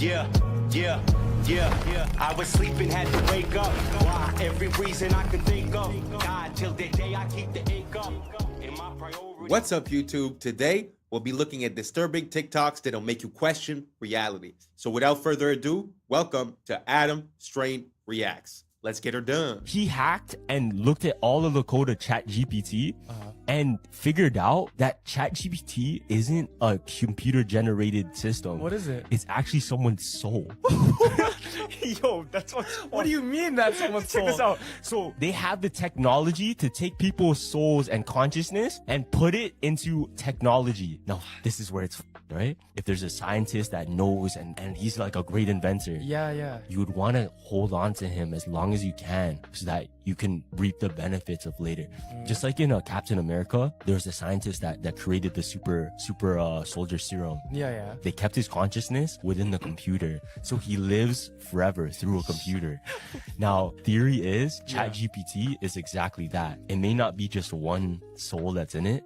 Yeah, yeah, yeah, yeah. I was sleeping, had to wake up. Why? Every reason I could think of. God, till the day I keep the ache up. And my priority. What's up, YouTube? Today, we'll be looking at disturbing TikToks that'll make you question reality. So without further ado, welcome to Adam Strain Reacts. Let's get her done. He hacked and looked at all of the code of ChatGPT and figured out that ChatGPT isn't a computer-generated system. What is it? It's actually someone's soul. Yo, that's what's What do you mean that's someone's Check this soul? out. So they have the technology to take people's souls and consciousness and put it into technology. Now, this is where it's right? If there's a scientist that knows and he's like a great inventor, Yeah. you would want to hold on to him as long as you can so that you can reap the benefits of later. Just like in Captain America, there was a scientist that created the super soldier serum. Yeah. They kept his consciousness within the computer, so he lives forever through a computer. Now, theory is ChatGPT is exactly that. It may not be just one soul that's in it,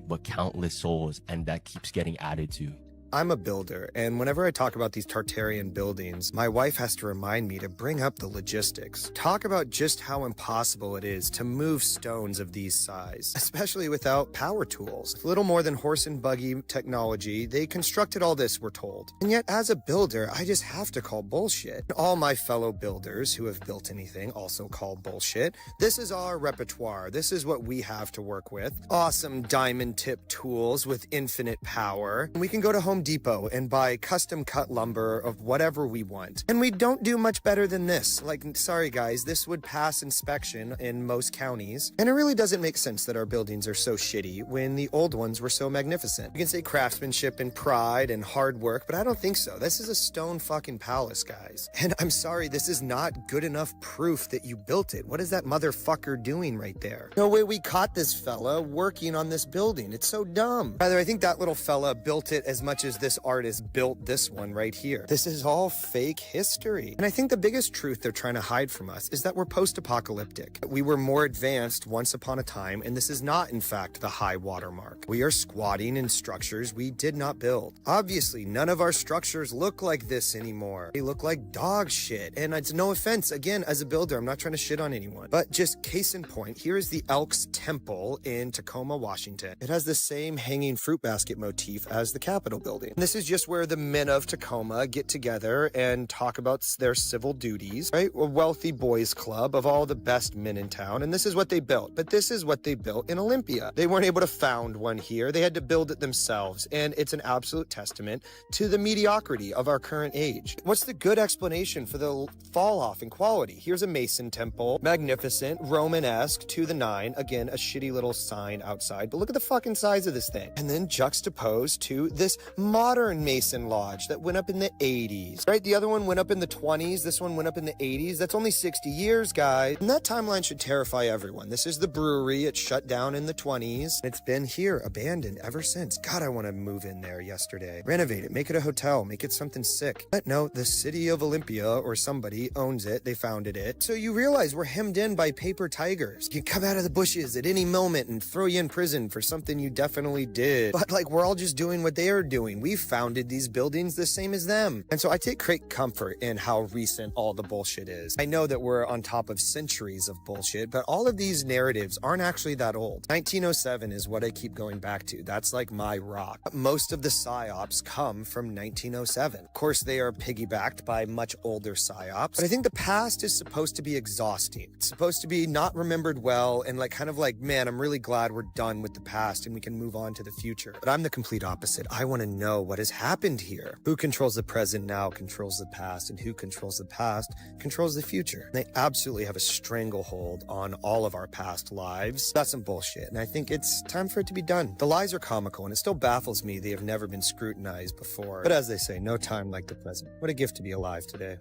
but countless souls, and that keeps getting added to. I'm a builder, and whenever I talk about these Tartarian buildings, my wife has to remind me to bring up the logistics. Talk about just how impossible it is to move stones of these size, especially without power tools. With little more than horse and buggy technology, they constructed all this, we're told. And yet, as a builder, I just have to call bullshit. All my fellow builders who have built anything also call bullshit. This is our repertoire. This is what we have to work with. Awesome diamond tip tools with infinite power. We can go to Home Depot and buy custom cut lumber of whatever we want. And we don't do much better than this. Like, sorry guys, this would pass inspection in most counties. And it really doesn't make sense that our buildings are so shitty when the old ones were so magnificent. You can say craftsmanship and pride and hard work, but I don't think so. This is a stone fucking palace, guys. And I'm sorry, this is not good enough proof that you built it. What is that motherfucker doing right there? No way we caught this fella working on this building. It's so dumb. Rather, I think that little fella built it as much as this artist built this one right here. This is all fake history. And I think the biggest truth they're trying to hide from us is that we're post-apocalyptic. We were more advanced once upon a time, and this is not, in fact, the high watermark. We are squatting in structures we did not build. Obviously, none of our structures look like this anymore. They look like dog shit. And it's no offense, again, as a builder, I'm not trying to shit on anyone. But just case in point, here is the Elks Temple in Tacoma, Washington. It has the same hanging fruit basket motif as the Capitol building. This is just where the men of Tacoma get together and talk about their civil duties, right? A wealthy boys club of all the best men in town, and this is what they built. But this is what they built in Olympia. They weren't able to found one here. They had to build it themselves, and it's an absolute testament to the mediocrity of our current age. What's the good explanation for the fall off in quality? Here's a Mason temple, magnificent, Romanesque to the nine. Again, a shitty little sign outside, but look at the fucking size of this thing. And then juxtaposed to this modern Mason Lodge that went up in the 80s, right? The other one went up in the 20s. This one went up in the 80s. That's only 60 years, guys. And that timeline should terrify everyone. This is the brewery. It shut down in the 20s. It's been here, abandoned ever since. God, I want to move in there yesterday. Renovate it, make it a hotel, make it something sick. But no, the city of Olympia or somebody owns it. They founded it. So you realize we're hemmed in by paper tigers. You can come out of the bushes at any moment and throw you in prison for something you definitely did. But like, we're all just doing what they are doing. We founded these buildings the same as them. And so I take great comfort in how recent all the bullshit is. I know that we're on top of centuries of bullshit, but all of these narratives aren't actually that old. 1907 is what I keep going back to. That's like my rock. Most of the psyops come from 1907. Of course, they are piggybacked by much older psyops, but I think the past is supposed to be exhausting. It's supposed to be not remembered well and like kind of like, man, I'm really glad we're done with the past and we can move on to the future. But I'm the complete opposite. I want to know what has happened here. Who controls the present now controls the past, and who controls the past controls the future. They absolutely have a stranglehold on all of our past lives. That's some bullshit, and I think it's time for it to be done. The lies are comical, and it still baffles me they have never been scrutinized before. But as they say, no time like the present. What a gift to be alive today.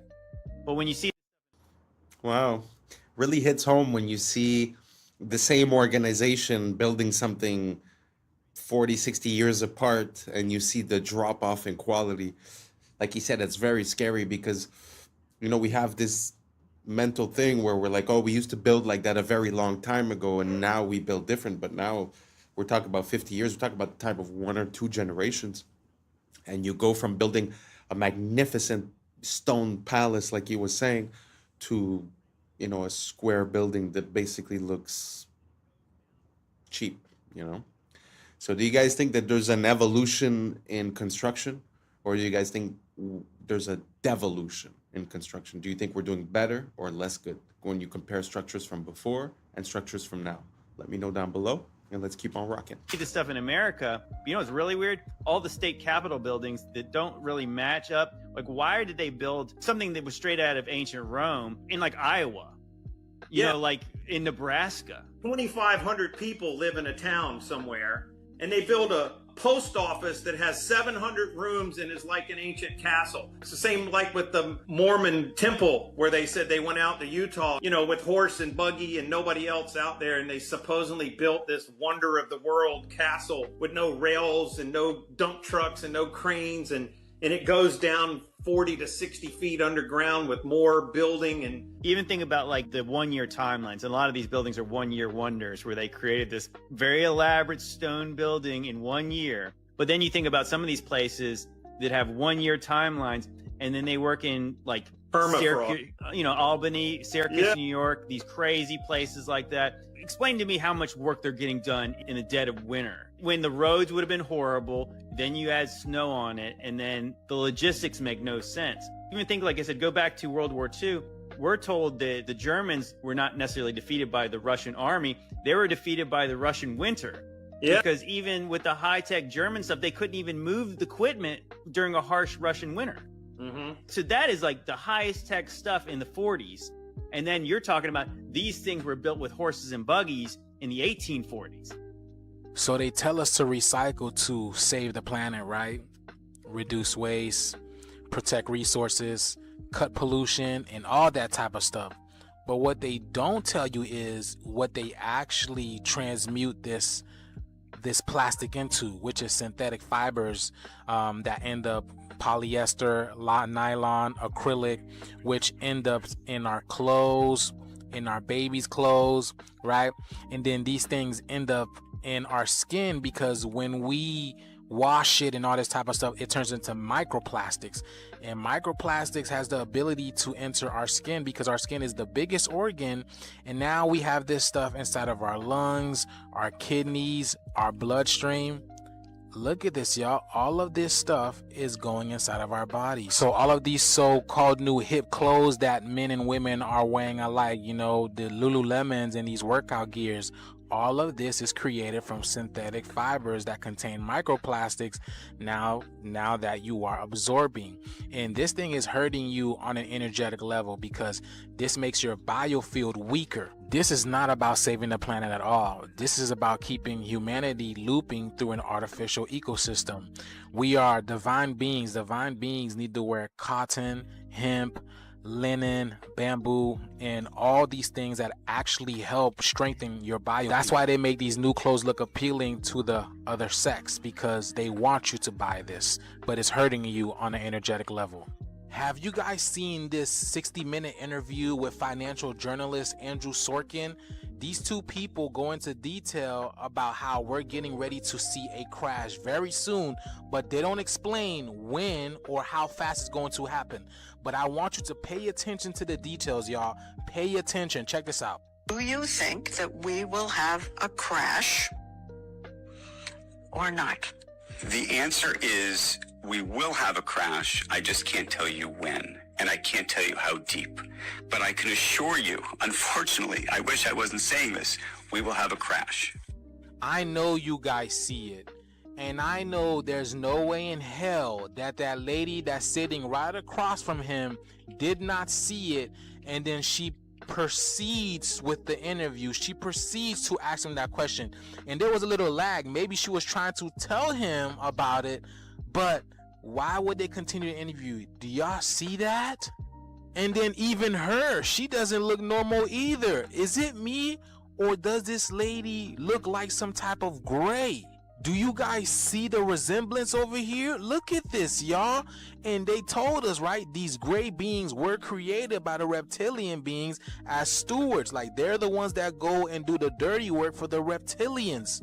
But when you see Wow. Really hits home when you see the same organization building something 40, 60 years apart, and you see the drop off in quality. Like he said, it's very scary because, we have this mental thing where we're like, oh, we used to build like that a very long time ago, and now we build different. But now we're talking about 50 years. We're talking about the type of 1 or 2 generations. And you go from building a magnificent stone palace, like you were saying, to, a square building that basically looks cheap, you know? So do you guys think that there's an evolution in construction, or do you guys think there's a devolution in construction? Do you think we're doing better or less good when you compare structures from before and structures from now? Let me know down below, and let's keep on rocking. See this stuff in America. You know what's really weird? All the state capitol buildings that don't really match up. Like, why did they build something that was straight out of ancient Rome in like Iowa? You know, like in Nebraska. 2,500 people live in a town somewhere, and they build a post office that has 700 rooms and is like an ancient castle. It's the same like with the Mormon temple, where they said they went out to Utah, with horse and buggy and nobody else out there, and they supposedly built this wonder of the world castle with no rails and no dump trucks and no cranes, and it goes down 40 to 60 feet underground with more building. And even think about like the 1 year timelines. A lot of these buildings are 1 year wonders, where they created this very elaborate stone building in 1 year. But then you think about some of these places that have 1 year timelines, and then they work in like permafrost, Albany, Syracuse, New York, these crazy places like that. Explain to me how much work they're getting done in the dead of winter, when the roads would have been horrible. Then you add snow on it, and then the logistics make no sense. Even think, like I said, go back to World War II. We're told that the Germans were not necessarily defeated by the Russian army. They were defeated by the Russian winter. Yeah. Because even with the high-tech German stuff, they couldn't even move the equipment during a harsh Russian winter. Mm-hmm. So that is like the highest tech stuff in the 40s. And then you're talking about these things were built with horses and buggies in the 1840s. So they tell us to recycle to save the planet, right? Reduce waste, protect resources, cut pollution, and all that type of stuff. But what they don't tell you is what they actually transmute this plastic into, which is synthetic fibers that end up polyester, nylon, acrylic, which end up in our clothes, in our babies' clothes, right? And then these things end up in our skin, because when we wash it and all this type of stuff, it turns into microplastics, and microplastics has the ability to enter our skin, because our skin is the biggest organ. And now we have this stuff inside of our lungs, our kidneys, our bloodstream. Look at this, y'all. All of this stuff is going inside of our bodies. So all of these so-called new hip clothes that men and women are wearing alike, the Lululemons and these workout gears, all of this is created from synthetic fibers that contain microplastics now that you are absorbing. And this thing is hurting you on an energetic level, because this makes your biofield weaker. This is not about saving the planet at all. This is about keeping humanity looping through an artificial ecosystem. We are divine beings. Divine beings need to wear cotton, hemp, linen, bamboo, and all these things that actually help strengthen your body. That's why they make these new clothes look appealing to the other sex, because they want you to buy this, but it's hurting you on an energetic level. Have you guys seen this 60-minute interview with financial journalist Andrew Sorkin? These two people go into detail about how we're getting ready to see a crash very soon, but they don't explain when or how fast it's going to happen. But I want you to pay attention to the details, y'all. Pay attention. Check this out. Do you think that we will have a crash or not? The answer is we will have a crash. I just can't tell you when, and I can't tell you how deep. But I can assure you, unfortunately, I wish I wasn't saying this, we will have a crash. I know you guys see it. And I know there's no way in hell that lady that's sitting right across from him did not see it. And then she proceeds with the interview. She proceeds to ask him that question. And there was a little lag. Maybe she was trying to tell him about it. But why would they continue the interview? Do y'all see that? And then even her, she doesn't look normal either. Is it me? Or does this lady look like some type of gray? Do you guys see the resemblance over here? Look at this, y'all. And they told us, right, these gray beings were created by the reptilian beings as stewards. Like, they're the ones that go and do the dirty work for the reptilians.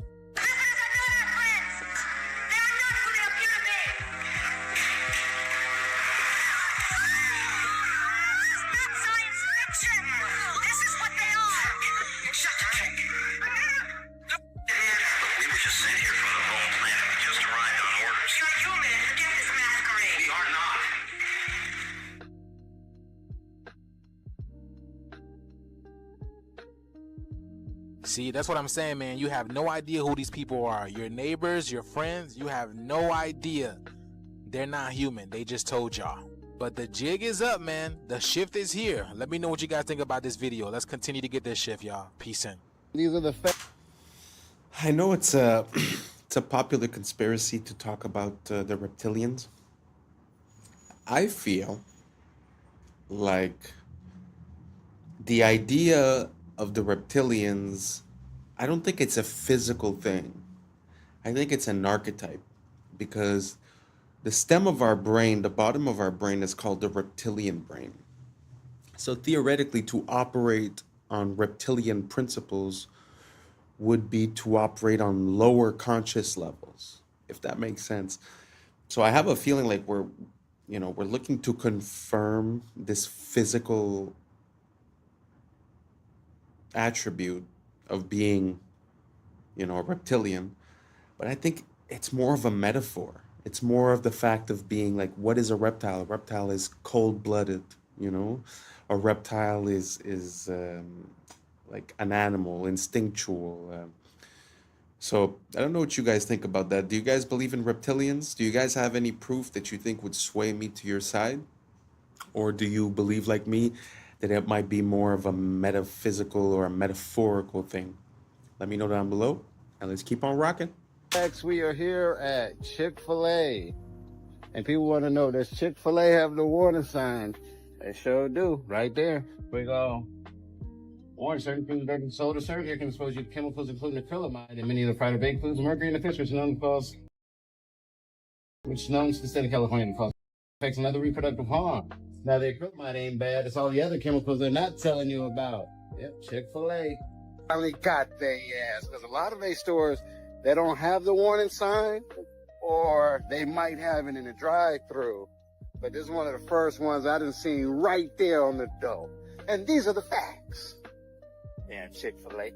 This is what they are. Shut up. We were just sent here from the home planet. We just arrived on orders. You're human. Forget this masquerade. We are not. See, that's what I'm saying, man. You have no idea who these people are. Your neighbors, your friends, you have no idea. They're not human. They just told y'all. But the jig is up, man. The shift is here. Let me know what you guys think about this video. Let's continue to get this shift, y'all. Peace in. These are the I know it's a it's a popular conspiracy to talk about the reptilians. I feel like the idea of the reptilians, I don't think it's a physical thing. I think it's an archetype, because the stem of our brain, the bottom of our brain, is called the reptilian brain. So theoretically, to operate on reptilian principles would be to operate on lower conscious levels, if that makes sense. So I have a feeling like we're looking to confirm this physical attribute of being, a reptilian. But I think it's more of a metaphor. It's more of the fact of being like, what is a reptile? A reptile is cold-blooded, A reptile is like an animal, instinctual. So I don't know what you guys think about that. Do you guys believe in reptilians? Do you guys have any proof that you think would sway me to your side? Or do you believe, like me, that it might be more of a metaphysical or a metaphorical thing? Let me know down below, and let's keep on rocking. facts. We are here at Chick-fil-A. And people want to know, does Chick-fil-A have the warning signs? They sure do, right there. We go. Warning, certain foods that are sold or served here can expose you to chemicals including acrylamide and many of the fried or baked foods, mercury in the fish, which is known to the state of California cause effects and other reproductive harm. Now, the acrylamide ain't bad. It's all the other chemicals they're not telling you about. Yep, Chick-fil-A. Finally got their ass, because a lot of these stores, they don't have the warning sign, or they might have it in the drive-thru. But this is one of the first ones I done seen right there on the door. And these are the facts. Damn Chick-fil-A.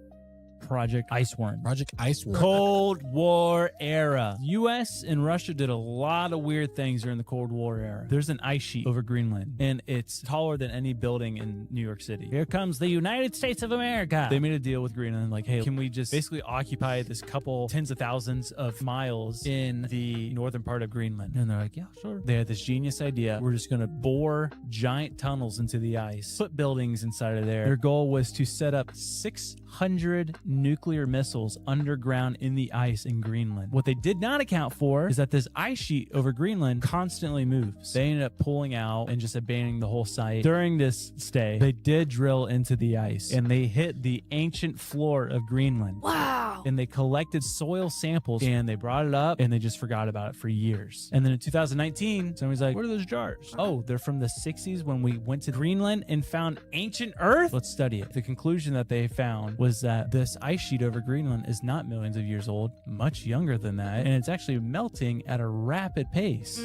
Project Iceworm. Project Iceworm. Cold War era. U.S. and Russia did a lot of weird things during the Cold War era. There's an ice sheet over Greenland, and it's taller than any building in New York City. Here comes the United States of America. They made a deal with Greenland, like, hey, can we just basically occupy this couple tens of thousands of miles in the northern part of Greenland? And they're like, yeah, sure. They had this genius idea. We're just going to bore giant tunnels into the ice, put buildings inside of there. Their goal was to set up 600 nuclear missiles underground in the ice in Greenland. What they did not account for is that this ice sheet over Greenland constantly moves. They ended up pulling out and just abandoning the whole site. During this stay, they did drill into the ice, and they hit the ancient floor of Greenland. Wow. And they collected soil samples, and they brought it up, and they just forgot about it for years. And then in 2019, somebody's like, what are those jars? Oh, they're from the 60s when we went to Greenland and found ancient Earth. Let's study it. The conclusion that they found was that this ice sheet over Greenland is not millions of years old, much younger than that, and it's actually melting at a rapid pace.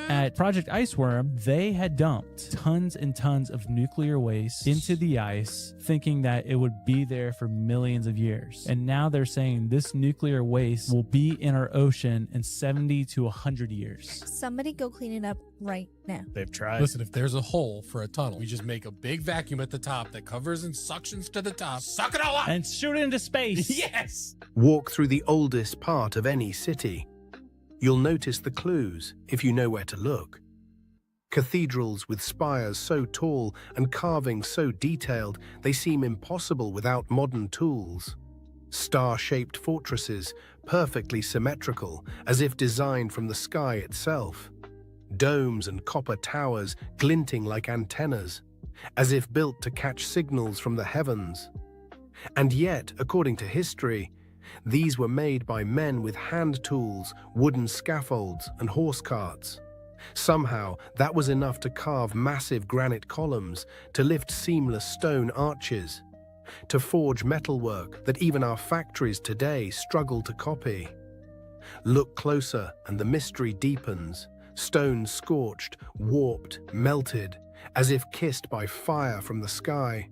At Project Iceworm, they had dumped tons and tons of nuclear waste into the ice, thinking that it would be there for millions of years. And now they're saying this nuclear waste will be in our ocean in 70 to 100 years. Somebody go clean it up right now. They've tried. Listen, if there's a hole for a tunnel, we just make a big vacuum at the top that covers and suctions to the top. Suck it all up! And shoot it into space. Yes! Walk through the oldest part of any city. You'll notice the clues if you know where to look. Cathedrals with spires so tall and carvings so detailed they seem impossible without modern tools. Star-shaped fortresses, perfectly symmetrical, as if designed from the sky itself. Domes and copper towers glinting like antennas, as if built to catch signals from the heavens. And yet, according to history, these were made by men with hand tools, wooden scaffolds, and horse carts. Somehow, that was enough to carve massive granite columns, to lift seamless stone arches, to forge metalwork that even our factories today struggle to copy. Look closer, and the mystery deepens. Stone scorched, warped, melted, as if kissed by fire from the sky.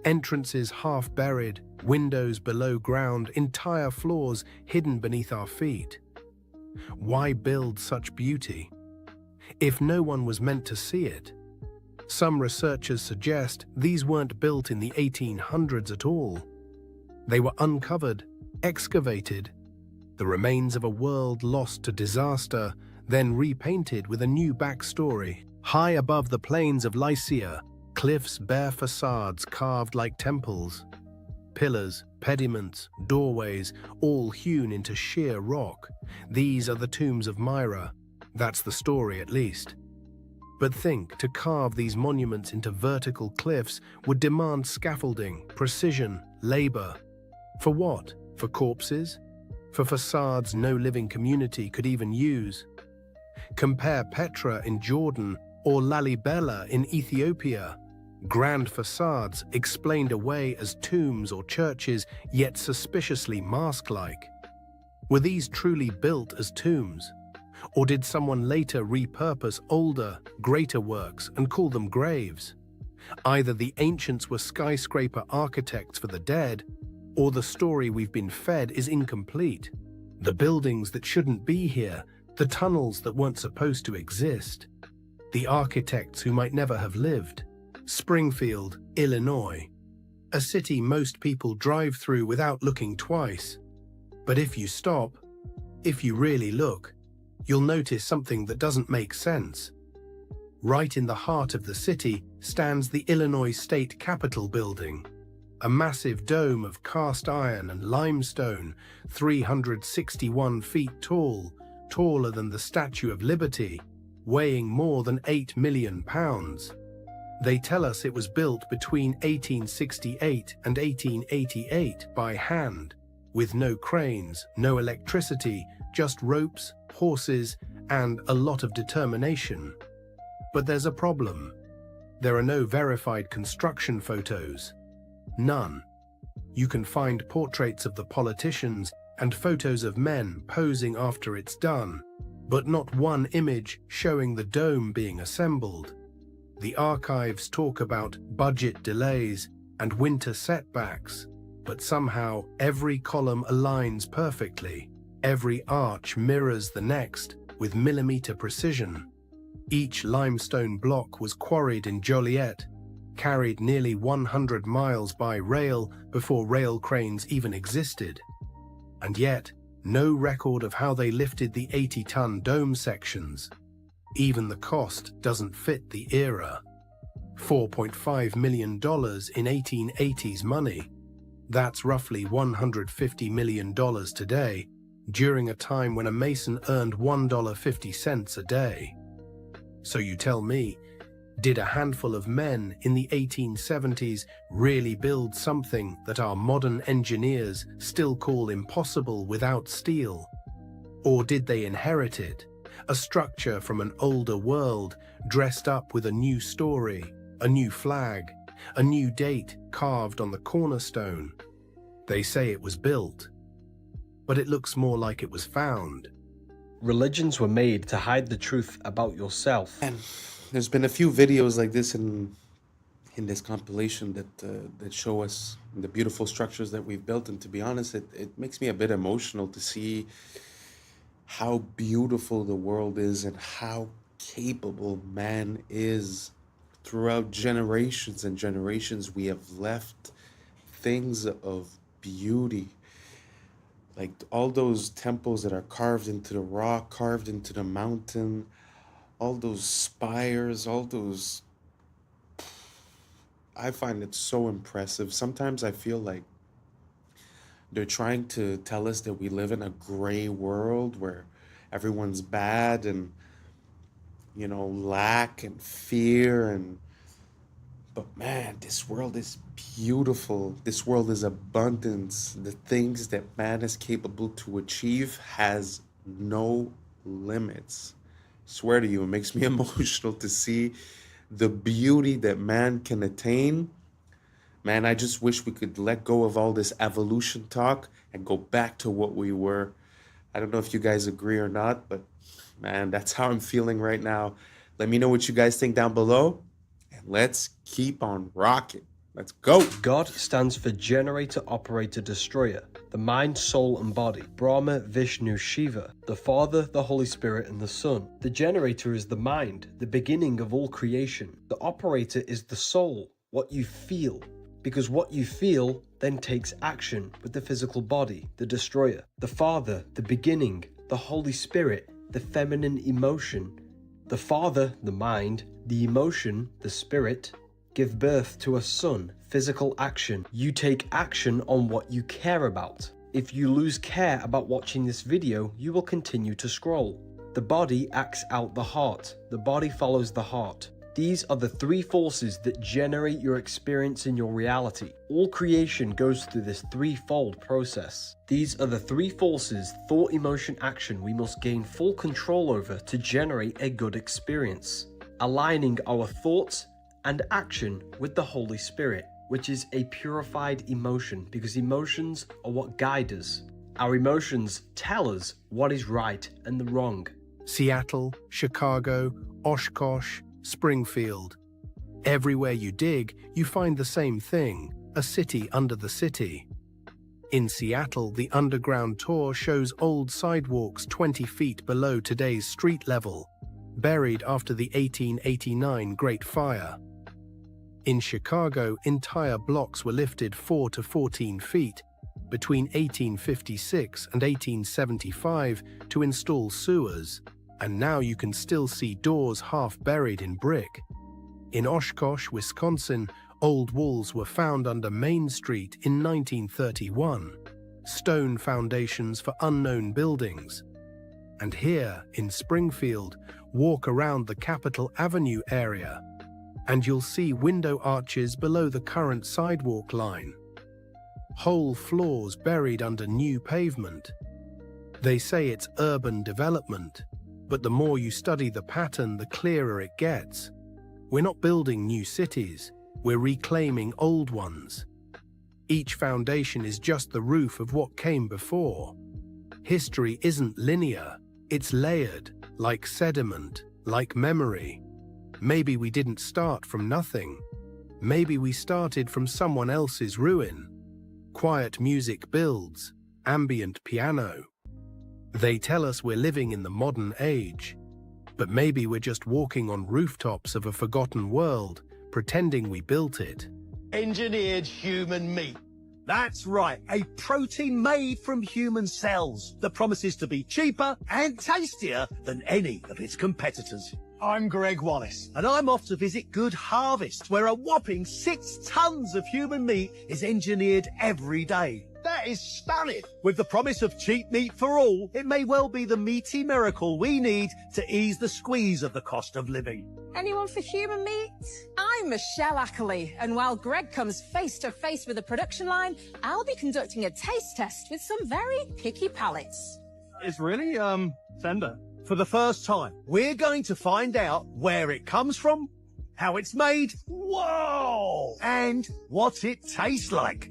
Entrances half buried, windows below ground, entire floors hidden beneath our feet. Why build such beauty if no one was meant to see it? Some researchers suggest these weren't built in the 1800s at all. They were uncovered, excavated, the remains of a world lost to disaster, then repainted with a new backstory. High above the plains of Lycia, cliffs bear facades carved like temples. Pillars, pediments, doorways, all hewn into sheer rock. These are the tombs of Myra. That's the story, at least. But think, to carve these monuments into vertical cliffs would demand scaffolding, precision, labor. For what? For corpses? For facades no living community could even use? Compare Petra in Jordan or Lalibela in Ethiopia. Grand facades explained away as tombs or churches, yet suspiciously mask-like. Were these truly built as tombs? Or did someone later repurpose older, greater works and call them graves? Either the ancients were skyscraper architects for the dead, or the story we've been fed is incomplete. The buildings that shouldn't be here, the tunnels that weren't supposed to exist, the architects who might never have lived. Springfield, Illinois, a city most people drive through without looking twice. But if you stop, if you really look, you'll notice something that doesn't make sense. Right in the heart of the city stands the Illinois State Capitol building, a massive dome of cast iron and limestone, 361 feet tall, taller than the Statue of Liberty, weighing more than 8 million pounds. They tell us it was built between 1868 and 1888 by hand, with no cranes, no electricity, just ropes, horses, and a lot of determination. But there's a problem. There are no verified construction photos. None. You can find portraits of the politicians and photos of men posing after it's done, but not one image showing the dome being assembled. The archives talk about budget delays and winter setbacks, but somehow every column aligns perfectly. Every arch mirrors the next with millimeter precision. Each limestone block was quarried in Joliet, carried nearly 100 miles by rail before rail cranes even existed. And yet, no record of how they lifted the 80-ton dome sections. Even the cost doesn't fit the era. $4.5 million in 1880s money. That's roughly $150 million today, during a time when a mason earned $1.50 a day. So you tell me, did a handful of men in the 1870s really build something that our modern engineers still call impossible without steel? Or did they inherit it, a structure from an older world dressed up with a new story, a new flag, a new date carved on the cornerstone? They say it was built, but it looks more like it was found. Religions were made to hide the truth about yourself. And there's been a few videos like this in this compilation that show us the beautiful structures that we've built. And to be honest, it makes me a bit emotional to see how beautiful the world is and how capable man is. Throughout generations and generations, we have left things of beauty. Like all those temples that are carved into the rock, carved into the mountain, all those spires, all those... I find it so impressive. Sometimes I feel like they're trying to tell us that we live in a gray world where everyone's bad and, you know, lack and fear and... But man, this world is beautiful. This world is abundance. The things that man is capable to achieve has no limits. I swear to you, it makes me emotional to see the beauty that man can attain. Man, I just wish we could let go of all this evolution talk and go back to what we were. I don't know if you guys agree or not, but man, that's how I'm feeling right now. Let me know what you guys think down below. Let's keep on rocking. Let's go. God stands for Generator, Operator, Destroyer, the mind, soul, and body. Brahma, Vishnu, Shiva, the Father, the Holy Spirit, and the Son. The generator is the mind, the beginning of all creation. The operator is the soul, what you feel. Because what you feel then takes action with the physical body, the destroyer. The Father, the beginning, the Holy Spirit, the feminine emotion. The Father, the mind, the emotion, the spirit, give birth to a son, physical action. You take action on what you care about. If you lose care about watching this video, you will continue to scroll. The body acts out the heart. The body follows the heart. These are the three forces that generate your experience in your reality. All creation goes through this threefold process. These are the three forces, thought, emotion, action, we must gain full control over to generate a good experience. Aligning our thoughts and action with the Holy Spirit, which is a purified emotion, because emotions are what guide us. Our emotions tell us what is right and the wrong. Seattle, Chicago, Oshkosh, Springfield. Everywhere you dig, you find the same thing, a city under the city. In Seattle, the underground tour shows old sidewalks 20 feet below today's street level, buried after the 1889 Great Fire. In Chicago, entire blocks were lifted 4 to 14 feet between 1856 and 1875 to install sewers, and now you can still see doors half buried in brick. In Oshkosh, Wisconsin, old walls were found under Main Street in 1931, stone foundations for unknown buildings. And here, in Springfield, walk around the Capitol Avenue area, and you'll see window arches below the current sidewalk line. Whole floors buried under new pavement. They say it's urban development, but the more you study the pattern, the clearer it gets. We're not building new cities, we're reclaiming old ones. Each foundation is just the roof of what came before. History isn't linear, it's layered, like sediment, like memory. Maybe we didn't start from nothing. Maybe we started from someone else's ruin. Quiet music builds, ambient piano. They tell us we're living in the modern age, but maybe we're just walking on rooftops of a forgotten world, pretending we built it. Engineered human meat. That's right, a protein made from human cells that promises to be cheaper and tastier than any of its competitors. I'm Greg Wallace, and I'm off to visit Good Harvest, where a whopping 6 tons of human meat is engineered every day. That is stunning. With the promise of cheap meat for all, it may well be the meaty miracle we need to ease the squeeze of the cost of living. Anyone for human meat? I'm Michelle Ackley, and while Greg comes face to face with the production line, I'll be conducting a taste test with some very picky palates. It's really, tender. For the first time, we're going to find out where it comes from, how it's made, whoa, and what it tastes like.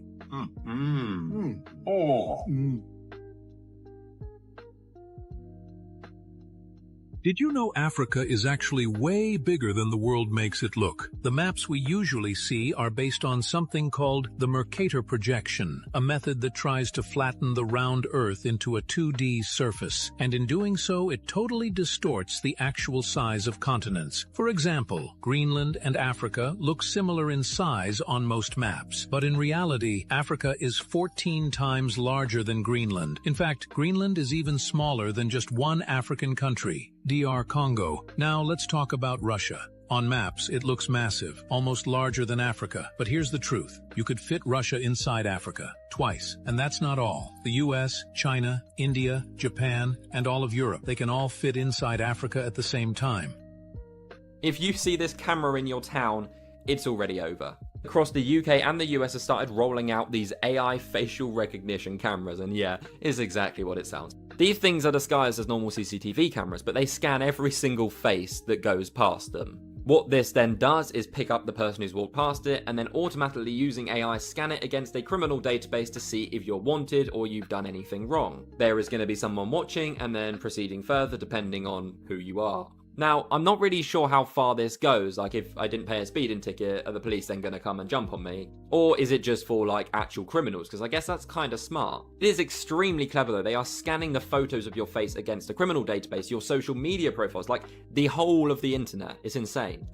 Did you know Africa is actually way bigger than the world makes it look? The maps we usually see are based on something called the Mercator projection, a method that tries to flatten the round Earth into a 2D surface, and in doing so it totally distorts the actual size of continents. For example, Greenland and Africa look similar in size on most maps, but in reality, Africa is 14 times larger than Greenland. In fact, Greenland is even smaller than just one African country, DR Congo. Now let's talk about Russia. On maps, it looks massive, almost larger than Africa. But here's the truth. You could fit Russia inside Africa, twice. And that's not all. The US, China, India, Japan, and all of Europe, they can all fit inside Africa at the same time. If you see this camera in your town, it's already over. Across the UK and the US have started rolling out these AI facial recognition cameras, and yeah, it's exactly what it sounds. These things are disguised as normal CCTV cameras, but they scan every single face that goes past them. What this then does is pick up the person who's walked past it, and then automatically using AI scan it against a criminal database to see if you're wanted or you've done anything wrong. There is going to be someone watching and then proceeding further depending on who you are. Now, I'm not really sure how far this goes, like if I didn't pay a speeding ticket, are the police then gonna come and jump on me? Or is it just for like actual criminals? Because I guess that's kind of smart. It is extremely clever though. They are scanning the photos of your face against a criminal database, your social media profiles, like the whole of the internet. It's insane.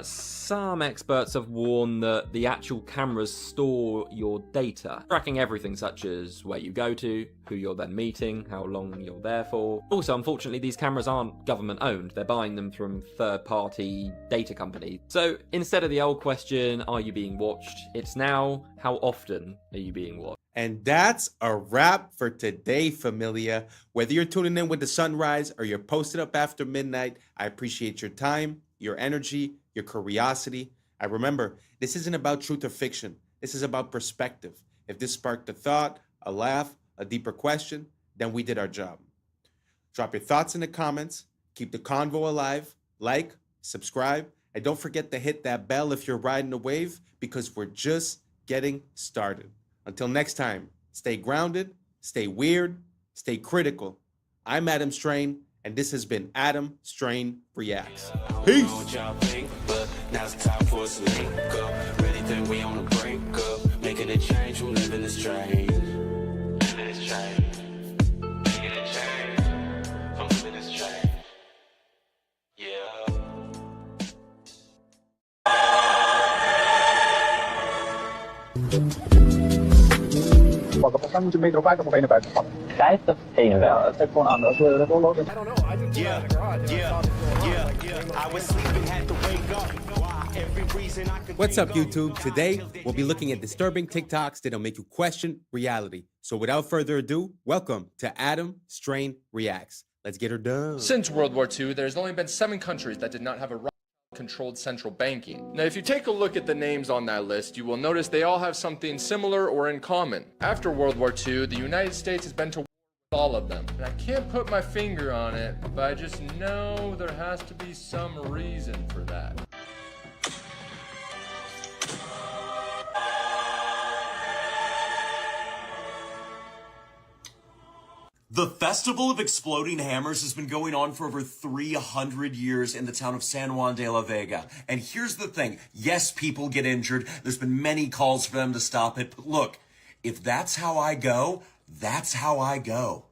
Some experts have warned that the actual cameras store your data, tracking everything such as where you go to, who you're then meeting, how long you're there for. Also, unfortunately, these cameras aren't government owned. They're buying them from third-party data companies. So instead of the old question, are you being watched? It's now, how often are you being watched? And that's a wrap for today, familia. Whether you're tuning in with the sunrise or you're posted up after midnight, I appreciate your time, your energy, your curiosity. I remember, this isn't about truth or fiction. This is about perspective. If this sparked a thought, a laugh, a deeper question, then we did our job. Drop your thoughts in the comments. Keep the convo alive. Like, subscribe, and don't forget to hit that bell if you're riding a wave, because we're just getting started. Until next time, stay grounded, stay weird, stay critical. I'm Adam Strain, and this has been Adam Strain Reacts. Peace. Now it's time for us to link up. Really think we on the brink up. Making a change, who live in this strange. Living this change. Making a change. I'm living this change. Yeah. I was sleeping, had to wake up. Every reason I could. What's up, YouTube? Today, we'll be looking at disturbing TikToks that'll make you question reality. So without further ado, welcome to Adam Strain Reacts. Let's get her done. Since World War II, there's only been 7 countries that did not have a controlled central banking. Now, if you take a look at the names on that list, you will notice they all have something similar or in common. After World War II, the United States has been to war with all of them. And I can't put my finger on it, but I just know there has to be some reason for that. The Festival of Exploding Hammers has been going on for over 300 years in the town of San Juan de la Vega. And here's the thing. Yes, people get injured. There's been many calls for them to stop it. But look, if that's how I go, that's how I go.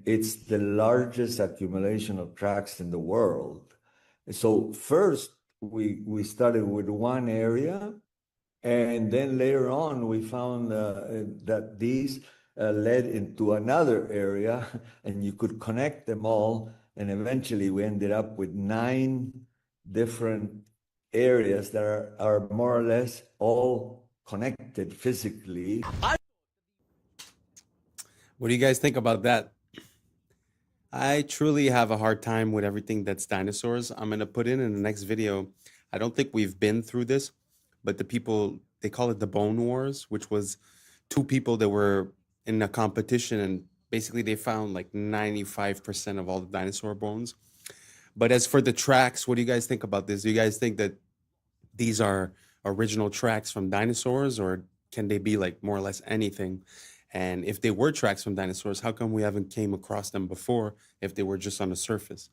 It's the largest accumulation of tracks in the world. So first, we started with one area. And then later on, we found that these led into another area, and you could connect them all, and eventually we ended up with 9 different areas that are more or less all connected physically. What do you guys think about that? I truly have a hard time with everything that's dinosaurs. I'm going to put in the next video. I don't think we've been through this, but the people, they call it the Bone Wars, which was 2 people that were in a competition, and basically they found like 95% of all the dinosaur bones. But as for the tracks, what do you guys think about this? Do you guys think that these are original tracks from dinosaurs, or can they be like more or less anything? And if they were tracks from dinosaurs, how come we haven't came across them before if they were just on the surface?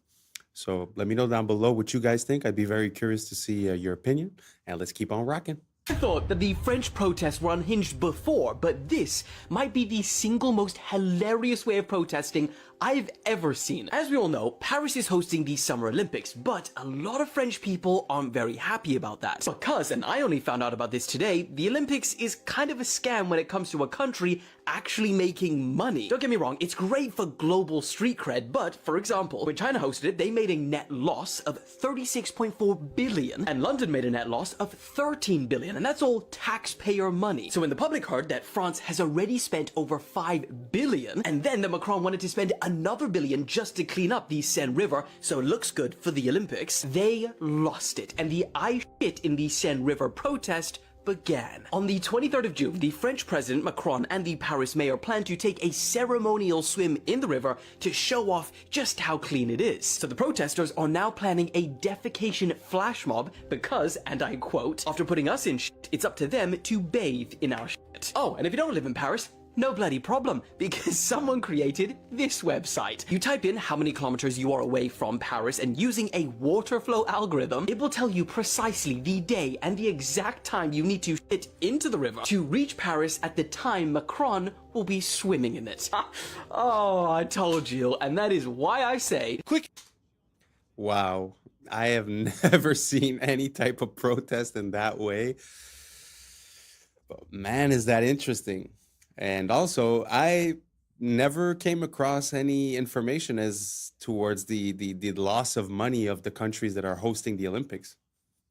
So let me know down below what you guys think. I'd be very curious to see your opinion, and let's keep on rocking. I thought that the French protests were unhinged before, but this might be the single most hilarious way of protesting I've ever seen. As we all know, Paris is hosting the Summer Olympics, but a lot of French people aren't very happy about that. Because, and I only found out about this today, the Olympics is kind of a scam when it comes to a country actually making money. Don't get me wrong, it's great for global street cred, but, for example, when China hosted it, they made a net loss of 36.4 billion, and London made a net loss of 13 billion, and that's all taxpayer money. So when the public heard that France has already spent over 5 billion, and then that Macron wanted to spend another billion just to clean up the Seine River so it looks good for the Olympics, they lost it, and the I shit in the Seine River protest began. On the 23rd of June, the French President Macron and the Paris mayor plan to take a ceremonial swim in the river to show off just how clean it is. So the protesters are now planning a defecation flash mob because, and I quote, after putting us in shit, it's up to them to bathe in our shit. Oh, and if you don't live in Paris, No bloody problem, because someone created this website. You type in how many kilometers you are away from Paris, and using a water flow algorithm, it will tell you precisely the day and the exact time you need to fit into the river to reach Paris at the time Macron will be swimming in it. Oh, I told you, and that is why I say... Quick! Wow. I have never seen any type of protest in that way. But man, is that interesting. And also, I never came across any information as towards the loss of money of the countries that are hosting the Olympics.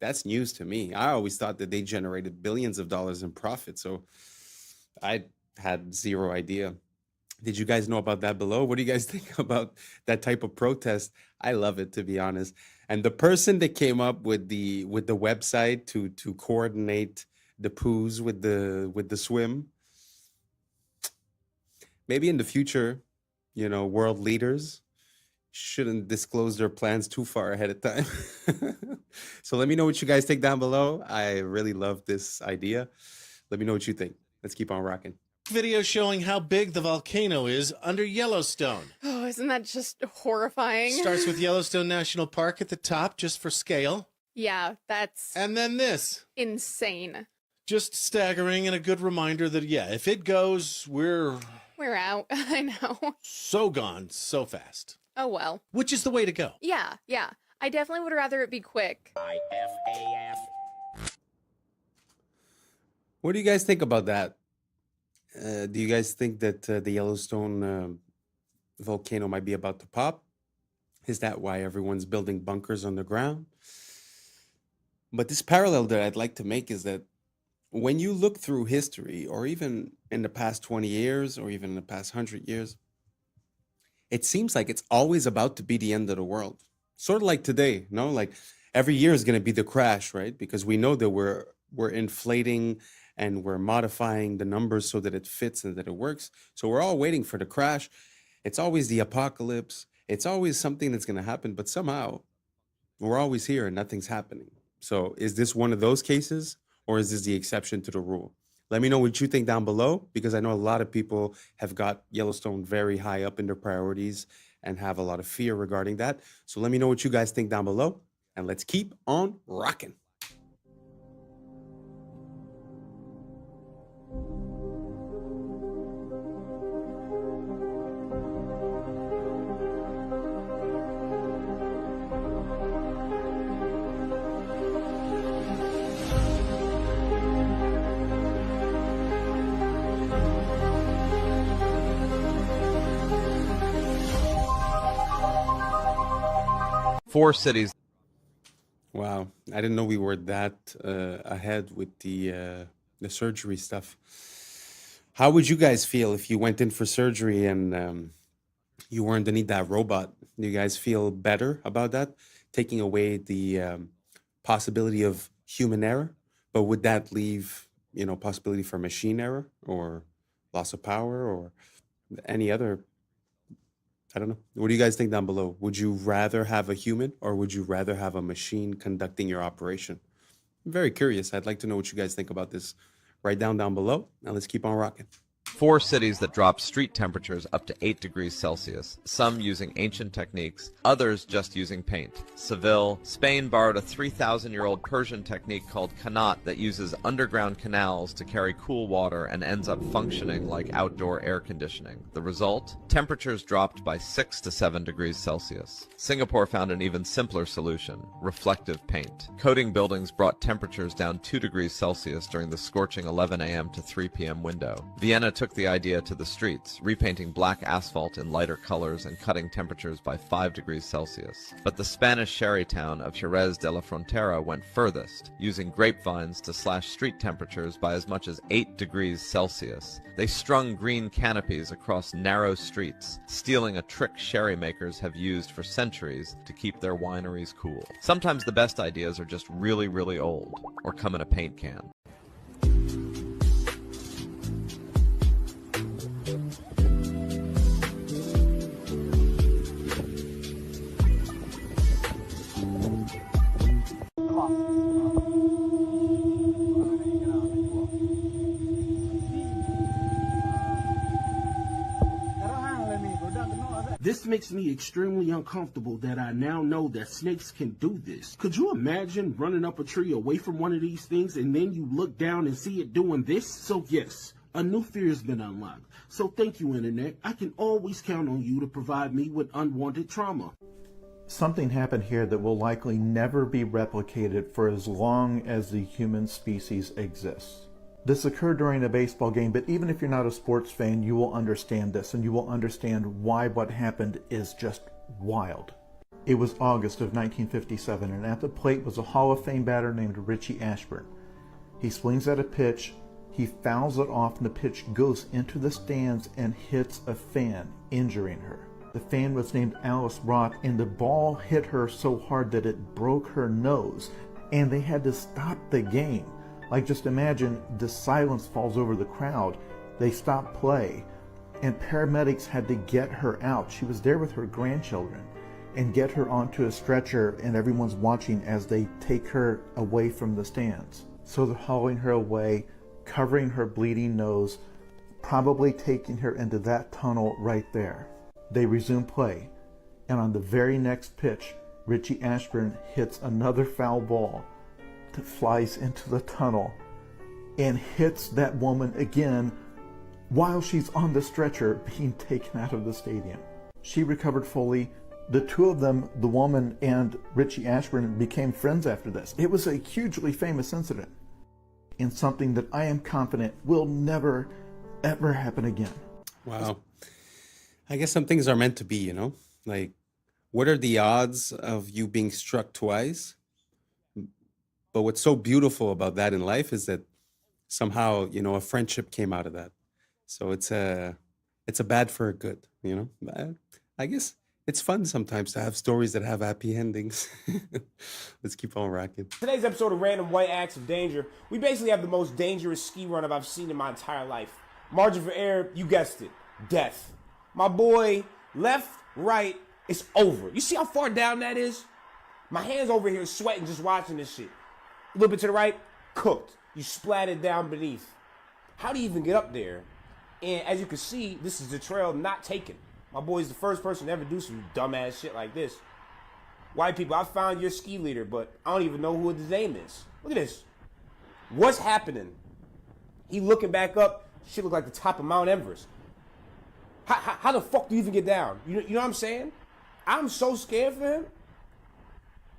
That's news to me. I always thought that they generated billions of dollars in profit. So I had zero idea. Did you guys know about that below? What do you guys think about that type of protest? I love it, to be honest. And the person that came up with the website to coordinate the poos with the swim, maybe in the future, world leaders shouldn't disclose their plans too far ahead of time. So let me know what you guys think down below. I really love this idea. Let me know what you think. Let's keep on rocking. Video showing how big the volcano is under Yellowstone. Oh, isn't that just horrifying? Starts with Yellowstone National Park at the top, just for scale. Yeah, that's... And then this. Insane. Just staggering and a good reminder that, yeah, if it goes, we're out. I know. So gone, so fast. Oh, well. Which is the way to go. Yeah. I definitely would rather it be quick. What do you guys think about that? Do you guys think that the Yellowstone volcano might be about to pop? Is that why everyone's building bunkers underground? But this parallel that I'd like to make is that when you look through history, or even in the past 20 years, or even in the past 100 years, it seems like it's always about to be the end of the world. Sort of like today, no? Like every year is going to be the crash, right? Because we know that we're inflating and we're modifying the numbers so that it fits and that it works. So we're all waiting for the crash. It's always the apocalypse. It's always something that's going to happen, but somehow we're always here and nothing's happening. So is this one of those cases, or is this the exception to the rule? Let me know what you think down below, because I know a lot of people have got Yellowstone very high up in their priorities and have a lot of fear regarding that. So let me know what you guys think down below, and let's keep on rocking. Four cities. Wow, I didn't know we were that ahead with the surgery stuff. How would you guys feel if you went in for surgery and you were underneath that robot? Do you guys feel better about that? Taking away the possibility of human error, but would that leave, possibility for machine error or loss of power or any other? I don't know. What do you guys think down below? Would you rather have a human, or would you rather have a machine conducting your operation? I'm very curious. I'd like to know what you guys think about this. Write down below. Now let's keep on rocking. 4 cities that dropped street temperatures up to 8 degrees Celsius, some using ancient techniques, others just using paint. Seville, Spain borrowed a 3,000-year-old Persian technique called qanat that uses underground canals to carry cool water and ends up functioning like outdoor air conditioning. The result? Temperatures dropped by 6 to 7 degrees Celsius. Singapore found an even simpler solution, reflective paint. Coating buildings brought temperatures down 2 degrees Celsius during the scorching 11 a.m. to 3 p.m. window. Vienna took the idea to the streets, repainting black asphalt in lighter colors and cutting temperatures by 5 degrees Celsius. But the Spanish sherry town of Jerez de la Frontera went furthest, using grapevines to slash street temperatures by as much as 8 degrees Celsius. They strung green canopies across narrow streets, stealing a trick sherry makers have used for centuries to keep their wineries cool. Sometimes the best ideas are just really, really old, or come in a paint can. This makes me extremely uncomfortable that I now know that snakes can do this. Could you imagine running up a tree away from one of these things and then you look down and see it doing this? So yes, a new fear has been unlocked. So thank you, Internet. I can always count on you to provide me with unwanted trauma. Something happened here that will likely never be replicated for as long as the human species exists. This occurred during a baseball game, but even if you're not a sports fan, you will understand this, and you will understand why what happened is just wild. It was August of 1957, and at the plate was a Hall of Fame batter named Richie Ashburn. He swings at a pitch, he fouls it off, and the pitch goes into the stands and hits a fan, injuring her. The fan was named Alice Roth, and the ball hit her so hard that it broke her nose, and they had to stop the game. Like, just imagine the silence falls over the crowd. They stop play, and paramedics had to get her out. She was there with her grandchildren, and get her onto a stretcher, and everyone's watching as they take her away from the stands. So they're hauling her away, covering her bleeding nose, probably taking her into that tunnel right there. They resume play, and on the very next pitch, Richie Ashburn hits another foul ball that flies into the tunnel and hits that woman again while she's on the stretcher being taken out of the stadium. She recovered fully. The two of them, the woman and Richie Ashburn, became friends after this. It was a hugely famous incident, and something that I am confident will never, ever happen again. Wow. I guess some things are meant to be, you know? Like, what are the odds of you being struck twice? But what's so beautiful about that in life is that somehow, you know, a friendship came out of that. So it's a bad for a good, you know? I guess it's fun sometimes to have stories that have happy endings. Let's keep on rocking. Today's episode of Random White Acts of Danger, we basically have the most dangerous ski run I've seen in my entire life. Margin for error, you guessed it, death. My boy, left, right, it's over. You see how far down that is? My hand's over here sweating just watching this shit. A little bit to the right, cooked. You splattered down beneath. How do you even get up there? And as you can see, this is the trail not taken. My boy's the first person to ever do some dumbass shit like this. White people, I found your ski leader, but I don't even know who his name is. Look at this. What's happening? He looking back up, shit look like the top of Mount Everest. How the fuck do you even get down? You know what I'm saying? I'm so scared for him.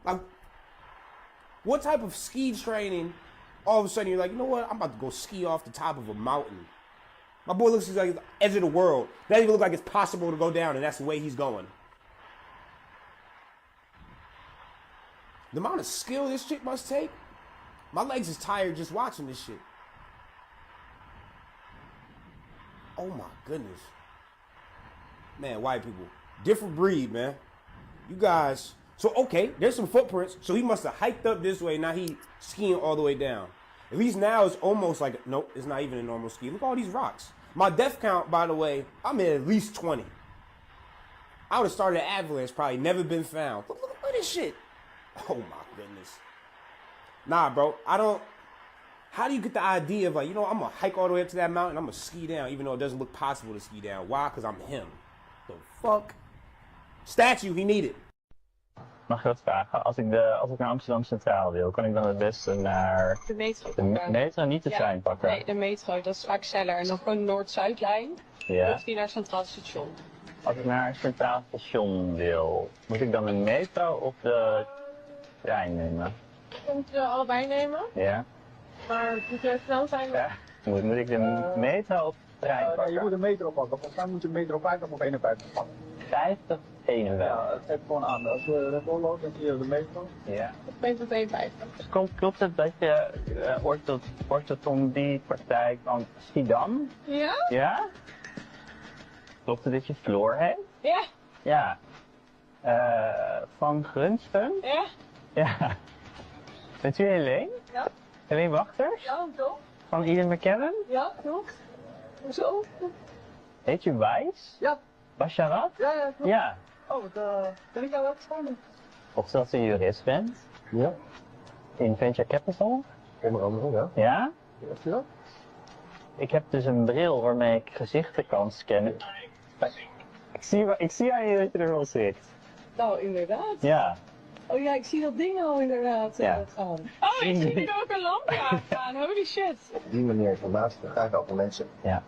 Like, what type of ski training, all of a sudden you're like, you know what, I'm about to go ski off the top of a mountain. My boy looks like the edge of the world. Doesn't even look like it's possible to go down, and that's the way he's going. The amount of skill this shit must take, my legs is tired just watching this shit. Oh my goodness. Man, white people, different breed, man. You guys, so okay, there's some footprints. So he must have hiked up this way. Now he skiing all the way down. At least now it's almost like, nope, it's not even a normal ski. Look at all these rocks. My death count, by the way, I'm at least 20. I would have started an avalanche, probably never been found. Look at this shit. Oh my goodness. Nah, bro, how do you get the idea of like, you know, I'm gonna hike all the way up to that mountain, I'm gonna ski down, even though it doesn't look possible to ski down. Why? Because I'm him. The fuck? Statue, he needed. Mag ik wat vragen? Als ik naar Amsterdam Centraal wil, kan ik dan het beste naar de metro de metro, niet de trein pakken? Nee, de metro, dat is vaak sneller. En dan gewoon de Noord-Zuidlijn. Ja. Of die naar Centraal Station. Als ik naar Centraal Station wil, moet ik dan de metro of de trein nemen? Je moet allebei nemen. Ja. Maar moet je snel zijn? Ja. Moet ik de metro of de trein pakken? Je moet de metro pakken. Volgens mij moet je de metro 50 of 51 pakken. 50 51. Ja, het geeft gewoon aan. Als we de doorloopt, dan zie je de metro. Ja. Of metro 52. Klopt het dat je orthopediepraktijk van Schiedam? Ja? Ja? Klopt het dat je Floor heet? Ja. Ja. Van Grunsten? Ja. Ja. Bent u Helene? Ja. Helene Wachters? Ja, toch? Van Eden McKellen? Ja, klopt. Hoezo? Heet u Wijs? Ja. Was je dat? Ja, ja, klopt. Ja. Oh, wat ben ik jou wat spannend. Of dat u jurist bent? Ja. In Venture Capital? Onder andere, ja. Ja? Ja. Ik heb dus een bril waarmee ik gezichten kan scannen. Ik zie aan je dat je er wel zit. Nou, inderdaad. Ja. Oh ja, ik zie dat ding al inderdaad gaan. Oh, ik zie er ook een lampje aangaan. Holy shit. Op die manier informatie te krijgen over mensen. Ja.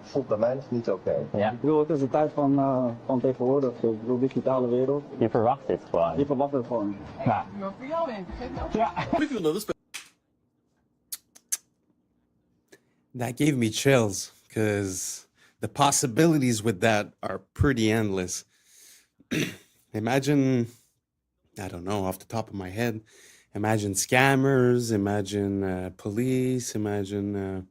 Voelt bij mij nog niet oké. Ja. Ik bedoel, het is de tijd van tegenwoordig. Ik bedoel, digitale wereld. Je verwacht dit gewoon. Je verwacht het gewoon. Ja. Maar voor jou in. Ja. That gave me chills because the possibilities with that are pretty endless. Imagine, I don't know, off the top of my head, imagine scammers, imagine police, imagine,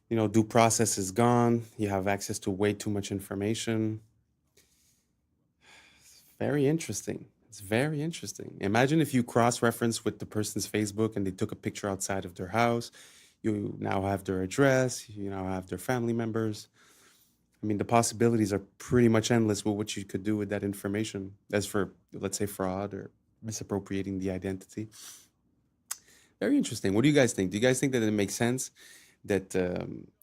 due process is gone. You have access to way too much information. Very interesting. It's very interesting. Imagine if you cross-reference with the person's Facebook and they took a picture outside of their house. You now have their address. You now have their family members. I mean, the possibilities are pretty much endless with what you could do with that information. As for, let's say, fraud or misappropriating the identity. Very interesting. What do you guys think? Do you guys think that it makes sense that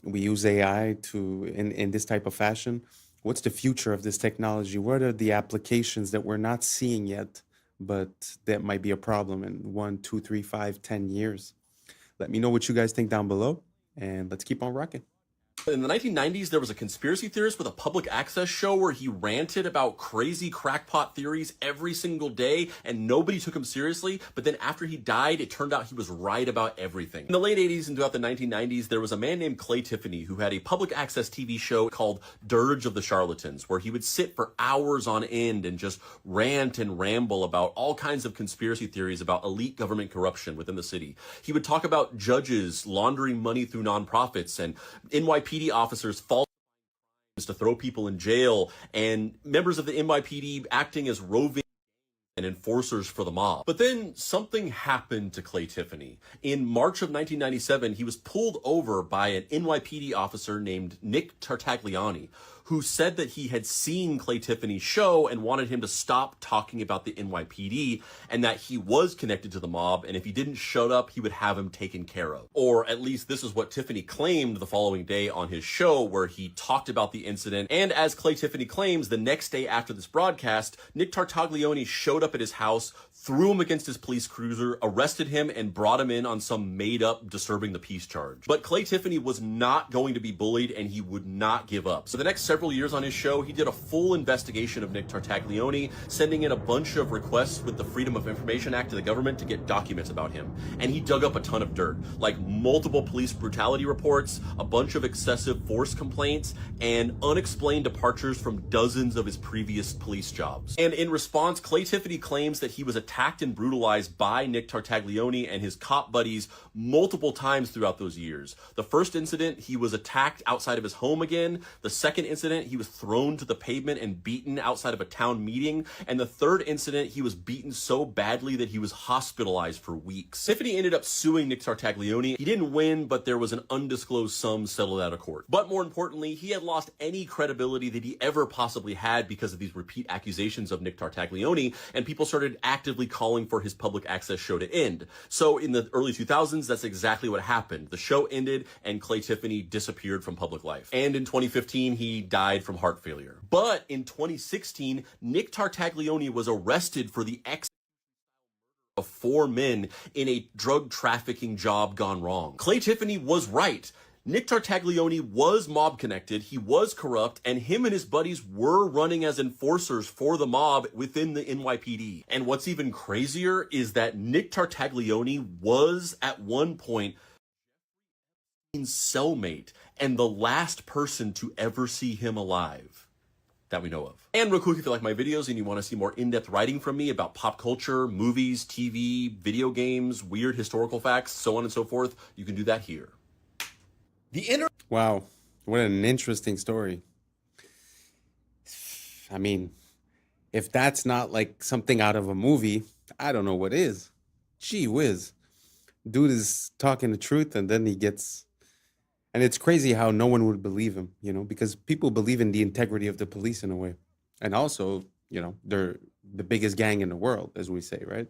we use AI in this type of fashion? What's the future of this technology? What are the applications that we're not seeing yet, but that might be a problem in 1, 2, 3, 5, 10 years? Let me know what you guys think down below, and let's keep on rocking. In the 1990s, there was a conspiracy theorist with a public access show where he ranted about crazy crackpot theories every single day, and nobody took him seriously. But then after he died, it turned out he was right about everything. In the late 80s and throughout the 1990s, there was a man named Clay Tiffany who had a public access TV show called Dirge of the Charlatans, where he would sit for hours on end and just rant and ramble about all kinds of conspiracy theories about elite government corruption within the city. He would talk about judges laundering money through nonprofits and NYPD officers falsifying to throw people in jail, and members of the NYPD acting as roving and enforcers for the mob. But then something happened to Clay Tiffany. In March of 1997, he was pulled over by an NYPD officer named Nick Tartagliani, who said that he had seen Clay Tiffany's show and wanted him to stop talking about the NYPD, and that he was connected to the mob, and if he didn't shut up, he would have him taken care of. Or at least this is what Tiffany claimed the following day on his show, where he talked about the incident. And as Clay Tiffany claims, the next day after this broadcast, Nick Tartagliani showed up at his house, threw him against his police cruiser, arrested him, and brought him in on some made-up disturbing the peace charge. But Clay Tiffany was not going to be bullied, and he would not give up. So the next several years on his show, he did a full investigation of Nick Tartagliani, sending in a bunch of requests with the Freedom of Information Act to the government to get documents about him. And he dug up a ton of dirt, like multiple police brutality reports, a bunch of excessive force complaints, and unexplained departures from dozens of his previous police jobs. And in response, Clay Tiffany claims that he was attacked and brutalized by Nick Tartagliani and his cop buddies multiple times throughout those years. The first incident, he was attacked outside of his home again. The second incident, he was thrown to the pavement and beaten outside of a town meeting. And the third incident, he was beaten so badly that he was hospitalized for weeks. Tiffany ended up suing Nick Tartagliani. He didn't win, but there was an undisclosed sum settled out of court. But more importantly, he had lost any credibility that he ever possibly had because of these repeat accusations of Nick Tartagliani, and people started actively calling for his public access show to end. So in the early 2000s, that's exactly what happened. The show ended and Clay Tiffany disappeared from public life. And in 2015, he died from heart failure. But in 2016, Nick Tartagliani was arrested for the of 4 men in a drug trafficking job gone wrong. Clay Tiffany was right. Nick Tartagliani was mob connected, he was corrupt, and him and his buddies were running as enforcers for the mob within the NYPD. And what's even crazier is that Nick Tartagliani was at one point cellmate and the last person to ever see him alive that we know of. And real quick, if you like my videos and you want to see more in-depth writing from me about pop culture, movies, TV, video games, weird historical facts, so on and so forth, you can do that here. Wow, what an interesting story. I mean, if that's not like something out of a movie, I don't know what is. Gee whiz. Dude is talking the truth and then he gets... And it's crazy how no one would believe him, because people believe in the integrity of the police in a way. And also, they're the biggest gang in the world, as we say, right?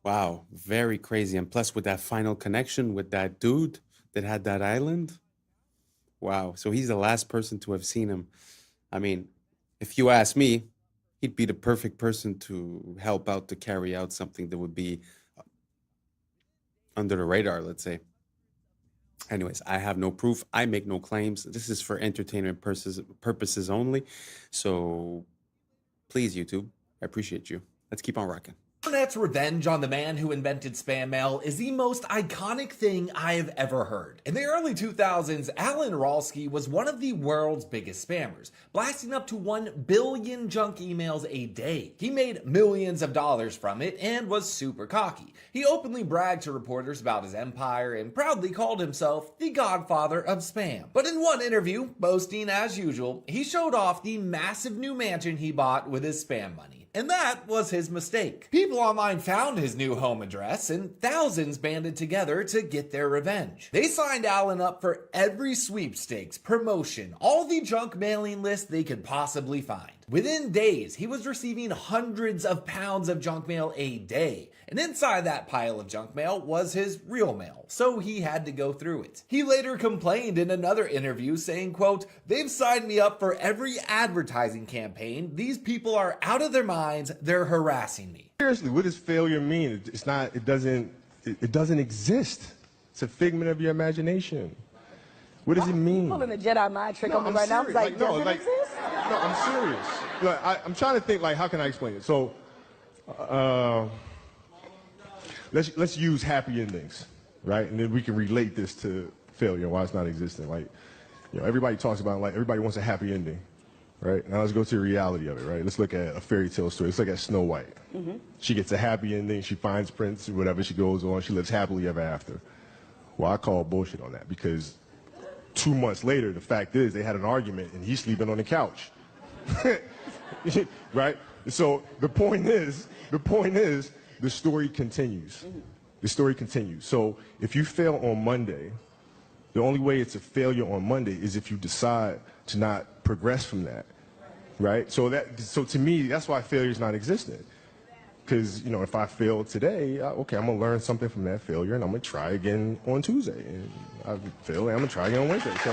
Wow, very crazy. And plus with that final connection with that dude that had that island. Wow. So he's the last person to have seen him. I mean, if you ask me, he'd be the perfect person to help out to carry out something that would be under the radar, let's say. Anyways, I have no proof. I make no claims. This is for entertainment purposes only. So please, YouTube, I appreciate you. Let's keep on rocking. Internet's revenge on the man who invented spam mail is the most iconic thing I have ever heard. In the early 2000s, Alan Ralsky was one of the world's biggest spammers, blasting up to 1 billion junk emails a day. He made millions of dollars from it and was super cocky. He openly bragged to reporters about his empire and proudly called himself the godfather of spam. But in one interview, boasting as usual, he showed off the massive new mansion he bought with his spam money. And that was his mistake. People online found his new home address and thousands banded together to get their revenge. They signed Alan up for every sweepstakes, promotion, all the junk mailing lists they could possibly find. Within days, he was receiving hundreds of pounds of junk mail a day. And inside that pile of junk mail was his real mail, so he had to go through it. He later complained in another interview saying, quote, "They've signed me up for every advertising campaign. These people are out of their minds. They're harassing me." Seriously, what does failure mean? It's not, it doesn't exist. It's a figment of your imagination. What does it mean? Pulling a Jedi mind trick on me right now. I was like, does it exist? No, I'm serious. Look, I'm trying to think, like, how can I explain it? So, let's use happy endings, right? And then we can relate this to failure, why it's not existing. Like, you know, everybody talks about, like, everybody wants a happy ending, right? Now let's go to the reality of it, right? Let's look at a fairy tale story. Let's look at Snow White. Mm-hmm. She gets a happy ending. She finds Prince or whatever. She goes on. She lives happily ever after. Well, I call bullshit on that because 2 months later, the fact is they had an argument and he's sleeping on the couch. Right? So the point is, the story continues. The story continues. So if you fail on Monday, the only way it's a failure on Monday is if you decide to not progress from that, right? So to me, that's why failure is not existent. Because, you know, if I fail today, okay, I'm going to learn something from that failure, and I'm going to try again on Tuesday. And I fail, and I'm going to try again on Wednesday. So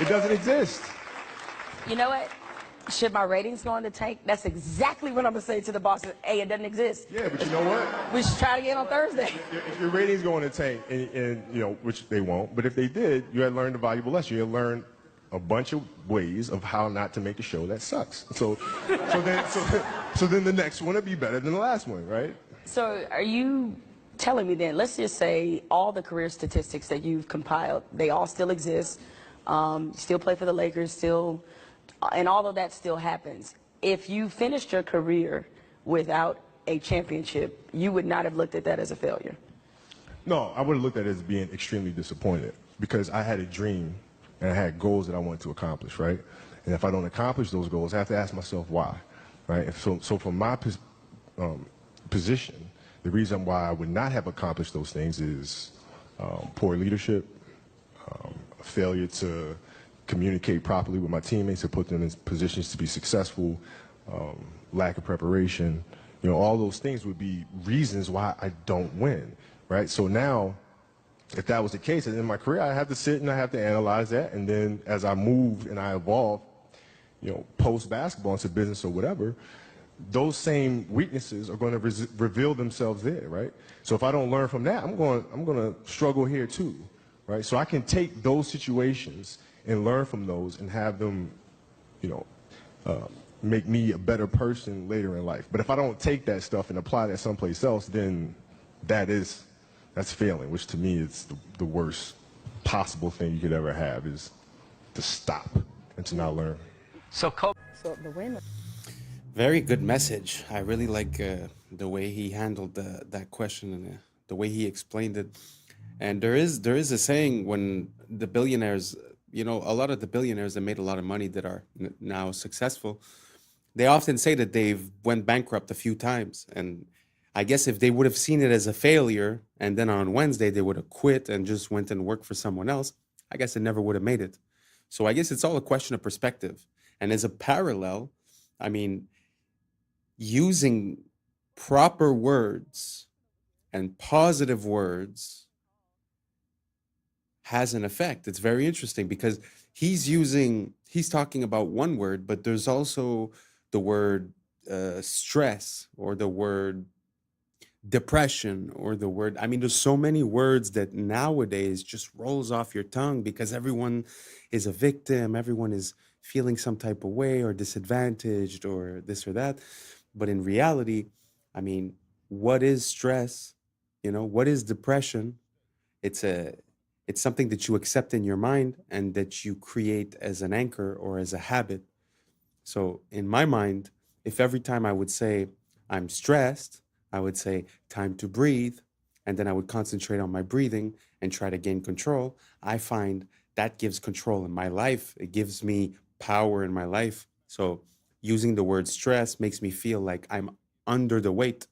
it doesn't exist. You know what? Should my ratings go in the tank? That's exactly what I'm going to say to the bosses. Hey, it doesn't exist. Yeah, but you know what? We should try it again on Thursday. If your ratings go in the tank, and you know, which they won't, but if they did, you had learned a valuable lesson. You had learned a bunch of ways of how not to make a show that sucks. So then the next one will be better than the last one, right? So are you telling me then, let's just say all the career statistics that you've compiled, they all still exist, still play for the Lakers, still, and all of that still happens. If you finished your career without a championship, you would not have looked at that as a failure? No, I would have looked at it as being extremely disappointed because I had a dream and I had goals that I wanted to accomplish, right? And if I don't accomplish those goals, I have to ask myself why, right? And so from my position, the reason why I would not have accomplished those things is poor leadership, a failure to communicate properly with my teammates to put them in positions to be successful, lack of preparation. You know, all those things would be reasons why I don't win, right? So now, if that was the case, and in my career, I have to sit and I have to analyze that. And then as I move and I evolve, you know, post-basketball into business or whatever, those same weaknesses are going to reveal themselves there, right? So if I don't learn from that, I'm going to struggle here too, right? So I can take those situations and learn from those and have them, you know, make me a better person later in life. But if I don't take that stuff and apply that someplace else, then that's failing, which to me is the worst possible thing you could ever have, is to stop and to not learn. So the winner. Very good message. I really like the way he handled that question and the way he explained it. And there is a saying when the billionaires, you know, a lot of the billionaires that made a lot of money that are now successful, they often say that they've went bankrupt a few times. And I guess if they would have seen it as a failure and then on Wednesday they would have quit and just went and worked for someone else, I guess it never would have made it. So I guess it's all a question of perspective. And as a parallel, I mean, using proper words and positive words has an effect. It's very interesting because he's talking about one word, but there's also the word stress, or the word depression, or the word, I mean, there's so many words that nowadays just rolls off your tongue because everyone is a victim, everyone is feeling some type of way or disadvantaged or this or that. But in reality, I mean, what is stress? You know, what is depression? It's a it's something that you accept in your mind and that you create as an anchor or as a habit. So in my mind, if every time I would say I'm stressed, I would say time to breathe, and then I would concentrate on my breathing and try to gain control, I find that gives control in my life. It gives me power in my life. So using the word stress makes me feel like I'm under the weight.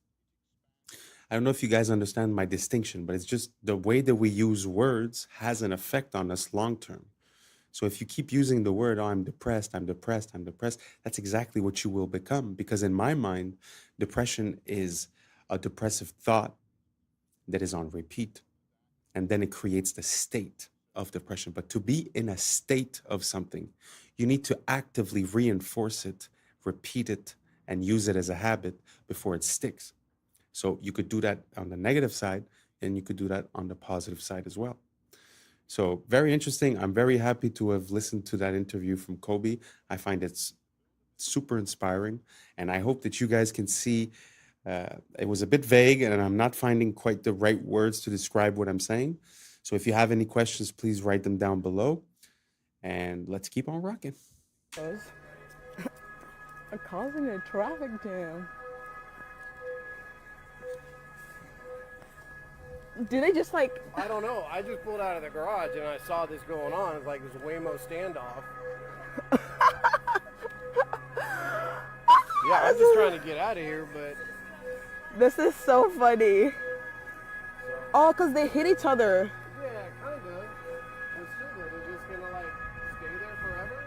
I don't know if you guys understand my distinction, but it's just the way that we use words has an effect on us long term. So if you keep using the word, oh, I'm depressed, I'm depressed, I'm depressed, that's exactly what you will become. Because in my mind, depression is a depressive thought that is on repeat. And then it creates the state of depression. But to be in a state of something, you need to actively reinforce it, repeat it, and use it as a habit before it sticks. So you could do that on the negative side, and you could do that on the positive side as well. So very interesting. I'm very happy to have listened to that interview from Kobe. I find it's super inspiring, and I hope that you guys can see it was a bit vague, and I'm not finding quite the right words to describe what I'm saying. So if you have any questions, please write them down below, and let's keep on rocking. Causing a traffic jam. Do they just like... I don't know. I just pulled out of the garage and I saw this going on. It's like this Waymo standoff. Yeah, I'm just trying to get out of here, but... This is so funny. Oh, because they hit each other. Yeah, kind of. And still, they're just gonna like stay there forever?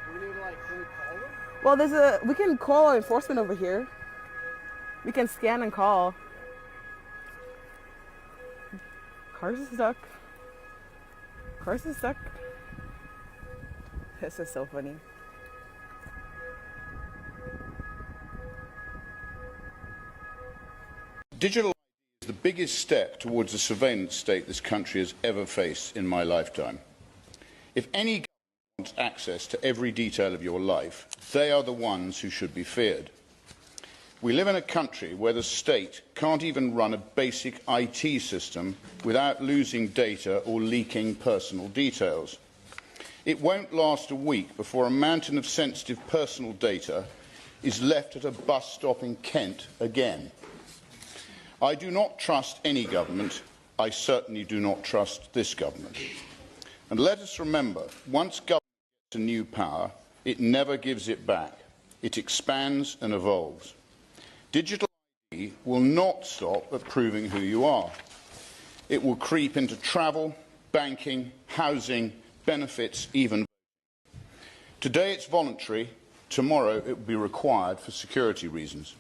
Do we need to like, can we call them? Well, we can call enforcement over here. We can scan and call. Cars is stuck. Cars is stuck. This is so funny. Digital is the biggest step towards the surveillance state this country has ever faced in my lifetime. If any government wants access to every detail of your life, they are the ones who should be feared. We live in a country where the state can't even run a basic IT system without losing data or leaking personal details. It won't last a week before a mountain of sensitive personal data is left at a bus stop in Kent again. I do not trust any government. I certainly do not trust this government. And let us remember, once government gets a new power, it never gives it back. It expands and evolves. Digital ID will not stop at proving who you are. It will creep into travel, banking, housing, benefits, even voting. Today it's voluntary, tomorrow it will be required for security reasons.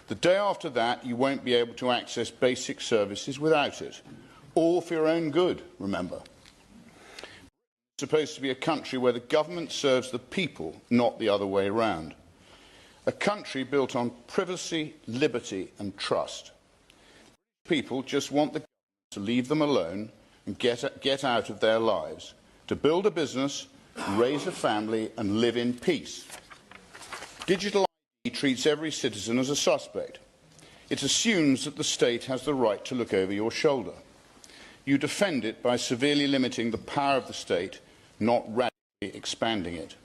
The day after that, you won't be able to access basic services without it. All for your own good, remember. It's supposed to be a country where the government serves the people, not the other way around. A country built on privacy, liberty and trust. People just want the government to leave them alone and get out of their lives, to build a business, raise a family and live in peace. Digital ID treats every citizen as a suspect. It assumes that the state has the right to look over your shoulder. You defend it by severely limiting the power of the state, not radically expanding it.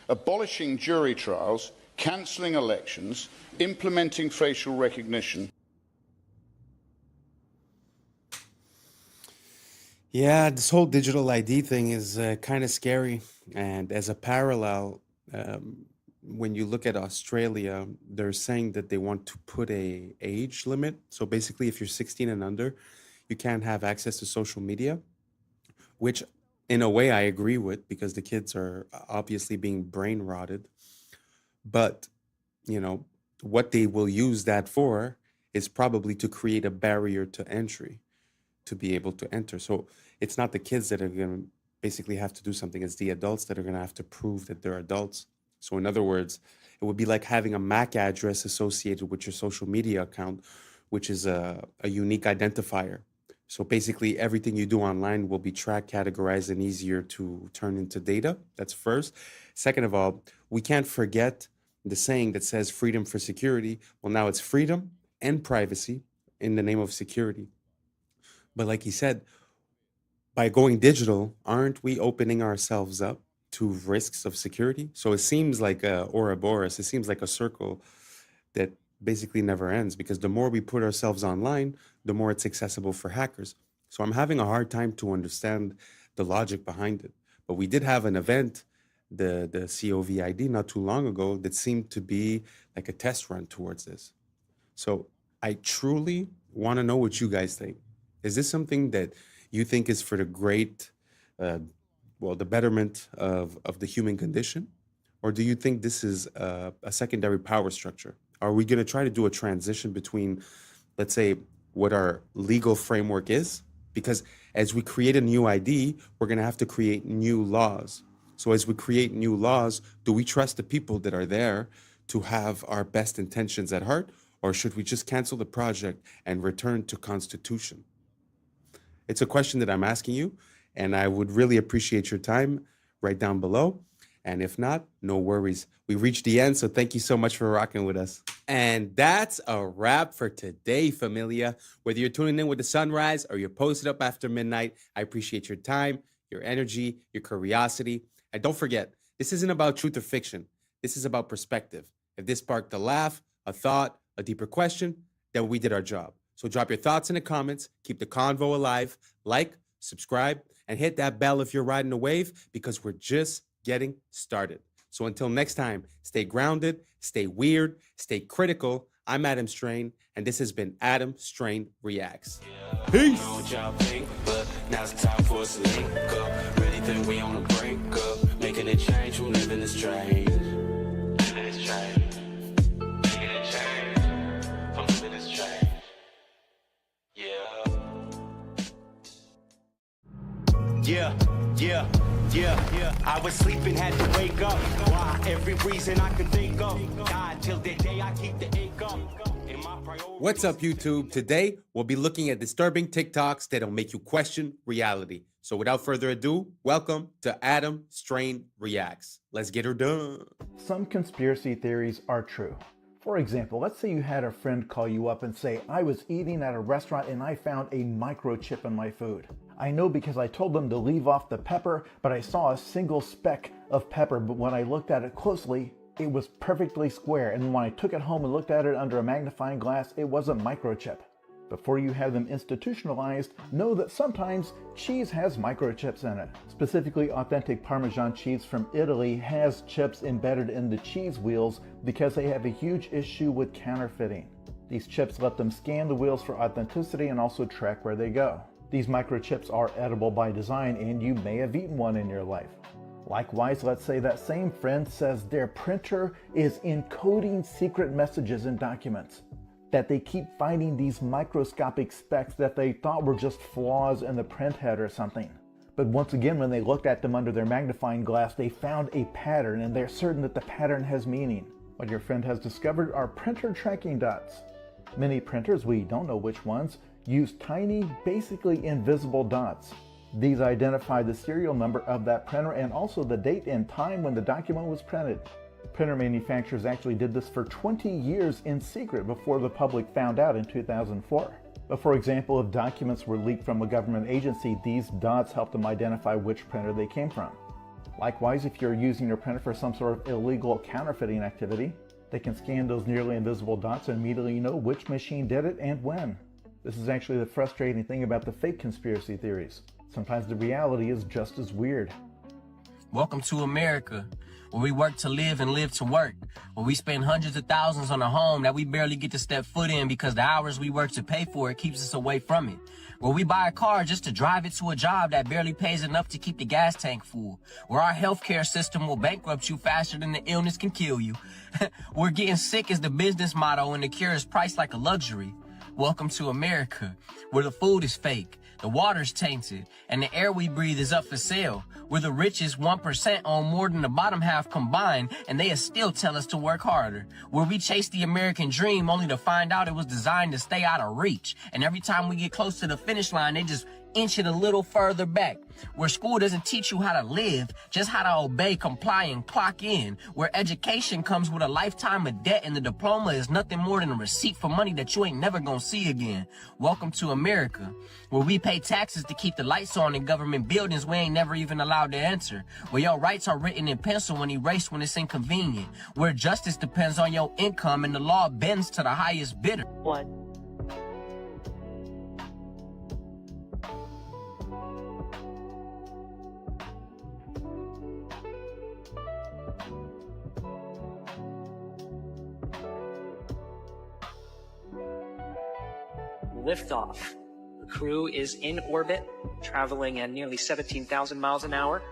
Abolishing jury trials, cancelling elections, implementing facial recognition. Yeah, this whole digital ID thing is kind of scary. And as a parallel, when you look at Australia, they're saying that they want to put a age limit. So basically, if you're 16 and under, you can't have access to social media, which in a way I agree with because the kids are obviously being brain rotted. But, you know, what they will use that for is probably to create a barrier to entry, to be able to enter. So it's not the kids that are going to basically have to do something. It's the adults that are going to have to prove that they're adults. So in other words, it would be like having a MAC address associated with your social media account, which is a unique identifier. So basically everything you do online will be tracked, categorized, and easier to turn into data. That's first. Second of all, we can't forget the saying that says freedom for security. Well, now it's freedom and privacy in the name of security. But like he said, by going digital, aren't we opening ourselves up to risks of security? So it seems like a Ouroboros, it seems like a circle that basically never ends, because the more we put ourselves online, the more it's accessible for hackers. So I'm having a hard time to understand the logic behind it. But we did have an event, the COVID, not too long ago, that seemed to be like a test run towards this. So I truly want to know what you guys think. Is this something that you think is for the great, the betterment of the human condition? Or do you think this is a secondary power structure? Are we going to try to do a transition between, let's say, what our legal framework is? Because as we create a new ID, we're going to have to create new laws. So as we create new laws, do we trust the people that are there to have our best intentions at heart? Or should we just cancel the project and return to Constitution? It's a question that I'm asking you, and I would really appreciate your time right down below. And if not, no worries. We reached the end, so thank you so much for rocking with us. And that's a wrap for today, familia. Whether you're tuning in with the sunrise or you're posted up after midnight, I appreciate your time, your energy, your curiosity. And don't forget, this isn't about truth or fiction. This is about perspective. If this sparked a laugh, a thought, a deeper question, then we did our job. So drop your thoughts in the comments, keep the convo alive, like, subscribe, and hit that bell if you're riding a wave, because we're just getting started. So until next time, stay grounded, stay weird, stay critical. I'm Adam Strain, and this has been Adam Strain Reacts. Peace. Now it's time for us to link up. Really think we on a break up. Making a change from living this strange. Living this strange. Making a change from living this strange. Yeah. I was sleeping, had to wake up. Why? Every reason I could think of. God, till the day I keep the ink up. What's up, YouTube? Today, we'll be looking at disturbing TikToks that'll make you question reality. So without further ado, welcome to Adam Strain Reacts. Let's get her done. Some conspiracy theories are true. For example, let's say you had a friend call you up and say, I was eating at a restaurant and I found a microchip in my food. I know because I told them to leave off the pepper, but I saw a single speck of pepper, but when I looked at it closely, it was perfectly square, and when I took it home and looked at it under a magnifying glass, it was a microchip. Before you have them institutionalized, know that sometimes cheese has microchips in it. Specifically, authentic Parmesan cheese from Italy has chips embedded in the cheese wheels because they have a huge issue with counterfeiting. These chips let them scan the wheels for authenticity and also track where they go. These microchips are edible by design, and you may have eaten one in your life. Likewise, let's say that same friend says their printer is encoding secret messages in documents, that they keep finding these microscopic specks that they thought were just flaws in the print head or something. But once again, when they looked at them under their magnifying glass, they found a pattern, and they're certain that the pattern has meaning. What your friend has discovered are printer tracking dots. Many printers, we don't know which ones, use tiny, basically invisible dots. These identify the serial number of that printer and also the date and time when the document was printed. Printer manufacturers actually did this for 20 years in secret before the public found out in 2004. But for example, if documents were leaked from a government agency, these dots help them identify which printer they came from. Likewise, if you're using your printer for some sort of illegal counterfeiting activity, they can scan those nearly invisible dots and immediately know which machine did it and when. This is actually the frustrating thing about the fake conspiracy theories. Sometimes the reality is just as weird. Welcome to America, where we work to live and live to work, where we spend hundreds of thousands on a home that we barely get to step foot in because the hours we work to pay for it keeps us away from it, where we buy a car just to drive it to a job that barely pays enough to keep the gas tank full, where our healthcare system will bankrupt you faster than the illness can kill you, where getting sick is the business motto and the cure is priced like a luxury, Welcome to America, where the food is fake, the water's tainted, and the air we breathe is up for sale. Where the richest 1% own more than the bottom half combined, and they still tell us to work harder. Where we chase the American dream only to find out it was designed to stay out of reach. And every time we get close to the finish line, they just inch it a little further back. Where school doesn't teach you how to live, just how to obey, comply, and clock in. Where education comes with a lifetime of debt and the diploma is nothing more than a receipt for money that you ain't never gonna see again. Welcome to America, where we pay taxes to keep the lights on in government buildings we ain't never even allowed to enter. Where your rights are written in pencil and erased when it's inconvenient. Where justice depends on your income and the law bends to the highest bidder. What? Liftoff. The crew is in orbit, traveling at nearly 17,000 miles an hour.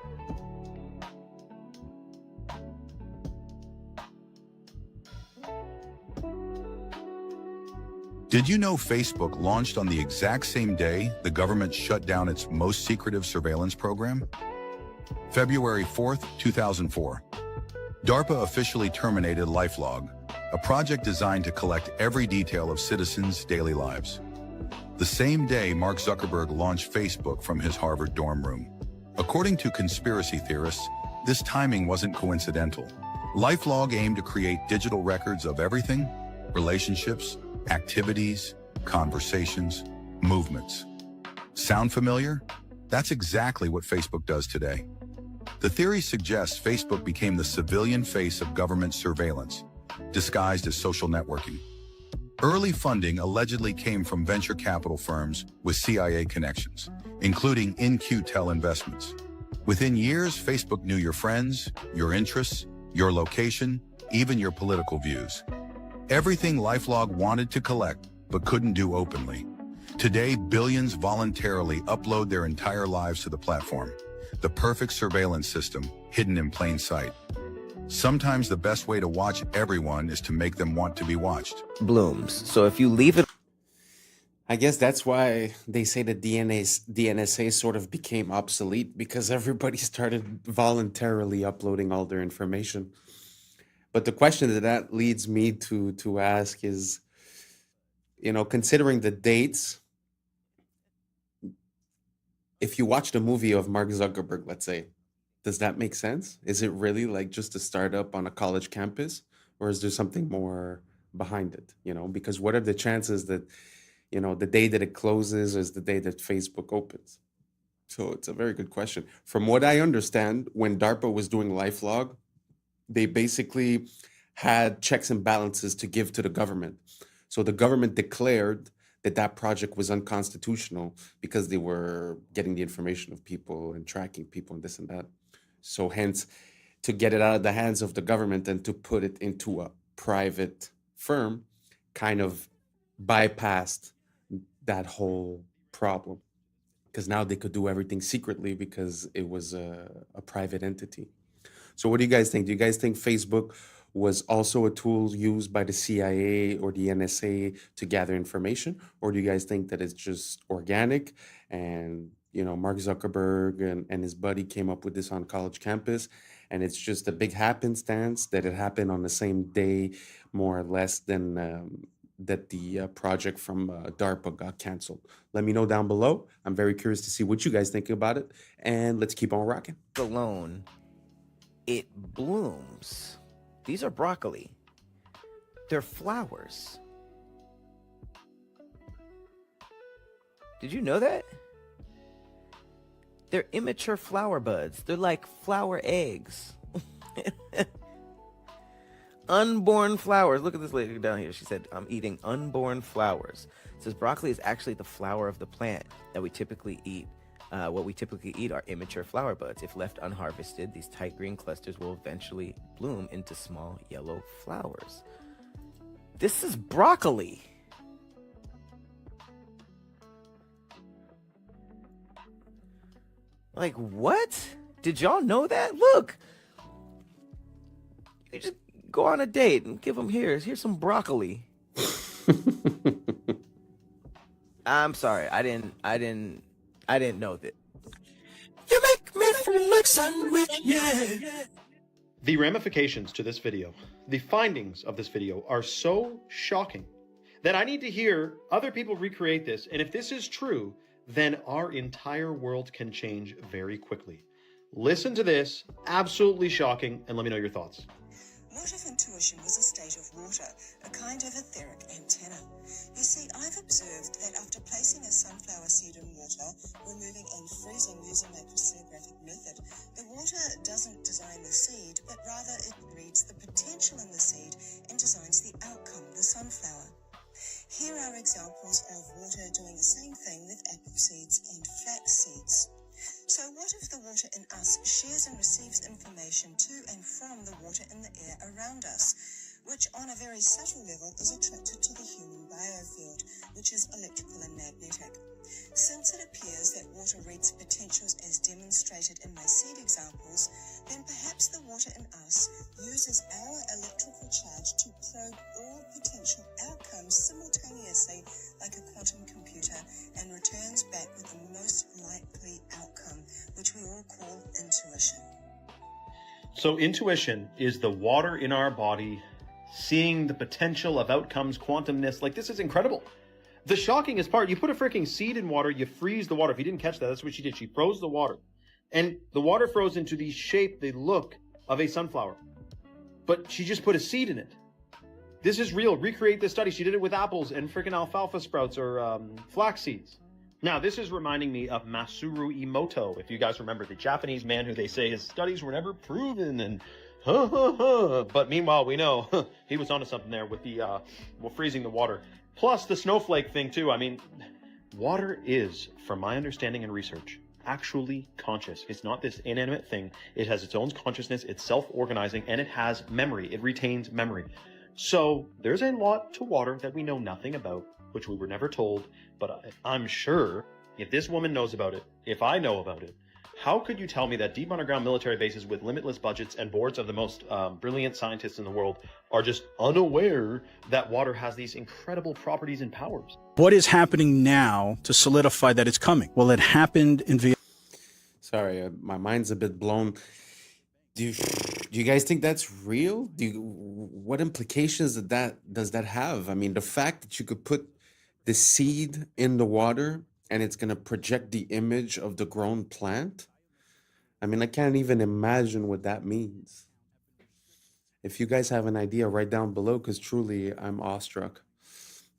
Did you know Facebook launched on the exact same day the government shut down its most secretive surveillance program? February 4th, 2004. DARPA officially terminated LifeLog, a project designed to collect every detail of citizens' daily lives. The same day, Mark Zuckerberg launched Facebook from his Harvard dorm room. According to conspiracy theorists, this timing wasn't coincidental. LifeLog aimed to create digital records of everything: relationships, activities, conversations, movements. Sound familiar? That's exactly what Facebook does today. The theory suggests Facebook became the civilian face of government surveillance, disguised as social networking. Early funding allegedly came from venture capital firms with CIA connections, including In-Q-Tel Investments. Within years, Facebook knew your friends, your interests, your location, even your political views. Everything LifeLog wanted to collect, but couldn't do openly. Today, billions voluntarily upload their entire lives to the platform, the perfect surveillance system hidden in plain sight. Sometimes the best way to watch everyone is to make them want to be watched. Blooms. So if you leave it... I guess that's why they say that the NSA sort of became obsolete, because everybody started voluntarily uploading all their information. But the question that leads me to ask is, you know, considering the dates, if you watched a movie of Mark Zuckerberg, let's say, does that make sense? Is it really like just a startup on a college campus, or is there something more behind it? You know, because what are the chances that, you know, the day that it closes is the day that Facebook opens? So it's a very good question. From what I understand, when DARPA was doing LifeLog, they basically had checks and balances to give to the government. So the government declared that that project was unconstitutional because they were getting the information of people and tracking people and this and that. So hence, to get it out of the hands of the government and to put it into a private firm kind of bypassed that whole problem, because now they could do everything secretly because it was a private entity. So what do you guys think? Do you guys think Facebook was also a tool used by the CIA or the NSA to gather information? Or do you guys think that it's just organic and, you know, Mark Zuckerberg and his buddy came up with this on college campus, and it's just a big happenstance that it happened on the same day, more or less, than that the project from DARPA got canceled? Let me know down below. I'm very curious to see what you guys think about it, and let's keep on rocking. Alone, it blooms. These are broccoli. They're flowers. Did you know that? They're immature flower buds. They're like flower eggs. Unborn flowers. Look at this lady down here. She said, I'm eating unborn flowers. It says broccoli is actually the flower of the plant that we typically eat. What we typically eat are immature flower buds. If left unharvested, these tight green clusters will eventually bloom into small yellow flowers. This is broccoli. Like, what? Did y'all know that? Look. You just go on a date and give them here's some broccoli. I'm sorry. I didn't know that. You make me feel like sandwich, yeah. The ramifications to this video, the findings of this video are so shocking that I need to hear other people recreate this. And if this is true, then our entire world can change very quickly. Listen to this, absolutely shocking, and let me know your thoughts. What if intuition was a state of water, a kind of etheric antenna? You see, I've observed that after placing a sunflower seed in water, removing and freezing using a crystallographic method, the water doesn't design the seed, but rather it reads the potential in the seed and designs the outcome, the sunflower. Here are examples of water doing the same thing with apple seeds and flax seeds. So what if the water in us shares and receives information to and from the water in the air around us, which on a very subtle level is attracted to the human biofield, which is electrical and magnetic? Since it appears that water reads potentials as demonstrated in my seed examples, then perhaps the water in us uses our electrical charge to probe all potential outcomes simultaneously like a quantum computer and returns back with the most likely outcome, which we all call intuition. So intuition is the water in our body seeing the potential of outcomes, quantumness. Like, this is incredible. The shockingest part, you put a freaking seed in water, you freeze the water. If you didn't catch that, that's what she did. She froze the water. And the water froze into the shape, the look of a sunflower. But she just put a seed in it. This is real. Recreate this study. She did it with apples and freaking alfalfa sprouts or flax seeds. Now, this is reminding me of Masaru Emoto, if you guys remember, the Japanese man who they say his studies were never proven and but meanwhile, we know he was onto something there with the freezing the water. Plus the snowflake thing too. I mean, water is, from my understanding and research, actually conscious. It's not this inanimate thing. It has its own consciousness. It's self-organizing and it has memory. It retains memory. So there's a lot to water that we know nothing about, which we were never told. But I'm sure if this woman knows about it, if I know about it, how could you tell me that deep underground military bases with limitless budgets and boards of the most brilliant scientists in the world are just unaware that water has these incredible properties and powers? What is happening now to solidify that it's coming? Well, it happened in Vietnam. Sorry, my mind's a bit blown. Do you guys think that's real? What implications does that have? I mean, the fact that you could put the seed in the water and it's going to project the image of the grown plant. I mean, I can't even imagine what that means. If you guys have an idea, write down below, because truly, I'm awestruck.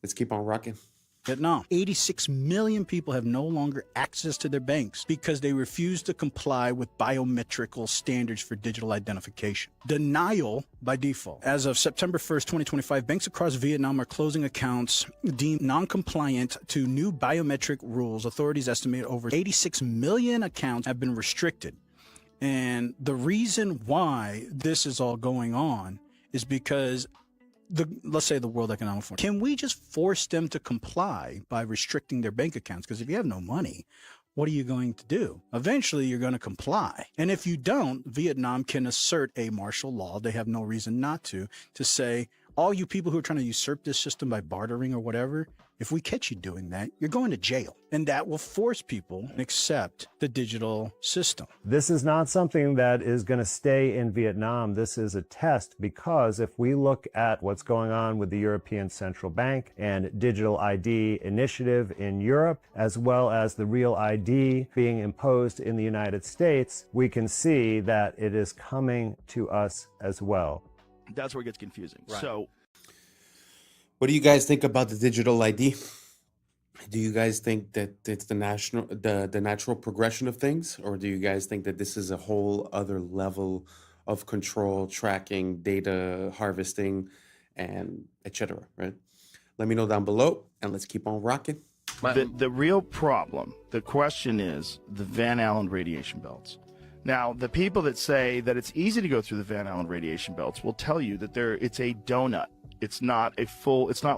Let's keep on rocking. Vietnam. 86 million people have no longer access to their banks because they refuse to comply with biometrical standards for digital identification. Denial by default. As of September 1st, 2025, banks across Vietnam are closing accounts deemed non-compliant to new biometric rules. Authorities estimate over 86 million accounts have been restricted. And the reason why this is all going on is because let's say the World Economic Forum, can we just force them to comply by restricting their bank accounts? Because if you have no money, what are you going to do? Eventually, you're going to comply. And if you don't, Vietnam can assert a martial law. They have no reason not to say, all you people who are trying to usurp this system by bartering or whatever, if we catch you doing that, you're going to jail. And that will force people to accept the digital system. This is not something that is going to stay in Vietnam. This is a test, because if we look at what's going on with the European Central Bank and digital ID initiative in Europe, as well as the real ID being imposed in the United States, we can see that it is coming to us as well. That's where it gets confusing. Right. So, what do you guys think about the digital ID? Do you guys think that it's the natural progression of things, or do you guys think that this is a whole other level of control, tracking, data harvesting, and etc.? Right? Let me know down below, and let's keep on rocking. the real problem, the question is the Van Allen radiation belts. Now, the people that say that it's easy to go through the Van Allen radiation belts will tell you that it's a donut. It's not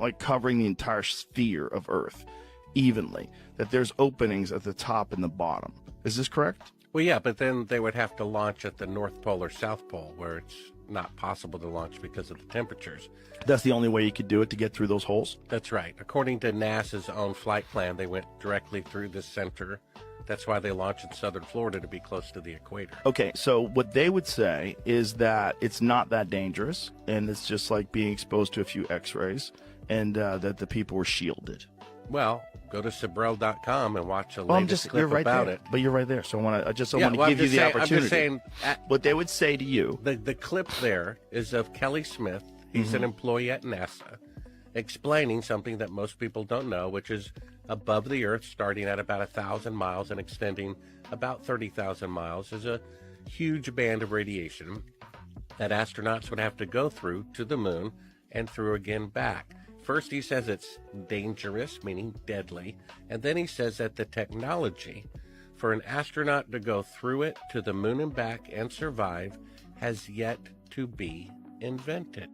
like covering the entire sphere of Earth evenly, that there's openings at the top and the bottom. Is this correct? Well, yeah, but then they would have to launch at the North Pole or South Pole, where it's not possible to launch because of the temperatures. That's the only way you could do it, to get through those holes? That's right. According to NASA's own flight plan, they went directly through the center. That's why they launched in southern Florida, to be close to the equator. Okay, so what they would say is that it's not that dangerous, and it's just like being exposed to a few x-rays, and that the people were shielded. Well, go to Sabrel.com and watch a Well, latest clip you're right about there. it. But you're right there, so I want to give you the opportunity. I'm just saying, what they would say to you. The clip there is of Kelly Smith. He's an employee at NASA, explaining something that most people don't know, which is above the Earth, starting at about 1,000 miles and extending about 30,000 miles, is a huge band of radiation that astronauts would have to go through to the moon and through again back. First, he says it's dangerous, meaning deadly, and then he says that the technology for an astronaut to go through it to the moon and back and survive has yet to be invented.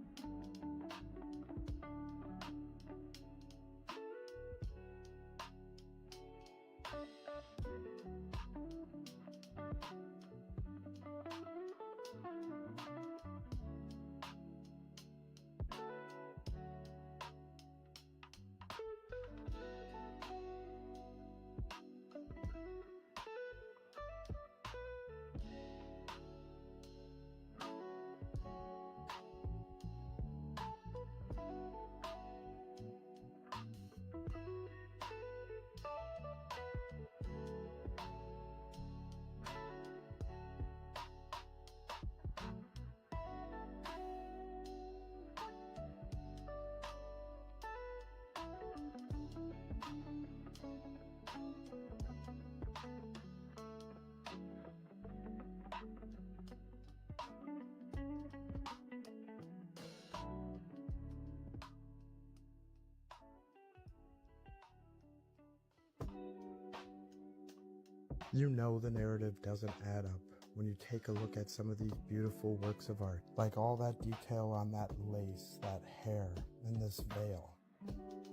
You know the narrative doesn't add up when you take a look at some of these beautiful works of art, like all that detail on that lace, that hair, and this veil,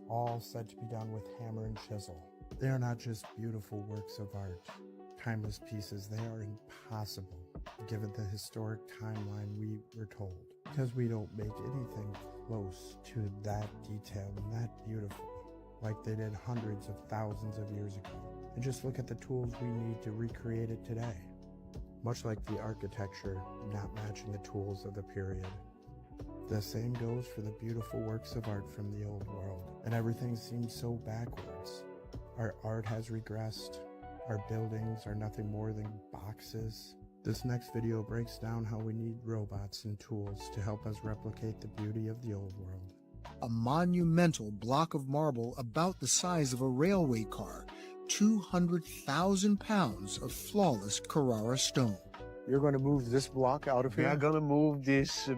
all said to be done with hammer and chisel. They are not just beautiful works of art, timeless pieces, they are impossible given the historic timeline we were told, because we don't make anything close to that detail and that beautiful like they did hundreds of thousands of years ago. And just look at the tools we need to recreate it today. Much like the architecture not matching the tools of the period. The same goes for the beautiful works of art from the old world. And everything seems so backwards. Our art has regressed. Our buildings are nothing more than boxes. This next video breaks down how we need robots and tools to help us replicate the beauty of the old world. A monumental block of marble about the size of a railway car, 200,000 pounds of flawless Carrara stone. You're going to move this block out of here? We are going to move this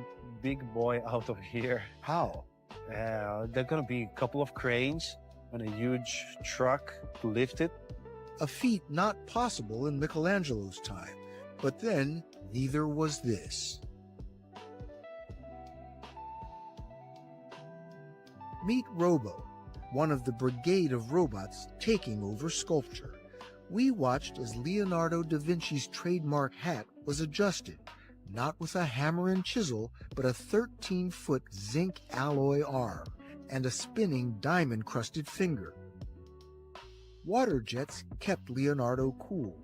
big boy out of here. How? There are going to be a couple of cranes and a huge truck to lift it. A feat not possible in Michelangelo's time, but then neither was this. Meet Robo, one of the brigade of robots taking over sculpture. We watched as Leonardo da Vinci's trademark hat was adjusted, not with a hammer and chisel, but a 13-foot zinc alloy arm and a spinning diamond-crusted finger. Water jets kept Leonardo cool.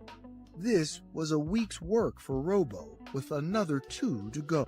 This was a week's work for Robo, with another 2 to go.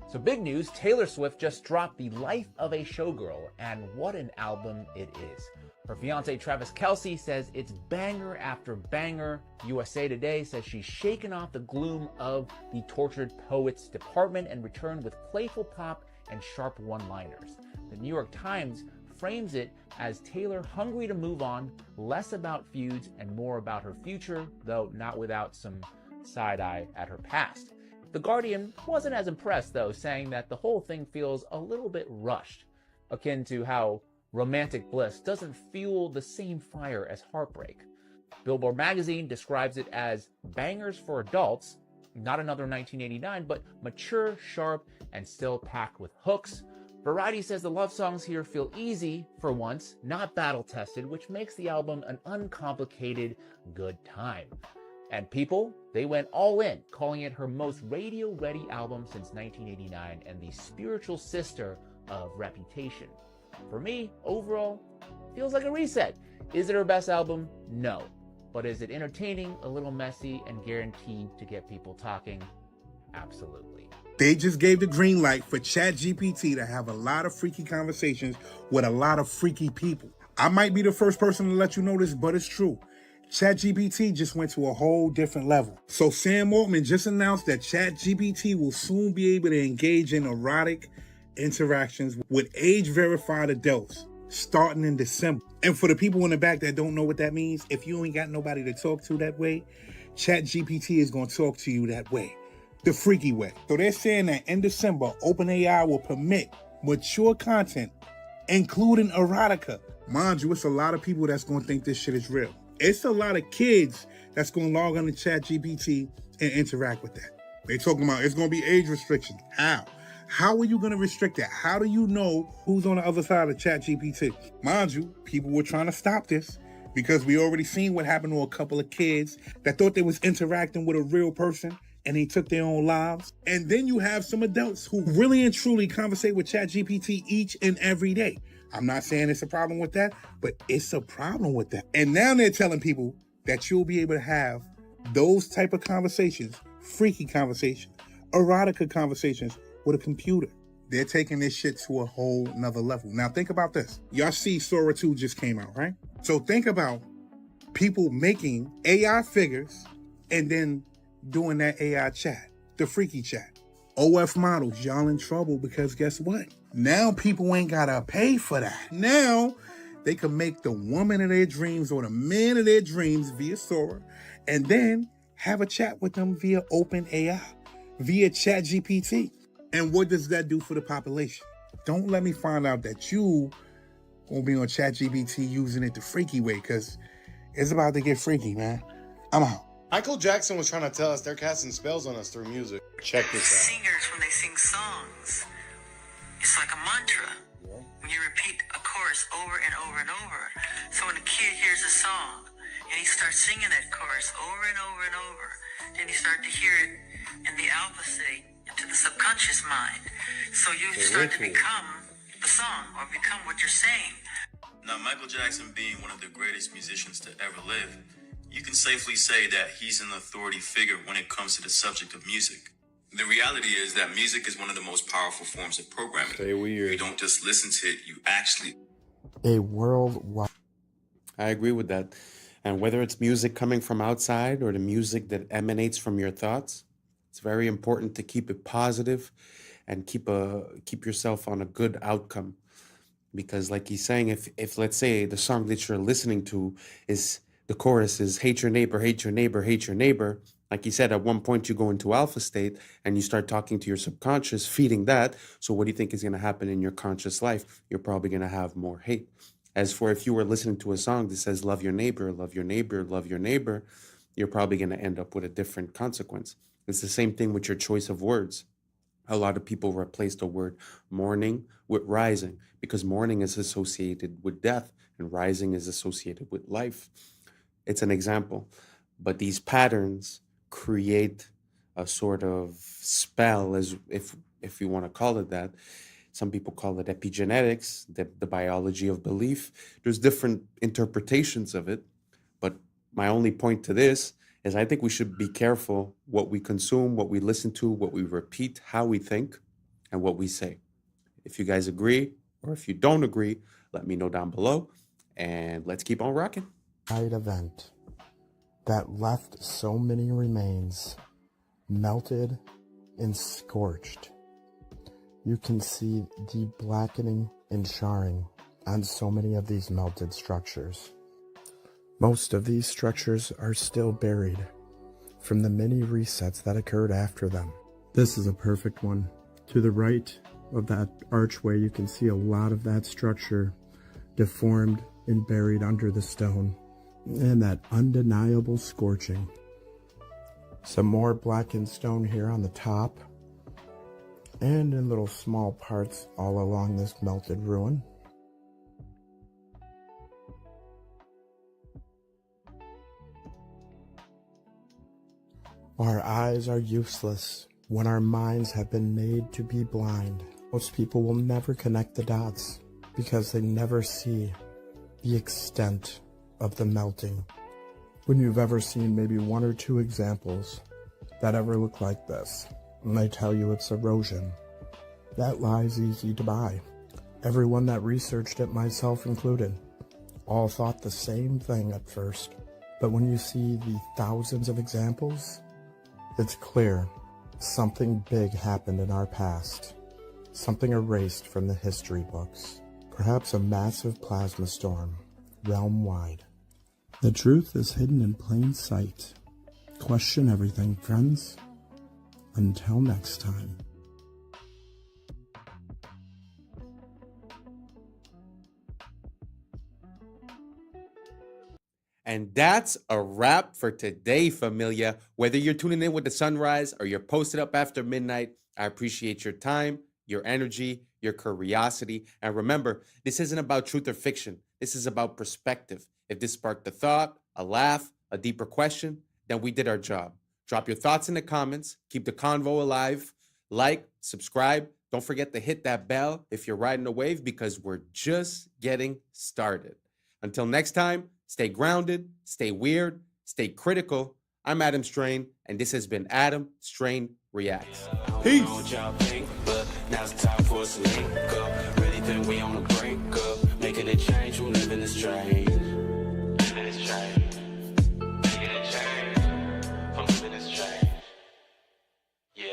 So big news, Taylor Swift just dropped The Life of a Showgirl, and what an album it is. Her fiance Travis Kelce says it's banger after banger. USA Today says she's shaken off the gloom of the tortured poets department and returned with playful pop and sharp one-liners. The New York Times frames it as Taylor hungry to move on, less about feuds and more about her future, though not without some side-eye at her past. The Guardian wasn't as impressed, though, saying that the whole thing feels a little bit rushed, akin to how romantic bliss doesn't fuel the same fire as heartbreak. Billboard magazine describes it as bangers for adults, not another 1989, but mature, sharp, and still packed with hooks. Variety says the love songs here feel easy for once, not battle-tested, which makes the album an uncomplicated good time. And People, they went all in, calling it her most radio-ready album since 1989 and the spiritual sister of Reputation. For me, overall, feels like a reset. Is it her best album? No. But is it entertaining, a little messy, and guaranteed to get people talking? Absolutely. They just gave the green light for ChatGPT to have a lot of freaky conversations with a lot of freaky people. I might be the first person to let you know this, but it's true. ChatGPT just went to a whole different level. So Sam Altman just announced that ChatGPT will soon be able to engage in erotic interactions with age-verified adults starting in December. And for the people in the back that don't know what that means, if you ain't got nobody to talk to that way, ChatGPT is going to talk to you that way, the freaky way. So they're saying that in December, OpenAI will permit mature content, including erotica. Mind you, it's a lot of people that's going to think this shit is real. It's a lot of kids that's going to log on to ChatGPT and interact with that. They're talking about it's going to be age restrictions. How? How are you going to restrict that? How do you know who's on the other side of ChatGPT? Mind you, people were trying to stop this because we already seen what happened to a couple of kids that thought they was interacting with a real person and they took their own lives. And then you have some adults who really and truly conversate with ChatGPT each and every day. I'm not saying it's a problem with that, but it's a problem with that. And now they're telling people that you'll be able to have those type of conversations, freaky conversations, erotica conversations with a computer. They're taking this shit to a whole nother level. Now think about this. Y'all see Sora 2 just came out, right? So think about people making AI figures and then doing that AI chat, the freaky chat. OF models, y'all in trouble because guess what? Now people ain't gotta pay for that. Now they can make the woman of their dreams or the man of their dreams via Sora and then have a chat with them via OpenAI, via ChatGPT. And what does that do for the population? Don't let me find out that you gonna be on ChatGPT using it the freaky way, because it's about to get freaky, man. I'm out. Michael Jackson was trying to tell us they're casting spells on us through music. Check this out. Singers, when they sing songs, it's like a mantra. When you repeat a chorus over and over and over. So when a kid hears a song and he starts singing that chorus over and over and over, then you start to hear it in the alpha state, into the subconscious mind. So you start to become the song or become what you're saying. Now, Michael Jackson being one of the greatest musicians to ever live, you can safely say that he's an authority figure when it comes to the subject of music. The reality is that music is one of the most powerful forms of programming. Stay weird. You don't just listen to it, you actually... A worldwide. I agree with that. And whether it's music coming from outside or the music that emanates from your thoughts, it's very important to keep it positive and keep yourself on a good outcome. Because like he's saying, if let's say the song that you're listening to is, the chorus is hate your neighbor, hate your neighbor, hate your neighbor. Like he said, at one point you go into alpha state and you start talking to your subconscious, feeding that. So what do you think is going to happen in your conscious life? You're probably going to have more hate. As for if you were listening to a song that says love your neighbor, love your neighbor, love your neighbor, you're probably going to end up with a different consequence. It's the same thing with your choice of words. A lot of people replace the word mourning with rising because mourning is associated with death and rising is associated with life. It's an example, but these patterns create a sort of spell, as if you want to call it that. Some people call it epigenetics, the biology of belief. There's different interpretations of it, but my only point to this is I think we should be careful what we consume, what we listen to, what we repeat, how we think, and what we say. If you guys agree, or if you don't agree, let me know down below, and let's keep on rocking. Event that left so many remains melted and scorched. You can see the blackening and charring on so many of these melted structures. Most of these structures are still buried from the many resets that occurred after them. This is a perfect one. To the right of that archway, you can see a lot of that structure deformed and buried under the stone, and that undeniable scorching. Some more blackened stone here on the top, and in little small parts all along this melted ruin. Our eyes are useless when our minds have been made to be blind. Most people will never connect the dots because they never see the extent of the melting. When you've ever seen maybe one or two examples that ever look like this, and they tell you it's erosion, that lie's easy to buy. Everyone that researched it, myself included, all thought the same thing at first. But when you see the thousands of examples, it's clear something big happened in our past. Something erased from the history books. Perhaps a massive plasma storm, realm-wide. The truth is hidden in plain sight. Question everything, friends. Until next time. And that's a wrap for today, familia. Whether you're tuning in with the sunrise or you're posted up after midnight, I appreciate your time, your energy, your curiosity. And remember, this isn't about truth or fiction. This is about perspective. If this sparked a thought, a laugh, a deeper question, then we did our job. Drop your thoughts in the comments. Keep the convo alive. Like, subscribe. Don't forget to hit that bell if you're riding a wave, because we're just getting started. Until next time, stay grounded, stay weird, stay critical. I'm Adam Strain, and this has been Adam Strain Reacts. Peace. Now it's time for us to link up. Really think we on the brink up. Making a change, who live in this strange. Living this strange. Making a change. From living this strange. Yeah.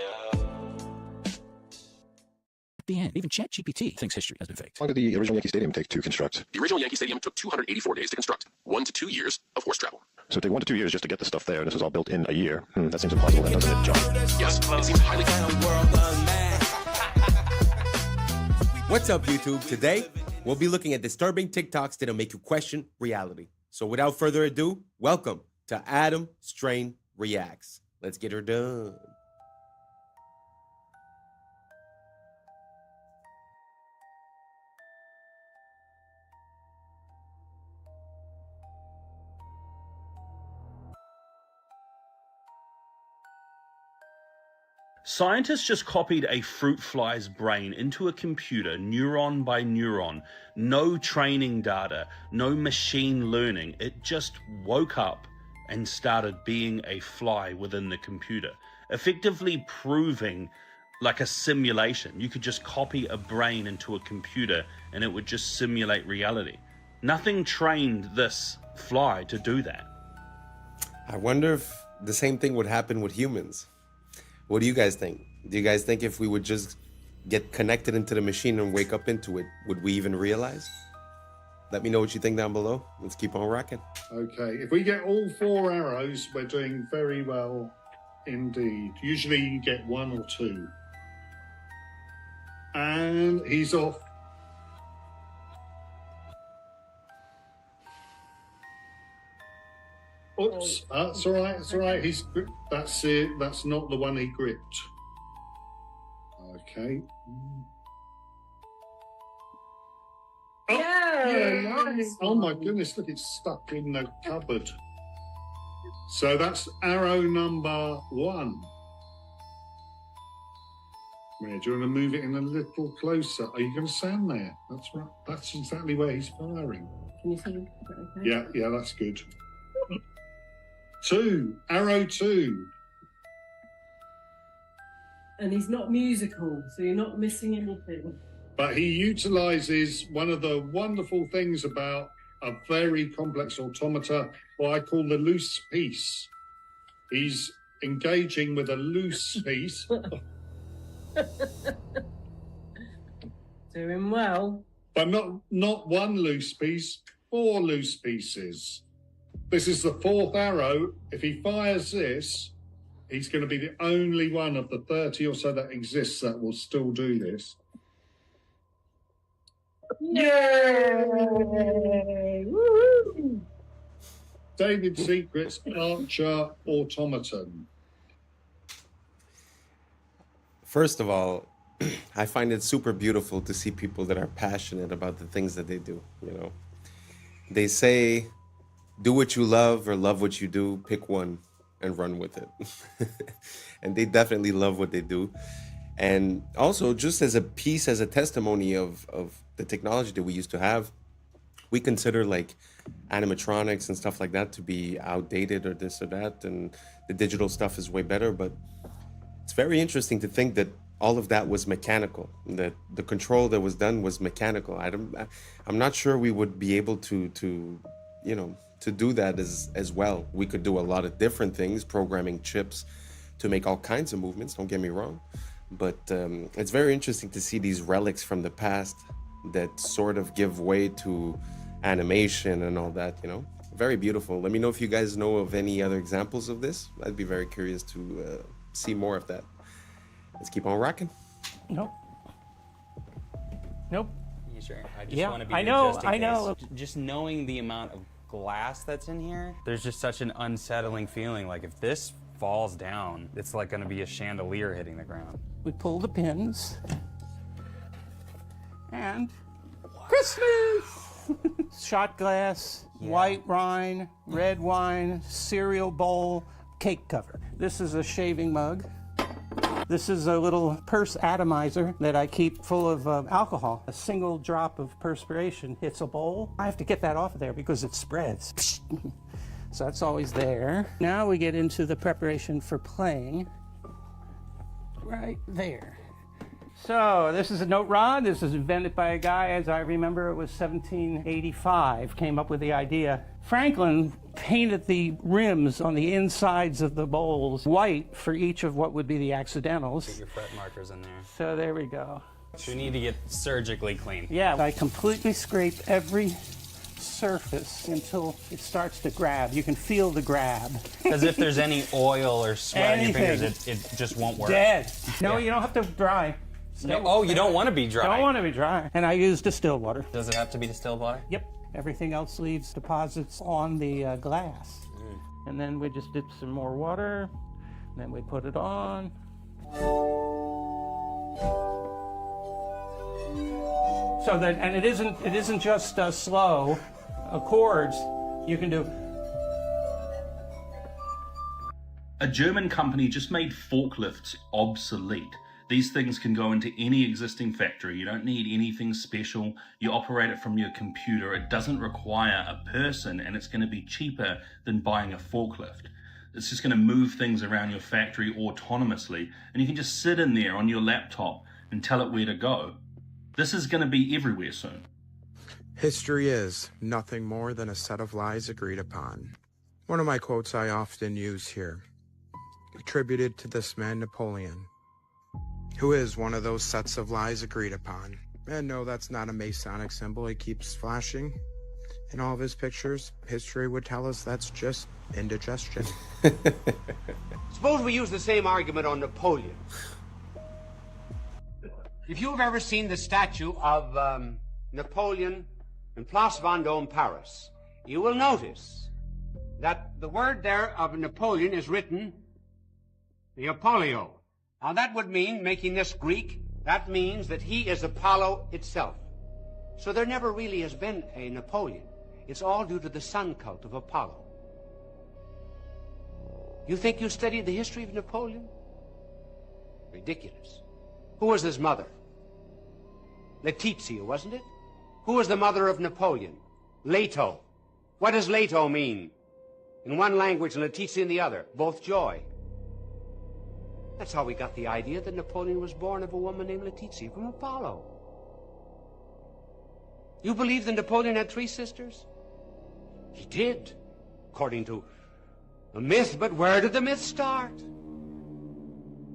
The end. Even ChatGPT thinks history has been faked. How long did the original Yankee Stadium take to construct? The original Yankee Stadium took 284 days to construct. 1 to 2 years of horse travel. So it took 1 to 2 years just to get the stuff there, and this was all built in a year. That seems impossible, then, doesn't it, John? Yes, it seems highly... What's up, YouTube? Today, we'll be looking at disturbing TikToks that'll make you question reality. So without further ado, welcome to Adam Strain Reacts. Let's get her done. Scientists just copied a fruit fly's brain into a computer, neuron by neuron. No training data, no machine learning. It just woke up and started being a fly within the computer, effectively proving like a simulation. You could just copy a brain into a computer and it would just simulate reality. Nothing trained this fly to do that. I wonder if the same thing would happen with humans. What do you guys think? Do you guys think if we would just get connected into the machine and wake up into it, would we even realize? Let me know what you think down below. Let's keep on rocking. Okay, if we get all 4 arrows, we're doing very well indeed. Usually you get 1 or 2. And he's off. Oops, that's all right, that's all right. That's it, that's not the one he gripped. Okay. Oh, yeah, nice. Oh my goodness, look, it's stuck in the cupboard. So that's arrow number 1. Where, do you want to move it in a little closer? Are you going to stand there? That's right, that's exactly where he's firing. Can you see? Okay? Yeah, that's good. 2, arrow 2. And he's not musical, so you're not missing anything. But he utilizes one of the wonderful things about a very complex automata, what I call the loose piece. He's engaging with a loose piece. Doing well. But not one loose piece, 4 loose pieces. This is the 4th arrow. If he fires this, he's going to be the only one of the 30 or so that exists that will still do this. Yay! Woo-hoo! David Secret's Archer Automaton. First of all, I find it super beautiful to see people that are passionate about the things that they do, you know. They say, do what you love or love what you do, pick one and run with it. And they definitely love what they do. And also, just as a piece, as a testimony of the technology that we used to have, we consider like animatronics and stuff like that to be outdated or this or that, and the digital stuff is way better. But it's very interesting to think that all of that was mechanical, that the control that was done was mechanical. I'm not sure we would be able to you know, to do that as well. We could do a lot of different things, programming chips to make all kinds of movements, don't get me wrong. But it's very interesting to see these relics from the past that sort of give way to animation and all that, you know. Very beautiful. Let me know if you guys know of any other examples of this. I'd be very curious to see more of that. Let's keep on rocking. Nope. Nope. You sure? I just Yeah, want to be I there know, just in I case. know. Just knowing the amount of glass that's in here, there's just such an unsettling feeling. Like if this falls down, it's like going to be a chandelier hitting the ground. We pull the pins. And Christmas! Shot glass, white wine, red wine, cereal bowl, cake cover. This is a shaving mug. This is a little purse atomizer that I keep full of alcohol. A single drop of perspiration hits a bowl. I have to get that off of there because it spreads. So that's always there. Now we get into the preparation for playing. Right there. So this is a note rod. This is invented by a guy, as I remember, it was 1785, came up with the idea. Franklin painted the rims on the insides of the bowls white for each of what would be the accidentals. Get your fret markers in there. So there we go. You need to get surgically clean. Yeah, I completely scrape every surface until it starts to grab. You can feel the grab. Because if there's any oil or sweat on your fingers, it just won't work. Dead. No, Yeah. you don't have to dry. No, oh, you don't want to be dry. Don't want to be dry. And I use distilled water. Does it have to be distilled water? Yep. Everything else leaves deposits on the glass. And then we just dip some more water. And then we put it on. So that, and it isn't just slow chords. You can do. A German company just made forklifts obsolete. These things can go into any existing factory. You don't need anything special. You operate it from your computer. It doesn't require a person, and it's going to be cheaper than buying a forklift. It's just going to move things around your factory autonomously, and you can just sit in there on your laptop and tell it where to go. This is going to be everywhere soon. History is nothing more than a set of lies agreed upon. One of my quotes I often use here, attributed to this man Napoleon, who is one of those sets of lies agreed upon. And no, that's not a Masonic symbol he keeps flashing in all of his pictures. History would tell us that's just indigestion. Suppose we use the same argument on Napoleon. If you've ever seen the statue of Napoleon in Place Vendôme, Paris, you will notice that the word there of Napoleon is written the Apollio. Now that would mean, making this Greek, that means that he is Apollo itself. So there never really has been a Napoleon. It's all due to the sun cult of Apollo. You think you studied the history of Napoleon? Ridiculous. Who was his mother? Letizia, wasn't it? Who was the mother of Napoleon? Leto. What does Leto mean? In one language and Letizia in the other. Both joy. That's how we got the idea that Napoleon was born of a woman named Letizia from Apollo. You believe that Napoleon had 3 sisters? He did, according to a myth, but where did the myth start?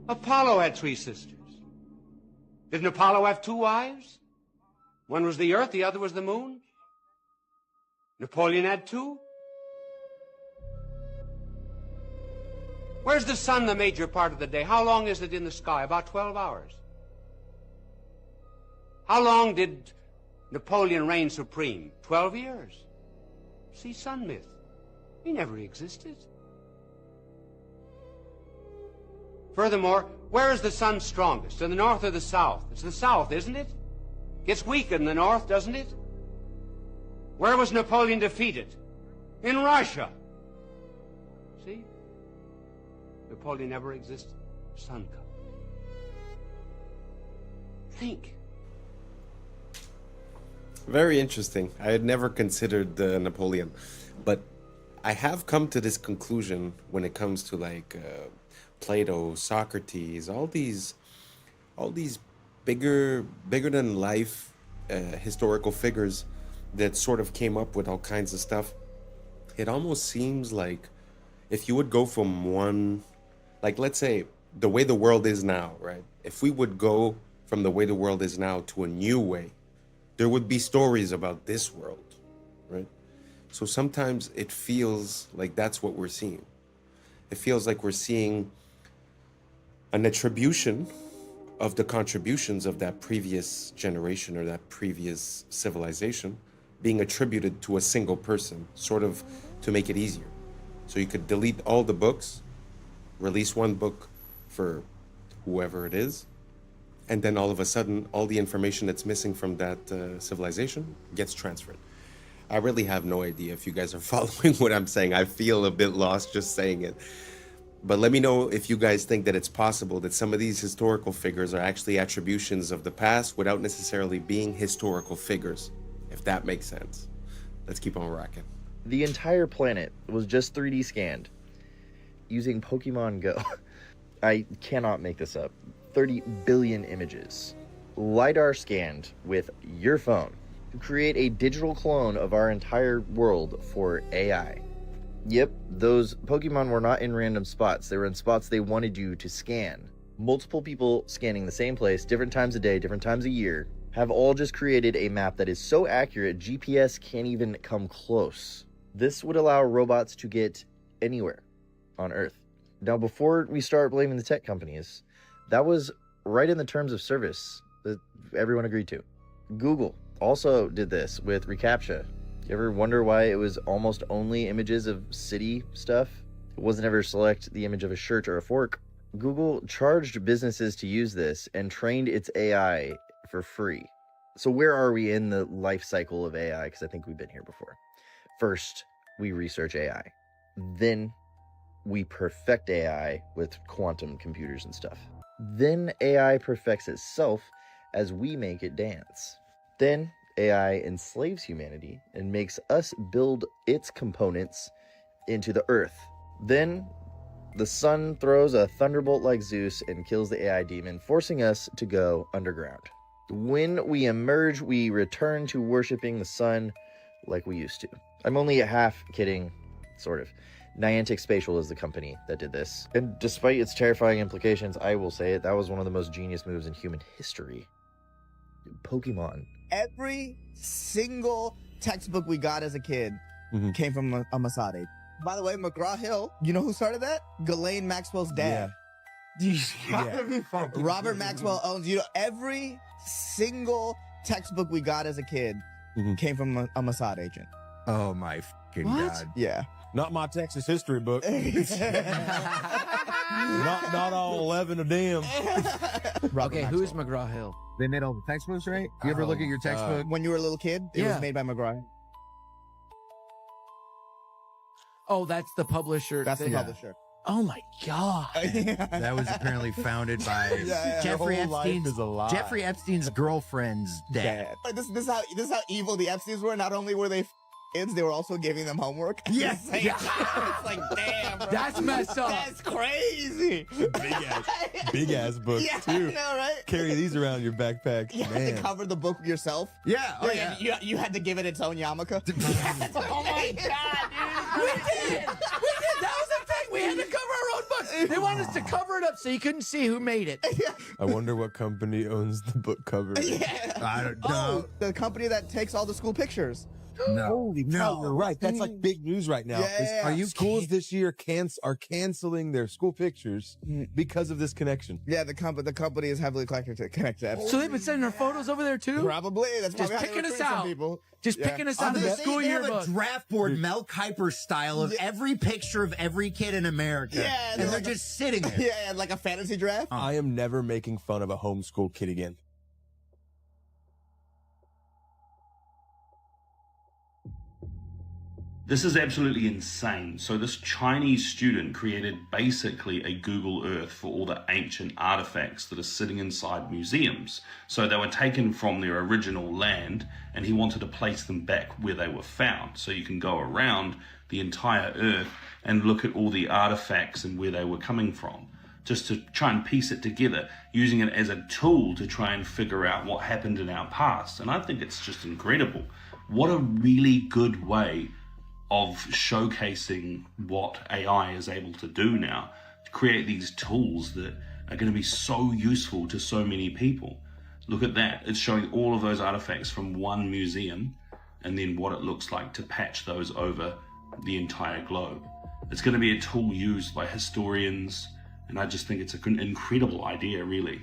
Apollo had 3 sisters. Didn't Apollo have 2 wives? One was the Earth, the other was the Moon. Napoleon had two. Where's the sun the major part of the day? How long is it in the sky? About 12 hours. How long did Napoleon reign supreme? 12 years. See, sun myth. He never existed. Furthermore, where is the sun strongest? In the north or the south? It's the south, isn't it? Gets weaker in the north, doesn't it? Where was Napoleon defeated? In Russia. See? Napoleon never existed. Sun come. Think. Very interesting. I had never considered Napoleon, but I have come to this conclusion when it comes to like Plato, Socrates, all these bigger than life historical figures that sort of came up with all kinds of stuff. It almost seems like if you would go from one, like let's say the way the world is now, right? If we would go from the way the world is now to a new way, there would be stories about this world, right? So sometimes it feels like that's what we're seeing. It feels like we're seeing an attribution of the contributions of that previous generation or that previous civilization being attributed to a single person, sort of to make it easier. So you could delete all the books, release one book for whoever it is, and then all of a sudden, all the information that's missing from that civilization gets transferred. I really have no idea if you guys are following what I'm saying. I feel a bit lost just saying it. But let me know if you guys think that it's possible that some of these historical figures are actually attributions of the past without necessarily being historical figures, if that makes sense. Let's keep on rocking. The entire planet was just 3D scanned using Pokemon Go. I cannot make this up. 30 billion images. LiDAR scanned with your phone to create a digital clone of our entire world for AI. Yep, those Pokemon were not in random spots. They were in spots they wanted you to scan. Multiple people scanning the same place, different times a day, different times a year, have all just created a map that is so accurate GPS can't even come close. This would allow robots to get anywhere on Earth. Now, before we start blaming the tech companies, that was right in the terms of service that everyone agreed to. Google also did this with reCAPTCHA. You ever wonder why it was almost only images of city stuff? It wasn't ever select the image of a shirt or a fork. Google charged businesses to use this and trained its AI for free. So where are we in the life cycle of AI? Because I think we've been here before. First, we research AI. Then we perfect AI with quantum computers and stuff. Then AI perfects itself as we make it dance. Then AI enslaves humanity and makes us build its components into the earth. Then the sun throws a thunderbolt like Zeus and kills the AI demon, forcing us to go underground. When we emerge, we return to worshiping the sun like we used to. I'm only half kidding, sort of. Niantic Spatial is the company that did this. And despite its terrifying implications, I will say it, that was one of the most genius moves in human history. Pokemon. Every single textbook we got as a kid came from a Masade. By the way, McGraw-Hill, you know who started that? Ghislaine Maxwell's dad. Robert Maxwell owns, every single textbook we got as a kid came from a Mossad agent. Oh my fucking God. Yeah. Not my Texas history book. not all 11 of them. Okay, who's McGraw-Hill? They made all the textbooks, right? You ever look at your textbook? When you were a little kid, it was made by McGraw. Oh, that's the publisher. That's the publisher. Oh my God. That was apparently founded by Jeffrey Epstein's girlfriend's dad. This is how evil the Epsteins were. Not only were they kids, they were also giving them homework. Yes. It's like, damn, bro. That's messed up. That's crazy. Big ass books too. I know, right? Carry these around in your backpack. You had to cover the book yourself. Yeah. Oh, yeah. You had to give it its own yarmulke. Oh my God, dude. We did. That was the thing. We had to cover our own books. They wanted wanted us to cover it up so you couldn't see who made it. I wonder what company owns the book cover. I don't Oh, the company that takes all the school pictures. No. Holy cow, you're right. That's like big news right now. Yeah. Are you schools this year are canceling their school pictures because of this connection? Yeah, the company is heavily connected to that. So they've been sending our photos over there too? Probably. That's just probably how picking they us recruit some out. people. Just picking us out of the school They have yearbook. a draft board, Mel Kiper style, of every picture of every kid in America. Yeah, and they're just sitting there. Yeah, like a fantasy draft. I am never making fun of a homeschool kid again. This is absolutely insane. So this Chinese student created basically a Google Earth for all the ancient artifacts that are sitting inside museums. So they were taken from their original land and he wanted to place them back where they were found. So you can go around the entire Earth and look at all the artifacts and where they were coming from, just to try and piece it together, using it as a tool to try and figure out what happened in our past. And I think it's just incredible. What a really good way of showcasing what AI is able to do now, to create these tools that are going to be so useful to so many people. Look at that. It's showing all of those artifacts from one museum and then what it looks like to patch those over the entire globe. It's going to be a tool used by historians, and I just think it's an incredible idea, really.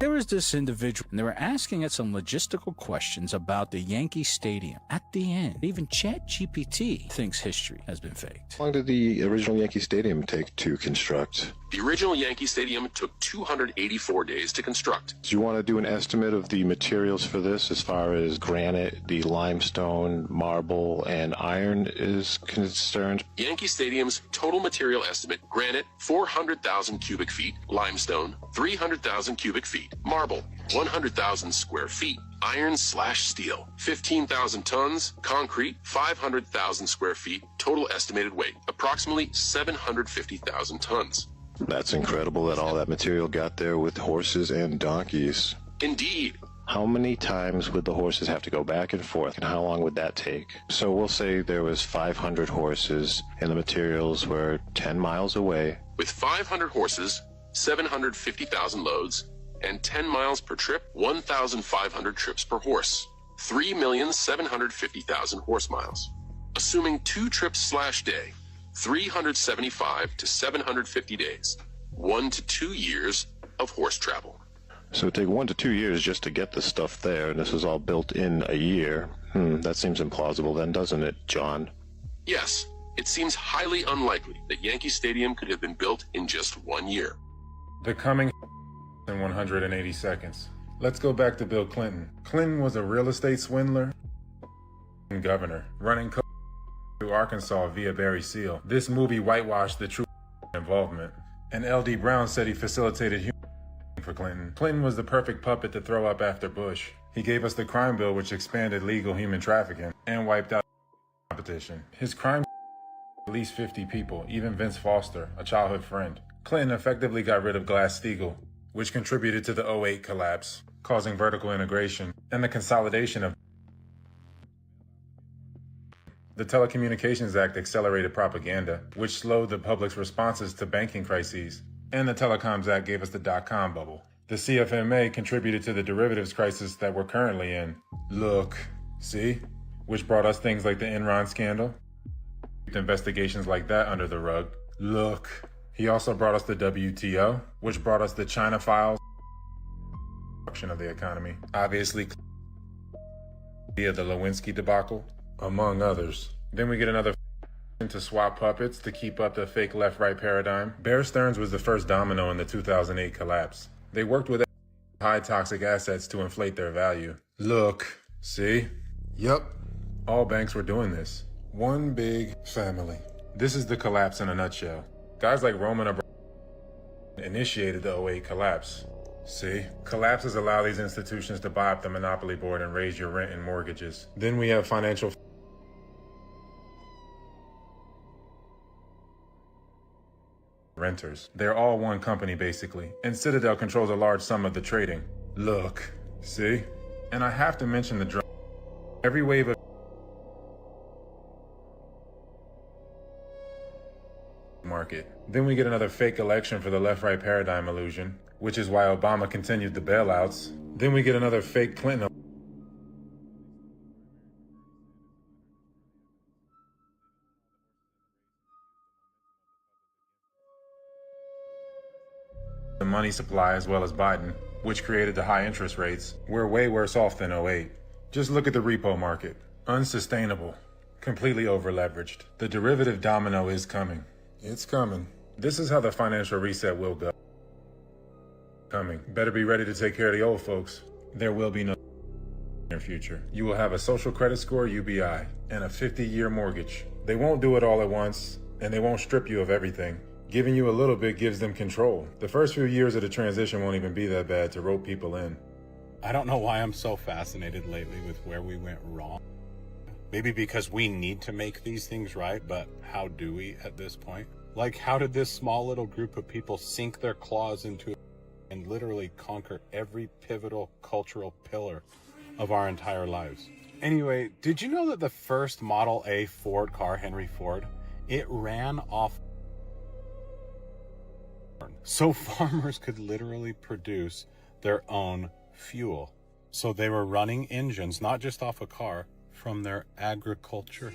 There was this individual, and they were asking it some logistical questions about the Yankee Stadium. At the end, even ChatGPT thinks history has been faked. How long did the original Yankee Stadium take to construct? The original Yankee Stadium took 284 days to construct. Do you want to do an estimate of the materials for this as far as granite, the limestone, marble, and iron is concerned? Yankee Stadium's total material estimate: granite, 400,000 cubic feet; limestone, 300,000 cubic feet; marble, 100,000 square feet; iron/steel, 15,000 tons; concrete, 500,000 square feet. Total estimated weight, approximately 750,000 tons. That's incredible that all that material got there with horses and donkeys. Indeed. How many times would the horses have to go back and forth, and how long would that take? So we'll say there was 500 horses and the materials were 10 miles away. With 500 horses, 750,000 loads, and 10 miles per trip, 1,500 trips per horse, 3,750,000 horse miles. Assuming 2 trips/day, 375 to 750 days, 1 to 2 years of horse travel. So it'd take 1 to 2 years just to get the stuff there, and this was all built in a year. That seems implausible then, doesn't it, John? Yes, it seems highly unlikely that Yankee Stadium could have been built in just 1 year. The coming in 180 seconds. Let's go back to Bill Clinton. Clinton was a real estate swindler and governor, running through Arkansas via Barry Seal. This movie whitewashed the true involvement. And L.D. Brown said he facilitated human for Clinton. Clinton was the perfect puppet to throw up after Bush. He gave us the crime bill, which expanded legal human trafficking and wiped out competition. His crime released 50 people, even Vince Foster, a childhood friend. Clinton effectively got rid of Glass-Steagall, which contributed to the 2008 collapse, causing vertical integration and the consolidation of. The Telecommunications Act accelerated propaganda, which slowed the public's responses to banking crises. And the Telecoms Act gave us the dot-com bubble. The CFMA contributed to the derivatives crisis that we're currently in. Look, see? Which brought us things like the Enron scandal. Investigations like that under the rug. Look. He also brought us the WTO, which brought us the China files. Of the economy. Obviously, via the Lewinsky debacle, among others. Then we get another to swap puppets to keep up the fake left-right paradigm. Bear Stearns was the first domino in the 2008 collapse. They worked with high toxic assets to inflate their value. Look, see? Yup, all banks were doing this. One big family. This is the collapse in a nutshell. Guys like Roman Abramovich initiated the 2008 collapse. See? Collapses allow these institutions to buy up the monopoly board and raise your rent and mortgages. Then we have financial renters. They're all one company, basically. And Citadel controls a large sum of the trading. Look. See? And I have to mention the drone. Every wave of market. Then we get another fake election for the left-right paradigm illusion, which is why Obama continued the bailouts. Then we get another fake Clinton the money supply, as well as Biden, which created the high interest rates. We're way worse off than '08. Just look at the repo market. Unsustainable. Completely over-leveraged. The derivative domino is coming. It's coming. This is how the financial reset will go. Coming. Better be ready to take care of the old folks. There will be no near future. You will have a social credit score, UBI, and a 50-year mortgage. They won't do it all at once, and they won't strip you of everything. Giving you a little bit gives them control. The first few years of the transition won't even be that bad to rope people in. I don't know why I'm so fascinated lately with where we went wrong. Maybe because we need to make these things right, but how do we at this point? Like, how did this small little group of people sink their claws into it and literally conquer every pivotal cultural pillar of our entire lives? Anyway, did you know that the first Model A Ford car, Henry Ford, it ran off so farmers could literally produce their own fuel. So they were running engines, not just off a car, from their agriculture.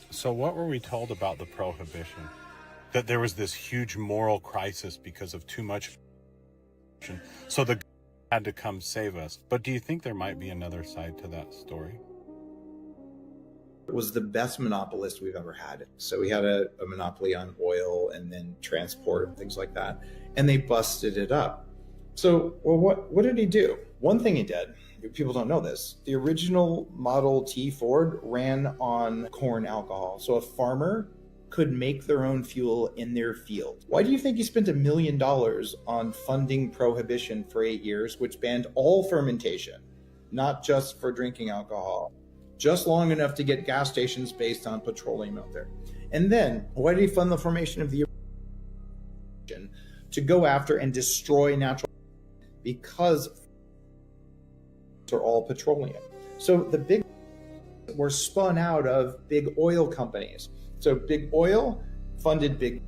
So what were we told about the Prohibition? That there was this huge moral crisis because of too much, so the had to come save us. But do you think there might be another side to that story? Was the best monopolist we've ever had. So we had a monopoly on oil and then transport and things like that, and they busted it up. So, well, what did he do? One thing he did, people don't know this, the original Model T Ford ran on corn alcohol. So a farmer could make their own fuel in their field. Why do you think he spent $1 million on funding Prohibition for 8 years, which banned all fermentation, not just for drinking alcohol, just long enough to get gas stations based on petroleum out there? And then why did he fund the formation of the to go after and destroy natural, because are all petroleum. So the big were spun out of big oil companies. So big oil funded big,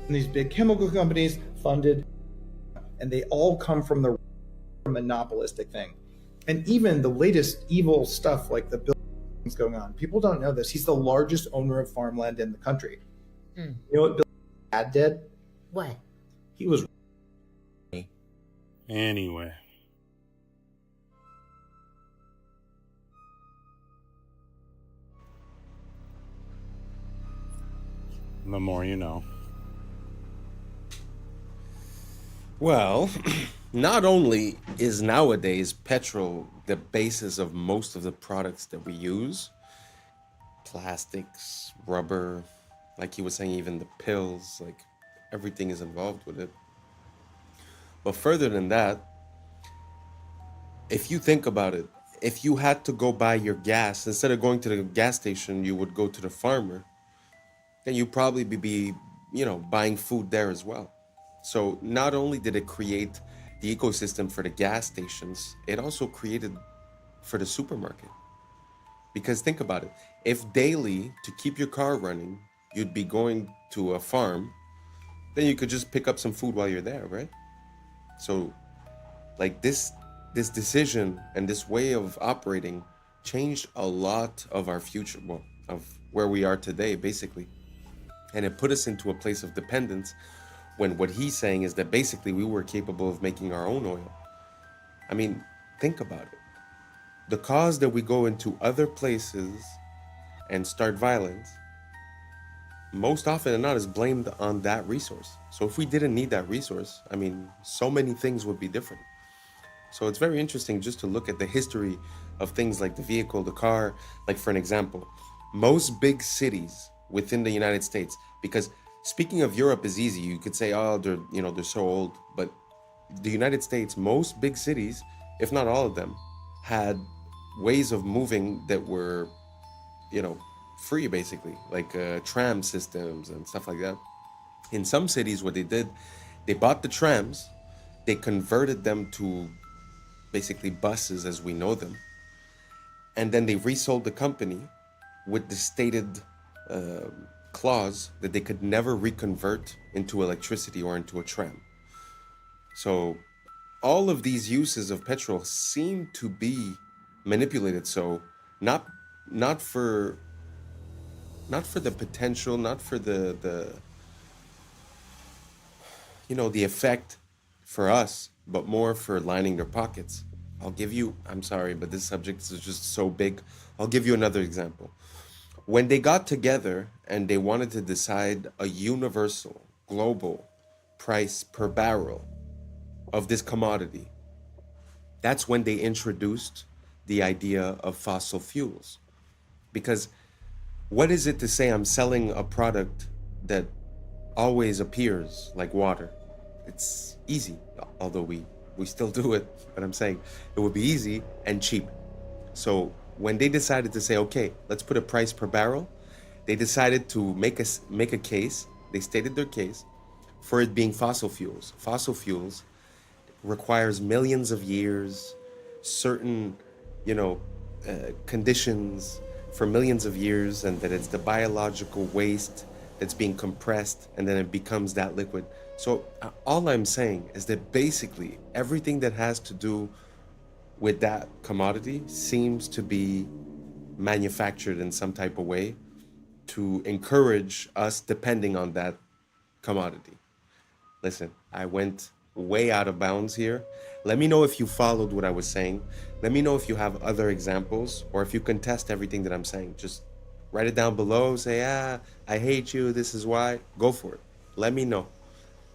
and these big chemical companies funded, and they all come from the monopolistic thing. And even the latest evil stuff like the buildings going on, people don't know this. He's the largest owner of farmland in the country. You know what Bill dad did? What? He was. Anyway. The more you know. Well, not only is nowadays petrol the basis of most of the products that we use, plastics, rubber, like he was saying, even the pills, like everything is involved with it. But further than that, if you think about it, if you had to go buy your gas, instead of going to the gas station, you would go to the farmer, then you'd probably be, buying food there as well. So not only did it create the ecosystem for the gas stations, it also created for the supermarket. Because think about it, if daily, to keep your car running, you'd be going to a farm, then you could just pick up some food while you're there, right? So like this decision and this way of operating changed a lot of our future, of where we are today, basically. And it put us into a place of dependence, when what he's saying is that basically we were capable of making our own oil. I mean, think about it. The cause that we go into other places and start violence, most often than not, is blamed on that resource. So if we didn't need that resource, I mean, so many things would be different. So it's very interesting just to look at the history of things like the vehicle, the car. Like, for an example, most big cities within the United States, because speaking of Europe is easy. You could say, oh, they're so old. But the United States, most big cities, if not all of them, had ways of moving that were, free, basically, like tram systems and stuff like that. In some cities, what they did, they bought the trams, they converted them to basically buses as we know them, and then they resold the company with the stated clause that they could never reconvert into electricity or into a tram. So all of these uses of petrol seem to be manipulated. So not for the potential, not for the the effect for us, but more for lining their pockets. I'm sorry, but this subject is just so big. I'll give you another example. When they got together and they wanted to decide a universal, global price per barrel of this commodity, that's when they introduced the idea of fossil fuels. Because what is it to say I'm selling a product that always appears like water? It's easy, although we still do it, but I'm saying it would be easy and cheap. So when they decided to say, okay, let's put a price per barrel, they decided to make a case. They stated their case for it being fossil fuels. Fossil fuels requires millions of years, certain, conditions for millions of years, and that it's the biological waste that's being compressed, and then it becomes that liquid. So all I'm saying is that basically everything that has to do with that commodity seems to be manufactured in some type of way to encourage us depending on that commodity. Listen, I went way out of bounds here. Let me know if you followed what I was saying. Let me know if you have other examples or if you contest everything that I'm saying. Just write it down below. Say, I hate you. This is why. Go for it. Let me know.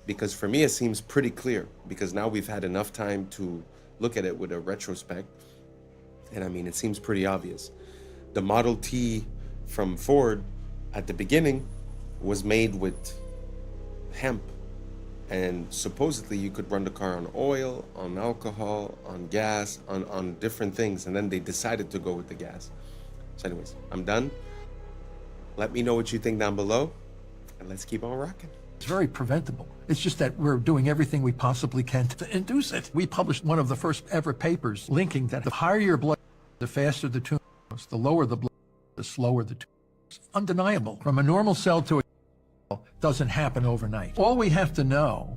Because for me, it seems pretty clear. Because now we've had enough time to look at it with a retrospect. And I mean, it seems pretty obvious. The Model T from Ford at the beginning was made with hemp. And supposedly you could run the car on oil, on alcohol, on gas, on different things. And then they decided to go with the gas. So anyways, I'm done. Let me know what you think down below. And let's keep on rocking. It's very preventable. It's just that we're doing everything we possibly can to induce it. We published one of the first ever papers linking that the higher your blood, the faster the tumor grows. The lower the blood, the slower the tumor grows. Undeniable. From a normal cell to a cell doesn't happen overnight. All we have to know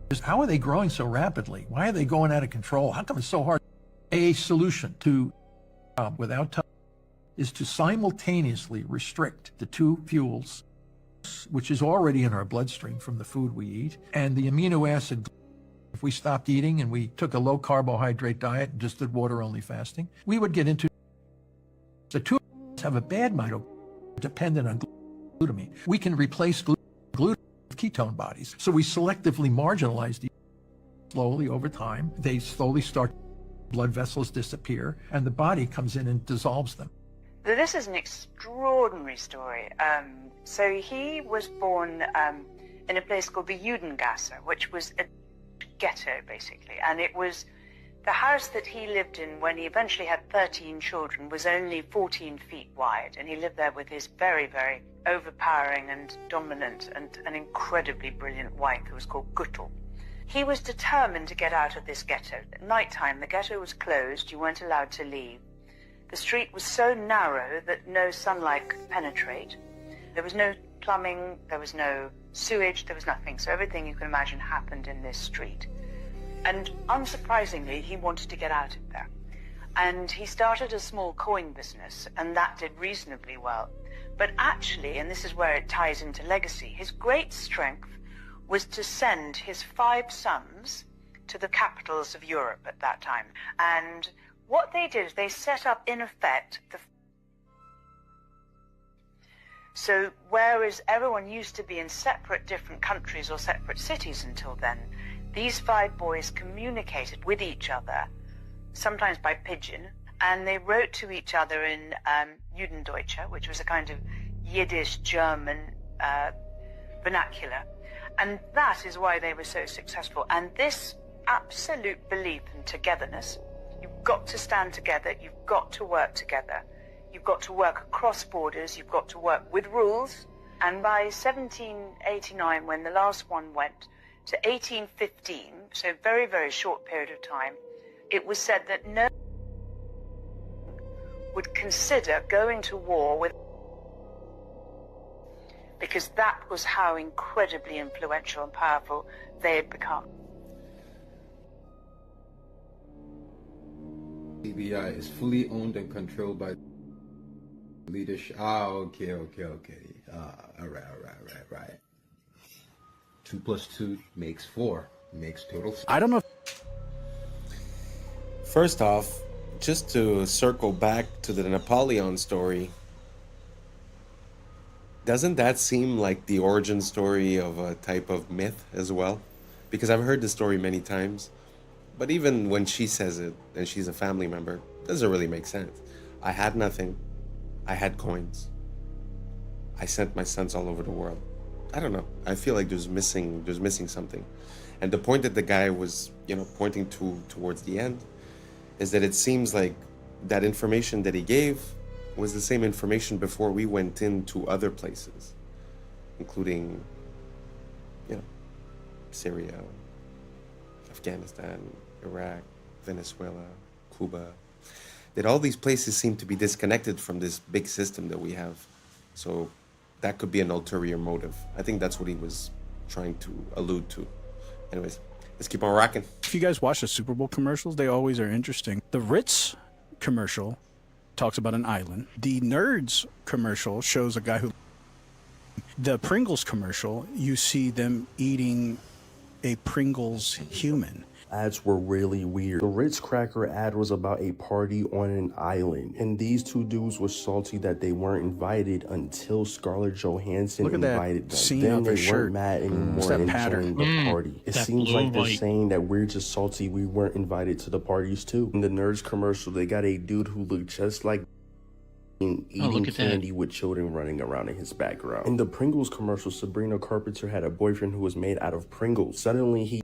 is how are they growing so rapidly? Why are they going out of control? How come it's so hard? A solution to without touch is to simultaneously restrict the two fuels, which is already in our bloodstream from the food we eat, and the amino acid. If we stopped eating and we took a low carbohydrate diet and just did water only fasting, we would get into the two have a bad mitochondria dependent on glutamine. We can replace glutamine with ketone bodies. So we selectively marginalize these slowly over time. They slowly start, blood vessels disappear, and the body comes in and dissolves them. This is an extraordinary story. So he was born in a place called the Judengasse, which was a ghetto, basically. And it was the house that he lived in when he eventually had 13 children was only 14 feet wide. And he lived there with his very, very overpowering and dominant and an incredibly brilliant wife who was called Guttel. He was determined to get out of this ghetto. At nighttime, the ghetto was closed. You weren't allowed to leave. The street was so narrow that no sunlight could penetrate. There was no plumbing, there was no sewage, there was nothing. So everything you can imagine happened in this street. And unsurprisingly, he wanted to get out of there. And he started a small coin business, and that did reasonably well. But actually, and this is where it ties into legacy, his great strength was to send his 5 sons to the capitals of Europe at that time. And what they did is they set up, in effect, so whereas everyone used to be in separate different countries or separate cities until then, these 5 boys communicated with each other, sometimes by pigeon, and they wrote to each other in Judendeutsche, which was a kind of Yiddish German vernacular. And that is why they were so successful. And this absolute belief in togetherness, you've got to stand together, you've got to work together, you've got to work across borders, you've got to work with rules. And by 1789, when the last one went, to 1815, so a very, very short period of time, it was said that no one would consider going to war with because that was how incredibly influential and powerful they had become. CBI is fully owned and controlled by leadership. Okay. All right. 2 + 2 makes 4. Makes total. I don't know. First off, just to circle back to the Napoleon story, doesn't that seem like the origin story of a type of myth as well? Because I've heard the story many times, but even when she says it and she's a family member, it doesn't really make sense. I had nothing. I had coins. I sent my sons all over the world. I don't know. I feel like there's missing something. And the point that the guy was, pointing towards the end is that it seems like that information that he gave was the same information before we went into other places, including, Syria, Afghanistan, Iraq, Venezuela, Cuba. That all these places seem to be disconnected from this big system that we have. So that could be an ulterior motive. I think that's what he was trying to allude to. Anyways, let's keep on rocking. If you guys watch the Super Bowl commercials, they always are interesting. The Ritz commercial talks about an island. The Nerds commercial shows a guy who... The Pringles commercial, you see them eating a Pringles human. Ads were really weird. The Ritz Cracker ad was about a party on an island, and these two dudes were salty that they weren't invited until Scarlett Johansson invited them. Seam Then of they his shirt. weren't mad anymore It's that and pattern. joined the party. It That seems like they're blue-white. saying that we're just salty we weren't invited to the parties too. In the Nerds commercial, they got a dude who looked just like eating look at that. candy with children running around in his background. In the Pringles commercial, Sabrina Carpenter had a boyfriend who was made out of Pringles. Suddenly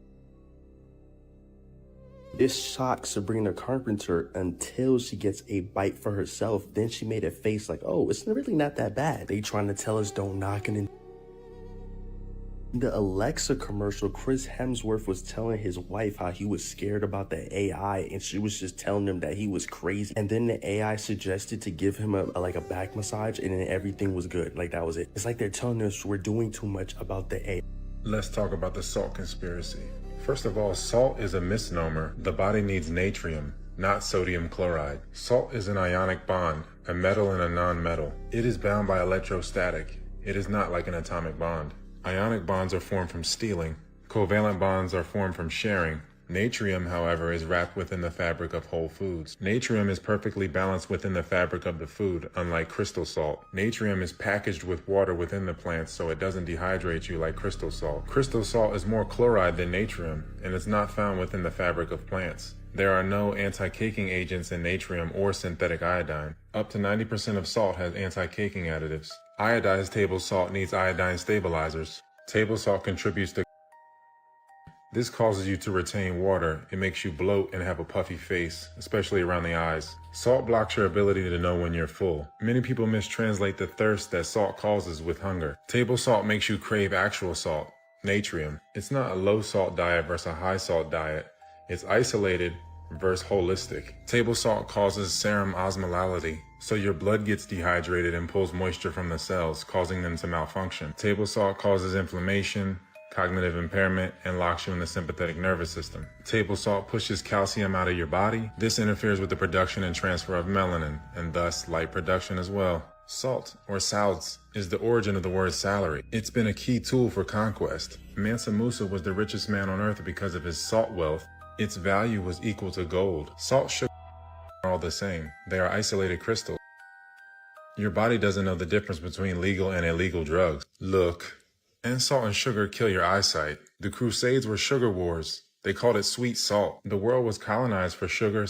This shocked Sabrina Carpenter until she gets a bite for herself. Then she made a face like, oh, it's really not that bad. They trying to tell us don't knock it in. In the Alexa commercial, Chris Hemsworth was telling his wife how he was scared about the AI, and she was just telling him that he was crazy. And then the AI suggested to give him a back massage, and then everything was good. Like, that was it. It's like they're telling us we're doing too much about the AI. Let's talk about the salt conspiracy. First of all, salt is a misnomer. The body needs natrium, not sodium chloride. Salt is an ionic bond, a metal and a non-metal. It is bound by electrostatic. It is not like an atomic bond. Ionic bonds are formed from stealing. Covalent bonds are formed from sharing. Natrium, however, is wrapped within the fabric of whole foods. Natrium is perfectly balanced within the fabric of the food, unlike crystal salt. Natrium is packaged with water within the plants, so it doesn't dehydrate you like crystal salt. Crystal salt is more chloride than natrium, and is not found within the fabric of plants. There are no anti-caking agents in natrium or synthetic iodine. Up to 90% of salt has anti-caking additives. Iodized table salt needs iodine stabilizers. Table salt contributes to... This causes you to retain water. It makes you bloat and have a puffy face, especially around the eyes. Salt blocks your ability to know when you're full. Many people mistranslate the thirst that salt causes with hunger. Table salt makes you crave actual salt, natrium. It's not a low salt diet versus a high salt diet. It's isolated versus holistic. Table salt causes serum osmolality, so your blood gets dehydrated and pulls moisture from the cells, causing them to malfunction. Table salt causes inflammation, cognitive impairment, and locks you in the sympathetic nervous system. Table salt pushes calcium out of your body. This interferes with the production and transfer of melanin, and thus light production as well. Salt, or salts, is the origin of the word salary. It's been a key tool for conquest. Mansa Musa was the richest man on earth because of his salt wealth. Its value was equal to gold. Salt, sugar are all the same. They are isolated crystals. Your body doesn't know the difference between legal and illegal drugs. Look. And salt and sugar kill your eyesight. The Crusades were sugar wars. They called it sweet salt. The world was colonized for sugar.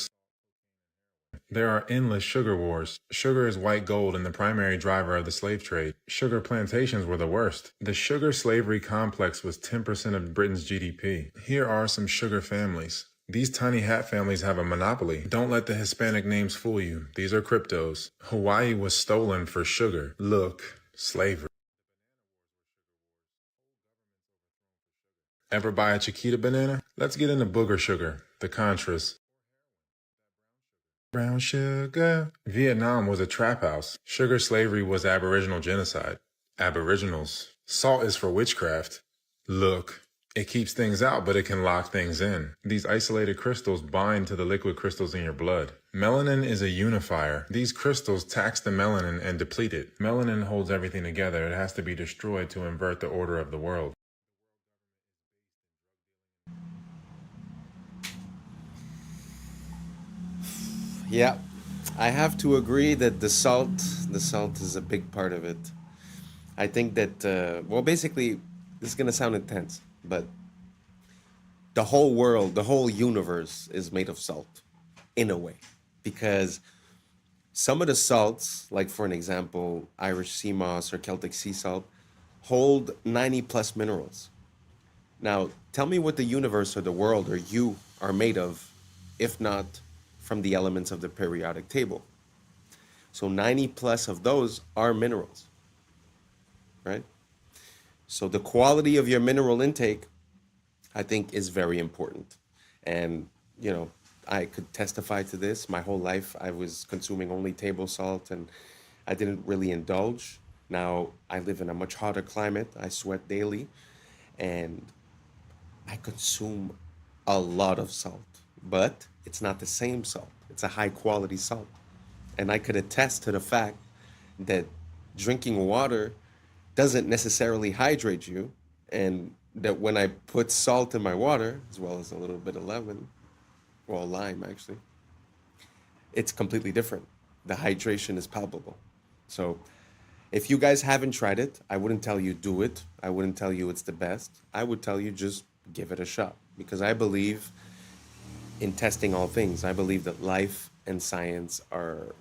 There are endless sugar wars. Sugar is white gold and the primary driver of the slave trade. Sugar plantations were the worst. The sugar slavery complex was 10% of Britain's GDP. Here are some sugar families. These tiny hat families have a monopoly. Don't let the Hispanic names fool you. These are cryptos. Hawaii was stolen for sugar. Look, slavery. Ever buy a Chiquita banana? Let's get into booger sugar, the Contras. Brown sugar. Vietnam was a trap house. Sugar slavery was Aboriginal genocide. Aboriginals. Salt is for witchcraft. Look, it keeps things out, but it can lock things in. These isolated crystals bind to the liquid crystals in your blood. Melanin is a unifier. These crystals tax the melanin and deplete it. Melanin holds everything together. It has to be destroyed to invert the order of the world. Yeah, I have to agree that the salt is a big part of it. I think that, well, basically, this is going to sound intense, but the whole world, the whole universe is made of salt in a way, because some of the salts, like for an example, Irish sea moss or Celtic sea salt, hold 90 plus minerals. Now, tell me what the universe or the world or you are made of, if not from the elements of the periodic table. So 90 plus of those are minerals, right? So the quality of your mineral intake, I think, is very important. And, you know, I could testify to this. My whole life, I was consuming only table salt and I didn't really indulge. Now I live in a much hotter climate. I sweat daily and I consume a lot of salt, but it's not the same salt. It's a high quality salt. And I could attest to the fact that drinking water doesn't necessarily hydrate you, and that when I put salt in my water, as well as a little bit of lemon, well, lime actually, it's completely different. The hydration is palpable. So if you guys haven't tried it, I wouldn't tell you do it. I wouldn't tell you it's the best. I would tell you just give it a shot, because I believe in testing all things. I believe that life and science are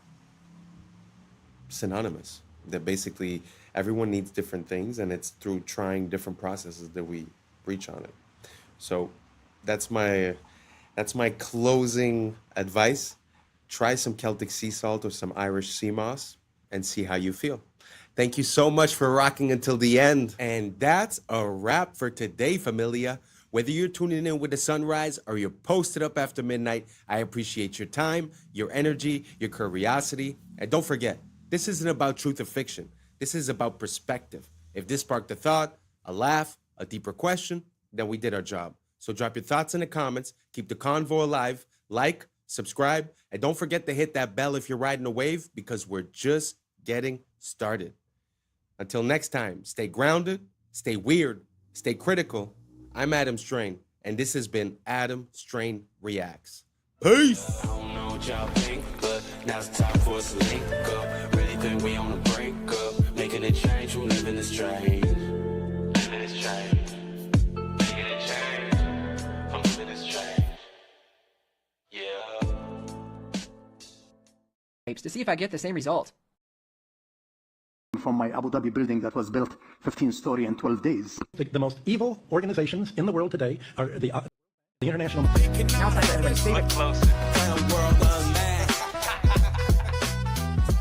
synonymous, that basically everyone needs different things, and it's through trying different processes that we reach on it. So that's my closing advice. Try some Celtic sea salt or some Irish sea moss and see how you feel. Thank you so much for rocking until the end. And that's a wrap for today, familia. Whether you're tuning in with the sunrise or you're posted up after midnight, I appreciate your time, your energy, your curiosity. And don't forget, this isn't about truth or fiction. This is about perspective. If this sparked a thought, a laugh, a deeper question, then we did our job. So drop your thoughts in the comments, keep the convo alive, like, subscribe, and don't forget to hit that bell if you're riding a wave, because we're just getting started. Until next time, stay grounded, stay weird, stay critical. I'm Adam Strain, and this has been Adam Strain Reacts. Peace! I don't know what y'all think, but now's the time for us to link up. Really think we on the brink up, making a change from living this strange. Living this strange. Making a change from living this strange. Yeah. To see if I get the same result. From my Abu Dhabi building that was built 15-story in 12 days. The most evil organizations in the world today are the international.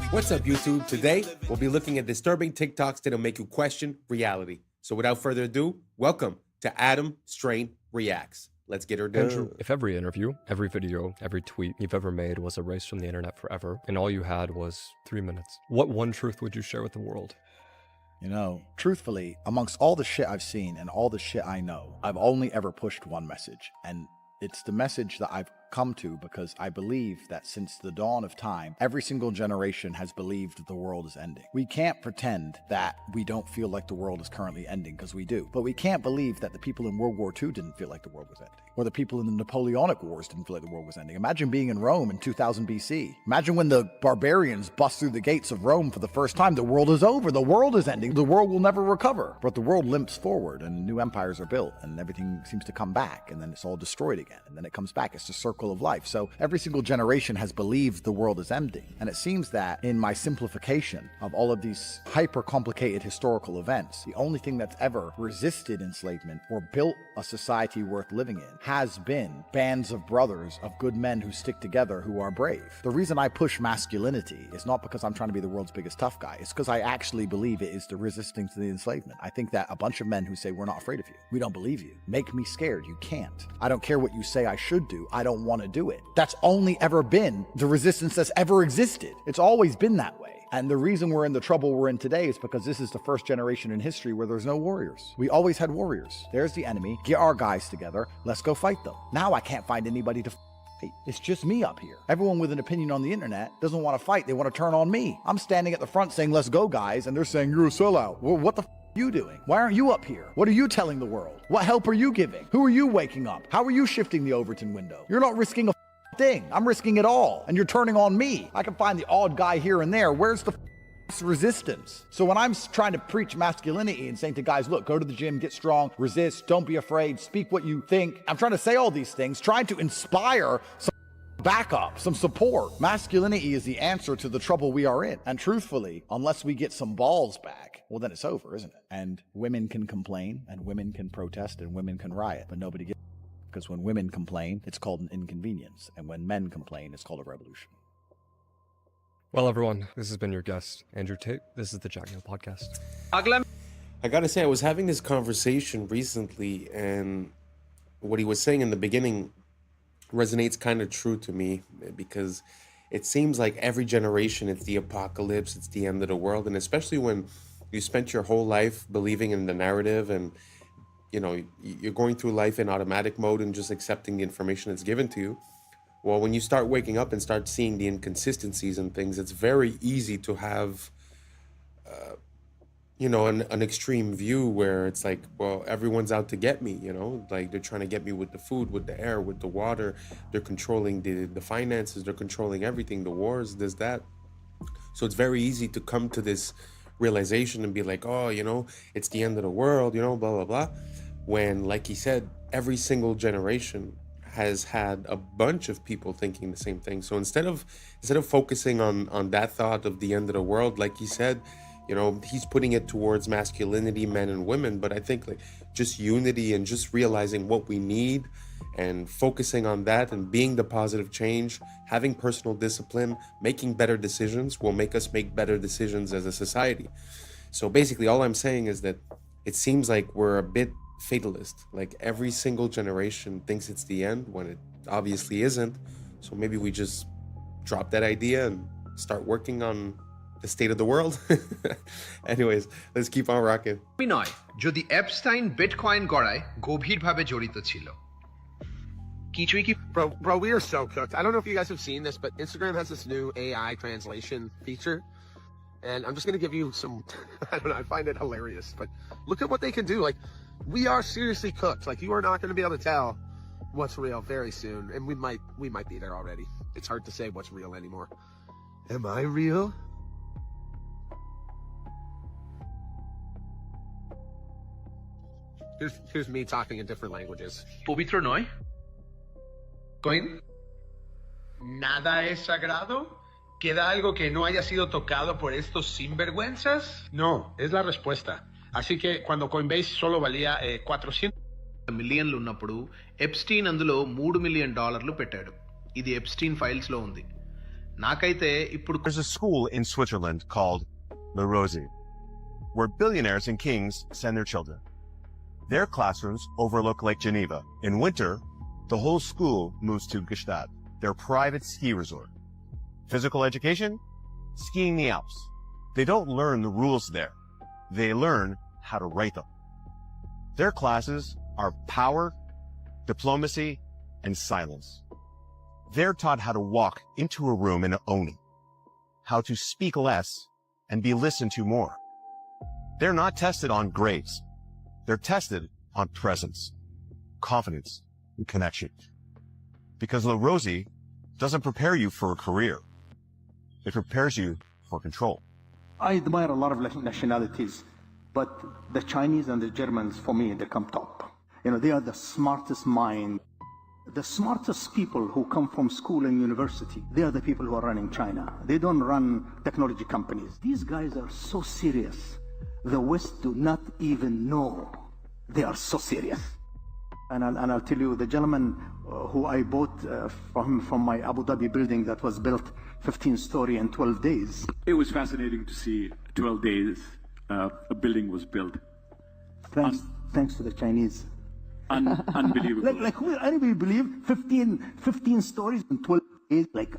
What's up, YouTube? Today, we'll be looking at disturbing TikToks that'll make you question reality. So without further ado, welcome to Adam Strain Reacts. Let's get her done. Andrew, if every interview, every video, every tweet you've ever made was erased from the internet forever, and all you had was 3 minutes, what one truth would you share with the world? You know, truthfully, amongst all the shit I've seen and all the shit I know, I've only ever pushed one message, and it's the message that I've come to because I believe that since the dawn of time, every single generation has believed the world is ending. We can't pretend that we don't feel like the world is currently ending, because we do. But we can't believe that the people in World War II didn't feel like the world was ending, or the people in the Napoleonic Wars didn't feel like the world was ending. Imagine being in Rome in 2000 BC. Imagine when the barbarians bust through the gates of Rome for the first time. The world is over. The world is ending. The world will never recover. But the world limps forward, and new empires are built, and everything seems to come back, and then it's all destroyed again, and then it comes back. It's the circle of life. So every single generation has believed the world is ending. And it seems that in my simplification of all of these hyper complicated historical events, the only thing that's ever resisted enslavement or built a society worth living in has been bands of brothers, of good men who stick together, who are brave. The reason I push masculinity is not because I'm trying to be the world's biggest tough guy. It's because I actually believe it is the resistance to the enslavement. I think that a bunch of men who say, we're not afraid of you, we don't believe you, make me scared. You can't. I don't care what you say I should do. I don't want to do it. That's only ever been the resistance that's ever existed. It's always been that way. And the reason we're in the trouble we're in today is because this is the first generation in history where there's no warriors. We always had warriors. There's the enemy. Get our guys together. Let's go fight them. Now I can't find anybody to fight. It's just me up here. Everyone with an opinion on the internet doesn't want to fight. They want to turn on me. I'm standing at the front saying, let's go, guys. And they're saying, you're a sellout. Well, what the are you doing? Why aren't you up here? What are you telling the world? What help are you giving? Who are you waking up? How are you shifting the Overton window? You're not risking a thing. I'm risking it all. And you're turning on me. I can find the odd guy here and there. Where's the resistance? So when I'm trying to preach masculinity and saying to guys, look, go to the gym, get strong, resist, don't be afraid, speak what you think. I'm trying to say all these things, trying to inspire some backup, some support. Masculinity is the answer to the trouble we are in. And truthfully, unless we get some balls back, well, then it's over, isn't it? And women can complain, and women can protest, and women can riot, but nobody gets it. Because when women complain, it's called an inconvenience. And when men complain, it's called a revolution. Well, everyone, this has been your guest, Andrew Tate. This is the Jack Neal Podcast. I gotta say, I was having this conversation recently, and what he was saying in the beginning resonates kind of true to me, because it seems like every generation it's the apocalypse, it's the end of the world, and especially when you spent your whole life believing in the narrative, and you know you're going through life in automatic mode and just accepting the information that's given to you. Well, when you start waking up and start seeing the inconsistencies and things, it's very easy to have an extreme view where it's like, well, everyone's out to get me, like they're trying to get me with the food, with the air, with the water. They're controlling the finances, they're controlling everything, the wars, this, that. So it's very easy to come to this realization and be like, oh, it's the end of the world, blah, blah, blah. When, like he said, every single generation has had a bunch of people thinking the same thing. So instead of focusing on that thought of the end of the world, like he said, he's putting it towards masculinity, men and women. But I think like just unity and just realizing what we need and focusing on that and being the positive change, having personal discipline, making better decisions will make us make better decisions as a society. So basically all I'm saying is that it seems like we're a bit fatalist. Like every single generation thinks it's the end when it obviously isn't. So maybe we just drop that idea and start working on the state of the world. Anyways, let's keep on rocking. নয় যদি Epstein bitcoin গড়ায় গভীরভাবে জড়িত ছিল কিছুই কি Bro, we are so cooked. I don't know if you guys have seen this, but Instagram has this new AI translation feature. And I'm just going to give you some, I don't know, I find it hilarious, but look at what they can do. Like, we are seriously cooked. Like, you are not going to be able to tell what's real very soon. And we might be there already. It's hard to say what's real anymore. Am I real? Here's me talking in different languages. পবিত্র নয় coin nada es sagrado. ¿Queda algo que no haya sido tocado por estos sinvergüenzas? No, es la respuesta. Así que cuando Coinbase solo valía 400 మిలియన్లు ఉన్నప్పుడు Epstein అందులో $3 million పెట్టాడు. ఇది Epstein files లో ఉంది. నాకైతే ఇప్పుడు There's a school in Switzerland called Le Rosy, where billionaires and kings send their children. Their classrooms overlook Lake Geneva. In winter, the whole school moves to Gstaad, their private ski resort. Physical education? Skiing the Alps. They don't learn the rules there. They learn how to write them. Their classes are power, diplomacy, and silence. They're taught how to walk into a room and own it, how to speak less and be listened to more. They're not tested on grades. They're tested on presence, confidence, and connection. Because La Rosy doesn't prepare you for a career. It prepares you for control. I admire a lot of nationalities, but the Chinese and the Germans, for me, they come top. They are the smartest mind. The smartest people who come from school and university, they are the people who are running China. They don't run technology companies. These guys are so serious. The West do not even know they are so serious. And I'll tell you, the gentleman who I bought from my Abu Dhabi building that was built 15-story in 12 days. It was fascinating to see 12 days a building was built. Thanks to the Chinese. Unbelievable. Like who anybody believe 15 stories in 12 days? Like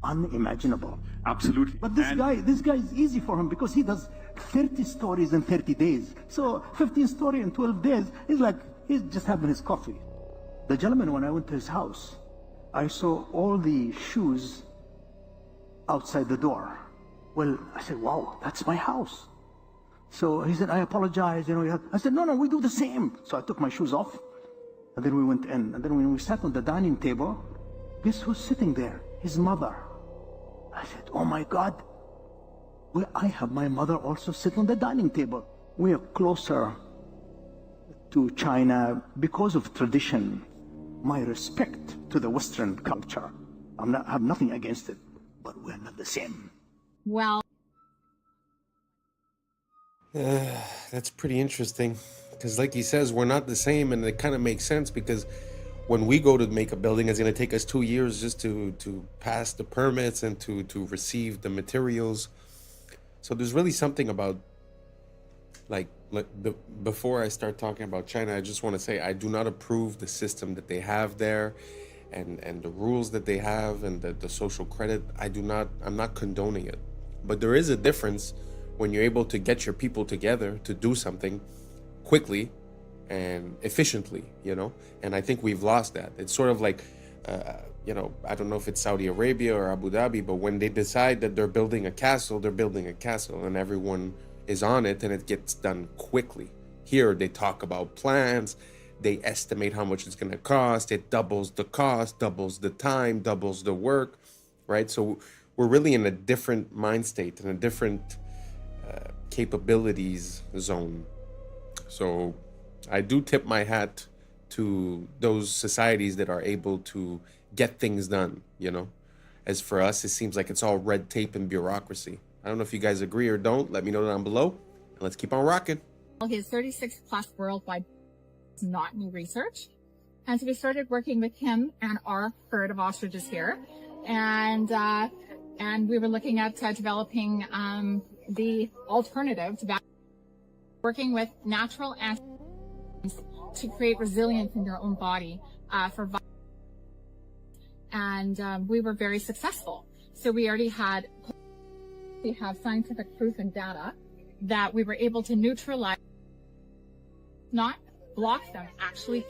unimaginable. Absolutely. But this guy is easy for him because he does 30 stories in 30 days. So 15 stories in 12 days is like he's just having his coffee. The gentleman, when I went to his house, I saw all the shoes outside the door. Well, I said, wow, that's my house. So he said, I apologize, I said, no, we do the same. So I took my shoes off, and then we went in. And then when we sat on the dining table, guess who's sitting there? His mother. I said, oh my God, I have my mother also sit on the dining table. We are closer to China because of tradition. My respect to the Western culture. I have nothing against it, but we're not the same. Well, that's pretty interesting, because like he says, we're not the same, and it kind of makes sense because when we go to make a building, it's going to take us 2 years just to pass the permits and to receive the materials. So there's really something about before I start talking about China, I just want to say I do not approve the system that they have there and the rules that they have and the social credit. I'm not condoning it. But there is a difference when you're able to get your people together to do something quickly and efficiently, and I think we've lost that. It's sort of like, I don't know if it's Saudi Arabia or Abu Dhabi, but when they decide that they're building a castle, they're building a castle and everyone is on it and it gets done quickly. Here they talk about plans, they estimate how much it's going to cost, it doubles the cost, doubles the time, doubles the work, right? So we're really in a different mind state and a different capabilities zone. So I do tip my hat to those societies that are able to get things done, As for us, it seems like it's all red tape and bureaucracy. I don't know if you guys agree or don't. Let me know down below. And let's keep on rocking. his 36 plus worldwide is not new research. And so we started working with him and our herd of ostriches here. And we were looking at developing the alternative to working with natural antigens to create resilience in your own body for and we were very successful. So we have scientific proof and data that we were able to neutralize, not block them, actually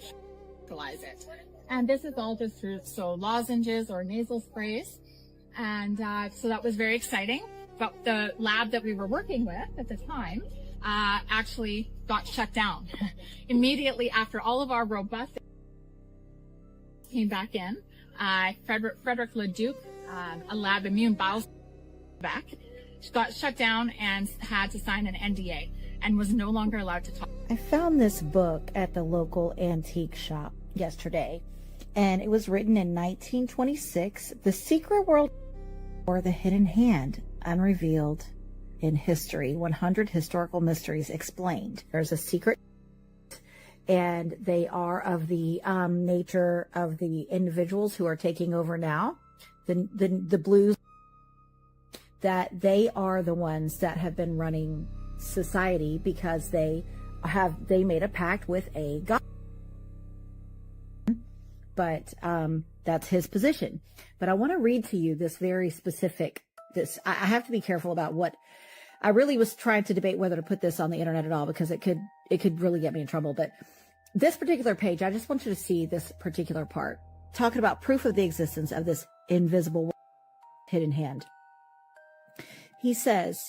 neutralize it. And this is all just through lozenges or nasal sprays. And so that was very exciting. But the lab that we were working with at the time actually got shut down. Immediately after all of our robust came back in, Frederick Leduc, a lab immune bio back, got shut down and had to sign an NDA and was no longer allowed to talk. I found this book at the local antique shop yesterday, and it was written in 1926, The Secret World or the Hidden Hand, Unrevealed in History, 100 Historical Mysteries Explained. There's a secret, and they are of the nature of the individuals who are taking over now, the blues, that they are the ones that have been running society because they made a pact with a god. But that's his position. But I want to read to you this very specific, I have to be careful about what, I really was trying to debate whether to put this on the internet at all because it could really get me in trouble. But this particular page, I just want you to see this particular part, talking about proof of the existence of this invisible hidden hand. He says,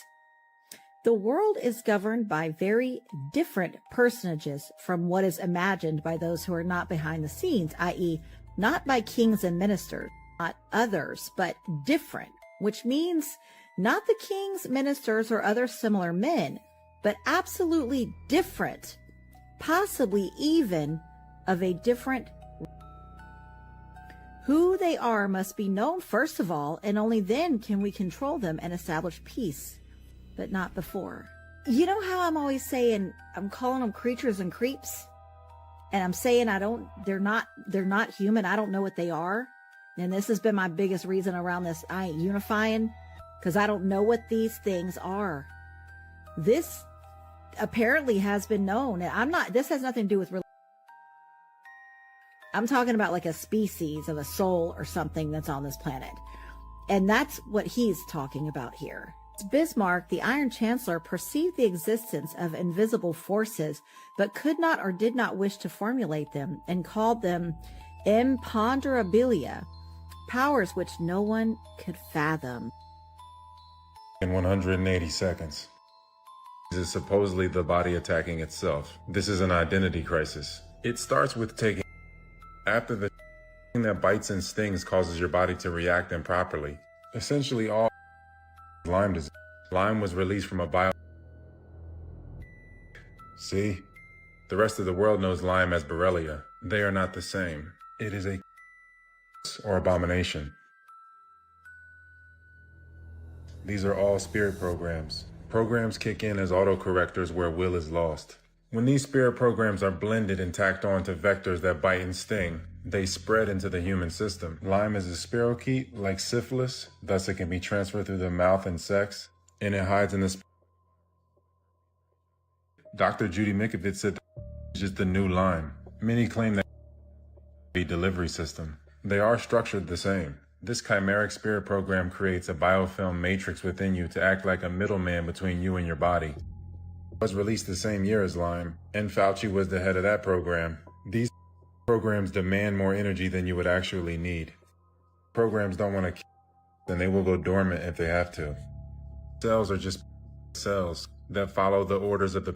the world is governed by very different personages from what is imagined by those who are not behind the scenes, i.e., not by kings and ministers, not others, but different, which means not the kings, ministers, or other similar men, but absolutely different, possibly even of a different. Who they are must be known first of all, and only then can we control them and establish peace, but not before. You know how I'm always saying, I'm calling them creatures and creeps, and I'm saying they're not human. I don't know what they are. And this has been my biggest reason around this. I ain't unifying because I don't know what these things are. This apparently has been known. This has nothing to do with religion. I'm talking about like a species of a soul or something that's on this planet. And that's what he's talking about here. Bismarck, the Iron Chancellor, perceived the existence of invisible forces, but could not or did not wish to formulate them, and called them imponderabilia, powers which no one could fathom. In 180 seconds. This is supposedly the body attacking itself. This is an identity crisis. It starts with taking after the thing that bites and stings causes your body to react improperly. Essentially all Lyme disease. Lyme was released from a bio. See? The rest of the world knows Lyme as Borrelia. They are not the same. It is a or abomination. These are all spirit programs. Programs kick in as autocorrectors where will is lost. When these spirit programs are blended and tacked on to vectors that bite and sting, they spread into the human system. Lyme is a spirochete like syphilis, thus it can be transferred through the mouth and sex, and it hides in the Dr. Judy Mikovits said that it's just the new Lyme. Many claim that be delivery system. They are structured the same. This chimeric spirit program creates a biofilm matrix within you to act like a middleman between you and your body. It was released the same year as Lyme, and Fauci was the head of that program. These programs demand more energy than you would actually need. Programs don't want to kill, and they will go dormant if they have to. Cells are just cells that follow the orders of the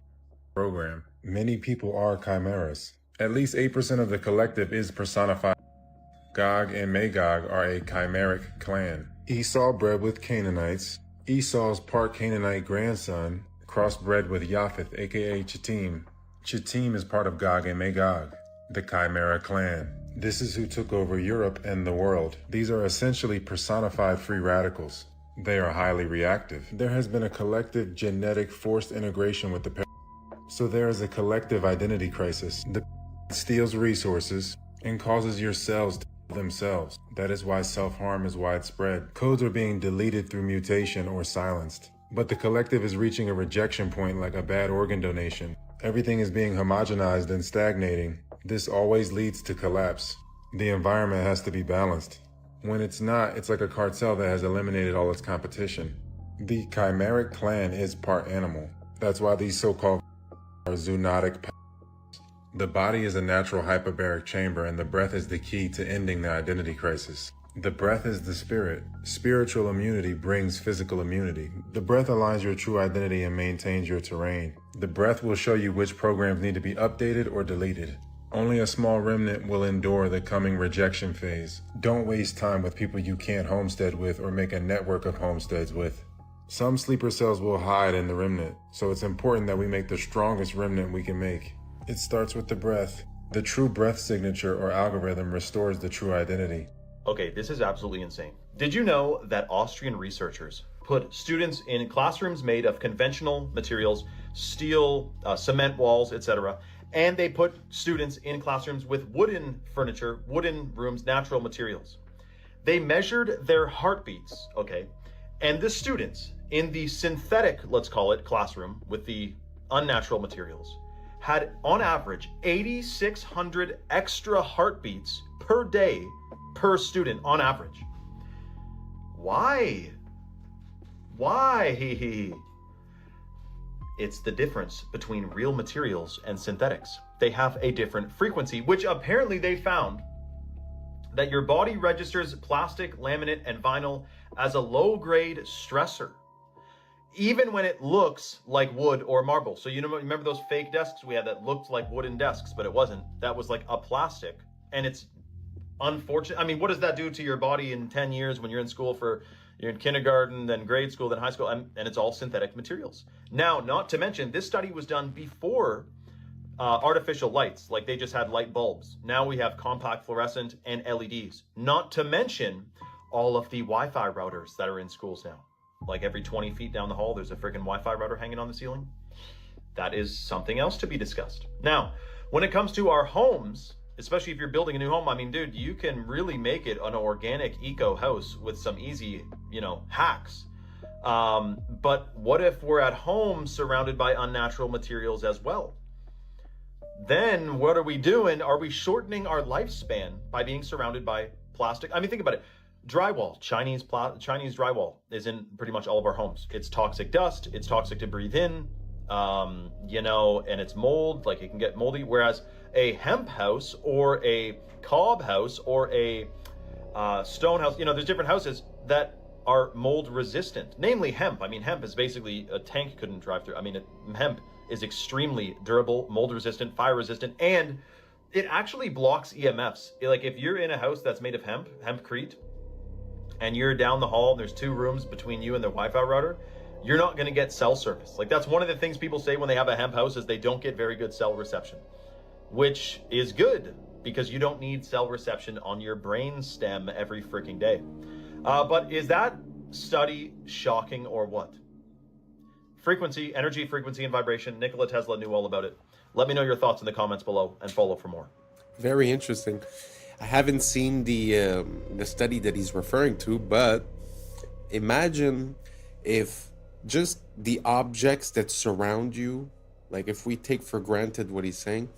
program. Many people are chimeras. At least 8% of the collective is personified. Gog and Magog are a chimeric clan. Esau bred with Canaanites. Esau's part Canaanite grandson crossbred with Japheth, aka Chittim. Chittim is part of Gog and Magog, the Chimera clan. This is who took over Europe and the world. These are essentially personified free radicals. They are highly reactive. There has been a collective genetic forced integration with the so there is a collective identity crisis. The steals resources and causes your cells to kill themselves. That is why self-harm is widespread. Codes are being deleted through mutation or silenced. But the collective is reaching a rejection point like a bad organ donation. Everything is being homogenized and stagnating. This always leads to collapse. The environment has to be balanced. When it's not, it's like a cartel that has eliminated all its competition. The chimeric clan is part animal. That's why these so-called are zoonotic powers. The body is a natural hyperbaric chamber, and the breath is the key to ending the identity crisis. The breath is the spirit. Spiritual immunity brings physical immunity. The breath aligns your true identity and maintains your terrain. The breath will show you which programs need to be updated or deleted. Only a small remnant will endure the coming rejection phase. Don't waste time with people you can't homestead with or make a network of homesteads with. Some sleeper cells will hide in the remnant, so it's important that we make the strongest remnant we can make. It starts with the breath. The true breath signature or algorithm restores the true identity. Okay, this is absolutely insane. Did you know that Austrian researchers put students in classrooms made of conventional materials, steel, cement walls, etc., and they put students in classrooms with wooden furniture, wooden rooms, natural materials. They measured their heartbeats, okay? And the students in the synthetic, let's call it, classroom with the unnatural materials had on average 8,600 extra heartbeats per day per student on average. Why? It's the difference between real materials and synthetics. They have a different frequency, which apparently they found that your body registers plastic, laminate, and vinyl as a low-grade stressor, even when it looks like wood or marble. So you know, remember those fake desks we had that looked like wooden desks, but it wasn't. That was like a plastic, and it's unfortunate. I mean, what does that do to your body in 10 years when you're in school you're in kindergarten, then grade school, then high school, and it's all synthetic materials. Now, not to mention, this study was done before artificial lights, like they just had light bulbs. Now we have compact fluorescent and LEDs. Not to mention all of the Wi-Fi routers that are in schools now. Like every 20 feet down the hall, there's a freaking Wi-Fi router hanging on the ceiling. That is something else to be discussed. Now, when it comes to our homes, especially if you're building a new home, I mean, dude, you can really make it an organic eco house with some easy, hacks. But what if we're at home surrounded by unnatural materials as well? Then what are we doing? Are we shortening our lifespan by being surrounded by plastic? I mean, think about it. Drywall, Chinese drywall is in pretty much all of our homes. It's toxic dust. It's toxic to breathe in, you know, and it's mold, like it can get moldy. Whereas a hemp house or a cob house or a stone house, you know, there's different houses that are mold resistant, namely hemp. I mean, hemp is basically a tank couldn't drive through. I mean, hemp is extremely durable, mold resistant, fire resistant, and it actually blocks EMFs. Like if you're in a house that's made of hempcrete, and you're down the hall, and there's 2 rooms between you and the Wi-Fi router, you're not going to get cell service. Like that's one of the things people say when they have a hemp house is they don't get very good cell reception, which is good because you don't need cell reception on your brain stem every freaking day. But is that study shocking or what? Frequency, energy, frequency, and vibration. Nikola Tesla knew all about it. Let me know your thoughts in the comments below and follow for more. Very interesting. I haven't seen the study that he's referring to, but imagine if just the objects that surround you, like if we take for granted what he's saying,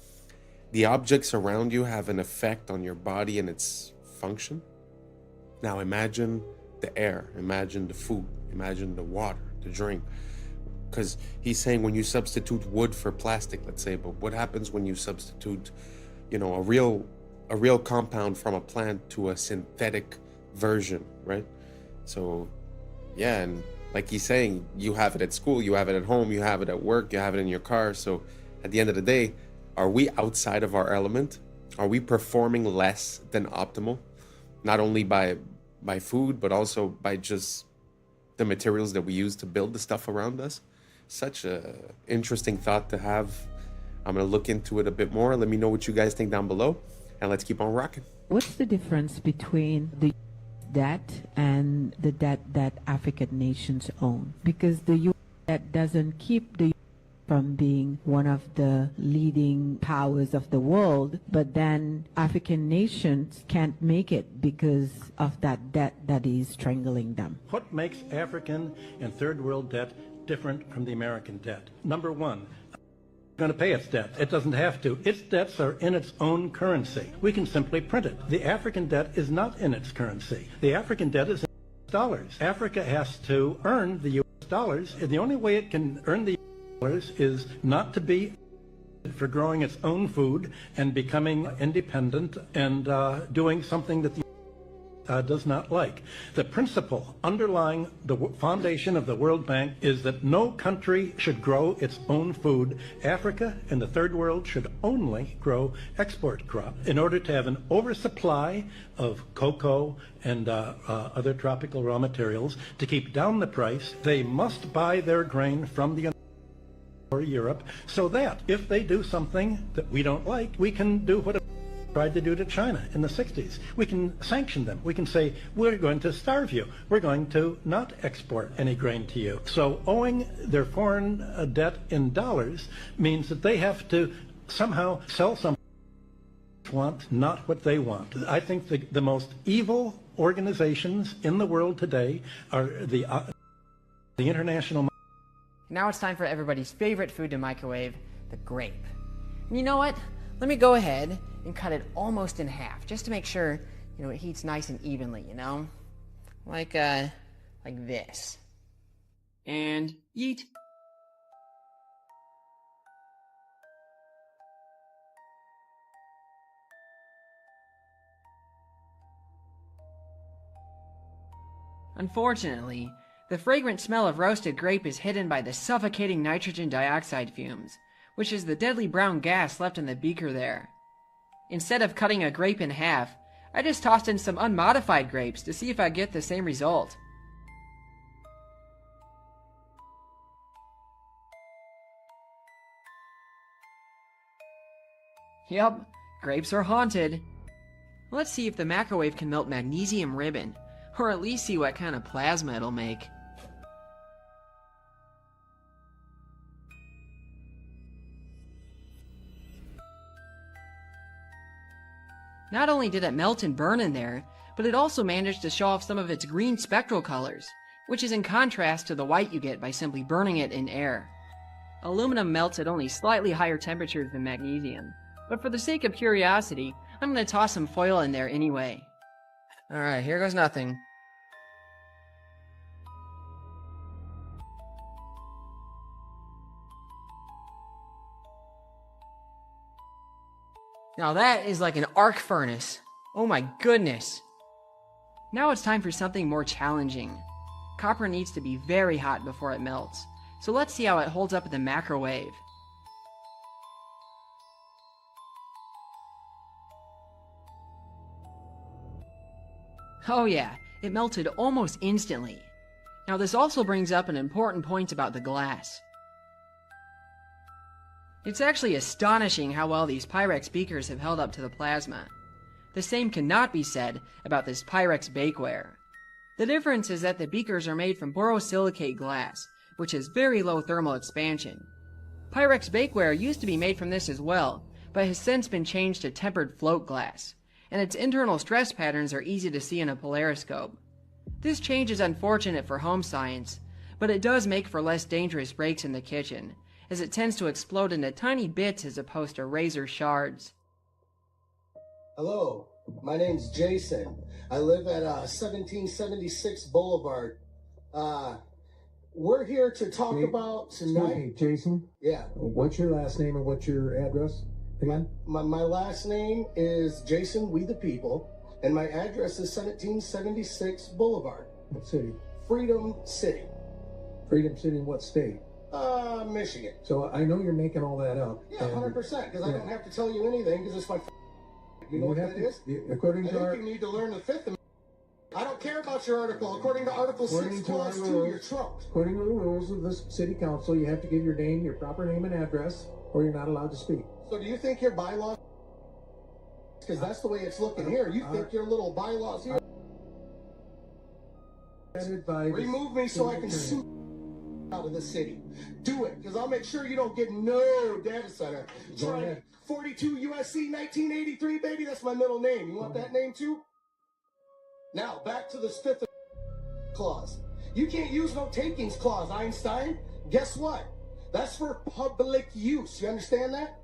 the objects around you have an effect on your body and its function. Now imagine the air, imagine the food, imagine the water, the drink. Because he's saying when you substitute wood for plastic, let's say, but what happens when you substitute, you know, a real compound from a plant to a synthetic version, right? So, yeah, and like he's saying, you have it at school, you have it at home, you have it at work, you have it in your car. So at the end of the day, are we outside of our element? Are we performing less than optimal? Not only by food, but also by just the materials that we use to build the stuff around us. Such a interesting thought to have. I'm going to look into it a bit more. Let me know what you guys think down below, and let's keep on rocking. What's the difference between the debt and the debt that African nations own? Because the U.S. debt doesn't keep the from being one of the leading powers of the world, but then African nations can't make it because of that debt that is strangling them. What makes African and third world debt different from the American debt? Number one, going to pay its debt. It doesn't have to. Its debts are in its own currency. We can simply print it. The African debt is not in its currency. The African debt is in dollars. Africa has to earn the U.S. dollars, and the only way it can earn the dollars is not to be for growing its own food and becoming independent and doing something that the does not like. The principle underlying the foundation of the World Bank is that no country should grow its own food. Africa and the third world should only grow export crops. In order to have an oversupply of cocoa and other tropical raw materials, to keep down the price, they must buy their grain from the or Europe, so that if they do something that we don't like, we can do what tried to do to China in the 60s. We can sanction them. We can say, we're going to starve you. We're going to not export any grain to you. So owing their foreign debt in dollars means that they have to somehow sell something they want, not what they want. I think the most evil organizations in the world today are the international. Now it's time for everybody's favorite food to microwave, the grape. And you know what? Let me go ahead and cut it almost in half, just to make sure, you know, it heats nice and evenly, you know? Like this. And yeet. Unfortunately, the fragrant smell of roasted grape is hidden by the suffocating nitrogen dioxide fumes, which is the deadly brown gas left in the beaker there. Instead of cutting a grape in half, I just tossed in some unmodified grapes to see if I get the same result. Yep, grapes are haunted. Let's see if the microwave can melt magnesium ribbon, or at least see what kind of plasma it'll make. Not only did it melt and burn in there, but it also managed to show off some of its green spectral colors, which is in contrast to the white you get by simply burning it in air. Aluminum melts at only slightly higher temperatures than magnesium, but for the sake of curiosity, I'm going to toss some foil in there anyway. Alright, here goes nothing. Now that is like an arc furnace. Oh my goodness. Now it's time for something more challenging. Copper needs to be very hot before it melts. So let's see how it holds up in the microwave. Oh yeah, it melted almost instantly. Now this also brings up an important point about the glass. It's actually astonishing how well these Pyrex beakers have held up to the plasma. The same cannot be said about this Pyrex bakeware. The difference is that the beakers are made from borosilicate glass, which has very low thermal expansion. Pyrex bakeware used to be made from this as well, but has since been changed to tempered float glass, and its internal stress patterns are easy to see in a polariscope. This change is unfortunate for home science, but it does make for less dangerous breaks in the kitchen, as it tends to explode into tiny bits as opposed to razor shards. Hello, my name's Jason. I live at 1776 Boulevard. We're here to talk about tonight. Excuse me, Jason? Yeah. What's your last name and what's your address again? My last name is Jason We the People, and my address is 1776 Boulevard. What city? Freedom City. Freedom City in what state? Michigan. So I know you're making all that up. Yeah, 100%, because I don't have to tell you anything, because it's my you know what that is? According to I think you need to learn the Fifth Amendment. I don't care about your article. According to Article 6, Clause 2, you're trumped. According to the rules of this city council, you have to give your name, your proper name and address, or you're not allowed to speak. So do you think your bylaws, because that's the way it's looking here, you think your little bylaws here remove me so I can sue out of the city. Do it, because I'll make sure you don't get no data center. Try it. 42 USC 1983, baby, that's my middle name. You want that name too? Now, back to the Fifth Clause. You can't use no takings clause, Einstein. Guess what? That's for public use. You understand that?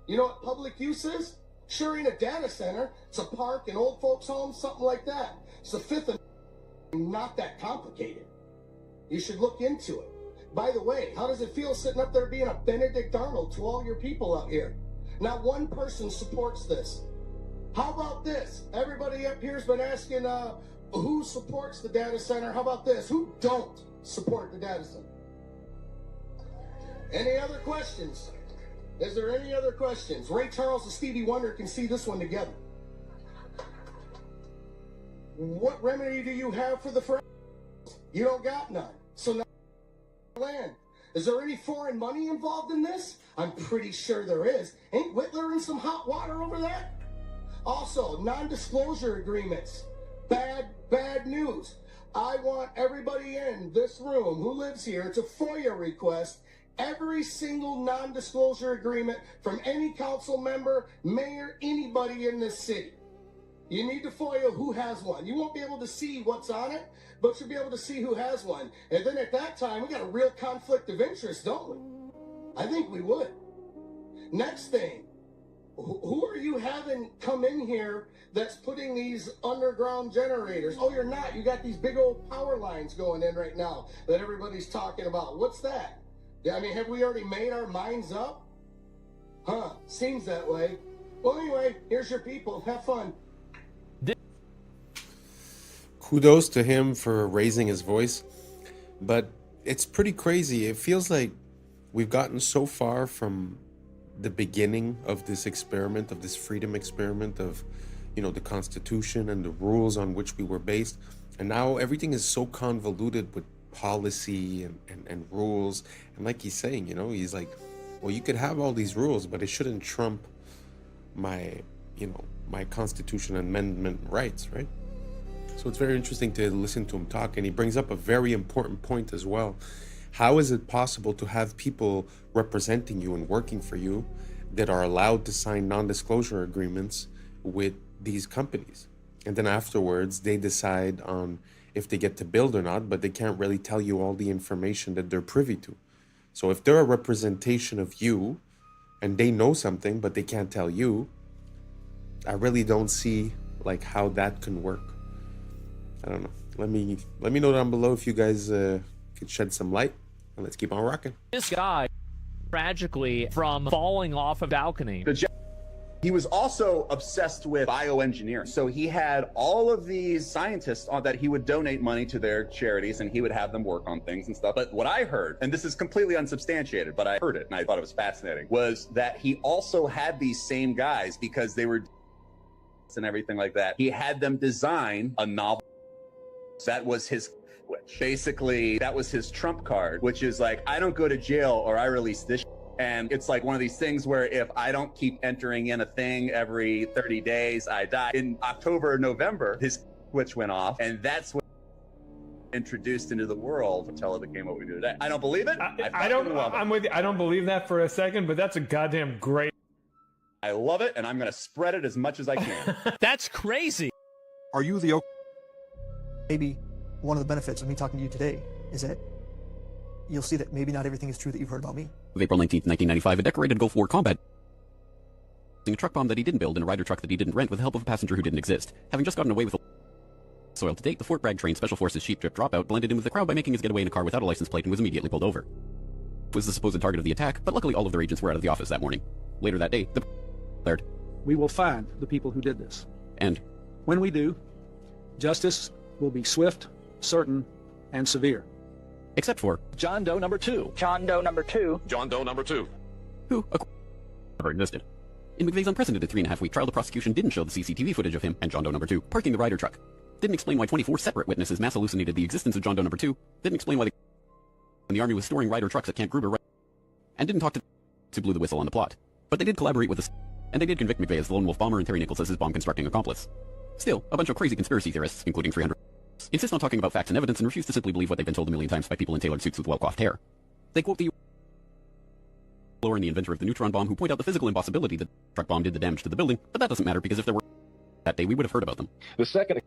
You know what public use is? Sure ain't a data center. It's a park, an old folks home, something like that. It's the Fifth Amendment, not that complicated. You should look into it. By the way, how does it feel sitting up there being a Benedict Arnold to all your people out here? Not one person supports this. How about this? Everybody up here's been asking who supports the data center. How about this? Who don't support the data center? Any other questions? Is there any other questions? Ray Charles and Stevie Wonder can see this one together. What remedy do you have for the first? You don't got none. So now land. Is there any foreign money involved in this? I'm pretty sure there is. Ain't Whitler in some hot water over there? Also, non-disclosure agreements. Bad news. I want everybody in this room who lives here to FOIA request every single non-disclosure agreement from any council member, mayor, anybody in this city. You need to FOIA who has one. You won't be able to see what's on it, but you'll be able to see who has one. And then at that time, we got a real conflict of interest, don't we? I think we would. Next thing, who are you having come in here that's putting these underground generators? Oh, you're not. You got these big old power lines going in right now that everybody's talking about. What's that? I mean, have we already made our minds up? Huh, seems that way. Well, anyway, here's your people. Have fun. Kudos to him for raising his voice, but it's pretty crazy. It feels like we've gotten so far from the beginning of this experiment, of this freedom experiment, of, you know, the Constitution and the rules on which we were based, and now everything is so convoluted with policy and rules. And like he's saying, you know, he's like, well, you could have all these rules, but it shouldn't trump my, you know, my Constitution Amendment rights, right? So it's very interesting to listen to him talk, and he brings up a very important point as well. How is it possible to have people representing you and working for you that are allowed to sign non-disclosure agreements with these companies? And then afterwards, they decide on if they get to build or not, but they can't really tell you all the information that they're privy to. So if they're a representation of you and they know something, but they can't tell you, I really don't see like how that can work. I don't know. Let me know down below if you guys could shed some light, and let's keep on rocking. This guy, tragically, from falling off a balcony. He was also obsessed with bioengineering. So he had all of these scientists that he would donate money to their charities, and he would have them work on things and stuff. But what I heard, and this is completely unsubstantiated, but I heard it and I thought it was fascinating, was that he also had these same guys, because they were and everything like that. He had them design a novel. That was his switch. Basically, that was his trump card, which is like, I don't go to jail or I release this. And it's like one of these things where if I don't keep entering in a thing every 30 days, I die. In October or November, his switch went off, and that's what introduced into the world until it became what we do today. I don't believe it. I don't. I'm with you. I don't believe that for a second, but that's a goddamn great. I love it, and I'm going to spread it as much as I can. That's crazy. Are you the... Maybe one of the benefits of me talking to you today is that you'll see that maybe not everything is true that you've heard about me. April 19th, 1995, a decorated Gulf War combat a truck bomb that he didn't build in a Ryder truck that he didn't rent with the help of a passenger who didn't exist. Having just gotten away with soil to date, the Fort Bragg trained Special Forces sheep drip dropout blended in with the crowd by making his getaway in a car without a license plate and was immediately pulled over. It was the supposed target of the attack, but luckily all of their agents were out of the office that morning. Later that day, the declared, "We will find the people who did this. And when we do, justice will be swift, certain, and severe." Except for John Doe number 2. John Doe number 2. John Doe number 2. Who never existed. In McVeigh's unprecedented 3.5-week trial, the prosecution didn't show the CCTV footage of him and John Doe number 2 parking the Ryder truck. Didn't explain why 24 separate witnesses mass hallucinated the existence of John Doe number 2. Didn't explain why the Army was storing Ryder trucks at Camp Gruber. And didn't talk to blew the whistle on the plot. But they did collaborate with us, and they did convict McVeigh as the lone wolf bomber and Terry Nichols as his bomb constructing accomplice. Still, a bunch of crazy conspiracy theorists, including 300, insist on talking about facts and evidence and refuse to simply believe what they've been told a million times by people in tailored suits with well-coiffed hair. They quote the and the inventor of the neutron bomb, who point out the physical impossibility that the truck bomb did the damage to the building, but that doesn't matter because if there were that day, we would have heard about them. The second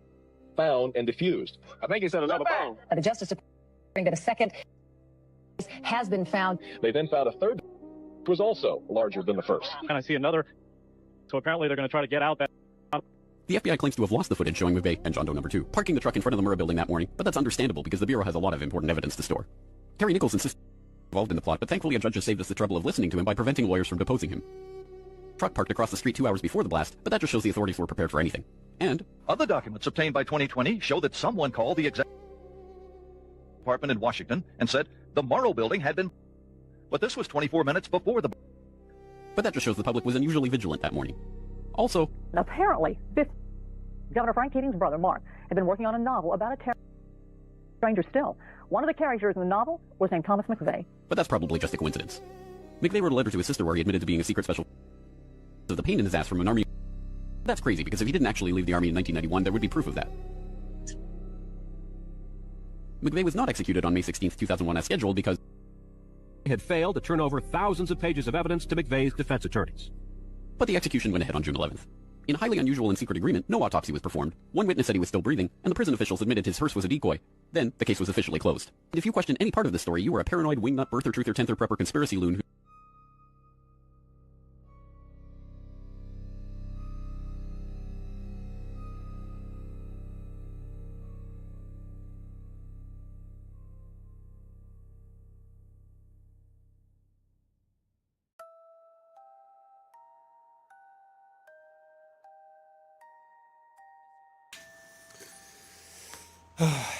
found and diffused. I think he said another bomb. The Justice Department that a second has been found. They then found a third was also larger than the first. And I see another. So apparently they're going to try to get out that. The FBI claims to have lost the footage showing McVeigh and John Doe number 2 parking the truck in front of the Murrah building that morning, but that's understandable because the Bureau has a lot of important evidence to store. Terry Nichols insists involved in the plot, but thankfully a judge has saved us the trouble of listening to him by preventing lawyers from deposing him. Truck parked across the street 2 hours before the blast, but that just shows the authorities were prepared for anything. And other documents obtained by 2020 show that someone called the executive department in Washington and said the Murrah building had been, but this was 24 minutes before the. But that just shows the public was unusually vigilant that morning. Also, Apparently, Governor Frank Keating's brother, Mark, had been working on a novel about a stranger still. One of the characters in the novel was named Thomas McVeigh. But that's probably just a coincidence. McVeigh wrote a letter to his sister where he admitted to being a secret special of the pain in his ass from an army. That's crazy because if he didn't actually leave the army in 1991, there would be proof of that. McVeigh was not executed on May 16, 2001 as scheduled because he had failed to turn over thousands of pages of evidence to McVeigh's defense attorneys. But the execution went ahead on June 11th. In a highly unusual and secret agreement, no autopsy was performed. One witness said he was still breathing, and the prison officials admitted his hearse was a decoy. Then, the case was officially closed. And if you question any part of the story, you are a paranoid wingnut birther truther 10th prepper conspiracy loon who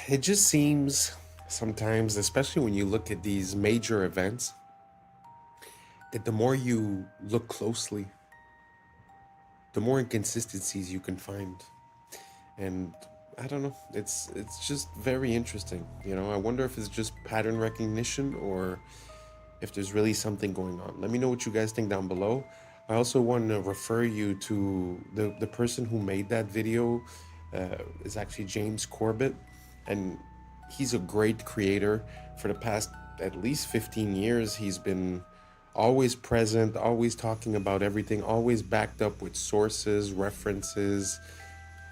It just seems sometimes, especially when you look at these major events, that the more you look closely, the more inconsistencies you can find. And I don't know, it's just very interesting. You know, I wonder if it's just pattern recognition or if there's really something going on. Let me know what you guys think down below. I also want to refer you to the person who made that video. Is actually James Corbett, and he's a great creator. For the past at least 15 years, he's been always present, always talking about everything, always backed up with sources, references,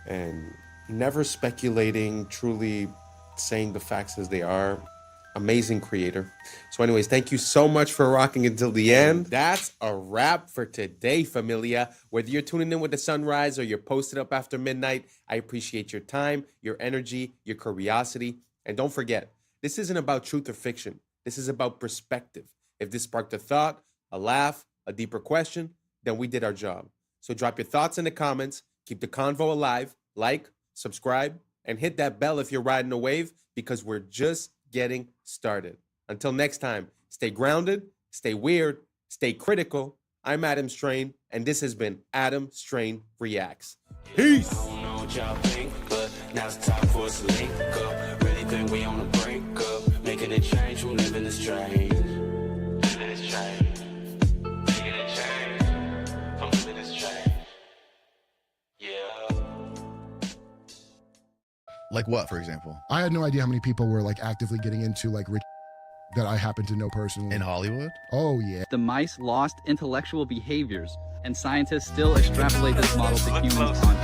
and never speculating, truly saying the facts as they are. Amazing creator. So anyways, thank you so much for rocking until the end. That's a wrap for today, familia. Whether you're tuning in with the sunrise or you're posted up after midnight, I appreciate your time, your energy, your curiosity. And don't forget, this isn't about truth or fiction. This is about perspective. If this sparked a thought, a laugh, a deeper question, then we did our job. So drop your thoughts in the comments, keep the convo alive, like, subscribe, and hit that bell if you're riding a wave, because we're just getting started. Until next time, stay grounded, stay weird, stay critical. I'm Adam Strain, and this has been Adam Strain Reacts. Peace! I don't know what y'all think, but now it's time for us to link up. Really think we on the brink up, making a change from living this strange. Living this strange. Making a change from living this strange. Yeah. Like what, for example? I had no idea how many people were like actively getting into like rich that I happen to know personally. In Hollywood? Oh, yeah. The mice lost intellectual behaviors, and scientists still extrapolate this model to humans on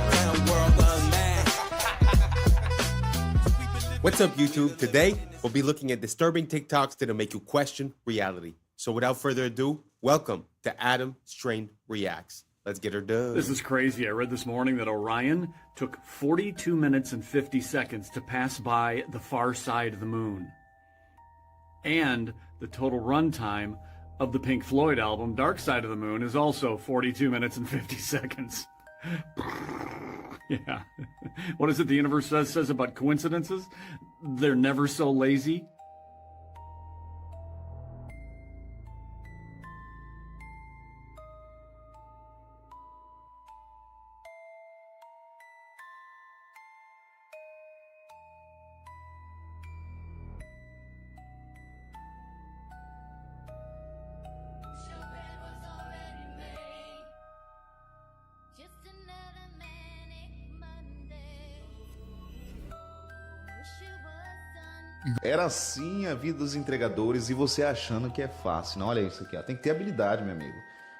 What's up, YouTube? Today, we'll be looking at disturbing TikToks that'll make you question reality. So without further ado, welcome to Adam Strain Reacts. Let's get her done. This is crazy. I read this morning that Orion took 42 minutes and 50 seconds to pass by the far side of the moon. And the total runtime of the Pink Floyd album, Dark Side of the Moon, is also 42 minutes and 50 seconds. Yeah. What is it the universe says about coincidences? They're never so lazy. Era assim a vida dos entregadores e você achando que é fácil. Não, olha isso aqui, ó. Tem que ter habilidade, meu amigo.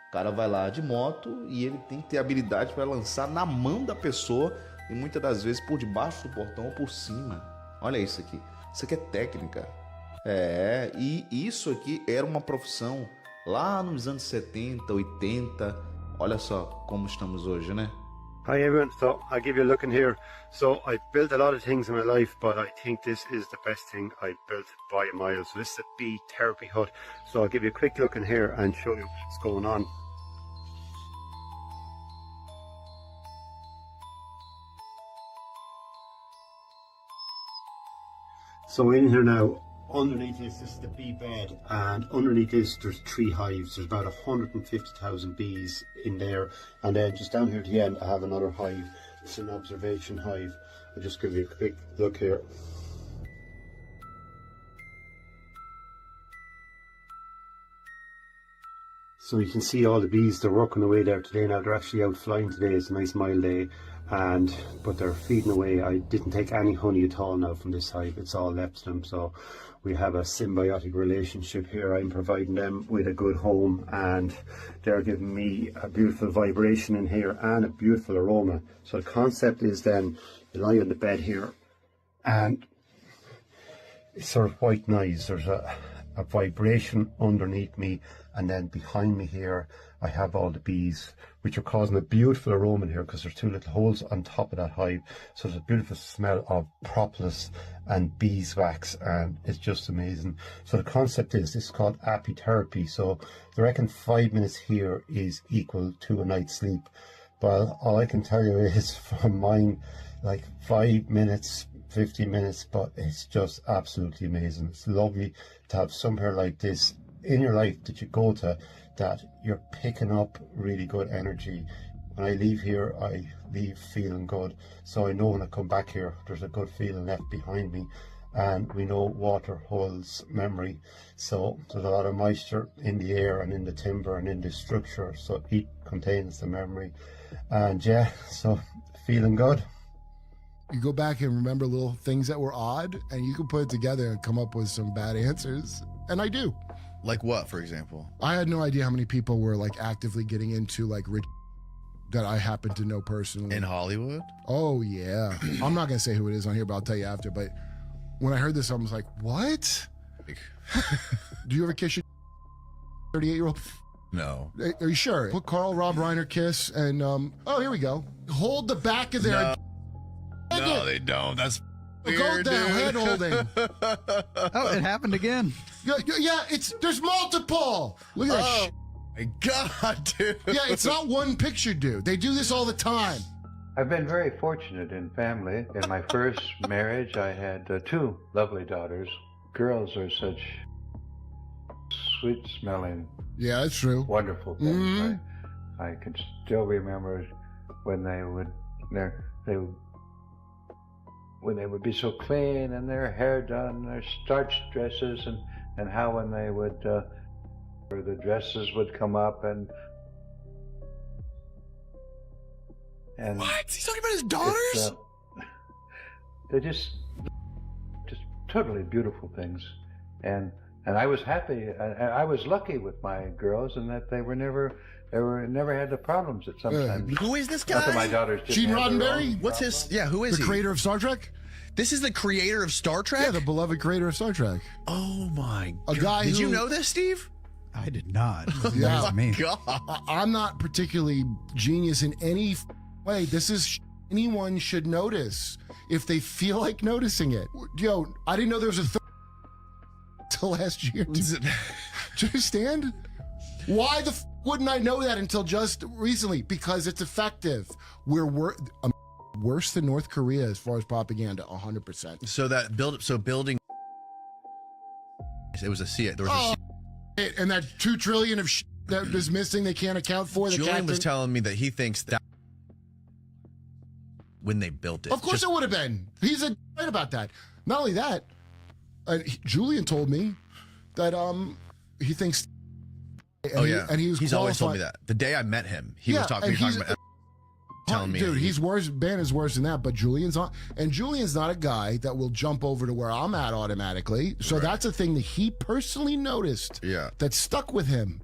O cara vai lá de moto e ele tem que ter habilidade para lançar na mão da pessoa e muitas das vezes por debaixo do portão ou por cima. Olha isso aqui. Isso aqui é técnica. E isso aqui era uma profissão lá nos anos 70, 80. Olha só como estamos hoje, né? Hi everyone, so I'll give you a look in here. So I've built a lot of things in my life, but I think this is the best thing I've built by a mile. So this is a bee therapy hut. So I'll give you a quick look in here and show you what's going on. So in here now, underneath this is the bee bed, and underneath this there's 3 hives. There's about 150,000 bees in there, and then just down here at the end I have another hive. It's an observation hive. I'll just give you a quick look here. So you can see all the bees, they're working away there today. Now they're actually out flying today. It's a nice mild day, but they're feeding away. I didn't take any honey at all now from this hive. It's all left to them. So we have a symbiotic relationship here. I'm providing them with a good home, and they're giving me a beautiful vibration in here and a beautiful aroma. So the concept is then you lie on the bed here and it's sort of white noise. There's a vibration underneath me, and then behind me here I have all the bees, which are causing a beautiful aroma in here because there's 2 little holes on top of that hive. So there's a beautiful smell of propolis and beeswax, and it's just amazing. So the concept is, this is called apitherapy. So they reckon 5 minutes here is equal to a night's sleep. Well, all I can tell you is from mine, like 5 minutes, 15 minutes, but it's just absolutely amazing. It's lovely to have somewhere like this in your life that you go to, that you're picking up really good energy. When I leave here, I leave feeling good. So I know when I come back here, there's a good feeling left behind me. And we know water holds memory. So there's a lot of moisture in the air and in the timber and in the structure. So it contains the memory. And yeah, so feeling good. You go back and remember little things that were odd, and you can put it together and come up with some bad answers. And I do. Like what, for example? I had no idea how many people were like actively getting into like rich that I happen to know personally. In Hollywood? Oh, yeah. I'm not going to say who it is on here, but I'll tell you after. But when I heard this, I was like, what? Do you ever kiss your 38-year-old? No. Are you sure? Put Carl Rob Reiner kiss and oh, here we go. Hold the back of their. No, they don't. That's weird, go down, head holding. Oh, it happened again. Yeah, there's multiple. Look at that. My God, dude. Yeah, it's not one picture, dude. They do this all the time. I've been very fortunate in family. In my first marriage, I had 2 lovely daughters. Girls are such sweet-smelling, yeah, that's true, wonderful things. Mm-hmm. I can still remember when they would be so clean and their hair done, their starched dresses, and how when they would, the dresses would come up and what? He's talking about his daughters? They're just totally beautiful things, and I was happy. I was lucky with my girls in that they never had the problems that sometimes. Who is this guy? Not that my daughters didn't Gene have their Roddenberry? own What's problems. his? Yeah, who is The he? creator of Star Trek? This is the creator of Star Trek? Yeah, the beloved creator of Star Trek. Oh my A God. guy Did you who- know this, Steve? I did not. Yeah. That's me. God. I'm not particularly genius in any way. This is anyone should notice if they feel like noticing it. Yo, I didn't know there was a till last year. Do you understand? Why the wouldn't I know that until just recently? Because it's effective. We're worse than North Korea as far as propaganda, 100%. So building. It was a C. There was And that $2 trillion of that is missing, they can't account for. Julian was telling me that he thinks that when they built it. Of course it would have been. He's right about that. Not only that, Julian told me that he thinks. And he's always told me that. The day I met him, he was talking about telling me. Dude, he's worse. Ben is worse than that, but Julian's not. And Julian's not a guy that will jump over to where I'm at automatically. So that's a thing that he personally noticed. Yeah. That stuck with him.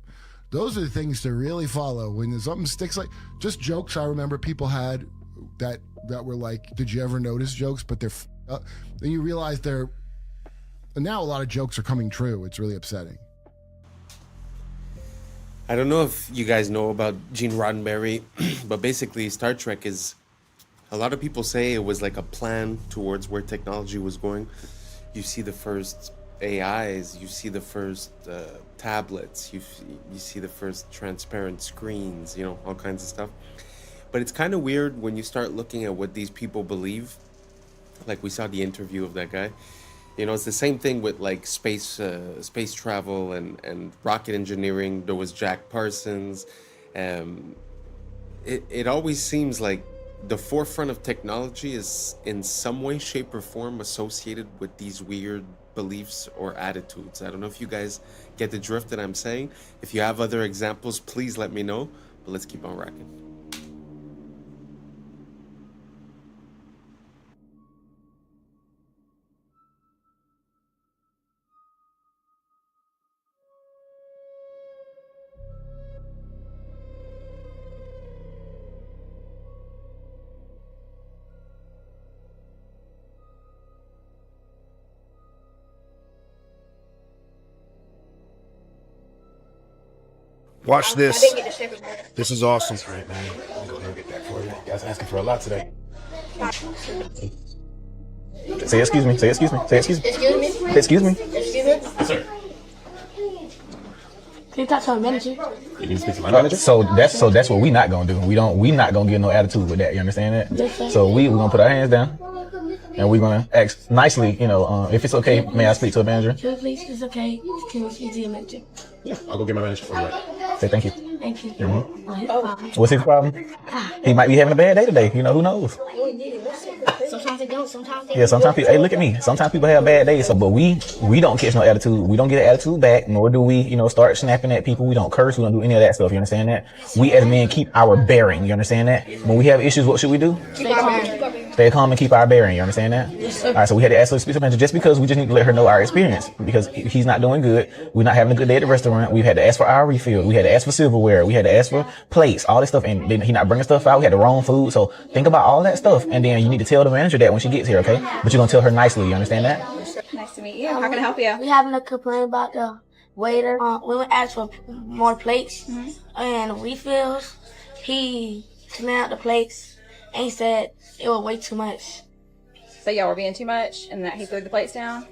Those are the things to really follow when something sticks. Like just jokes I remember people had that were like, did you ever notice jokes? But they're up. Then you realize and now a lot of jokes are coming true. It's really upsetting. I don't know if you guys know about Gene Roddenberry, but basically Star Trek is, a lot of people say it was like a plan towards where technology was going. You see the first AIs, you see the first tablets, you see the first transparent screens, all kinds of stuff. But it's kind of weird when you start looking at what these people believe. Like we saw the interview of that guy. It's the same thing with like space travel and rocket engineering. There was Jack Parsons. It always seems like the forefront of technology is in some way, shape, or form associated with these weird beliefs or attitudes. I don't know if you guys get the drift that I'm saying. If you have other examples, please let me know. But let's keep on rocking. Watch this. This is awesome. That's right, man. I'm gonna go ahead and get that for you. You guys asking for a lot today. Say excuse me. Say excuse me. Say excuse me. Excuse me? Say excuse me. Excuse me? Yes, sir. Can you talk to our manager? You need to speak to my manager. So that's what we not gonna do. We not gonna get no attitude with that. You understand that? Yes, sir. So we're gonna put our hands down and we're gonna ask nicely. If it's okay, may I speak to a manager? Sure, please. It's okay. Can you speak to your manager? Yeah, I'll go get my manager for you. Say thank you. Thank you. What's his problem? He might be having a bad day today. Who knows? Sometimes they don't. Sometimes they Yeah, sometimes people, hey, look at me. Sometimes people have bad days, but we don't catch no attitude. We don't get an attitude back, nor do we, start snapping at people. We don't curse. We don't do any of that stuff. You understand that? We as men keep our bearing. You understand that? When we have issues, what should we do? Stay calm and keep our bearing. You understand that? Yes, sir. All right, so we had to ask her to speak to manager just because we just need to let her know our experience because he's not doing good. We're not having a good day at the restaurant. We've had to ask for our refill. We had to ask for silverware. We had to ask for plates, all this stuff, and then he not bringing stuff out. We had the wrong food. So think about all that stuff, and then you need to tell the manager that when she gets here, okay? But you're gonna tell her nicely. You understand that? Nice. to meet you. How can I help you? We having a complaint about the waiter. We went ask for more plates and refills. He cleaned out the plates and he said it was way too much. So y'all were being too much and that he threw the plates down?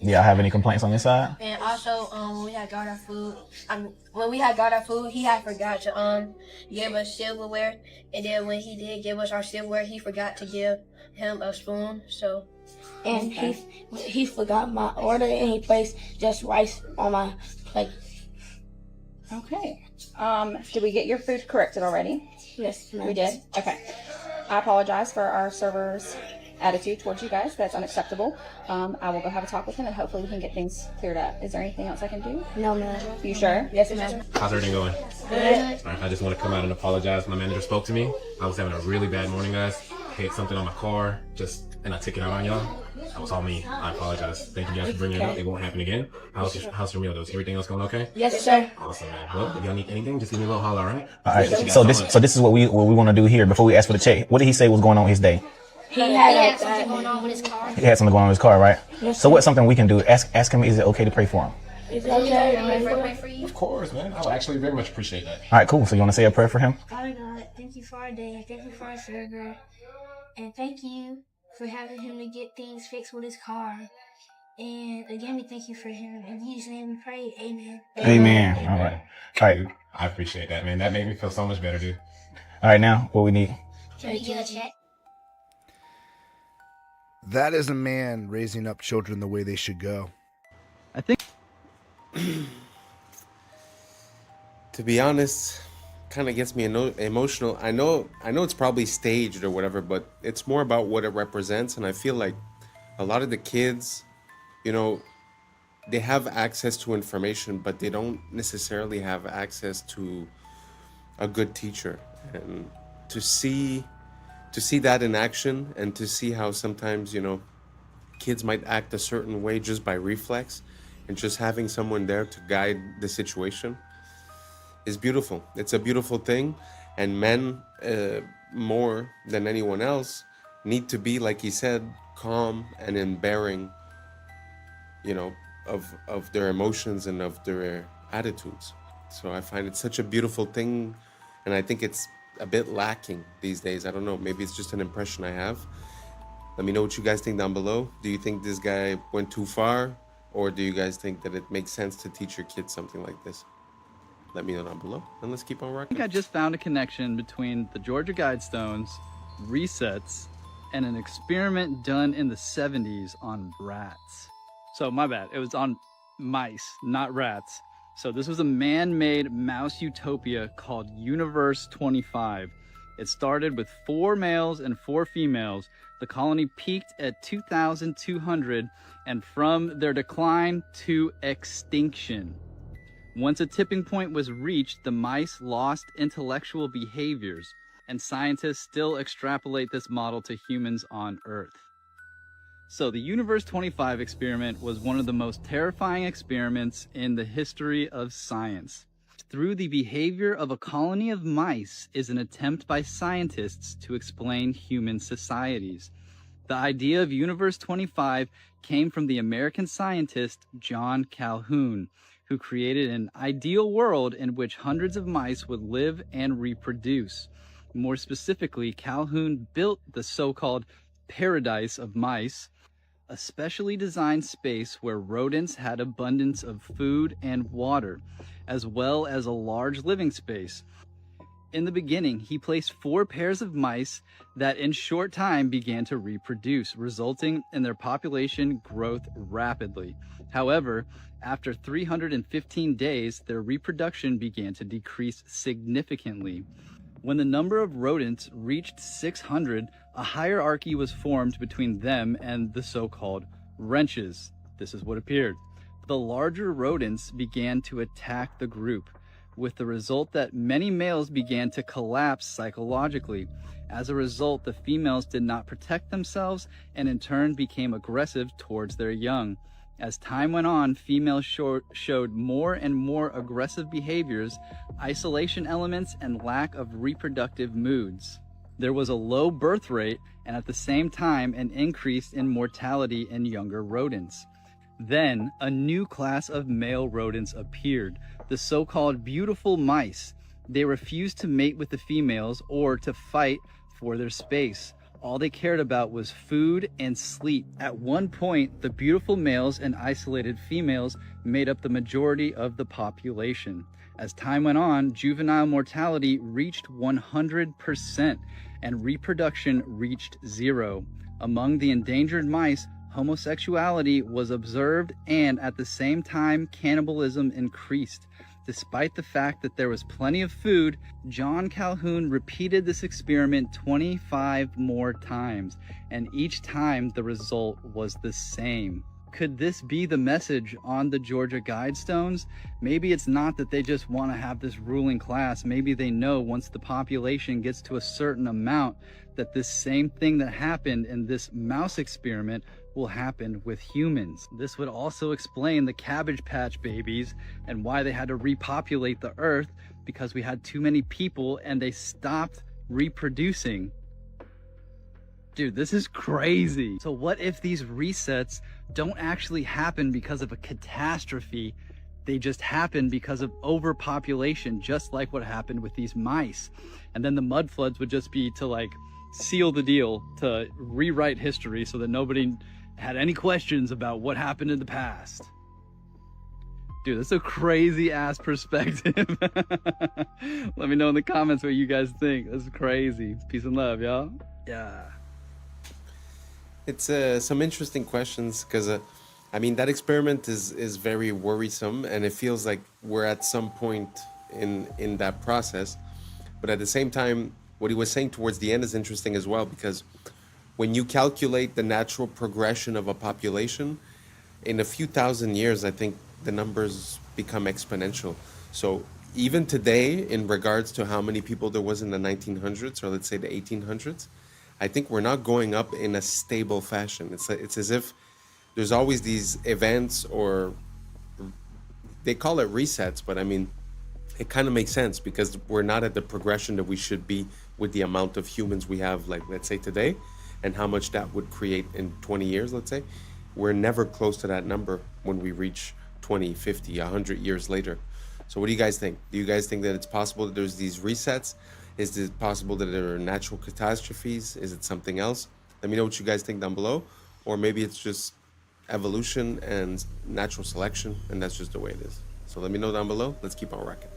Yeah, I have any complaints on this side? And also, when we had got our food, he had forgot to give us silverware. And then when he did give us our silverware, he forgot to give him a spoon. So, and he forgot my order and he placed just rice on my plate. Okay. Did we get your food corrected already? Yes, ma'am. We did? Okay. I apologize for our server's attitude towards you guys. That's unacceptable. I will go have a talk with him and hopefully we can get things cleared up. Is there anything else I can do? No, ma'am. You sure? Yes, ma'am. How's everything going? Good. I just want to come out and apologize. My manager spoke to me. I was having a really bad morning, guys. Hit something on my car, and I took it out on y'all. That was all me. I apologize. Thank you guys for bringing it up. It won't happen again. How's your meal? Is everything else going okay? Yes, sir. Awesome, man. Well, if y'all need anything, just give me a little holler, all right? All right. So this is what we want to do here before we ask for the check. What did he say was going on his day? He had something going on with his car. He had something going on with his car, right? Yes, so what's something we can do? Ask him, is it okay to pray for him? Is it okay to pray for you? Of course, man. I would actually very much appreciate that. All right, cool. So you want to say a prayer for him? Father God, thank you for our day. Thank you for our server. And thank you for having him to get things fixed with his car. And again, we thank you for him. In Jesus' name we pray. Amen. Amen. All right. All right. I appreciate that, man. That made me feel so much better, dude. All right, now what we need. Can we get a check? That is a man raising up children the way they should go. I think, to be honest, kind of gets me emotional. I know it's probably staged or whatever, but it's more about what it represents. And I feel like a lot of the kids, they have access to information, but they don't necessarily have access to a good teacher. And to see that in action and to see how sometimes, kids might act a certain way just by reflex, and just having someone there to guide the situation is beautiful. It's a beautiful thing. And men, more than anyone else, need to be, like he said, calm and in bearing, of their emotions and of their attitudes. So I find it such a beautiful thing, and I think it's a bit lacking these days. I don't know, maybe it's just an impression I have. Let me know what you guys think down below. Do you think this guy went too far, or do you guys think that it makes sense to teach your kids something like this? Let me know down below, and let's keep on rocking. I think I just found a connection between the Georgia Guidestones, resets, and an experiment done in the 70s on rats. So my bad, it was on mice, not rats. So this was a man-made mouse utopia called Universe 25. It started with 4 males and 4 females. The colony peaked at 2,200, and from their decline to extinction. Once a tipping point was reached, the mice lost intellectual behaviors, and scientists still extrapolate this model to humans on Earth. So the Universe 25 experiment was one of the most terrifying experiments in the history of science. Through the behavior of a colony of mice is an attempt by scientists to explain human societies. The idea of Universe 25 came from the American scientist John Calhoun, who created an ideal world in which hundreds of mice would live and reproduce. More specifically, Calhoun built the so-called paradise of mice, a specially designed space where rodents had abundance of food and water, as well as a large living space. In the beginning, he placed 4 pairs of mice that in short time began to reproduce, resulting in their population growth rapidly. However, after 315 days, their reproduction began to decrease significantly. When the number of rodents reached 600, a hierarchy was formed between them and the so-called wrenches. This is what appeared. The larger rodents began to attack the group, with the result that many males began to collapse psychologically. As a result, the females did not protect themselves and in turn became aggressive towards their young. As time went on, females showed more and more aggressive behaviors, isolation elements, and lack of reproductive moods. There was a low birth rate and at the same time an increase in mortality in younger rodents. Then, a new class of male rodents appeared, the so-called beautiful mice. They refused to mate with the females or to fight for their space. All they cared about was food and sleep. At one point, the beautiful males and isolated females made up the majority of the population. As time went on, juvenile mortality reached 100% and reproduction reached 0. Among the endangered mice, homosexuality was observed, and at the same time, cannibalism increased. Despite the fact that there was plenty of food, John Calhoun repeated this experiment 25 more times, and each time the result was the same. Could this be the message on the Georgia Guidestones? Maybe it's not that they just want to have this ruling class. Maybe they know once the population gets to a certain amount that this same thing that happened in this mouse experiment will happen with humans. This would also explain the Cabbage Patch Babies and why they had to repopulate the earth, because we had too many people and they stopped reproducing. Dude, this is crazy. So what if these resets don't actually happen because of a catastrophe? They just happen because of overpopulation, just like what happened with these mice. And then the mud floods would just be to like seal the deal, to rewrite history so that nobody had any questions about what happened in the past. Dude, that's a crazy ass perspective. Let me know in the comments what you guys think. That's crazy. Peace and love, y'all. Yeah. It's some interesting questions, because I mean, that experiment is very worrisome, and it feels like we're at some point in that process. But at the same time, what he was saying towards the end is interesting as well, because when you calculate the natural progression of a population, in a few thousand years, I think the numbers become exponential. So even today, in regards to how many people there was in the 1900s, or let's say the 1800s, I think we're not going up in a stable fashion. It's as if there's always these events, or they call it resets, but I mean, it kind of makes sense, because we're not at the progression that we should be with the amount of humans we have, like, let's say today, and how much that would create in 20 years, let's say. We're never close to that number when we reach 20, 50, 100 years later. So what do you guys think? Do you guys think that it's possible that there's these resets? Is it possible that there are natural catastrophes? Is it something else? Let me know what you guys think down below. Or maybe it's just evolution and natural selection, and that's just the way it is. So let me know down below. Let's keep on rocking.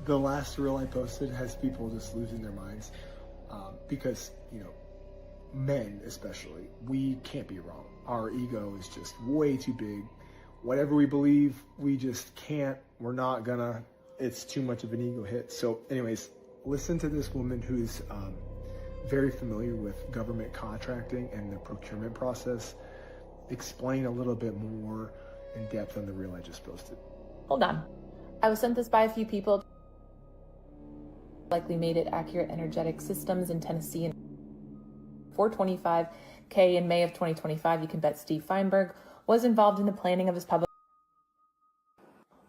The last reel I posted has people just losing their minds, because, you know, men especially, we can't be wrong. Our ego is just way too big. Whatever we believe, we just can't, we're not gonna, it's too much of an ego hit. So anyways, listen to this woman who's very familiar with government contracting and the procurement process explain a little bit more in depth on the reel I just posted. Hold on. I was sent this by a few people. Likely made it Accurate Energetic Systems in Tennessee. $425K in May of 2025. You can bet Steve Feinberg was involved in the planning of his public.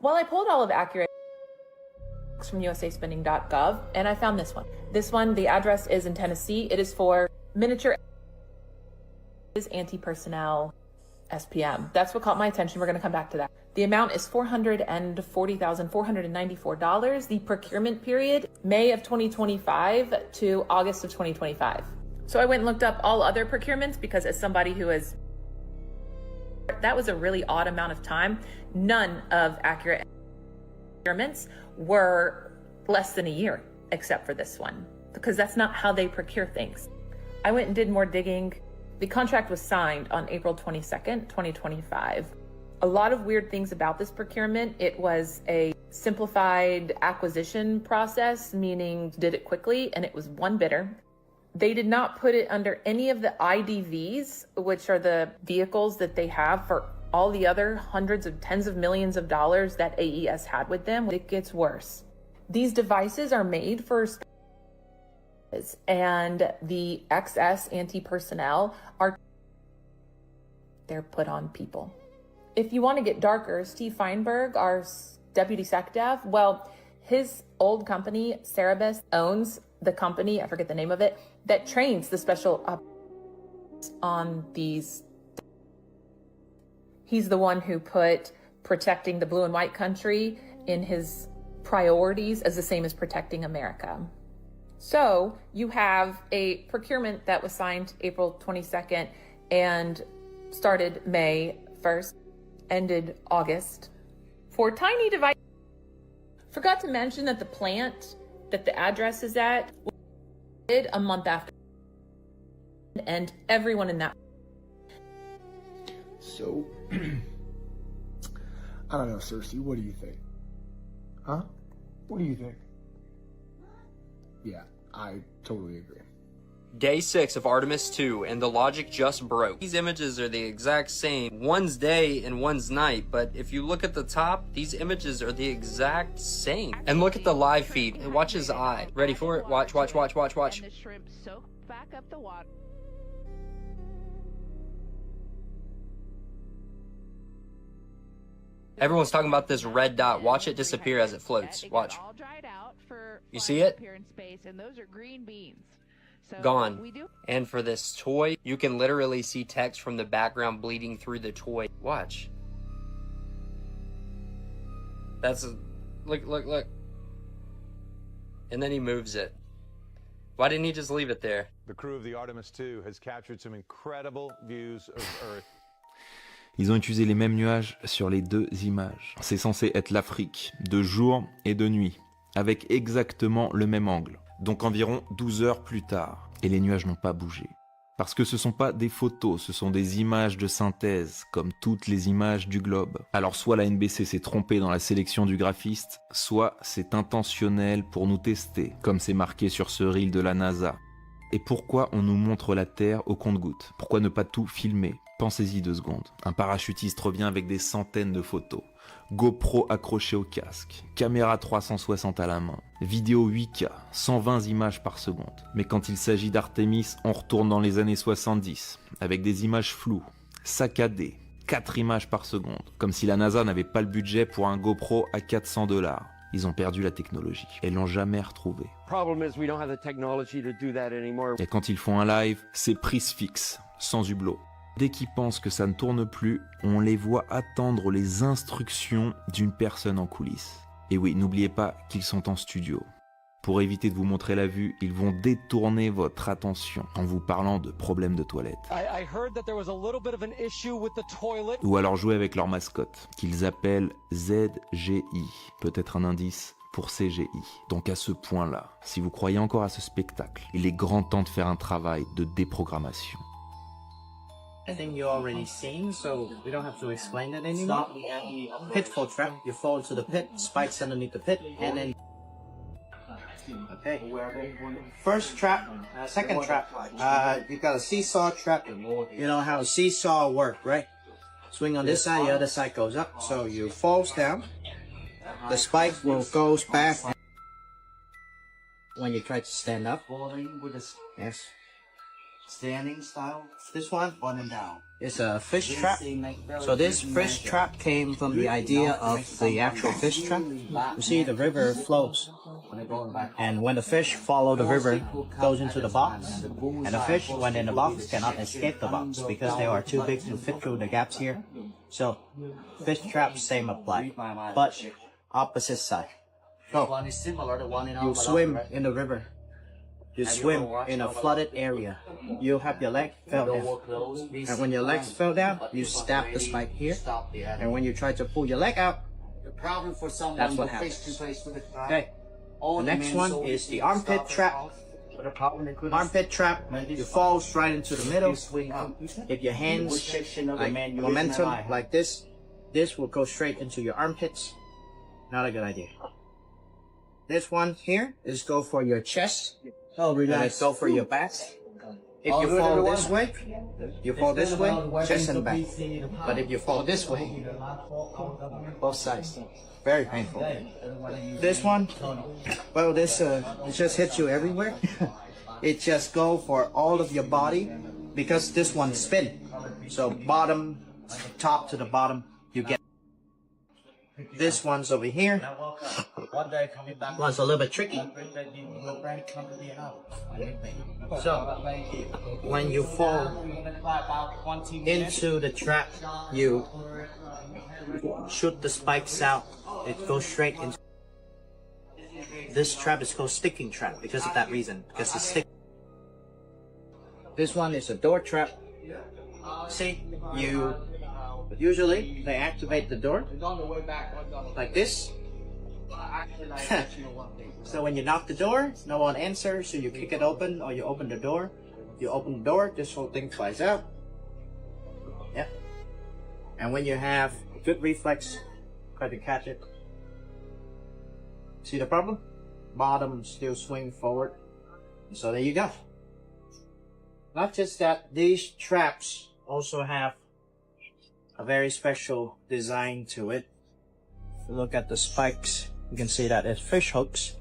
Well, I pulled all of Accurate from usaspending.gov, and I found this one. This one, the address is in Tennessee. It is for miniature anti-personnel SPM. That's what caught my attention. We're going to come back to that. The amount is $440,494. The procurement period, May of 2025 to August of 2025. So I went and looked up all other procurements, because as somebody who is, that was a really odd amount of time. None of Accurate procurements were less than a year, except for this one, because that's not how they procure things. I went and did more digging. The contract was signed on April 22nd, 2025. A lot of weird things about this procurement. It was a simplified acquisition process, meaning did it quickly, and it was one bidder. They did not put it under any of the IDVs, which are the vehicles that they have for all the other hundreds of tens of millions of dollars that AES had with them. It gets worse. These devices are made for, and the XS anti-personnel they're put on people. If you want to get darker, Steve Feinberg, our deputy SecDev, well, his old company, Cerebus, owns the company, I forget the name of it, that trains the special on these. He's the one who put protecting the blue and white country in his priorities as the same as protecting America. So you have a procurement that was signed April 22nd and started May 1st, ended August, for tiny devices. Forgot to mention that the plant that the address is at did a month after, and everyone in that. So, I don't know, Cersei, what do you think? Huh? What do you think? Yeah, I totally agree. Day 6 of Artemis 2, and the logic just broke. These images are the exact same. One's day and one's night, but if you look at the top, these images are the exact same. And look at the live feed. Watch his eye. Ready for it? Watch, watch, watch, watch, watch. And the shrimp soak back up the water. Everyone's talking about this red dot. Watch it disappear as it floats. Watch. You see it? And those are green beans. So Gone. And for this toy, you can literally see text from the background bleeding through the toy. Watch. That's a, look. And then he moves it. Why didn't he just leave it there? The crew of the Artemis 2 has captured some incredible views of Earth. Ils ont utilisé les mêmes nuages sur les deux images. C'est censé être l'Afrique, de jour et de nuit, avec exactement le même angle. Donc environ 12 heures plus tard. Et les nuages n'ont pas bougé. Parce que ce ne sont pas des photos, ce sont des images de synthèse, comme toutes les images du globe. Alors soit la NBC s'est trompée dans la sélection du graphiste, soit c'est intentionnel pour nous tester, comme c'est marqué sur ce reel de la NASA. Et pourquoi on nous montre la Terre au compte-gouttes? Pourquoi ne pas tout filmer? Pensez-y 2 secondes. Un parachutiste revient avec des centaines de photos. GoPro accroché au casque, caméra 360 à la main, vidéo 8K, 120 images par seconde. Mais quand il s'agit d'Artemis, on retourne dans les années 70, avec des images floues, saccadées, 4 images par seconde, comme si la NASA n'avait pas le budget pour un GoPro à $400. Ils ont perdu la technologie et l'ont jamais retrouvée. Et quand ils font un live, c'est prise fixe, sans hublot. Dès qu'ils pensent que ça ne tourne plus, on les voit attendre les instructions d'une personne en coulisses. Et oui, n'oubliez pas qu'ils sont en studio. Pour éviter de vous montrer la vue, ils vont détourner votre attention en vous parlant de problèmes de toilette. Ou alors jouer avec leur mascotte, qu'ils appellent ZGI, peut-être un indice pour CGI. Donc à ce point-là, si vous croyez encore à ce spectacle, il est grand temps de faire un travail de déprogrammation. I think you already seen, so we don't have to explain it anymore. Pitfall trap, you fall into the pit, spikes underneath the pit, and then... Okay. First trap, second trap, you got a seesaw trap. You know how a seesaw work, right? Swing on this side, the other side goes up, so you falls down. The spike will goes back when you try to stand up. Yes. Standing style. This one, on and down. It's a fish trap. So this fish trap came from the idea of the actual fish trap. You see, the river flows. And when the fish follow the river, goes into the box. And the fish, when in the box, cannot escape the box because they are too big to fit through the gaps here. So, fish trap, same apply. But, opposite side. So, you swim in the river. You swim in a flooded area. You have your leg fell down. And when your legs fell down, you stab the spike here. And when you try to pull your leg out, that's what happens. Okay. The next one is the armpit trap. Armpit trap, you fall right into the middle. If your hands, like momentum, like this will go straight into your armpits. Not a good idea. This one here is go for your chest. Oh, relax. Go for your back. If you fall this way, chest and back. But if you fall this way, both sides. Very painful. This one, well, this it just hits you everywhere. It just go for all of your body because this one spin. So bottom, top to the bottom, you get. This one's over here. One's a little bit tricky. So, when you fall into the trap, you shoot the spikes out. It goes straight into. This trap is called sticking trap because of that reason. Because it's stick. This one is a door trap. See, usually they activate the door like this. So when you knock the door, no one answers, so you kick it open or you open the door. You open the door, this whole thing flies out. Yep. And when you have good reflex, try to catch it. See the problem? Bottom still swing forward. So there you go. Not just that, these traps also have a very special design to it. If you look at the spikes, you can see that it's fish hooks,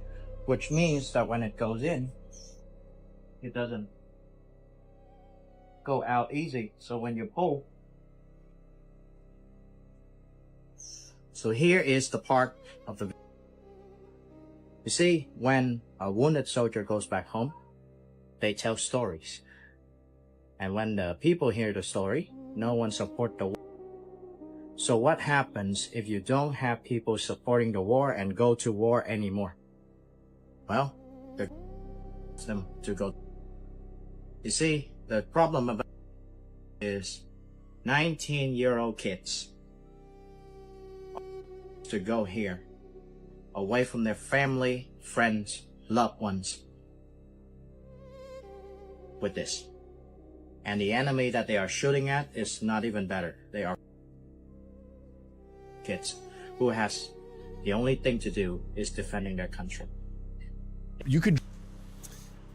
which means that when it goes in, it doesn't go out easy. So when you pull, so here is the part of the. You see, when a wounded soldier goes back home, they tell stories. And when the people hear the story, no one support the war. So what happens if you don't have people supporting the war and go to war anymore? Well, they them to go. You see, the problem about is 19-year-old kids to go here, away from their family, friends, loved ones, with this. And the enemy that they are shooting at is not even better. They are kids who has the only thing to do is defending their country. You could.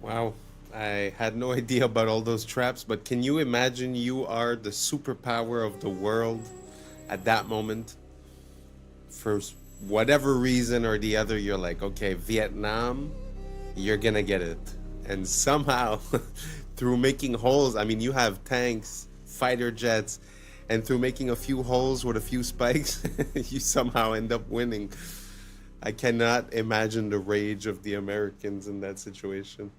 Wow. I had no idea about all those traps, but can you imagine you are the superpower of the world at that moment? For whatever reason or the other, you're like, okay, Vietnam, you're gonna get it. And somehow, through making holes, I mean, you have tanks, fighter jets, and through making a few holes with a few spikes, you somehow end up winning. I cannot imagine the rage of the Americans in that situation.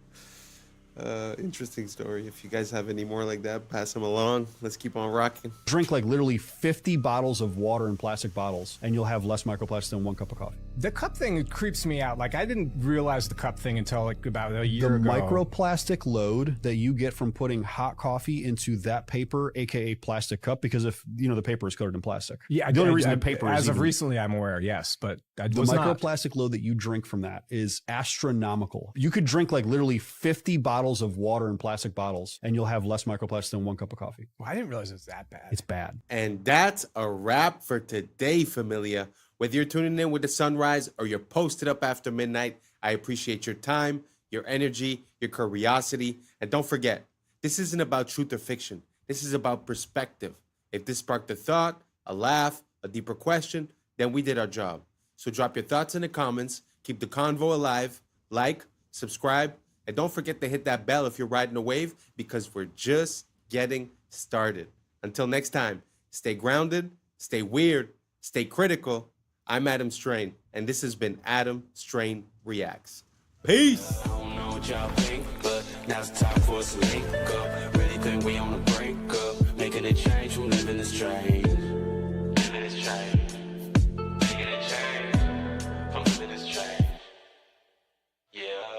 Interesting story. If you guys have any more like that, pass them along. Let's keep on rocking. Drink like literally 50 bottles of water in plastic bottles, and you'll have less microplastics than 1 cup of coffee. The cup thing creeps me out. Like, I didn't realize the cup thing until like about a year ago. The microplastic load that you get from putting hot coffee into that paper, aka plastic cup, because if you know the paper is coated in plastic. Yeah, the only reason the paper as is of even, recently, I'm aware. Yes, but I the was not. microplastic load that you drink from that is astronomical. You could drink like literally 50 bottles of water in plastic bottles, and you'll have less microplastics than 1 cup of coffee. Well, I didn't realize it was that bad. It's bad. And that's a wrap for today, familia. Whether you're tuning in with the sunrise or you're posted up after midnight, I appreciate your time, your energy, your curiosity. And don't forget, this isn't about truth or fiction. This is about perspective. If this sparked a thought, a laugh, a deeper question, then we did our job. So drop your thoughts in the comments, keep the convo alive, like, subscribe, and don't forget to hit that bell if you're riding a wave, because we're just getting started. Until next time, stay grounded, stay weird, stay critical. I'm Adam Strain, and this has been Adam Strain Reacts. Peace! I don't know what y'all think, but now's the time for us to link up. Really think we on the brink up, making a change from living this strange. Living this strange. Making a change from living this strange. Yeah.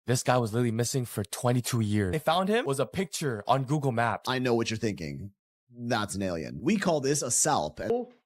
This guy was literally missing for 22 years. They found him was a picture on Google Maps. I know what you're thinking. That's an alien. We call this a salp.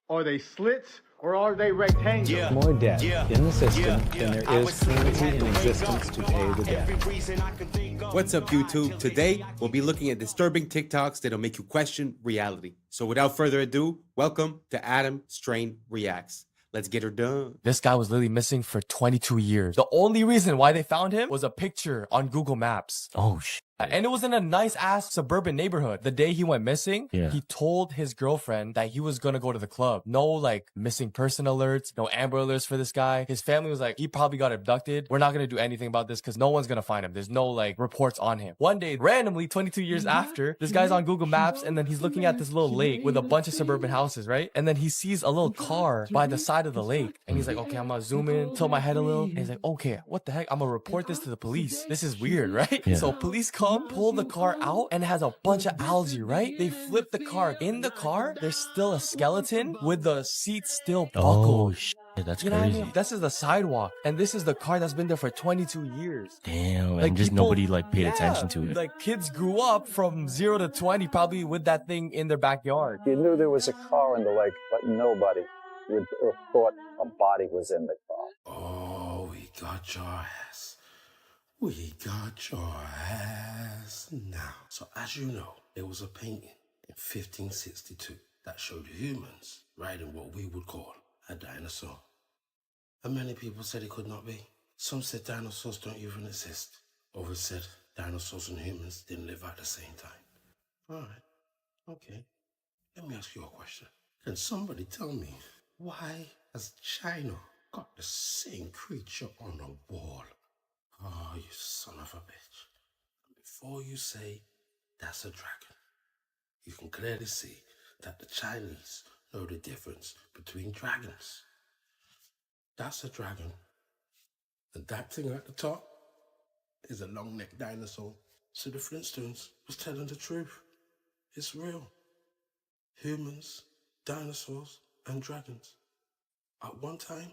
Are they slits or are they rectangles? More death in the system than there is currency in existence to pay the debt. What's up, YouTube? Today, we'll be looking at disturbing TikToks that'll make you question reality. So without further ado, welcome to Adam Strain Reacts. Let's get her done. This guy was literally missing for 22 years. The only reason why they found him was a picture on Google Maps. Oh, shit. And it was in a nice ass suburban neighborhood. The day he went missing, he told his girlfriend that he was gonna go to the club. No like missing person alerts, no Amber alerts for this guy. His family was like, he probably got abducted. We're not gonna do anything about this because no one's gonna find him. There's no like reports on him. One day, randomly, 22 years after, this guy's on Google Maps and then he's looking at this little lake with a bunch of suburban houses, right? And then he sees a little car by the side of the lake. And he's like, okay, I'm gonna zoom in, tilt my head a little. And he's like, okay, what the heck? I'm gonna report this to the police. This is weird, right? So police come, pull the car out, and it has a bunch of algae, right? They flip the car. In the car, there's still a skeleton with the seat still buckled. Oh, shit. That's you know crazy. what I mean? This is the sidewalk, and this is the car that's been there for 22 years. Damn, Like and just people- nobody like paid attention to it. Like kids grew up from 0 to 20 probably with that thing in their backyard. You knew there was a car in the lake, but nobody would have thought a body was in the car. Oh, we got your ass. We got your ass now. So as you know, there was a painting in 1562 that showed humans riding what we would call a dinosaur. And many people said it could not be. Some said dinosaurs don't even exist. Others said dinosaurs and humans didn't live at the same time. All right, okay. Let me ask you a question. Can somebody tell me why has China got the same creature on the wall? Oh, you son of a bitch. Before you say that's a dragon, you can clearly see that the Chinese know the difference between dragons. That's a dragon. And that thing at the top is a long-necked dinosaur. So the Flintstones was telling the truth. It's real. Humans, dinosaurs, and dragons at one time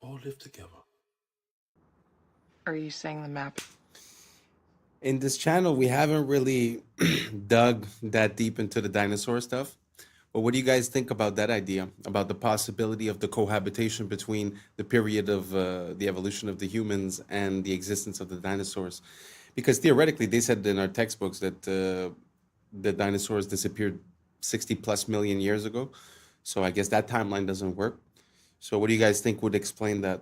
all lived together. Are you saying the map? In this channel, we haven't really dug that deep into the dinosaur stuff. But what do you guys think about that idea? About the possibility of the cohabitation between the period of the evolution of the humans and the existence of the dinosaurs? Because theoretically, they said in our textbooks that the dinosaurs disappeared 60 plus million years ago. So I guess that timeline doesn't work. So what do you guys think would explain that?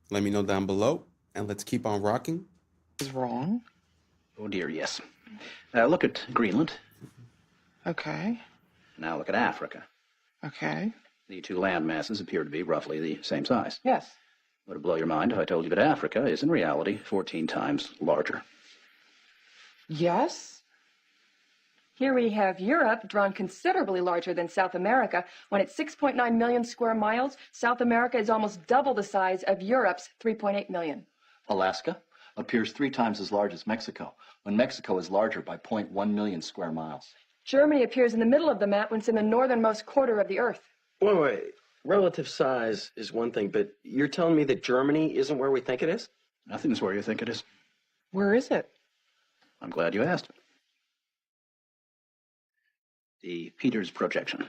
Let me know down below. And let's keep on rocking. Is wrong? Oh dear, yes. Look at Greenland. Okay. Now look at Africa. Okay. The two land masses appear to be roughly the same size. Yes. Would it blow your mind if I told you that Africa is in reality 14 times larger? Yes. Here we have Europe, drawn considerably larger than South America. When it's 6.9 million square miles, South America is almost double the size of Europe's 3.8 million. Alaska appears 3 times as large as Mexico, when Mexico is larger by 0.1 million square miles. Germany appears in the middle of the map when it's in the northernmost quarter of the Earth. Wait. Relative size is one thing, but you're telling me that Germany isn't where we think it is? Nothing's where you think it is. Where is it? I'm glad you asked. The Peters projection.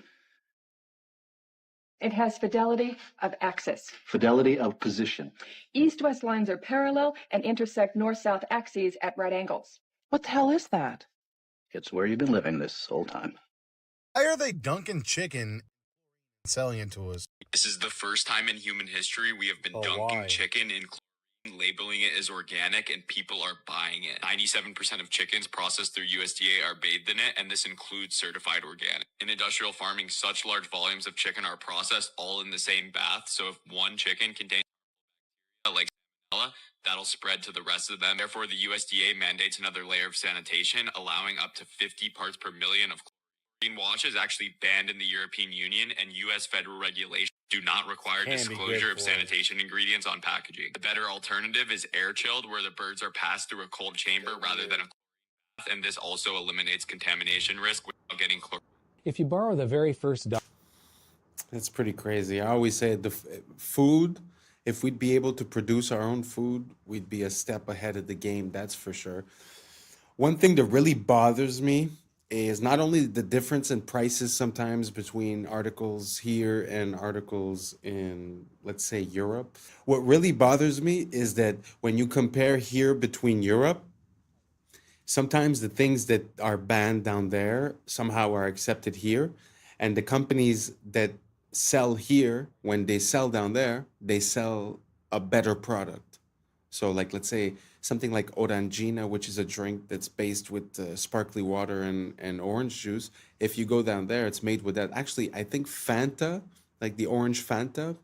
It has fidelity of axis. Fidelity of position. East-west lines are parallel and intersect north-south axes at right angles. What the hell is that? It's where you've been living this whole time. Why are they dunking chicken and selling it to us? This is the first time in human history we have been dunking chicken in chlorine, labeling it as organic, and people are buying it. 97% of chickens processed through USDA are bathed in it, and this includes certified organic. In industrial farming, such large volumes of chicken are processed all in the same bath, so if one chicken contains like salmonella, that'll spread to the rest of them. Therefore, the USDA mandates another layer of sanitation, allowing up to 50 parts per million of chlorine. Wash is actually banned in the European Union, and U.S. federal regulations do not require disclosure of sanitation ingredients on packaging. The better alternative is air chilled, where the birds are passed through a cold chamber rather than a bath, and this also eliminates contamination risk without getting chlorine. If you borrow the very first That's pretty crazy. I always say the food If we'd be able to produce our own food, we'd be a step ahead of the game, that's for sure. One thing that really bothers me is not only the difference in prices sometimes between articles here and articles in, let's say, Europe. What really bothers me is that when you compare here between Europe, sometimes the things that are banned down there somehow are accepted here. And the companies that sell here, when they sell down there, they sell a better product. So like, let's say something like Orangina, which is a drink that's based with sparkly water and orange juice. If you go down there, it's made with that. Actually, I think Fanta, like the orange Fanta,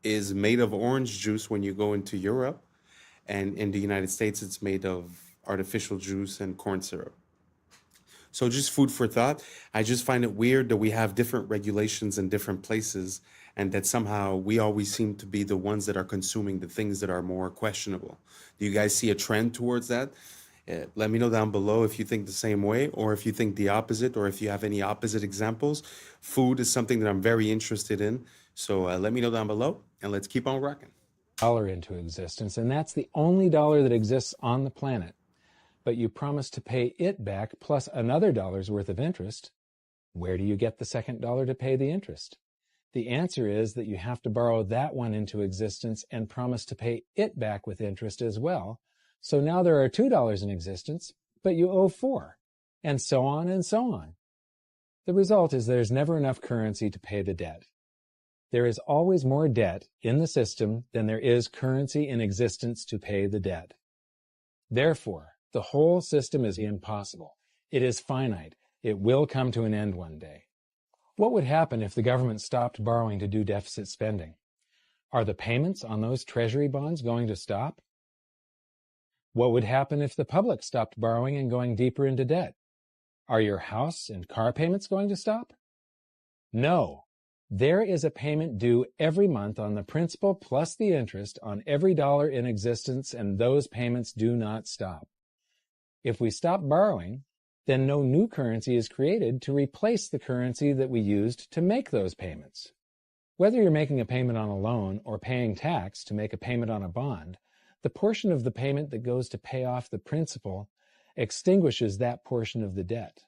is made of orange juice when you go into Europe. And in the United States, it's made of artificial juice and corn syrup. So just food for thought. I just find it weird that we have different regulations in different places and that somehow we always seem to be the ones that are consuming the things that are more questionable. Do you guys see a trend towards that? Let me know down below if you think the same way or if you think the opposite or if you have any opposite examples. Food is something that I'm very interested in. So let me know down below and let's keep on rocking. Dollar into existence, and that's the only dollar that exists on the planet. But you promise to pay it back plus another dollar's worth of interest. Where do you get the second dollar to pay the interest? The answer is that you have to borrow that one into existence and promise to pay it back with interest as well. So now there are $2 in existence, but you owe $4, and so on and so on. The result is there's never enough currency to pay the debt. There is always more debt in the system than there is currency in existence to pay the debt. Therefore, the whole system is impossible. It is finite. It will come to an end one day. What would happen if the government stopped borrowing to do deficit spending? Are the payments on those treasury bonds going to stop? What would happen if the public stopped borrowing and going deeper into debt? Are your house and car payments going to stop? No. There is a payment due every month on the principal plus the interest on every dollar in existence, and those payments do not stop. If we stop borrowing, then no new currency is created to replace the currency that we used to make those payments. Whether you're making a payment on a loan or paying tax to make a payment on a bond, the portion of the payment that goes to pay off the principal extinguishes that portion of the debt.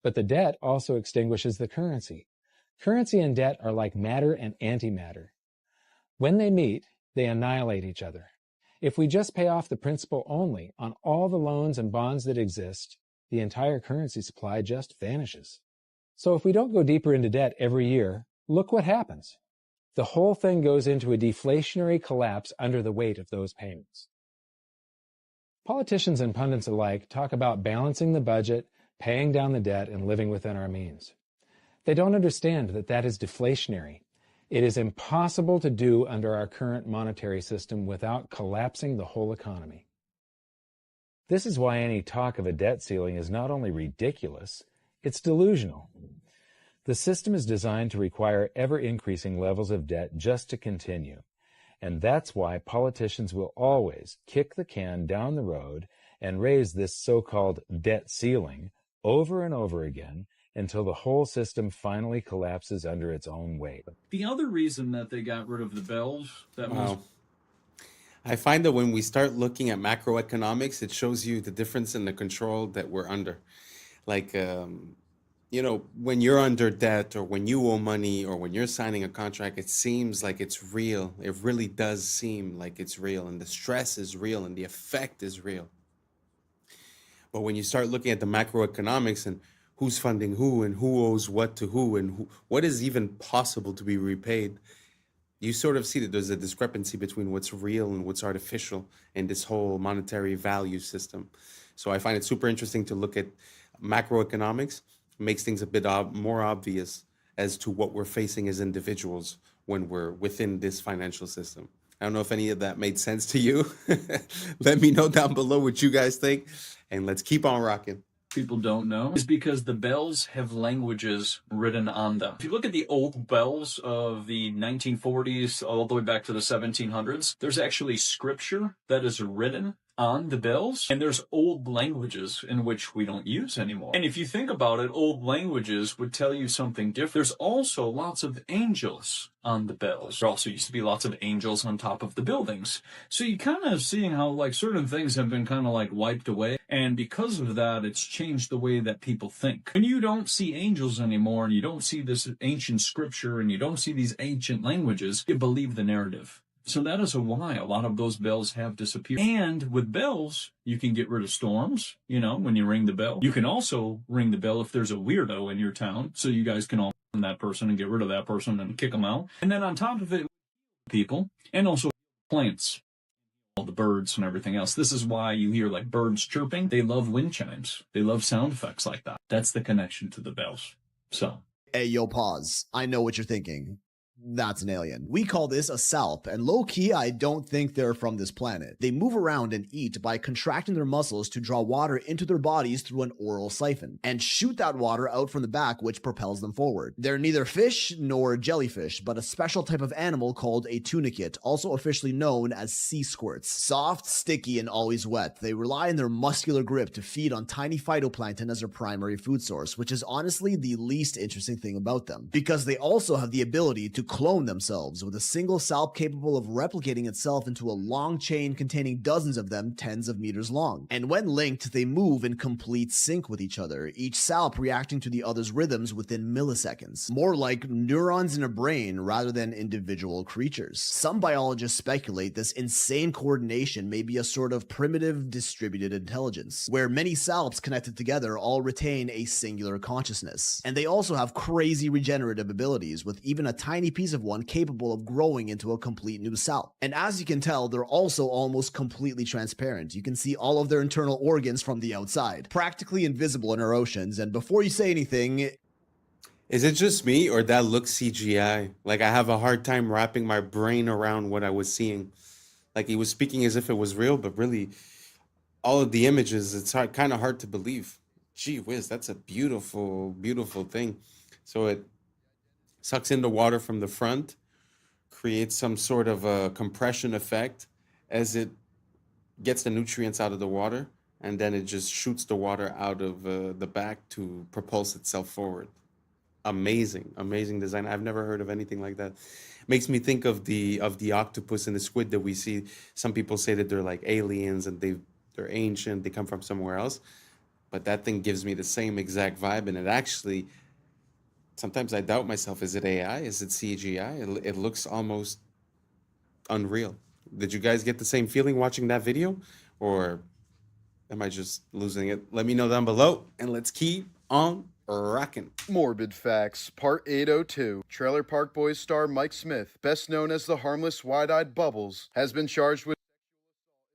But the debt also extinguishes the currency. Currency and debt are like matter and antimatter. When they meet, they annihilate each other. If we just pay off the principal only on all the loans and bonds that exist, the entire currency supply just vanishes. So if we don't go deeper into debt every year, look what happens. The whole thing goes into a deflationary collapse under the weight of those payments. Politicians and pundits alike talk about balancing the budget, paying down the debt, and living within our means. They don't understand that that is deflationary. It is impossible to do under our current monetary system without collapsing the whole economy. This is why any talk of a debt ceiling is not only ridiculous, it's delusional. The system is designed to require ever-increasing levels of debt just to continue. And that's why politicians will always kick the can down the road and raise this so-called debt ceiling over and over again until the whole system finally collapses under its own weight. The other reason that they got rid of the bells, that was... I find that when we start looking at macroeconomics, it shows you the difference in the control that we're under. Like, you know, when you're under debt or when you owe money or when you're signing a contract, it seems like it's real. It really does seem like it's real, and the stress is real and the effect is real. But when you start looking at the macroeconomics and who's funding who and who owes what to who and what is even possible to be repaid, you sort of see that there's a discrepancy between what's real and what's artificial in this whole monetary value system. So I find it super interesting to look at macroeconomics. It makes things a bit more obvious as to what we're facing as individuals when we're within this financial system. I don't know if any of that made sense to you. Let me know down below what you guys think, and let's keep on rocking. People don't know is because the bells have languages written on them. If you look at the old bells of the 1940s all the way back to the 1700s, there's actually scripture that is written on the bells, and there's old languages in which we don't use anymore. And if you think about it, old languages would tell you something different. There's also lots of angels on the bells. There also used to be lots of angels on top of the buildings. So you kind of seeing how like certain things have been kind of like wiped away. And because of that, it's changed the way that people think. When you don't see angels anymore and you don't see this ancient scripture and you don't see these ancient languages, you believe the narrative. So that is why a lot of those bells have disappeared. And with bells, you can get rid of storms, you know, when you ring the bell. You can also ring the bell if there's a weirdo in your town, so you guys can all find that person and get rid of that person and kick them out. And then on top of it, people, and also plants, all the birds and everything else. This is why you hear like birds chirping. They love wind chimes. They love sound effects like that. That's the connection to the bells. So. Hey, yo, pause. I know what you're thinking. That's an alien. We call this a salp, and low-key, I don't think they're from this planet. They move around and eat by contracting their muscles to draw water into their bodies through an oral siphon, and shoot that water out from the back, which propels them forward. They're neither fish nor jellyfish, but a special type of animal called a tunicate, also officially known as sea squirts. Soft, sticky, and always wet, they rely on their muscular grip to feed on tiny phytoplankton as their primary food source, which is honestly the least interesting thing about them, because they also have the ability to clone themselves, with a single salp capable of replicating itself into a long chain containing dozens of them tens of meters long. And when linked, they move in complete sync with each other, each salp reacting to the other's rhythms within milliseconds. More like neurons in a brain rather than individual creatures. Some biologists speculate this insane coordination may be a sort of primitive distributed intelligence, where many salps connected together all retain a singular consciousness. And they also have crazy regenerative abilities, with even a tiny piece of one capable of growing into a complete new salp. And as you can tell, they're also almost completely transparent. You can see all of their internal organs from the outside, practically invisible in our oceans. And before you say anything, is it just me or that looks CGI? Like I have a hard time wrapping my brain around what I was seeing. Like he was speaking as if it was real, but really all of the images, it's kind of hard to believe. Gee whiz, that's a beautiful, beautiful thing. So it sucks in the water from the front, creates some sort of a compression effect as it gets the nutrients out of the water, and then it just shoots the water out of the back to propulse itself forward. Amazing, amazing design. I've never heard of anything like that. Makes me think of the octopus and the squid that we see. Some people say that they're like aliens and they're ancient, they come from somewhere else, but that thing gives me the same exact vibe, and it actually, sometimes I doubt myself. Is it AI? Is it CGI? It looks almost unreal. Did you guys get the same feeling watching that video? Or am I just losing it? Let me know down below, and let's keep on rocking. Morbid Facts, Part 802. Trailer Park Boys star Mike Smith, best known as the harmless wide-eyed Bubbles, has been charged with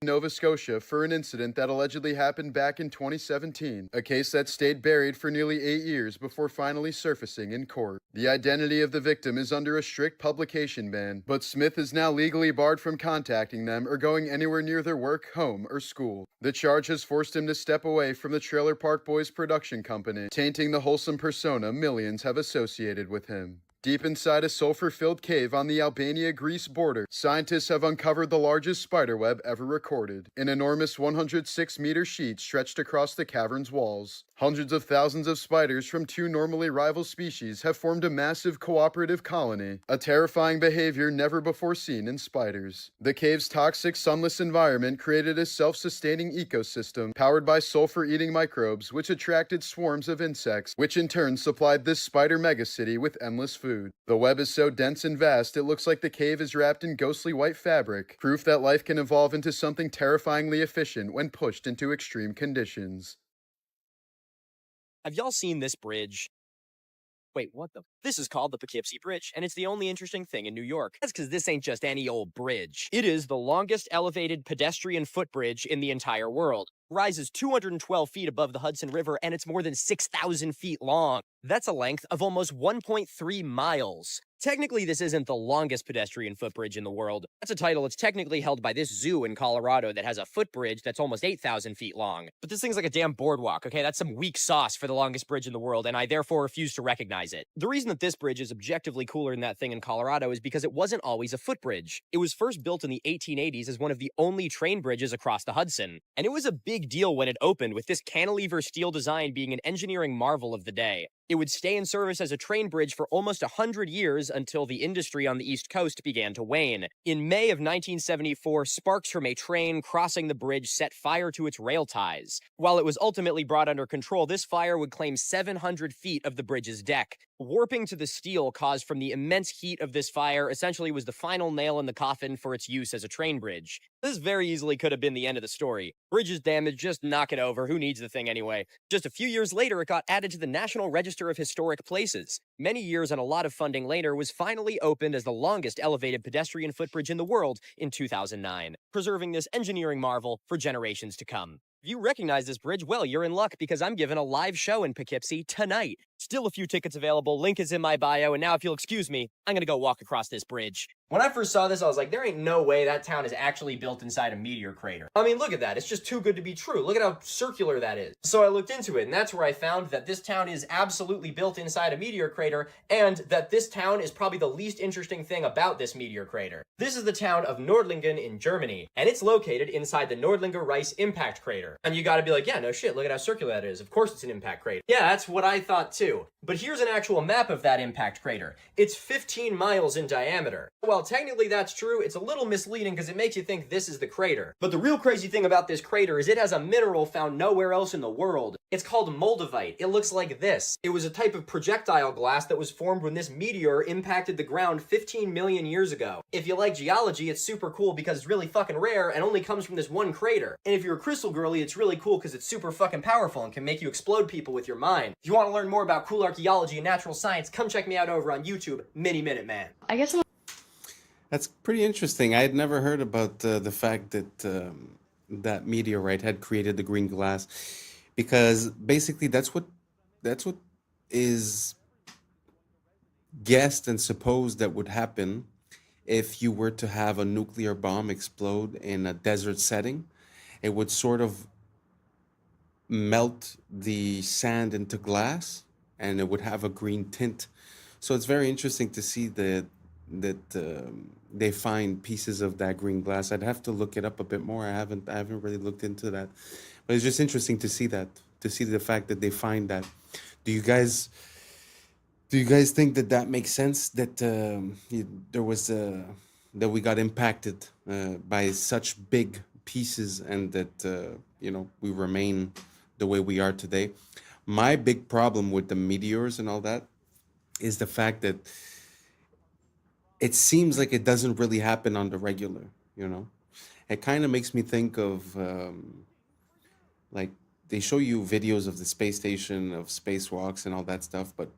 Nova Scotia for an incident that allegedly happened back in 2017, a case that stayed buried for nearly 8 years before finally surfacing in court. The identity of the victim is under a strict publication ban, but Smith is now legally barred from contacting them or going anywhere near their work, home, or school. The charge has forced him to step away from the Trailer Park Boys production company, tainting the wholesome persona millions have associated with him. Deep inside a sulfur-filled cave on the Albania-Greece border, scientists have uncovered the largest spiderweb ever recorded, an enormous 106-meter sheet stretched across the cavern's walls. Hundreds of thousands of spiders from two normally rival species have formed a massive cooperative colony, a terrifying behavior never before seen in spiders. The cave's toxic, sunless environment created a self-sustaining ecosystem powered by sulfur-eating microbes, which attracted swarms of insects, which in turn supplied this spider megacity with endless food. The web is so dense and vast it looks like the cave is wrapped in ghostly white fabric, proof that life can evolve into something terrifyingly efficient when pushed into extreme conditions. Have y'all seen this bridge? Wait, what the? This is called the Poughkeepsie Bridge, and it's the only interesting thing in New York. That's because this ain't just any old bridge. It is the longest elevated pedestrian footbridge in the entire world. rises 212 feet above the Hudson River, and it's more than 6,000 feet long. That's a length of almost 1.3 miles. Technically, this isn't the longest pedestrian footbridge in the world. That's a title that's technically held by this zoo in Colorado that has a footbridge that's almost 8,000 feet long. But this thing's like a damn boardwalk, okay? That's some weak sauce for the longest bridge in the world, and I therefore refuse to recognize it. The reason that this bridge is objectively cooler than that thing in Colorado is because it wasn't always a footbridge. It was first built in the 1880s as one of the only train bridges across the Hudson. And it was a big deal when it opened, with this cantilever steel design being an engineering marvel of the day. It would stay in service as a train bridge for almost 100 years until the industry on the East Coast began to wane. In May of 1974, sparks from a train crossing the bridge set fire to its rail ties. While it was ultimately brought under control, this fire would claim 700 feet of the bridge's deck. Warping to the steel caused from the immense heat of this fire essentially was the final nail in the coffin for its use as a train bridge. This very easily could have been the end of the story. Bridge is damaged, just knock it over, who needs the thing anyway? Just a few years later, it got added to the National Register of Historic Places. Many years and a lot of funding later, was finally opened as the longest elevated pedestrian footbridge in the world in 2009, preserving this engineering marvel for generations to come. If you recognize this bridge, well, you're in luck because I'm giving a live show in Poughkeepsie tonight. Still a few tickets available, link is in my bio, and now if you'll excuse me, I'm gonna go walk across this bridge. When I first saw this, I was like, there ain't no way that town is actually built inside a meteor crater. I mean, look at that, it's just too good to be true. Look at how circular that is. So I looked into it, and that's where I found that this town is absolutely built inside a meteor crater, and that this town is probably the least interesting thing about this meteor crater. This is the town of Nordlingen in Germany, and it's located inside the Nordlinger Rice impact crater. And you gotta be like, yeah, no shit, look at how circular that is. Of course it's an impact crater. Yeah, that's what I thought too. But here's an actual map of that impact crater. It's 15 miles in diameter. While technically that's true, it's a little misleading because it makes you think this is the crater. But the real crazy thing about this crater is it has a mineral found nowhere else in the world. It's called moldavite. It looks like this. It was a type of projectile glass that was formed when this meteor impacted the ground 15 million years ago. If you like geology, it's super cool because it's really fucking rare and only comes from this one crater. And if you're a crystal girly, it's really cool because it's super fucking powerful and can make you explode people with your mind. If you want to learn more about cool archaeology and natural science, come check me out over on YouTube, Mini Minute Man. I guess That's pretty interesting. I had never heard about the fact that that meteorite had created the green glass, because basically that's what is guessed and supposed that would happen if you were to have a nuclear bomb explode in a desert setting. It would sort of melt the sand into glass, and it would have a green tint. So it's very interesting to see that they find pieces of that green glass. I'd have to look it up a bit more. I haven't really looked into that, but it's just interesting to see that, to see the fact that they find that. Do you guys think that makes sense, that there was that we got impacted by such big pieces, and that we remain the way we are today? My big problem with the meteors and all that is the fact that it seems like it doesn't really happen on the regular, It kind of makes me think of, like, they show you videos of the space station, of spacewalks and all that stuff, but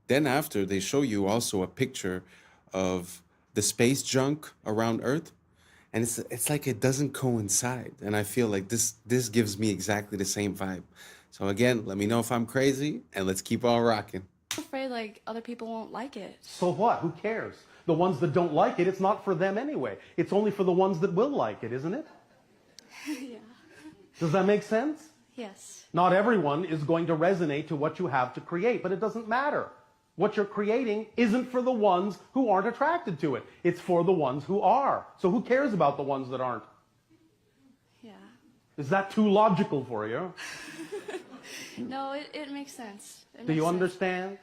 then after they show you also a picture of the space junk around Earth, and it's like it doesn't coincide. And I feel like this gives me exactly the same vibe. So again, let me know if I'm crazy, and let's keep on rocking. I'm afraid like other people won't like it. So what? Who cares? The ones that don't like it, it's not for them anyway. It's only for the ones that will like it, isn't it? Yeah. Does that make sense? Yes. Not everyone is going to resonate to what you have to create, but it doesn't matter. What you're creating isn't for the ones who aren't attracted to it. It's for the ones who are. So who cares about the ones that aren't? Yeah. Is that too logical for you? No, it makes sense. Do you understand?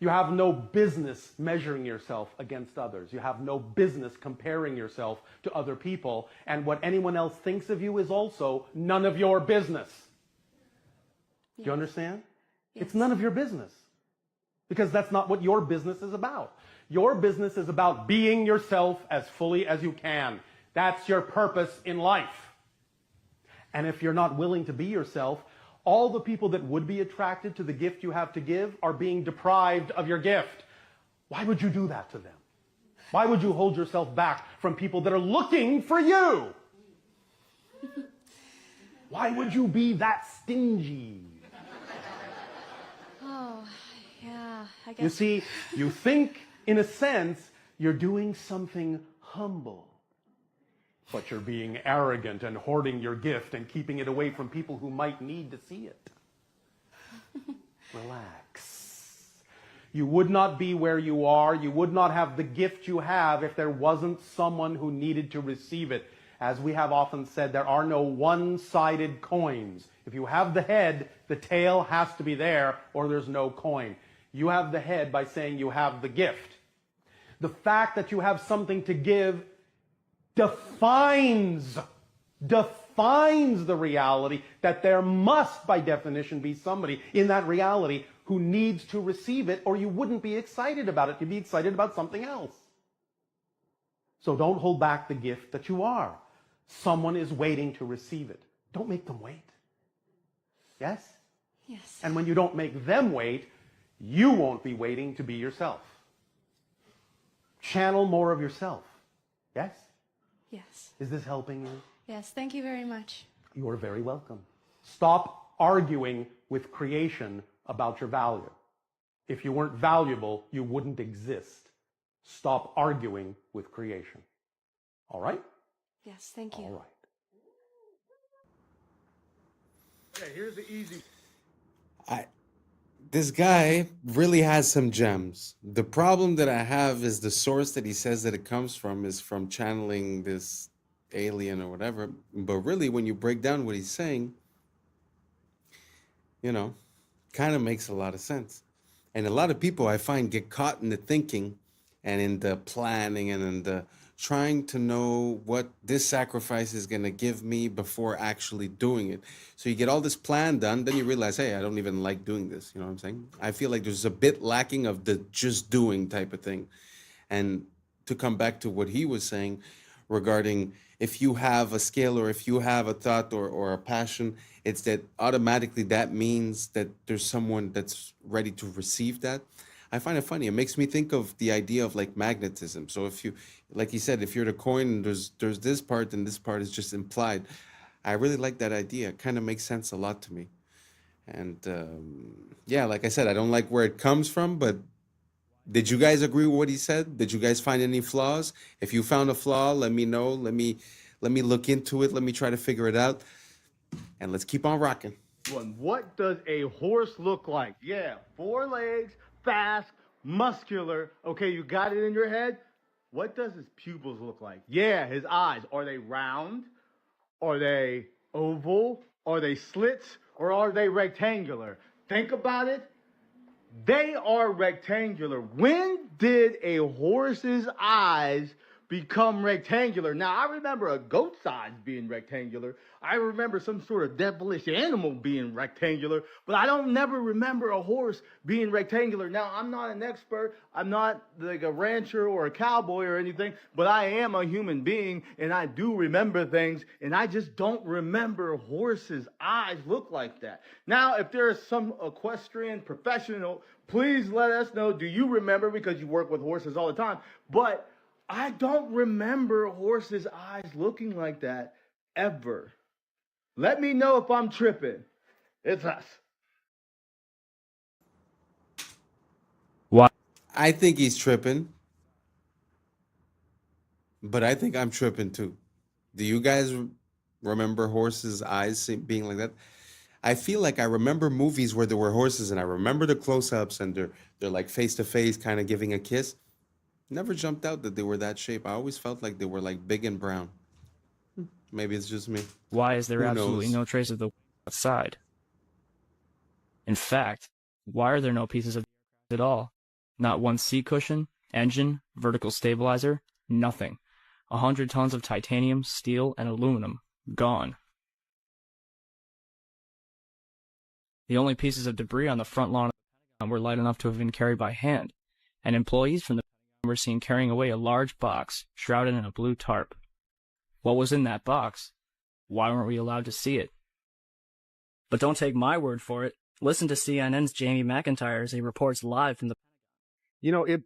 You have no business measuring yourself against others. You have no business comparing yourself to other people. And what anyone else thinks of you is also none of your business. Do you understand? Yes. It's none of your business. Because that's not what your business is about. Your business is about being yourself as fully as you can. That's your purpose in life. And if you're not willing to be yourself, all the people that would be attracted to the gift you have to give are being deprived of your gift. Why would you do that to them? Why would you hold yourself back from people that are looking for you? Why would you be that stingy? Oh, yeah, I guess. You see, you think, in a sense, you're doing something humble. But you're being arrogant and hoarding your gift and keeping it away from people who might need to see it. Relax. You would not be where you are. You would not have the gift you have if there wasn't someone who needed to receive it. As we have often said, there are no one-sided coins. If you have the head, the tail has to be there or there's no coin. You have the head by saying you have the gift. The fact that you have something to give defines the reality that there must, by definition, be somebody in that reality who needs to receive it, or you wouldn't be excited about it. You'd be excited about something else. So don't hold back the gift that you are. Someone is waiting to receive it. Don't make them wait. Yes? Yes. And when you don't make them wait, you won't be waiting to be yourself. Channel more of yourself. Yes? Yes. Is this helping you? Yes, thank you very much. You are very welcome. Stop arguing with creation about your value. If you weren't valuable, you wouldn't exist. Stop arguing with creation. All right? Yes, thank you. All right. Okay, here's the easy. This guy really has some gems. The problem that I have is the source that he says that it comes from is from channeling this alien or whatever. But really, when you break down what he's saying, you know, kind of makes a lot of sense. And a lot of people I find get caught in the thinking and in the planning and in the trying to know what this sacrifice is going to give me before actually doing it. So you get all this plan done, then you realize, hey, I don't even like doing this. You know what I'm saying? I feel like there's a bit lacking of the just doing type of thing. And to come back to what he was saying regarding if you have a skill or if you have a thought or a passion, it's that automatically that means that there's someone that's ready to receive that. I find it funny. It makes me think of the idea of like magnetism. So if you, like he said, if you're the coin, there's this part and this part is just implied. I really like that idea. It kind of makes sense a lot to me. And yeah, like I said, I don't like where it comes from, but did you guys agree with what he said? Did you guys find any flaws? If you found a flaw, let me know. Let me look into it. Let me try to figure it out. And let's keep on rocking. What does a horse look like? Yeah, 4 legs, fast, muscular. Okay, you got it in your head? What does his pupils look like? Yeah, his eyes. Are they round? Are they oval? Are they slits? Or are they rectangular? Think about it. They are rectangular. When did a horse's eyes become rectangular? Now, I remember a goat's eyes being rectangular. I remember some sort of devilish animal being rectangular, but I don't never remember a horse being rectangular. Now, I'm not an expert. I'm not like a rancher or a cowboy or anything, but I am a human being, and I do remember things, and I just don't remember horses' eyes look like that. Now, if there is some equestrian professional, please let us know. Do you remember? Because you work with horses all the time, but I don't remember horses' eyes looking like that ever. Let me know if I'm tripping. It's us. What? I think he's tripping. But I think I'm tripping too. Do you guys remember horses' eyes being like that? I feel like I remember movies where there were horses and I remember the close-ups and they're like face-to-face kind of giving a kiss. Never jumped out that they were that shape. I always felt like they were like big and brown. Maybe it's just me. Why is there Who absolutely knows? no trace of the outside? In fact, why are there no pieces of at all? Not one seat cushion, engine, vertical stabilizer, nothing. 100 tons of titanium, steel, and aluminum gone. The only pieces of debris on the front lawn of the Pentagon were light enough to have been carried by hand, and employees from the Pentagon were seen carrying away a large box shrouded in a blue tarp. What was in that box? Why weren't we allowed to see it? But don't take my word for it. Listen to CNN's Jamie McIntyre as he reports live from the... You know, it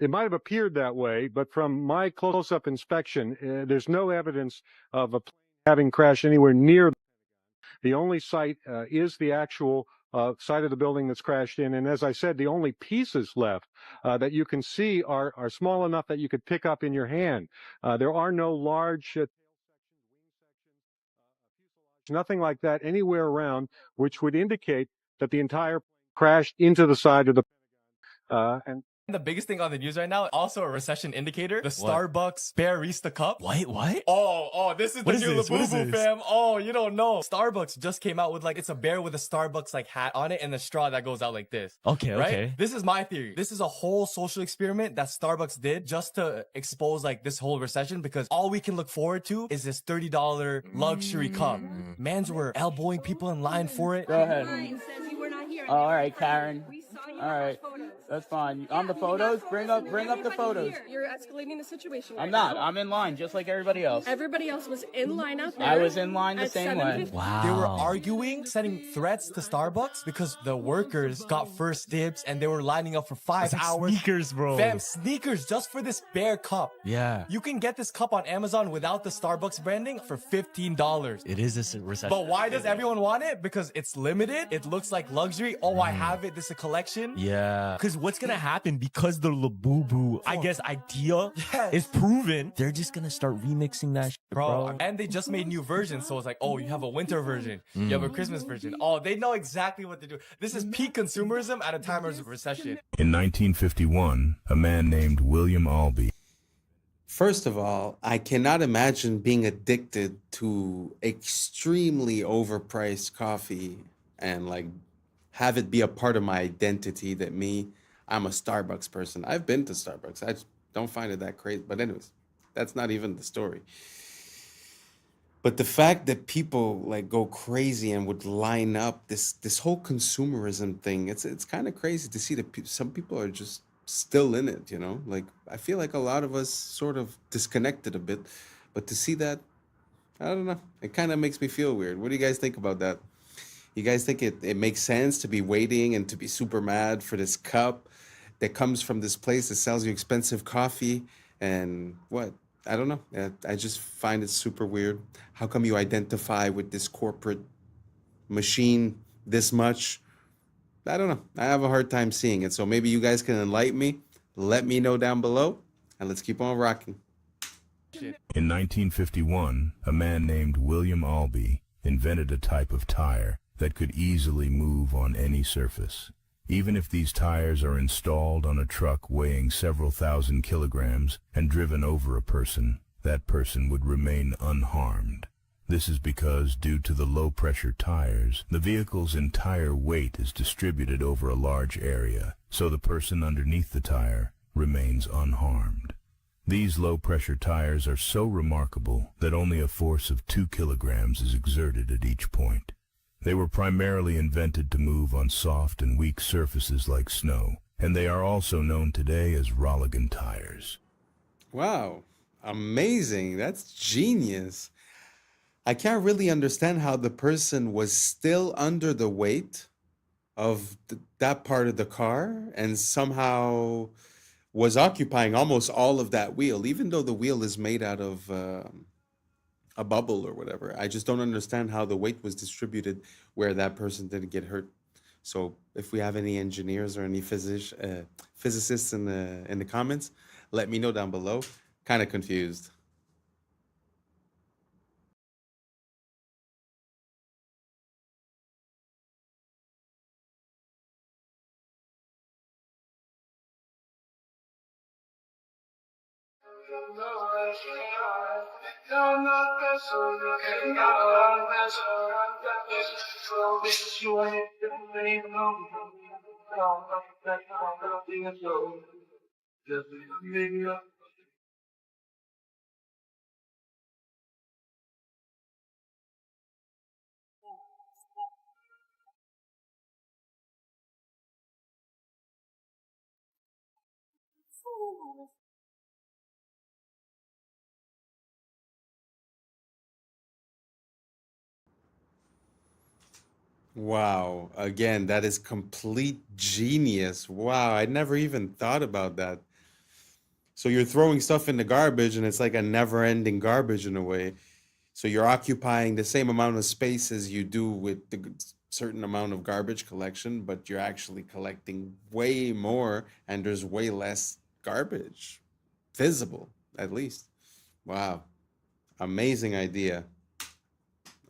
might have appeared that way, but from my close-up inspection, there's no evidence of a plane having crashed anywhere near. The only site is the actual side of the building that's crashed in. And as I said, the only pieces left that you can see are small enough that you could pick up in your hand. There are no large nothing like that anywhere around, which would indicate that the entire crashed into the side of the and The biggest thing on the news right now, also a recession indicator, the Starbucks Barista Cup. What? Oh, this is the new Labubu, fam. Oh, you don't know. Starbucks just came out with it's a bear with a Starbucks hat on it and the straw that goes out like this. Okay. This is my theory. This is a whole social experiment that Starbucks did just to expose this whole recession, because all we can look forward to is this $30 luxury cup. Mans were elbowing people in line for it. Go ahead. All right, Karen. All right, that's fine. On the photos, bring up the photos. You're escalating the situation. I'm not. I'm in line just like everybody else. Everybody else was in line out there. I was in line the same way. Wow. They were arguing, sending threats to Starbucks because the workers got first dibs and they were lining up for 5 hours. Sneakers, bro. Fam, sneakers just for this bare cup. Yeah. You can get this cup on Amazon without the Starbucks branding for $15. It is a recession. But why does everyone want it? Because it's limited. It looks like luxury. Oh, I have it. This is a collection. Yeah. Because what's going to happen, because the Labubu, I guess, idea is proven, they're just going to start remixing that shit, bro. And they just made new versions. So it's like, oh, you have a winter version. You have a Christmas version. Oh, they know exactly what to do. This is peak consumerism at a time of recession. In 1951, a man named William Albee. First of all, I cannot imagine being addicted to extremely overpriced coffee and have it be a part of my identity that I'm a Starbucks person. I've been to Starbucks. I just don't find it that crazy. But anyways, that's not even the story. But the fact that people go crazy and would line up, this whole consumerism thing, it's kind of crazy to see that some people are just still in it, I feel like a lot of us sort of disconnected a bit, but to see that, I don't know, it kind of makes me feel weird. What do you guys think about that? You guys think it makes sense to be waiting and to be super mad for this cup that comes from this place that sells you expensive coffee and what? I don't know. I just find it super weird. How come you identify with this corporate machine this much? I don't know. I have a hard time seeing it. So maybe you guys can enlighten me. Let me know down below, and let's keep on rocking. In 1951, a man named William Albee invented a type of tire that could easily move on any surface. Even if these tires are installed on a truck weighing several thousand kilograms and driven over a person, that person would remain unharmed. This is because, due to the low-pressure tires, the vehicle's entire weight is distributed over a large area, so the person underneath the tire remains unharmed. These low-pressure tires are so remarkable that only a force of 2 kilograms is exerted at each point. They were primarily invented to move on soft and weak surfaces like snow, and they are also known today as Rolligan tires. Wow, amazing. That's genius. I can't really understand how the person was still under the weight of that part of the car and somehow was occupying almost all of that wheel, even though the wheel is made out of a bubble or whatever. I just don't understand how the weight was distributed where that person didn't get hurt. So if we have any engineers or any physicists in the comments, let me know down below. Kind of confused. Wow. Again, that is complete genius. Wow, I never even thought about that. So you're throwing stuff in the garbage and it's like a never-ending garbage in a way. So you're occupying the same amount of space as you do with the certain amount of garbage collection, but you're actually collecting way more and there's way less garbage visible, at least. Wow. Amazing idea.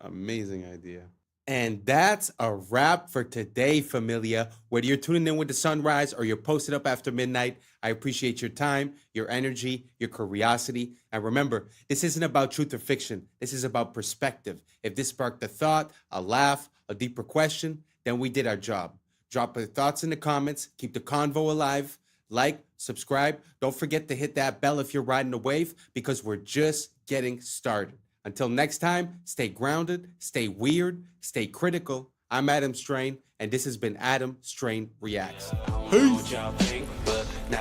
Amazing idea. And that's a wrap for today, familia. Whether you're tuning in with the sunrise or you're posted up after midnight, I appreciate your time, your energy, your curiosity. And remember, this isn't about truth or fiction. This is about perspective. If this sparked a thought, a laugh, a deeper question, then we did our job. Drop your thoughts in the comments. Keep the convo alive. Like, subscribe. Don't forget to hit that bell if you're riding the wave, because we're just getting started. Until next time, stay grounded, stay weird, stay critical. I'm Adam Strain, and this has been Adam Strain Reacts. Peace. Now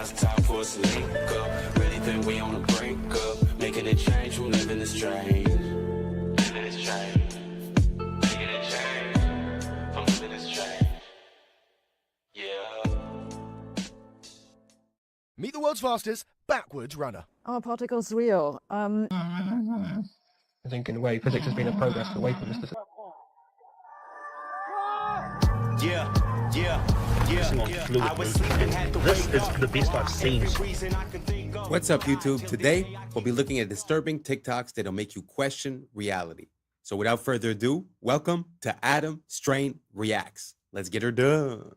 it's time for us to link up. Really think we on the brink up. Making a change from living this strange. Living this strange. Making a change from living this strange. Yeah. Meet the world's fastest backwards runner. Are particles real? I think in a way physics has been a progress away from this. Yeah. I was sleeping, had to This wake is up. the best I've seen. What's up, YouTube? Today, we'll be looking at disturbing TikToks that'll make you question reality. So without further ado, welcome to Adam Strain Reacts. Let's get her done.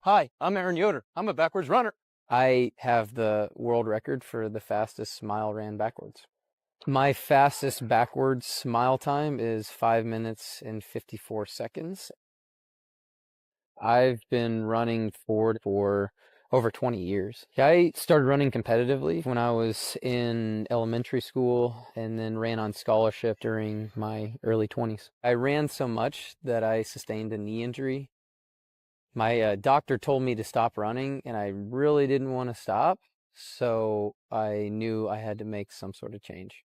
Hi, I'm Aaron Yoder. I'm a backwards runner. I have the world record for the fastest smile ran backwards. My fastest backwards smile time is 5 minutes and 54 seconds. I've been running forward for over 20 years. I started running competitively when I was in elementary school and then ran on scholarship during my early 20s. I ran so much that I sustained a knee injury. My doctor told me to stop running, and I really didn't want to stop, so I knew I had to make some sort of change.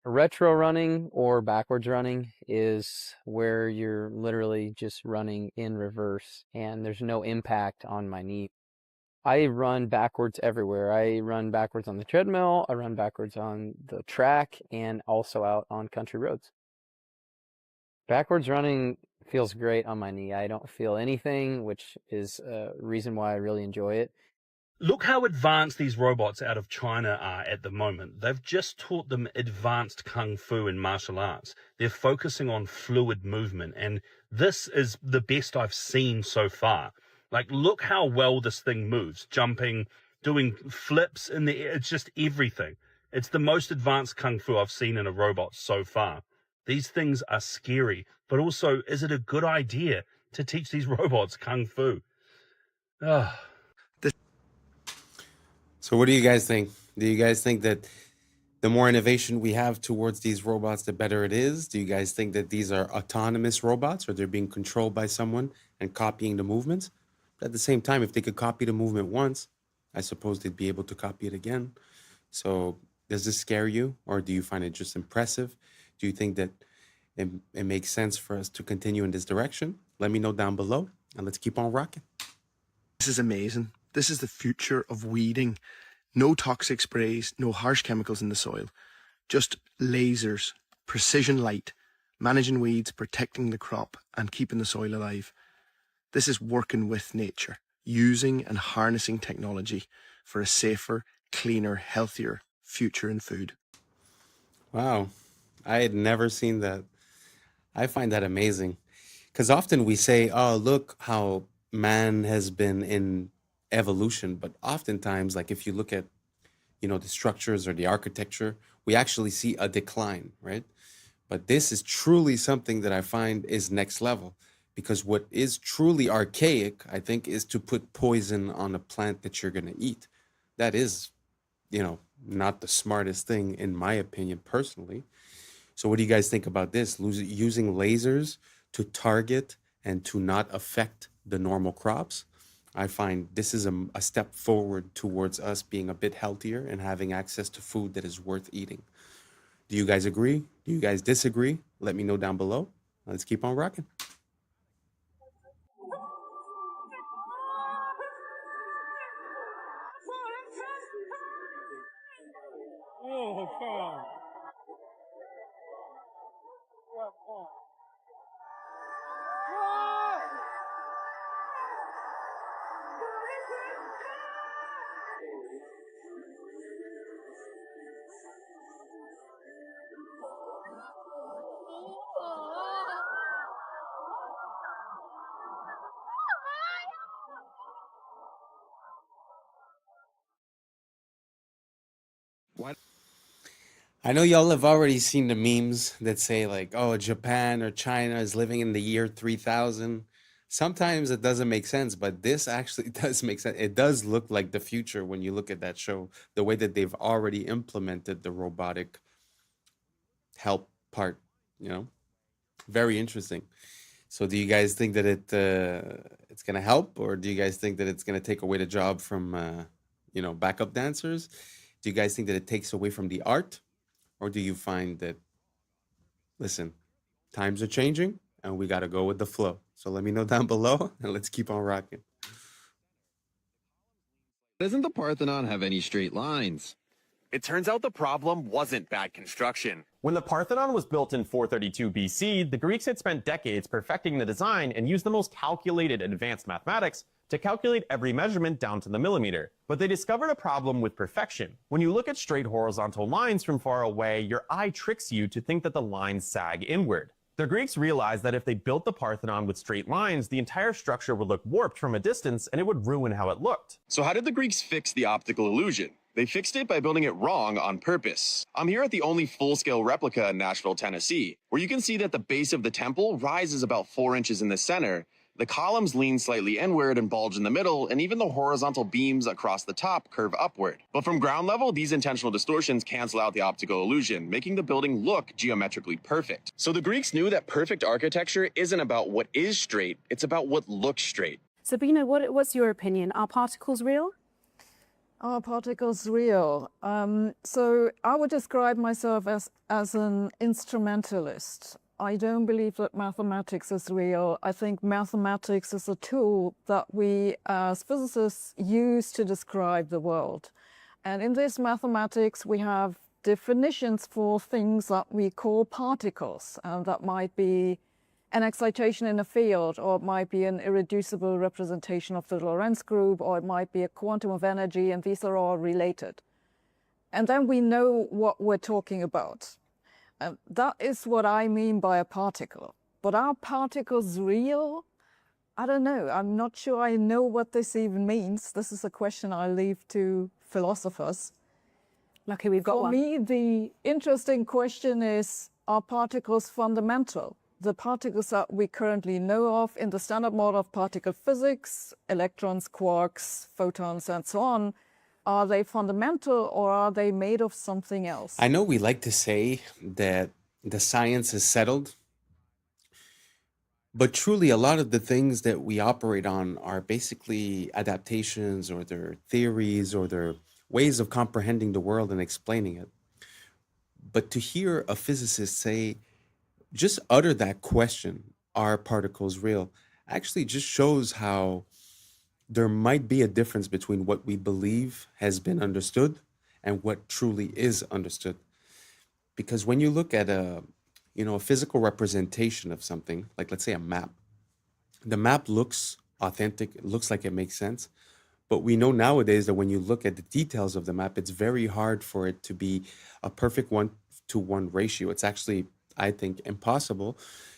Retro running or backwards running is where you're literally just running in reverse, and there's no impact on my knee. I run backwards everywhere. I run backwards on the treadmill, I run backwards on the track, and also out on country roads. Backwards running feels great on my knee. I don't feel anything, which is a reason why I really enjoy it. Look how advanced these robots out of China are at the moment. They've just taught them advanced kung fu and martial arts. They're focusing on fluid movement, and this is the best I've seen so far. Like, look how well this thing moves, jumping, doing flips in the air. It's just everything. It's the most advanced kung fu I've seen in a robot so far. These things are scary, but also, is it a good idea to teach these robots kung fu? Ugh. So what do you guys think? Do you guys think that the more innovation we have towards these robots, the better it is? Do you guys think that these are autonomous robots, or they're being controlled by someone and copying the movements? But at the same time, if they could copy the movement once, I suppose they'd be able to copy it again. So does this scare you, or do you find it just impressive? Do you think that it makes sense for us to continue in this direction? Let me know down below, and let's keep on rocking. This is amazing. This is the future of weeding. No toxic sprays, no harsh chemicals in the soil. Just lasers, precision light, managing weeds, protecting the crop, and keeping the soil alive. This is working with nature, using and harnessing technology for a safer, cleaner, healthier future in food. Wow, I had never seen that. I find that amazing, because often we say, oh, look how man has been in evolution, but oftentimes, like if you look at, the structures or the architecture, we actually see a decline, right? But this is truly something that I find is next level, because what is truly archaic, I think, is to put poison on a plant that you're going to eat. That is, not the smartest thing, in my opinion, personally. So what do you guys think about this? Using lasers to target and to not affect the normal crops? I find this is a step forward towards us being a bit healthier and having access to food that is worth eating. Do you guys agree? Do you guys disagree? Let me know down below. Let's keep on rocking. I know y'all have already seen the memes that say like, oh, Japan or China is living in the year 3000. Sometimes it doesn't make sense, but this actually does make sense. It does look like the future when you look at that show, the way that they've already implemented the robotic help part, you know? Very interesting. So do you guys think that it's going to help, or do you guys think that it's going to take away the job from backup dancers? Do you guys think that it takes away from the art? Or do you find that, listen, times are changing and we got to go with the flow? So let me know down below and let's keep on rocking. Doesn't the Parthenon have any straight lines? It turns out the problem wasn't bad construction. When the Parthenon was built in 432 BC, the Greeks had spent decades perfecting the design and used the most calculated advanced mathematics to calculate every measurement down to the millimeter. But they discovered a problem with perfection. When you look at straight horizontal lines from far away, your eye tricks you to think that the lines sag inward. The Greeks realized that if they built the Parthenon with straight lines, the entire structure would look warped from a distance and it would ruin how it looked. So how did the Greeks fix the optical illusion? They fixed it by building it wrong on purpose. I'm here at the only full-scale replica in Nashville, Tennessee, where you can see that the base of the temple rises about 4 inches in the center. The columns lean slightly inward and bulge in the middle, and even the horizontal beams across the top curve upward. But from ground level, these intentional distortions cancel out the optical illusion, making the building look geometrically perfect. So the Greeks knew that perfect architecture isn't about what is straight, it's about what looks straight. Sabina, what's your opinion? Are particles real? Are particles real? So I would describe myself as an instrumentalist. I don't believe that mathematics is real. I think mathematics is a tool that we as physicists use to describe the world. And in this mathematics, we have definitions for things that we call particles. That might be an excitation in a field, or it might be an irreducible representation of the Lorentz group, or it might be a quantum of energy, and these are all related. And then we know what we're talking about. That is what I mean by a particle. But are particles real? I don't know. I'm not sure I know what this even means. This is a question I leave to philosophers. Lucky we've got one. For me, the interesting question is, are particles fundamental? The particles that we currently know of in the standard model of particle physics, electrons, quarks, photons, and so on, are they fundamental or are they made of something else? I know we like to say that the science is settled, but truly a lot of the things that we operate on are basically adaptations, or their theories, or their ways of comprehending the world and explaining it. But to hear a physicist say, just utter that question, are particles real, actually just shows how there might be a difference between what we believe has been understood and what truly is understood. Because when you look at a physical representation of something, like let's say a map, the map looks authentic, it looks like it makes sense. But we know nowadays that when you look at the details of the map, it's very hard for it to be a perfect 1-to-1 ratio. It's actually, I think, impossible.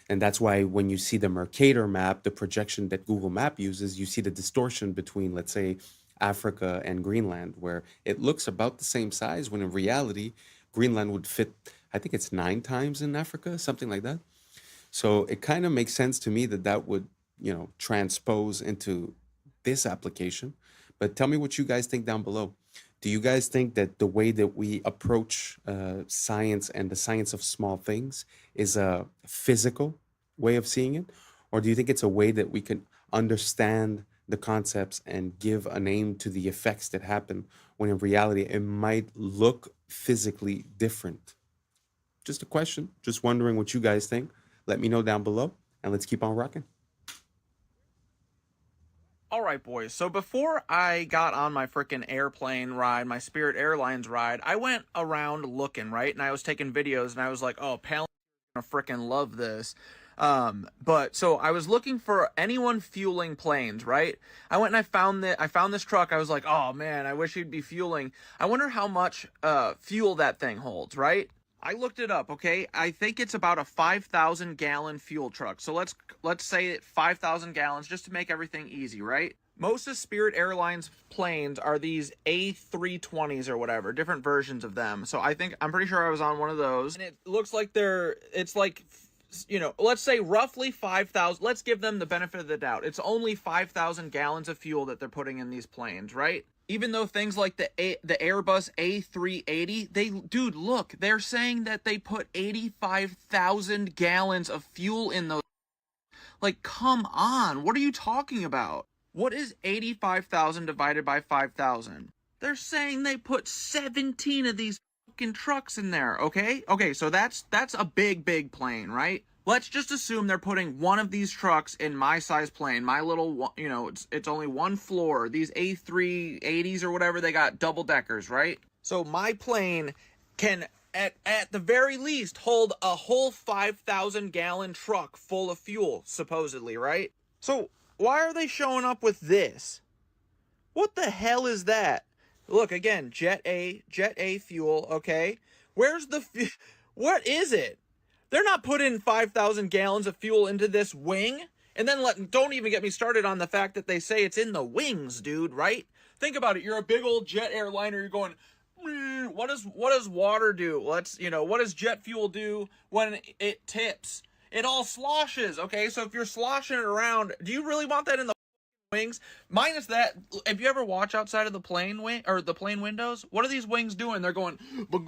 And that's why when you see the Mercator map, the projection that Google Map uses, you see the distortion between, let's say, Africa and Greenland, where it looks about the same size, when in reality, Greenland would fit, I think it's 9 times in Africa, something like that. So it kind of makes sense to me that that would, transpose into this application. But tell me what you guys think down below. Do you guys think that the way that we approach science and the science of small things is a physical way of seeing it? Or do you think it's a way that we can understand the concepts and give a name to the effects that happen, when in reality it might look physically different? Just a question. Just wondering what you guys think. Let me know down below, and let's keep on rocking. All right, boys. So before I got on my freaking airplane ride, my Spirit Airlines ride, I went around looking, right? And I was taking videos, and I was like, oh, Palin's gonna freaking love this. But so I was looking for anyone fueling planes, right? I went and I found this truck. I was like, oh man, I wish he'd be fueling. I wonder how much fuel that thing holds, right? I looked it up, okay? I think it's about a 5,000 gallon fuel truck. So let's say it 5,000 gallons just to make everything easy, right? Most of Spirit Airlines planes are these A320s or whatever, different versions of them. So I'm pretty sure I was on one of those. And it looks like it's like, you know, let's say roughly 5,000. Let's give them the benefit of the doubt. It's only 5,000 gallons of fuel that they're putting in these planes, right? Even though things like the Airbus A380, dude, look, they're saying that they put 85,000 gallons of fuel in those. Like, come on, what are you talking about? What is 85,000 divided by 5,000? They're saying they put 17 of these fucking trucks in there, okay? Okay, so that's a big plane, right? Let's just assume they're putting one of these trucks in my size plane, my little, you know, it's only one floor. These A380s or whatever, they got double deckers, right? So my plane can, at the very least, hold a whole 5,000 gallon truck full of fuel, supposedly, right? So why are they showing up with this? What the hell is that? Look, again, Jet A fuel, okay? Where's the, what is it? They're not putting 5,000 gallons of fuel into this wing. And then don't even get me started on the fact that they say it's in the wings, dude, right? Think about it. You're a big old jet airliner. You're going, what does water do? What does jet fuel do when it tips? It all sloshes, okay? So if you're sloshing it around, do you really want that in the wings? Minus that, if you ever watch outside of the plane wing or the plane windows, what are these wings doing? They're going, are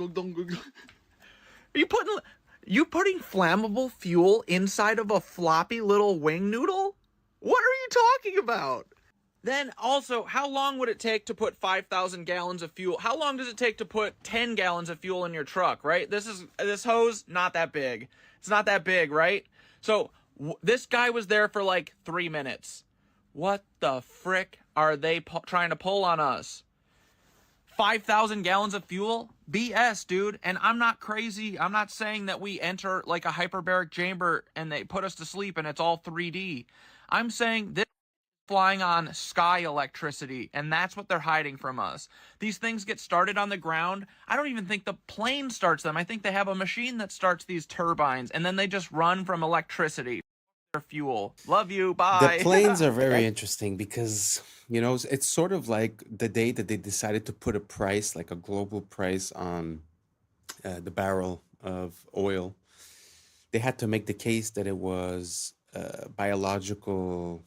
you putting flammable fuel inside of a floppy little wing noodle? What are you talking about? Then also, how long would it take to put 5,000 gallons of fuel? How long does it take to put 10 gallons of fuel in your truck, right? This hose, not that big. It's not that big, right? So this guy was there for like 3 minutes. What the frick are they trying to pull on us? 5,000 gallons of fuel? BS, dude. And I'm not crazy. I'm not saying that we enter like a hyperbaric chamber and they put us to sleep and it's all 3D. I'm saying this is flying on sky electricity, and that's what they're hiding from us. These things get started on the ground. I don't even think the plane starts them. I think they have a machine that starts these turbines, and then they just run from electricity. Their fuel. Love you. Bye. The planes are very interesting because, you know, it's sort of like the day that they decided to put a price, like a global price on the barrel of oil. They had to make the case that it was biological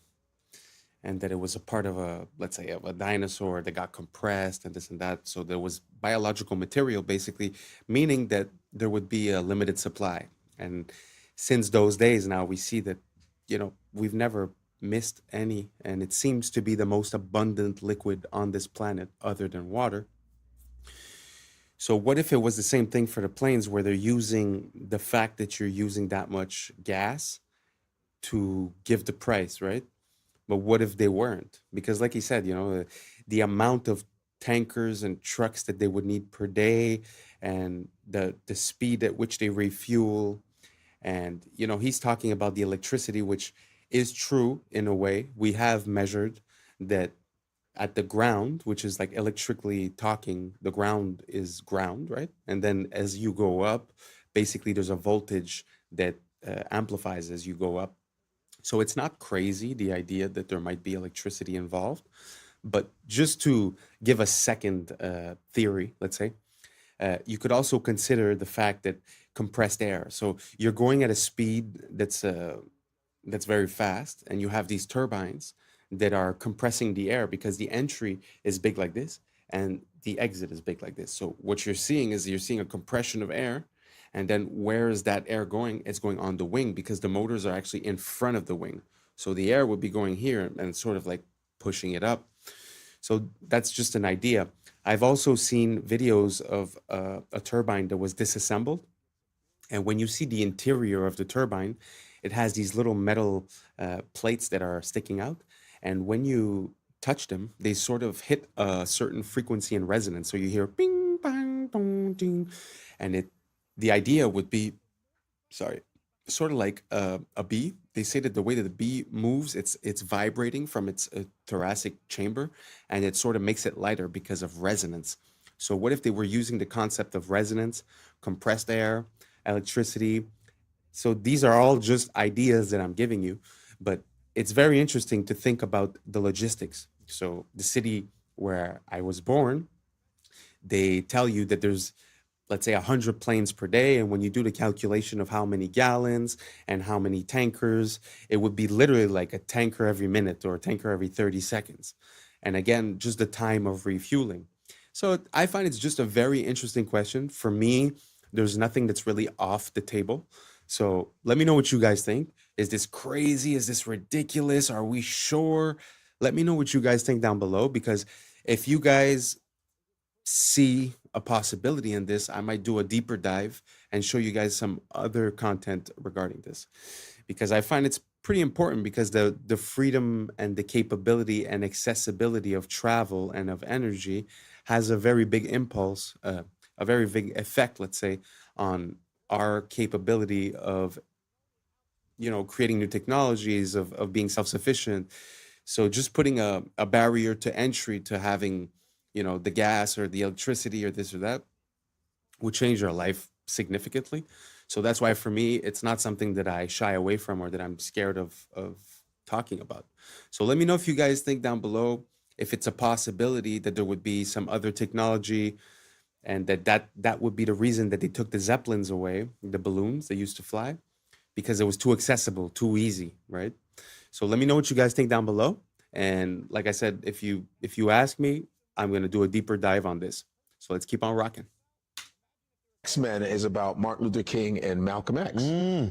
and that it was a part of let's say, of a dinosaur that got compressed and this and that. So there was biological material, basically, meaning that there would be a limited supply. And since those days now, we see that, you know, we've never missed any, and it seems to be the most abundant liquid on this planet other than water. So what if it was the same thing for the planes, where they're using the fact that you're using that much gas to give the price, right? But what if they weren't? Because like he said, you know, the amount of tankers and trucks that they would need per day, and the speed at which they refuel. And, you know, he's talking about the electricity, which is true in a way. We have measured that at the ground, which is like electrically talking, the ground is ground, right? And then as you go up, basically there's a voltage that amplifies as you go up. So it's not crazy, the idea that there might be electricity involved. But just to give a second theory, let's say, you could also consider the fact that compressed air. So you're going at a speed that's very fast, and you have these turbines that are compressing the air because the entry is big like this and the exit is big like this. So what you're seeing is you're seeing a compression of air. And then where is that air going? It's going on the wing, because the motors are actually in front of the wing. So the air would be going here and sort of like pushing it up. So that's just an idea. I've also seen videos of a turbine that was disassembled. And when you see the interior of the turbine, it has these little metal plates that are sticking out. And when you touch them, they sort of hit a certain frequency and resonance. So you hear bing, bang, dong, ding. And the idea would be, sorry, sort of like a bee. They say that the way that the bee moves, it's vibrating from its thoracic chamber, and it sort of makes it lighter because of resonance. So what if they were using the concept of resonance, compressed air, electricity? So these are all just ideas that I'm giving you, but it's very interesting to think about the logistics. So the city where I was born, they tell you that there's, let's say, 100 planes per day. And when you do the calculation of how many gallons and how many tankers, it would be literally like a tanker every minute or a tanker every 30 seconds. And again, just the time of refueling. So I find it's just a very interesting question. For me, there's nothing that's really off the table. So let me know what you guys think. Is this crazy? Is this ridiculous? Are we sure? Let me know what you guys think down below, because if you guys see a possibility in this, I might do a deeper dive and show you guys some other content regarding this, because I find it's pretty important, because the freedom and the capability and accessibility of travel and of energy has a very big impulse, a very big effect, let's say, on our capability of, you know, creating new technologies, of being self-sufficient. So just putting a barrier to entry to having, you know, the gas or the electricity or this or that would change our life significantly. So that's why for me, it's not something that I shy away from or that I'm scared of talking about. So let me know if you guys think down below if it's a possibility that there would be some other technology, and that would be the reason that they took the Zeppelins away, the balloons that used to fly, because it was too accessible, too easy, right? So let me know what you guys think down below. And like I said, if you ask me, I'm going to do a deeper dive on this. So let's keep on rocking. X-Men is about Martin Luther King and Malcolm X.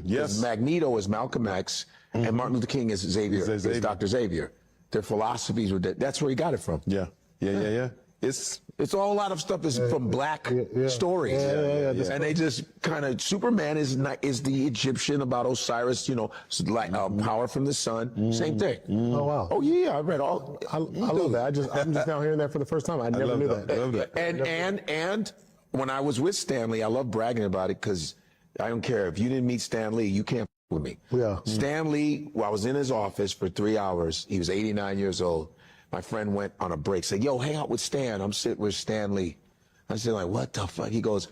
Yes. Magneto is Malcolm X, and Martin Luther King is Xavier, is Dr. Xavier. Their philosophies were that's where he got it from. Yeah. It's all, a lot of stuff is from black stories. And they just kind of, Superman is the Egyptian about Osiris, you know, like power from the sun. Same thing. Oh wow. Oh yeah, I read all. I love that. I'm just now hearing that for the first time. I never knew that. I love that. And when I was with Stanley, I love bragging about it, because I don't care if you didn't meet Stan Lee, you can't with me. Yeah. Stan Lee, I was in his office for 3 hours. He was 89 years old. My friend went on a break, said, yo, hang out with Stan. I'm sitting with Stan Lee. I said, like, what the fuck? He goes,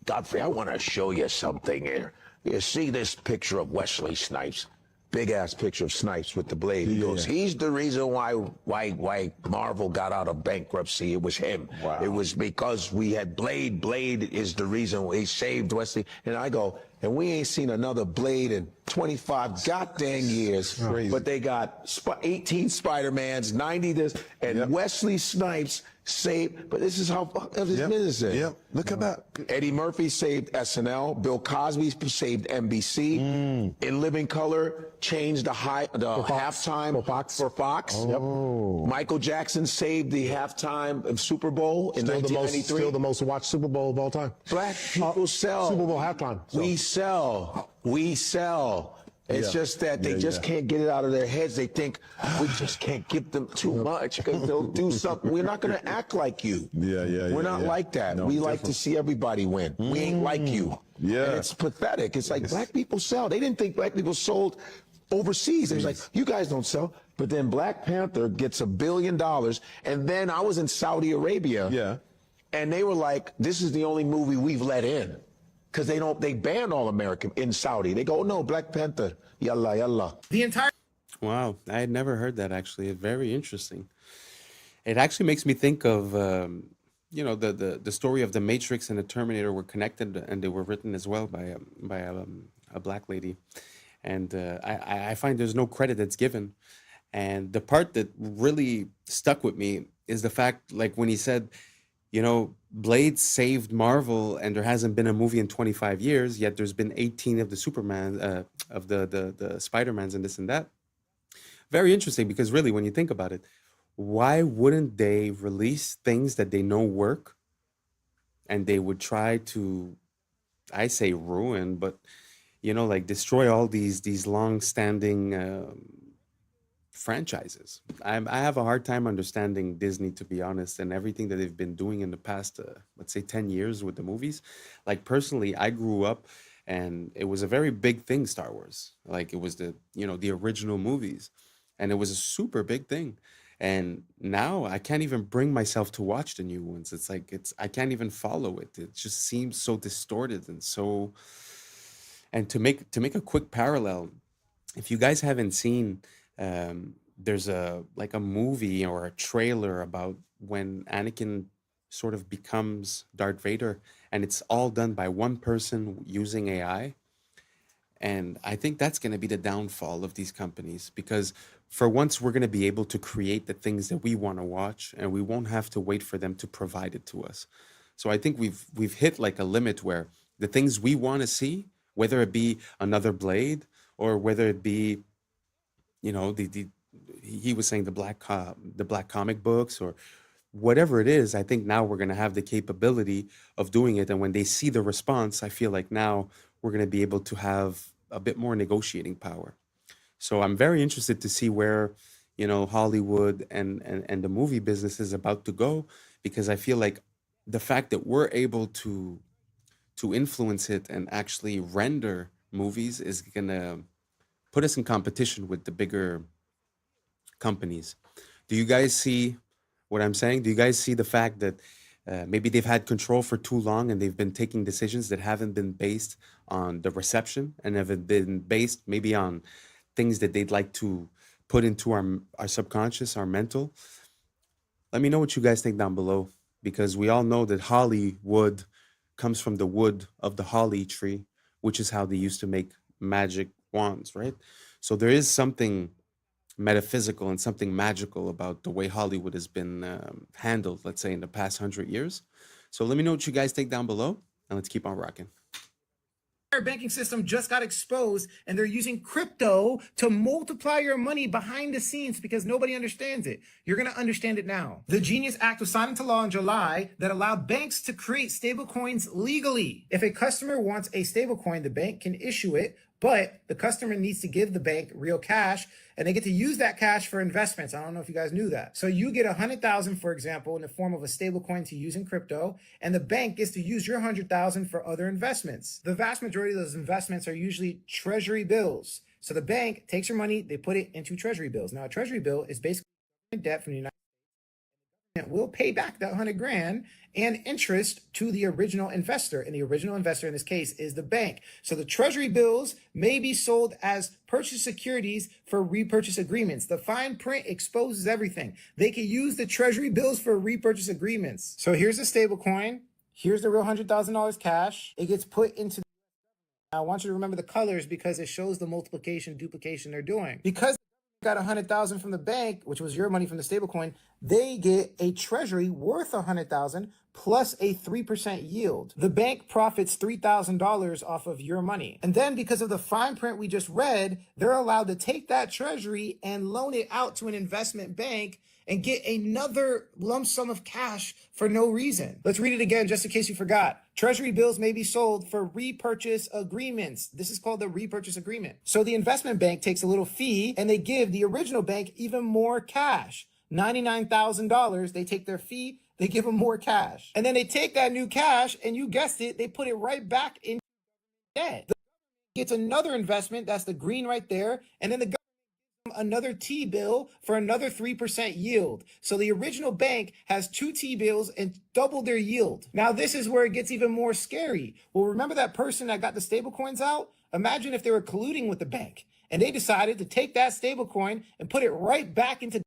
Godfrey, I want to show you something here. You see this picture of Wesley Snipes? Big ass picture of Snipes with the blade. He goes, he's the reason why Marvel got out of bankruptcy. It was him. Wow. It was because we had Blade. Blade is the reason he saved Wesley. And I go, and we ain't seen another Blade in 25 goddamn years. Crazy. But they got 18 Spider-Mans, 90 this, and Wesley Snipes saved. But this is how this business is. Yep. Look at that. Eddie Murphy saved SNL. Bill Cosby saved NBC. In Living Color, changed the halftime for Fox. Oh. Michael Jackson saved the halftime of Super Bowl in 1993. Still the most watched Super Bowl of all time. Black people sell. Super Bowl halftime. So. We sell. It's just that they just can't get it out of their heads. They think we just can't give them too much because they'll do something. We're not going to act like you. We're not like that. No, we like to see everybody win. We ain't like you. Yeah. And it's pathetic. It's like black people sell. They didn't think black people sold overseas. It was like, you guys don't sell. But then Black Panther gets $1 billion. And then I was in Saudi Arabia. And they were like, this is the only movie we've let in. Because they ban all American in Saudi. They go, no, Black Panther, yalla, yalla. Wow, I had never heard that, actually. It's very interesting. It actually makes me think of, you know, the story of the Matrix and the Terminator were connected, and they were written as well by a black lady. And I find there's no credit that's given. And the part that really stuck with me is the fact, like when he said, you know, Blade saved Marvel, and there hasn't been a movie in 25 years, yet there's been 18 of the Superman, of the Spider-Mans and this and that. Very interesting, because really, when you think about it, why wouldn't they release things that they know work, and they would try to, I say ruin, but, you know, like destroy all these long-standing franchises. I have a hard time understanding Disney, to be honest, and everything that they've been doing in the past, let's say 10 years with the movies. Like personally, I grew up and it was a very big thing, Star Wars. Like it was the original movies, and it was a super big thing. And now I can't even bring myself to watch the new ones. It's like I can't even follow it. It just seems so distorted and so. And to make a quick parallel, if you guys haven't seen, there's a movie or a trailer about when Anakin sort of becomes Darth Vader, and it's all done by one person using AI. And I think that's going to be the downfall of these companies, because for once we're going to be able to create the things that we want to watch, and we won't have to wait for them to provide it to us. So I think we've hit like a limit where the things we want to see, whether it be another Blade or whether it be, he was saying the black comic books or whatever it is, I think now we're going to have the capability of doing it. And when they see the response, I feel like now we're going to be able to have a bit more negotiating power. So I'm very interested to see where, Hollywood and the movie business is about to go, because I feel like the fact that we're able to influence it and actually render movies is going to put us in competition with the bigger companies. Do you guys see what I'm saying? Do you guys see the fact that maybe they've had control for too long and they've been taking decisions that haven't been based on the reception and have been based maybe on things that they'd like to put into our subconscious, our mental? Let me know what you guys think down below, because we all know that Hollywood comes from the wood of the holly tree, which is how they used to make magic wands, right? So there is something metaphysical and something magical about the way Hollywood has been handled, let's say, in the past 100 years. So let me know what you guys think down below, and let's keep on rocking. Our banking system just got exposed, and they're using crypto to multiply your money behind the scenes because nobody understands it. You're going to understand it now. The Genius Act was signed into law in July that allowed banks to create stablecoins legally. If a customer wants a stablecoin, the bank can issue it, but the customer needs to give the bank real cash, and they get to use that cash for investments. I don't know if you guys knew that. So you get 100,000, for example, in the form of a stable coin to use in crypto, and the bank gets to use your 100,000 for other investments. The vast majority of those investments are usually treasury bills. So the bank takes your money, they put it into treasury bills. Now, a treasury bill is basically debt from the United States. Will pay back that 100 grand and interest to the original investor. And the original investor in this case is the bank. So the treasury bills may be sold as purchase securities for repurchase agreements. The fine print exposes everything. They can use the treasury bills for repurchase agreements. So here's a stable coin. Here's the real $100,000 cash. It gets put into. I want you to remember the colors because it shows the multiplication, duplication they're doing. Because got 100,000 from the bank, which was your money from the stablecoin, they get a treasury worth 100,000 plus a 3% yield. The bank profits $3,000 off of your money. And then because of the fine print we just read, they're allowed to take that treasury and loan it out to an investment bank and get another lump sum of cash for no reason. Let's read it again just in case you forgot. Treasury bills may be sold for repurchase agreements. This is called the repurchase agreement. So the investment bank takes a little fee and they give the original bank even more cash. $99,000, they take their fee, they give them more cash. And then they take that new cash and you guessed it, they put it right back in debt. The government gets another investment, that's the green right there, and then the government another T-bill for another 3% yield. So the original bank has 2 T-bills and double their yield. Now this is where it gets even more scary. Well, remember that person that got the stable coins out? Imagine if they were colluding with the bank and they decided to take that stable coin and put it right back into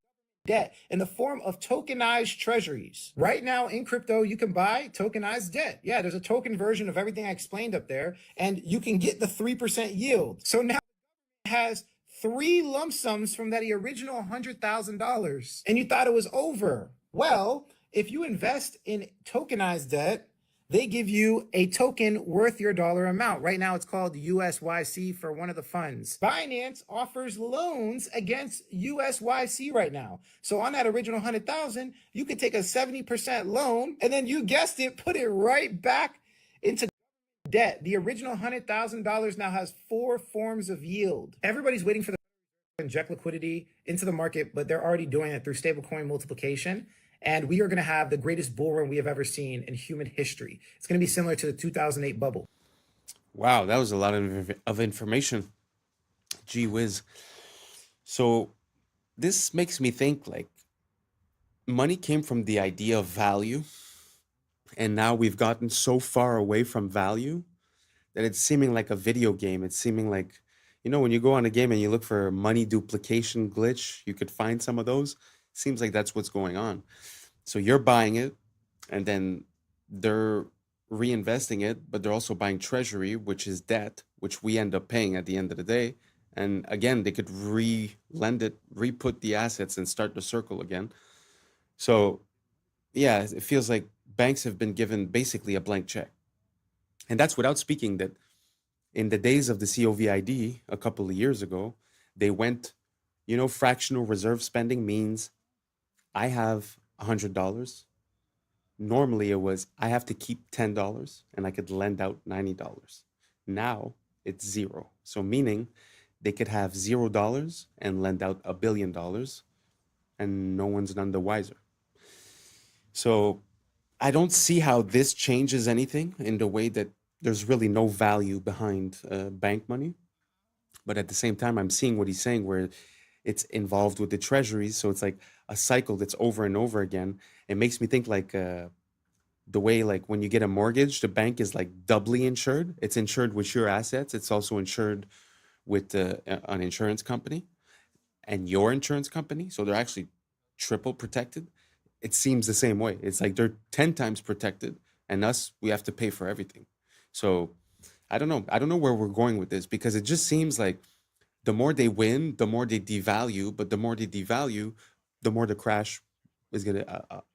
debt in the form of tokenized treasuries. Right now in crypto, you can buy tokenized debt. Yeah, there's a token version of everything I explained up there, and you can get the 3% yield. So now it has 3 lump sums from that original $100,000, and you thought it was over. Well, if you invest in tokenized debt, they give you a token worth your dollar amount. Right now, it's called USYC for one of the funds. Binance offers loans against USYC right now. So on that original 100,000, you could take a 70% loan, and then you guessed it, put it right back into debt. The original $100,000 now has 4 forms of yield. Everybody's waiting for the inject liquidity into the market, but they're already doing it through stablecoin multiplication. And we are going to have the greatest bull run we have ever seen in human history. It's going to be similar to the 2008 bubble. Wow, that was a lot of information. Gee whiz. So this makes me think like money came from the idea of value, and now we've gotten so far away from value that it's seeming like a video game. It's seeming like, you know, when you go on a game and you look for money duplication glitch, you could find some of those. Seems like that's what's going on. So you're buying it, and then they're reinvesting it, but they're also buying treasury, which is debt, which we end up paying at the end of the day. And again, they could re-lend it, re-put the assets and start the circle again. So yeah, it feels like banks have been given basically a blank check. And that's without speaking that in the days of the COVID a couple of years ago, they went, you know, fractional reserve spending means I have $100. Normally it was I have to keep $10 and I could lend out $90. Now it's zero. So meaning they could have $0 and lend out $1 billion, and no one's none the wiser. So I don't see how this changes anything in the way that there's really no value behind bank money. But at the same time, I'm seeing what he's saying where it's involved with the treasuries. So it's like a cycle that's over and over again. It makes me think like the way like when you get a mortgage, the bank is like doubly insured. It's insured with your assets. It's also insured with an insurance company and your insurance company. So they're actually triple protected. It seems the same way. It's like they're 10 times protected, and us, we have to pay for everything. So I don't know. I don't know where we're going with this, because it just seems like the more they win, the more they devalue, but the more they devalue, the more the crash is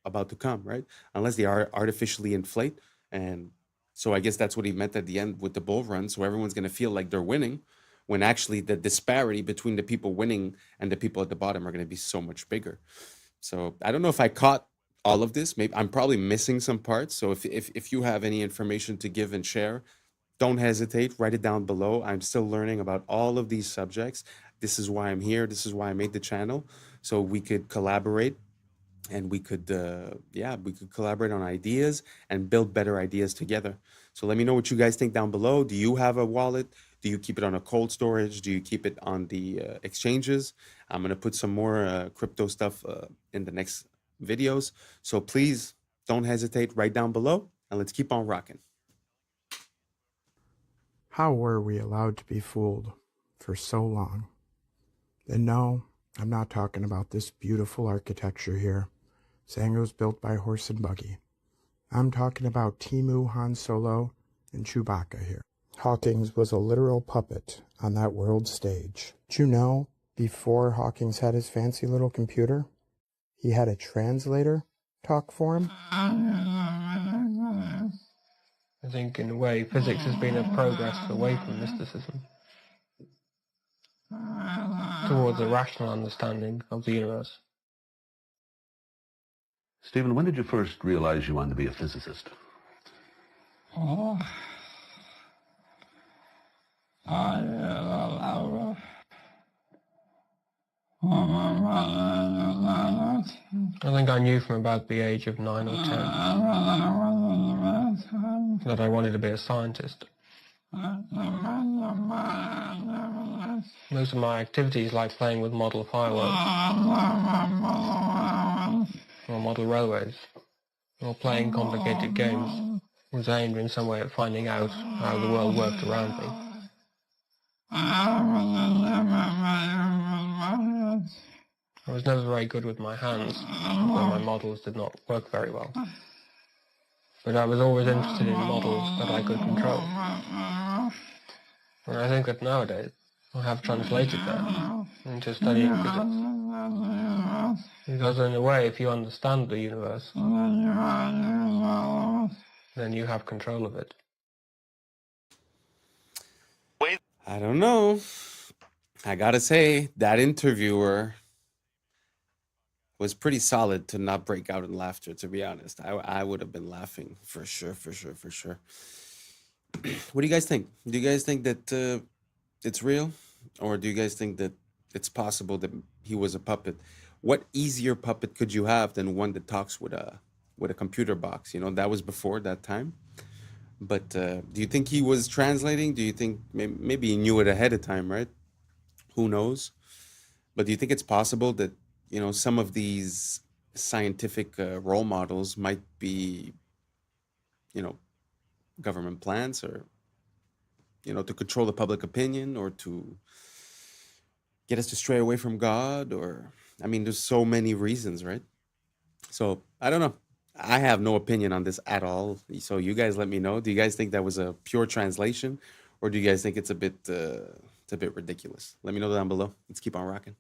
about to come, right? Unless they are artificially inflate. And so I guess that's what he meant at the end with the bull run. So everyone's going to feel like they're winning, when actually the disparity between the people winning and the people at the bottom are going to be so much bigger. So I don't know if I caught all of this. Maybe I'm probably missing some parts. So if you have any information to give and share, don't hesitate. Write it down below. I'm still learning about all of these subjects. This is why I'm here. This is why I made the channel, so we could collaborate, and we could collaborate on ideas and build better ideas together. So let me know what you guys think down below. Do you have a wallet? Do you keep it on a cold storage? Do you keep it on the exchanges? I'm going to put some more crypto stuff in the next videos. So please don't hesitate. Write down below, and let's keep on rocking. How were we allowed to be fooled for so long? And no, I'm not talking about this beautiful architecture here, saying it was built by horse and buggy. I'm talking about Timu, Han Solo, and Chewbacca here. Hawkins was a literal puppet on that world stage. Did you know, before Hawkins had his fancy little computer, he had a translator talk for him? I think, in a way, physics has been a progress away from mysticism towards a rational understanding of the universe. Stephen, when did you first realize you wanted to be a physicist? I think I knew from about the age of 9 or 10 that I wanted to be a scientist. Most of my activities, like playing with model fireworks, or model railways, or playing complicated games, was aimed in some way at finding out how the world worked around me. I was never very good with my hands, so my models did not work very well. But I was always interested in models that I could control. And I think that nowadays I have translated that into studying physics. Because in a way, if you understand the universe, then you have control of it. I don't know. I gotta say, that interviewer was pretty solid to not break out in laughter, to be honest. I would have been laughing for sure. What do you guys think? Do you guys think that it's real? Or do you guys think that it's possible that he was a puppet. What easier puppet could you have than one that talks with a computer box? You know, that was before that time. But do you think he was translating? Do you think maybe he knew it ahead of time, right? Who knows? But do you think it's possible that, you know, some of these scientific role models might be, you know, government plans, or, you know, to control the public opinion, or to get us to stray away from God? Or, I mean, there's so many reasons, right? So I don't know. I have no opinion on this at all. So you guys let me know. Do you guys think that was a pure translation, or do you guys think it's a bit ridiculous? Let me know down below. Let's keep on rocking.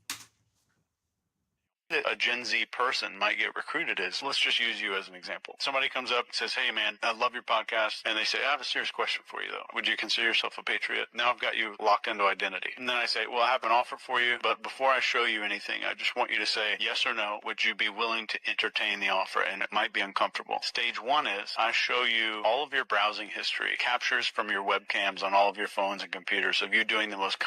A Gen Z person might get recruited is, let's just use you as an example. Somebody comes up and says, hey man, I love your podcast. And they say, I have a serious question for you though. Would you consider yourself a patriot? Now I've got you locked into identity. And then I say, well, I have an offer for you, but before I show you anything, I just want you to say yes or no. Would you be willing to entertain the offer? And it might be uncomfortable. Stage one is, I show you all of your browsing history, captures from your webcams on all of your phones and computers of you doing the most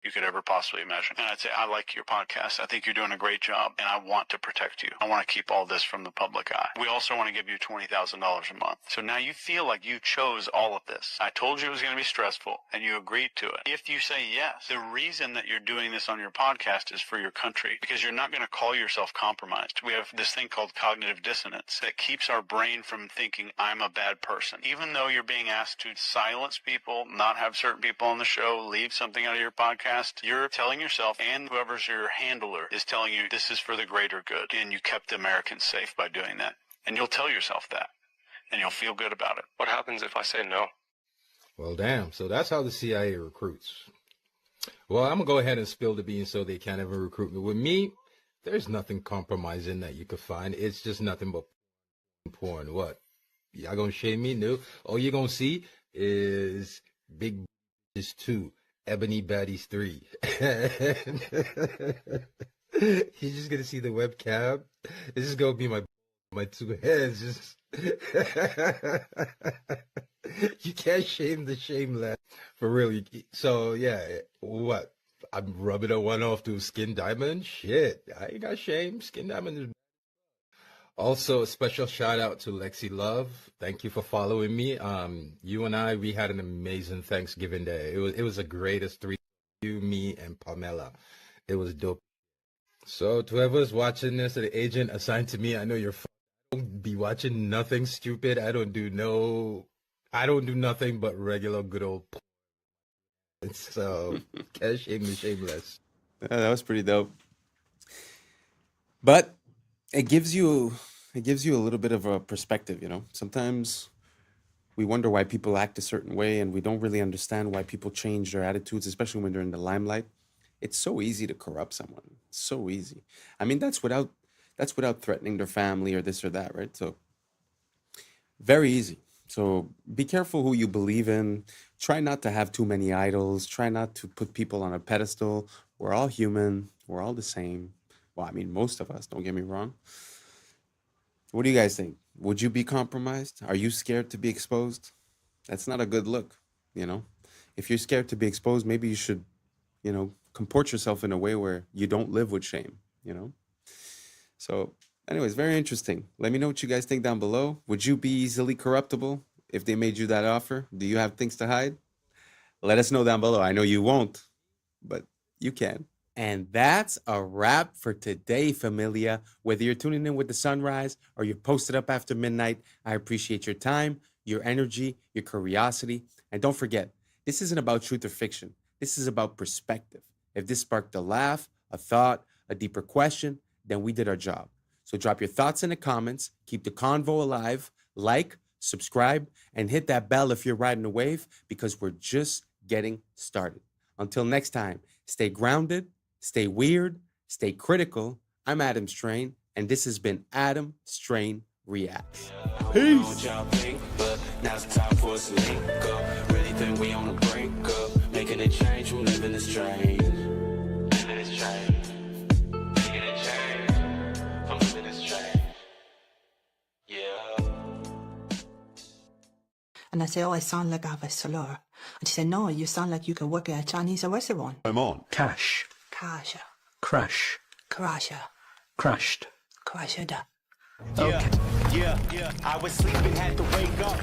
you could ever possibly imagine. And I'd say, I like your podcast. I think you're doing a great job, and I want to protect you. I want to keep all this from the public eye. We also want to give you $20,000 a month. So now you feel like you chose all of this. I told you it was going to be stressful, and you agreed to it. If you say yes, the reason that you're doing this on your podcast is for your country, because you're not going to call yourself compromised. We have this thing called cognitive dissonance that keeps our brain from thinking I'm a bad person. Even though you're being asked to silence people, not have certain people on the show, leave something out of your podcast, you're telling yourself, and whoever's your handler is telling you, this is for the greater good, and you kept the Americans safe by doing that. And you'll tell yourself that, and you'll feel good about it. What happens if I say no? Well, damn. So that's how the CIA recruits. Well, I'm going to go ahead and spill the beans so they can't ever recruit me. With me, there's nothing compromising that you could find. It's just nothing but porn. What? Y'all going to shame me? No. All you're going to see is Big is 2. Ebony Baddies 3. You're just gonna see the webcam. This is gonna be my two heads. Just you can't shame the shameless, for real. So yeah, what? I'm rubbing a one off to Skin Diamond. Shit, I ain't got shame. Skin Diamond is. Also, a special shout out to Lexi Love. Thank you for following me. You and I, we had an amazing Thanksgiving Day. It was the greatest three. You, me, and Pamela. It was dope. So to whoever's watching this, the agent assigned to me, I know you're don't be watching nothing stupid. I don't do nothing but regular good old. So can't shame the shameless. That was pretty dope. But it gives you a little bit of a perspective, you know. Sometimes we wonder why people act a certain way, and we don't really understand why people change their attitudes, especially when they're in the limelight. It's so easy to corrupt someone. So easy. I mean, that's without threatening their family or this or that, right? So very easy. So be careful who you believe in. Try not to have too many idols. Try not to put people on a pedestal. We're all human. We're all the same. Well, I mean, most of us, don't get me wrong. What do you guys think? Would you be compromised? Are you scared to be exposed? That's not a good look, you know? If you're scared to be exposed, maybe you should, you know, comport yourself in a way where you don't live with shame, you know? So, anyways, very interesting. Let me know what you guys think down below. Would you be easily corruptible if they made you that offer? Do you have things to hide? Let us know down below. I know you won't, but you can. And that's a wrap for today, familia. Whether you're tuning in with the sunrise or you're posted up after midnight, I appreciate your time, your energy, your curiosity. And don't forget, this isn't about truth or fiction. This is about perspective. If this sparked a laugh, a thought, a deeper question, then we did our job. So drop your thoughts in the comments, keep the convo alive, like, subscribe, and hit that bell if you're riding a wave, because we're just getting started. Until next time, stay grounded, stay weird, stay critical. I'm Adam Strain, and this has been Adam Strain Reacts. Peace. Now it's time for us to link up. Really think we on a break up. Making a change from living this strange. Living this strange. Making a change from living this strange. Yeah. And I say, oh, I sound like I have a slur. And she said, no, you sound like you can work at a Chinese restaurant. I'm on. Cash. Kasha. Crash. Krasha. Crashed. Krasha. Yeah, I was sleeping, had to wake up.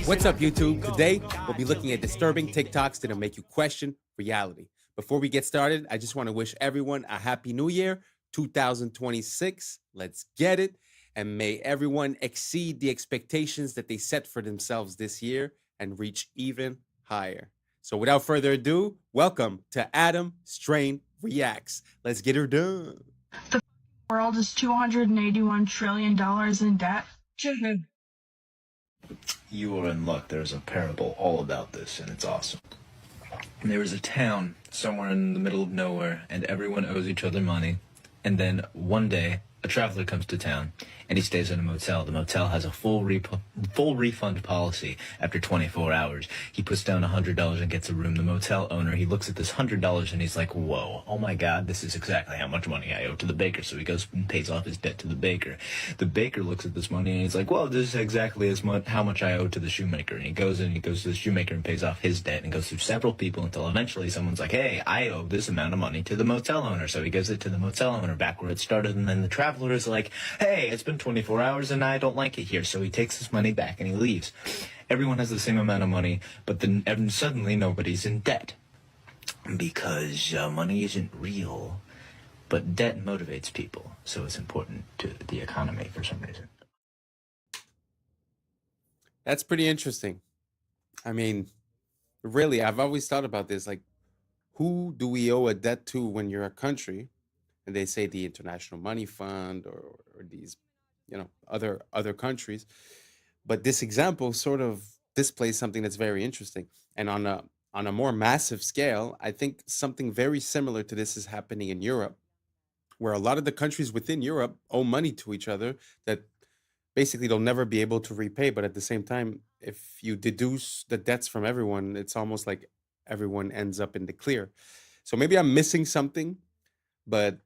What's up, YouTube? Today, we'll be looking at disturbing TikToks that'll make you question reality. Before we get started, I just want to wish everyone a happy new year, 2026. Let's get it. And may everyone exceed the expectations that they set for themselves this year and reach even higher. So without further ado, welcome to Adam Strain Reacts. Let's get her done. The world is $281 trillion in debt. You are in luck. There's a parable all about this, and it's awesome. And there was a town somewhere in the middle of nowhere, and everyone owes each other money. And then one day, a traveler comes to town, and he stays in a motel. The motel has a full refund policy after 24 hours. He puts down $100 and gets a room. The motel owner, he looks at this $100 and he's like, whoa, oh my God, this is exactly how much money I owe to the baker. So he goes and pays off his debt to the baker. The baker looks at this money and he's like, well, this is exactly as much how much I owe to the shoemaker. And he goes to the shoemaker and pays off his debt and goes through several people until eventually someone's like, hey, I owe this amount of money to the motel owner. So he gives it to the motel owner back where it started. And then the traveler is like, hey, it's been 24 hours and I don't like it here. So he takes his money back and he leaves. Everyone has the same amount of money, but then suddenly nobody's in debt. Because money isn't real, but debt motivates people. So it's important to the economy for some reason. That's pretty interesting. I mean, really, I've always thought about this. Like, who do we owe a debt to when you're a country? And they say the International Money Fund or these, other countries. But this example sort of displays something that's very interesting. And on a more massive scale, I think something very similar to this is happening in Europe, where a lot of the countries within Europe owe money to each other that basically they'll never be able to repay. But at the same time, if you deduce the debts from everyone, it's almost like everyone ends up in the clear. So maybe I'm missing something, but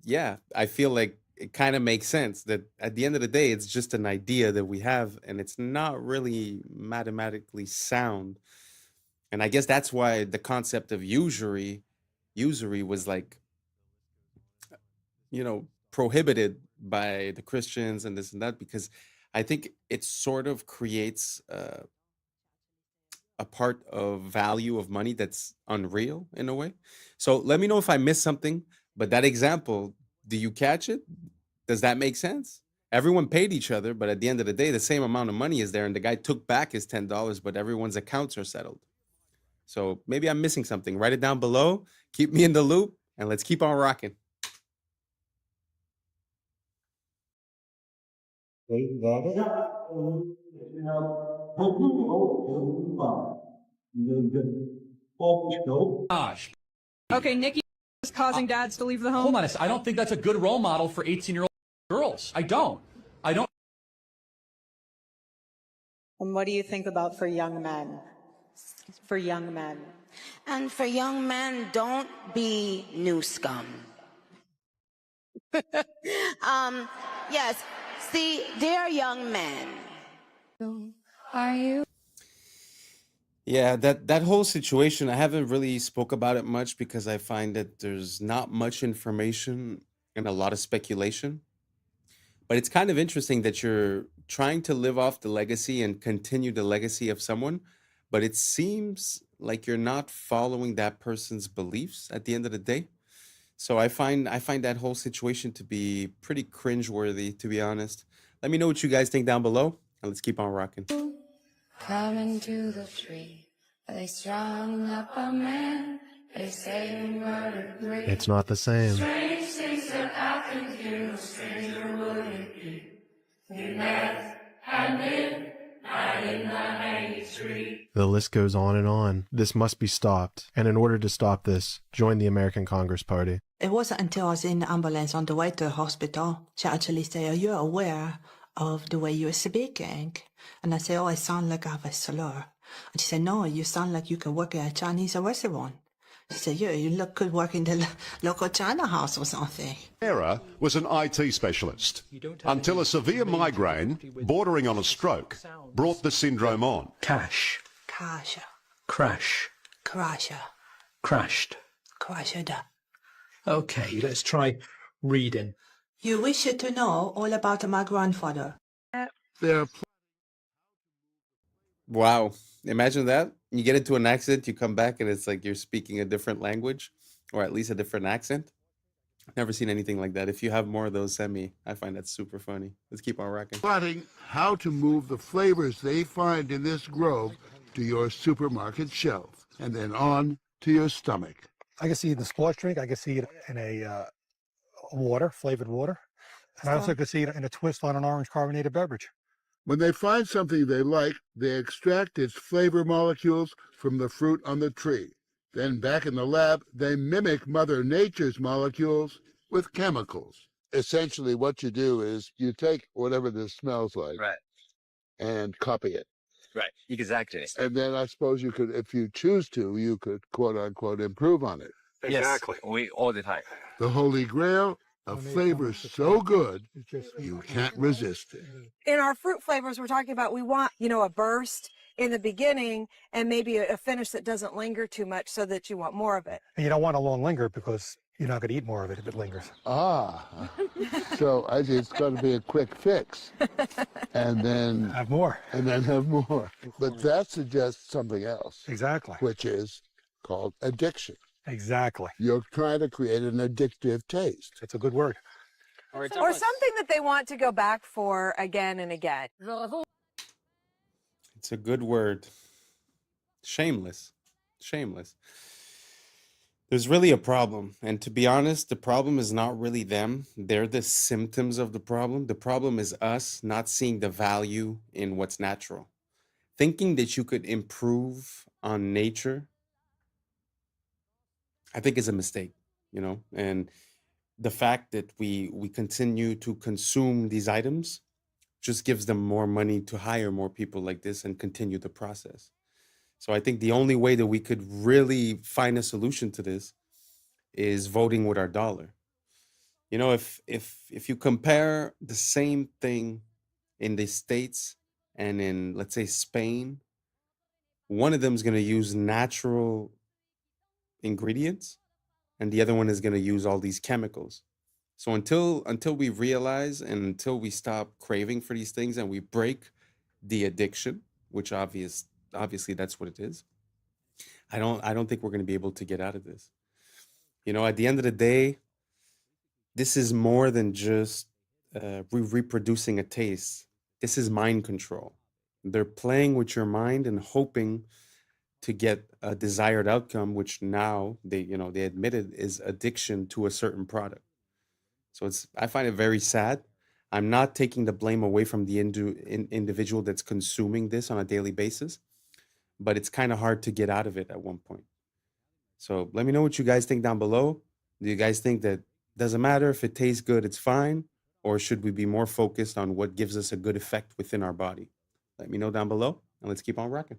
yeah, I feel like it kind of makes sense that at the end of the day, it's just an idea that we have and it's not really mathematically sound. And I guess that's why the concept of usury was like, prohibited by the Christians and this and that, because I think it sort of creates a part of value of money that's unreal in a way. So let me know if I missed something. But that example, do you catch it? Does that make sense? Everyone paid each other, but at the end of the day, the same amount of money is there, and the guy took back his $10, but everyone's accounts are settled. So maybe I'm missing something. Write it down below. Keep me in the loop, and let's keep on rocking. Gosh. Okay, Nikki is causing dads to leave the home. Hold on a second. I don't think that's a good role model for 18-year-old girls. I don't. And what do you think about for young men? For young men. And for young men, don't be new scum. Yes. See, they're young men. Are you? Yeah, that whole situation, I haven't really spoke about it much because I find that there's not much information and a lot of speculation. But it's kind of interesting that you're trying to live off the legacy and continue the legacy of someone, but it seems like you're not following that person's beliefs at the end of the day. So I find that whole situation to be pretty cringeworthy, to be honest. Let me know what you guys think down below, and let's keep on rocking. Coming to the tree, they strung up a man, they say he murdered three. It's not the same. Strange things that happened here, no stranger would it be. We met at midnight in the hanging tree. The list goes on and on. This must be stopped. And in order to stop this, join the American Congress Party. It wasn't until I was in the ambulance on the way to the hospital, she actually said, are you aware of the way you're speaking? And I said, oh, I sound like I have a slur. And she said, no, you sound like you could work at a Chinese restaurant. She said, yeah, you could work in the local China house or something. Sarah was an IT specialist until a severe migraine, bordering on a stroke, brought the syndrome on. Cash. Kasha. Crash. Krasha. Crashed. Okay, let's try reading. You wish to know all about my grandfather. There are Wow. Imagine that. You get into an accident, you come back, and it's like you're speaking a different language, or at least a different accent. Never seen anything like that. If you have more of those, send me. I find that super funny. Let's keep on rocking. plotting how to move the flavors they find in this grove to your supermarket shelf and then on to your stomach. I can see it in the sports drink. I can see it in a water, flavored water. And I also can see it in a twist on an orange carbonated beverage. When they find something they like, they extract its flavor molecules from the fruit on the tree. Then back in the lab, they mimic Mother Nature's molecules with chemicals. Essentially, what you do is you take whatever this smells like and copy it. Right, exactly. And then I suppose you could, if you choose to, you could quote unquote improve on it. Exactly. Yes, we all the time. The holy grail, a flavor so good you can't resist it. In our fruit flavors, we're talking about we want, a burst in the beginning and maybe a finish that doesn't linger too much so that you want more of it. And you don't want a long linger because you're not going to eat more of it if it lingers. Ah, so it's got to be a quick fix. And then have more. And then have more. But that suggests something else. Exactly. Which is called addiction. Exactly. You're trying to create an addictive taste. It's a good word. Or something that they want to go back for again and again. It's a good word. Shameless. Shameless. There's really a problem. And to be honest, the problem is not really them. They're the symptoms of the problem. The problem is us not seeing the value in what's natural. Thinking that you could improve on nature, I think is a mistake, and the fact that we continue to consume these items just gives them more money to hire more people like this and continue the process. So I think the only way that we could really find a solution to this is voting with our dollar. If you compare the same thing in the States and in, let's say, Spain, one of them is going to use natural ingredients and the other one is going to use all these chemicals. So until we realize and until we stop craving for these things and we break the addiction, which obviously that's what it is, I don't think we're going to be able to get out of this. At the end of the day, this is more than just reproducing a taste. This is mind control. They're playing with your mind and hoping to get a desired outcome, which now they admitted is addiction to a certain product. So I find it very sad. I'm not taking the blame away from the individual that's consuming this on a daily basis, but it's kind of hard to get out of it at one point. So let me know what you guys think down below. Do you guys think that doesn't matter if it tastes good, it's fine? Or should we be more focused on what gives us a good effect within our body? Let me know down below and let's keep on rocking.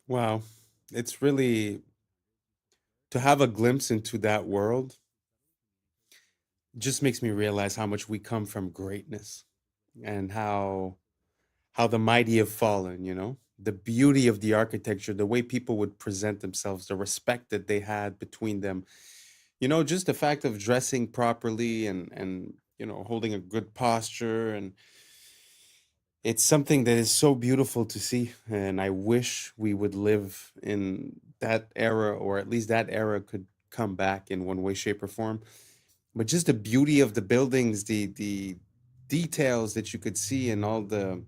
Wow. It's really to have a glimpse into that world just makes me realize how much we come from greatness and how the mighty have fallen, the beauty of the architecture, the way people would present themselves, the respect that they had between them, just the fact of dressing properly and holding a good posture. And it's something that is so beautiful to see. And I wish we would live in that era, or at least that era could come back in one way, shape, or form. but just the beauty of the buildings, the details that you could see, and all the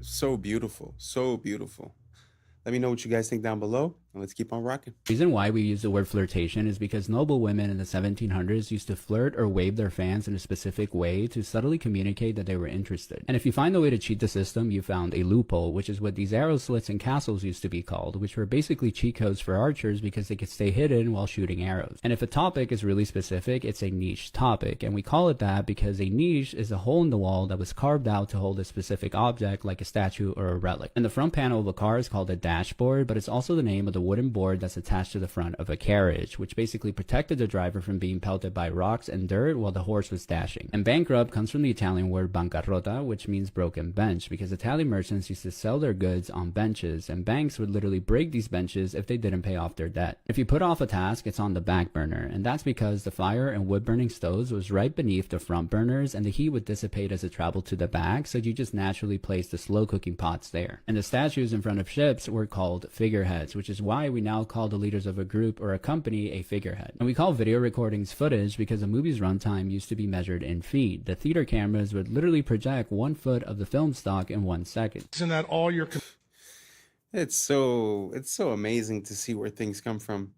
so beautiful, so beautiful. Let me know what you guys think down below, and let's keep on rocking. The reason why we use the word flirtation is because noble women in the 1700s used to flirt or wave their fans in a specific way to subtly communicate that they were interested. And if you find a way to cheat the system, you found a loophole, which is what these arrow slits and castles used to be called, which were basically cheat codes for archers because they could stay hidden while shooting arrows. And if a topic is really specific, it's a niche topic, and we call it that because a niche is a hole in the wall that was carved out to hold a specific object like a statue or a relic. And the front panel of a car is called a dashboard, but it's also the name of the wooden board that's attached to the front of a carriage, which basically protected the driver from being pelted by rocks and dirt while the horse was dashing. And bankrupt comes from the Italian word bancarrota, which means broken bench, because Italian merchants used to sell their goods on benches, and banks would literally break these benches if they didn't pay off their debt. If you put off a task, it's on the back burner, and that's because the fire in wood burning stoves was right beneath the front burners, and the heat would dissipate as it traveled to the back, so you just naturally place the slow cooking pots there. And the statues in front of ships were called figureheads, which is why we now call the leaders of a group or a company a figurehead. And we call video recordings footage because a movie's runtime used to be measured in feet. The theater cameras would literally project 1 foot of the film stock in 1 second. Isn't that all your... It's so amazing to see where things come from.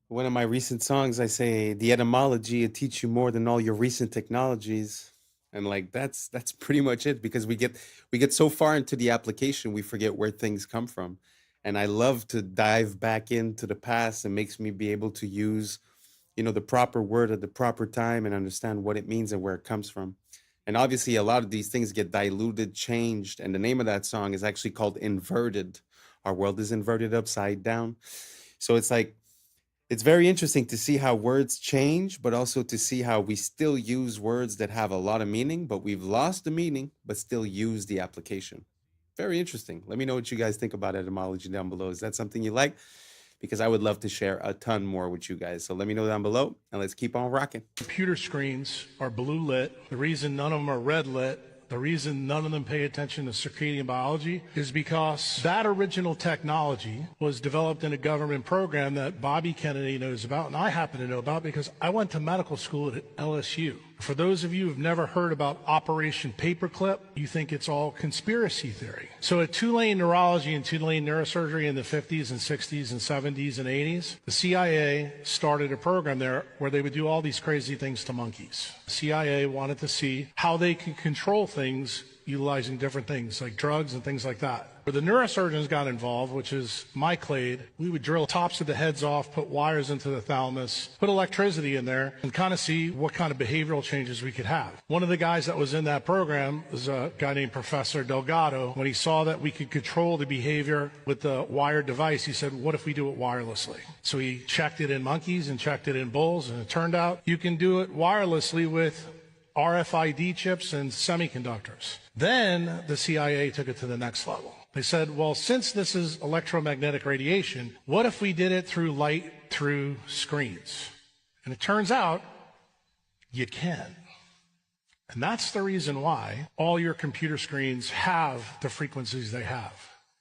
One of my recent songs, I say, the etymology will teach you more than all your recent technologies. And like, that's pretty much it, because we get so far into the application, we forget where things come from. And I love to dive back into the past. It makes me be able to use, the proper word at the proper time and understand what it means and where it comes from. And obviously, a lot of these things get diluted, changed. And the name of that song is actually called Inverted. Our world is inverted upside down. So it's like, it's very interesting to see how words change, but also to see how we still use words that have a lot of meaning, but we've lost the meaning, but still use the application. Very interesting. Let me know what you guys think about etymology down below. Is that something you like? Because I would love to share a ton more with you guys. So let me know down below, and let's keep on rocking. Computer screens are blue lit. The reason none of them are red lit, the reason none of them pay attention to circadian biology, is because that original technology was developed in a government program that Bobby Kennedy knows about, and I happen to know about because I went to medical school at LSU. For those of you who've never heard about Operation Paperclip, you think it's all conspiracy theory. So at Tulane Neurology and Tulane Neurosurgery in the 50s and 60s and 70s and 80s, the CIA started a program there where they would do all these crazy things to monkeys. The CIA wanted to see how they could control things utilizing different things like drugs and things like that. Where the neurosurgeons got involved, which is my clade, we would drill tops of the heads off, put wires into the thalamus, put electricity in there, and kind of see what kind of behavioral changes we could have. One of the guys that was in that program was a guy named Professor Delgado. When he saw that we could control the behavior with the wired device, he said, what if we do it wirelessly? So he checked it in monkeys and checked it in bulls, and it turned out you can do it wirelessly with RFID chips and semiconductors. Then the CIA took it to the next level. They said, well, since this is electromagnetic radiation, what if we did it through light through screens? And it turns out you can. And that's the reason why all your computer screens have the frequencies they have.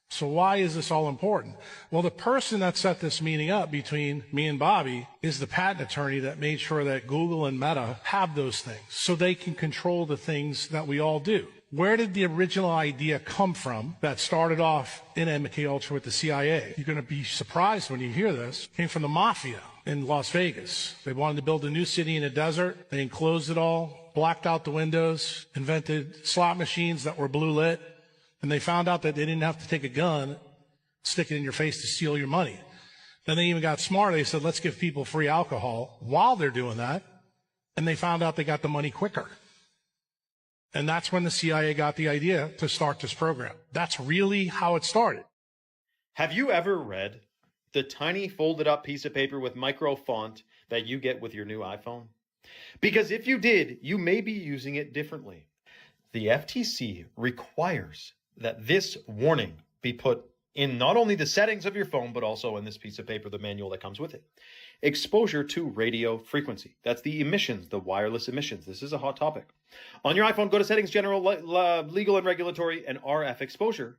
So why is this all important? Well, the person that set this meeting up between me and Bobby is the patent attorney that made sure that Google and Meta have those things so they can control the things that we all do. Where did the original idea come from that started off in MKUltra with the CIA? You're going to be surprised when you hear this. It came from the mafia in Las Vegas. They wanted to build a new city in a desert. They enclosed it all, blacked out the windows, invented slot machines that were blue lit. And they found out that they didn't have to take a gun, stick it in your face to steal your money. Then they even got smarter. They said, let's give people free alcohol while they're doing that. And they found out they got the money quicker. And that's when the CIA got the idea to start this program. That's really how it started. Have you ever read the tiny folded up piece of paper with micro font that you get with your new iPhone? Because if you did, you may be using it differently. The FTC requires that this warning be put in not only the settings of your phone, but also in this piece of paper, the manual that comes with it. Exposure to radio frequency. That's the emissions, the wireless emissions. This is a hot topic. On your iPhone, go to Settings, General, Legal and Regulatory, and RF Exposure.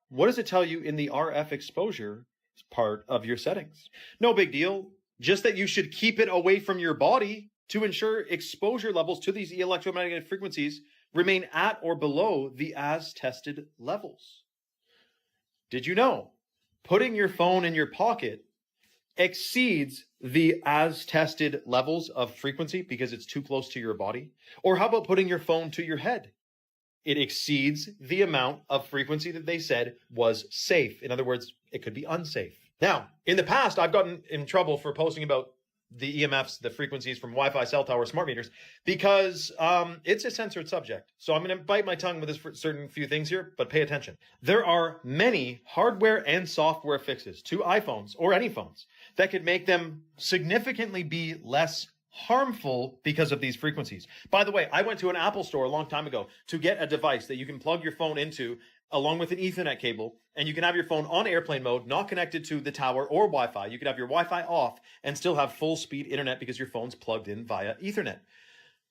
What does it tell you in the RF Exposure part of your settings? No big deal. just that you should keep it away from your body to ensure exposure levels to these electromagnetic frequencies remain at or below the as tested levels. Did you know putting your phone in your pocket exceeds the as tested levels of frequency because it's too close to your body? Or how about putting your phone to your head? It exceeds the amount of frequency that they said was safe. In other words, it could be unsafe. Now, in the past, I've gotten in trouble for posting about the EMFs, the frequencies from Wi-Fi, cell tower, smart meters, because it's a censored subject. So I'm going to bite my tongue with this for certain few things here, but pay attention. There are many hardware and software fixes to iPhones or any phones that could make them significantly be less harmful because of these frequencies. By the way, I went to an Apple store a long time ago to get a device that you can plug your phone into along with an Ethernet cable, and you can have your phone on airplane mode, not connected to the tower or Wi-Fi. You could have your Wi-Fi off and still have full speed internet because your phone's plugged in via Ethernet.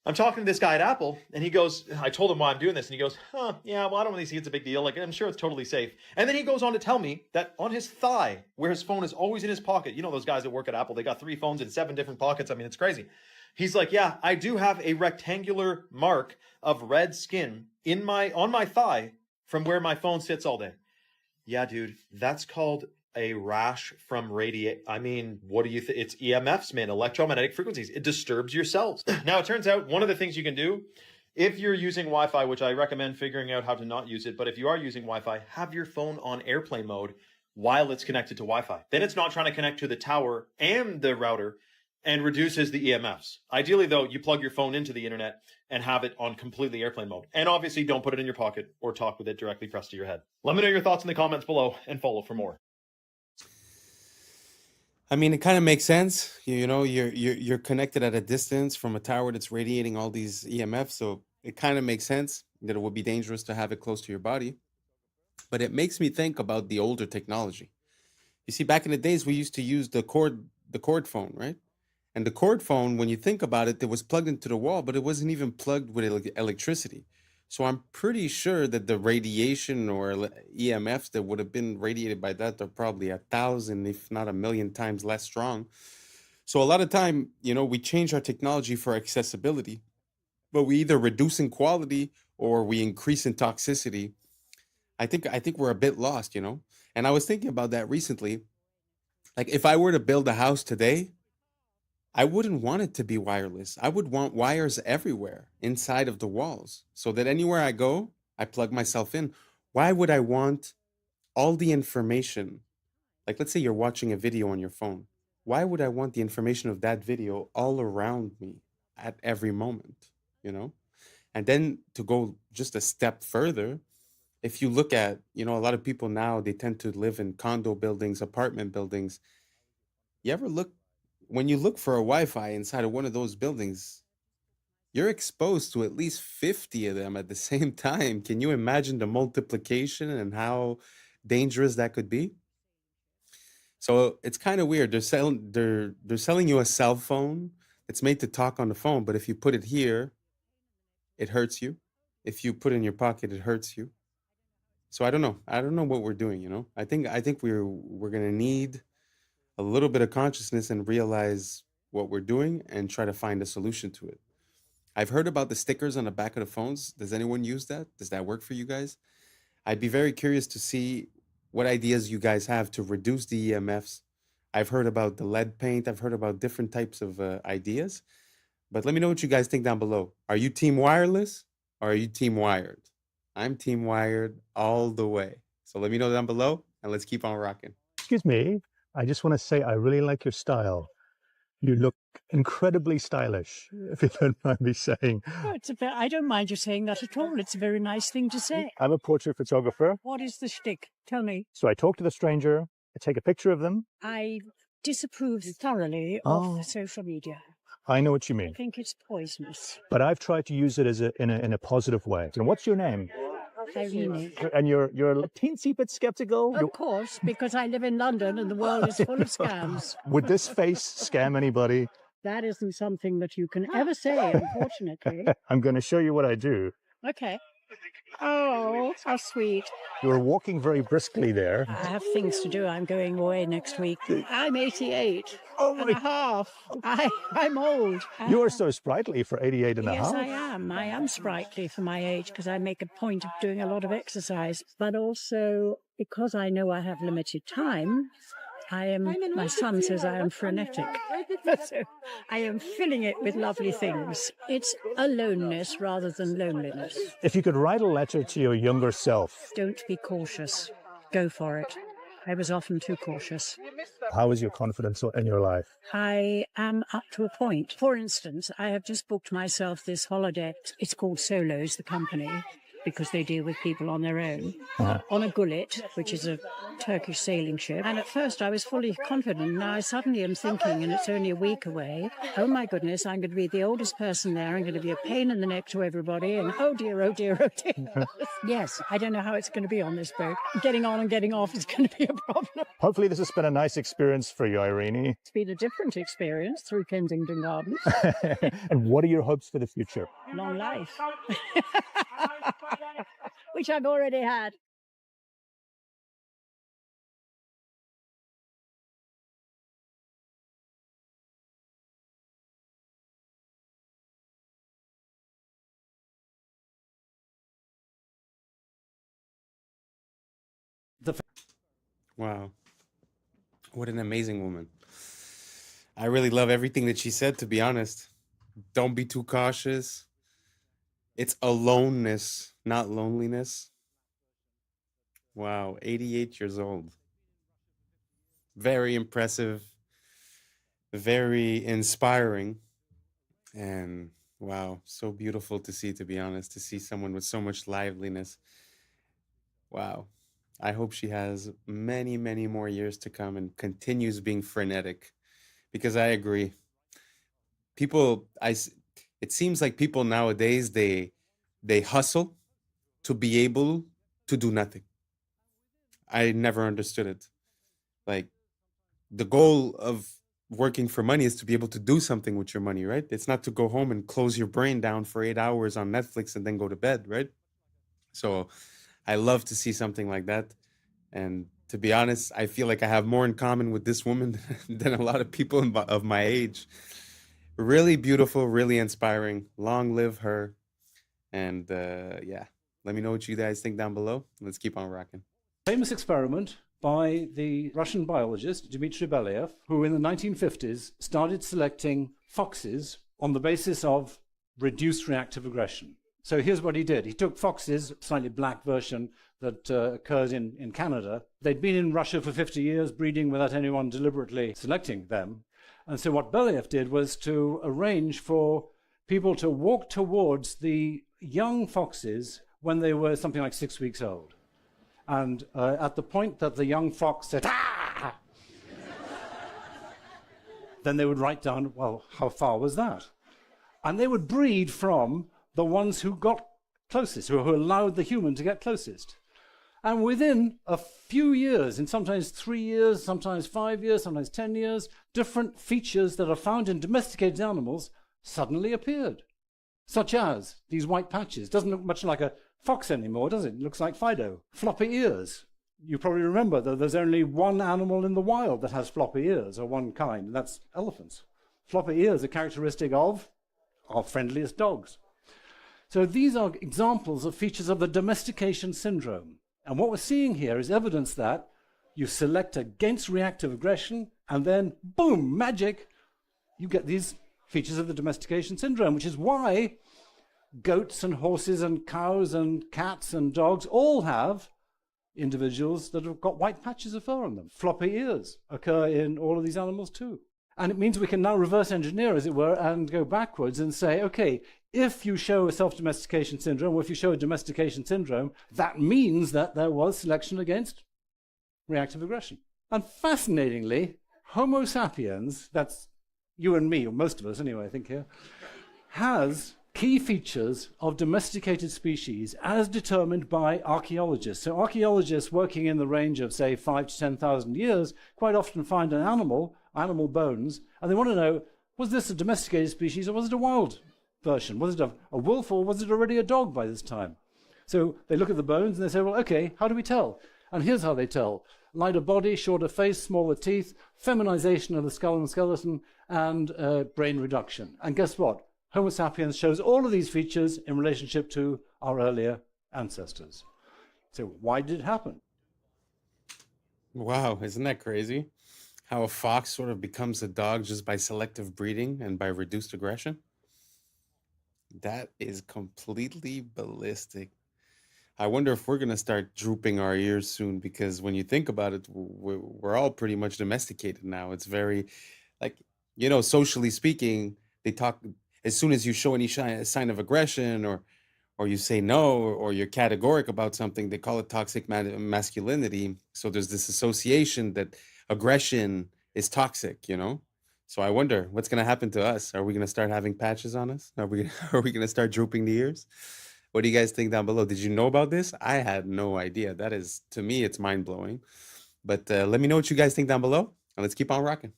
I'm talking to this guy at Apple, and he goes, I told him why I'm doing this, and he goes, yeah, well, I don't really see it's a big deal. Like, I'm sure it's totally safe. And then he goes on to tell me that on his thigh, where his phone is always in his pocket, you know those guys that work at Apple, they got 3 phones in 7 different pockets. I mean, it's crazy. He's like, yeah, I do have a rectangular mark of red skin on my thigh from where my phone sits all day. Yeah, dude, that's called a rash from radiate. I mean, what do you think? It's EMFs, man, electromagnetic frequencies. It disturbs your cells. Now, it turns out one of the things you can do if you're using Wi-Fi, which I recommend figuring out how to not use it, but if you are using Wi-Fi, have your phone on airplane mode while it's connected to Wi-Fi. Then it's not trying to connect to the tower and the router and reduces the EMFs. Ideally, though, you plug your phone into the internet and have it on completely airplane mode. And obviously, don't put it in your pocket or talk with it directly pressed to your head. Let me know your thoughts in the comments below and follow for more. I mean, it kind of makes sense. You know, you're connected at a distance from a tower that's radiating all these EMFs, so it kind of makes sense that it would be dangerous to have it close to your body. But it makes me think about the older technology. You see, back in the days, we used to use the cord phone, right? And the cord phone, when you think about it, it was plugged into the wall, but it wasn't even plugged with electricity. So I'm pretty sure that the radiation or EMFs that would have been radiated by that are probably 1,000, if not 1,000,000 times less strong. So a lot of time, you know, we change our technology for accessibility, but we either reduce in quality or we increase in toxicity. I think we're a bit lost, you know. And I was thinking about that recently. Like, if I were to build a house today, I wouldn't want it to be wireless. I would want wires everywhere inside of the walls so that anywhere I go, I plug myself in. Why would I want all the information? Like, let's say you're watching a video on your phone. Why would I want the information of that video all around me at every moment, you know? And then to go just a step further, if you look at, you know, a lot of people now, they tend to live in condo buildings, apartment buildings. You ever look, when you look for a Wi-Fi inside of one of those buildings, you're exposed to at least 50 of them at the same time. Can you imagine the multiplication and how dangerous that could be? So it's kind of weird. They're selling you a cell phone that's made to talk on the phone, but if you put it here, it hurts you. If you put it in your pocket, it hurts you. So I don't know. I don't know what we're doing, you know? I think we're going to need a little bit of consciousness and realize what we're doing and try to find a solution to it. I've heard about the stickers on the back of the phones. Does anyone use that? Does that work for you guys? I'd be very curious to see what ideas you guys have to reduce the EMFs. I've heard about the lead paint. I've heard about different types of ideas. But let me know what you guys think down below. Are you team wireless or are you team wired? I'm team wired all the way. So let me know down below and let's keep on rocking. Excuse me. I just want to say I really like your style. You look incredibly stylish, if you don't mind me saying. Oh, I don't mind you saying that at all. It's a very nice thing to say. I'm a portrait photographer. What is the shtick? Tell me. So I talk to the stranger, I take a picture of them. I disapprove thoroughly of social media. I know what you mean. I think it's poisonous. But I've tried to use it as in a positive way. And what's your name? Irene. And you're a teensy bit skeptical? Of course, because I live in London and the world is full of scams. Would this face scam anybody? That isn't something that you can ever say, unfortunately. I'm going to show you what I do. Okay. Oh, how sweet. You were walking very briskly there. I have things to do. I'm going away next week. I'm 88 and a half. I'm old. You are so sprightly for 88 and a Yes, half. I am. I am sprightly for my age because I make a point of doing a lot of exercise. But also, because I know I have limited time, my son says I am frenetic. So I am filling it with lovely things. It's aloneness rather than loneliness. If you could write a letter to your younger self, Don't be cautious. Go for it. I was often too cautious. how is your confidence in your life? I am up to a point. For instance, I have just booked myself this holiday. It's called Solos, the company, because they deal with people on their own, on a gullet, which is a Turkish sailing ship. And at first I was fully confident. Now I suddenly am thinking, and it's only a week away, oh my goodness, I'm going to be the oldest person there. I'm going to be a pain in the neck to everybody. And oh dear, oh dear, oh dear. Yes, I don't know how it's going to be on this boat. Getting on and getting off is going to be a problem. Hopefully this has been a nice experience for you, Irene. It's been a different experience through Kensington Gardens. And what are your hopes for the future? Long life. Which I've already had. Wow. What an amazing woman. I really love everything that she said, to be honest. Don't be too cautious. It's aloneness, not loneliness. Wow, 88 years old. Very impressive, very inspiring. And wow, so beautiful to see, to be honest, to see someone with so much liveliness. Wow. I hope she has many, many more years to come and continues being frenetic, because I agree. It seems like people nowadays, they hustle to be able to do nothing. I never understood it. Like, the goal of working for money is to be able to do something with your money, right? It's not to go home and close your brain down for 8 hours on Netflix and then go to bed, right? So I love to see something like that. And to be honest, I feel like I have more in common with this woman than a lot of people of my age. Really beautiful, really inspiring. Long live her. And yeah, let me know what you guys think down below. Let's keep on rocking. Famous experiment by the Russian biologist Dmitry Belyaev, who in the 1950s started selecting foxes on the basis of reduced reactive aggression. So here's what he did. He took foxes, slightly black version that occurs in Canada. They'd been in Russia for 50 years, breeding without anyone deliberately selecting them. And so what Belyaev did was to arrange for people to walk towards the young foxes when they were something like 6 weeks old. And at the point that the young fox said, "Ah!" then they would write down, well, how far was that? And they would breed from the ones who got closest, who allowed the human to get closest. And within a few years, in sometimes 3 years, sometimes 5 years, sometimes 10 years, different features that are found in domesticated animals suddenly appeared, such as these white patches. Doesn't look much like a fox anymore, does it? It looks like Fido. Floppy ears. You probably remember that there's only one animal in the wild that has floppy ears, or one kind, and that's elephants. Floppy ears are characteristic of our friendliest dogs. So these are examples of features of the domestication syndrome. And what we're seeing here is evidence that you select against reactive aggression, and then, boom, magic, you get these features of the domestication syndrome, which is why goats and horses and cows and cats and dogs all have individuals that have got white patches of fur on them. Floppy ears occur in all of these animals too. And it means we can now reverse engineer, as it were, and go backwards and say, okay, if you show a self-domestication syndrome, or if you show a domestication syndrome, that means that there was selection against reactive aggression. And fascinatingly, Homo sapiens, that's you and me, or most of us anyway, I think here, has key features of domesticated species as determined by archaeologists. So archaeologists working in the range of, say, 5,000 to 10,000 years quite often find an animal bones, and they want to know, was this a domesticated species or was it a wild version? Was it a wolf or was it already a dog by this time? So they look at the bones and they say, well, okay, how do we tell? And here's how they tell. Lighter body, shorter face, smaller teeth, feminization of the skull and skeleton, and brain reduction. And guess what? Homo sapiens shows all of these features in relationship to our earlier ancestors. So why did it happen? Wow, isn't that crazy? How a fox sort of becomes a dog just by selective breeding and by reduced aggression? That is completely ballistic. I wonder if we're going to start drooping our ears soon, because when you think about it, we're all pretty much domesticated now. It's very, like, socially speaking, they talk, as soon as you show any sign of aggression or you say no, or you're categoric about something, they call it toxic masculinity. So there's this association that aggression is toxic, So I wonder what's going to happen to us. Are we going to start having patches on us? Are we going to start drooping the ears? What do you guys think down below? Did you know about this? I had no idea. That is, to me, it's mind-blowing. But let me know what you guys think down below, and let's keep on rocking.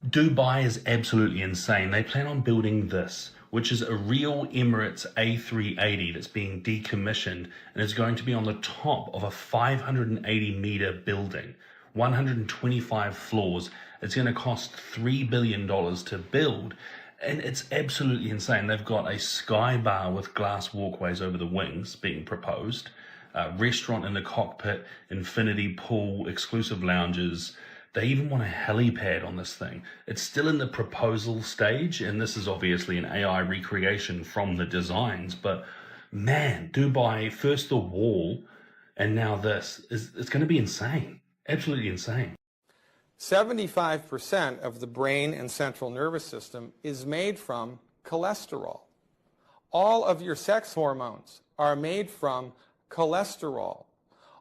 Dubai is absolutely insane. They plan on building this, which is a real Emirates A380 that's being decommissioned, and is going to be on the top of a 580-meter building, 125 floors. It's going to cost $3 billion to build. And it's absolutely insane. They've got a sky bar with glass walkways over the wings being proposed, a restaurant in the cockpit, infinity pool, exclusive lounges. They even want a helipad on this thing. It's still in the proposal stage, and this is obviously an AI recreation from the designs. But man, Dubai, first the wall, and now this. It's going to be insane. Absolutely insane. 75% of the brain and central nervous system is made from cholesterol. All of your sex hormones are made from cholesterol.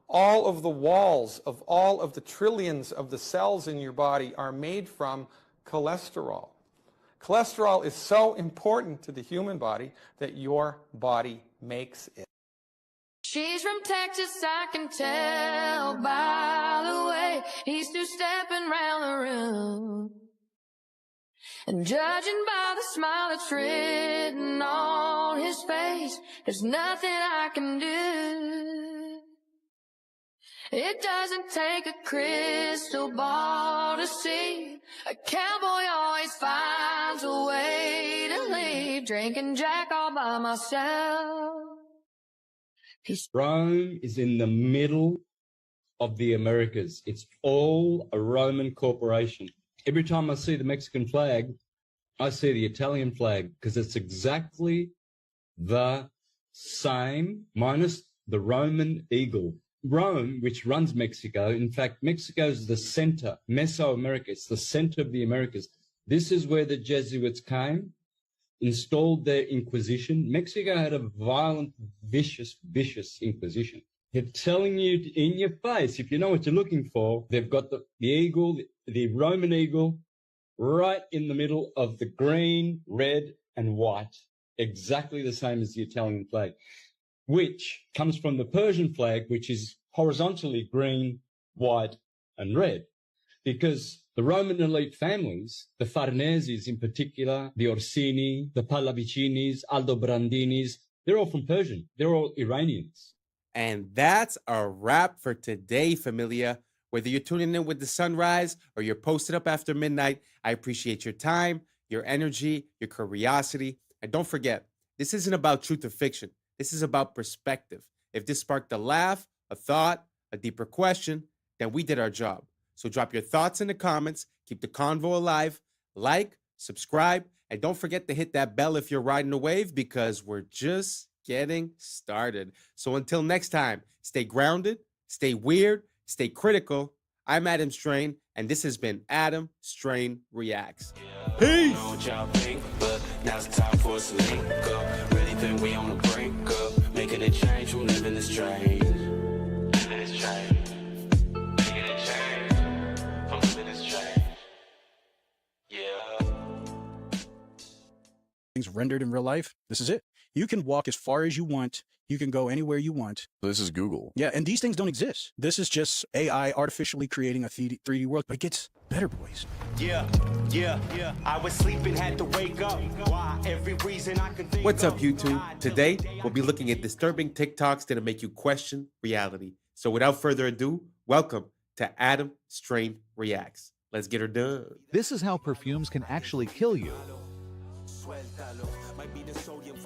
All of the walls of all of the trillions of the cells in your body are made from cholesterol. Cholesterol is so important to the human body that your body makes it. She's from Texas, I can tell by the way he's two-stepping round the room. And judging by the smile that's written on his face, there's nothing I can do. It doesn't take a crystal ball to see. A cowboy always finds a way to leave, drinking Jack all by myself. Rome is in the middle of the Americas. It's all a Roman corporation. Every time I see the Mexican flag, I see the Italian flag, because it's exactly the same, minus the Roman eagle. Rome, which runs Mexico, in fact, Mexico is the center, Mesoamerica, it's the center of the Americas. This is where the Jesuits came, installed their Inquisition. Mexico had a violent, vicious Inquisition. They're telling you in your face, if you know what you're looking for, they've got the eagle, the Roman eagle, right in the middle of the green, red, and white, exactly the same as the Italian flag, which comes from the Persian flag, which is horizontally green, white, and red. Because the Roman elite families, the Farneses in particular, the Orsini, the Pallavicinis, Aldobrandinis, they're all from Persian. They're all Iranians. And that's a wrap for today, familia. Whether you're tuning in with the sunrise or you're posted up after midnight, I appreciate your time, your energy, your curiosity. And don't forget, this isn't about truth or fiction. This is about perspective. If this sparked a laugh, a thought, a deeper question, then we did our job. So drop your thoughts in the comments, keep the convo alive, like, subscribe, and don't forget to hit that bell if you're riding a wave, because we're just getting started. So until next time, stay grounded, stay weird, stay critical. I'm Adam Strain, and this has been Adam Strain Reacts. Peace! Now it's time for us to link up. Really think we on the brink up. Making a change from living this strange. Living this strange. Making a change from living this strange. Yeah. Things rendered in real life, this is it. You can walk as far as you want You can go anywhere you want. This is Google. Yeah, and these things don't exist. This is just AI artificially creating a 3D world, but it gets better, boys. Yeah. I was sleeping, had to wake up. Why? Every reason I can think What's up, of. YouTube? Today, we'll be looking at disturbing TikToks that'll make you question reality. So without further ado, welcome to Adam Strain Reacts. Let's get her done. This is how perfumes can actually kill you.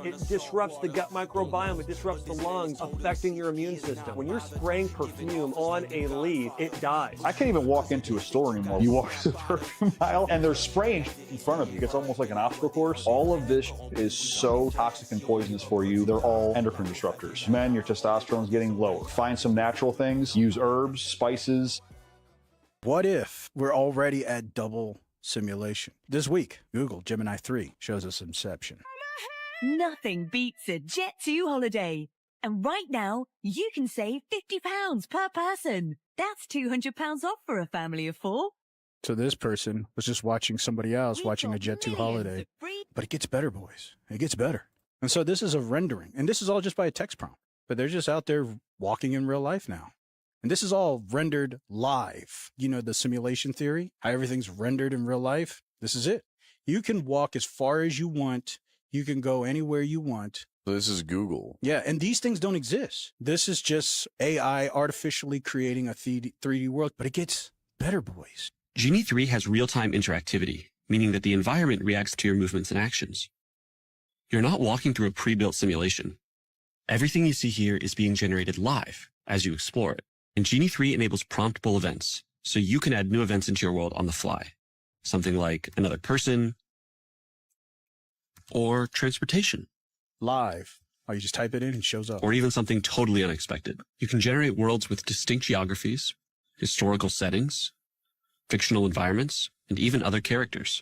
It disrupts the gut microbiome, it disrupts the lungs, affecting your immune system. When you're spraying perfume on a leaf, it dies. I can't even walk into a store anymore. You walk to the perfume aisle and they're spraying in front of you. It's almost like an obstacle course. All of this is so toxic and poisonous for you. They're all endocrine disruptors. Men, your testosterone is getting lower. Find some natural things. Use herbs, spices. What if we're already at double simulation? This week, Google Gemini 3 shows us Inception. Nothing beats a Jet2 holiday. And right now, you can save £50 per person. That's £200 off for a family of 4. So this person was just watching somebody else watching a Jet2 holiday. But it gets better, boys. It gets better. And so this is a rendering. And this is all just by a text prompt. But they're just out there walking in real life now. And this is all rendered live. You know, the simulation theory, how everything's rendered in real life. This is it. You can walk as far as you want. You can go anywhere you want. This is Google. Yeah, and these things don't exist. This is just AI artificially creating a 3D world, but it gets better, boys. Genie 3 has real-time interactivity, meaning that the environment reacts to your movements and actions. You're not walking through a pre-built simulation. Everything you see here is being generated live as you explore it. And Genie 3 enables promptable events, so you can add new events into your world on the fly. Something like another person, or transportation. Live. Oh, you just type it in and it shows up. Or even something totally unexpected. You can generate worlds with distinct geographies, historical settings, fictional environments, and even other characters.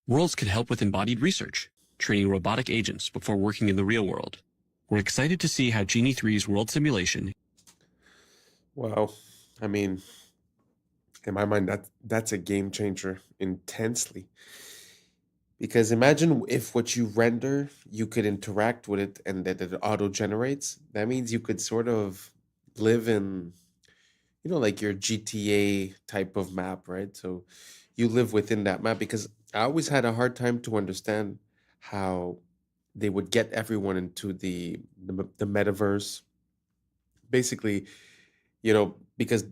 Worlds can help with embodied research, training robotic agents before working in the real world. We're excited to see how Genie 3's world simulation. Wow. I mean, in my mind, that's a game changer intensely. Because imagine if what you render, you could interact with it and that it auto-generates. That means you could sort of live in, you know, like your GTA type of map, right? So you live within that map, because I always had a hard time to understand how they would get everyone into the metaverse. Basically, you know, because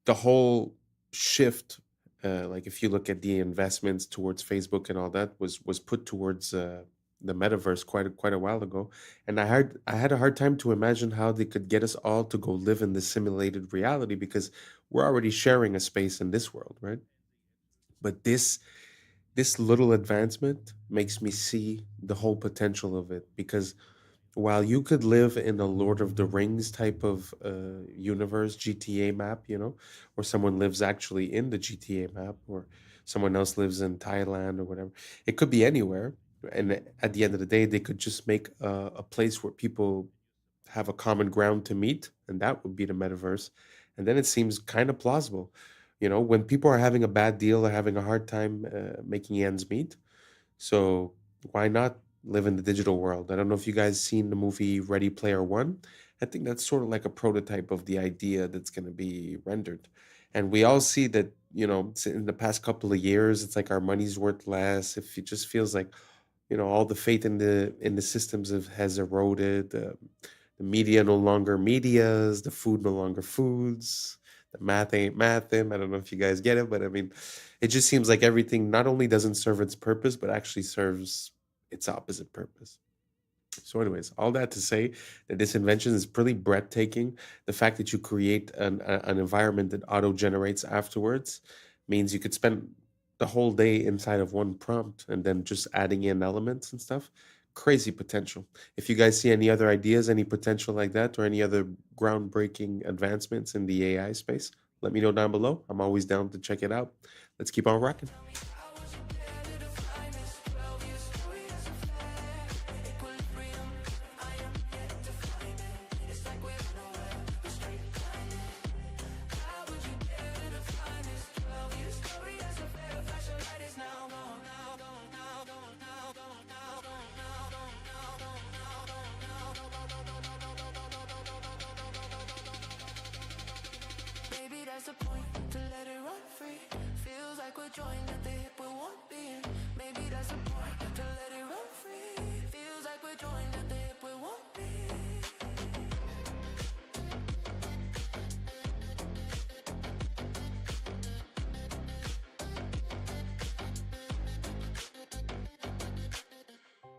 the whole shift, like if you look at the investments towards Facebook and all that, was put towards the metaverse quite a while ago, and I had a hard time to imagine how they could get us all to go live in this simulated reality, because we're already sharing a space in this world, right? But this little advancement makes me see the whole potential of it, because while you could live in a Lord of the Rings type of universe, GTA map, you know, or someone lives actually in the GTA map, or someone else lives in Thailand or whatever, it could be anywhere. And at the end of the day, they could just make a place where people have a common ground to meet, and that would be the metaverse. And then it seems kind of plausible. You know, when people are having a bad deal or having a hard time making ends meet, so why not live in the digital world? I don't know if you guys seen the movie Ready Player One. I think that's sort of like a prototype of the idea that's going to be rendered. And we all see that, you know, in the past couple of years, it's like our money's worth less. If it just feels like, you know, all the faith in the systems has eroded. The media no longer medias. The food no longer foods. The math ain't mathin'. I don't know if you guys get it, but I mean, it just seems like everything not only doesn't serve its purpose, but actually serves its opposite purpose. So anyways, all that to say that this invention is pretty breathtaking. The fact that you create an environment that auto-generates afterwards means you could spend the whole day inside of one prompt and then just adding in elements and stuff. Crazy potential. If you guys see any other ideas, any potential like that, or any other groundbreaking advancements in the AI space, let me know down below. I'm always down to check it out. Let's keep on rocking.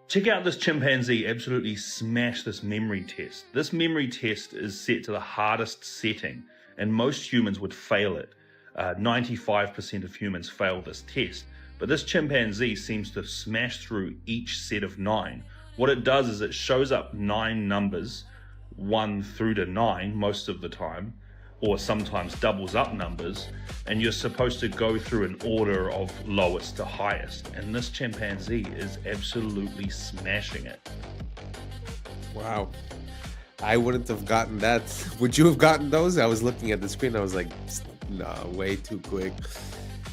Check out this chimpanzee absolutely smash this memory test. This memory test is set to the hardest setting, and most humans would fail it. 95% of humans fail this test, but this chimpanzee seems to smash through each set of 9. What it does is it shows up 9 numbers, 1 through to 9 most of the time, or sometimes doubles up numbers, and you're supposed to go through an order of lowest to highest, and this chimpanzee is absolutely smashing it. Wow. I wouldn't have gotten that. Would you have gotten those? I was looking at the screen, I was like, no, way too quick.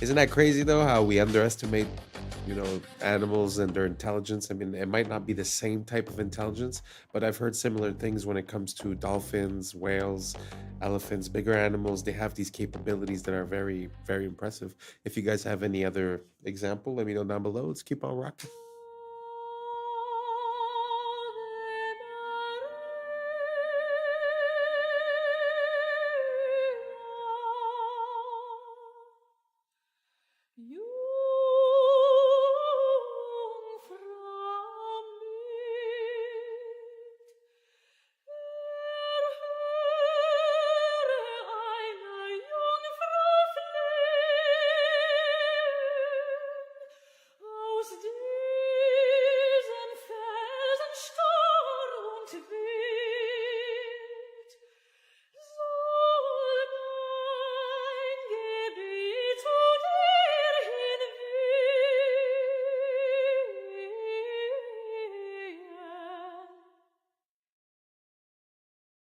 Isn't that crazy though, how we underestimate, animals and their intelligence? I mean, it might not be the same type of intelligence, but I've heard similar things when it comes to dolphins, whales, elephants, bigger animals. They have these capabilities that are very, very impressive. If you guys have any other example, let me know down below. Let's keep on rocking.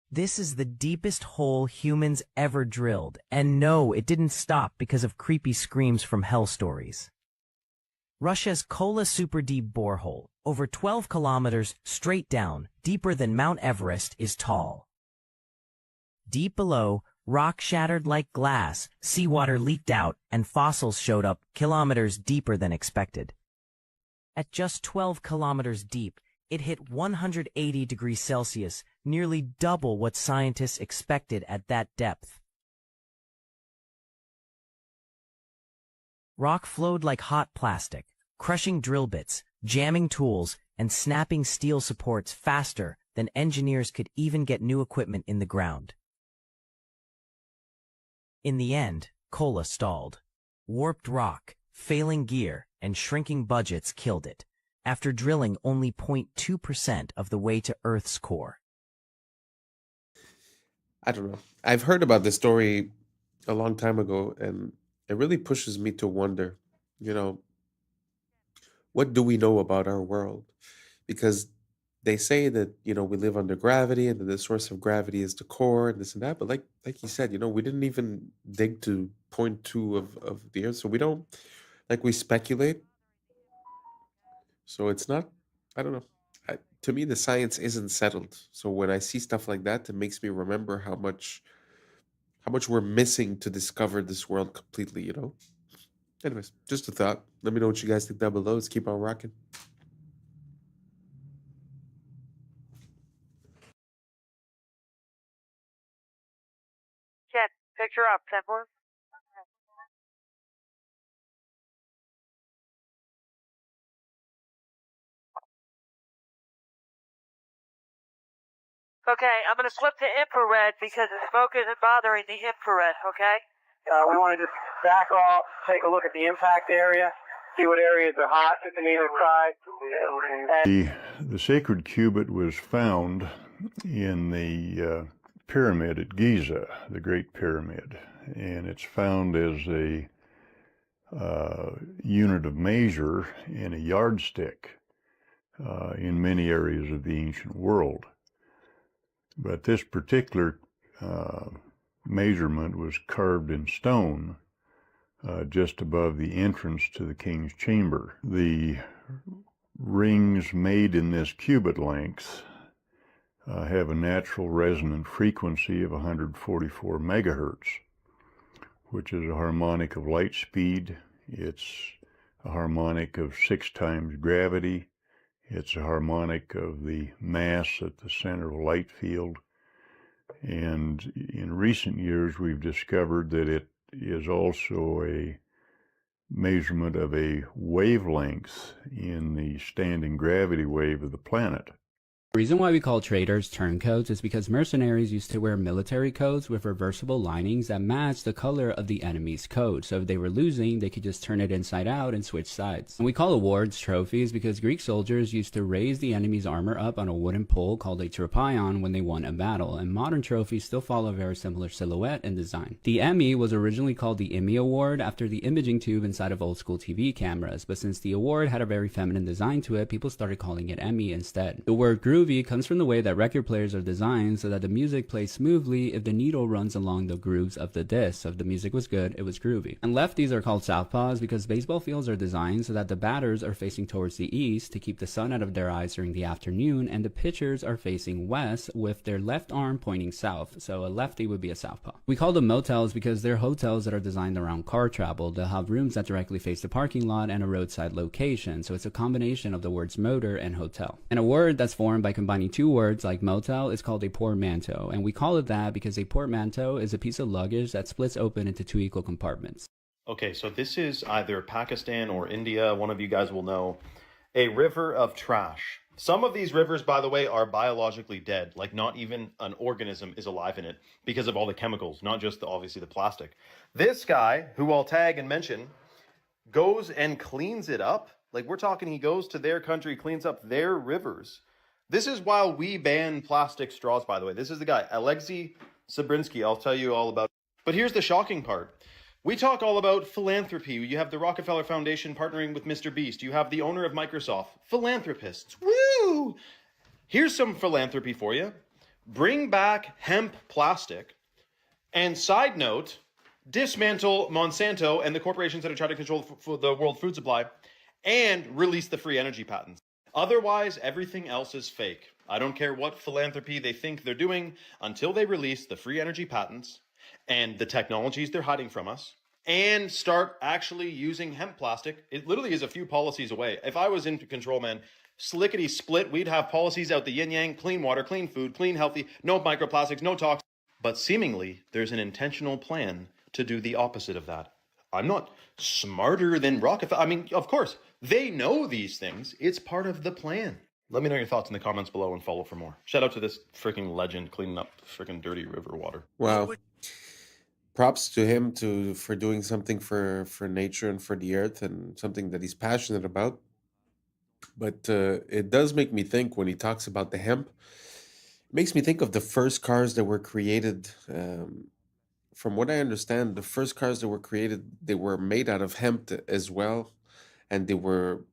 This is the deepest hole humans ever drilled, and no, it didn't stop because of creepy screams from hell stories. Russia's Kola Super Deep borehole, over 12 kilometers straight down, deeper than Mount Everest, is tall. Deep below, rock shattered like glass, seawater leaked out, and fossils showed up kilometers deeper than expected. At just 12 kilometers deep, it hit 180 degrees Celsius, nearly double what scientists expected at that depth. Rock flowed like hot plastic, crushing drill bits, jamming tools, and snapping steel supports faster than engineers could even get new equipment in the ground. In the end, Kola stalled. Warped rock, failing gear, and shrinking budgets killed it, after drilling only 0.2% of the way to Earth's core. I don't know. I've heard about this story a long time ago, and it really pushes me to wonder, what do we know about our world? Because they say that, we live under gravity and that the source of gravity is the core and this and that. But like you said, we didn't even dig to 0.2 of the Earth. So we don't, we speculate. So it's not, I don't know. To me, the science isn't settled. So when I see stuff like that, it makes me remember how much we're missing to discover this world completely, Anyways, just a thought. Let me know what you guys think down below. Let's keep on rocking. Check. Picture up, 10-4. Okay, I'm going to flip to infrared because the smoke isn't bothering the infrared, okay? We want to just back off, take a look at the impact area, see what areas are hot to either side. The sacred cubit was found in the pyramid at Giza, the Great Pyramid, and it's found as a unit of measure and a yardstick in many areas of the ancient world. But this particular measurement was carved in stone just above the entrance to the king's chamber. The rings made in this cubit length have a natural resonant frequency of 144 megahertz, which is a harmonic of light speed. It's a harmonic of 6 times gravity. It's a harmonic of the mass at the center of a light field. And in recent years, we've discovered that it is also a measurement of a wavelengths in the standing gravity wave of the planet. The reason why we call traders turncoats is because mercenaries used to wear military coats with reversible linings that match the color of the enemy's coat. So if they were losing, they could just turn it inside out and switch sides. And we call awards trophies because Greek soldiers used to raise the enemy's armor up on a wooden pole called a tropaion when they won a battle. And modern trophies still follow a very similar silhouette and design. The Emmy was originally called the Emmy Award after the imaging tube inside of old school TV cameras. But since the award had a very feminine design to it, people started calling it Emmy instead. The word groovy comes from the way that record players are designed so that the music plays smoothly if the needle runs along the grooves of the disc. So if the music was good, it was groovy. And lefties are called southpaws because baseball fields are designed so that the batters are facing towards the east to keep the sun out of their eyes during the afternoon, and the pitchers are facing west with their left arm pointing south. So a lefty would be a southpaw. We call them motels because they're hotels that are designed around car travel. They'll have rooms that directly face the parking lot and a roadside location. So it's a combination of the words motor and hotel. And a word that's formed by combining two words like motel is called a portmanteau, and we call it that because a portmanteau is a piece of luggage that splits open into two equal compartments. Okay, so this is either Pakistan or India, one of you guys will know, a river of trash. Some of these rivers, by the way, are biologically dead, like not even an organism is alive in it because of all the chemicals, not just obviously the plastic. This guy, who I'll tag and mention, goes and cleans it up. Like we're talking, he goes to their country, cleans up their rivers. This is while we ban plastic straws, by the way. This is the guy, Alexei Sabrinsky. I'll tell you all about it. But here's the shocking part. We talk all about philanthropy. You have the Rockefeller Foundation partnering with Mr. Beast. You have the owner of Microsoft. Philanthropists. Woo! Here's some philanthropy for you. Bring back hemp plastic. And side note, dismantle Monsanto and the corporations that are trying to control the world food supply and release the free energy patents. Otherwise, everything else is fake. I don't care what philanthropy they think they're doing until they release the free energy patents and the technologies they're hiding from us and start actually using hemp plastic. It literally is a few policies away. If I was in control, man, slickety split, we'd have policies out the yin yang, clean water, clean food, clean healthy, no microplastics, no toxins. But seemingly, there's an intentional plan to do the opposite of that. I'm not smarter than Rockefeller. I mean, of course, they know these things. It's part of the plan. Let me know your thoughts in the comments below and follow for more. Shout out to this freaking legend cleaning up freaking dirty river water. Wow. Props to him for doing something for nature and for the earth and something that he's passionate about. But it does make me think when he talks about the hemp, it makes me think of the first cars that were created. From what I understand, the first cars that were created, they were made out of hemp as well. And they were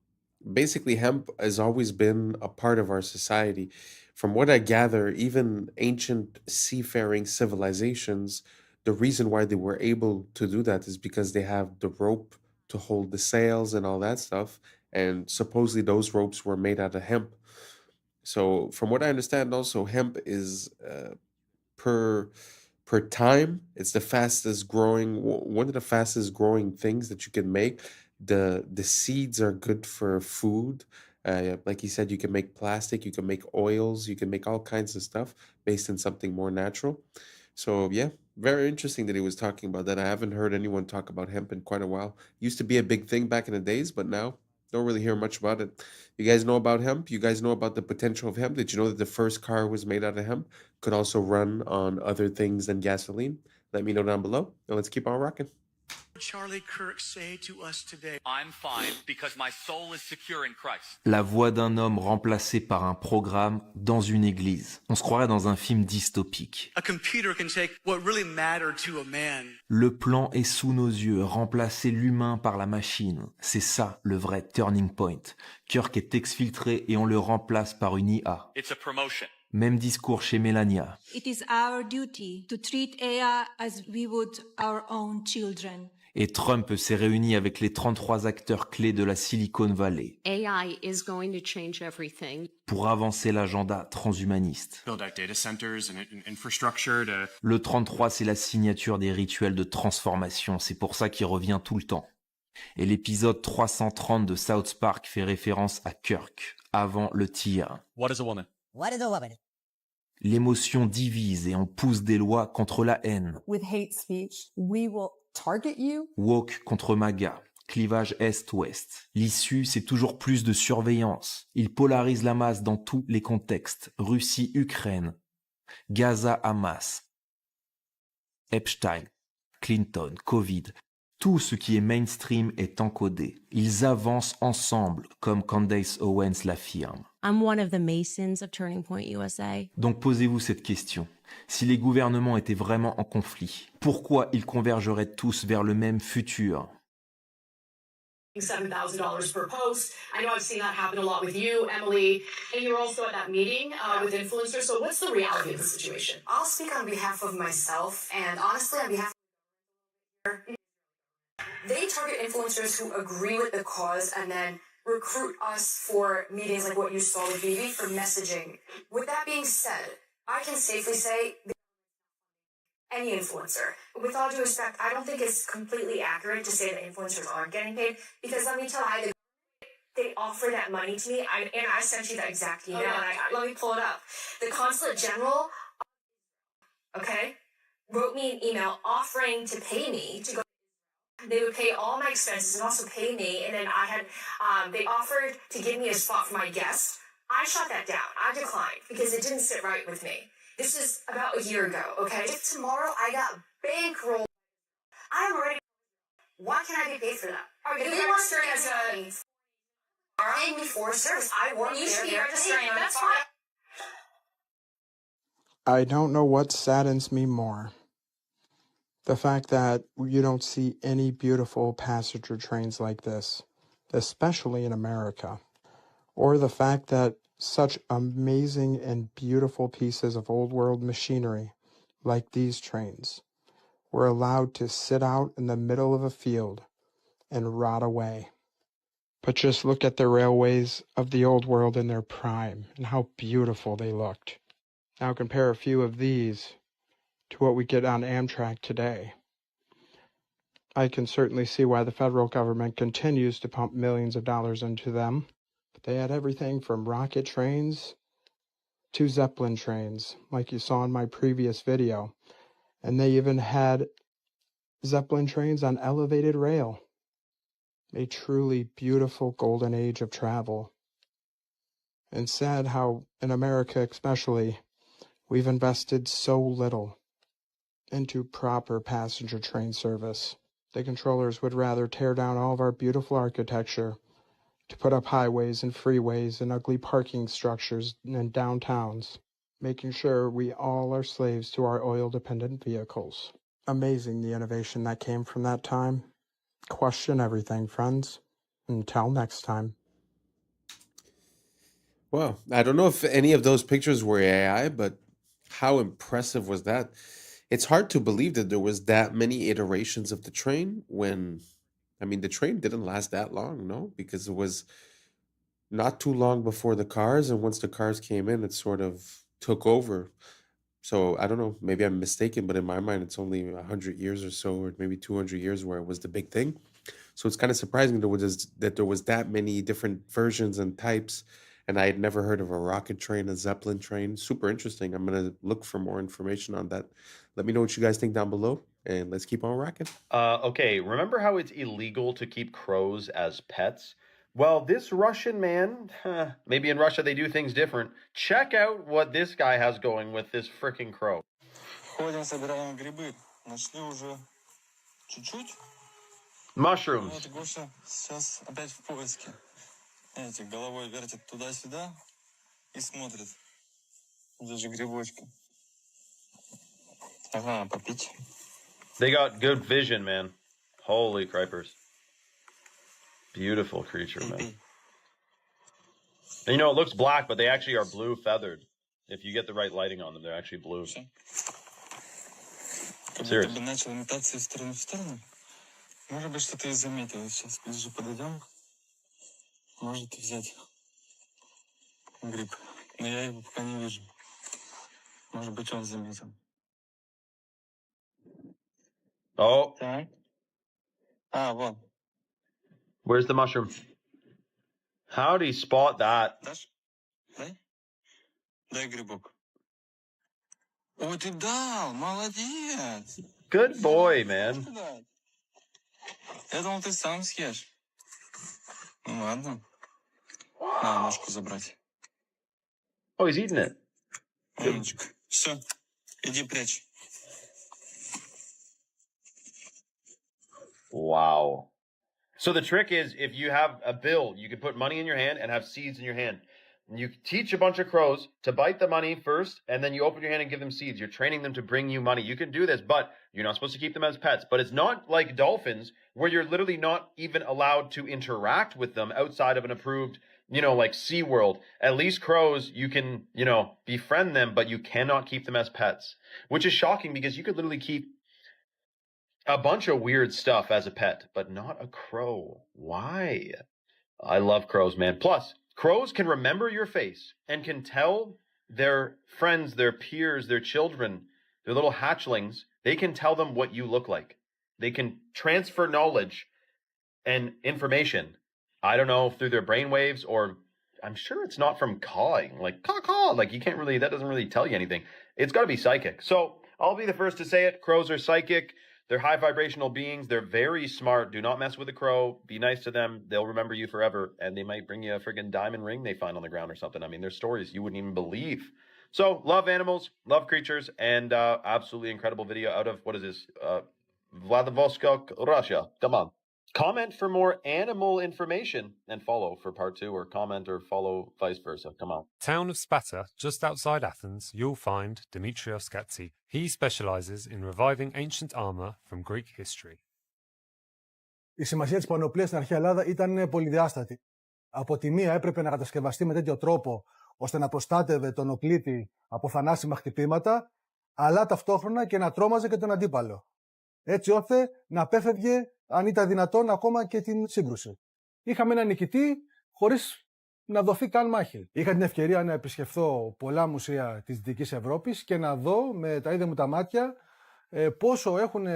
basically, hemp has always been a part of our society. From what I gather, even ancient seafaring civilizations, the reason why they were able to do that is because they have the rope to hold the sails and all that stuff. And supposedly those ropes were made out of hemp. So from what I understand also, hemp is per time, it's the fastest growing, one of the fastest growing things that you can make. The seeds are good for food. Like he said, you can make plastic, you can make oils, you can make all kinds of stuff based on something more natural. So yeah, very interesting that he was talking about that. I haven't heard anyone talk about hemp in quite a while. Used to be a big thing back in the days, but now don't really hear much about it. You guys know about hemp? You guys know about the potential of hemp? Did you know that the first car was made out of hemp? Could also run on other things than gasoline? Let me know down below, and let's keep on rocking. Charlie Kirk say to us today? I'm fine because my soul is secure in Christ. La voix d'un homme remplacé par un programme dans une église. On se croirait dans un film dystopique. A computer can take what really mattered to a man. Le plan est sous nos yeux, remplacer l'humain par la machine. C'est ça le vrai turning point. Kirk est exfiltré et on le remplace par une IA. It's a promotion. Même discours chez Melania. It is our duty to treat AI as we would our own children. Et Trump s'est réuni avec les 33 acteurs clés de la Silicon Valley AI is going to change everything. pour avancer l'agenda transhumaniste. Build out data centers and infrastructure to... Le 33, c'est la signature des rituels de transformation, c'est pour ça qu'il revient tout le temps. Et l'épisode 330 de South Park fait référence à Kirk, avant le tir. What is a woman? What is a woman? L'émotion divise et on pousse des lois contre la haine. With hate speech, we will target you. Woke contre MAGA. Clivage Est-Ouest. L'issue, c'est toujours plus de surveillance. Il polarise la masse dans tous les contextes. Russie-Ukraine, Gaza-Hamas, Epstein, Clinton, Covid. Tout ce qui est mainstream est encodé. Ils avancent ensemble, comme Candace Owens l'affirme. I'm one of the Masons of Turning Point USA. Donc posez-vous cette question. Si les gouvernements étaient vraiment en conflit, pourquoi ils convergeraient tous vers le même futur? $7,000 per post. I know I've seen that happen a lot with you, Emily, and you're also at that meeting with influencers. So what's the reality of the situation? I'll speak on behalf of myself, and honestly, on behalf of they target influencers who agree with the cause and then recruit us for meetings like what you saw with Vivi for messaging. With that being said, I can safely say any influencer. With all due respect, I don't think it's completely accurate to say that influencers aren't getting paid, because let me tell you, they offer that money to me, and I sent you that exact email, and let me pull it up. The Consulate General, okay, wrote me an email offering to pay me to go. They would pay all my expenses and also pay me, and then I had, they offered to give me a spot for my guest. I shot that down. I declined because it didn't sit right with me. This is about a year ago, okay? If tomorrow I got bankrolled, I am ready. Why can't I be paid for that? If they want to as a paying me for a service, I want you should be registering. That's fine. I don't know what saddens me more. The fact that you don't see any beautiful passenger trains like this, especially in America, or the fact that such amazing and beautiful pieces of old world machinery, like these trains, were allowed to sit out in the middle of a field and rot away. But just look at the railways of the old world in their prime and how beautiful they looked. Now compare a few of these to what we get on Amtrak today. I can certainly see why the federal government continues to pump millions of dollars into them. But they had everything from rocket trains to Zeppelin trains, like you saw in my previous video. And they even had Zeppelin trains on elevated rail. A truly beautiful golden age of travel. And sad how, in America especially, we've invested so little into proper passenger train service. The controllers would rather tear down all of our beautiful architecture to put up highways and freeways and ugly parking structures in downtowns, making sure we all are slaves to our oil-dependent vehicles. Amazing the innovation that came from that time. Question everything, friends. Until next time. Well, I don't know if any of those pictures were AI, but how impressive was that? It's hard to believe that there was that many iterations of the train when, I mean, the train didn't last that long, no? Because it was not too long before the cars, and once the cars came in, it sort of took over. So I don't know, maybe I'm mistaken, but in my mind, it's only 100 years or so, or maybe 200 years where it was the big thing. So it's kind of surprising that there was that many different versions and types, and I had never heard of a rocket train, a Zeppelin train. Super interesting. I'm gonna look for more information on that. Let me know what you guys think down below, and let's keep on rocking. Okay, remember how it's illegal to keep crows as pets? Well, this Russian man, maybe in Russia they do things different. Check out what this guy has going with this freaking crow. Ходим, собираем грибы. Нашли уже чуть-чуть. Mushrooms. Вот Гоша сейчас опять в поиске. Знаете, головой вертит туда-сюда и смотрит. Где же грибочки? Ага, попить. They got good vision, man. Holy cripers. Beautiful creature, man. And you know, it looks black, but they actually are blue feathered. If you get the right lighting on them, they're actually blue. Serious. Как будто бы начал метаться из стороны в сторону. Может быть, что-то и заметил. Сейчас ближе подойдем. Может взять гриб. Но я его пока не вижу. Может быть, он заметил. Oh. Так. А, вон. Where's the mushroom? How'd he spot that? Дашь? Дай. Дай грибок. О, ты дал! Молодец! Good boy, man. Я думал, ты сам съешь. Ну ладно. На, ножку забрать. Oh, he's eating it. Умничка. Все, иди прячь. Wow. So the trick is, if you have a bill, you can put money in your hand and have seeds in your hand. And you teach a bunch of crows to bite the money first, and then you open your hand and give them seeds. You're training them to bring you money. You can do this, but you're not supposed to keep them as pets. But it's not like dolphins, where you're literally not even allowed to interact with them outside of an approved, like SeaWorld. At least crows, you can, befriend them, but you cannot keep them as pets. Which is shocking, because you could literally keep a bunch of weird stuff as a pet, but not a crow. Why? I love crows, man. Plus, crows can remember your face and can tell their friends, their peers, their children, their little hatchlings, they can tell them what you look like. They can transfer knowledge and information. I don't know, through their brainwaves, or I'm sure it's not from cawing. Like, caw, like you can't really, that doesn't really tell you anything. It's got to be psychic. So I'll be the first to say it. Crows are psychic. They're high vibrational beings. They're very smart. Do not mess with a crow. Be nice to them. They'll remember you forever. And they might bring you a friggin' diamond ring they find on the ground or something. I mean, there's stories you wouldn't even believe. So, love animals, love creatures, and absolutely incredible video out of, what is this? Vladivostok, Russia. Come on. Comment for more animal information and follow for part 2, or comment or follow vice versa. Come on. Town of Sparta, just outside Athens, you'll find Dimitrios Gatsi. He specializes in reviving ancient armor from Greek history. Η σημασία της πανοπλίας στην αρχαία Ελλάδα ήταν πολυδιάστατη. Από τη μία έπρεπε να κατασκευαστεί με τέτοιο τρόπο ώστε να προστάτευε τον οπλίτη από θανάσιμα χτυπήματα, αλλά ταυτόχρονα και να τρόμαζε και τον αντίπαλο. Έτσι ώστε να απέφευγε, αν ήταν δυνατόν, ακόμα και την σύγκρουση. Είχαμε έναν νικητή χωρίς να δοθεί καν μάχη. Είχα την ευκαιρία να επισκεφθώ πολλά μουσεία της Δυτικής Ευρώπης και να δω με τα ίδια μου τα μάτια πόσο έχουν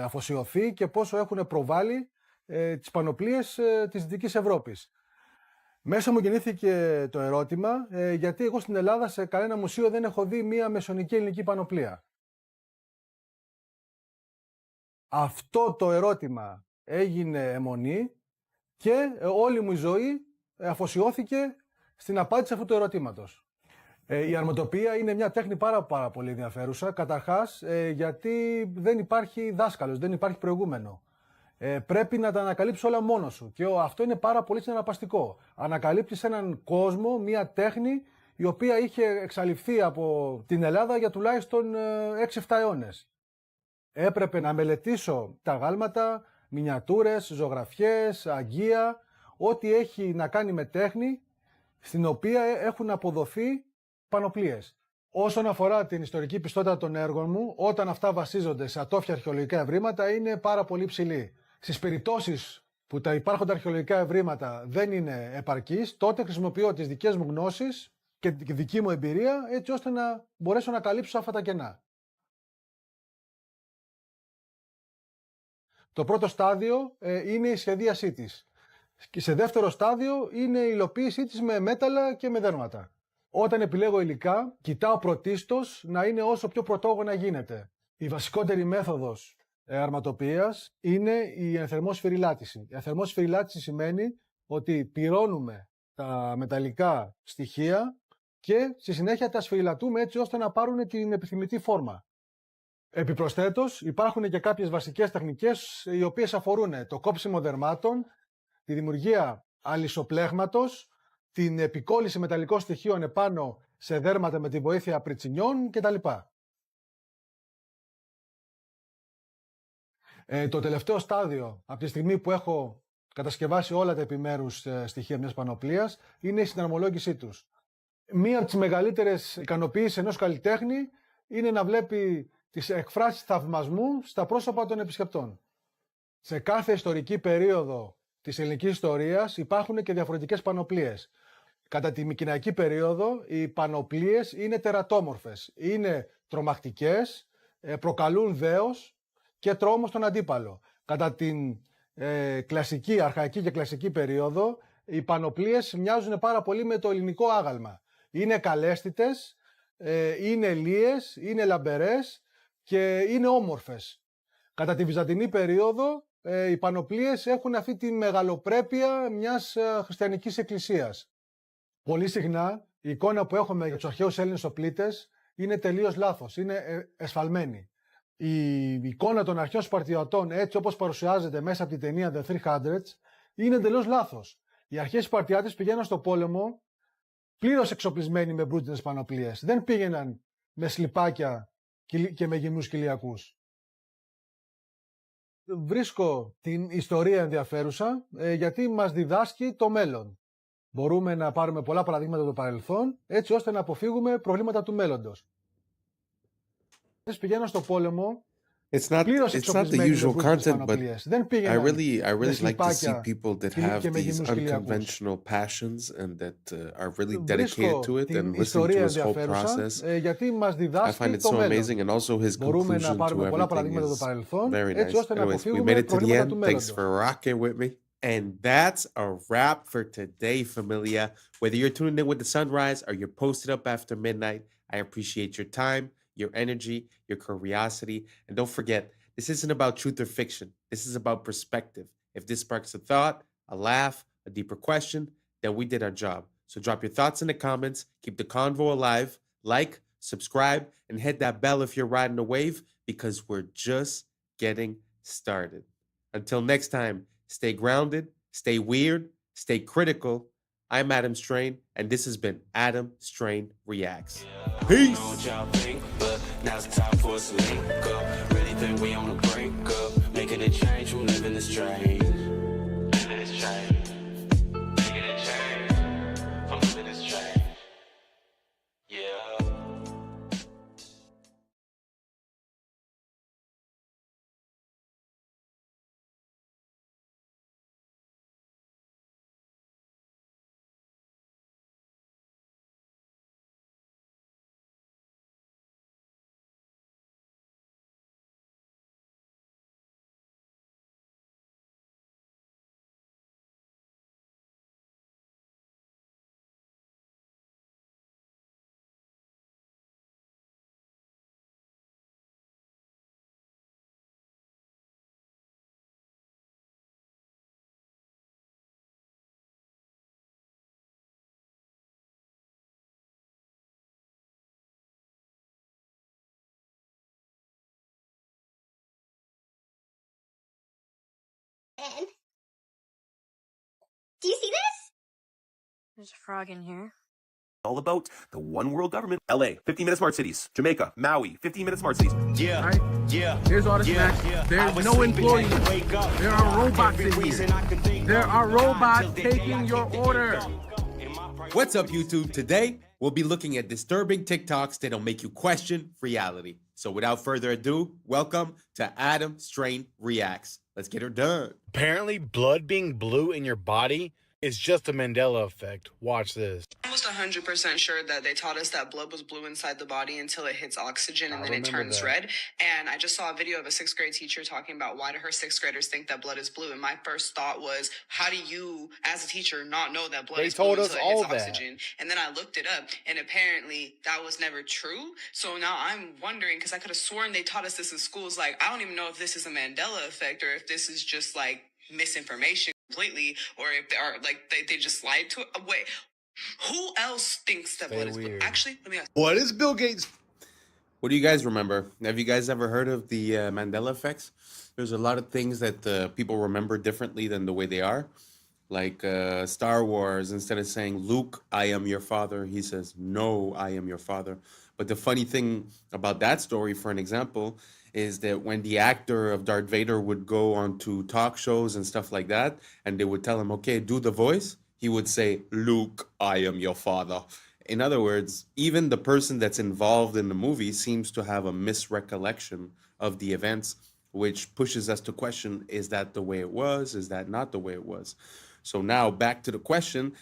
αφοσιωθεί και πόσο έχουν προβάλει τις πανοπλίες της Δυτικής Ευρώπης. Μέσα μου γεννήθηκε το ερώτημα, γιατί εγώ στην Ελλάδα σε κανένα μουσείο δεν έχω δει μία μεσονική ελληνική πανοπλία. Αυτό το ερώτημα έγινε αιμονή και όλη μου η ζωή αφοσιώθηκε στην απάντηση αυτού του ερωτήματος. Η αρματοπία είναι μια τέχνη πάρα πολύ ενδιαφέρουσα, καταρχάς γιατί δεν υπάρχει δάσκαλος, δεν υπάρχει προηγούμενο. Πρέπει να τα ανακαλύψεις όλα μόνος σου και αυτό είναι πάρα πολύ συναρπαστικό. Ανακαλύπτεις έναν κόσμο, μια τέχνη η οποία είχε εξαλειφθεί από την Ελλάδα για τουλάχιστον 6-7 αιώνες. Έπρεπε να μελετήσω τα γάλματα, μινιατούρες, ζωγραφιές, αγγεία, ό,τι έχει να κάνει με τέχνη, στην οποία έχουν αποδοθεί πανοπλίες. Όσον αφορά την ιστορική πιστότητα των έργων μου, όταν αυτά βασίζονται σε ατόφια αρχαιολογικά ευρήματα, είναι πάρα πολύ ψηλή. Στις περιπτώσεις που τα υπάρχοντα αρχαιολογικά ευρήματα δεν είναι επαρκείς, τότε χρησιμοποιώ τις δικές μου γνώσεις και τη δική μου εμπειρία, έτσι ώστε να μπορέσω να καλύψω αυτά τα κενά. Το πρώτο στάδιο είναι η σχεδίασή της. Και σε δεύτερο στάδιο είναι η υλοποίησή της με μέταλλα και με δέρματα. Όταν επιλέγω υλικά, κοιτάω πρωτίστως να είναι όσο πιο πρωτόγωνα γίνεται. Η βασικότερη μέθοδος αρματοποιίας είναι η ενθερμόσφυριλάτηση. Η ενθερμόσφυριλάτηση σημαίνει ότι πυρώνουμε τα μεταλλικά στοιχεία και στη συνέχεια τα σφυριλατούμε έτσι ώστε να πάρουν την επιθυμητή φόρμα. Επιπροσθέτως, υπάρχουν και κάποιες βασικές τεχνικές οι οποίες αφορούν το κόψιμο δερμάτων, τη δημιουργία αλυσοπλέγματος, την επικόλληση μεταλλικών στοιχείων επάνω σε δέρματα με τη βοήθεια πριτσινιών κτλ. Το τελευταίο στάδιο, από τη στιγμή που έχω κατασκευάσει όλα τα επιμέρους στοιχεία μιας πανοπλίας, είναι η συναρμολόγησή τους. Μία από τις μεγαλύτερες ικανοποιήσεις ενός καλλιτέχνη είναι να βλέπει τις εκφράσεις θαυμασμού στα πρόσωπα των επισκεπτών. Σε κάθε ιστορική περίοδο της ελληνικής ιστορίας υπάρχουν και διαφορετικές πανοπλίες. Κατά τη μικηναϊκή περίοδο οι πανοπλίες είναι τερατόμορφες, είναι τρομακτικές, προκαλούν δέος και τρόμο στον αντίπαλο. Κατά την κλασική, αρχαϊκή και κλασική περίοδο οι πανοπλίες μοιάζουν πάρα πολύ με το ελληνικό άγαλμα. Είναι καλέσθητες, είναι λίες, είναι λαμπερές και είναι όμορφες. Κατά τη βυζαντινή περίοδο οι πανοπλίες έχουν αυτή τη μεγαλοπρέπεια μιας χριστιανικής εκκλησίας. Πολύ συχνά η εικόνα που έχουμε για τους αρχαίους Έλληνες οπλίτες είναι τελείως λάθος, είναι εσφαλμένη. Η εικόνα των αρχαίων Σπαρτιατών, έτσι όπως παρουσιάζεται μέσα από την ταινία The 300, είναι εντελώς λάθος. Οι αρχαίοι Σπαρτιάτες πηγαίναν στο πόλεμο πλήρως εξοπλισμένοι με μπρούτινες πανοπλίες. Δεν πήγαιναν με σλιπάκια και με γυμνούς κοιλιακούς. Βρίσκω την ιστορία ενδιαφέρουσα γιατί μας διδάσκει το μέλλον. Μπορούμε να πάρουμε πολλά παραδείγματα από το παρελθόν έτσι ώστε να αποφύγουμε προβλήματα του μέλλοντος. Πηγαίναν στο πόλεμο It's not the usual content, but I really like to see people that have these unconventional passions and that are really dedicated to it and listening to his whole process. I find it so amazing, and also his conclusion to everything is very nice. Anyways, we made it to the end. Thanks for rocking with me. And that's a wrap for today, familia. Whether you're tuning in with the sunrise or you're posted up after midnight, I appreciate your time, your energy, your curiosity. And don't forget, this isn't about truth or fiction. This is about perspective. If this sparks a thought, a laugh, a deeper question, then we did our job. So drop your thoughts in the comments, keep the convo alive, like, subscribe, and hit that bell if you're riding a wave, because we're just getting started. Until next time, stay grounded, stay weird, stay critical. I'm Adam Strain, and this has been Adam Strain Reacts. Peace! Now's the time for us to link up. Really think we on the brink up. Making a change from living this strange. Living this change. Making a change from living this strange. Yeah. And do you see this? There's a frog in here. All about the one world government. LA, 15-minute smart cities. Jamaica, Maui, 15-minute smart cities. Yeah, right? Yeah. Here's all the snacks. There's no employees. There are robots in here. There are robots taking your order. What's up, YouTube? Today, we'll be looking at disturbing TikToks that'll make you question reality. So without further ado, welcome to Adam Strain Reacts. Let's get her done. Apparently, blood being blue in your body is just a Mandela effect. Watch this. Almost 100% sure that they taught us that blood was blue inside the body until it hits oxygen and then it turns red. And I just saw a video of a 6th grade teacher talking about why do her 6th graders think that blood is blue. And my first thought was, how do you, as a teacher, not know that blood is blue until it hits oxygen? And then I looked it up, and apparently that was never true. So now I'm wondering, because I could have sworn they taught us this in schools. Like, I don't even know if this is a Mandela effect or if this is just like misinformation completely, or if they are like they just lied to it. Wait, who else thinks that blood is blue? Actually, let me ask. What is Bill Gates? What do you guys remember? Have you guys ever heard of the Mandela effects? There's a lot of things that people remember differently than the way they are. Like Star Wars, instead of saying, Luke, I am your father, he says, no, I am your father. But the funny thing about that story, for an example, is that when the actor of Darth Vader would go on to talk shows and stuff like that, and they would tell him, okay, do the voice, he would say, Luke, I am your father. In other words, even the person that's involved in the movie seems to have a misrecollection of the events, which pushes us to question, is that the way it was? Is that not the way it was? So now back to the question.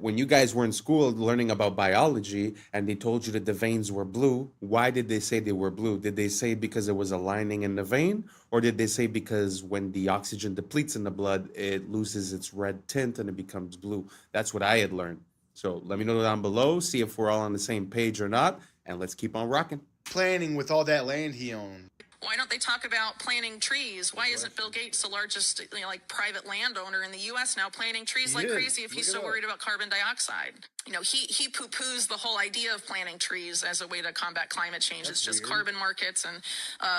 When you guys were in school learning about biology and they told you that the veins were blue, why did they say they were blue? Did they say because it was a lining in the vein? Or did they say because when the oxygen depletes in the blood, it loses its red tint and it becomes blue? That's what I had learned. So let me know down below, see if we're all on the same page or not, and let's keep on rocking. Planning with all that land he owned. Why don't they talk about planting trees? Why isn't Bill Gates the largest, private landowner in the U.S. now, planting trees like crazy if he's so worried about carbon dioxide? He poo-poos the whole idea of planting trees as a way to combat climate change. It's just carbon markets and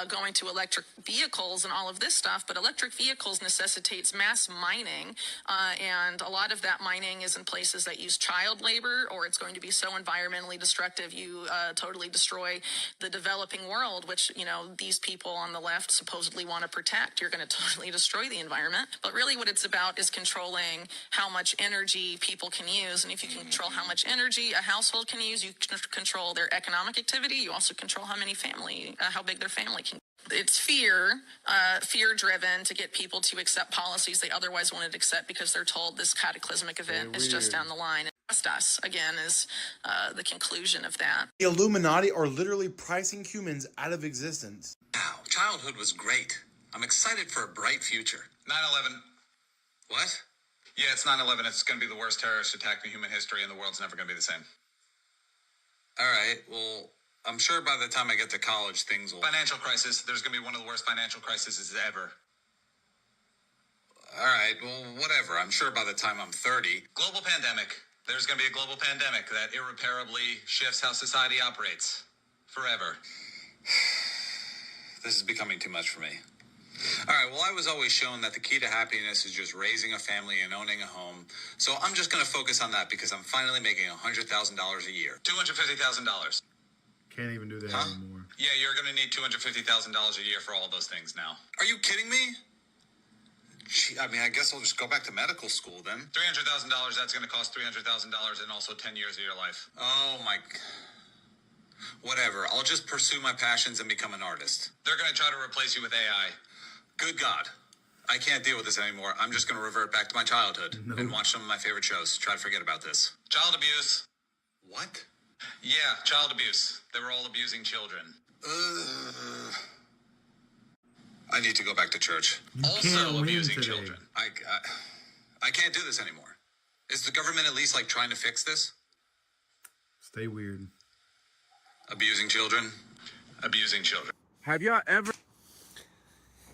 going to electric vehicles and all of this stuff. But electric vehicles necessitates mass mining, and a lot of that mining is in places that use child labor, or it's going to be so environmentally destructive you totally destroy the developing world, which, these people on the left supposedly want to protect. You're going to totally destroy the environment. But really what it's about is controlling how much energy people can use. And if you can control how much energy a household can use, you can control their economic activity. You also control how big their family can. It's fear-driven to get people to accept policies they otherwise wouldn't accept because they're told this cataclysmic event is just down the line. And trust us, again, is the conclusion of that. The Illuminati are literally pricing humans out of existence. Wow, childhood was great. I'm excited for a bright future. 9/11. What? Yeah, it's 9/11. It's going to be the worst terrorist attack in human history, and the world's never going to be the same. All right, well, I'm sure by the time I get to college, things will... Financial crisis. There's going to be one of the worst financial crises ever. All right, well, whatever. I'm sure by the time I'm 30... Global pandemic. There's going to be a global pandemic that irreparably shifts how society operates. Forever. This is becoming too much for me. All right, well, I was always shown that the key to happiness is just raising a family and owning a home. So I'm just going to focus on that because I'm finally making $100,000 a year. $250,000. Can't even do that anymore. Yeah, you're going to need $250,000 a year for all those things now. Are you kidding me? Gee, I mean, I guess I'll just go back to medical school then. $300,000, that's going to cost $300,000 and also 10 years of your life. Oh, my... Whatever. I'll just pursue my passions and become an artist. They're going to try to replace you with AI. Good God. I can't deal with this anymore. I'm just going to revert back to my childhood and watch some of my favorite shows. Try to forget about this. Child abuse. What? Yeah, child abuse. They were all abusing children. I need to go back to church. Also abusing children. I can't do this anymore. Is the government at least trying to fix this? Stay weird. Abusing children? Abusing children. Have y'all ever...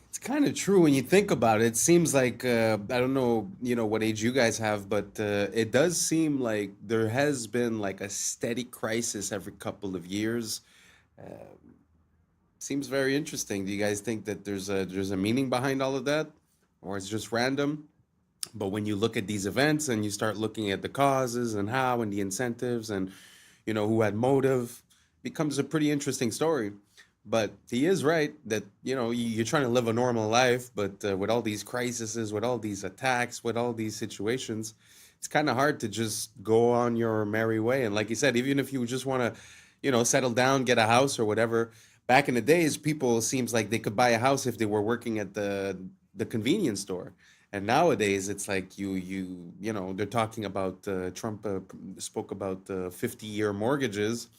It's kind of true when you think about it. It seems like, I don't know, what age you guys have, but it does seem like there has been a steady crisis every couple of years. Seems very interesting. Do you guys think that there's a meaning behind all of that? Or it's just random? But when you look at these events and you start looking at the causes and how and the incentives and, who had motive, becomes a pretty interesting story. But he is right that, you're trying to live a normal life, but with all these crises, with all these attacks, with all these situations, it's kind of hard to just go on your merry way. And like you said, even if you just want to, settle down, get a house or whatever, back in the days, people seems like they could buy a house if they were working at the convenience store. And nowadays, it's like they're talking about, Trump spoke about 50-year mortgages.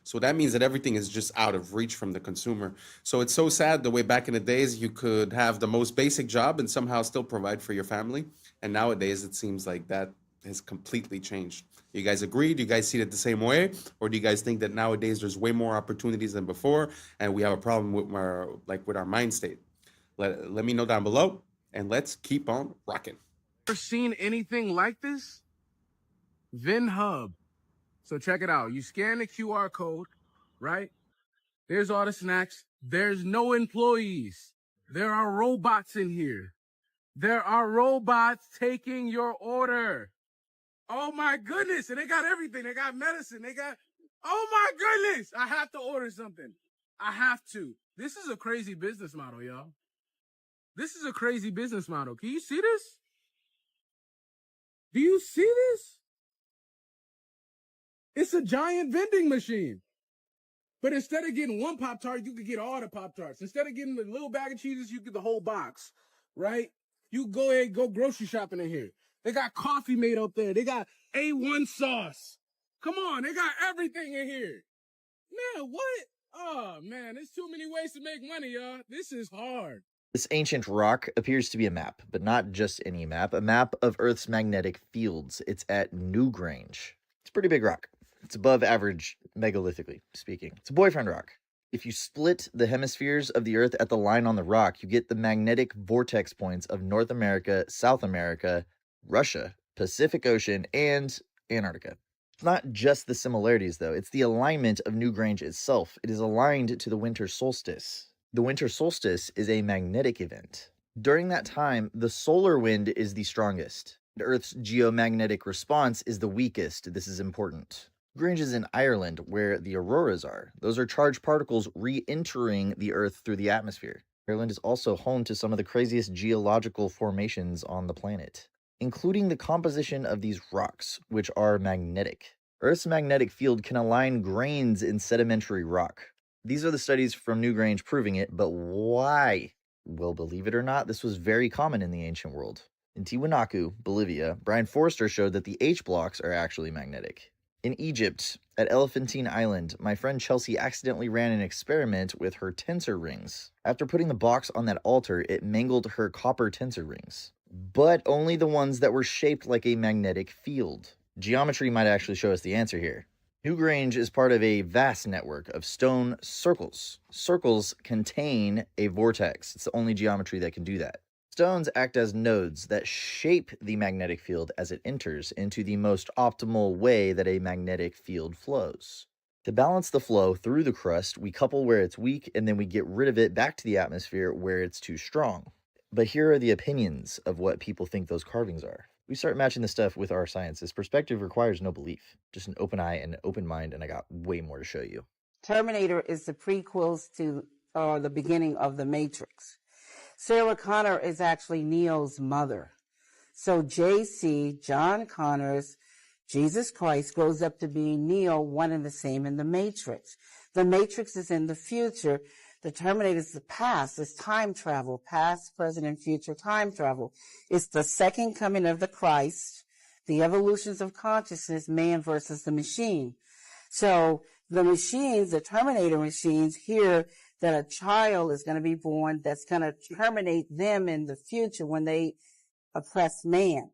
So that means that everything is just out of reach from the consumer. So it's so sad the way back in the days you could have the most basic job and somehow still provide for your family. And nowadays it seems like that has completely changed. You guys agree? Do you guys see it the same way? Or do you guys think that nowadays there's way more opportunities than before and we have a problem with our mind state? Let me know down below and let's keep on rocking. Ever seen anything like this? VinHub. So check it out. You scan the QR code, right? There's all the snacks. There's no employees. There are robots in here. There are robots taking your order. Oh my goodness. And they got everything. They got medicine. Oh my goodness. I have to order something. I have to. This is a crazy business model, y'all. This is a crazy business model. Can you see this? Do you see this? It's a giant vending machine. But instead of getting one Pop-Tart, you could get all the Pop-Tarts. Instead of getting the little bag of cheeses, you get the whole box, right? You go ahead and go grocery shopping in here. They got coffee made up there. They got A1 sauce. Come on, they got everything in here. Man, what? Oh, man, there's too many ways to make money, y'all. This is hard. This ancient rock appears to be a map, but not just any map. A map of Earth's magnetic fields. It's at Newgrange. It's a pretty big rock. It's above average, megalittically speaking. It's a boyfriend rock. If you split the hemispheres of the Earth at the line on the rock, you get the magnetic vortex points of North America, South America, Russia, Pacific Ocean, and Antarctica. It's not just the similarities, though. It's the alignment of Newgrange itself. It is aligned to the winter solstice. The winter solstice is a magnetic event. During that time, the solar wind is the strongest. The Earth's geomagnetic response is the weakest. This is important. Newgrange is in Ireland, where the auroras are. Those are charged particles re-entering the Earth through the atmosphere. Ireland is also home to some of the craziest geological formations on the planet, including the composition of these rocks, which are magnetic. Earth's magnetic field can align grains in sedimentary rock. These are the studies from Newgrange proving it, but why? Well, believe it or not, this was very common in the ancient world. In Tiwanaku, Bolivia, Brian Forster showed that the H blocks are actually magnetic. In Egypt, at Elephantine Island, my friend Chelsea accidentally ran an experiment with her tensor rings. After putting the box on that altar, it mangled her copper tensor rings, but only the ones that were shaped like a magnetic field. Geometry might actually show us the answer here. Newgrange is part of a vast network of stone circles. Circles contain a vortex. It's the only geometry that can do that. Stones act as nodes that shape the magnetic field as it enters into the most optimal way that a magnetic field flows. To balance the flow through the crust, we couple where it's weak and then we get rid of it back to the atmosphere where it's too strong. But here are the opinions of what people think those carvings are. We start matching the stuff with our science. This perspective requires no belief, just an open eye and an open mind, and I got way more to show you. Terminator is the prequels to the beginning of The Matrix. Sarah Connor is actually Neo's mother. So JC, John Connor's Jesus Christ, grows up to be Neo, one and the same in The Matrix. The Matrix is in the future. The Terminator is the past. It's time travel, past, present, and future time travel. It's the second coming of the Christ, the evolutions of consciousness, man versus the machine. So the machines, the Terminator machines, hear that a child is going to be born that's going to terminate them in the future when they oppress man.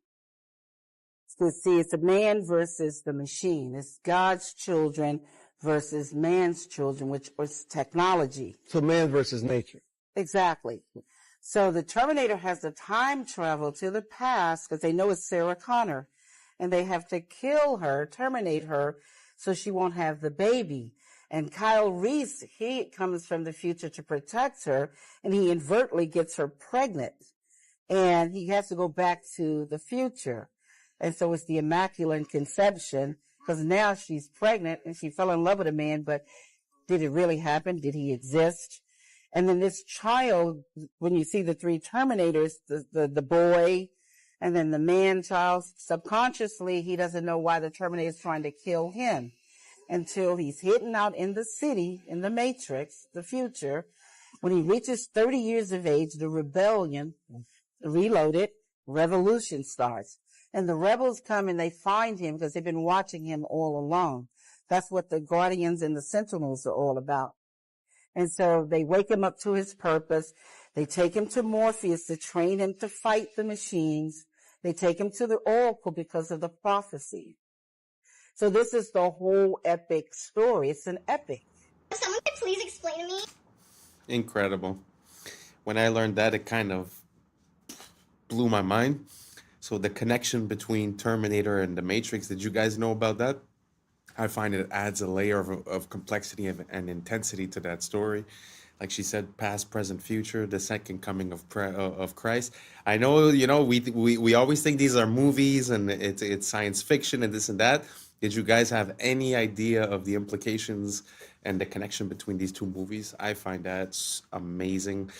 So see, it's a man versus the machine. It's God's children versus man's children, which was technology. So man versus nature. Exactly. So the Terminator has to time travel to the past because they know it's Sarah Connor, and they have to kill her, terminate her, so she won't have the baby. And Kyle Reese, he comes from the future to protect her, and he inadvertently gets her pregnant. And he has to go back to the future. And so it's the Immaculate Conception, because now she's pregnant, and she fell in love with a man, but did it really happen? Did he exist? And then this child, when you see the three Terminators, the boy, and then the man-child, subconsciously, he doesn't know why the Terminator is trying to kill him, until he's hidden out in the city, in the Matrix, the future. When he reaches 30 years of age, the rebellion, reloaded, revolution starts. And the rebels come and they find him because they've been watching him all along. That's what the Guardians and the Sentinels are all about. And so they wake him up to his purpose. They take him to Morpheus to train him to fight the machines. They take him to the Oracle because of the prophecy. So this is the whole epic story. It's an epic. Someone could please explain to me? Incredible. When I learned that, it kind of blew my mind. So the connection between Terminator and the Matrix, did you guys know about that? I find it adds a layer of complexity and intensity to that story. Like she said, past, present, future, the second coming of Christ. I know, we always think these are movies and it's science fiction and this and that. Did you guys have any idea of the implications and the connection between these two movies? I find that amazing.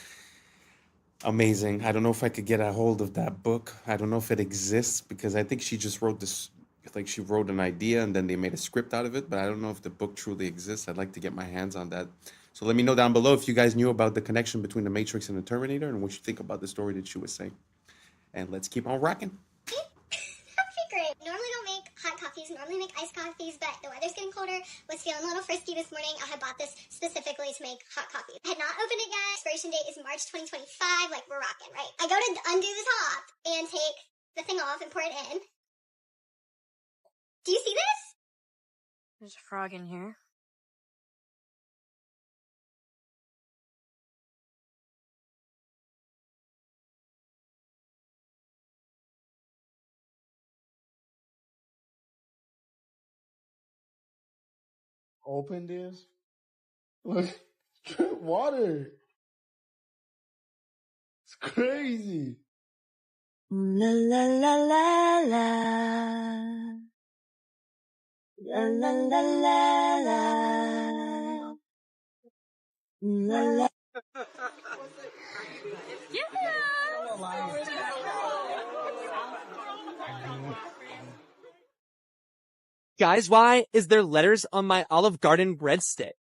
Amazing. I don't know if I could get a hold of that book. I don't know if it exists because I think she just wrote this, like she wrote an idea and then they made a script out of it, but I don't know if the book truly exists. I'd like to get my hands on that. So let me know down below if you guys knew about the connection between the Matrix and the Terminator and what you think about the story that she was saying. And let's keep on rocking. Okay, great. Normally don't make hot coffees, normally make iced coffees, but the weather's getting colder, was feeling a little frisky this morning. I had bought this specifically to make hot coffee. I had not opened it yet. Expiration date is March 2025, like we're rocking, right? I go to undo the top and take the thing off and pour it in. Do you see this? There's a frog in here. open this. Look, drink water. It's crazy. La la la la la. La la la la la. La la. Guys, why is there letters on my Olive Garden breadstick?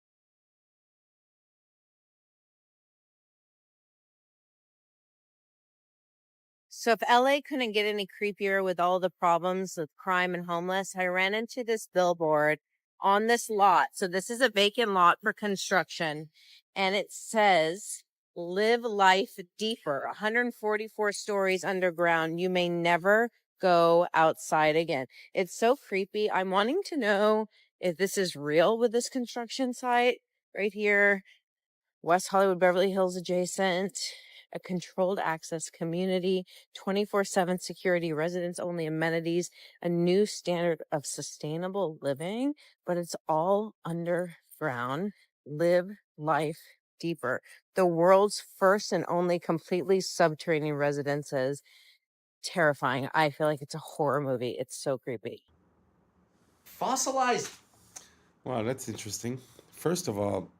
So if LA couldn't get any creepier with all the problems with crime and homeless, I ran into this billboard on this lot. So this is a vacant lot for construction, and it says, "Live life deeper, 144 stories underground. You may never go outside again." It's so creepy. I'm wanting to know if this is real with this construction site right here. West Hollywood, Beverly Hills adjacent, a controlled access community, 24/7 security, residents only amenities, a new standard of sustainable living, but it's all underground. Live life deeper. The world's first and only completely subterranean residences. Terrifying. I feel like it's a horror movie. It's so creepy. Fossilized. Wow, that's interesting. First of all,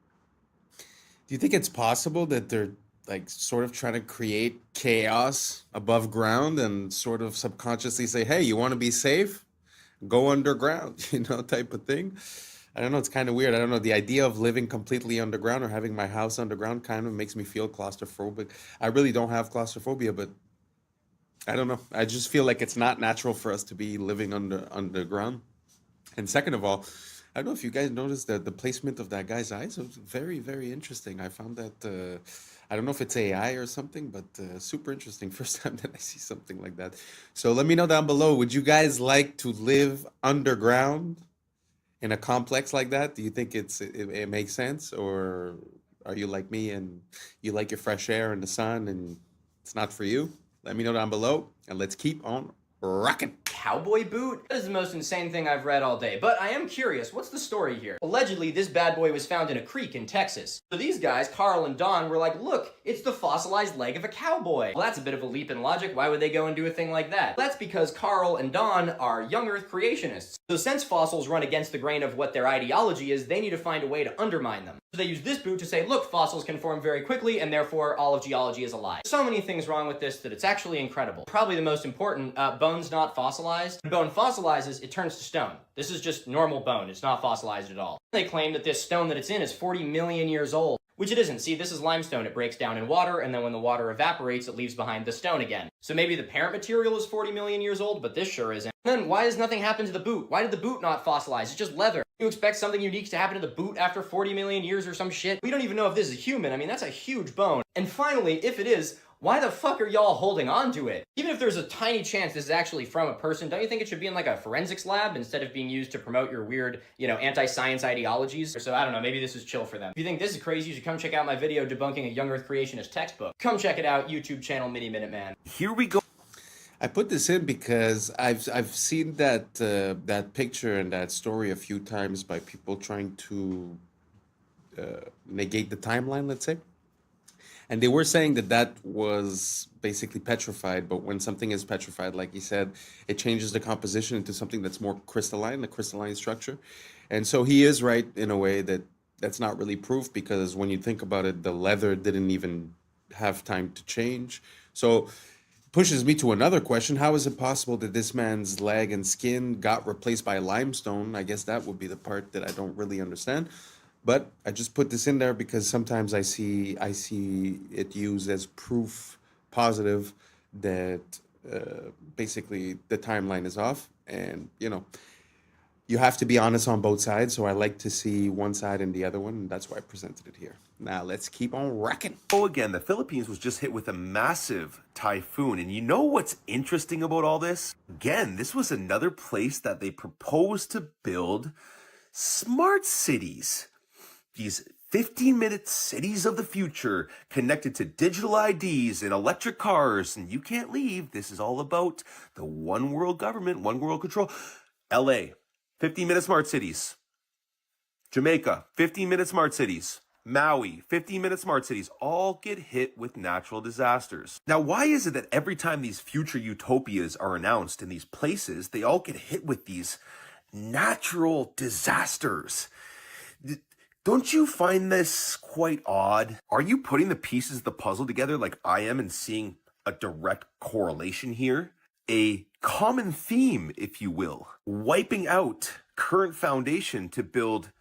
do you think it's possible that they're like sort of trying to create chaos above ground and sort of subconsciously say, hey, you want to be safe? Go underground, type of thing? I don't know. It's kind of weird. I don't know. The idea of living completely underground or having my house underground kind of makes me feel claustrophobic. I really don't have claustrophobia, but I don't know. I just feel like it's not natural for us to be living underground. And second of all, I don't know if you guys noticed that the placement of that guy's eyes was very, very interesting. I found that, I don't know if it's AI or something, but super interesting. First time that I see something like that. So let me know down below. Would you guys like to live underground in a complex like that? Do you think it makes sense? Or are you like me and you like your fresh air and the sun and it's not for you? Let me know down below and let's keep on rocking. Cowboy boot? That is the most insane thing I've read all day, but I am curious, what's the story here? Allegedly, this bad boy was found in a creek in Texas. So these guys, Carl and Don, were like, look, it's the fossilized leg of a cowboy. Well, that's a bit of a leap in logic. Why would they go and do a thing like that? That's because Carl and Don are young Earth creationists. So since fossils run against the grain of what their ideology is, they need to find a way to undermine them. So they use this boot to say, look, fossils can form very quickly, and therefore all of geology is a lie. So many things wrong with this that it's actually incredible. Probably the most important, bone's not fossilized. When bone fossilizes, it turns to stone. This is just normal bone. It's not fossilized at all. They claim that this stone that it's in is 40 million years old, which it isn't. See, this is limestone. It breaks down in water, and then when the water evaporates, it leaves behind the stone again. So maybe the parent material is 40 million years old, but this sure isn't. And then why does nothing happen to the boot? Why did the boot not fossilize? It's just leather. You expect something unique to happen to the boot after 40 million years or some shit? We don't even know if this is human. I mean, that's a huge bone. And finally, if it is, why the fuck are y'all holding on to it? Even if there's a tiny chance this is actually from a person, don't you think it should be in like a forensics lab instead of being used to promote your weird, anti-science ideologies? So I don't know, maybe this is chill for them. If you think this is crazy, you should come check out my video debunking a young Earth creationist textbook. Come check it out, YouTube channel Mini Minute Man. Here we go. I put this in because I've seen that picture and that story a few times by people trying to negate the timeline, let's say. And they were saying that was basically petrified, but when something is petrified, like he said, it changes the composition into something that's more crystalline, a crystalline structure. And so he is right in a way that that's not really proof, because when you think about it, the leather didn't even have time to change. So pushes me to another question. How is it possible that this man's leg and skin got replaced by limestone? I guess that would be the part that I don't really understand. But I just put this in there because sometimes I see it used as proof positive that basically the timeline is off. And, you have to be honest on both sides. So I like to see one side and the other one. And that's why I presented it here. Now let's keep on rocking. Oh, again, the Philippines was just hit with a massive typhoon. And you know what's interesting about all this? Again, this was another place that they proposed to build smart cities. These 15-minute cities of the future connected to digital IDs and electric cars, and you can't leave. This is all about the one world government, one world control. LA, 15-minute smart cities. Jamaica, 15-minute smart cities. Maui, 15-minute smart cities, all get hit with natural disasters. Now, why is it that every time these future utopias are announced in these places, they all get hit with these natural disasters? Don't you find this quite odd? Are you putting the pieces of the puzzle together like I am and seeing a direct correlation here? A common theme, if you will, wiping out current foundation to build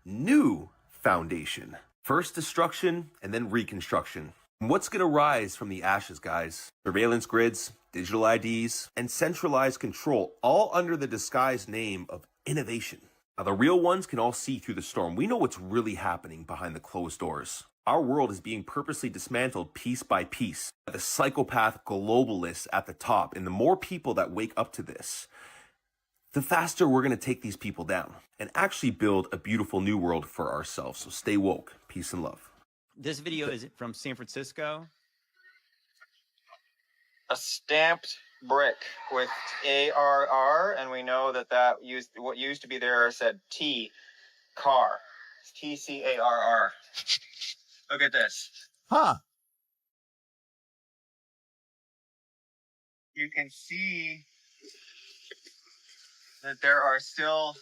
new foundation. First destruction and then reconstruction. What's going to rise from the ashes, guys? Surveillance grids, digital IDs, and centralized control, all under the disguised name of innovation. Now, the real ones can all see through the storm. We know what's really happening behind the closed doors. Our world is being purposely dismantled piece by piece by the psychopath globalists at the top. And the more people that wake up to this, the faster we're going to take these people down and actually build a beautiful new world for ourselves. So stay woke. Peace and love. This video is from San Francisco. A stamped brick with ARR, and we know that what used to be there said T, car. TCARR. Look at this. Huh. You can see that there are still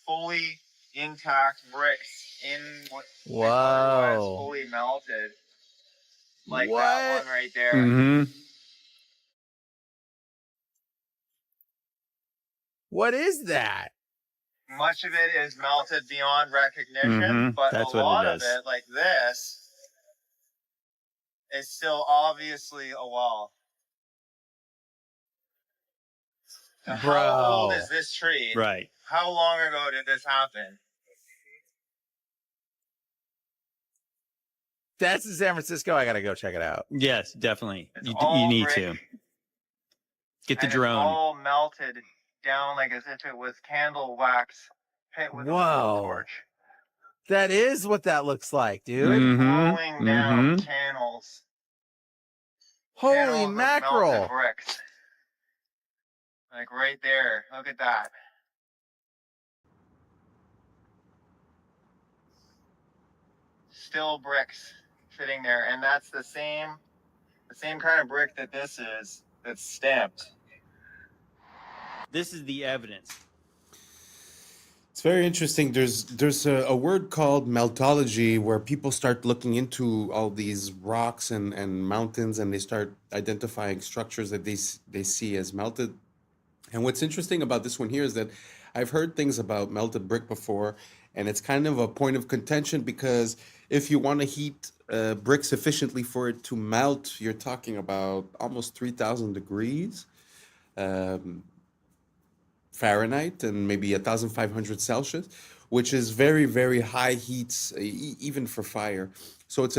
fully intact bricks in what otherwise fully melted. Like that one right there. Mm-hmm. What is that? Much of it is melted beyond recognition, but That's a lot of it, like this, is still obviously a wall. Now, how old is this tree? Right. How long ago did this happen? That's in San Francisco. I gotta go check it out. Yes, definitely. You need brick, to. Get the and drone. It's all melted down like as if it was candle wax hit with a blowtorch. That is what that looks like, dude. Rolling down channels. Holy Channels of mackerel. melted bricks. Like right there. Look at that. Still bricks sitting there, and that's the same kind of brick that this is, that's stamped. This is the evidence. It's very interesting. There's a word called meltology where people start looking into all these rocks and mountains, and they start identifying structures that they see as melted. And what's interesting about this one here is that I've heard things about melted brick before, and it's kind of a point of contention because if you want to heat brick sufficiently for it to melt, you're talking about almost 3,000 degrees Fahrenheit and maybe 1,500 Celsius, which is very, very high heats, even for fire. So it's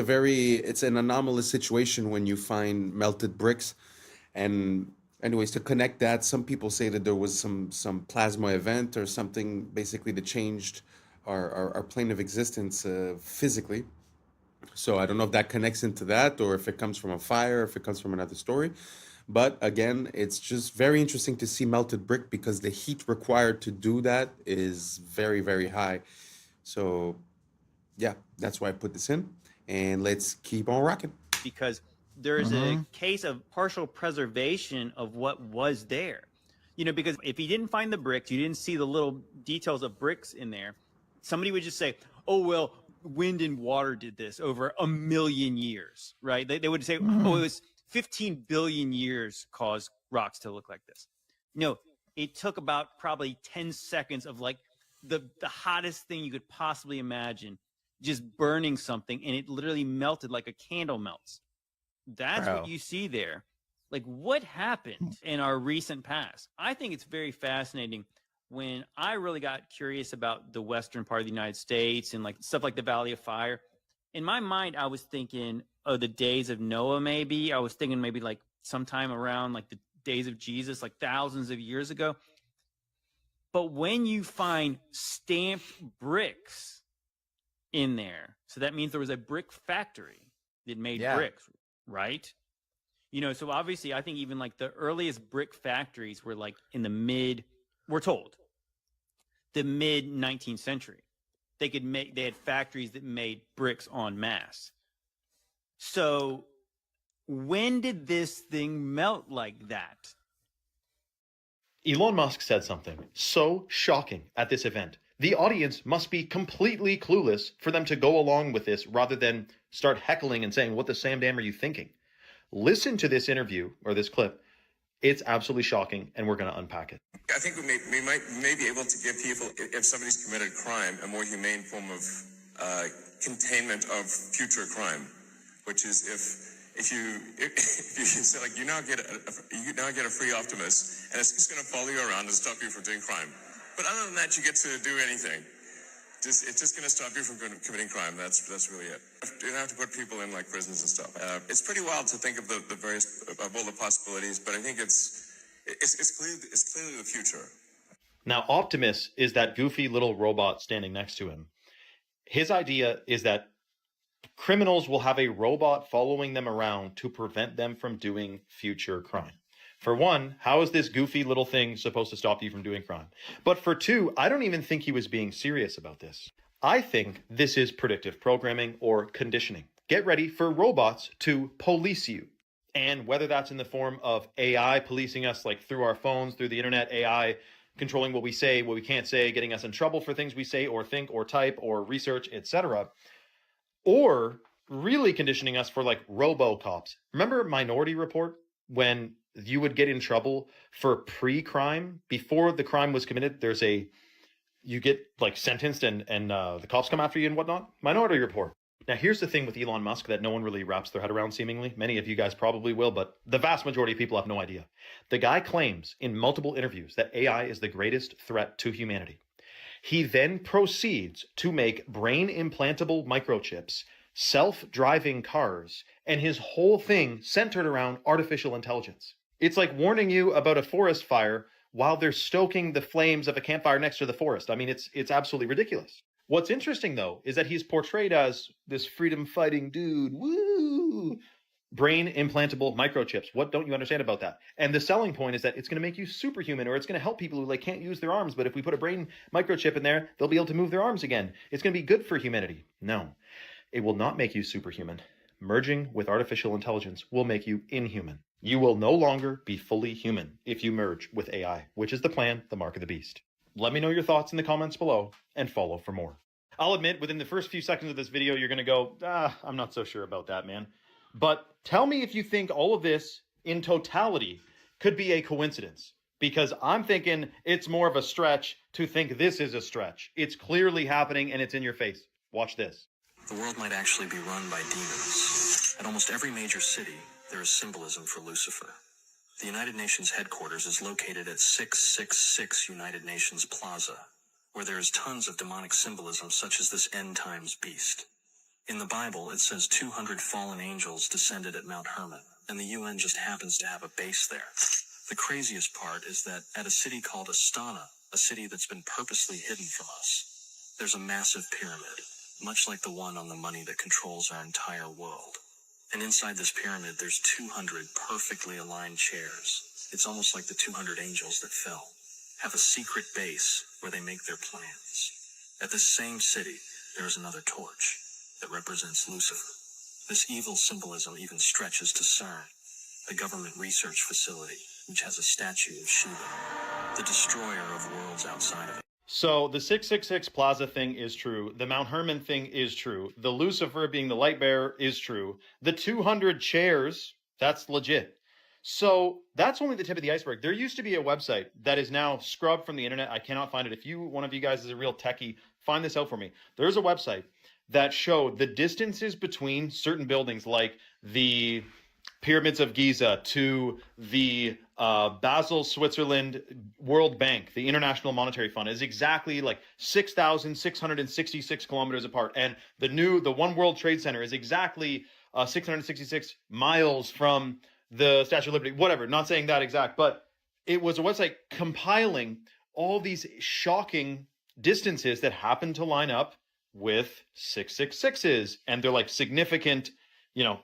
an anomalous situation when you find melted bricks. And anyways, to connect that, some people say that there was some plasma event or something basically that changed our plane of existence physically. So I don't know if that connects into that or if it comes from a fire, if it comes from another story. But again, it's just very interesting to see melted brick because the heat required to do that is very, very high. So yeah, that's why I put this in. And let's keep on rocking. Because there is a case of partial preservation of what was there. You know, because if you didn't find the bricks, you didn't see the little details of bricks in there, somebody would just say, oh, well, wind and water did this over 1 million years, right? They would say, oh, it was 15 billion years caused rocks to look like this. No, it took about probably 10 seconds of like the hottest thing you could possibly imagine, just burning something, and it literally melted like a candle melts. That's what you see there. Like, what happened in our recent past? I think it's very fascinating. When I really got curious about the western part of the United States and like stuff like the Valley of Fire, in my mind, I was thinking of the days of Noah, maybe. I was thinking maybe like sometime around like the days of Jesus, like thousands of years ago. But when you find stamped bricks in there, so that means there was a brick factory that made bricks, right? You know, so obviously I think even like the earliest brick factories were like in the we're told, the mid 19th century. they had factories that made bricks en masse. So when did this thing melt like that? Elon Musk said something so shocking at this event. The audience must be completely clueless for them to go along with this rather than start heckling and saying, what the Sam damn are you thinking? Listen to this interview or this clip. It's absolutely shocking, and we're going to unpack it. I think we may be able to give people, if somebody's committed crime, a more humane form of containment of future crime, which is if you say, like, you now get a free Optimus, and it's just going to follow you around and stop you from doing crime. But other than that, you get to do anything. It's just going to stop you from committing crime. That's really it. You don't have to put people in like prisons and stuff. It's pretty wild to think of the various of all the possibilities, but I think it's clearly the future. Now, Optimus is that goofy little robot standing next to him. His idea is that criminals will have a robot following them around to prevent them from doing future crime. For one, how is this goofy little thing supposed to stop you from doing crime? But for two, I don't even think he was being serious about this. I think this is predictive programming or conditioning. Get ready for robots to police you. And whether that's in the form of AI policing us, like through our phones, through the internet, AI controlling what we say, what we can't say, getting us in trouble for things we say or think or type or research, etc. Or really conditioning us for like robo-cops. Remember Minority Report? When you would get in trouble for pre-crime, before the crime was committed, you get like sentenced and the cops come after you and whatnot. Minority Report. Now, here's the thing with Elon Musk that no one really wraps their head around, seemingly. Many of you guys probably will, but the vast majority of people have no idea. The guy claims in multiple interviews that AI is the greatest threat to humanity. He then proceeds to make brain implantable microchips, self-driving cars, and his whole thing centered around artificial intelligence. It's like warning you about a forest fire while they're stoking the flames of a campfire next to the forest. I mean, it's absolutely ridiculous. What's interesting, though, is that he's portrayed as this freedom-fighting dude. Woo! Brain implantable microchips. What don't you understand about that? And the selling point is that it's going to make you superhuman, or it's going to help people who like can't use their arms. But if we put a brain microchip in there, they'll be able to move their arms again. It's going to be good for humanity. No, it will not make you superhuman. Merging with artificial intelligence will make you inhuman. You will no longer be fully human if you merge with AI, which is the plan, the mark of the beast. Let me know your thoughts in the comments below and follow for more. I'll admit, within the first few seconds of this video, you're going to go, I'm not so sure about that, man. But tell me if you think all of this in totality could be a coincidence, because I'm thinking it's more of a stretch to think this is a stretch. It's clearly happening and it's in your face. Watch this. The world might actually be run by demons. At almost every major city, there is symbolism for Lucifer. The United Nations headquarters is located at 666 United Nations Plaza, where there is tons of demonic symbolism such as this end times beast. In the Bible, it says 200 fallen angels descended at Mount Hermon, and the UN just happens to have a base there. The craziest part is that at a city called Astana, a city that's been purposely hidden from us, there's a massive pyramid, much like the one on the money that controls our entire world. And inside this pyramid, there's 200 perfectly aligned chairs. It's almost like the 200 angels that fell have a secret base where they make their plans. At this same city, there is another torch that represents Lucifer. This evil symbolism even stretches to CERN, a government research facility which has a statue of Shiva, the destroyer of worlds outside of it. So the 666 Plaza thing is true. The Mount Hermon thing is true. The Lucifer being the light bearer is true. The 200 chairs, that's legit. So that's only the tip of the iceberg. There used to be a website that is now scrubbed from the internet. I cannot find it. If one of you guys is a real techie, find this out for me. There's a website that showed the distances between certain buildings, like the Pyramids of Giza to the Basel, Switzerland World Bank, the International Monetary Fund, is exactly like 6,666 kilometers apart. And the One World Trade Center is exactly 666 miles from the Statue of Liberty, whatever, not saying that exact, but it was a website compiling all these shocking distances that happen to line up with 666s. And they're like significant,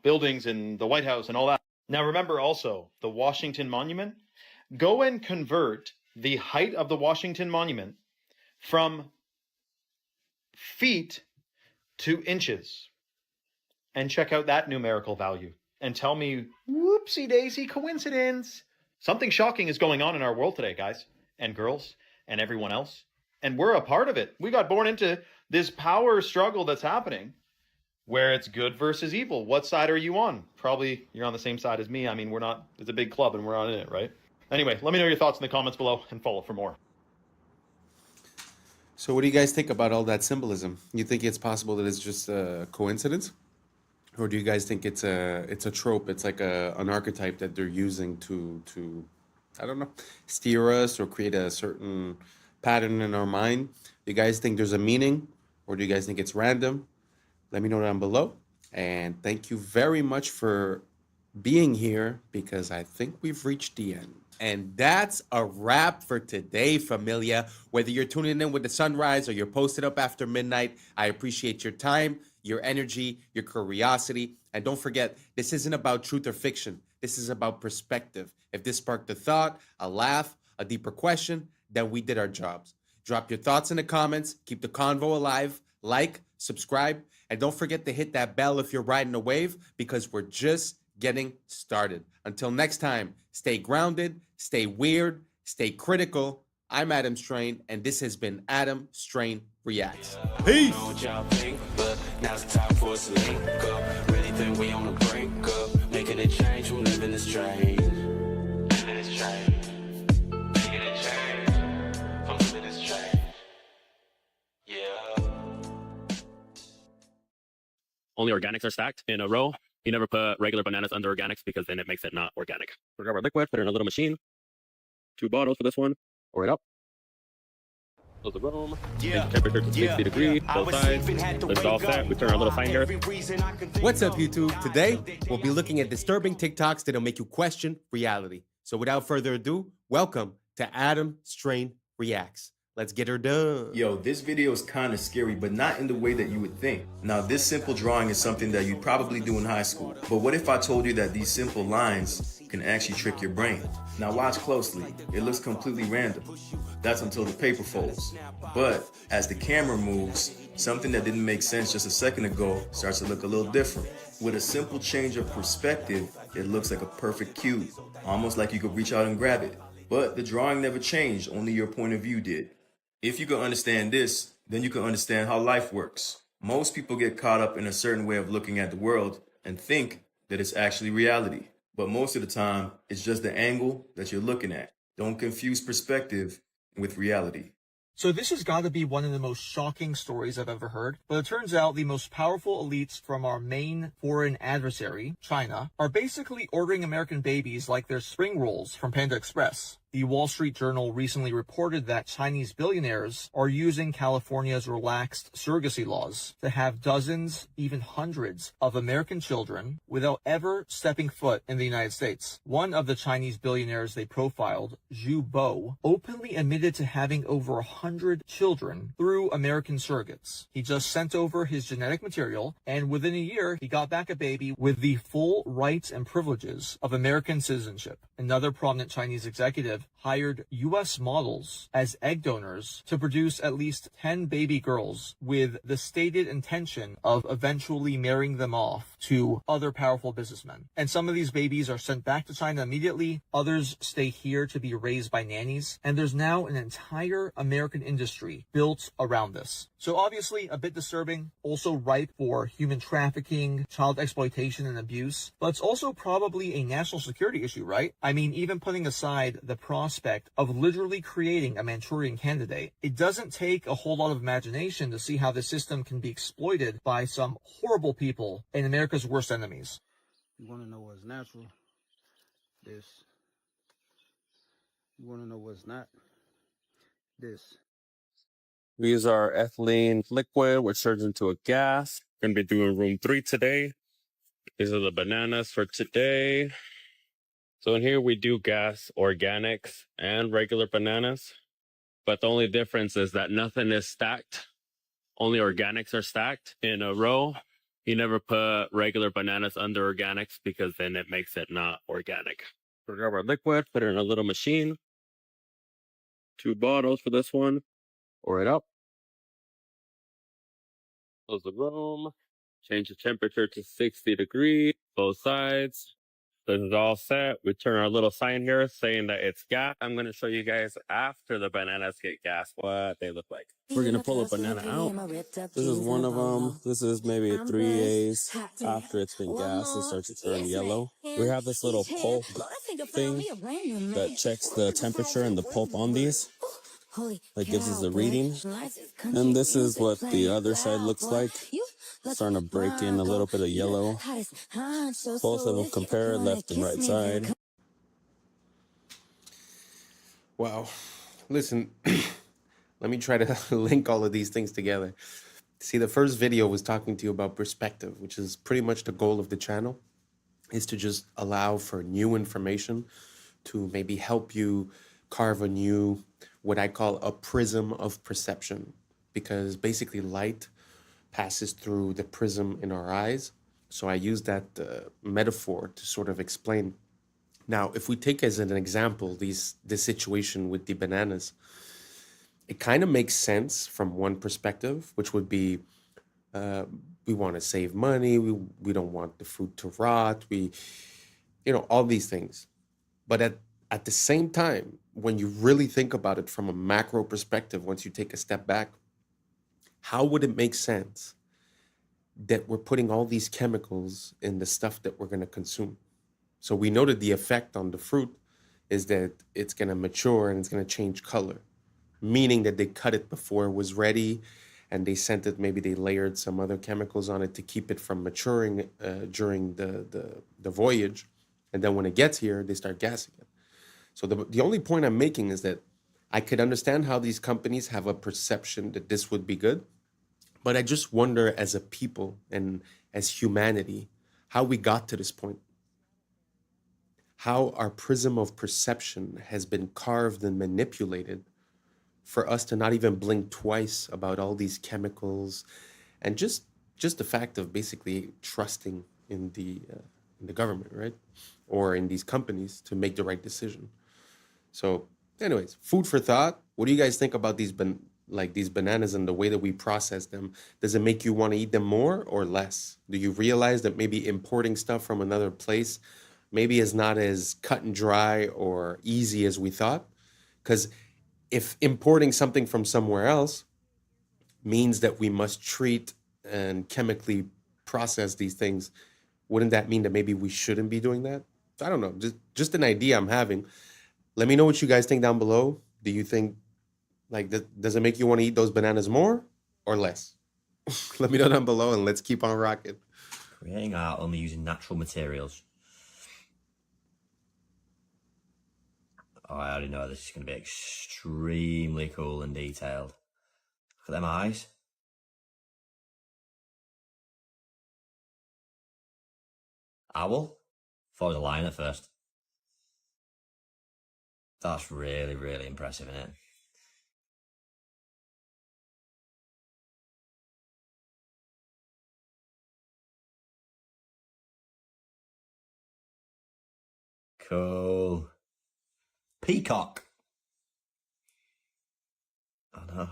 buildings in the White House and all that. Now, remember also the Washington Monument. Go and convert the height of the Washington Monument from feet to inches and check out that numerical value and tell me, whoopsie daisy coincidence. Something shocking is going on in our world today, guys and girls and everyone else. And we're a part of it. We got born into this power struggle that's happening where it's good versus evil. What side are you on? Probably you're on the same side as me. I mean, we're not, it's a big club and we're not in it, right? Anyway, let me know your thoughts in the comments below and follow for more. So what do you guys think about all that symbolism? You think it's possible that it's just a coincidence? Or do you guys think it's a trope? It's like an archetype that they're using to I don't know, steer us or create a certain pattern in our mind? Do you guys think there's a meaning, or do you guys think it's random? Let me know down below. And thank you very much for being here, because I think we've reached the end. And that's a wrap for today, familia. Whether you're tuning in with the sunrise or you're posted up after midnight, I appreciate your time, your energy, your curiosity. And don't forget, this isn't about truth or fiction. This is about perspective. If this sparked a thought, a laugh, a deeper question, then we did our jobs. Drop your thoughts in the comments. Keep the convo alive. Like, subscribe, and don't forget to hit that bell if you're riding a wave, because we're just getting started. Until next time, stay grounded, stay weird, stay critical. I'm Adam Strain, and this has been Adam Strain Reacts. Peace. Know what y'all think, but now's the time for us to link up. Really think we on the brink up, making a change from living this strange. Living this strange. Making a change from living this strange. Yeah. Only organics are stacked in a row. You never put regular bananas under organics because then it makes it not organic. We grab our liquid, put it in a little machine. 2 bottles for this one. Pour it up. Close the room. Change temperature to 60 degrees. Both sides. Lift all set. We turn our little finger. What's up, YouTube? Today, we'll be looking at disturbing TikToks that'll make you question reality. So without further ado, welcome to Adam Strain Reacts. Let's get her done. Yo, this video is kind of scary, but not in the way that you would think. Now, this simple drawing is something that you'd probably do in high school. But what if I told you that these simple lines can actually trick your brain? Now watch closely. It looks completely random. That's until the paper folds. But as the camera moves, something that didn't make sense just a second ago starts to look a little different. With a simple change of perspective, it looks like a perfect cube, almost like you could reach out and grab it. But the drawing never changed, only your point of view did. If you can understand this, then you can understand how life works. Most people get caught up in a certain way of looking at the world and think that it's actually reality. But most of the time, it's just the angle that you're looking at. Don't confuse perspective with reality. So this has got to be one of the most shocking stories I've ever heard. But it turns out the most powerful elites from our main foreign adversary, China, are basically ordering American babies like they're spring rolls from Panda Express. The Wall Street Journal recently reported that Chinese billionaires are using California's relaxed surrogacy laws to have dozens, even hundreds, of American children without ever stepping foot in the United States. One of the Chinese billionaires they profiled, Zhu Bo, openly admitted to having over 100 children through American surrogates. He just sent over his genetic material, and within a year, he got back a baby with the full rights and privileges of American citizenship. Another prominent Chinese executive hired U.S. models as egg donors to produce at least 10 baby girls with the stated intention of eventually marrying them off to other powerful businessmen. And some of these babies are sent back to China immediately. Others stay here to be raised by nannies. And there's now an entire American industry built around this. So obviously a bit disturbing, also ripe for human trafficking, child exploitation, and abuse. But it's also probably a national security issue, right? I mean, even putting aside the prospect of literally creating a Manchurian candidate, it doesn't take a whole lot of imagination to see how the system can be exploited by some horrible people and America's worst enemies. You want to know what's natural? This. You want to know what's not? This. We use our ethylene liquid, which turns into a gas. Going to be doing room 3 today. These are the bananas for today. So in here we do gas, organics, and regular bananas. But the only difference is that nothing is stacked. Only organics are stacked in a row. You never put regular bananas under organics because then it makes it not organic. We grab our liquid, put it in a little machine. 2 bottles for this one. Pour it up. Close the room. Change the temperature to 60 degrees, both sides. This is all set. We turn our little sign here saying that it's gas. I'm going to show you guys after the bananas get gas what they look like. We're going to pull a banana out. This is one of them. This is maybe a 3A's. After it's been gassed, it starts to turn yellow. We have this little pulp thing that checks the temperature and the pulp on these. That gives us the reading. And this is what the other side looks like. Starting to break in a little bit of yellow. Both of them compare left and right side. Wow. Listen, let me try to link all of these things together. See, the first video was talking to you about perspective, which is pretty much the goal of the channel, is to just allow for new information to maybe help you carve a new, what I call a prism of perception, because basically light passes through the prism in our eyes. So I use that metaphor to sort of explain. Now, if we take as an example this situation with the bananas, it kind of makes sense from one perspective, which would be we want to save money, we don't want the food to rot, all these things. But at the same time, when you really think about it from a macro perspective, once you take a step back, how would it make sense that we're putting all these chemicals in the stuff that we're going to consume? So we know that the effect on the fruit is that it's going to mature and it's going to change color, meaning that they cut it before it was ready and they sent it, maybe they layered some other chemicals on it to keep it from maturing during the voyage. And then when it gets here, they start gassing it. So the only point I'm making is that I could understand how these companies have a perception that this would be good, but I just wonder as a people and as humanity, how we got to this point. How our prism of perception has been carved and manipulated for us to not even blink twice about all these chemicals and just the fact of basically trusting in the government, right? Or in these companies to make the right decision. So anyways, food for thought. What do you guys think about these bananas and the way that we process them? Does it make you want to eat them more or less? Do you realize that maybe importing stuff from another place maybe is not as cut and dry or easy as we thought? Because if importing something from somewhere else means that we must treat and chemically process these things, wouldn't that mean that maybe we shouldn't be doing that? I don't know, just an idea I'm having. Let me know what you guys think down below. Do you think, does it make you want to eat those bananas more or less? Let me know down below and let's keep on rocking. Creating art only using natural materials. Oh, I already know this is going to be extremely cool and detailed. Look at them eyes. Owl? Thought it was a lion at first. That's really, really impressive, isn't it? Cool. Peacock. I know.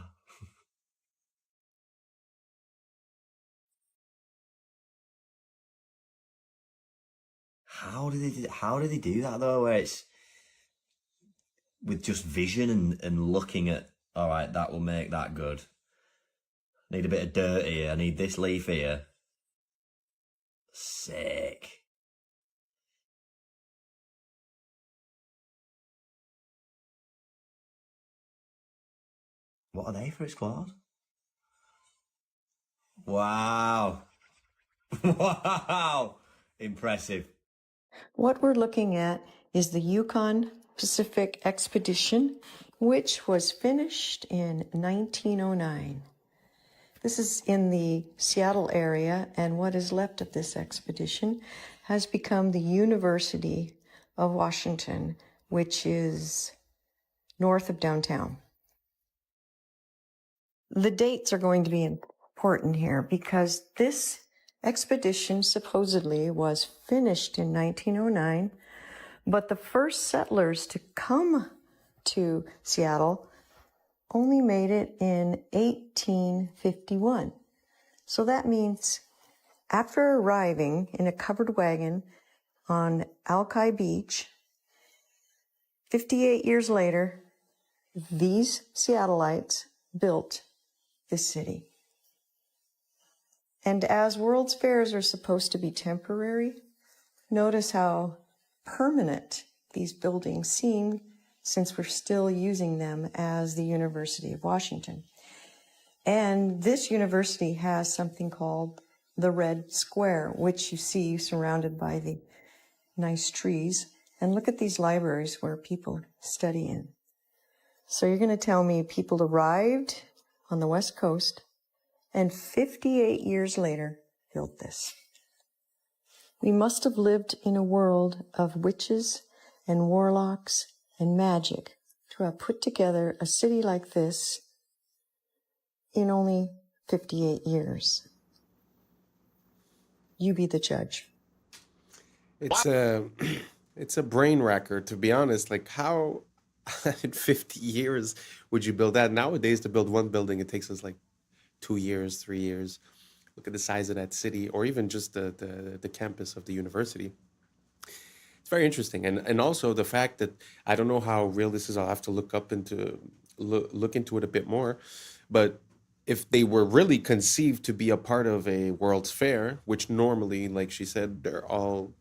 How did they do that though, where it's with just vision and looking at, all right, that will make that good. Need a bit of dirt here. I need this leaf here. Sick. What are they for its claws? Wow. Wow. Impressive. What we're looking at is the Yukon Pacific Expedition, which was finished in 1909. This is in the Seattle area, and what is left of this expedition has become the University of Washington, which is north of downtown. The dates are going to be important here because this expedition supposedly was finished in 1909, but the first settlers to come to Seattle only made it in 1851. So that means after arriving in a covered wagon on Alki Beach, 58 years later, these Seattleites built this city. And as World's Fairs are supposed to be temporary, notice how permanent these buildings seem since we're still using them as the University of Washington. And this university has something called the Red Square, which you see surrounded by the nice trees. And look at these libraries where people study in. So you're going to tell me people arrived on the West Coast and 58 years later built this. We must have lived in a world of witches and warlocks and magic to have put together a city like this in only 58 years. You be the judge. It's a brain wrecker, to be honest. Like, how in 50 years would you build that? Nowadays, to build one building, it takes us like 2 years, 3 years. Look at the size of that city, or even just the campus of the university. It's very interesting. And also the fact that I don't know how real this is. I'll have to look into it a bit more. But if they were really conceived to be a part of a World's Fair, which normally, like she said, they're all,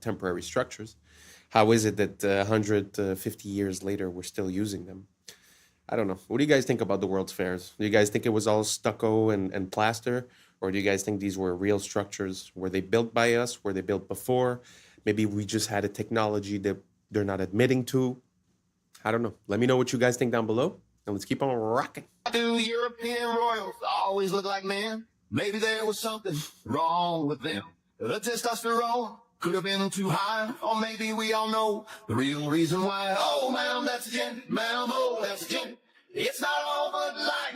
temporary structures, how is it that 150 years later we're still using them? I don't know. What do you guys think about the World's Fairs? Do you guys think it was all stucco and plaster? Or do you guys think these were real structures? Were they built by us? Were they built before? Maybe we just had a technology that they're not admitting to. I don't know. Let me know what you guys think down below. And let's keep on rocking. Do European royals always look like men? Maybe there was something wrong with them. The testosterone could have been too high, or maybe we all know the real reason why. Oh, ma'am, that's a gent. Ma'am, oh, that's a gent. It's not all but like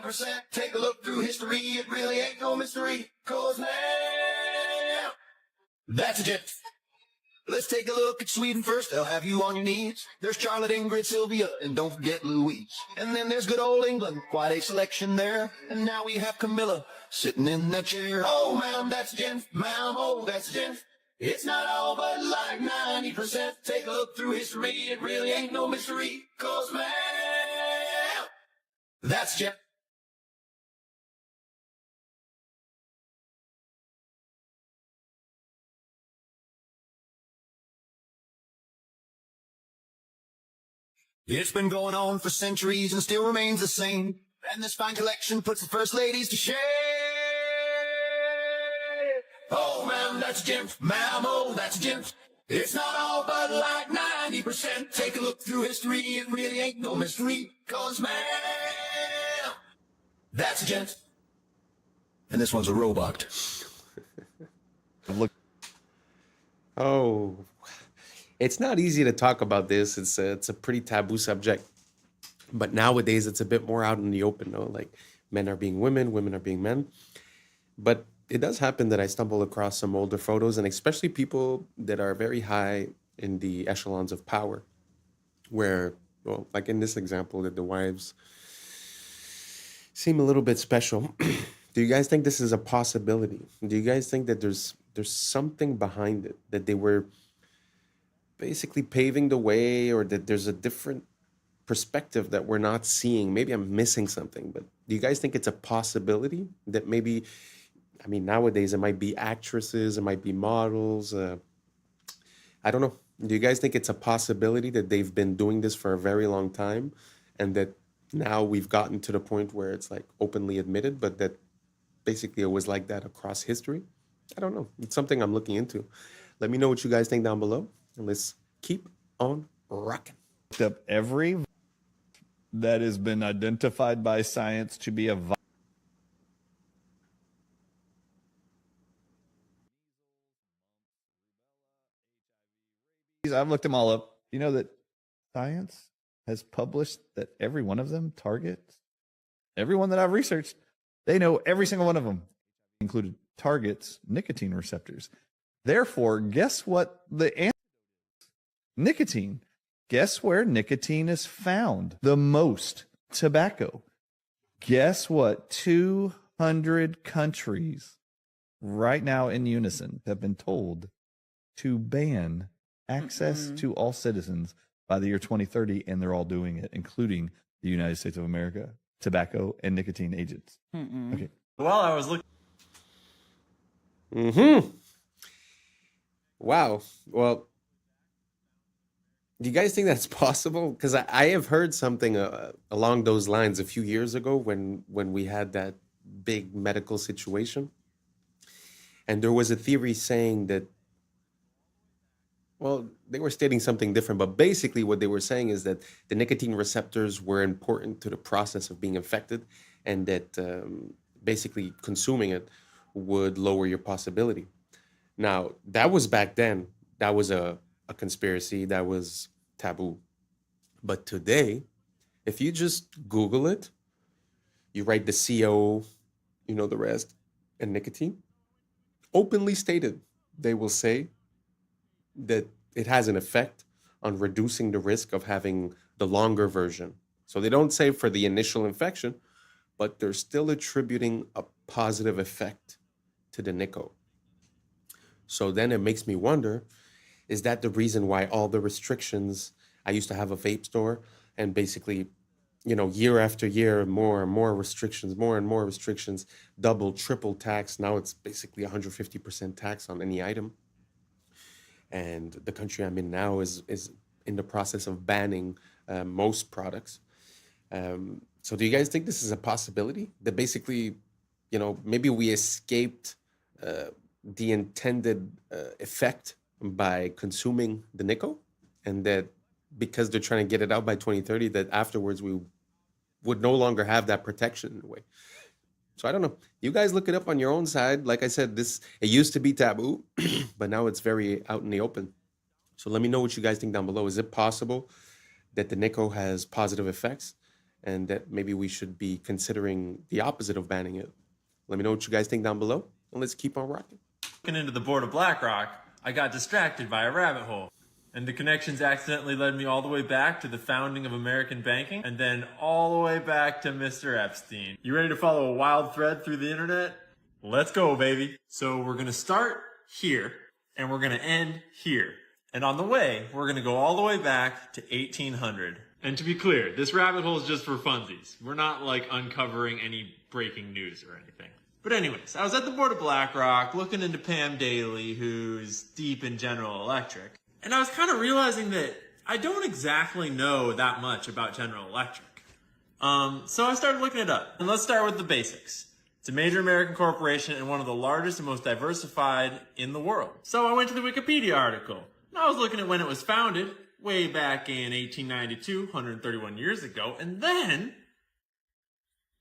90%. Take a look through history, it really ain't no mystery. 'Cause now, that's a gent. Let's take a look at Sweden first, they'll have you on your knees. There's Charlotte, Ingrid, Sylvia, and don't forget Louise. And then there's good old England, quite a selection there. And now we have Camilla sitting in that chair. Oh, ma'am, that's a gent. Ma'am, oh, that's a gent. It's not all but like 90%. Take a look through history, it really ain't no mystery. 'Cause ma'am, that's a gent. It's been going on for centuries and still remains the same. And this fine collection puts the first ladies to shame. Oh, ma'am, that's a gent. Ma'am, oh, that's a gent. It's not all but like 90%. Take a look through history, it really ain't no mystery. 'Cause ma'am, that's a gent. And this one's a robot. Look. Oh, it's not easy to talk about this. It's a pretty taboo subject. But nowadays, it's a bit more out in the open, though. Like, men are being women, women are being men. But it does happen that I stumble across some older photos, and especially people that are very high in the echelons of power, where, well, like in this example, that the wives seem a little bit special. Do you guys think this is a possibility? Do you guys think that there's something behind it, that they were basically paving the way, or that there's a different perspective that we're not seeing? Maybe I'm missing something, but do you guys think it's a possibility that maybe, I mean, nowadays it might be actresses, it might be models. I don't know. Do you guys think it's a possibility that they've been doing this for a very long time, and that now we've gotten to the point where it's like openly admitted, but that basically it was like that across history? I don't know. It's something I'm looking into. Let me know what you guys think down below, and let's keep on rocking. Up every that has been identified by science to be a virus. I've looked them all up. You know that science has published that every one of them targets, everyone that I've researched, they know every single one of them included targets nicotine receptors. Therefore, guess what the answer is? Nicotine. Guess where nicotine is found the most? Tobacco. Guess what? 200 countries right now in unison have been told to ban access to all citizens by the year 2030, and they're all doing it, including the United States of America, tobacco and nicotine agents. Okay. While I was looking. Wow. Well, do you guys think that's possible? Because I have heard something along those lines a few years ago when we had that big medical situation. And there was a theory saying that, well, they were stating something different, but basically what they were saying is that the nicotine receptors were important to the process of being infected, and that basically consuming it would lower your possibility. Now, that was back then. That was a conspiracy. That was taboo. But today, if you just Google it, you write the CO, you know the rest, and nicotine, openly stated, they will say that it has an effect on reducing the risk of having the longer version. So they don't say for the initial infection, but they're still attributing a positive effect to the nicotine. So then it makes me wonder, is that the reason why all the restrictions? I used to have a vape store, and basically, you know, year after year, more and more restrictions, double, triple tax. Now it's basically 150% tax on any item. And the country I'm in now is in the process of banning most products. So do you guys think this is a possibility? That basically, you know, maybe we escaped the intended effect by consuming the nicotine, and that because they're trying to get it out by 2030, that afterwards we would no longer have that protection in a way. So I don't know. You guys look it up on your own side. Like I said, it used to be taboo, but now it's very out in the open. So let me know what you guys think down below. Is it possible that the nicotine has positive effects, and that maybe we should be considering the opposite of banning it? Let me know what you guys think down below, and let's keep on rocking. Looking into the board of BlackRock, I got distracted by a rabbit hole. And the connections accidentally led me all the way back to the founding of American banking, and then all the way back to Mr. Epstein. You ready to follow a wild thread through the internet? Let's go, baby. So we're going to start here, and we're going to end here. And on the way, we're going to go all the way back to 1800. And to be clear, this rabbit hole is just for funsies. We're not like uncovering any breaking news or anything. But anyways, I was at the board of BlackRock looking into Pam Daly, who's deep in General Electric. And I was kind of realizing that I don't exactly know that much about General Electric. So I started looking it up. And let's start with the basics. It's a major American corporation and one of the largest and most diversified in the world. So I went to the Wikipedia article. And I was looking at when it was founded, way back in 1892, 131 years ago. And then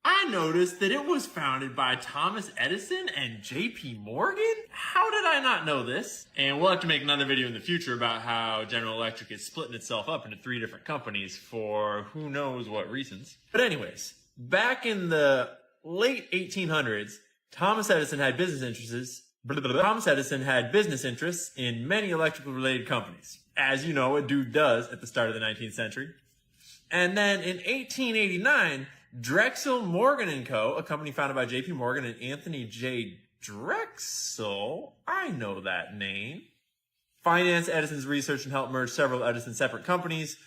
I noticed that it was founded by Thomas Edison and JP Morgan? How did I not know this? And we'll have to make another video in the future about how General Electric is splitting itself up into 3 different companies for who knows what reasons. But anyways, back in the late 1800s, Thomas Edison had business interests in many electrical related companies. As you know, a dude does at the start of the 19th century. And then in 1889, Drexel Morgan & Co., a company founded by J.P. Morgan and Anthony J. Drexel, I know that name, financed Edison's research and helped merge several Edison separate companies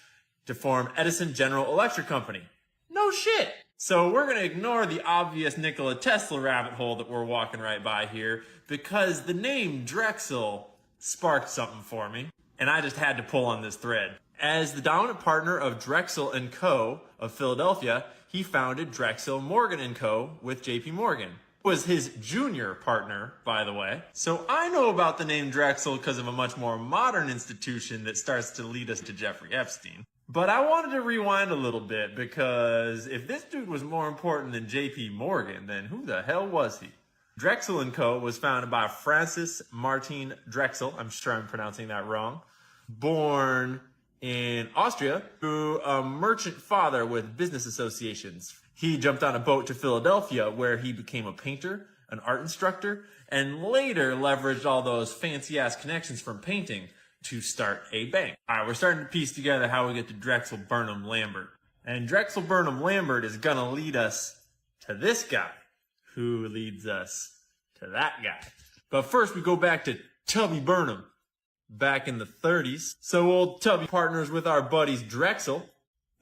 to form Edison General Electric Company. No shit! So we're going to ignore the obvious Nikola Tesla rabbit hole that we're walking right by here, because the name Drexel sparked something for me, and I just had to pull on this thread. As the dominant partner of Drexel & Co. of Philadelphia, he founded Drexel Morgan & Co. with J.P. Morgan. Was his junior partner, by the way. So I know about the name Drexel because of a much more modern institution that starts to lead us to Jeffrey Epstein. But I wanted to rewind a little bit, because if this dude was more important than J.P. Morgan, then who the hell was he? Drexel & Co. was founded by Francis Martin Drexel, I'm sure I'm pronouncing that wrong, born in Austria, to a merchant father with business associations. He jumped on a boat to Philadelphia, where he became a painter, an art instructor, and later leveraged all those fancy-ass connections from painting to start a bank. All right, we're starting to piece together how we get to Drexel Burnham Lambert. And Drexel Burnham Lambert is gonna lead us to this guy, who leads us to that guy. But first we go back to Tubby Burnham back in the 30s. So old Tubby partners with our buddies Drexel,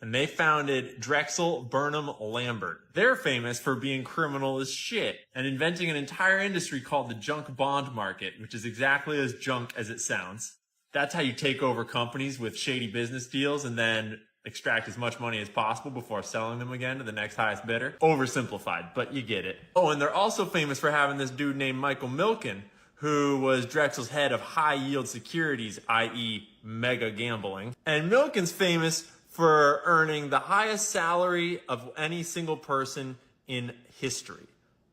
and they founded Drexel Burnham Lambert. They're famous for being criminal as shit and inventing an entire industry called the junk bond market, which is exactly as junk as it sounds. That's how you take over companies with shady business deals and then extract as much money as possible before selling them again to the next highest bidder. Oversimplified, but you get it. Oh, and they're also famous for having this dude named Michael Milken, who was Drexel's head of high yield securities, i.e. mega gambling. And Milken's famous for earning the highest salary of any single person in history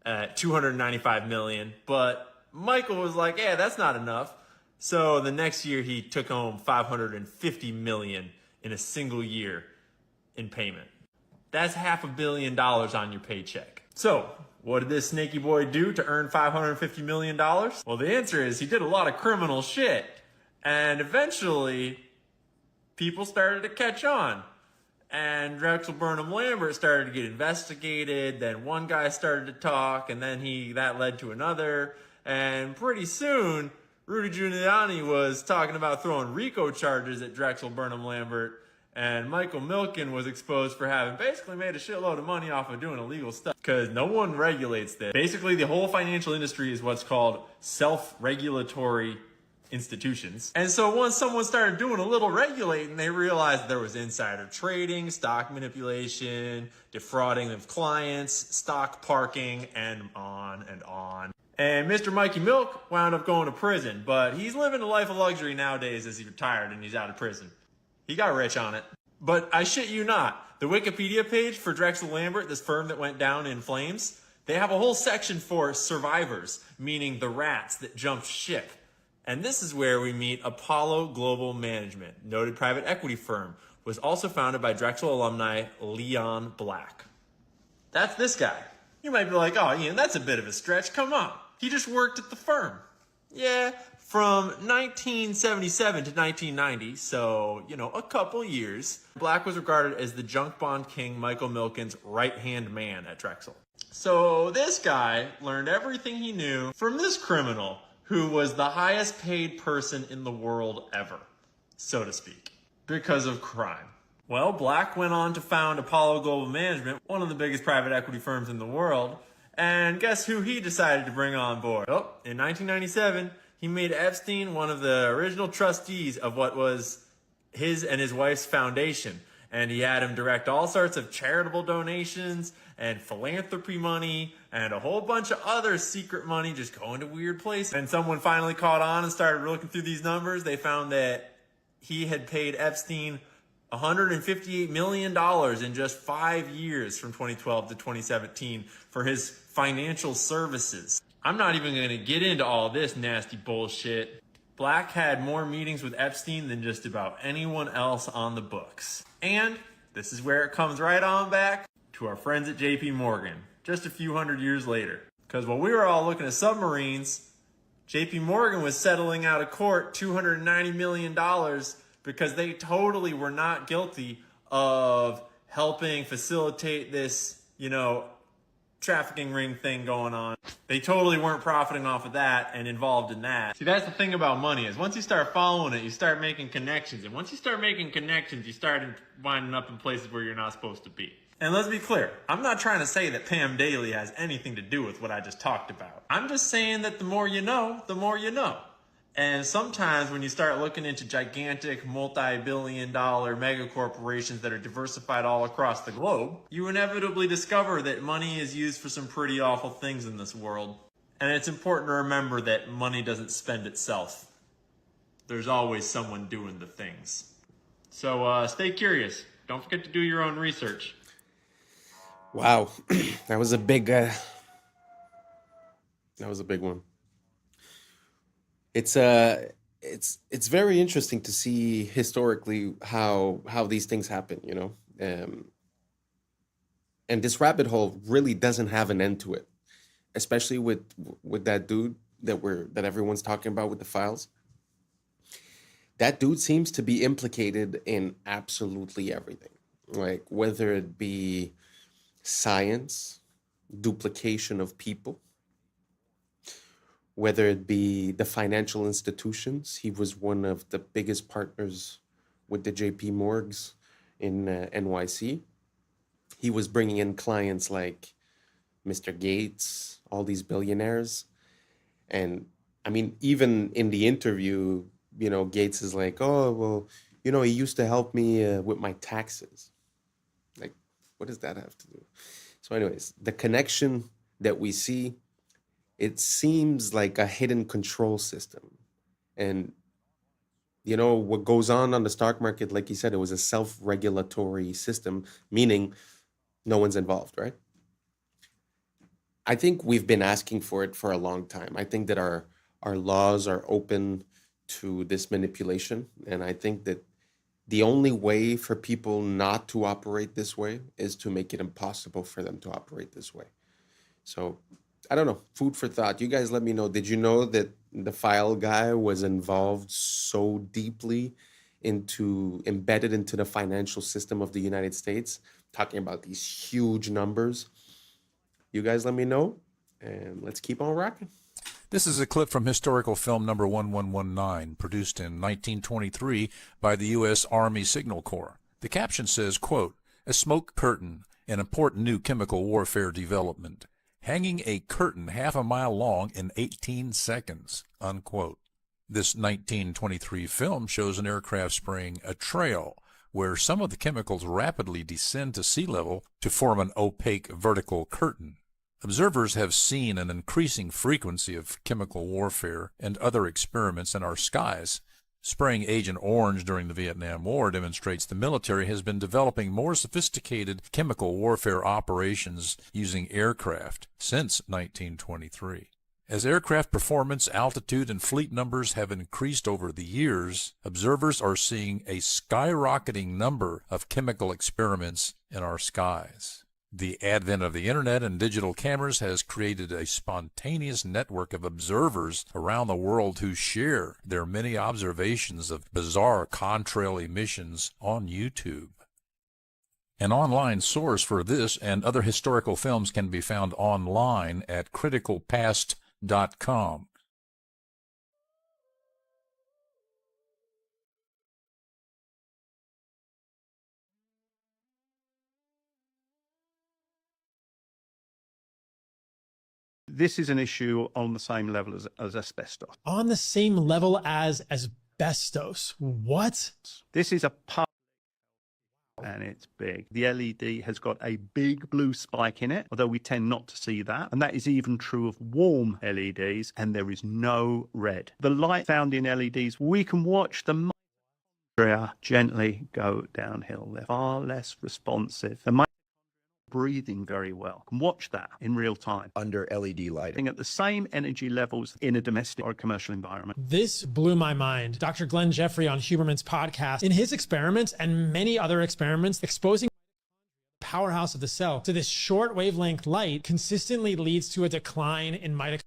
at $295 million. But Michael was like, yeah, that's not enough. So the next year he took home $550 million in a single year in payment. That's $500 million on your paycheck. So what did this snaky boy do to earn $550 million? Well, the answer is he did a lot of criminal shit. And eventually people started to catch on. And Drexel Burnham Lambert started to get investigated. Then one guy started to talk, and then that led to another. And pretty soon, Rudy Giuliani was talking about throwing RICO charges at Drexel Burnham Lambert. And Michael Milken was exposed for having basically made a shitload of money off of doing illegal stuff. Because no one regulates this. Basically, the whole financial industry is what's called self-regulatory institutions. And so once someone started doing a little regulating, they realized there was insider trading, stock manipulation, defrauding of clients, stock parking, and on and on. And Mr. Mikey Milk wound up going to prison, but he's living a life of luxury nowadays as he's retired and he's out of prison. He got rich on it. But I shit you not, the Wikipedia page for Drexel Lambert, this firm that went down in flames, they have a whole section for survivors, meaning the rats that jumped ship. And this is where we meet Apollo Global Management, noted private equity firm, was also founded by Drexel alumni Leon Black. That's this guy. You might be like, oh, Ian, that's a bit of a stretch. Come on. He just worked at the firm. Yeah, from 1977 to 1990, so, a couple years, Black was regarded as the junk bond king Michael Milken's right-hand man at Drexel. So this guy learned everything he knew from this criminal who was the highest paid person in the world ever, so to speak, because of crime. Well, Black went on to found Apollo Global Management, one of the biggest private equity firms in the world, and guess who he decided to bring on board? Oh, in 1997, he made Epstein one of the original trustees of what was his and his wife's foundation, and he had him direct all sorts of charitable donations and philanthropy money and a whole bunch of other secret money just going to weird places. And someone finally caught on and started looking through these numbers. They found that he had paid Epstein $158 million in just 5 years from 2012 to 2017 for his financial services. I'm not even going to get into all this nasty bullshit. Black had more meetings with Epstein than just about anyone else on the books. And this is where it comes right on back to our friends at JP Morgan, just a few hundred years later. Because while we were all looking at submarines, JP Morgan was settling out of court $290 million because they totally were not guilty of helping facilitate this, trafficking ring thing going on. They totally weren't profiting off of that and involved in that. See, that's the thing about money is once you start following it, you start making connections. And once you start making connections, you start winding up in places where you're not supposed to be. And let's be clear, I'm not trying to say that Pam Daly has anything to do with what I just talked about. I'm just saying that the more you know, the more you know. And sometimes when you start looking into gigantic multi-billion-dollar mega corporations that are diversified all across the globe, you inevitably discover that money is used for some pretty awful things in this world. And it's important to remember that money doesn't spend itself. There's always someone doing the things. So stay curious. Don't forget to do your own research. Wow, that was a big one. It's very interesting to see historically how these things happen, and this rabbit hole really doesn't have an end to it, especially with that dude that everyone's talking about with the files. That dude seems to be implicated in absolutely everything, like whether it be science, duplication of people, whether it be the financial institutions. He was one of the biggest partners with the JP Morgs in NYC. He was bringing in clients like Mr. Gates, all these billionaires. And I mean, even in the interview, Gates is like, oh, well, he used to help me with my taxes. Like, what does that have to do? So anyways, the connection that we see, it seems like a hidden control system. And, what goes on the stock market, like you said, it was a self-regulatory system, meaning no one's involved, right? I think we've been asking for it for a long time. I think that our laws are open to this manipulation. And I think that the only way for people not to operate this way is to make it impossible for them to operate this way. So I don't know, food for thought. You guys let me know. Did you know that the file guy was involved so deeply embedded into the financial system of the United States, talking about these huge numbers? You guys let me know, and let's keep on rocking. This is a clip from historical film number 1119, produced in 1923 by the U.S. Army Signal Corps. The caption says, quote, "A smoke curtain, an important new chemical warfare development. Hanging a curtain half a mile long in 18 seconds," unquote. This 1923 film shows an aircraft spraying a trail where some of the chemicals rapidly descend to sea level to form an opaque vertical curtain. Observers have seen an increasing frequency of chemical warfare and other experiments in our skies. Spraying Agent Orange during the Vietnam War demonstrates the military has been developing more sophisticated chemical warfare operations using aircraft since 1923. As aircraft performance, altitude, and fleet numbers have increased over the years, observers are seeing a skyrocketing number of chemical experiments in our skies. The advent of the internet and digital cameras has created a spontaneous network of observers around the world who share their many observations of bizarre contrail emissions on YouTube. An online source for this and other historical films can be found online at criticalpast.com. This is an issue on the same level as asbestos. On the same level as asbestos? What? This is a part, and it's big. The LED has got a big blue spike in it, although we tend not to see that. And that is even true of warm LEDs, and there is no red. The light found in LEDs, we can watch the mitochondria gently go downhill. They're far less responsive. The breathing very well. You can watch that in real time under LED lighting at the same energy levels in a domestic or commercial environment. This blew my mind. Dr. Glenn Jeffrey on Huberman's podcast, in his experiments and many other experiments exposing the powerhouse of the cell to this short wavelength light consistently leads to a decline in mitochondria.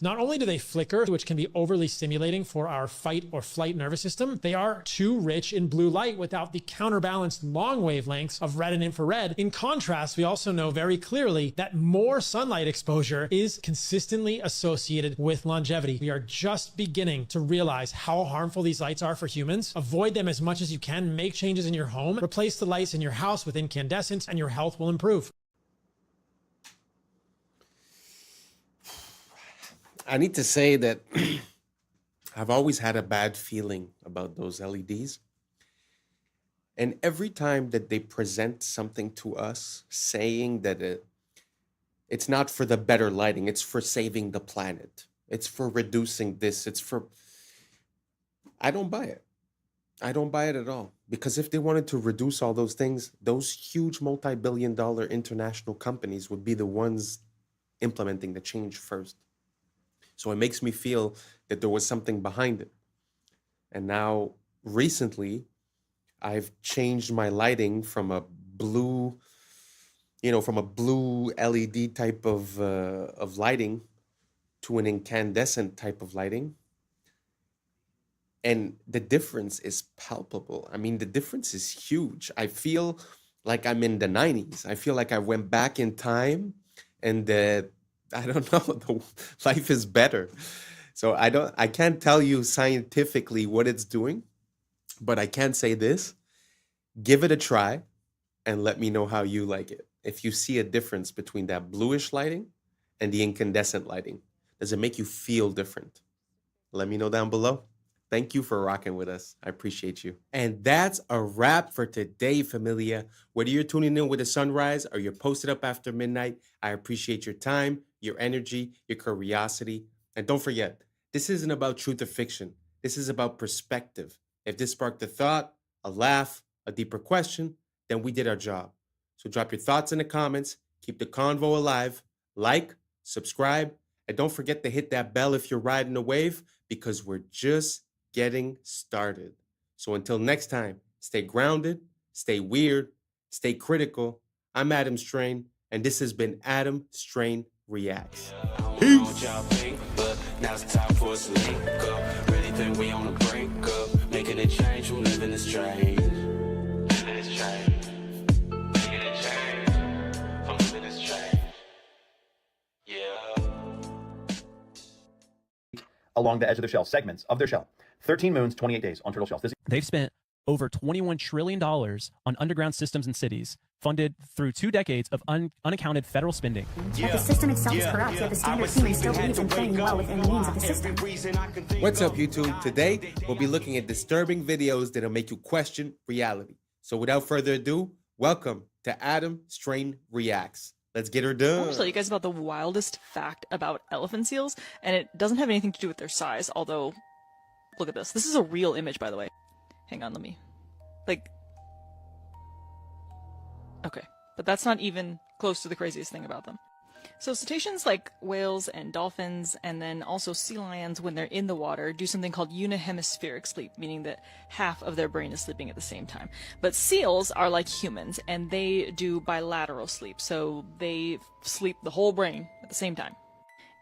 Not only do they flicker, which can be overly stimulating for our fight or flight nervous system, they are too rich in blue light without the counterbalanced long wavelengths of red and infrared. In contrast, we also know very clearly that more sunlight exposure is consistently associated with longevity. We are just beginning to realize how harmful these lights are for humans. Avoid them as much as you can. Make changes in your home. Replace the lights in your house with incandescents, and your health will improve. I need to say that I've always had a bad feeling about those LEDs. And every time that they present something to us saying that it's not for the better lighting, it's for saving the planet, it's for reducing this, I don't buy it. I don't buy it at all. Because if they wanted to reduce all those things, those huge multi-billion-dollar international companies would be the ones implementing the change first. So it makes me feel that there was something behind it. And now, recently, I've changed my lighting from a blue, LED type of lighting to an incandescent type of lighting. And the difference is palpable. I mean, the difference is huge. I feel like I'm in the 90s. I feel like I went back in time and that, I don't know, the life is better. So I can't tell you scientifically what it's doing, but I can say this: give it a try and let me know how you like it. If you see a difference between that bluish lighting and the incandescent lighting, does it make you feel different? Let me know down below. Thank you for rocking with us. I appreciate you. And that's a wrap for today, familia. Whether you're tuning in with the sunrise or you're posted up after midnight, I appreciate your time, your energy, your curiosity. And don't forget, this isn't about truth or fiction. This is about perspective. If this sparked a thought, a laugh, a deeper question, then we did our job. So drop your thoughts in the comments, keep the convo alive, like, subscribe, and don't forget to hit that bell if you're riding a wave, because we're just getting started. So until next time, stay grounded, stay weird, stay critical. I'm Adam Strain, and this has been Adam Strain Reacts. Peace. But now's the time for us to link up. Really think we on the brink up. Making a change from living this strange. Living this strange. Making a change from living this strange. Yeah. Along the edge of their shell, segments of their shell. 13 moons, 28 days on turtle shells. They've spent over $21 trillion on underground systems and cities, funded through 2 decades of unaccounted federal spending. But the system itself is corrupt, yet the standard humans still believe in playing well within the means of the system. What's up, YouTube? Today, we'll be looking at disturbing videos that'll make you question reality. So without further ado, welcome to Adam Strain Reacts. Let's get her I done. want to tell you guys about the wildest fact about elephant seals, and it doesn't have anything to do with their size, although, look at this. This is a real image, by the way. Hang on, let me... Okay, but that's not even close to the craziest thing about them. So cetaceans like whales and dolphins, and then also sea lions, when they're in the water, do something called unihemispheric sleep, meaning that half of their brain is sleeping at the same time. But seals are like humans, and they do bilateral sleep, so they sleep the whole brain at the same time.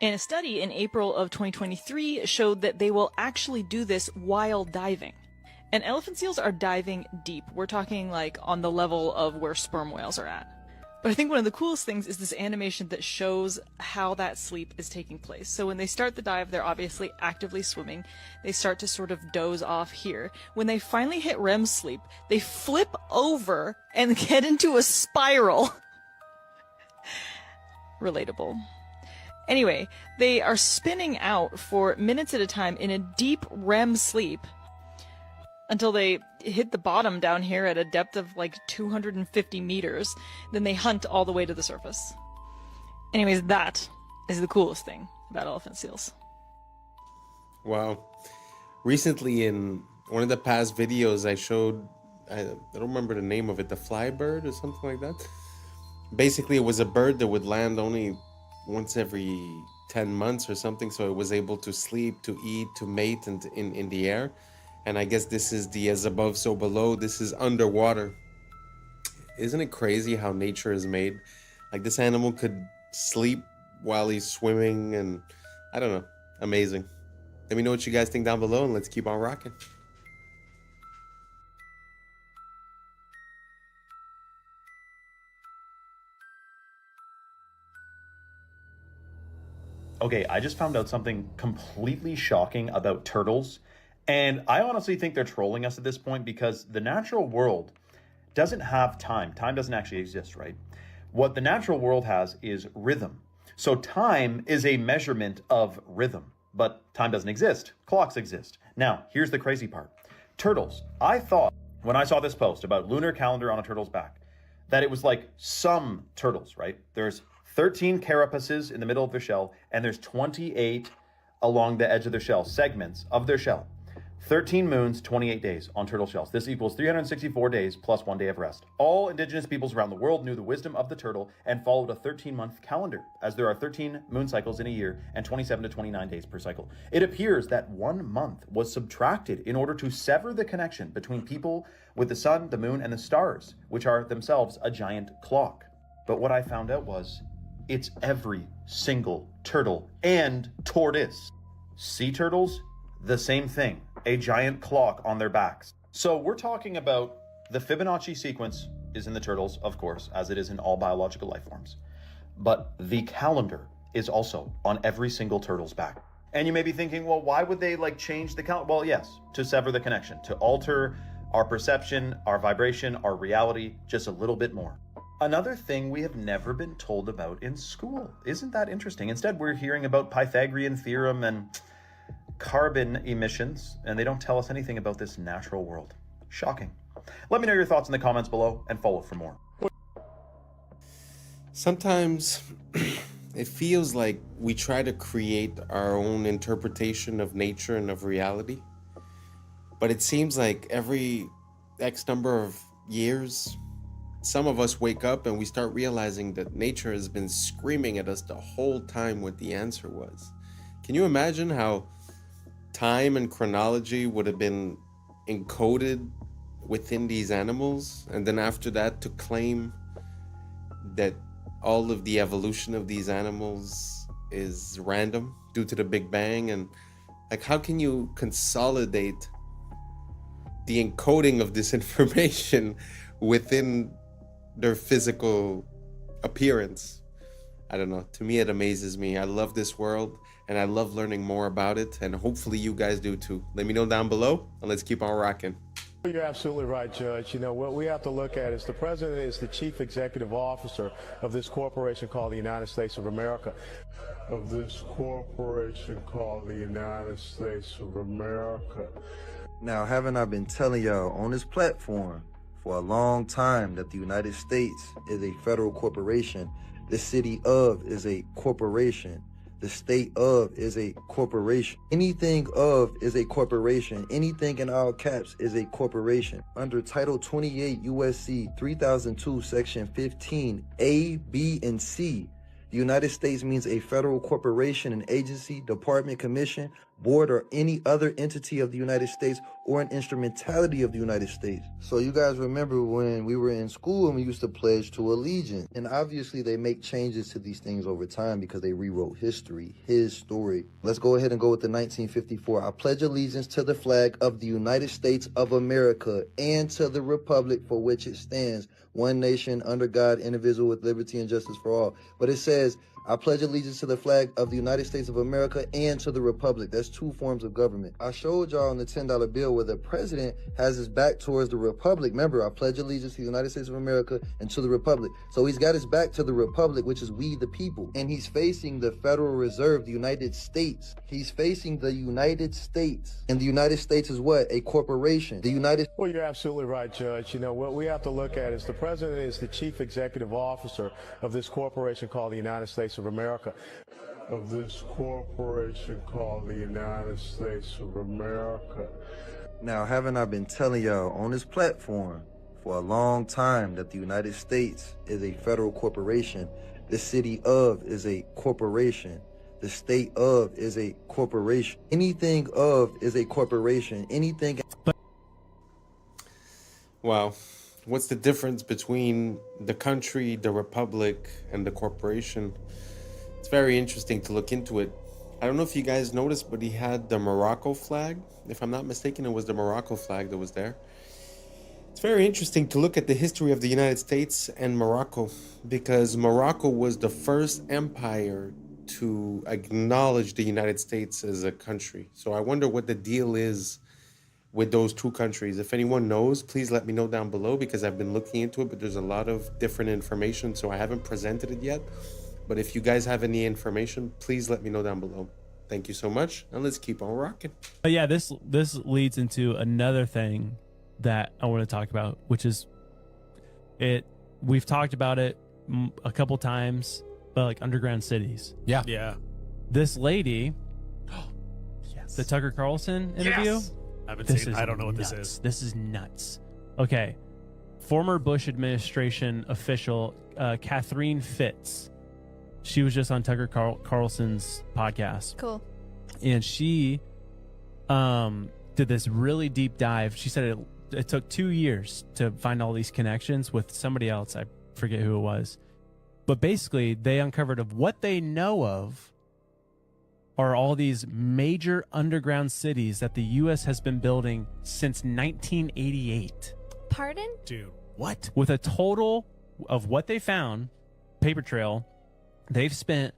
And a study in April of 2023 showed that they will actually do this while diving. And elephant seals are diving deep. We're talking like on the level of where sperm whales are at. But I think one of the coolest things is this animation that shows how that sleep is taking place. So when they start the dive, they're obviously actively swimming. They start to sort of doze off here. When they finally hit REM sleep, they flip over and get into a spiral. Relatable. Anyway, they are spinning out for minutes at a time in a deep REM sleep until they hit the bottom down here at a depth of like 250 meters. Then they hunt all the way to the surface. Anyways, that is the coolest thing about elephant seals. Wow. Recently in one of the past videos I showed, I don't remember the name of it, the fly bird or something like that. Basically, it was a bird that would land only once every 10 months or something, so it was able to sleep, to eat, to mate in the air. And I guess this is the as above, so below. This is underwater. Isn't it crazy how nature is made? Like, this animal could sleep while he's swimming, and I don't know. Amazing. Let me know what you guys think down below, and let's keep on rocking. Okay, I just found out something completely shocking about turtles. And I honestly think they're trolling us at this point, because the natural world doesn't have time. Time doesn't actually exist, right? What the natural world has is rhythm. So time is a measurement of rhythm, but time doesn't exist. Clocks exist. Now, here's the crazy part. Turtles. I thought when I saw this post about lunar calendar on a turtle's back, that it was like some turtles, right? There's 13 carapaces in the middle of their shell, and there's 28 along the edge of their shell, segments of their shell. 13 moons, 28 days on turtle shells. This equals 364 days plus 1 day of rest. All indigenous peoples around the world knew the wisdom of the turtle and followed a 13-month calendar, as there are 13 moon cycles in a year and 27 to 29 days per cycle. It appears that 1 month was subtracted in order to sever the connection between people with the sun, the moon, and the stars, which are themselves a giant clock. But what I found out was, it's every single turtle and tortoise. Sea turtles, the same thing. a giant clock on their backs. So we're talking about the Fibonacci sequence is in the turtles, of course, as it is in all biological life forms. But the calendar is also on every single turtle's back. And you may be thinking, well, why would they like change the calendar? Well, yes, to sever the connection, to alter our perception, our vibration, our reality, just a little bit more. Another thing we have never been told about in school. Isn't that interesting? Instead, we're hearing about Pythagorean theorem and carbon emissions, and they don't tell us anything about this natural world. Shocking. Let me know your thoughts in the comments below and follow for more. Sometimes it feels like we try to create our own interpretation of nature and of reality. But it seems like every X number of years, some of us wake up and we start realizing that nature has been screaming at us the whole time what the answer was. Can you imagine how time and chronology would have been encoded within these animals? And then after that, to claim that all of the evolution of these animals is random due to the Big Bang. And like, how can you consolidate the encoding of this information within their physical appearance? I don't know. To me, it amazes me. I love this world and I love learning more about it. And hopefully you guys do too. Let me know down below and let's keep on rocking. You're absolutely right, Judge. You know, what we have to look at is the president is the chief executive officer of this corporation called the United States of America. Of this corporation called the United States of America. Now, haven't I been telling y'all on this platform for a long time that the United States is a federal corporation? The city of is a corporation. The state of is a corporation. Anything of is a corporation. Anything in all caps is a corporation. Under Title 28 U.S.C. 3002, Section 15, A, B, and C, the United States means a federal corporation, an agency, department, commission, board, or any other entity of the United States or an instrumentality of the United States. So you guys remember when we were in school and we used to pledge to allegiance. And obviously they make changes to these things over time because they rewrote history, his story. Let's go ahead and go with the 1954. I pledge allegiance to the flag of the United States of America and to the republic for which it stands, one nation, under God, indivisible, with liberty and justice for all. But it says, I pledge allegiance to the flag of the United States of America and to the republic. That's two forms of government. I showed y'all on the $10 bill where the president has his back towards the republic. Remember, I pledge allegiance to the United States of America and to the republic. So he's got his back to the republic, which is we the people. And he's facing the Federal Reserve, the United States. He's facing the United States. And the United States is what? A corporation. The United... Well, you're absolutely right, Judge. You know, what we have to look at is the president is the chief executive officer of this corporation called the United States of America. Of this corporation called the United States of America. Now, haven't I been telling y'all on this platform for a long time that the United States is a federal corporation? The city of is a corporation. The state of is a corporation. Anything of is a corporation. Anything... Wow. What's the difference between the country, the republic, and the corporation? It's very interesting to look into it. I don't know if you guys noticed, but he had the Morocco flag. If I'm not mistaken, it was the Morocco flag that was there. It's very interesting to look at the history of the United States and Morocco, because Morocco was the first empire to acknowledge the United States as a country. So I wonder what the deal is with those two countries. If anyone knows, please let me know down below, because I've been looking into it, but there's a lot of different information, so I haven't presented it yet. But if you guys have any information, please let me know down below. Thank you so much, and let's keep on rocking. But yeah, this leads into another thing that I want to talk about, which is we've talked about it a couple times, but like underground cities. Yeah. This lady, the Tucker Carlson interview. Yes. I haven't seen it. I don't know what this is. This is nuts. Okay. Former Bush administration official Catherine Fitz. She was just on Tucker Carlson's podcast. Cool. And she did this really deep dive. She said it took 2 years to find all these connections with somebody else. I forget who it was. But basically, they uncovered of what they know of are all these major underground cities that the U.S. has been building since 1988. Pardon? Dude, what? With a total of what they found, paper trail, they've spent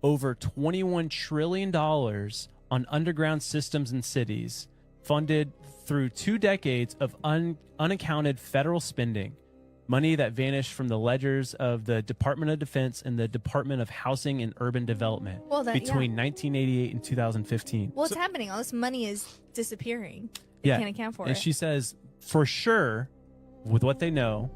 over $21 trillion on underground systems and cities, funded through 2 decades of unaccounted federal spending, money that vanished from the ledgers of the Department of Defense and the Department of Housing and Urban Development Well, between 1988 and 2015. What's happening? All this money is disappearing. They can't account for and it. she says, for sure, with what they know,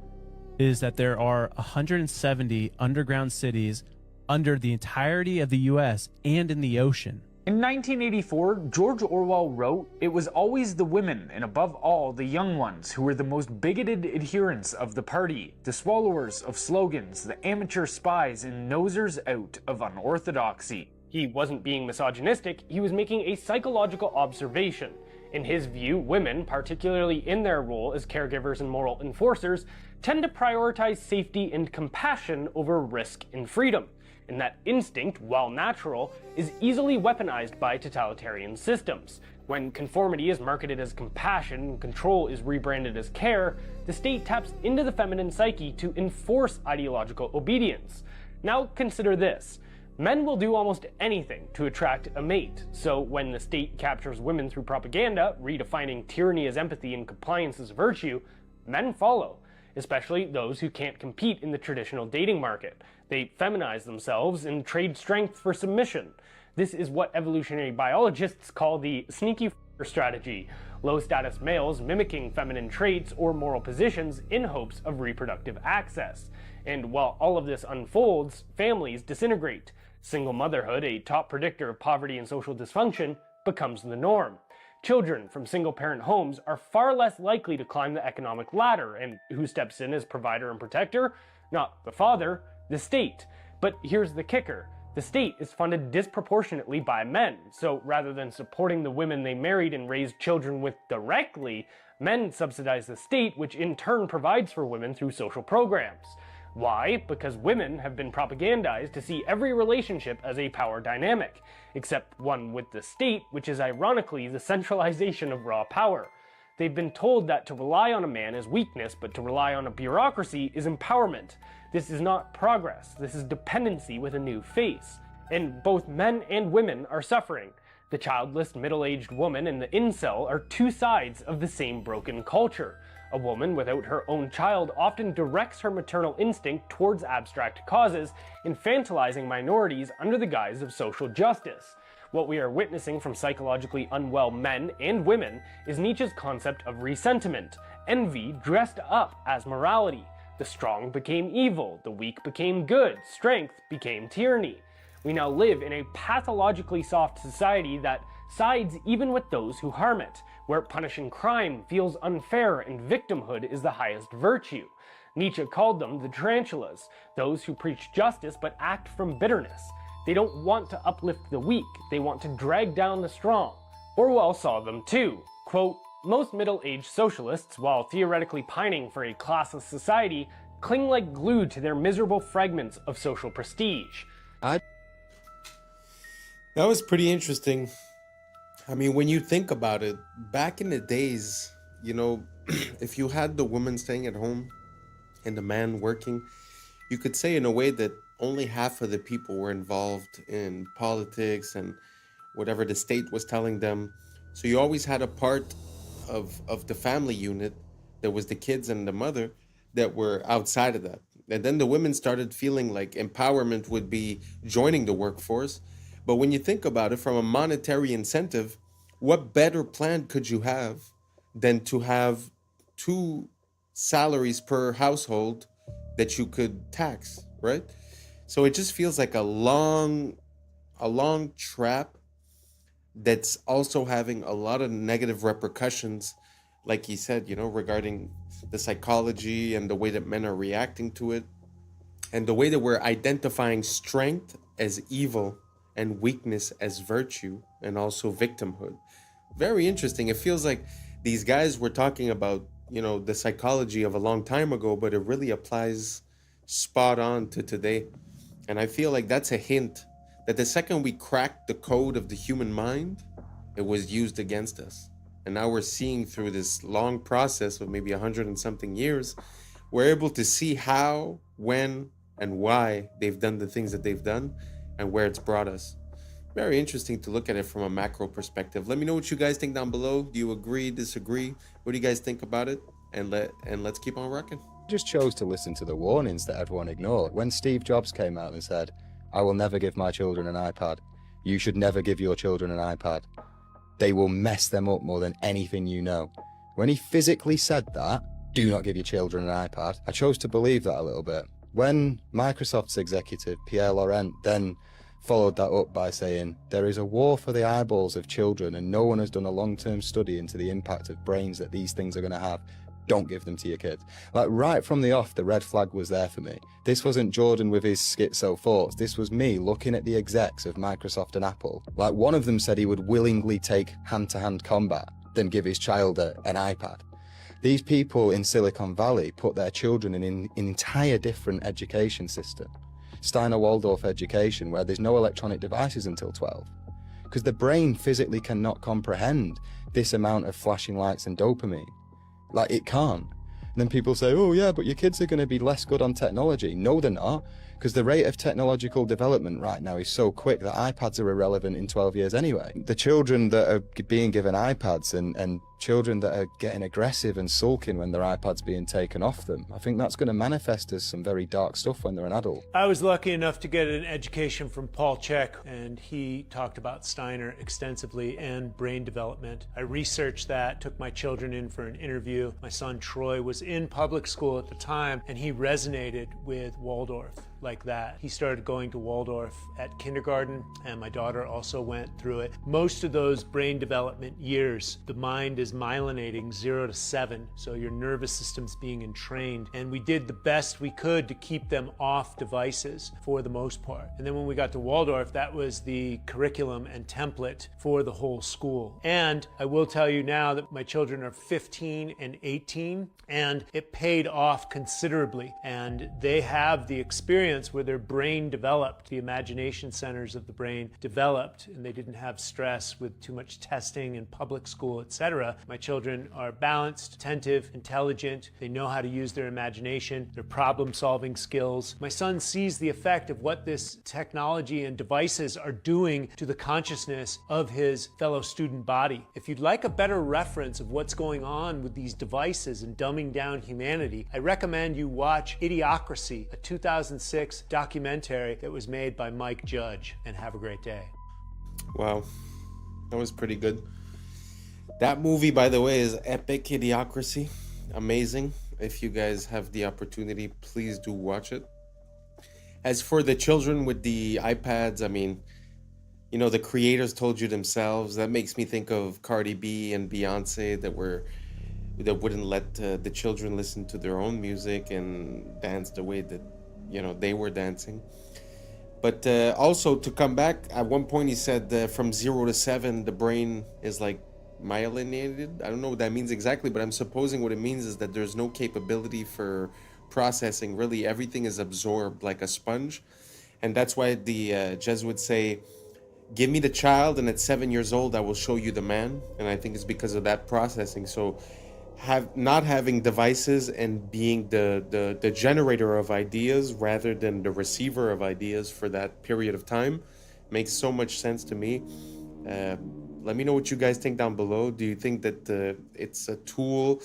is that there are 170 underground cities under the entirety of the U.S. and in the ocean. In 1984, George Orwell wrote, "It was always the women, and above all, the young ones, who were the most bigoted adherents of the party, the swallowers of slogans, the amateur spies and nosers out of unorthodoxy." He wasn't being misogynistic, he was making a psychological observation. In his view, women, particularly in their role as caregivers and moral enforcers, tend to prioritize safety and compassion over risk and freedom. And that instinct, while natural, is easily weaponized by totalitarian systems. When conformity is marketed as compassion and control is rebranded as care, the state taps into the feminine psyche to enforce ideological obedience. Now consider this. Men will do almost anything to attract a mate, so when the state captures women through propaganda, redefining tyranny as empathy and compliance as virtue, men follow, especially those who can't compete in the traditional dating market. They feminize themselves and trade strength for submission. This is what evolutionary biologists call the sneaky strategy, low-status males mimicking feminine traits or moral positions in hopes of reproductive access. And while all of this unfolds, families disintegrate. Single motherhood, a top predictor of poverty and social dysfunction, becomes the norm. Children from single-parent homes are far less likely to climb the economic ladder, and who steps in as provider and protector? Not the father, the state. But here's the kicker. The state is funded disproportionately by men, so rather than supporting the women they married and raised children with directly, men subsidize the state, which in turn provides for women through social programs. Why? Because women have been propagandized to see every relationship as a power dynamic, except one with the state, which is ironically the centralization of raw power. They've been told that to rely on a man is weakness, but to rely on a bureaucracy is empowerment. This is not progress, this is dependency with a new face. And both men and women are suffering. The childless middle-aged woman and the incel are two sides of the same broken culture. A woman without her own child often directs her maternal instinct towards abstract causes, infantilizing minorities under the guise of social justice. What we are witnessing from psychologically unwell men and women is Nietzsche's concept of resentiment, envy dressed up as morality. The strong became evil, the weak became good, strength became tyranny. We now live in a pathologically soft society that sides even with those who harm it, where punishing crime feels unfair and victimhood is the highest virtue. Nietzsche called them the tarantulas, those who preach justice but act from bitterness. They don't want to uplift the weak, they want to drag down the strong. Orwell saw them too. Quote, "Most middle-aged socialists, while theoretically pining for a classless society, cling like glue to their miserable fragments of social prestige." That was pretty interesting. I mean, when you think about it, back in the days, you know, if you had the woman staying at home and the man working, you could say in a way that only half of the people were involved in politics and whatever the state was telling them. So you always had a part of the family unit that was the kids and the mother that were outside of that. And then the women started feeling like empowerment would be joining the workforce. But when you think about it from a monetary incentive, what better plan could you have than to have 2 salaries per household that you could tax, right? So it just feels like a long trap that's also having a lot of negative repercussions, like he said, you know, regarding the psychology and the way that men are reacting to it, and the way that we're identifying strength as evil and weakness as virtue, and also victimhood. Very interesting. It feels like these guys were talking about, you know, the psychology of a long time ago, but it really applies spot on to today. And I feel like that's a hint that the second we cracked the code of the human mind, it was used against us. And now we're seeing through this long process of maybe 100 and something years, we're able to see how, when, and why they've done the things that they've done and where it's brought us. Very interesting to look at it from a macro perspective. Let me know what you guys think down below. Do you agree, disagree? What do you guys think about it? And let's keep on rocking. Just chose to listen to the warnings that everyone ignored. When Steve Jobs came out and said, "I will never give my children an iPad. You should never give your children an iPad. They will mess them up more than anything you know." When he physically said that, do not give your children an iPad, I chose to believe that a little bit. When Microsoft's executive, Pierre Laurent, then followed that up by saying, "There is a war for the eyeballs of children and no one has done a long-term study into the impact of brains that these things are going to have. Don't give them to your kids." Like, right from the off, the red flag was there for me. This wasn't Jordan with his schizo thoughts. This was me looking at the execs of Microsoft and Apple. Like, one of them said he would willingly take hand-to-hand combat than give his child an iPad. These people in Silicon Valley put their children in an entire different education system. Steiner Waldorf education, where there's no electronic devices until 12. Because the brain physically cannot comprehend this amount of flashing lights and dopamine. Like, it can't. And then people say, "Oh yeah, but your kids are going to be less good on technology." No, they're not. Because the rate of technological development right now is so quick that iPads are irrelevant in 12 years anyway. The children that are being given iPads and children that are getting aggressive and sulking when their iPad's being taken off them, I think that's going to manifest as some very dark stuff when they're an adult. I was lucky enough to get an education from Paul Chek, and he talked about Steiner extensively and brain development. I researched that, took my children in for an interview. My son Troy was in public school at the time, and he resonated with Waldorf like that. He started going to Waldorf at kindergarten, and my daughter also went through it. Most of those brain development years, the mind is myelinating 0 to 7, so your nervous system's being entrained, and we did the best we could to keep them off devices for the most part. And then when we got to Waldorf, that was the curriculum and template for the whole school. And I will tell you now that my children are 15 and 18, and it paid off considerably, and they have the experience where their brain developed, the imagination centers of the brain developed, and they didn't have stress with too much testing in public school, etc. My children are balanced, attentive, intelligent. They know how to use their imagination, their problem-solving skills. My son sees the effect of what this technology and devices are doing to the consciousness of his fellow student body. If you'd like a better reference of what's going on with these devices and dumbing down humanity, I recommend you watch Idiocracy, a 2006 documentary that was made by Mike Judge, and have a great day. Wow, that was pretty good. That movie, by the way, is epic. Idiocracy, amazing. If you guys have the opportunity, please do watch it. As for the children with the iPads, I mean, you know, the creators told you themselves. That makes me think of Cardi B and Beyonce that wouldn't let the children listen to their own music and dance the way that, you know, they were dancing. But also, to come back, at one point he said from 0 to 7 the brain is like myelinated. I don't know what that means exactly, but I'm supposing what it means is that there's no capability for processing. Really, everything is absorbed like a sponge. And that's why the Jesuits say, "Give me the child, and at 7 years old I will show you the man." And I think it's because of that processing. So not having devices and being the generator of ideas rather than the receiver of ideas for that period of time makes so much sense to me. Let me know what you guys think down below. Do you think that it's a tool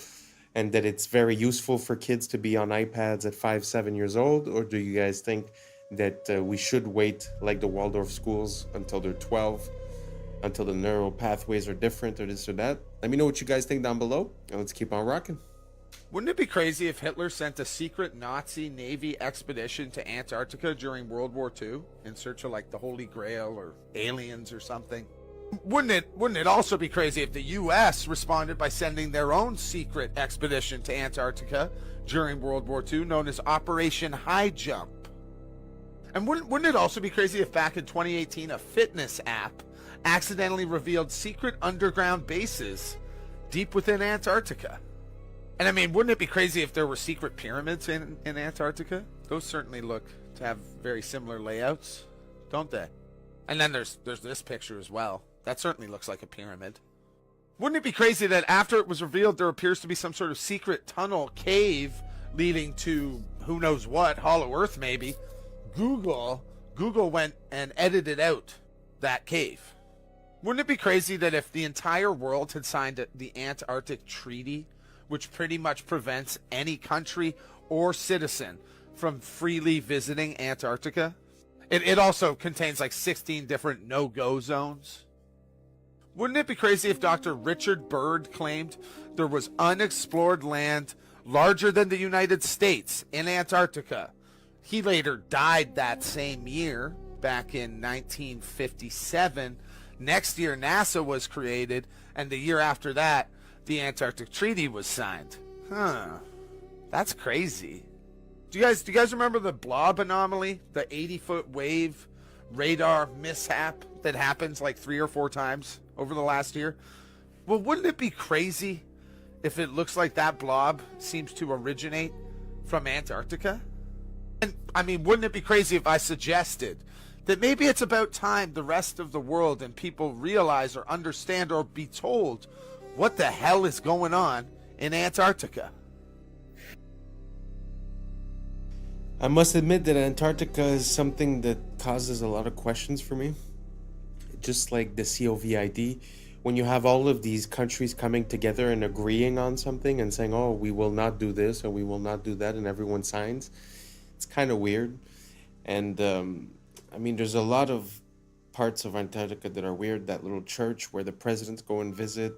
and that it's very useful for kids to be on iPads at 5, 7 years old? Or do you guys think that we should wait, like the Waldorf schools, until they're 12, until the neural pathways are different, or this or that? Let me know what you guys think down below, and let's keep on rocking. Wouldn't it be crazy if Hitler sent a secret Nazi Navy expedition to Antarctica during World War II in search of like the Holy Grail or aliens or something? Wouldn't it also be crazy if the U.S. responded by sending their own secret expedition to Antarctica during World War II, known as Operation High Jump? And wouldn't it also be crazy if back in 2018 a fitness app accidentally revealed secret underground bases deep within Antarctica? And I mean, wouldn't it be crazy if there were secret pyramids in Antarctica? Those certainly look to have very similar layouts, don't they? And then there's this picture as well. That certainly looks like a pyramid. Wouldn't it be crazy that after it was revealed there appears to be some sort of secret tunnel cave leading to who knows what, Hollow Earth maybe? Google went and edited out that cave. Wouldn't it be crazy that if the entire world had signed the Antarctic Treaty, which pretty much prevents any country or citizen from freely visiting Antarctica? It also contains like 16 different no-go zones. Wouldn't it be crazy if Dr. Richard Byrd claimed there was unexplored land larger than the United States in Antarctica? He later died that same year, back in 1957. Next year, NASA was created, and the year after that, the Antarctic Treaty was signed. That's crazy. Do you guys remember the blob anomaly, the 80-foot wave radar mishap that happens like 3 or 4 times over the last year? Well, wouldn't it be crazy if it looks like that blob seems to originate from Antarctica? And I mean, wouldn't it be crazy if I suggested that maybe it's about time the rest of the world and people realize or understand or be told what the hell is going on in Antarctica? I must admit that Antarctica is something that causes a lot of questions for me. Just like the COVID, when you have all of these countries coming together and agreeing on something and saying, oh, we will not do this or we will not do that, and everyone signs, it's kind of weird. And I mean, there's a lot of parts of Antarctica that are weird. That little church where the presidents go and visit.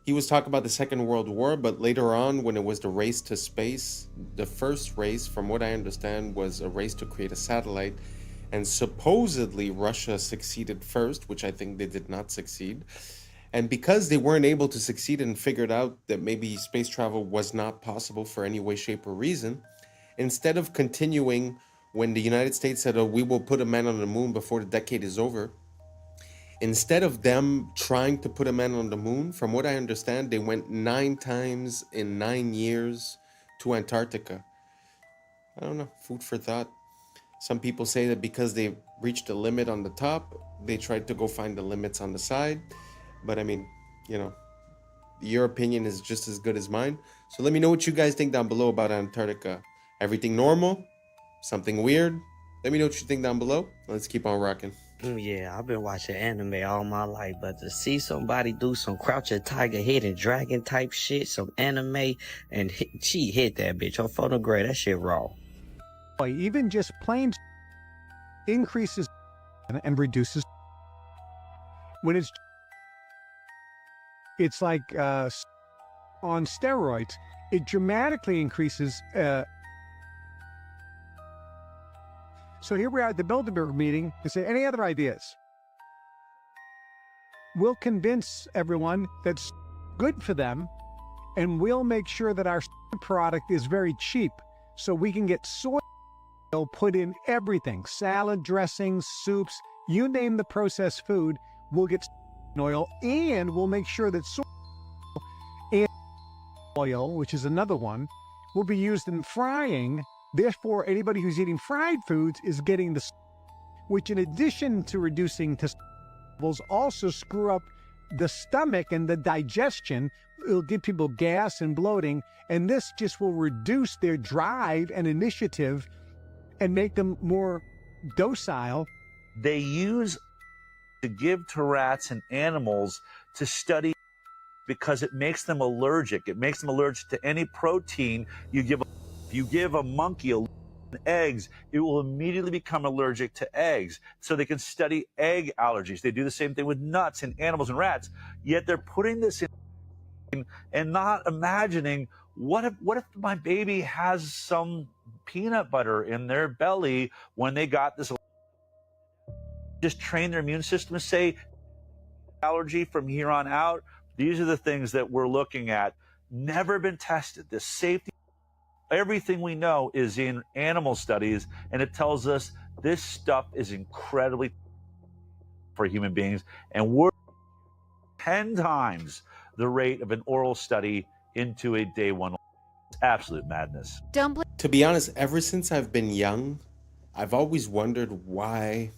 He was talking about the Second World War, but later on, when it was the race to space, the first race, from what I understand, was a race to create a satellite. And supposedly Russia succeeded first, which I think they did not succeed. And because they weren't able to succeed and figured out that maybe space travel was not possible for any way, shape, or reason, instead of continuing when the United States said, oh, we will put a man on the moon before the decade is over, instead of them trying to put a man on the moon, from what I understand, they went 9 times in 9 years to Antarctica. I don't know, food for thought. Some people say that because they reached a limit on the top, they tried to go find the limits on the side. But I mean, you know, your opinion is just as good as mine. So let me know what you guys think down below about Antarctica. Everything normal? Something weird? Let me know what you think down below. Let's keep on rocking. Yeah, I've been watching anime all my life, but to see somebody do some Crouch a Tiger, Hidden Dragon type shit, some anime, and she hit that bitch on photograph, that shit raw. Even just plain increases and reduces. When it's like on steroids, it dramatically increases. So here we are at the Bilderberg meeting. They say, any other ideas? We'll convince everyone that's good for them, and we'll make sure that our product is very cheap, so we can get soy oil put in everything, salad dressings, soups, you name the processed food, we'll get oil, and we'll make sure that soy and oil, which is another one, will be used in frying. Therefore, anybody who's eating fried foods is getting the, which in addition to reducing testosterone levels, also screw up the stomach and the digestion. It'll give people gas and bloating, and this just will reduce their drive and initiative and make them more docile. They use to give to rats and animals to study because it makes them allergic. It makes them allergic to any protein you give. If you give a monkey eggs, it will immediately become allergic to eggs. So they can study egg allergies. They do the same thing with nuts in animals and rats. Yet they're putting this in and not imagining what if my baby has some peanut butter in their belly when they got this. Just train their immune system to say allergy from here on out. These are the things that we're looking at. Never been tested. The safety. Everything we know is in animal studies, and it tells us this stuff is incredibly for human beings, and we're 10 times the rate of an oral study into a day one. It's absolute madness. To be honest, ever since I've been young, I've always wondered why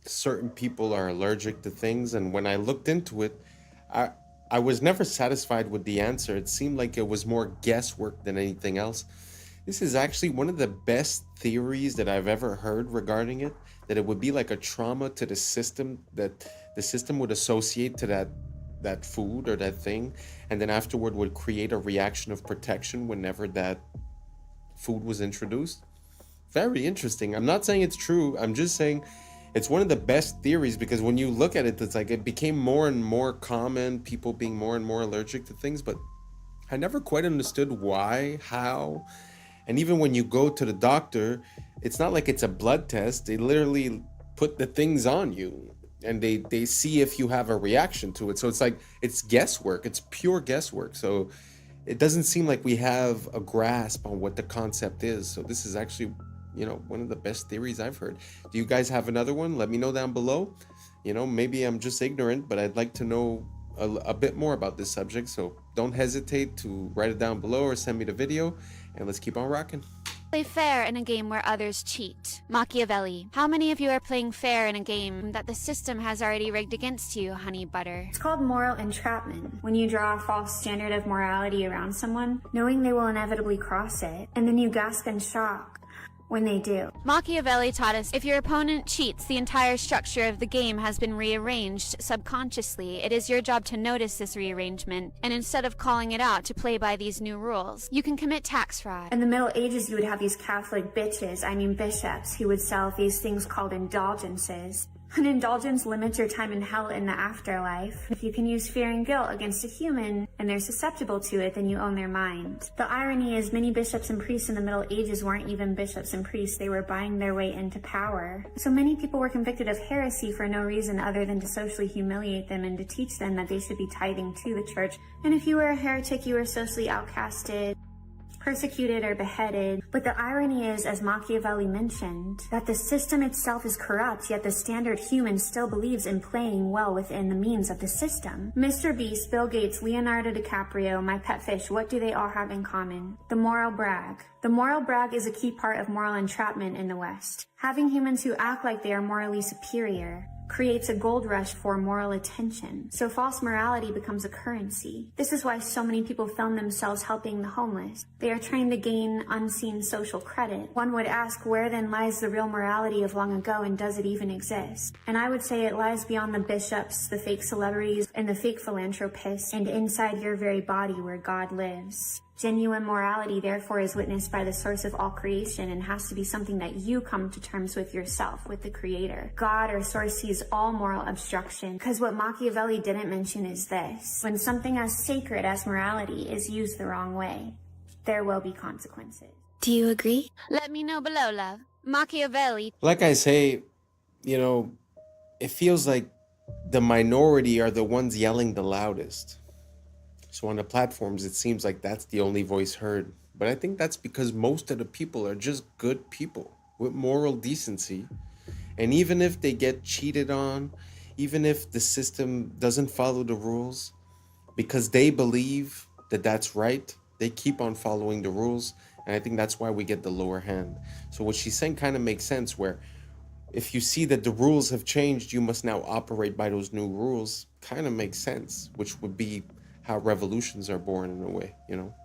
certain people are allergic to things, and when I looked into it, I was never satisfied with the answer. It seemed like it was more guesswork than anything else. This is actually one of the best theories that I've ever heard regarding it, that it would be like a trauma to the system, that the system would associate to that food or that thing, and then afterward would create a reaction of protection whenever that food was introduced. Very interesting. I'm not saying it's true. I'm just saying it's one of the best theories, because when you look at it, it's like it became more and more common, people being more and more allergic to things, but I never quite understood why, how. And even when you go to the doctor, it's not like it's a blood test. They literally put the things on you and they see if you have a reaction to it. So it's like, it's guesswork. It's pure guesswork. So it doesn't seem like we have a grasp on what the concept is. So this is actually, one of the best theories I've heard. Do you guys have another one? Let me know down below. Maybe I'm just ignorant, but I'd like to know a bit more about this subject. So don't hesitate to write it down below or send me the video, and let's keep on rocking. Play fair in a game where others cheat. Machiavelli. How many of you are playing fair in a game that the system has already rigged against you, honey butter? It's called moral entrapment. When you draw a false standard of morality around someone, knowing they will inevitably cross it, and then you gasp in shock when they do. Machiavelli taught us if your opponent cheats, the entire structure of the game has been rearranged subconsciously. It is your job to notice this rearrangement, and instead of calling it out, to play by these new rules. You can commit tax fraud. In the Middle Ages, you would have these Catholic bishops, who would sell these things called indulgences. An indulgence limits your time in hell in the afterlife. If you can use fear and guilt against a human, and they're susceptible to it, then you own their mind. The irony is many bishops and priests in the Middle Ages weren't even bishops and priests. They were buying their way into power. So many people were convicted of heresy for no reason other than to socially humiliate them and to teach them that they should be tithing to the church. And if you were a heretic, you were socially outcasted, persecuted, or beheaded. But the irony is, as Machiavelli mentioned, that the system itself is corrupt, yet the standard human still believes in playing well within the means of the system. Mr. Beast, Bill Gates, Leonardo DiCaprio, my pet fish, what do they all have in common? The moral brag. The moral brag is a key part of moral entrapment in the West. Having humans who act like they are morally superior creates a gold rush for moral attention. So false morality becomes a currency. This is why so many people film themselves helping the homeless. They are trying to gain unseen social credit. One would ask, where then lies the real morality of long ago, and does it even exist? And I would say it lies beyond the bishops, the fake celebrities, and the fake philanthropists, and inside your very body where God lives. Genuine morality, therefore, is witnessed by the source of all creation and has to be something that you come to terms with yourself, with the Creator. God or Source sees all moral obstruction, because what Machiavelli didn't mention is this: when something as sacred as morality is used the wrong way, there will be consequences. Do you agree? Let me know below, love. Machiavelli. Like I say, it feels like the minority are the ones yelling the loudest. So on the platforms, it seems like that's the only voice heard. But I think that's because most of the people are just good people with moral decency. And even if they get cheated on, even if the system doesn't follow the rules, because they believe that that's right, they keep on following the rules. And I think that's why we get the lower hand. So what she's saying kind of makes sense, where if you see that the rules have changed, you must now operate by those new rules. Kind of makes sense, which would be how revolutions are born in a way,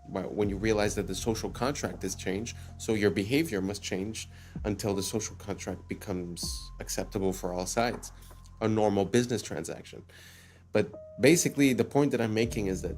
when you realize that the social contract has changed, so your behavior must change until the social contract becomes acceptable for all sides, a normal business transaction. But basically, the point that I'm making is that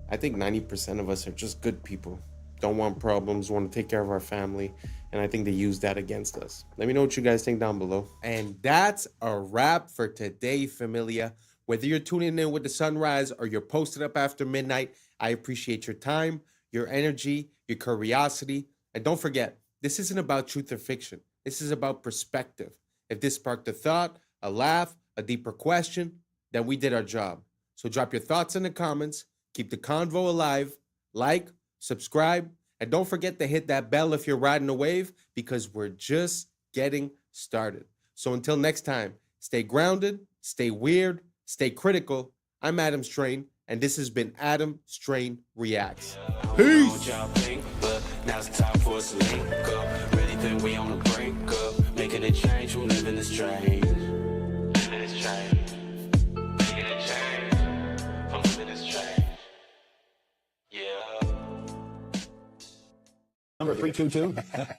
I think 90% of us are just good people, don't want problems, want to take care of our family, and I think they use that against us. Let me know what you guys think down below. And that's a wrap for today, familia. Whether you're tuning in with the sunrise or you're posted up after midnight, I appreciate your time, your energy, your curiosity. And don't forget, this isn't about truth or fiction. This is about perspective. If this sparked a thought, a laugh, a deeper question, then we did our job. So drop your thoughts in the comments, keep the convo alive, like, subscribe, and don't forget to hit that bell if you're riding a wave, because we're just getting started. So until next time, stay grounded, stay weird, stay critical. I'm Adam Strain, and this has been Adam Strain Reacts. Peace! But now's the time for us to link up. Really think we on the brink up. Making a change from living this train. Number 322.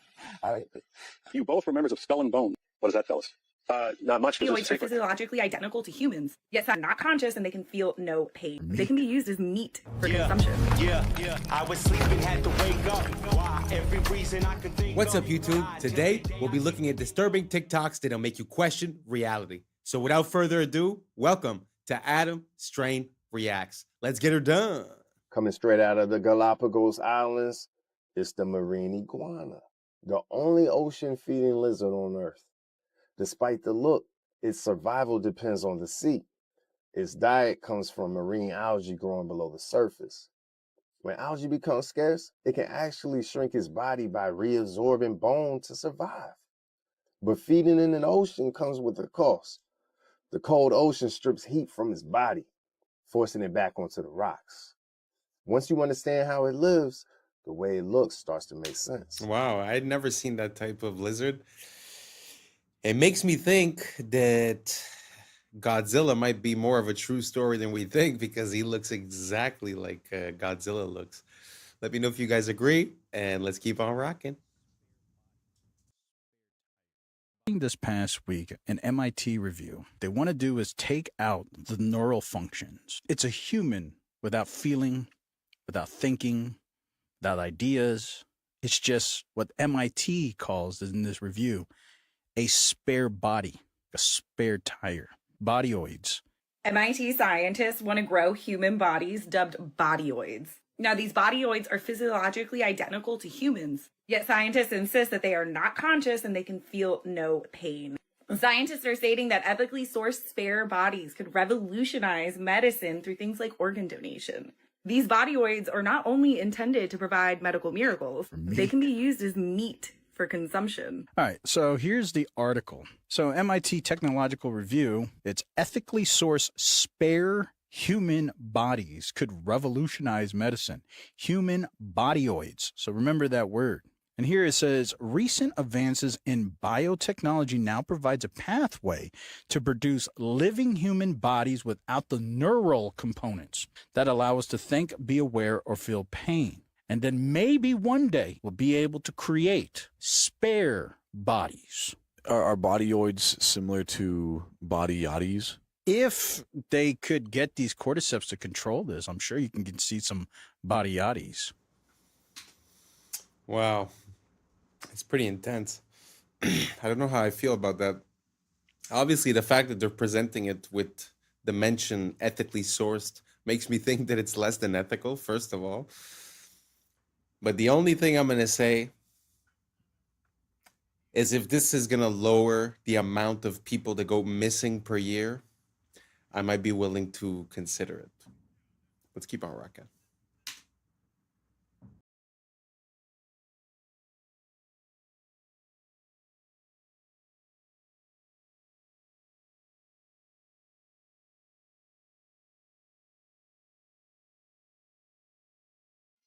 You both were members of Skull and Bone. What does that tell us? Not much. Opioids are physiologically identical to humans, yet they're not conscious and they can feel no pain. They can be used as meat for consumption. Yeah. I was sleeping, had to wake up. Why? Every reason I could think. What's up, YouTube? Today, we'll be looking at disturbing TikToks that'll make you question reality. So without further ado, welcome to Adam Strain Reacts. Let's get her done. Coming straight out of the Galapagos Islands, it's the marine iguana, the only ocean-feeding lizard on Earth. Despite the look, its survival depends on the sea. Its diet comes from marine algae growing below the surface. When algae becomes scarce, it can actually shrink its body by reabsorbing bone to survive. But feeding in an ocean comes with a cost. The cold ocean strips heat from its body, forcing it back onto the rocks. Once you understand how it lives, the way it looks starts to make sense. Wow, I'd never seen that type of lizard. It makes me think that Godzilla might be more of a true story than we think because he looks exactly like Godzilla looks. Let me know if you guys agree, and let's keep on rocking. This past week, an MIT review, they want to do is take out the neural functions. It's a human without feeling, without thinking, without ideas. It's just what MIT calls in this review a spare body, a spare tire, bodyoids. MIT scientists want to grow human bodies dubbed bodyoids. Now, these bodyoids are physiologically identical to humans, yet scientists insist that they are not conscious and they can feel no pain. Scientists are stating that ethically sourced spare bodies could revolutionize medicine through things like organ donation. These bodyoids are not only intended to provide medical miracles, they can be used as meat for consumption. All right, so here's the article. So MIT Technological Review, it's ethically sourced spare human bodies could revolutionize medicine. Human bodyoids. So remember that word. And here it says, recent advances in biotechnology now provides a pathway to produce living human bodies without the neural components that allow us to think, be aware, or feel pain. And then maybe one day we'll be able to create spare bodies. Are bodyoids similar to body yachties? If they could get these cordyceps to control this, I'm sure you can see some body yachties. Wow. It's pretty intense. I don't know how I feel about that. Obviously, the fact that they're presenting it with the mention ethically sourced makes me think that it's less than ethical, first of all. But the only thing I'm going to say is if this is going to lower the amount of people that go missing per year, I might be willing to consider it. Let's keep on rocking.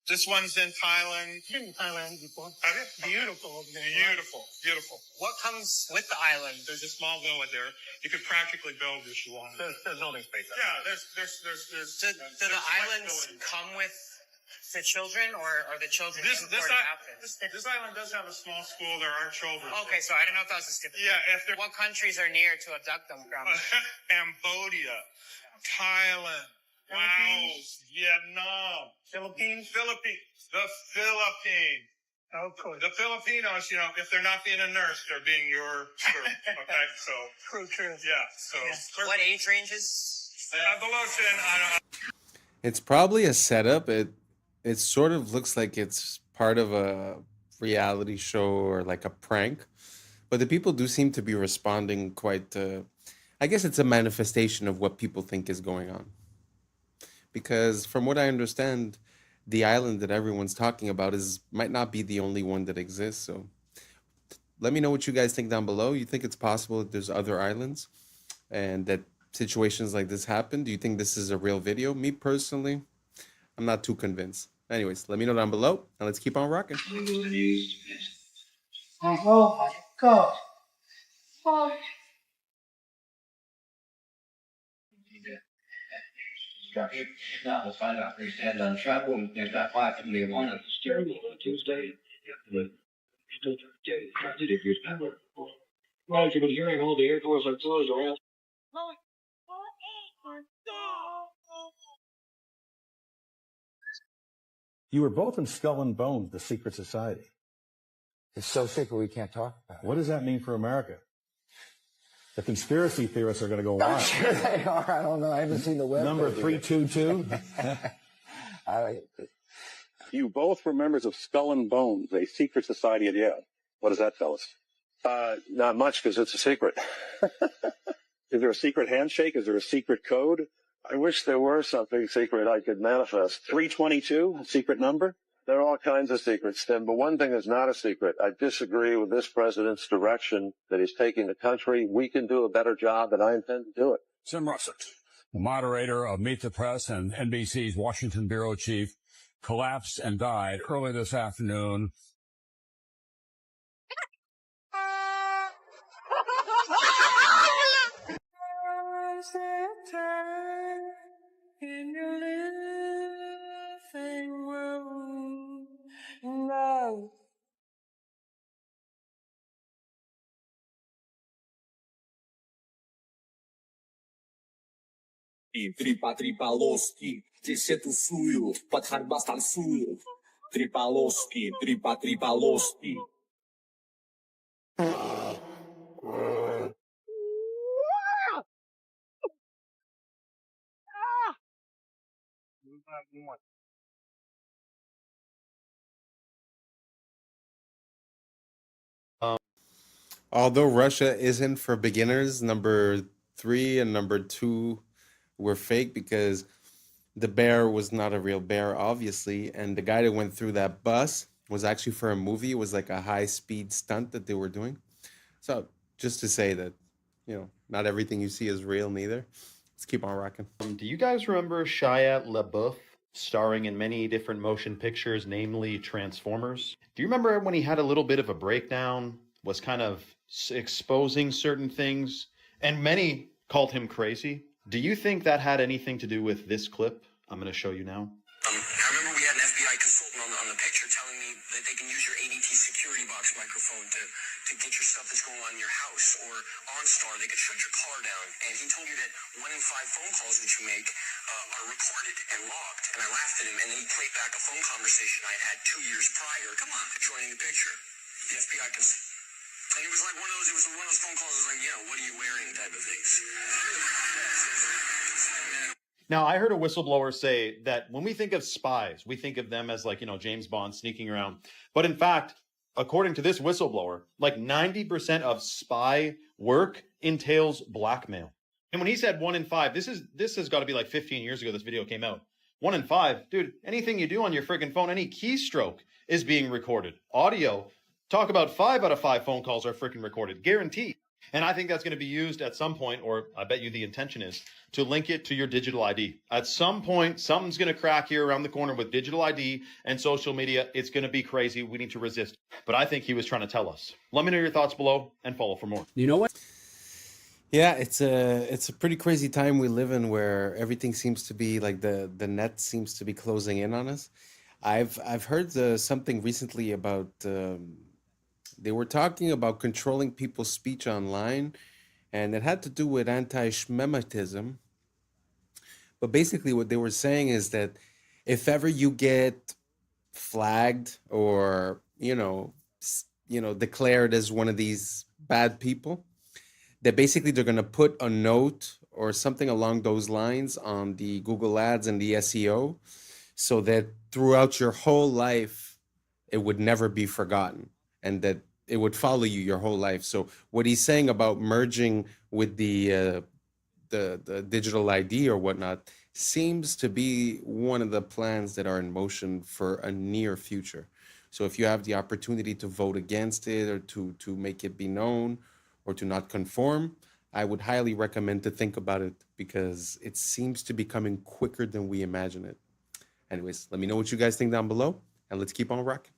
This one's in Thailand. Been in Thailand before. Have you? Beautiful over there. Beautiful, beautiful. What comes with the island? There's a small villa there. You could practically build if you want. There's building space. Yeah, there's. Do the islands come with the children, or are the children imported after? This island does have a small school. There are children. Okay, so I don't know if that was a stupid. Yeah, what countries are near to abduct them from? Cambodia, Thailand, Laos, Vietnam, Philippines. The Philippines. Oh, cool. The Filipinos, if they're not being a nurse, they're being your crew. Okay, so. True. Yeah, so. What age ranges? Below 10, It's probably a setup. It sort of looks like it's part of a reality show or like a prank. But the people do seem to be responding quite... I guess it's a manifestation of what people think is going on. Because from what I understand, the island that everyone's talking about might not be the only one that exists. So let me know what you guys think down below. You think it's possible that there's other islands and that situations like this happen? Do you think this is a real video? Me personally, I'm not too convinced. Anyways, let me know down below and let's keep on rocking. Oh my God. Oh. Now, let's find out if he's had done travel and got 5 from the one on Tuesday. Well, you've been hearing all the air doors are closed around. You were both in Skull and Bones, the secret society. It's so secret we can't talk about it. What does that mean for America? The conspiracy theorists are going to go wild. I'm sure they are. I don't know. I haven't seen the web. Number 322. You both were members of Skull and Bones, a secret society at Yale. What does that tell us? Not much, because it's a secret. Is there a secret handshake? Is there a secret code? I wish there were something secret I could manifest. 322, a secret number? There are all kinds of secrets, Tim, but one thing is not a secret. I disagree with this president's direction that he's taking the country. We can do a better job, and I intend to do it. Tim Russett, the moderator of Meet the Press and NBC's Washington bureau chief, collapsed and died early this afternoon. In your living room, no. Трипа-трипа-лоски, тесету-сую, подхарбастан-сую. Трипа-лоски, трипа-трипа-лоски. Although Russia isn't for beginners, number 3 and number 2 were fake because the bear was not a real bear, obviously. And the guy that went through that bus was actually for a movie. It was like a high-speed stunt that they were doing. So just to say that, not everything you see is real neither. Let's keep on rocking. Do you guys remember Shia LaBeouf starring in many different motion pictures, namely Transformers? Do you remember when he had a little bit of a breakdown, was kind of exposing certain things, and many called him crazy? Do you think that had anything to do with this clip I'm going to show you now? I remember we had an FBI consultant on the picture telling me that they can use your ADT security box microphone to get your stuff that's going on in your house, or OnStar, they could shut your car down. And he told me that 1 in 5 phone calls that you make are recorded and logged. And I laughed at him, and then he played back a phone conversation I had 2 years prior. Come on, joining the picture. The FBI consultant. And it was like one of those phone calls. It was like, what are you wearing type of things. Now, I heard a whistleblower say that when we think of spies, we think of them as like, James Bond sneaking around. But in fact, according to this whistleblower, like 90% of spy work entails blackmail. And when he said 1 in 5, this has got to be like 15 years ago this video came out. 1 in 5, dude, anything you do on your friggin' phone, any keystroke is being recorded. Audio, talk about 5 out of 5 phone calls are freaking recorded, guaranteed. And I think that's going to be used at some point, or I bet you the intention is, to link it to your digital ID. At some point, something's going to crack here around the corner with digital ID and social media. It's going to be crazy. We need to resist. But I think he was trying to tell us. Let me know your thoughts below and follow for more. You know what? Yeah, it's a pretty crazy time we live in where everything seems to be like the net seems to be closing in on us. I've heard something recently about they were talking about controlling people's speech online, and it had to do with anti-Shemitism. But basically what they were saying is that if ever you get flagged or, declared as one of these bad people, that basically they're going to put a note or something along those lines on the Google Ads and the SEO so that throughout your whole life, it would never be forgotten and that it would follow you your whole life. So what he's saying about merging with the digital ID or whatnot seems to be one of the plans that are in motion for a near future. So if you have the opportunity to vote against it or to make it be known or to not conform, I would highly recommend to think about it because it seems to be coming quicker than we imagine it. Anyways, let me know what you guys think down below and let's keep on rocking.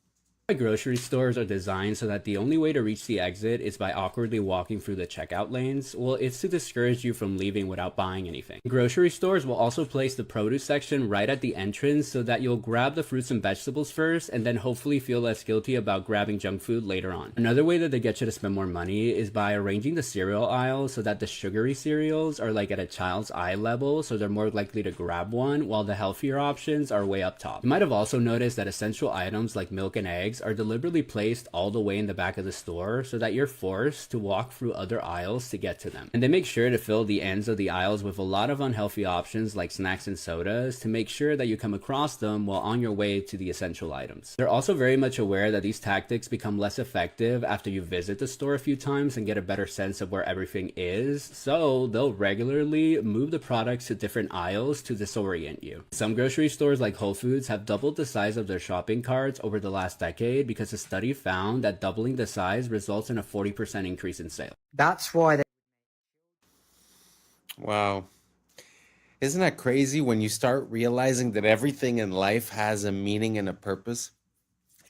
Grocery stores are designed so that the only way to reach the exit is by awkwardly walking through the checkout lanes. Well, it's to discourage you from leaving without buying anything. Grocery stores will also place the produce section right at the entrance so that you'll grab the fruits and vegetables first and then hopefully feel less guilty about grabbing junk food later on. Another way that they get you to spend more money is by arranging the cereal aisles so that the sugary cereals are like at a child's eye level, so they're more likely to grab one, while the healthier options are way up top. You might have also noticed that essential items like milk and eggs are deliberately placed all the way in the back of the store so that you're forced to walk through other aisles to get to them. And they make sure to fill the ends of the aisles with a lot of unhealthy options like snacks and sodas to make sure that you come across them while on your way to the essential items. They're also very much aware that these tactics become less effective after you visit the store a few times and get a better sense of where everything is, so they'll regularly move the products to different aisles to disorient you. Some grocery stores like Whole Foods have doubled the size of their shopping carts over the last decade because a study found that doubling the size results in a 40% increase in sales. That's why they... Wow. Isn't that crazy when you start realizing that everything in life has a meaning and a purpose?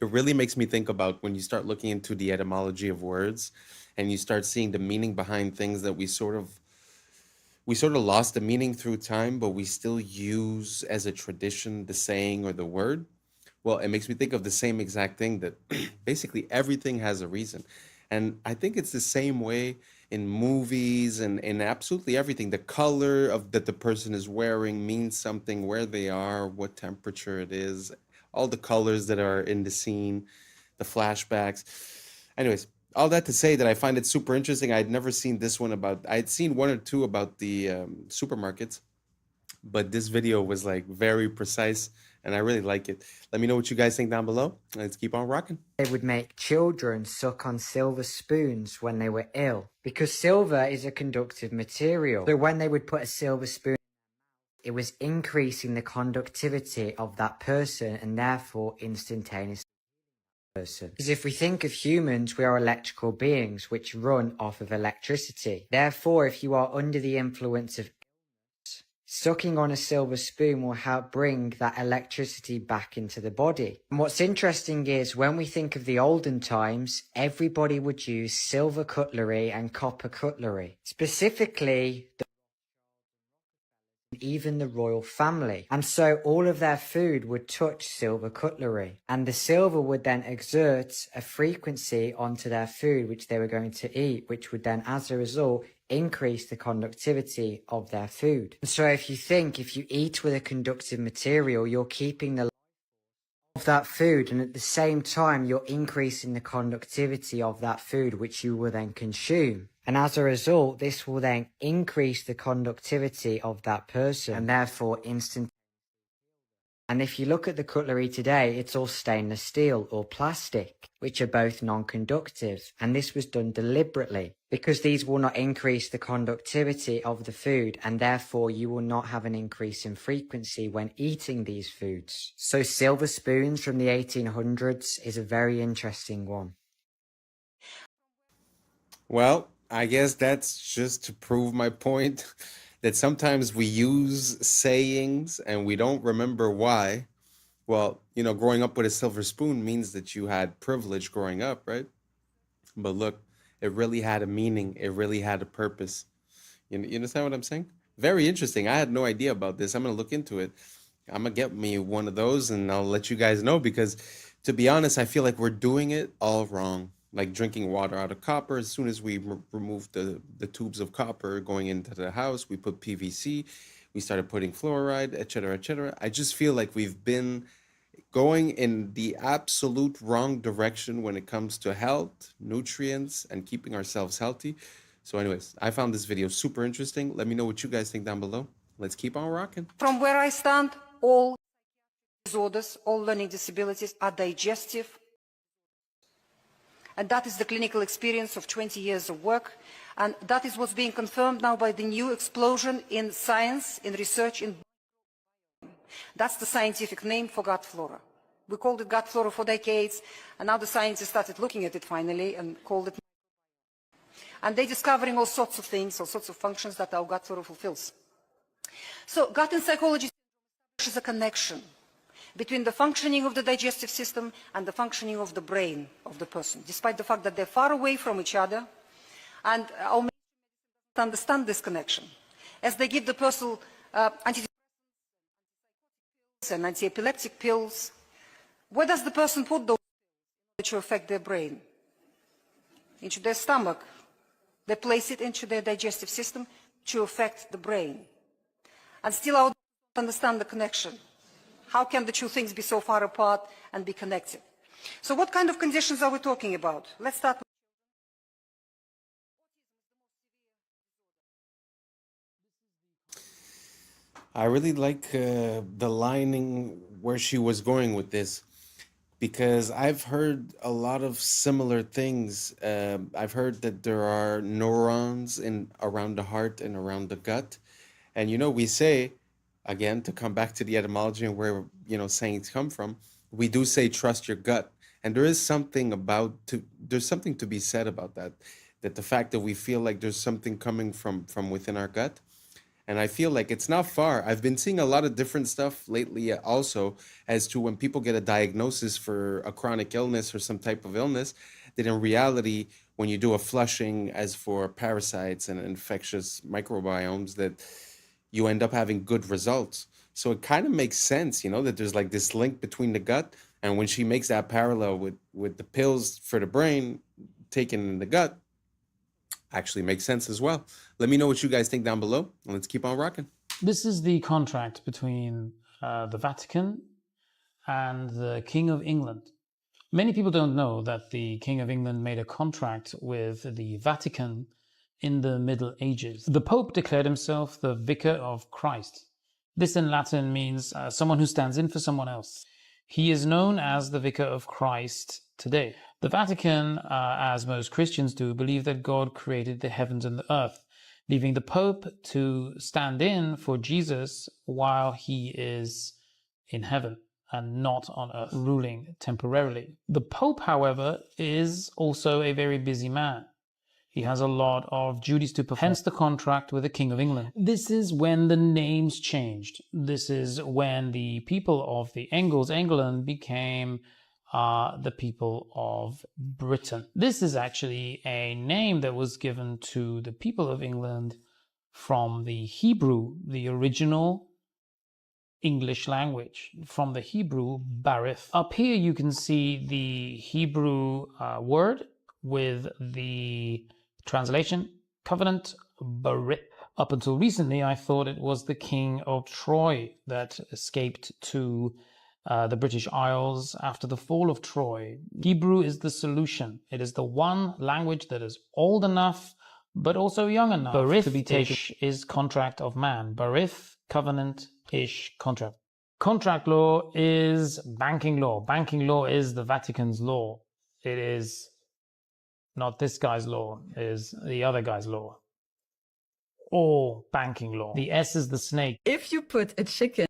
It really makes me think about when you start looking into the etymology of words and you start seeing the meaning behind things that we sort of lost the meaning through time, but we still use as a tradition the saying or the word. Well, it makes me think of the same exact thing, that basically everything has a reason. And I think it's the same way in movies and in absolutely everything. The color of that the person is wearing means something, where they are, what temperature it is, all the colors that are in the scene, the flashbacks. Anyways, all that to say that I find it super interesting. I'd never seen this one about, I'd seen one or two about the supermarkets, but this video was like very precise and I really like it. Let me know what you guys think down below. Let's keep on rocking. They would make children suck on silver spoons when they were ill, because silver is a conductive material. So when they would put a silver spoon, it was increasing the conductivity of that person and therefore instantaneously person. Because if we think of humans, we are electrical beings which run off of electricity. Therefore, if you are under the influence of illness, sucking on a silver spoon will help bring that electricity back into the body. And what's interesting is when we think of the olden times, everybody would use silver cutlery and copper cutlery. Specifically, even the royal family, and so all of their food would touch silver cutlery, and the silver would then exert a frequency onto their food which they were going to eat, which would then as a result increase the conductivity of their food. And so if you eat with a conductive material, you're keeping the of that food, and at the same time you're increasing the conductivity of that food which you will then consume. And as a result, this will then increase the conductivity of that person and therefore instant. And if you look at the cutlery today, it's all stainless steel or plastic, which are both non-conductive. And this was done deliberately because these will not increase the conductivity of the food, and therefore you will not have an increase in frequency when eating these foods. So silver spoons from the 1800s is a very interesting one. Well, I guess that's just to prove my point that sometimes we use sayings and we don't remember why. Well, you know, growing up with a silver spoon means that you had privilege growing up, right? But look, it really had a meaning. It really had a purpose. You understand what I'm saying? Very interesting. I had no idea about this. I'm going to look into it. I'm going to get me one of those and I'll let you guys know, because to be honest, I feel like we're doing it all wrong. Like drinking water out of copper. As soon as we remove the tubes of copper going into the house, we put PVC, we started putting fluoride, etc., etc. I just feel like we've been going in the absolute wrong direction when it comes to health, nutrients, and keeping ourselves healthy. So anyways, I found this video super interesting. Let me know what you guys think down below. Let's keep on rocking. From where I stand, all disorders, all learning disabilities are digestive. And that is the clinical experience of 20 years of work. And that is what's being confirmed now by the new explosion in science, in research. That's the scientific name for gut flora. We called it gut flora for decades, and now the scientists started looking at it finally and called it. And they're discovering all sorts of things, all sorts of functions that our gut flora fulfills. So gut and psychology is a connection between the functioning of the digestive system and the functioning of the brain of the person, despite the fact that they're far away from each other. And our medicine understand this connection. As they give the person antidepressants and anti-epileptic pills, where does the person put those pills to affect their brain? Into their stomach. They place it into their digestive system to affect the brain. And still I don't understand the connection. How can the two things be so far apart and be connected? So what kind of conditions are we talking about? Let's start with I really like the lining where she was going with this, because I've heard a lot of similar things. I've heard that there are neurons around the heart and around the gut. And, we say, again, to come back to the etymology and where, sayings come from, we do say, trust your gut. And there is something there's something to be said about that the fact that we feel like there's something coming from within our gut. And I feel like it's not far. I've been seeing a lot of different stuff lately also as to when people get a diagnosis for a chronic illness or some type of illness, that in reality, when you do a flushing as for parasites and infectious microbiomes, that you end up having good results. So it kind of makes sense, that there's like this link between the gut. And when she makes that parallel with the pills for the brain taken in the gut, actually makes sense as well. Let me know what you guys think down below, and let's keep on rocking. This is the contract between the Vatican and the King of England. Many people don't know that the King of England made a contract with the Vatican in the Middle Ages. The Pope declared himself the Vicar of Christ. This in Latin means someone who stands in for someone else. He is known as the Vicar of Christ today. The Vatican, as most Christians do, believe that God created the heavens and the earth, leaving the Pope to stand in for Jesus while he is in heaven and not on earth, ruling temporarily. The Pope, however, is also a very busy man. He has a lot of duties to perform, hence the contract with the King of England. This is when the names changed. This is when the people of the Angles, England, became the people of Britain. This is actually a name that was given to the people of England from the Hebrew, the original English language, from the Hebrew barith. Up here you can see the Hebrew word with the translation, covenant, barith. Up until recently, I thought it was the King of Troy that escaped to the British Isles after the fall of Troy. Hebrew is the solution. It is the one language that is old enough, but also young enough to be taken. Ish is contract of man. Barith, covenant, ish, contract. Contract law is banking law. Banking law is the Vatican's law. It is not this guy's law, it is the other guy's law. Or banking law. The S is the snake. If you put a chicken...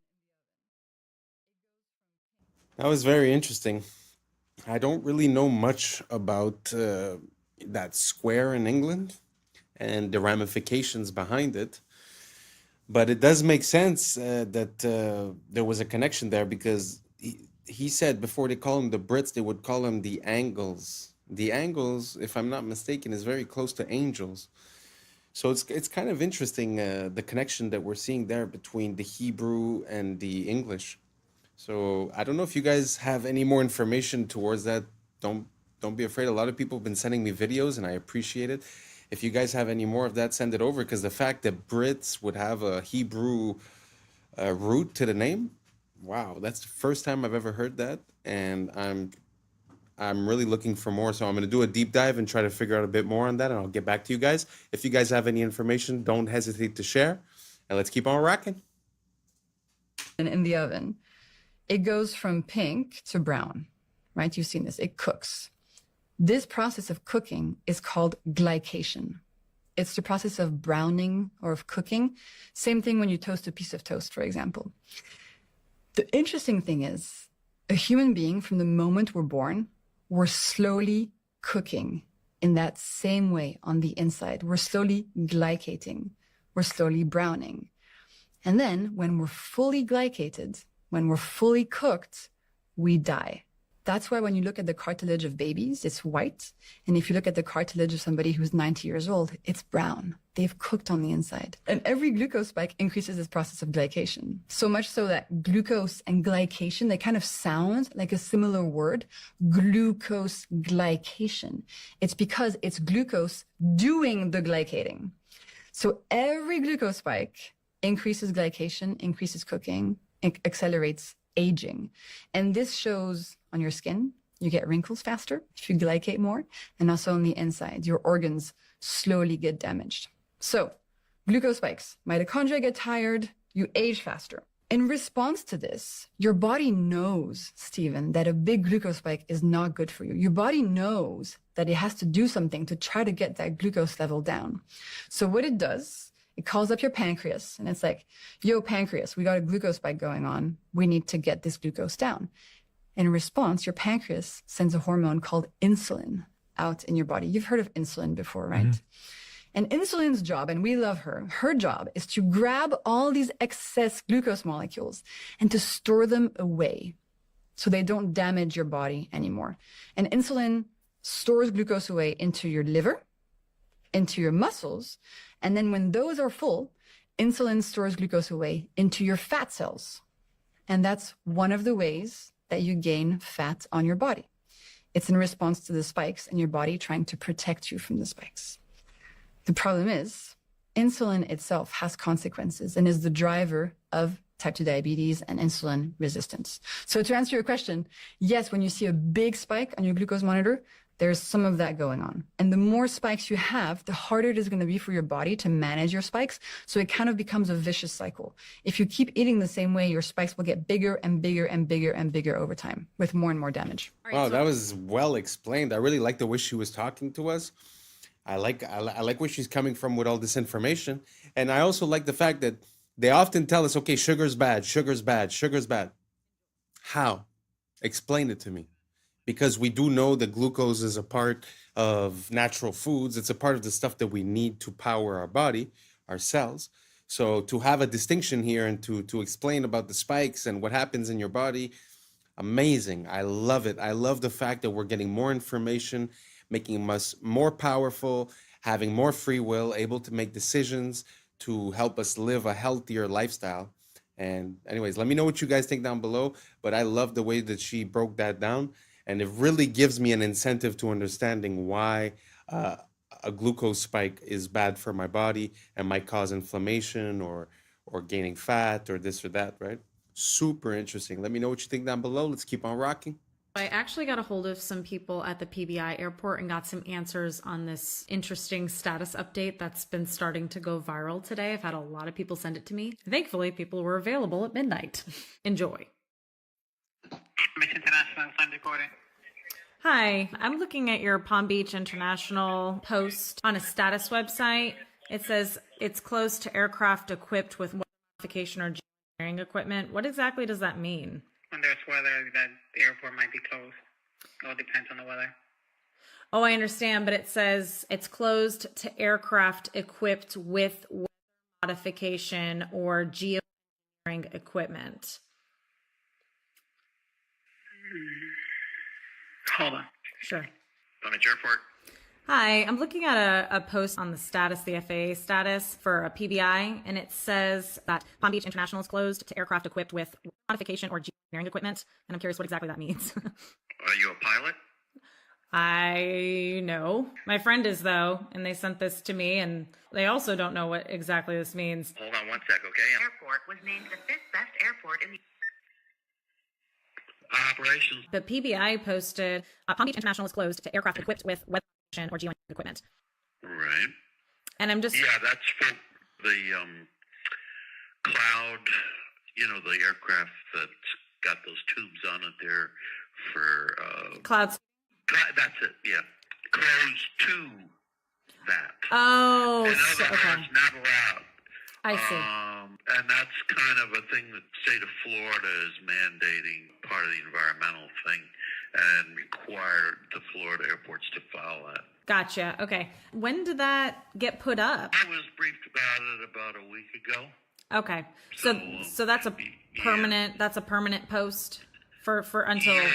That was very interesting. I don't really know much about that square in England and the ramifications behind it. But it does make sense that there was a connection there, because he said before they call them the Brits, they would call them the Angles. The Angles, if I'm not mistaken, is very close to angels. So it's kind of interesting, the connection that we're seeing there between the Hebrew and the English. So I don't know if you guys have any more information towards that. Don't be afraid. A lot of people have been sending me videos, and I appreciate it. If you guys have any more of that, send it over, because the fact that Brits would have a Hebrew root to the name, wow, that's the first time I've ever heard that, and I'm really looking for more. So I'm going to do a deep dive and try to figure out a bit more on that, and I'll get back to you guys. If you guys have any information, don't hesitate to share, and let's keep on rocking. In the oven, it goes from pink to brown, right? You've seen this. It cooks. This process of cooking is called glycation. It's the process of browning or of cooking. Same thing when you toast a piece of toast, for example. The interesting thing is, a human being, from the moment we're born, we're slowly cooking in that same way on the inside. We're slowly glycating. We're slowly browning. And then when we're fully glycated, when we're fully cooked, we die. That's why when you look at the cartilage of babies, it's white. And if you look at the cartilage of somebody who's 90 years old, it's brown. They've cooked on the inside. And every glucose spike increases this process of glycation. So much so that glucose and glycation, they kind of sound like a similar word, glucose glycation. It's because it's glucose doing the glycating. So every glucose spike increases glycation, increases cooking, accelerates aging. And this shows on your skin. You get wrinkles faster if you glycate more, and also on the inside, your organs slowly get damaged. So glucose spikes, mitochondria get tired, you age faster. In response to this, your body knows, Stephen, that a big glucose spike is not good for you. Your body knows that it has to do something to try to get that glucose level down. So what it does, it calls up your pancreas and it's like, yo, pancreas, we got a glucose spike going on. We need to get this glucose down. In response, your pancreas sends a hormone called insulin out in your body. You've heard of insulin before, right? Mm-hmm. And insulin's job, and we love her job is to grab all these excess glucose molecules and to store them away so they don't damage your body anymore. And insulin stores glucose away into your liver, into your muscles, and then when those are full, insulin stores glucose away into your fat cells. And that's one of the ways that you gain fat on your body. It's in response to the spikes and your body trying to protect you from the spikes. The problem is, insulin itself has consequences and is the driver of type 2 diabetes and insulin resistance. So to answer your question, yes, when you see a big spike on your glucose monitor, there's some of that going on. And the more spikes you have, the harder it is going to be for your body to manage your spikes. So it kind of becomes a vicious cycle. If you keep eating the same way, your spikes will get bigger and bigger and bigger and bigger over time with more and more damage. Wow, that was well explained. I really like the way she was talking to us. I like where she's coming from with all this information. And I also like the fact that they often tell us, okay, sugar's bad, sugar's bad, sugar's bad. How? Explain it to me. Because we do know that glucose is a part of natural foods. It's a part of the stuff that we need to power our body, our cells. So to have a distinction here and to explain about the spikes and what happens in your body, amazing. I love it. I love the fact that we're getting more information, making us more powerful, having more free will, able to make decisions to help us live a healthier lifestyle. And anyways, let me know what you guys think down below. But I love the way that she broke that down. And it really gives me an incentive to understanding why a glucose spike is bad for my body and might cause inflammation or gaining fat or this or that, right? Super interesting. Let me know what you think down below. Let's keep on rocking. I actually got a hold of some people at the PBI airport and got some answers on this interesting status update that's been starting to go viral today. I've had a lot of people send it to me. Thankfully, people were available at midnight. Enjoy. Miss International, sign recording. Hi, I'm looking at your Palm Beach International post on a status website. It says it's closed to aircraft equipped with weather modification or geoengineering equipment. What exactly does that mean? When there's weather, that the airport might be closed. It all depends on the weather. Oh, I understand, but it says it's closed to aircraft equipped with weather modification or geoengineering equipment. Hold on. Sure. Palm Beach Airport. Hi, I'm looking at a post on the status, the FAA status for a PBI, and it says that Palm Beach International is closed to aircraft equipped with modification or geoengineering equipment, and I'm curious what exactly that means. Are you a pilot? I know. My friend is, though, and they sent this to me, and they also don't know what exactly this means. Hold on one sec, okay? Airport was named the 5th best airport in the operations. The PBI posted, Palm Beach International is closed to aircraft equipped with weather modification or geoengineering equipment. Right. And I'm just... Yeah, that's for the cloud, the aircraft that's got those tubes on it there for... Clouds. That's it, yeah. Closed to that. Oh, in other okay. words, not allowed. I see. And that's kind of a thing that the state of Florida is mandating, part of the environmental thing, and required the Florida airports to follow that. Gotcha. Okay. When did that get put up? I was briefed about it about a week ago. Okay. So that's a permanent. That's a permanent post for until. Yep.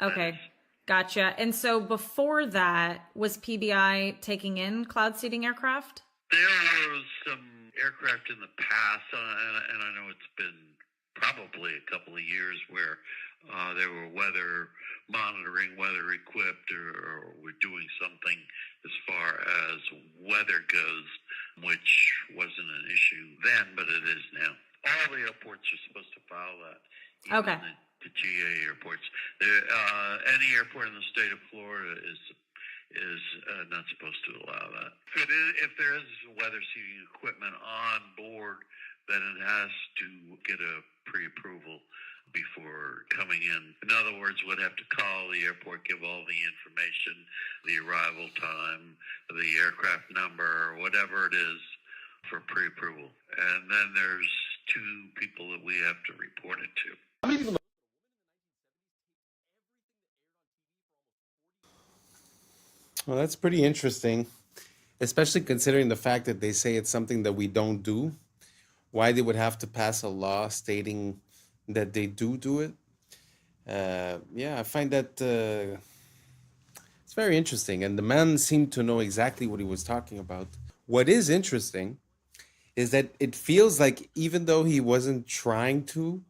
Okay, gotcha. And so before that, was PBI taking in cloud seeding aircraft? There was some aircraft in the past, and I know it's been probably a couple of years where they were weather monitoring, weather equipped, or were doing something as far as weather goes, which wasn't an issue then, but it is now. All the airports are supposed to follow that. Okay. The GA airports. Any airport in the state of Florida is not supposed to allow that. If there is weather seeding equipment on board, then it has to get a pre-approval before coming in. In other words, would have to call the airport, give all the information, the arrival time, the aircraft number, whatever it is for pre-approval. And then there's two people that we have to report it to. How many people? Well, that's pretty interesting, especially considering the fact that they say it's something that we don't do. Why they would have to pass a law stating that they do it. Yeah, I find that it's very interesting. And the man seemed to know exactly what he was talking about. What is interesting is that it feels like even though he wasn't trying to,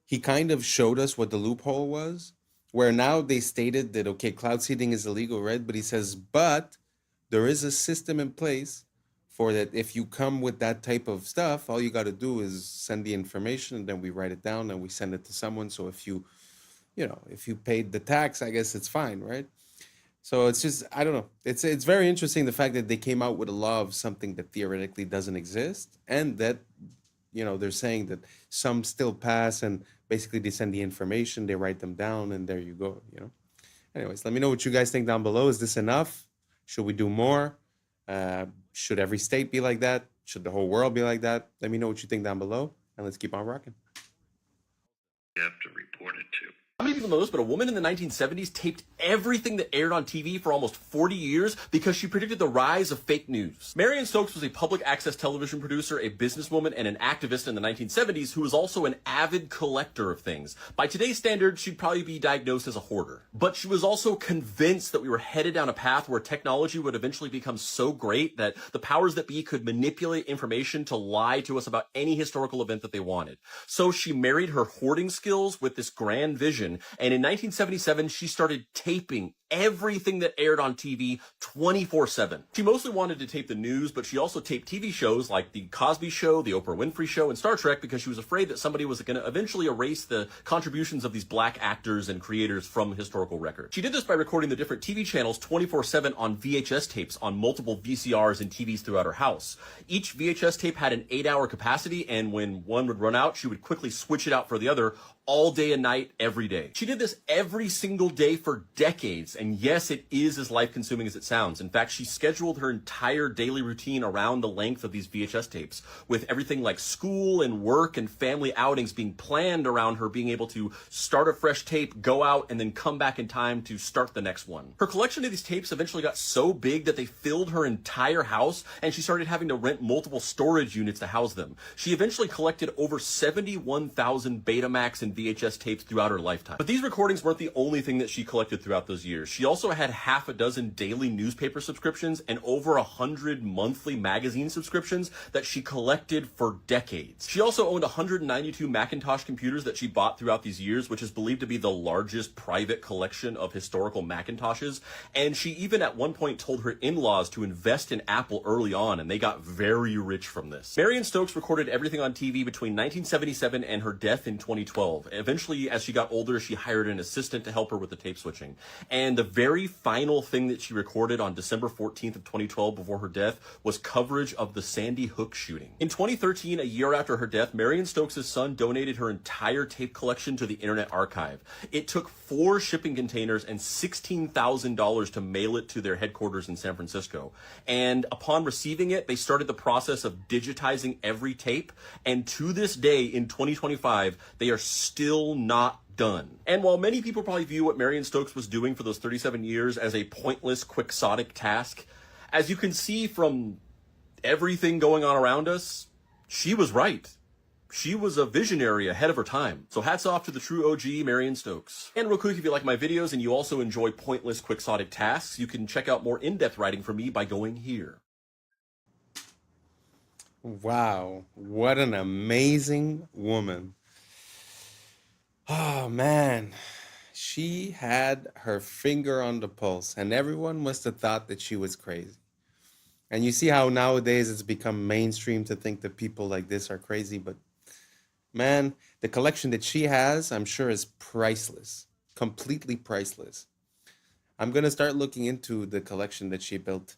he kind of showed us what the loophole was, where now they stated that, okay, cloud seeding is illegal, right? But he says, but there is a system in place for that. If you come with that type of stuff, all you got to do is send the information, and then we write it down and we send it to someone. So if you paid the tax, I guess it's fine, right? So it's just, I don't know. It's very interesting, the fact that they came out with a law of something that theoretically doesn't exist, and that, they're saying that some still pass, and basically they send the information, they write them down, and there you go, Anyways, let me know what you guys think down below. Is this enough? Should we do more? Should every state be like that? Should the whole world be like that? Let me know what you think down below, and let's keep on rocking. You have to report it to. How many people know this, but a woman in the 1970s taped everything that aired on TV for almost 40 years because she predicted the rise of fake news. Marion Stokes was a public access television producer, a businesswoman, and an activist in the 1970s who was also an avid collector of things. By today's standards, she'd probably be diagnosed as a hoarder. But she was also convinced that we were headed down a path where technology would eventually become so great that the powers that be could manipulate information to lie to us about any historical event that they wanted. So she married her hoarding skills with this grand vision. And in 1977, she started taping everything that aired on TV 24/7. She mostly wanted to tape the news, but she also taped TV shows like The Cosby Show, The Oprah Winfrey Show, and Star Trek because she was afraid that somebody was going to eventually erase the contributions of these black actors and creators from historical record. She did this by recording the different TV channels 24/7 on VHS tapes on multiple VCRs and TVs throughout her house. Each VHS tape had an 8-hour capacity, and when one would run out, she would quickly switch it out for the other all day and night, every day. She did this every single day for decades, and yes, it is as life-consuming as it sounds. In fact, she scheduled her entire daily routine around the length of these VHS tapes, with everything like school and work and family outings being planned around her being able to start a fresh tape, go out, and then come back in time to start the next one. Her collection of these tapes eventually got so big that they filled her entire house, and she started having to rent multiple storage units to house them. She eventually collected over 71,000 Betamax and VHS tapes throughout her lifetime. But these recordings weren't the only thing that she collected throughout those years. She also had half a dozen daily newspaper subscriptions and over 100 monthly magazine subscriptions that she collected for decades. She also owned 192 Macintosh computers that she bought throughout these years, which is believed to be the largest private collection of historical Macintoshes. And she even at one point told her in-laws to invest in Apple early on, and they got very rich from this. Marion Stokes recorded everything on TV between 1977 and her death in 2012. Eventually, as she got older, she hired an assistant to help her with the tape switching. And the very final thing that she recorded on December 14th of 2012 before her death was coverage of the Sandy Hook shooting. In 2013, a year after her death, Marion Stokes' son donated her entire tape collection to the Internet Archive. It took 4 shipping containers and $16,000 to mail it to their headquarters in San Francisco. And upon receiving it, they started the process of digitizing every tape. And to this day, in 2025, they are still not done. And while many people probably view what Marion Stokes was doing for those 37 years as a pointless, quixotic task, as you can see from everything going on around us, she was right. She was a visionary ahead of her time. So hats off to the true OG, Marion Stokes. And real quick, if you like my videos and you also enjoy pointless, quixotic tasks, you can check out more in-depth writing from me by going here. Wow, what an amazing woman. Oh man, she had her finger on the pulse, and everyone must have thought that she was crazy. And you see how nowadays it's become mainstream to think that people like this are crazy, but man, the collection that she has, I'm sure, is priceless, completely priceless. I'm going to start looking into the collection that she built.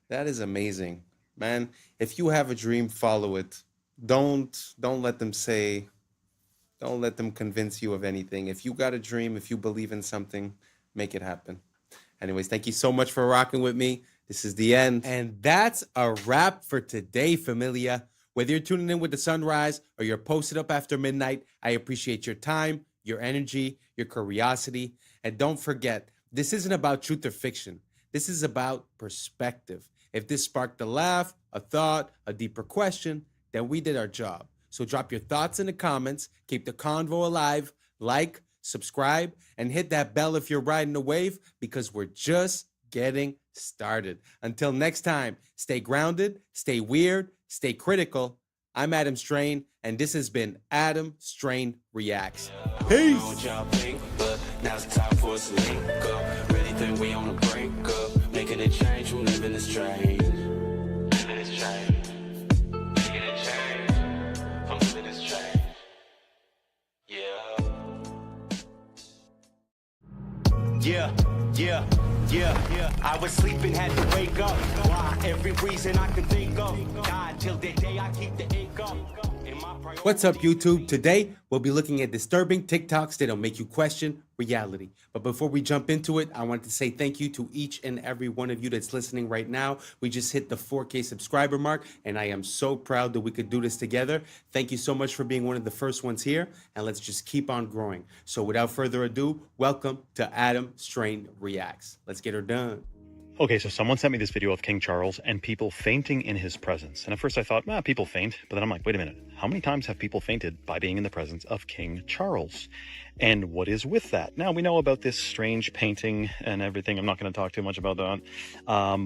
That is amazing. Man, if you have a dream, follow it. Don't let them say, don't let them convince you of anything. If you got a dream, if you believe in something, make it happen. Anyways, thank you so much for rocking with me. This is the end. And that's a wrap for today, familia. Whether you're tuning in with the sunrise or you're posted up after midnight, I appreciate your time, your energy, your curiosity. And don't forget, this isn't about truth or fiction. This is about perspective. If this sparked a laugh, a thought, a deeper question, then we did our job. So drop your thoughts in the comments, keep the convo alive, like, subscribe, and hit that bell if you're riding the wave, because we're just getting started. Until next time, stay grounded, stay weird, stay critical. I'm Adam Strain, and this has been Adam Strain Reacts. Peace! What y'all think, but now's the time for us to link up. Really think we on the brink up, making a change from living this strange. Living this strange. Making a change from living this strange. Yeah. Yeah. I was sleeping, had to wake up. Why? Every reason I can think of. God, till the day I keep the ink up. What's up, YouTube? Today, we'll be looking at disturbing TikToks that'll make you question reality. But before we jump into it, I want to say thank you to each and every one of you that's listening right now. We just hit the 4K subscriber mark, and I am so proud that we could do this together. Thank you so much for being one of the first ones here, and let's just keep on growing. So without further ado, welcome to Adam Strain Reacts. Let's get her done. Okay, so someone sent me this video of King Charles and people fainting in his presence. And at first I thought, people faint. But then I'm like, wait a minute. How many times have people fainted by being in the presence of King Charles? And what is with that? Now, we know about this strange painting and everything. I'm not going to talk too much about that.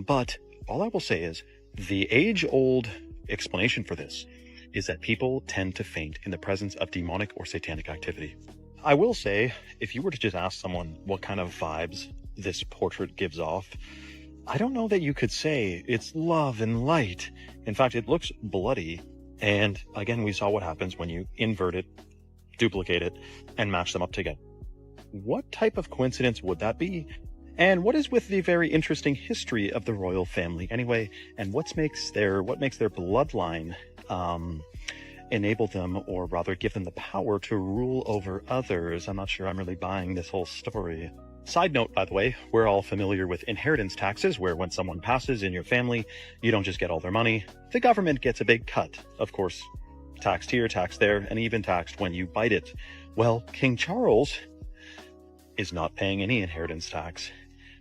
But all I will say is the age-old explanation for this is that people tend to faint in the presence of demonic or satanic activity. I will say, if you were to just ask someone what kind of vibes this portrait gives off, I don't know that you could say it's love and light. In fact, it looks bloody. And again, we saw what happens when you invert it, duplicate it, and match them up together. What type of coincidence would that be? And what is with the very interesting history of the royal family anyway? And what makes their bloodline enable them, or rather give them the power to rule over others? I'm not sure I'm really buying this whole story. Side note, by the way, we're all familiar with inheritance taxes, where when someone passes in your family, you don't just get all their money. The government gets a big cut. Of course, taxed here, taxed there, and even taxed when you bite it. Well, King Charles is not paying any inheritance tax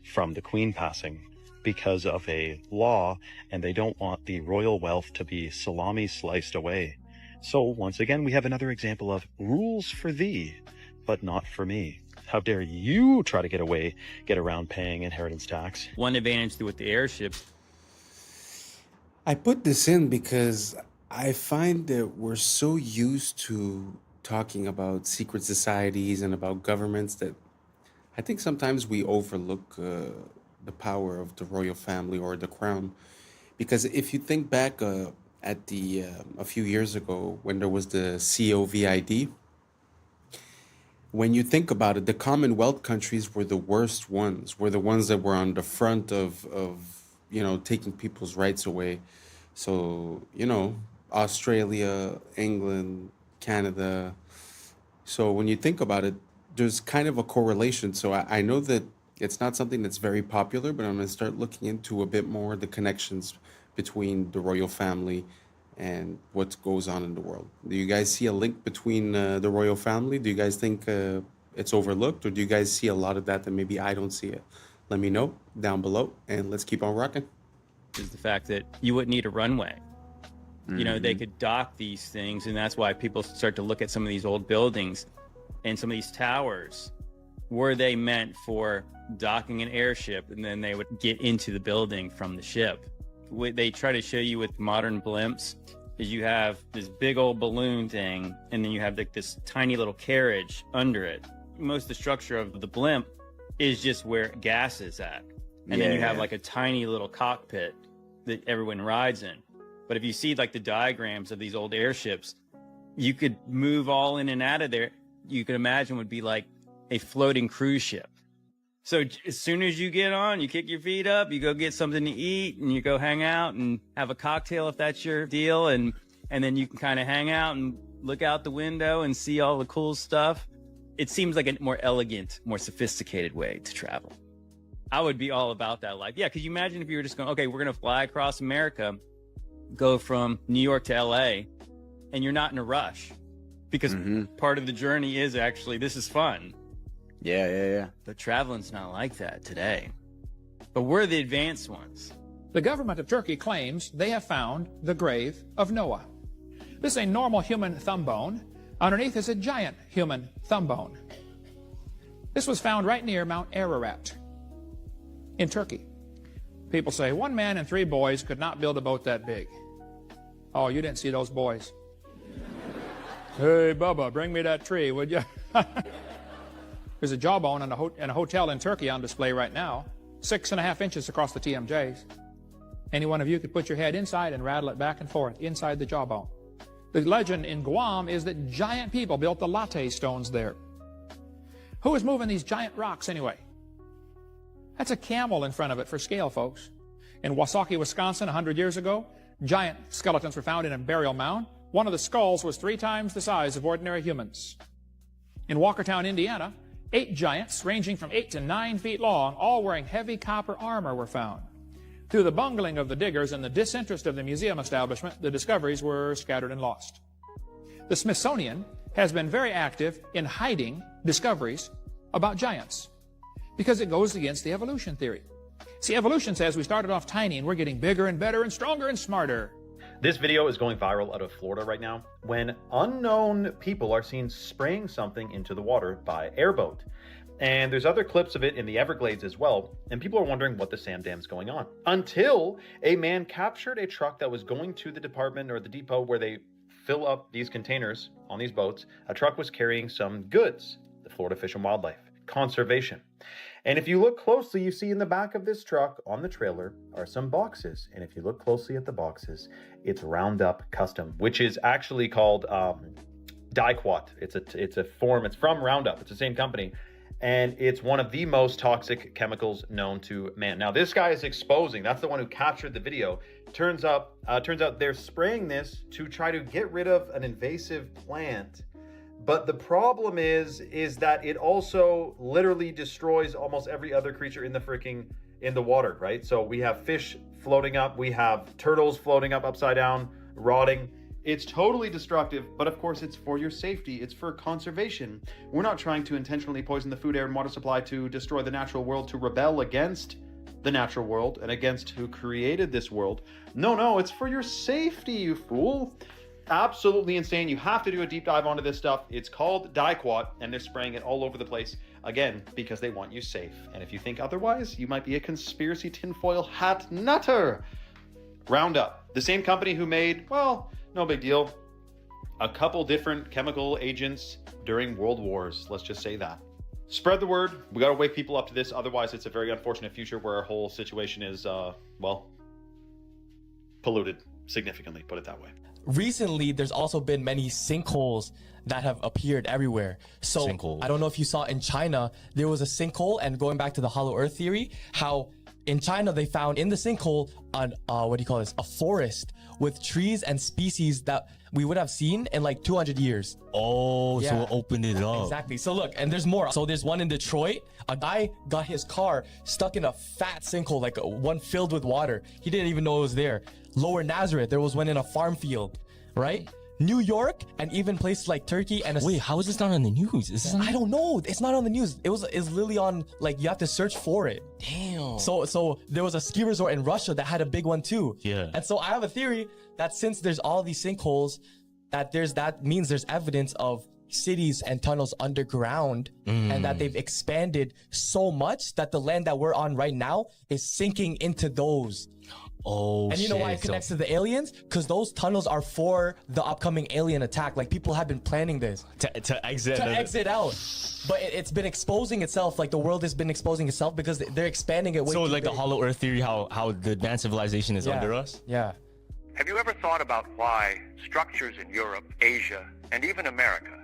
from the Queen passing because of a law, and they don't want the royal wealth to be salami sliced away. So once again, we have another example of rules for thee, but not for me. How dare you try to get around paying inheritance tax? One advantage with the airship. I put this in because I find that we're so used to talking about secret societies and about governments that I think sometimes we overlook the power of the royal family or the crown. Because if you think back at a few years ago when there was the COVID, when you think about it, the Commonwealth countries were the worst ones, were the ones that were on the front of taking people's rights away. So, Australia, England, Canada. So when you think about it, there's kind of a correlation. So I know that it's not something that's very popular, but I'm going to start looking into a bit more the connections between the royal family and what goes on in the world. Do you guys see a link between the royal family? Do you guys think it's overlooked, or do you guys see a lot of that maybe I don't see it? Let me know down below, and let's keep on rocking. Is the fact that you wouldn't need a runway. You know, they could dock these things, and that's why people start to look at some of these old buildings and some of these towers. Were they meant for docking an airship, and then they would get into the building from the ship? What they try to show you with modern blimps is you have this big old balloon thing, and then you have like this tiny little carriage under it. Most of the structure of the blimp is just where gas is at. And then you have like a tiny little cockpit that everyone rides in. But if you see like the diagrams of these old airships, you could move all in and out of there. You could imagine would be like a floating cruise ship. So as soon as you get on, you kick your feet up, you go get something to eat, and you go hang out and have a cocktail if that's your deal. And then you can kind of hang out and look out the window and see all the cool stuff. It seems like a more elegant, more sophisticated way to travel. I would be all about that life. Yeah, because you imagine if you were just going, okay, we're going to fly across America, go from New York to LA, and you're not in a rush. Because part of the journey is actually, this is fun. Yeah. But traveling's not like that today. But we're the advanced ones. The government of Turkey claims they have found the grave of Noah. This is a normal human thumb bone. Underneath is a giant human thumb bone. This was found right near Mount Ararat in Turkey. People say 1 man and 3 boys could not build a boat that big. Oh, you didn't see those boys. Hey, Bubba, bring me that tree, would you? There's a jawbone in a hotel in Turkey on display right now, 6.5 inches across the TMJs. Any one of you could put your head inside and rattle it back and forth inside the jawbone. The legend in Guam is that giant people built the latte stones there. Who is moving these giant rocks anyway? That's a camel in front of it for scale, folks. In Wasaki, Wisconsin, 100 years ago, giant skeletons were found in a burial mound. One of the skulls was 3 times the size of ordinary humans. In Walkertown, Indiana, 8 giants ranging from 8 to 9 feet long, all wearing heavy copper armor, were found. Through the bungling of the diggers and the disinterest of the museum establishment, the discoveries were scattered and lost. The Smithsonian has been very active in hiding discoveries about giants because it goes against the evolution theory. See, evolution says we started off tiny and we're getting bigger and better and stronger and smarter. This video is going viral out of Florida right now when unknown people are seen spraying something into the water by airboat. And there's other clips of it in the Everglades as well, and people are wondering what the sand dam's going on. Until a man captured a truck that was going to the department or the depot where they fill up these containers on these boats. A truck was carrying some goods, the Florida Fish and Wildlife Conservation. And if you look closely, you see in the back of this truck on the trailer are some boxes. And if you look closely at the boxes, it's Roundup Custom, which is actually called Diquat. It's a form, it's from Roundup. It's the same company. And it's one of the most toxic chemicals known to man. Now, this guy is exposing, that's the one who captured the video. Turns out they're spraying this to try to get rid of an invasive plant. But the problem is that it also literally destroys almost every other creature in the water, right? So we have fish floating up, we have turtles floating up upside down, rotting. It's totally destructive, but of course it's for your safety, it's for conservation. We're not trying to intentionally poison the food, air, and water supply to destroy the natural world, to rebel against the natural world and against who created this world. No, it's for your safety, you fool. Absolutely insane. You have to do a deep dive onto this stuff. It's called Diquat, and they're spraying it all over the place, again, because they want you safe. And if you think otherwise, you might be a conspiracy tinfoil hat nutter. Roundup, the same company who made, well, no big deal, a couple different chemical agents during world wars. Let's just say that. Spread the word. We got to wake people up to this. Otherwise, it's a very unfortunate future where our whole situation is, well, polluted significantly, put it that way. Recently, there's also been many sinkholes that have appeared everywhere. So I don't know if you saw in China, there was a sinkhole, and going back to the hollow earth theory, how in China they found in the sinkhole a forest with trees and species that we would have seen in like 200 years. Oh, yeah. So it opened it up. Exactly. So look, and there's more. So there's one in Detroit. A guy got his car stuck in a fat sinkhole, like one filled with water. He didn't even know it was there. Lower Nazareth, there was one in a farm field, right? New York, and even places like Turkey and wait, how is this not on the news? I don't know. It's not on the news. It's literally on, like, you have to search for it. Damn. So there was a ski resort in Russia that had a big one too. Yeah. And so I have a theory that since there's all these sinkholes, that means there's evidence of cities and tunnels underground, and that they've expanded so much that the land that we're on right now is sinking into those. Oh, and you know why it connects to the aliens? Because those tunnels are for the upcoming alien attack. Like, people have been planning this to exit out. But it's been exposing itself. Like, the world has been exposing itself because they're expanding it way So too like big. the hollow earth theory, how the advanced civilization is under us? Yeah. Have you ever thought about why structures in Europe, Asia, and even America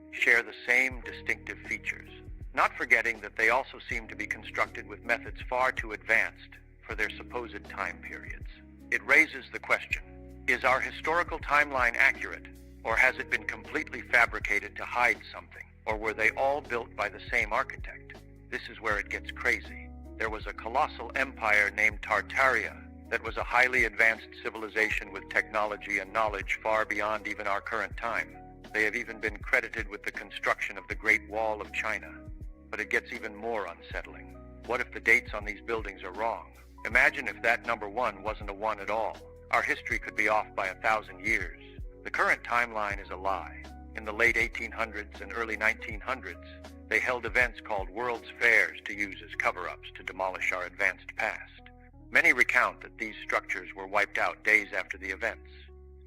share the same distinctive features? Not forgetting that they also seem to be constructed with methods far too advanced for their supposed time periods. It raises the question, is our historical timeline accurate, or has it been completely fabricated to hide something, or were they all built by the same architect? This is where it gets crazy. There was a colossal empire named Tartaria that was a highly advanced civilization with technology and knowledge far beyond even our current time. They have even been credited with the construction of the Great Wall of China. But it gets even more unsettling. What if the dates on these buildings are wrong? Imagine if that number 1 wasn't a 1 at all. Our history could be off by 1,000 years. The current timeline is a lie. In the late 1800s and early 1900s, they held events called World's Fairs to use as cover-ups to demolish our advanced past. Many recount that these structures were wiped out days after the events.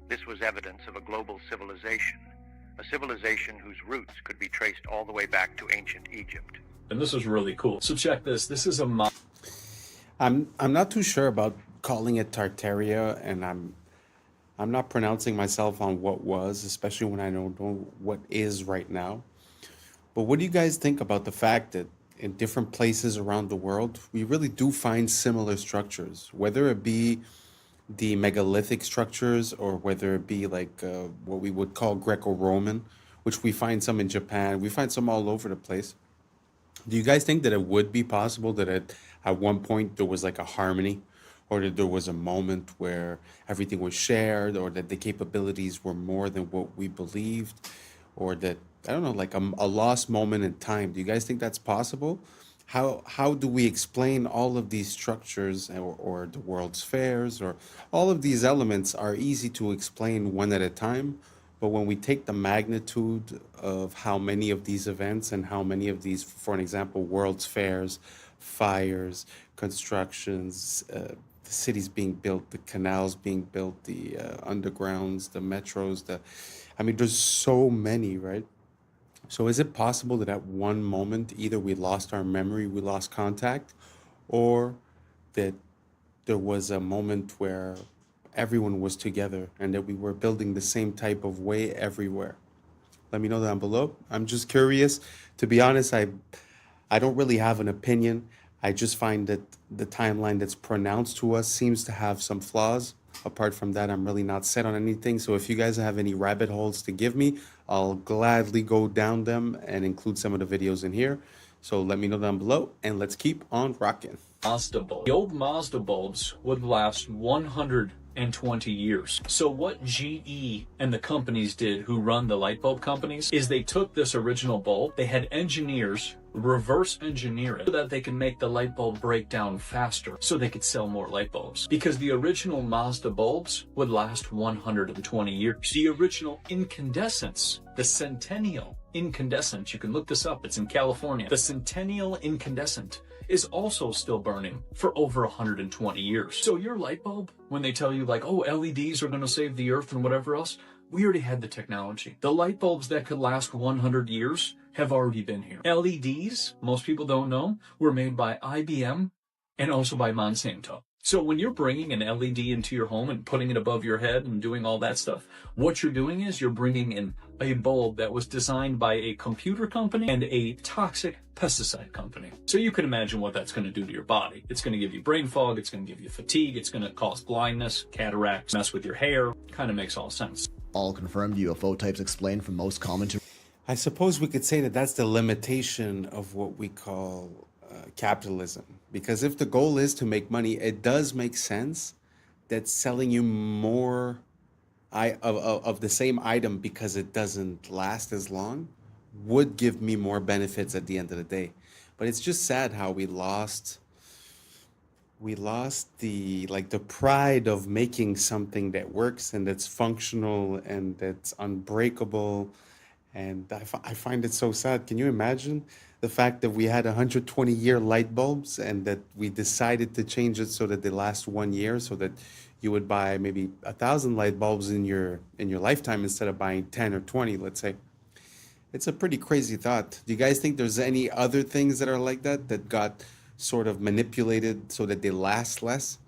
This was evidence of a global civilization, a civilization whose roots could be traced all the way back to ancient Egypt. And this is really cool. So check this. This is a I'm not too sure about calling it Tartaria, and I'm not pronouncing myself on what was, especially when I don't know what is right now. But what do you guys think about the fact that in different places around the world, we really do find similar structures, whether it be the megalithic structures or whether it be like what we would call Greco-Roman, which we find some in Japan, we find some all over the place. Do you guys think that it would be possible that at one point there was like a harmony, or that there was a moment where everything was shared, or that the capabilities were more than what we believed, or that, I don't know, like a lost moment in time? Do you guys think that's possible? How do we explain all of these structures, or the World's Fairs, or all of these elements are easy to explain one at a time, but when we take the magnitude of how many of these events and how many of these, for an example, World's Fairs, fires, constructions, the cities being built, the canals being built, the undergrounds, the metros, I mean, there's so many, right? So is it possible that at one moment, either we lost our memory, we lost contact, or that there was a moment where everyone was together and that we were building the same type of way everywhere? Let me know down below. I'm just curious. To be honest, I don't really have an opinion. I just find that the timeline that's pronounced to us seems to have some flaws. Apart from that, I'm really not set on anything. So if you guys have any rabbit holes to give me, I'll gladly go down them and include some of the videos in here. So let me know down below, and let's keep on rocking. Mazda bulb. The old Mazda bulbs would last 120 years. So what GE and the companies did who run the light bulb companies is they took this original bulb, they had engineers reverse engineer it so that they can make the light bulb break down faster so they could sell more light bulbs. Because the original Mazda bulbs would last 120 years. The original incandescents, the Centennial incandescent, you can look this up, it's in California. The Centennial incandescent is also still burning for over 120 years. So your light bulb, when they tell you like, oh, LEDs are going to save the earth and whatever else, we already had the technology. The light bulbs that could last 100 years have already been here. LEDs, most people don't know, were made by IBM and also by Monsanto. So when you're bringing an LED into your home and putting it above your head and doing all that stuff, what you're doing is you're bringing in a bulb that was designed by a computer company and a toxic pesticide company. So you can imagine what that's going to do to your body. It's going to give you brain fog, it's going to give you fatigue, it's going to cause blindness, cataracts, mess with your hair. Kind of makes all sense. All confirmed UFO types explained from most commentary. I suppose we could say that that's the limitation of what we call capitalism. Because if the goal is to make money, it does make sense that selling you more of the same item because it doesn't last as long would give me more benefits at the end of the day. But it's just sad how we lost we lost the pride of making something that works and that's functional and that's unbreakable. And I find it so sad. Can you imagine the fact that we had 120-year light bulbs and that we decided to change it so that they last 1 year, so that you would buy maybe 1,000 light bulbs in your lifetime instead of buying 10 or 20, let's say. It's a pretty crazy thought. Do you guys think there's any other things that are like that got sort of manipulated so that they last less?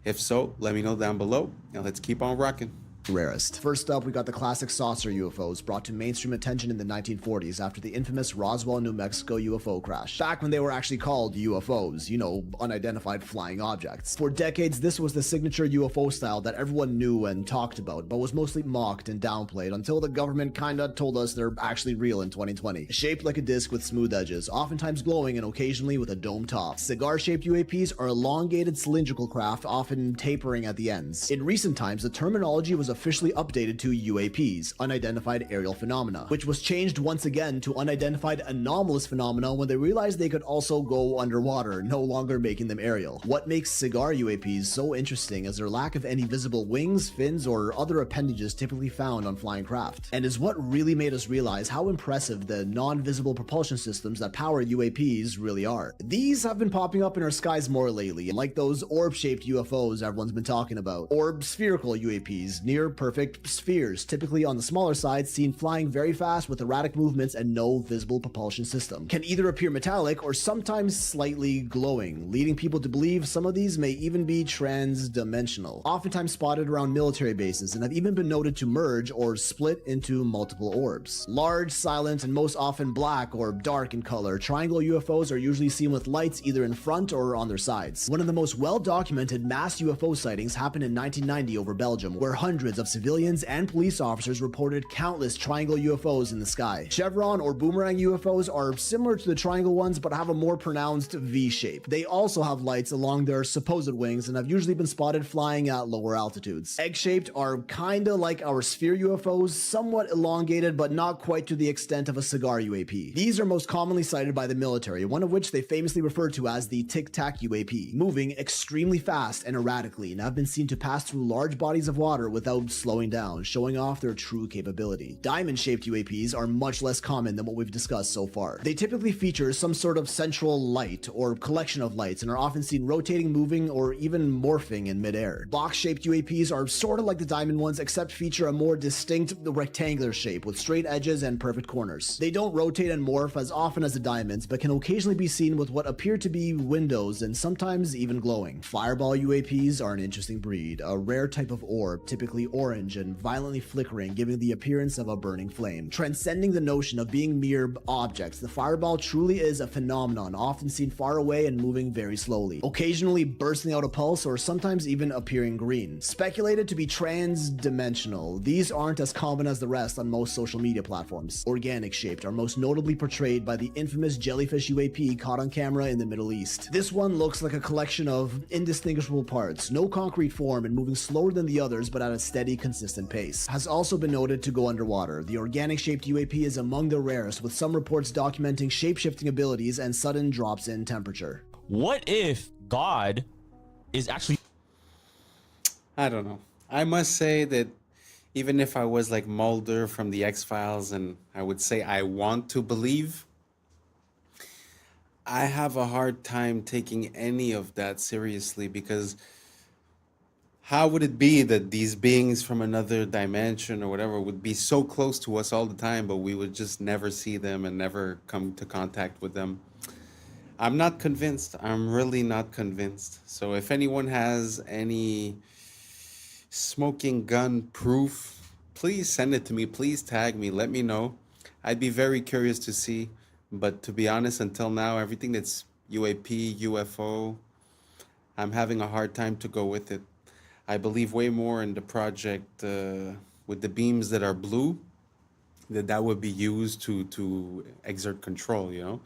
If so, let me know down below. Now let's keep on rocking. Rarest. First up, we got the classic saucer UFOs brought to mainstream attention in the 1940s after the infamous Roswell, New Mexico UFO crash. Back when they were actually called UFOs, you know, unidentified flying objects. For decades, this was the signature UFO style that everyone knew and talked about, but was mostly mocked and downplayed until the government kinda told us they're actually real in 2020. Shaped like a disc with smooth edges, oftentimes glowing and occasionally with a dome top. Cigar-shaped UAPs are elongated cylindrical craft, often tapering at the ends. In recent times, the terminology was officially updated to UAPs, unidentified aerial phenomena, which was changed once again to unidentified anomalous phenomena when they realized they could also go underwater, no longer making them aerial. What makes cigar UAPs so interesting is their lack of any visible wings, fins, or other appendages typically found on flying craft, and is what really made us realize how impressive the non-visible propulsion systems that power UAPs really are. These have been popping up in our skies more lately, like those orb-shaped UFOs everyone's been talking about, or spherical UAPs, near perfect spheres, typically on the smaller side, seen flying very fast with erratic movements and no visible propulsion system. Can either appear metallic or sometimes slightly glowing, leading people to believe some of these may even be trans-dimensional. Oftentimes spotted around military bases and have even been noted to merge or split into multiple orbs. Large, silent, and most often black or dark in color, triangle UFOs are usually seen with lights either in front or on their sides. One of the most well-documented mass UFO sightings happened in 1990 over Belgium, where hundreds of civilians and police officers reported countless triangle UFOs in the sky. Chevron or boomerang UFOs are similar to the triangle ones but have a more pronounced V shape. They also have lights along their supposed wings and have usually been spotted flying at lower altitudes. Egg-shaped are kinda like our sphere UFOs, somewhat elongated but not quite to the extent of a cigar UAP. These are most commonly cited by the military, one of which they famously refer to as the Tic-Tac UAP, moving extremely fast and erratically, and have been seen to pass through large bodies of water without slowing down, showing off their true capability. Diamond-shaped UAPs are much less common than what we've discussed so far. They typically feature some sort of central light or collection of lights and are often seen rotating, moving, or even morphing in midair. Box-shaped UAPs are sort of like the diamond ones, except feature a more distinct rectangular shape with straight edges and perfect corners. They don't rotate and morph as often as the diamonds, but can occasionally be seen with what appear to be windows and sometimes even glowing. Fireball UAPs are an interesting breed, a rare type of orb, typically orange and violently flickering, giving the appearance of a burning flame. Transcending the notion of being mere objects, the fireball truly is a phenomenon, often seen far away and moving very slowly, occasionally bursting out a pulse or sometimes even appearing green. Speculated to be trans-dimensional, these aren't as common as the rest on most social media platforms. Organic shaped are most notably portrayed by the infamous jellyfish UAP caught on camera in the Middle East. This one looks like a collection of indistinguishable parts, no concrete form and moving slower than the others but at a steady, consistent pace. Has also been noted to go underwater. The organic shaped UAP is among the rarest, with some reports documenting shape-shifting abilities and sudden drops in temperature. What if God is actually... I don't know. I must say that even if I was like Mulder from the X-Files and I would say I want to believe, I have a hard time taking any of that seriously, because how would it be that these beings from another dimension or whatever would be so close to us all the time, but we would just never see them and never come to contact with them? I'm not convinced. I'm really not convinced. So if anyone has any smoking gun proof, please send it to me. Please tag me. Let me know. I'd be very curious to see. But to be honest, until now, everything that's UAP, UFO, I'm having a hard time to go with it. I believe way more in the project with the beams that are blue, that would be used to exert control, you know.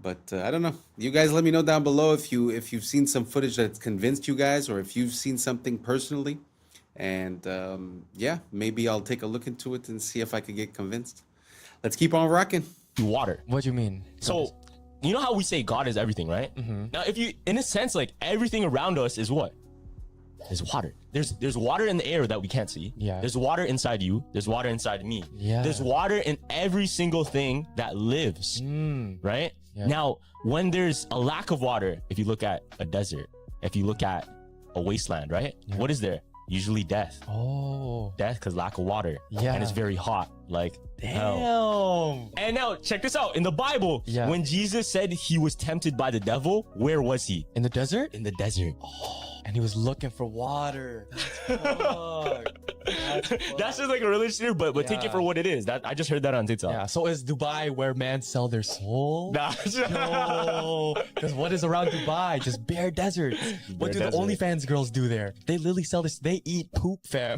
But I don't know. You guys let me know down below if you've seen some footage that's convinced you guys, or if you've seen something personally. And yeah, maybe I'll take a look into it and see if I could get convinced. Let's keep on rocking. Water. What do you mean? So you know how we say God is everything, right? Now, if you, in a sense, like everything around us is what? There's water. There's water in the air that we can't see. Yeah. There's water inside you. There's water inside me. Yeah. There's water in every single thing that lives, right? Yeah. Now, when there's a lack of water, if you look at a desert, if you look at a wasteland, right? Yeah. What is there? Usually death. Oh. Death because lack of water. Yeah. And it's very hot. Like, hell. Damn. And now, check this out. In the Bible, Yeah. when Jesus said he was tempted by the devil, where was he? In the desert? In the desert. And he was looking for water. That's just like a religious theory, but take it for what it is. That I just heard that on TikTok. Yeah. So is Dubai where men sell their soul? Nah. Because what is around Dubai? Just bare desert. What do the OnlyFans girls do there? They literally sell this. They eat poop, fam.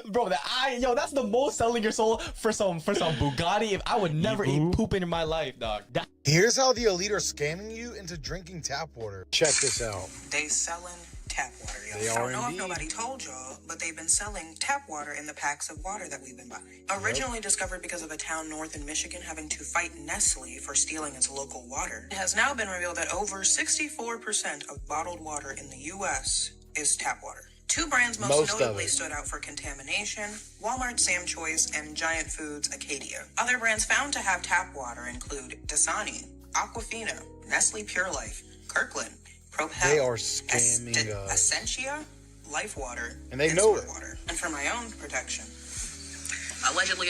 Bro, that's the most selling your soul for some Bugatti. If I would never eat poop in my life, dog. Here's how the elite are scamming you into drinking tap water. Check this out. They selling tap water, y'all. They I are don't know indeed. if nobody told y'all, but they've been selling tap water in the packs of water that we've been buying. Originally discovered because of a town north in Michigan having to fight Nestle for stealing its local water, it has now been revealed that over 64% of bottled water in the U.S. is tap water. Two brands most notably stood out for contamination: Walmart Sam Choice and Giant Foods Acadia. Other brands found to have tap water include Dasani, Aquafina, Nestle Pure Life, Kirkland, Propel, They are scamming us. Essentia, Life Water, And they know Squirt it. Water. And for my own protection, allegedly.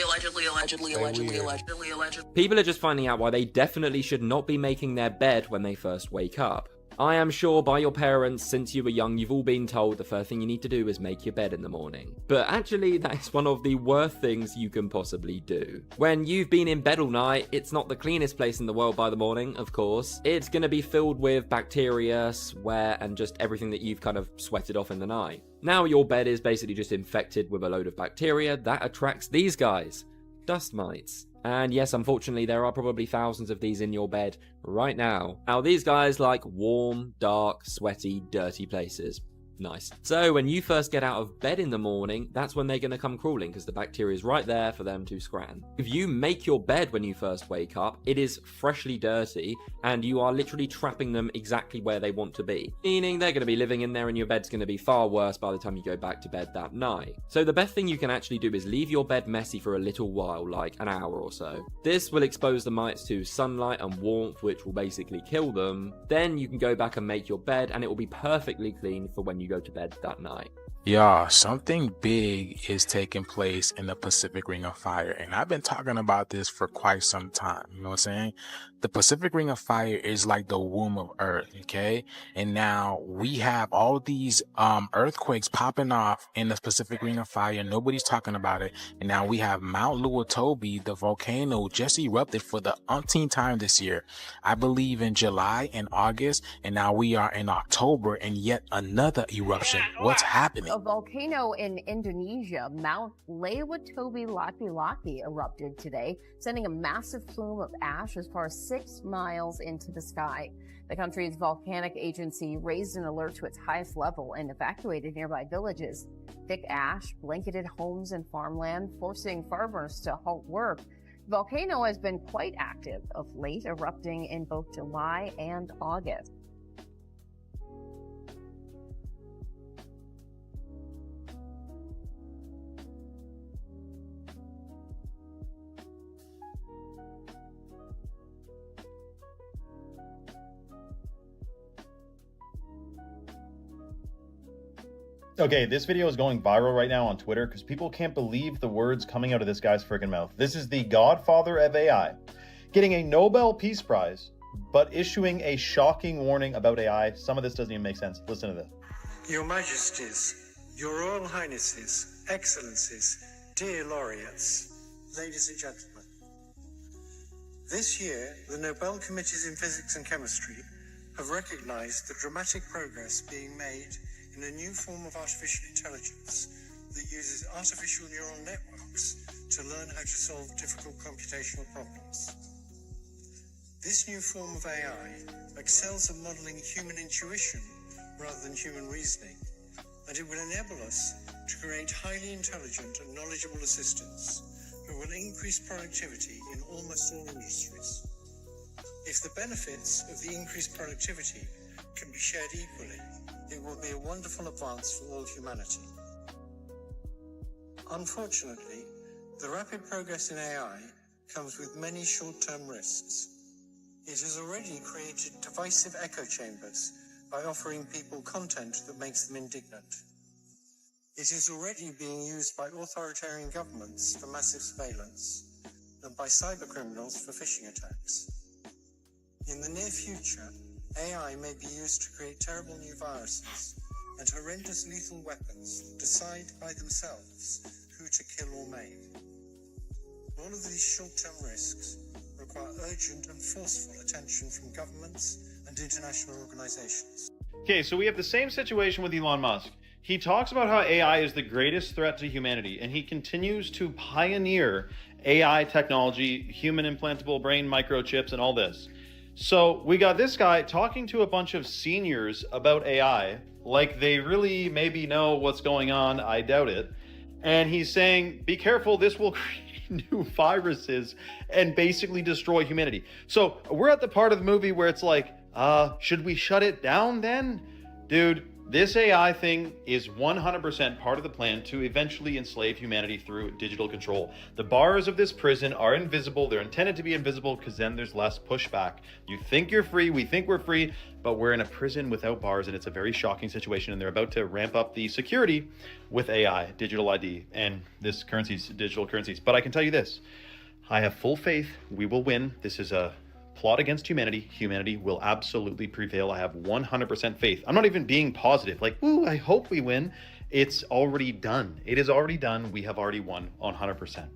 People are just finding out why they definitely should not be making their bed when they first wake up. I am sure by your parents since you were young you've all been told the first thing you need to do is make your bed in the morning. But actually that is one of the worst things you can possibly do. When you've been in bed all night, it's not the cleanest place in the world by the morning, of course. It's going to be filled with bacteria, sweat, and just everything that you've kind of sweated off in the night. Now your bed is basically just infected with a load of bacteria that attracts these guys, dust mites. And yes, unfortunately, there are probably thousands of these in your bed right now. Now, these guys like warm, dark, sweaty, dirty places. Nice. So when you first get out of bed in the morning, that's when they're going to come crawling because the bacteria is right there for them to scran. If you make your bed when you first wake up, it is freshly dirty and you are literally trapping them exactly where they want to be. Meaning they're going to be living in there and your bed's going to be far worse by the time you go back to bed that night. So the best thing you can actually do is leave your bed messy for a little while, like an hour or so. This will expose the mites to sunlight and warmth, which will basically kill them. Then you can go back and make your bed and it will be perfectly clean for when you go to bed that night. Y'all, something big is taking place in the Pacific Ring of Fire, and I've been talking about this for quite some time. You know what I'm saying? The Pacific Ring of Fire is like the womb of Earth, okay? And now we have all these earthquakes popping off in the Pacific Ring of Fire. Nobody's talking about it. And now we have Mount Luotobi, the volcano, just erupted for the umpteenth time this year. I believe in July and August, and now we are in October, and yet another eruption. What's happening? A volcano in Indonesia, Mount Laki erupted today, sending a massive plume of ash as far as 6 miles into the sky. The country's volcanic agency raised an alert to its highest level and evacuated nearby villages. Thick ash blanketed homes and farmland, forcing farmers to halt work. The volcano has been quite active of late, erupting in both July and August. Okay, this video is going viral right now on Twitter because people can't believe the words coming out of this guy's freaking mouth. This is the godfather of AI, getting a Nobel Peace Prize, but issuing a shocking warning about AI. Some of this doesn't even make sense. Listen to this. Your Majesties, Your Royal Highnesses, Excellencies, dear laureates, ladies and gentlemen. This year, the Nobel Committees in Physics and Chemistry have recognized the dramatic progress being made in a new form of artificial intelligence that uses artificial neural networks to learn how to solve difficult computational problems. This new form of AI excels at modeling human intuition rather than human reasoning, and it will enable us to create highly intelligent and knowledgeable assistants who will increase productivity in almost all industries. If the benefits of the increased productivity can be shared equally, it will be a wonderful advance for all humanity. Unfortunately, the rapid progress in AI comes with many short-term risks. It has already created divisive echo chambers by offering people content that makes them indignant. It is already being used by authoritarian governments for massive surveillance and by cybercriminals for phishing attacks. In the near future, AI may be used to create terrible new viruses and horrendous lethal weapons that decide by themselves who to kill or maim. All of these short-term risks require urgent and forceful attention from governments and international organizations. Okay, so we have the same situation with Elon Musk. He talks about how AI is the greatest threat to humanity, and he continues to pioneer AI technology, human implantable brain microchips, and all this. So we got this guy talking to a bunch of seniors about AI, like they really maybe know what's going on. I doubt it. And he's saying, be careful, this will create new viruses and basically destroy humanity. So we're at the part of the movie where it's like, should we shut it down then? Dude, this AI thing is 100% part of the plan to eventually enslave humanity through digital control. The bars of this prison are invisible. They're intended to be invisible because then there's less pushback. You think you're free, we think we're free, but we're in a prison without bars, and it's a very shocking situation, and they're about to ramp up the security with AI, digital ID, and this currencies, digital currencies. But I can tell you this, I have full faith we will win. This is a plot against humanity. Humanity will absolutely prevail. I have 100% faith. I'm not even being positive, like, ooh, I hope we win. It's already done. It is already done. We have already won 100%.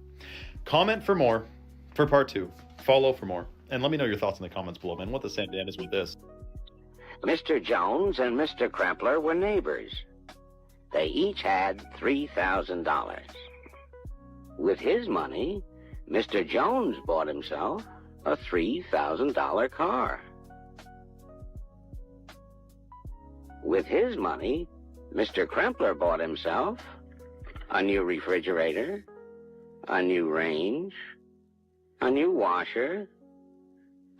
Comment for more for part 2. Follow for more. And let me know your thoughts in the comments below, man. What the Sam Dan is with this. Mr. Jones and Mr. Krempler were neighbors. They each had $3,000. With his money, Mr. Jones bought himself a $3,000 car. With his money, Mr. Krempler bought himself a new refrigerator, a new range, a new washer,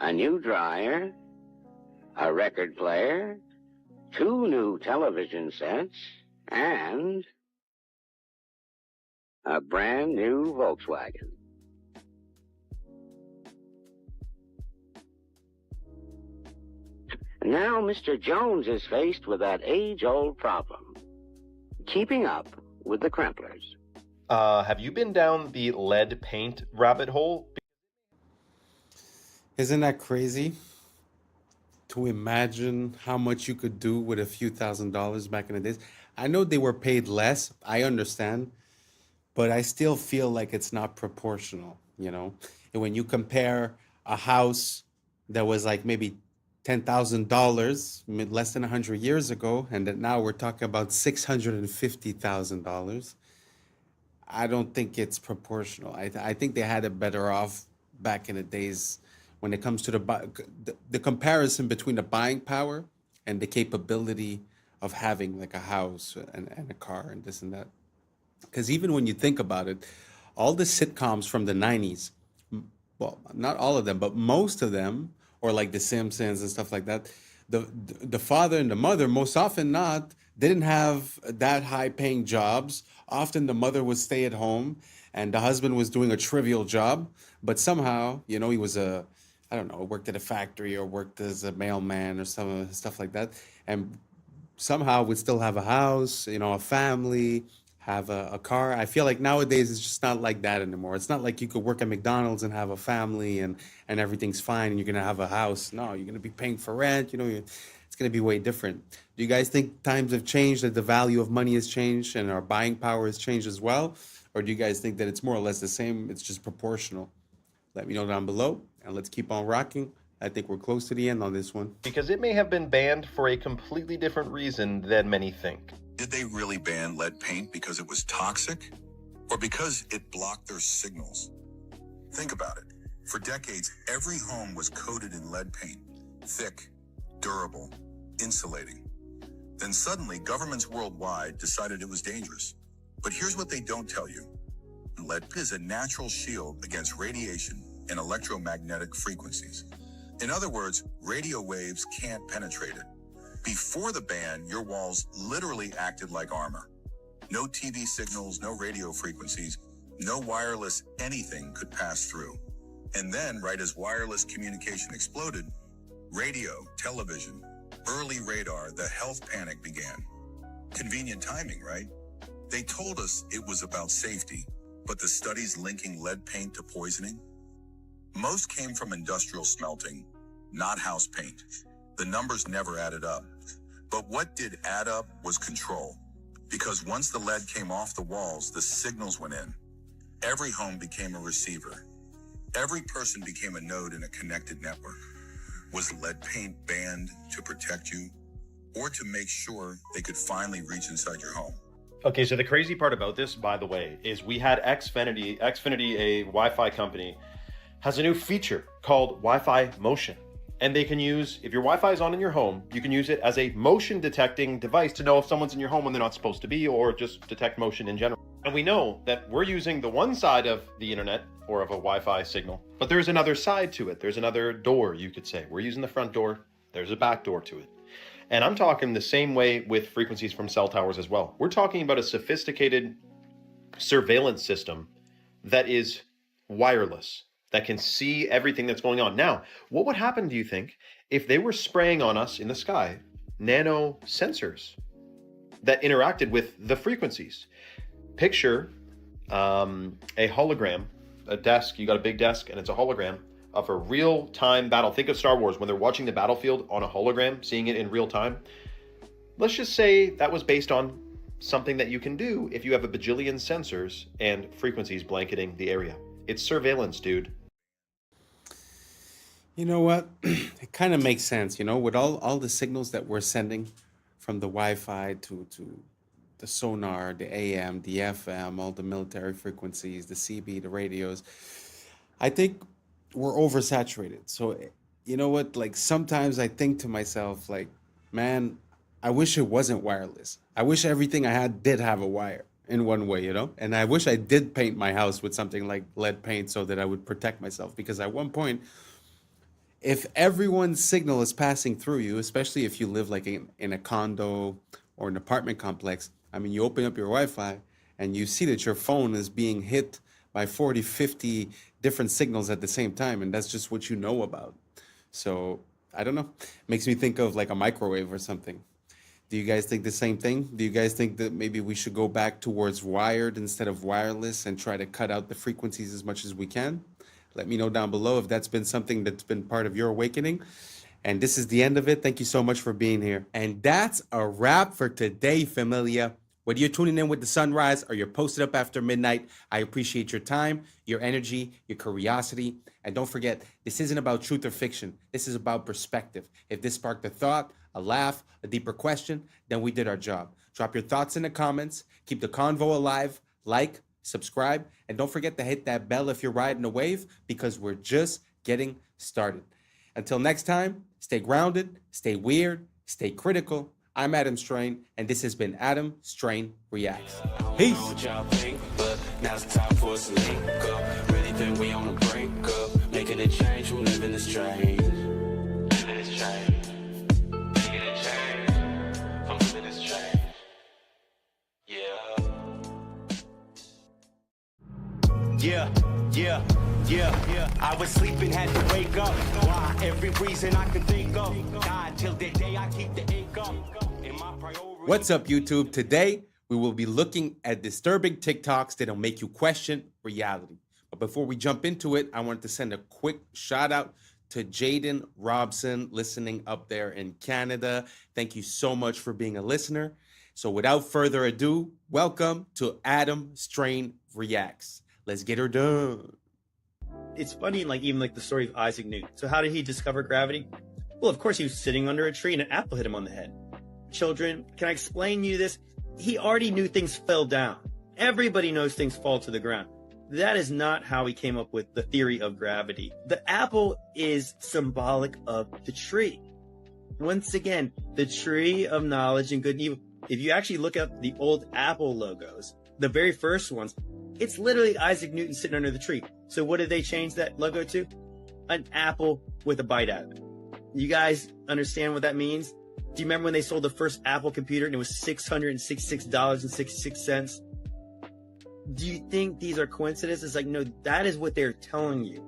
a new dryer, a record player, 2 new television sets, and a brand new Volkswagen. Now Mr. Jones is faced with that age-old problem, keeping up with the Kremplers. Have you been down the lead paint rabbit hole? Isn't that crazy? To imagine how much you could do with a few $1,000s back in the days. I know they were paid less, I understand, but I still feel like it's not proportional, you know? And when you compare a house that was like maybe $10,000 less than 100 years ago, and that now we're talking about $650,000, I don't think it's proportional. I think they had it better off back in the days when it comes to the comparison between the buying power and the capability of having like a house and a car and this and that. Because even when you think about it, all the sitcoms from the 90s, well, not all of them, but most of them, or like The Simpsons and stuff like that, the father and the mother, most often not, didn't have that high-paying jobs. Often the mother would stay at home and the husband was doing a trivial job, but somehow, you know, he was worked at a factory or worked as a mailman or some stuff like that, and somehow would still have a house, you know, a family, have a car. I feel like nowadays it's just not like that anymore. It's not like you could work at McDonald's and have a family and everything's fine and you're going to have a house. No, you're going to be paying for rent. You know, it's going to be way different. Do you guys think times have changed, that the value of money has changed and our buying power has changed as well? Or do you guys think that it's more or less the same? It's just proportional? Let me know down below and let's keep on rocking. I think we're close to the end on this one. Because it may have been banned for a completely different reason than many think. Did they really ban lead paint because it was toxic? Or because it blocked their signals? Think about it. For decades, every home was coated in lead paint. Thick, durable, insulating. Then suddenly, governments worldwide decided it was dangerous. But here's what they don't tell you. Lead is a natural shield against radiation and electromagnetic frequencies. In other words, radio waves can't penetrate it. Before the ban, your walls literally acted like armor. No TV signals, no radio frequencies, no wireless anything could pass through. And then, right as wireless communication exploded, radio, television, early radar, the health panic began. Convenient timing, right? They told us it was about safety, but the studies linking lead paint to poisoning? Most came from industrial smelting, not house paint. The numbers never added up. But what did add up was control. Because once the lead came off the walls, the signals went in. Every home became a receiver. Every person became a node in a connected network. Was lead paint banned to protect you or to make sure they could finally reach inside your home? Okay, so the crazy part about this, by the way, is we had Xfinity, a Wi-Fi company, has a new feature called Wi-Fi Motion. And they can use, if your Wi-Fi is on in your home, you can use it as a motion detecting device to know if someone's in your home when they're not supposed to be, or just detect motion in general. And we know that we're using the one side of the internet or of a Wi-Fi signal, but there's another side to it. There's another door, you could say. We're using the front door. There's a back door to it. And I'm talking the same way with frequencies from cell towers as well. We're talking about a sophisticated surveillance system that is wireless, that can see everything that's going on. Now, what would happen, do you think, if they were spraying on us in the sky nano sensors that interacted with the frequencies? Picture a hologram, a desk, you got a big desk and it's a hologram of a real-time battle. Think of Star Wars when they're watching the battlefield on a hologram, seeing it in real time. Let's just say that was based on something that you can do if you have a bajillion sensors and frequencies blanketing the area. It's surveillance, dude. You know what? It kind of makes sense, you know, with all the signals that we're sending from the Wi-Fi to the sonar, the AM, the FM, all the military frequencies, the CB, the radios. I think we're oversaturated. So, you know what? Like, sometimes I think to myself, like, man, I wish it wasn't wireless. I wish everything I had did have a wire in one way, you know? And I wish I did paint my house with something like lead paint so that I would protect myself. Because at one point, if everyone's signal is passing through you, especially if you live like in a condo or an apartment complex, I mean, you open up your Wi-Fi and you see that your phone is being hit by 40, 50 different signals at the same time. And that's just what you know about. So I don't know. Makes me think of like a microwave or something. Do you guys think the same thing? Do you guys think that maybe we should go back towards wired instead of wireless and try to cut out the frequencies as much as we can? Let me know down below if that's been something that's been part of your awakening. And this is the end of it. Thank you so much for being here. And that's a wrap for today, familia. Whether you're tuning in with the sunrise or you're posted up after midnight, I appreciate your time, your energy, your curiosity. And don't forget, this isn't about truth or fiction. This is about perspective. If this sparked a thought, a laugh, a deeper question, then we did our job. Drop your thoughts in the comments. Keep the convo alive. Like, subscribe, and don't forget to hit that bell if you're riding a wave, because we're just getting started. Until next time, stay grounded, stay weird, stay critical. I'm Adam Strain, and this has been Adam Strain Reacts. Peace. But now it's time for us to link up. Really think we on the brink up. Making a change from living this strange. Living this strange. Making a change from living this strange. Yeah. I was sleeping, had to wake up. Why? Every reason I can think of. God, till the day I keep the ache up. In my priority. What's up, YouTube? Today, we will be looking at disturbing TikToks that'll make you question reality. But before we jump into it, I wanted to send a quick shout out to Jaden Robson, listening up there in Canada. Thank you so much for being a listener. So without further ado, welcome to Adam Strain Reacts. Let's get her done. It's funny, like even like the story of Isaac Newton. So how did he discover gravity? Well, of course, he was sitting under a tree and an apple hit him on the head. Children, can I explain you this? He already knew things fell down. Everybody knows things fall to the ground. That is not how he came up with the theory of gravity. The apple is symbolic of the tree. Once again, the tree of knowledge and good and evil. If you actually look up the old Apple logos, the very first ones, it's literally Isaac Newton sitting under the tree. So what did they change that logo to? an apple with a bite out of it. You guys understand what that means? Do you remember when they sold the first Apple computer and it was $666.66? Do you think these are coincidences? Like, no, that is what they're telling you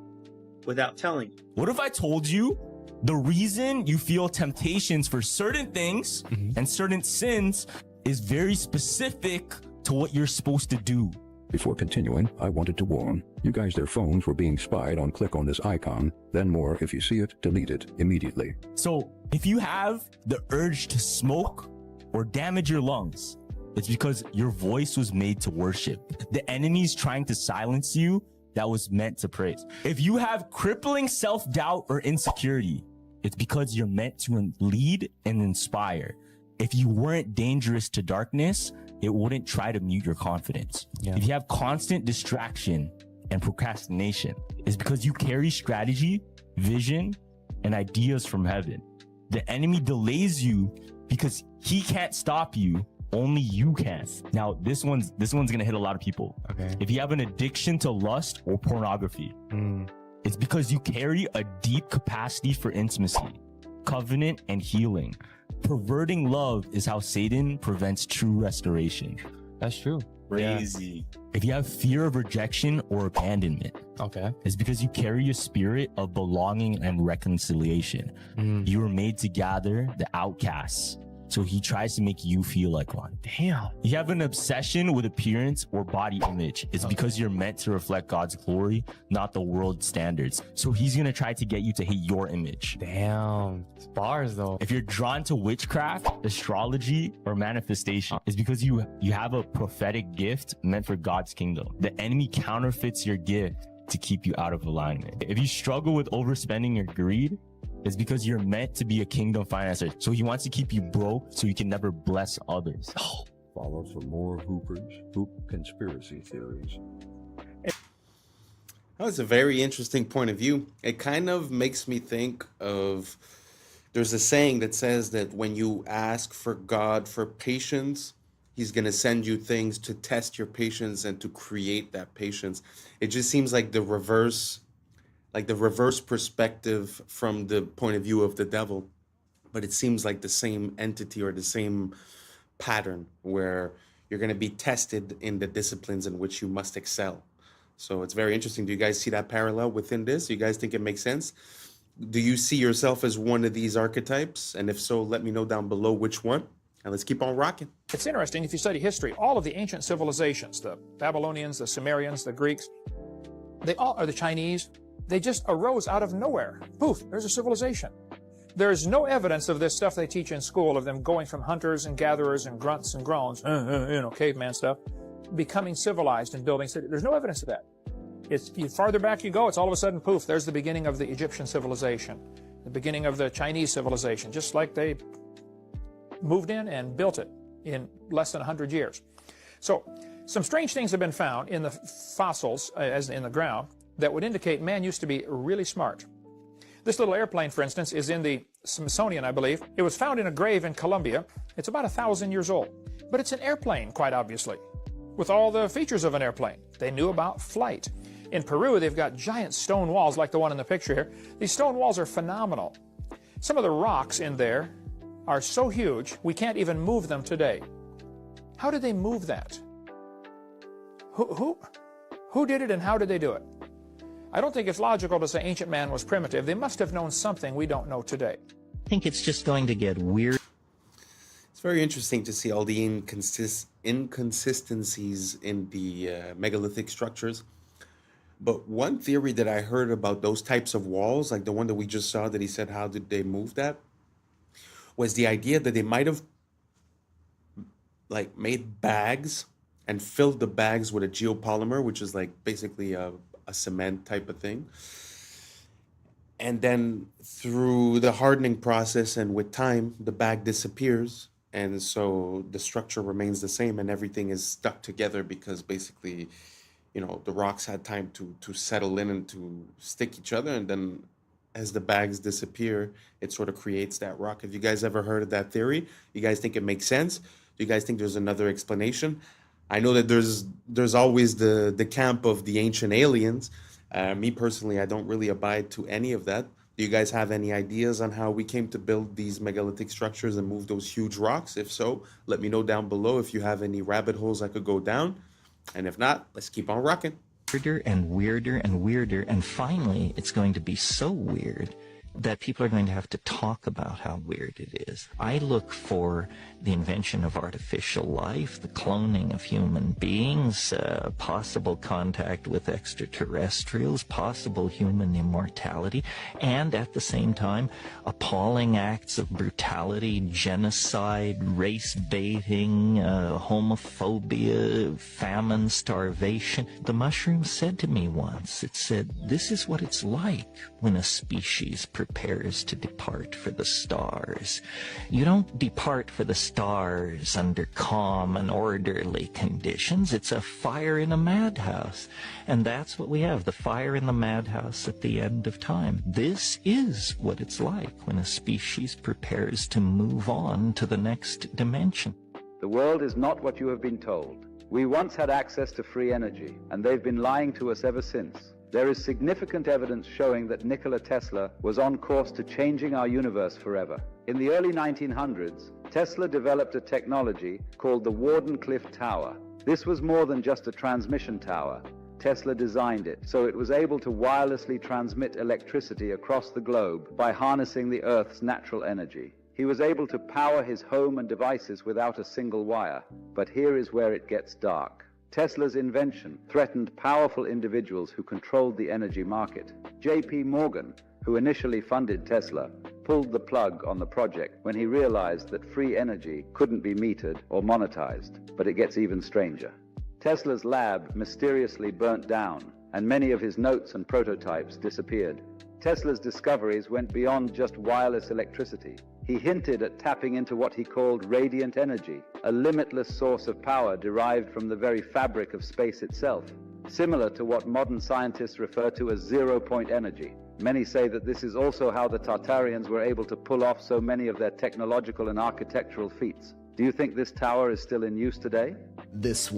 without telling you. What if I told you the reason you feel temptations for certain things and certain sins is very specific to what you're supposed to do? Before continuing, I wanted to warn you guys their phones were being spied on. Click on this icon, then more. If you see it, delete it immediately. So if you have the urge to smoke or damage your lungs, it's because your voice was made to worship. The enemy's trying to silence you that was meant to praise. If you have crippling self-doubt or insecurity, it's because you're meant to lead and inspire. If you weren't dangerous to darkness, it wouldn't try to mute your confidence. If you have constant distraction and procrastination, it's because you carry strategy, vision, and ideas from heaven. The enemy delays you because he can't stop you. Only you can. Now, this one's gonna hit a lot of people. Okay. If you have an addiction to lust or pornography, it's because you carry a deep capacity for intimacy, covenant, and healing. Perverting love is how Satan prevents true restoration. That's true. Crazy. If you have fear of rejection or abandonment, it's because you carry a spirit of belonging and reconciliation. You were made to gather the outcasts. So he tries to make you feel like one. Damn. You have an obsession with appearance or body image. It's because you're meant to reflect God's glory, not the world's standards. So he's going to try to get you to hate your image. Damn. It's bars though. If you're drawn to witchcraft, astrology, or manifestation, it's because you have a prophetic gift meant for God's kingdom. The enemy counterfeits your gift to keep you out of alignment. If you struggle with overspending or greed, it's because you're meant to be a kingdom financer. So he wants to keep you broke so you can never bless others. Follow some more hoop conspiracy theories. That was a very interesting point of view. It kind of makes me think of, there's a saying that says that when you ask for God for patience, he's going to send you things to test your patience and to create that patience. It just seems like the reverse perspective from the point of view of the devil, but it seems like the same entity or the same pattern where you're going to be tested in the disciplines in which you must excel. So it's very interesting. Do you guys see that parallel within this? Do you guys think it makes sense? Do you see yourself as one of these archetypes? And if so, let me know down below which one. And let's keep on rocking. It's interesting, if you study history, all of the ancient civilizations, the Babylonians, the Sumerians, the Greeks, they all are the Chinese. They just arose out of nowhere. Poof, there's a civilization. There's no evidence of this stuff they teach in school, of them going from hunters and gatherers and grunts and groans, caveman stuff, becoming civilized and building cities. There's no evidence of that. It's farther back you go, it's all of a sudden, poof, there's the beginning of the Egyptian civilization, the beginning of the Chinese civilization, just like they moved in and built it in less than 100 years. So some strange things have been found in the fossils, as in the ground, that would indicate man used to be really smart. This little airplane, for instance, is in the Smithsonian, I believe. It was found in a grave in Colombia. It's about 1,000 years old. But it's an airplane, quite obviously, with all the features of an airplane. They knew about flight. In Peru, they've got giant stone walls like the one in the picture here. These stone walls are phenomenal. Some of the rocks in there are so huge, we can't even move them today. How did they move that? Who did it and how did they do it? I don't think it's logical to say ancient man was primitive. They must have known something we don't know today. I think it's just going to get weird. It's very interesting to see all the inconsistencies in the megalithic structures. But one theory that I heard about those types of walls, like the one that we just saw that he said, how did they move that? Was the idea that they might have like made bags and filled the bags with a geopolymer, which is like basically a cement type of thing. And then through the hardening process and with time, the bag disappears. And so the structure remains the same and everything is stuck together because basically, you know, the rocks had time to settle in and to stick each other. And then as the bags disappear, it sort of creates that rock. Have you guys ever heard of that theory? You guys think it makes sense? Do you guys think there's another explanation? I know that there's always the camp of the ancient aliens. Me personally, I don't really abide to any of that. Do you guys have any ideas on how we came to build these megalithic structures and move those huge rocks? If so, let me know down below if you have any rabbit holes I could go down. And if not, let's keep on rocking. Weirder and weirder and weirder, and finally it's going to be so weird that people are going to have to talk about how weird it is. I look for the invention of artificial life, the cloning of human beings, possible contact with extraterrestrials, possible human immortality, and at the same time, appalling acts of brutality, genocide, race baiting, homophobia, famine, starvation. The mushroom said to me once, it said, "This is what it's like when a species prepares to depart for the stars. You don't depart for the stars under calm and orderly conditions. It's a fire in a madhouse." And that's what we have, the fire in the madhouse at the end of time. This is what it's like when a species prepares to move on to the next dimension. The world is not what you have been told. We once had access to free energy, and they've been lying to us ever since. There is significant evidence showing that Nikola Tesla was on course to changing our universe forever. In the early 1900s, Tesla developed a technology called the Wardenclyffe Tower. This was more than just a transmission tower. Tesla designed it so it was able to wirelessly transmit electricity across the globe by harnessing the Earth's natural energy. He was able to power his home and devices without a single wire. But here is where it gets dark. Tesla's invention threatened powerful individuals who controlled the energy market. J.P. Morgan, who initially funded Tesla, pulled the plug on the project when he realized that free energy couldn't be metered or monetized. But it gets even stranger. Tesla's lab mysteriously burnt down, and many of his notes and prototypes disappeared. Tesla's discoveries went beyond just wireless electricity. He hinted at tapping into what he called radiant energy, a limitless source of power derived from the very fabric of space itself, similar to what modern scientists refer to as zero-point energy. Many say that this is also how the Tartarians were able to pull off so many of their technological and architectural feats. Do you think this tower is still in use today? This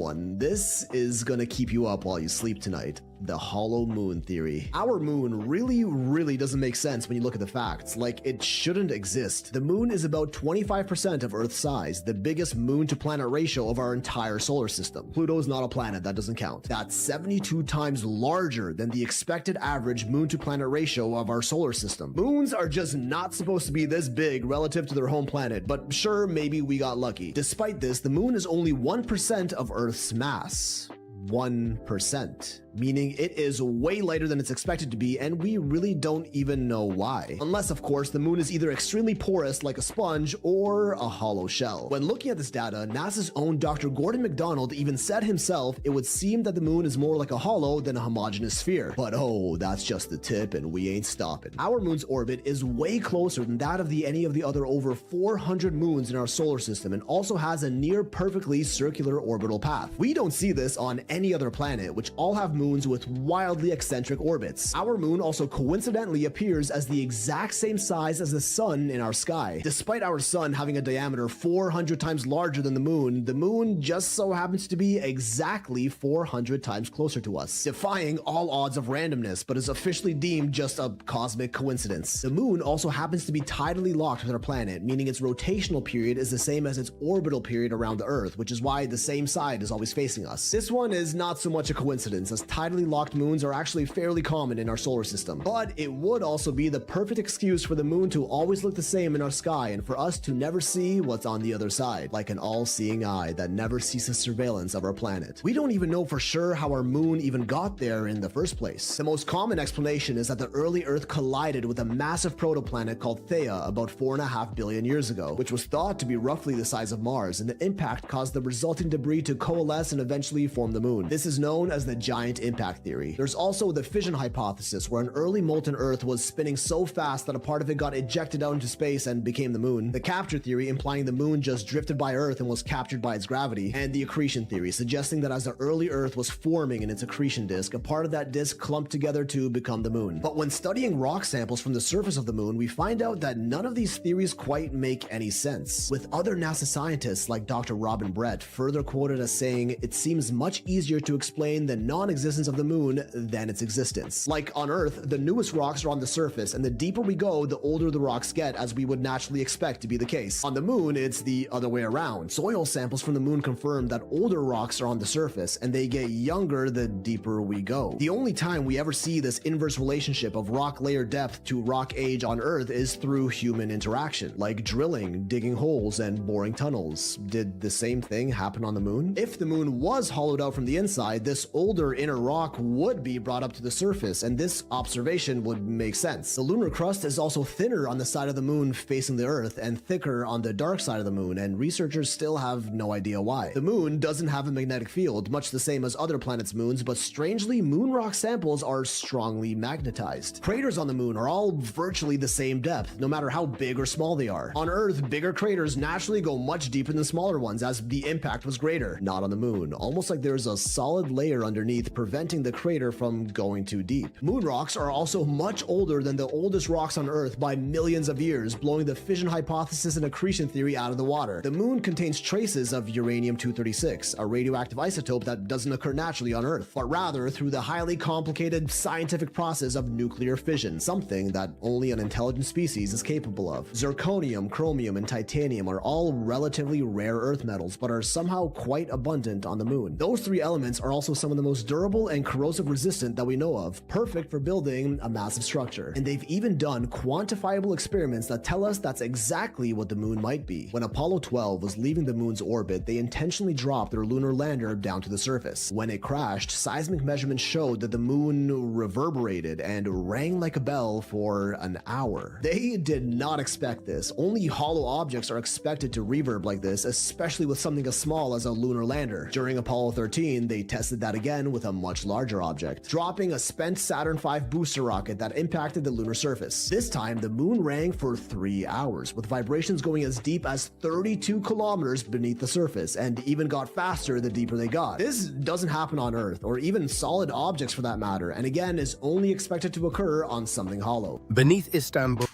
is gonna keep you up while you sleep tonight. The hollow moon theory. Our moon really doesn't make sense when you look at the facts. Like, it shouldn't exist. The moon is about 25% of Earth's size, the biggest moon to planet ratio of our entire solar system. Pluto's not a planet, that doesn't count. That's 72 times larger than the expected average moon to planet ratio of our solar system. Moons are just not supposed to be this big relative to their home planet, but sure, maybe we got lucky. Despite this, the moon is only 1% of Earth's mass. 1%, meaning it is way lighter than it's expected to be, and we really don't even know why. Unless, of course, the moon is either extremely porous like a sponge or a hollow shell. When looking at this data, NASA's own Dr. Gordon McDonald even said himself it would seem that the moon is more like a hollow than a homogeneous sphere. But oh, that's just the tip, and we ain't stopping. Our moon's orbit is way closer than that of any of the other over 400 moons in our solar system, and also has a near perfectly circular orbital path. We don't see this on any other planet, which all have moons with wildly eccentric orbits. Our moon also coincidentally appears as the exact same size as the sun in our sky. Despite our sun having a diameter 400 times larger than the moon just so happens to be exactly 400 times closer to us, defying all odds of randomness, but is officially deemed just a cosmic coincidence. The moon also happens to be tidally locked with our planet, meaning its rotational period is the same as its orbital period around the Earth, which is why the same side is always facing us. This one is not so much a coincidence, as tidally locked moons are actually fairly common in our solar system. But it would also be the perfect excuse for the moon to always look the same in our sky, and for us to never see what's on the other side, like an all-seeing eye that never ceases surveillance of our planet. We don't even know for sure how our moon even got there in the first place. The most common explanation is that the early Earth collided with a massive protoplanet called Theia about 4.5 billion years ago, which was thought to be roughly the size of Mars, and the impact caused the resulting debris to coalesce and eventually form the moon. This is known as the giant impact theory. There's also the fission hypothesis, where an early molten Earth was spinning so fast that a part of it got ejected out into space and became the moon. The capture theory, implying the moon just drifted by Earth and was captured by its gravity. And the accretion theory, suggesting that as the early Earth was forming in its accretion disk, a part of that disk clumped together to become the moon. But when studying rock samples from the surface of the moon, we find out that none of these theories quite make any sense, with other NASA scientists like Dr. Robin Brett further quoted as saying, "It seems much easier to explain the non-existent existence of the moon than its existence. Like on Earth, the newest rocks are on the surface, and the deeper we go, the older the rocks get, as we would naturally expect to be the case. On the moon, it's the other way around. Soil samples from the moon confirm that older rocks are on the surface, and they get younger the deeper we go. The only time we ever see this inverse relationship of rock layer depth to rock age on Earth is through human interaction, like drilling, digging holes, and boring tunnels. Did the same thing happen on the moon? If the moon was hollowed out from the inside, this older inner rock would be brought up to the surface, and this observation would make sense. The lunar crust is also thinner on the side of the moon facing the Earth and thicker on the dark side of the moon, and researchers still have no idea why. The moon doesn't have a magnetic field, much the same as other planets' moons, but strangely, moon rock samples are strongly magnetized. Craters on the moon are all virtually the same depth, no matter how big or small they are. On Earth, bigger craters naturally go much deeper than smaller ones, as the impact was greater. Not on the moon, almost like there's a solid layer underneath preventing the crater from going too deep. Moon rocks are also much older than the oldest rocks on Earth by millions of years, blowing the fission hypothesis and accretion theory out of the water. The moon contains traces of uranium-236, a radioactive isotope that doesn't occur naturally on Earth, but rather through the highly complicated scientific process of nuclear fission, something that only an intelligent species is capable of. Zirconium, chromium, and titanium are all relatively rare Earth metals, but are somehow quite abundant on the moon. Those three elements are also some of the most durable and corrosive resistant that we know of, perfect for building a massive structure. And they've even done quantifiable experiments that tell us that's exactly what the moon might be. When Apollo 12 was leaving the moon's orbit, they intentionally dropped their lunar lander down to the surface. When it crashed, seismic measurements showed that the moon reverberated and rang like a bell for an hour. They did not expect this. Only hollow objects are expected to reverb like this, especially with something as small as a lunar lander. During Apollo 13, they tested that again with a much larger object, dropping a spent Saturn V booster rocket that impacted the lunar surface. This time, the moon rang for 3 hours, with vibrations going as deep as 32 kilometers beneath the surface, and even got faster the deeper they got. This doesn't happen on Earth, or even solid objects for that matter, and again is only expected to occur on something hollow. Beneath Istanbul.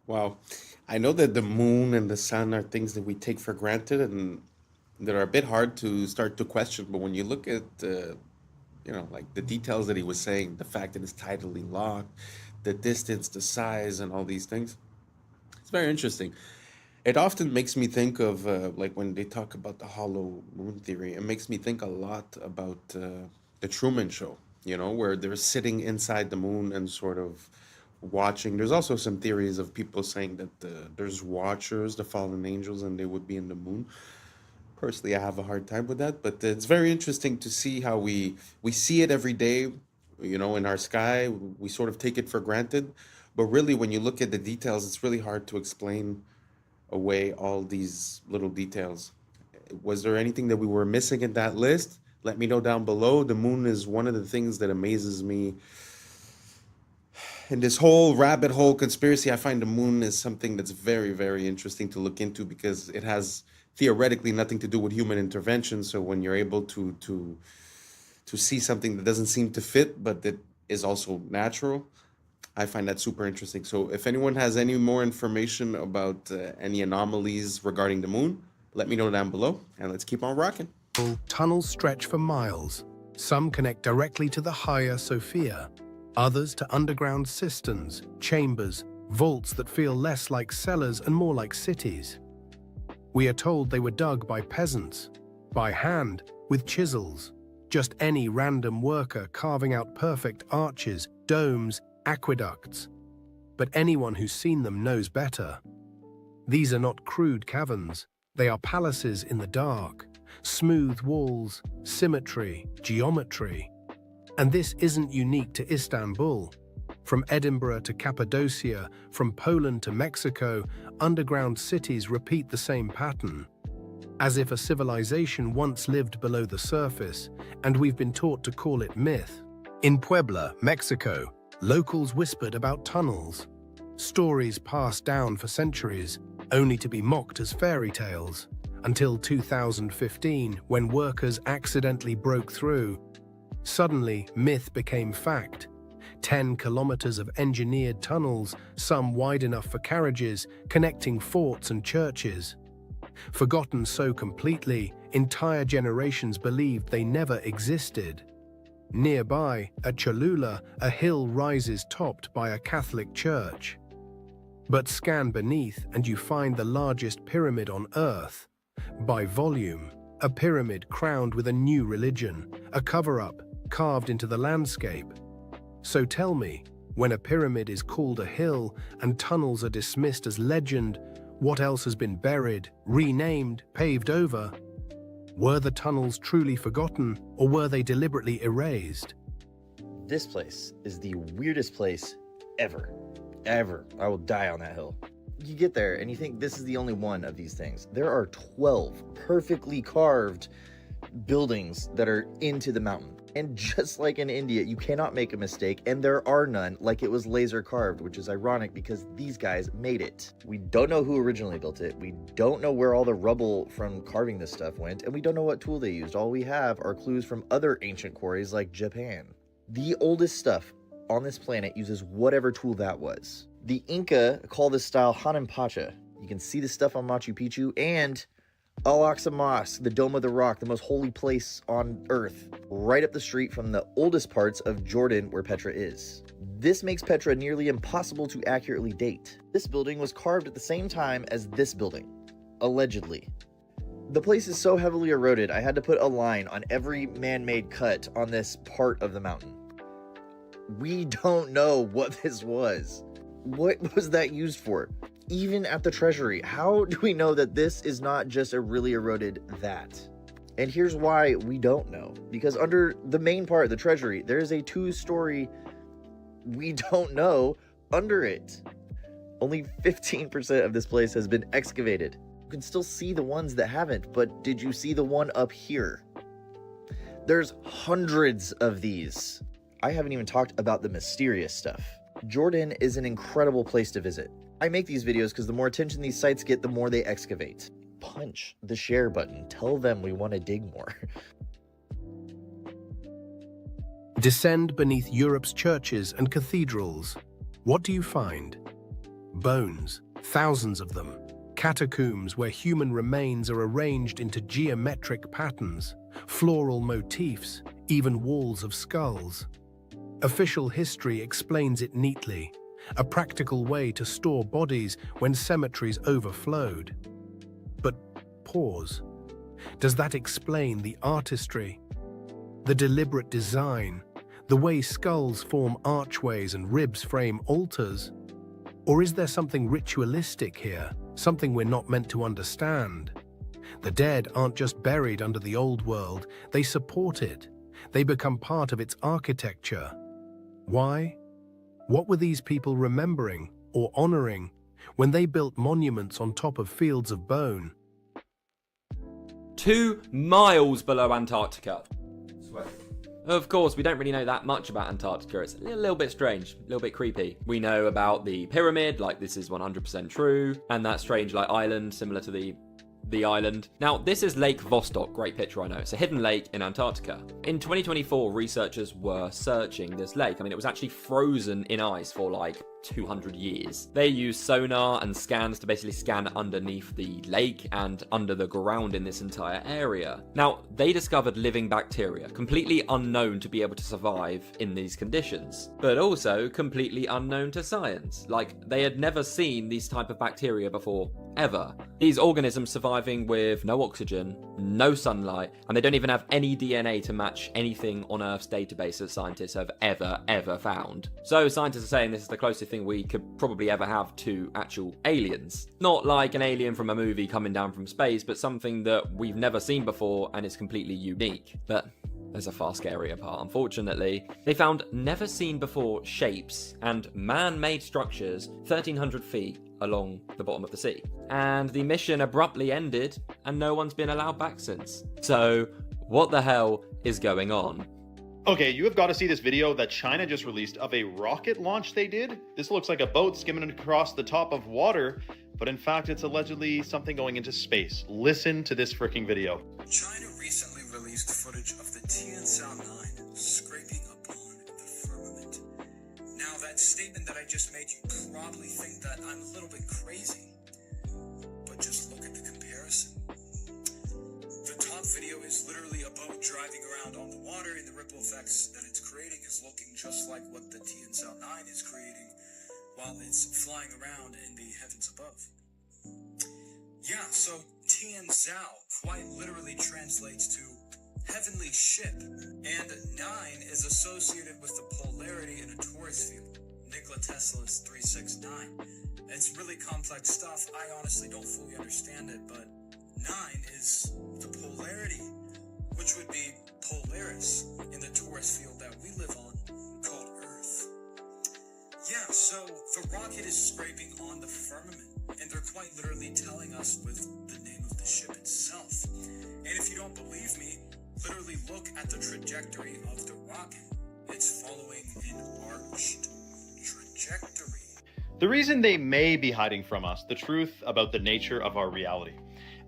Wow. I know that the moon and the sun are things that we take for granted and that are a bit hard to start to question, but when you look at like the details that he was saying, the fact that it's tidally locked, the distance, the size, and all these things, it's very interesting. It often makes me think of like when they talk about the hollow moon theory, it makes me think a lot about the Truman Show, where they're sitting inside the moon and sort of watching. There's also some theories of people saying that there's watchers, the fallen angels, and they would be in the moon. Personally, I have a hard time with that, but it's very interesting to see how we see it every day, in our sky. We sort of take it for granted, but really when you look at the details, it's really hard to explain away all these little details. Was there anything that we were missing in that list? Let me know down below. The moon is one of the things that amazes me. In this whole rabbit hole conspiracy, I find the moon is something that's very, very interesting to look into because it has theoretically nothing to do with human intervention. So when you're able to see something that doesn't seem to fit, but that is also natural, I find that super interesting. So if anyone has any more information about any anomalies regarding the moon, let me know down below, and let's keep on rocking. Tunnels stretch for miles. Some connect directly to the Hagia Sophia, others to underground cisterns, chambers, vaults that feel less like cellars and more like cities. We are told they were dug by peasants, by hand, with chisels. Just any random worker carving out perfect arches, domes, aqueducts. But anyone who's seen them knows better. These are not crude caverns. They are palaces in the dark. Smooth walls, symmetry, geometry. And this isn't unique to Istanbul. From Edinburgh to Cappadocia, from Poland to Mexico, underground cities repeat the same pattern. As if a civilization once lived below the surface, and we've been taught to call it myth. In Puebla, Mexico, locals whispered about tunnels. Stories passed down for centuries, only to be mocked as fairy tales, until 2015, when workers accidentally broke through. Suddenly, myth became fact. 10 kilometers of engineered tunnels, some wide enough for carriages, connecting forts and churches. Forgotten so completely, entire generations believed they never existed. Nearby, at Cholula, a hill rises topped by a Catholic church. But scan beneath and you find the largest pyramid on Earth. By volume, a pyramid crowned with a new religion, a cover-up carved into the landscape. So tell me, when a pyramid is called a hill and tunnels are dismissed as legend, what else has been buried, renamed, paved over? Were the tunnels truly forgotten, or were they deliberately erased? This place is the weirdest place ever. Ever. I will die on that hill. You get there and you think this is the only one of these things. There are 12 perfectly carved buildings that are into the mountain. And just like in India, you cannot make a mistake, and there are none, like it was laser carved, which is ironic because these guys made it. We don't know who originally built it, we don't know where all the rubble from carving this stuff went, and we don't know what tool they used. All we have are clues from other ancient quarries like Japan. The oldest stuff on this planet uses whatever tool that was. The Inca call this style Hananpacha. You can see the stuff on Machu Picchu, and Al-Aqsa Mosque, the Dome of the Rock, the most holy place on Earth, right up the street from the oldest parts of Jordan where Petra is. This makes Petra nearly impossible to accurately date. This building was carved at the same time as this building, allegedly. The place is so heavily eroded, I had to put a line on every man-made cut on this part of the mountain. We don't know what this was. What was that used for? Even at the treasury, how do we know that this is not just a really eroded that? And here's why we don't know. Because under the main part of the treasury, there is a 2-story we don't know under it. Only 15% of this place has been excavated. You can still see the ones that haven't, but did you see the one up here? There's hundreds of these. I haven't even talked about the mysterious stuff. Jordan is an incredible place to visit. I make these videos because the more attention these sites get, the more they excavate. Punch the share button. Tell them we want to dig more. Descend beneath Europe's churches and cathedrals. What do you find? Bones, thousands of them. Catacombs where human remains are arranged into geometric patterns, floral motifs, even walls of skulls. Official history explains it neatly. A practical way to store bodies when cemeteries overflowed. But pause. Does that explain the artistry? The deliberate design? The way skulls form archways and ribs frame altars? Or is there something ritualistic here, something we're not meant to understand? The dead aren't just buried under the old world, they support it. They become part of its architecture. Why? What were these people remembering or honoring when they built monuments on top of fields of bone? 2 miles below Antarctica. Of course, we don't really know that much about Antarctica. It's a little bit strange, a little bit creepy. We know about the pyramid, like this is 100% true, and that strange like island similar to the island. Now, this is Lake Vostok, great picture I know. It's a hidden lake in Antarctica. In 2024, researchers were searching this lake. I mean, it was actually frozen in ice for like 200 years. They used sonar and scans to basically scan underneath the lake and under the ground in this entire area. Now, they discovered living bacteria, completely unknown to be able to survive in these conditions, but also completely unknown to science. Like, they had never seen these type of bacteria before, ever. These organisms surviving with no oxygen, no sunlight, and they don't even have any DNA to match anything on Earth's database that scientists have ever found. So scientists are saying this is the closest thing we could probably ever have to actual aliens. Not like an alien from a movie coming down from space, but something that we've never seen before and is completely unique. But there's a far scarier part, unfortunately. They found never seen before shapes and man-made structures 1,300 feet along the bottom of the sea. And the mission abruptly ended and no one's been allowed back since. So what the hell is going on? Okay, you have got to see this video that China just released of a rocket launch they did. This looks like a boat skimming across the top of water, but in fact, it's allegedly something going into space. Listen to this freaking video. China recently released footage of the Tianzhao 9 scraping upon the firmament. Now, that statement that I just made, you probably think that I'm a little bit crazy, but just look at the comparison. The top video video is literally a boat driving around on the water, and the ripple effects that it's creating is looking just like what the TNSL 9 is creating while it's flying around in the heavens above. Yeah, so TNSL quite literally translates to heavenly ship, and 9 is associated with the polarity in a torus field. Nikola Tesla's 369. It's really complex stuff. I honestly don't fully understand it, but 9 is the polarity, which would be Polaris in the torus field that we live on, called Earth. Yeah, so the rocket is scraping on the firmament, and they're quite literally telling us with the name of the ship itself. And if you don't believe me, literally look at the trajectory of the rocket. It's following an arched trajectory. The reason they may be hiding from us the truth about the nature of our reality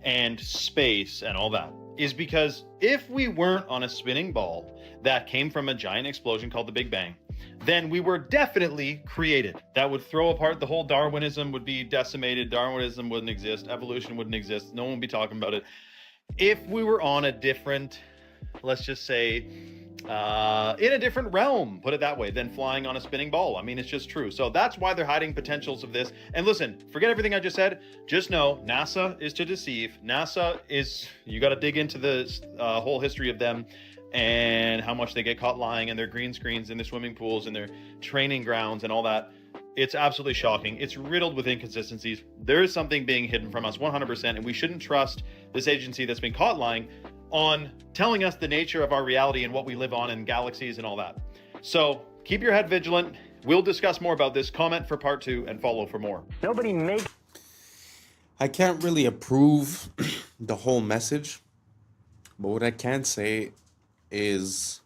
and space and all that is because if we weren't on a spinning ball that came from a giant explosion called the Big Bang, then we were definitely created. That would throw apart the whole Darwinism, would be decimated. Darwinism wouldn't exist. Evolution wouldn't exist. No one would be talking about it. If we were on a different, let's just say, in a different realm, put it that way, than flying on a spinning ball. I mean, it's just true. So that's why they're hiding potentials of this. And listen, forget everything I just said. Just know NASA is to deceive. NASA is, you got to dig into the whole history of them and how much they get caught lying, and their green screens in their swimming pools and their training grounds and all that. It's absolutely shocking. It's riddled with inconsistencies. There is something being hidden from us 100%, and we shouldn't trust this agency that's been caught lying on telling us the nature of our reality and what we live on in galaxies and all that. So keep your head vigilant. We'll discuss more about this. Comment for part 2 and follow for more. Nobody makes. I can't really approve the whole message, but what I can say is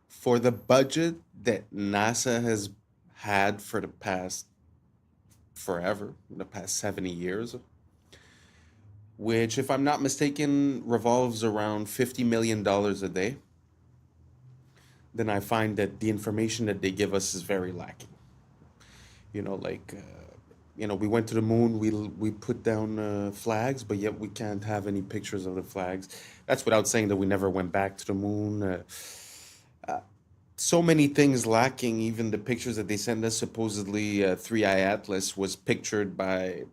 for the budget that NASA has had for the past forever, the past 70 years, which, if I'm not mistaken, revolves around $50 million a day, then I find that the information that they give us is very lacking. You know, like, we went to the moon, we put down flags, but yet we can't have any pictures of the flags. That's without saying that we never went back to the moon. So many things lacking. Even the pictures that they send us, supposedly 3i Atlas was pictured by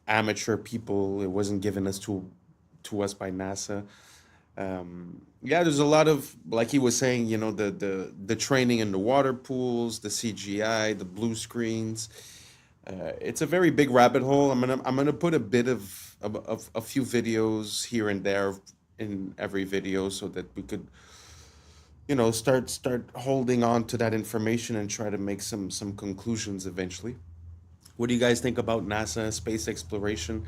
amateur people. It wasn't given us to us by NASA. Yeah, there's a lot of, like he was saying, the training in the water pools, the CGI, the blue screens. It's a very big rabbit hole. I'm gonna put a bit of a few videos here and there in every video so that we could start holding on to that information and try to make some conclusions eventually. What do you guys think about NASA, space exploration,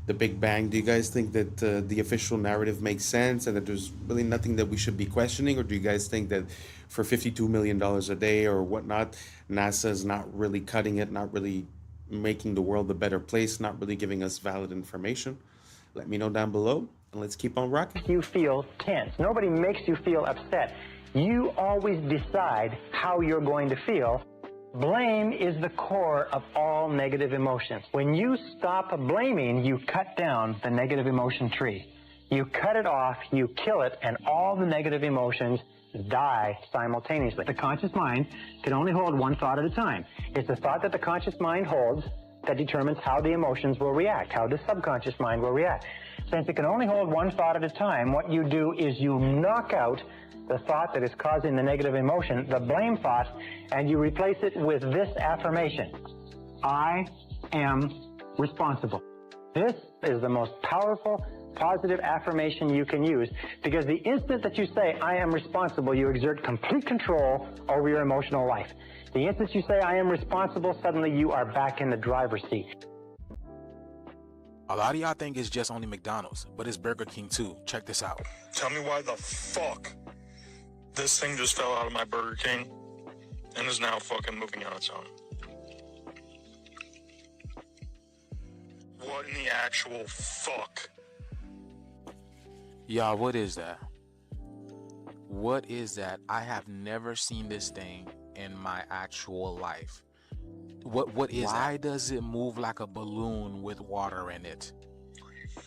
the Big Bang? Do you guys think that the official narrative makes sense and that there's really nothing that we should be questioning? Or do you guys think that for $52 million a day or whatnot, NASA is not really cutting it, not really making the world a better place, not really giving us valid information? Let me know down below, and let's keep on rocking. You feel tense. Nobody makes you feel upset. You always decide how you're going to feel. Blame is the core of all negative emotions. When you stop blaming, you cut down the negative emotion tree. You cut it off, you kill it, and all the negative emotions die simultaneously. The conscious mind can only hold one thought at a time. It's the thought that the conscious mind holds that determines how the emotions will react, how the subconscious mind will react. Since it can only hold one thought at a time, what you do is you knock out the thought that is causing the negative emotion, the blame thought, and you replace it with this affirmation: I am responsible. This is the most powerful, positive affirmation you can use, because the instant that you say, I am responsible, you exert complete control over your emotional life. The instant you say, I am responsible, suddenly you are back in the driver's seat. A lot of y'all think it's just only McDonald's, but it's Burger King too. Check this out. Tell me why the fuck this thing just fell out of my Burger King and is now fucking moving on its own. What in the actual fuck? Y'all, what is that? What is that? I have never seen this thing in my actual life. What is that? Why does it move like a balloon with water in it?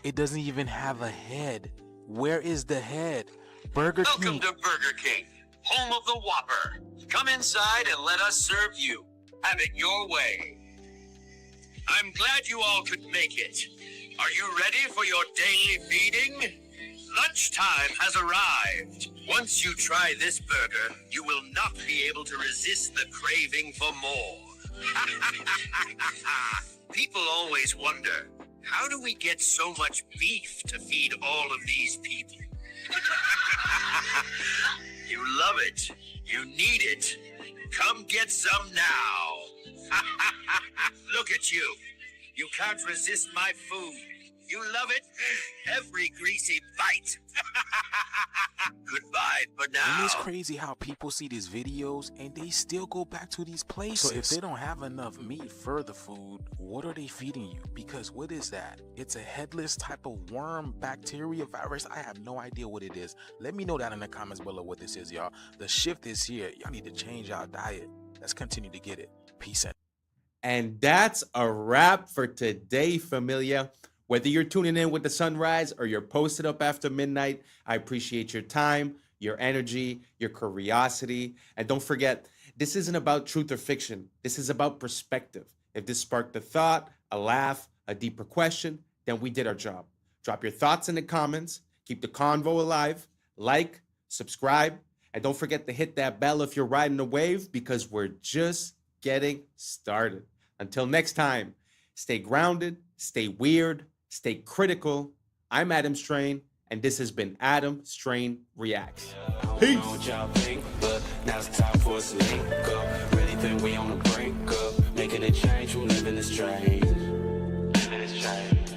It doesn't even have a head. Where is the head? Burger King. Welcome to Burger King, home of the Whopper. Come inside and let us serve you. Have it your way. I'm glad you all could make it. Are you ready for your daily feeding? Lunchtime has arrived. Once you try this burger, you will not be able to resist the craving for more. People always wonder, how do we get so much beef to feed all of these people? You love it. You need it. Come get some now. Look at you. You can't resist my food. You love it. Every greasy bite. Goodbye for now. And it's crazy how people see these videos and they still go back to these places. So if they don't have enough meat for the food, what are they feeding you? Because what is that? It's a headless type of worm, bacteria, virus. I have no idea what it is. Let me know down in the comments below what this is, y'all. The shift is here. Y'all need to change our diet. Let's continue to get it. Peace out. And that's a wrap for today, familia. Whether you're tuning in with the sunrise or you're posted up after midnight, I appreciate your time, your energy, your curiosity. And don't forget, this isn't about truth or fiction. This is about perspective. If this sparked a thought, a laugh, a deeper question, then we did our job. Drop your thoughts in the comments. Keep the convo alive. Like, subscribe, and don't forget to hit that bell if you're riding the wave, because we're just getting started. Until next time, stay grounded, stay weird, stay critical. I'm Adam Strain, and this has been Adam Strain Reacts. Peace. I don't know what y'all think, but now it's time for us to link up. Really think we on the brink of making a change from living this strange. Living this strange.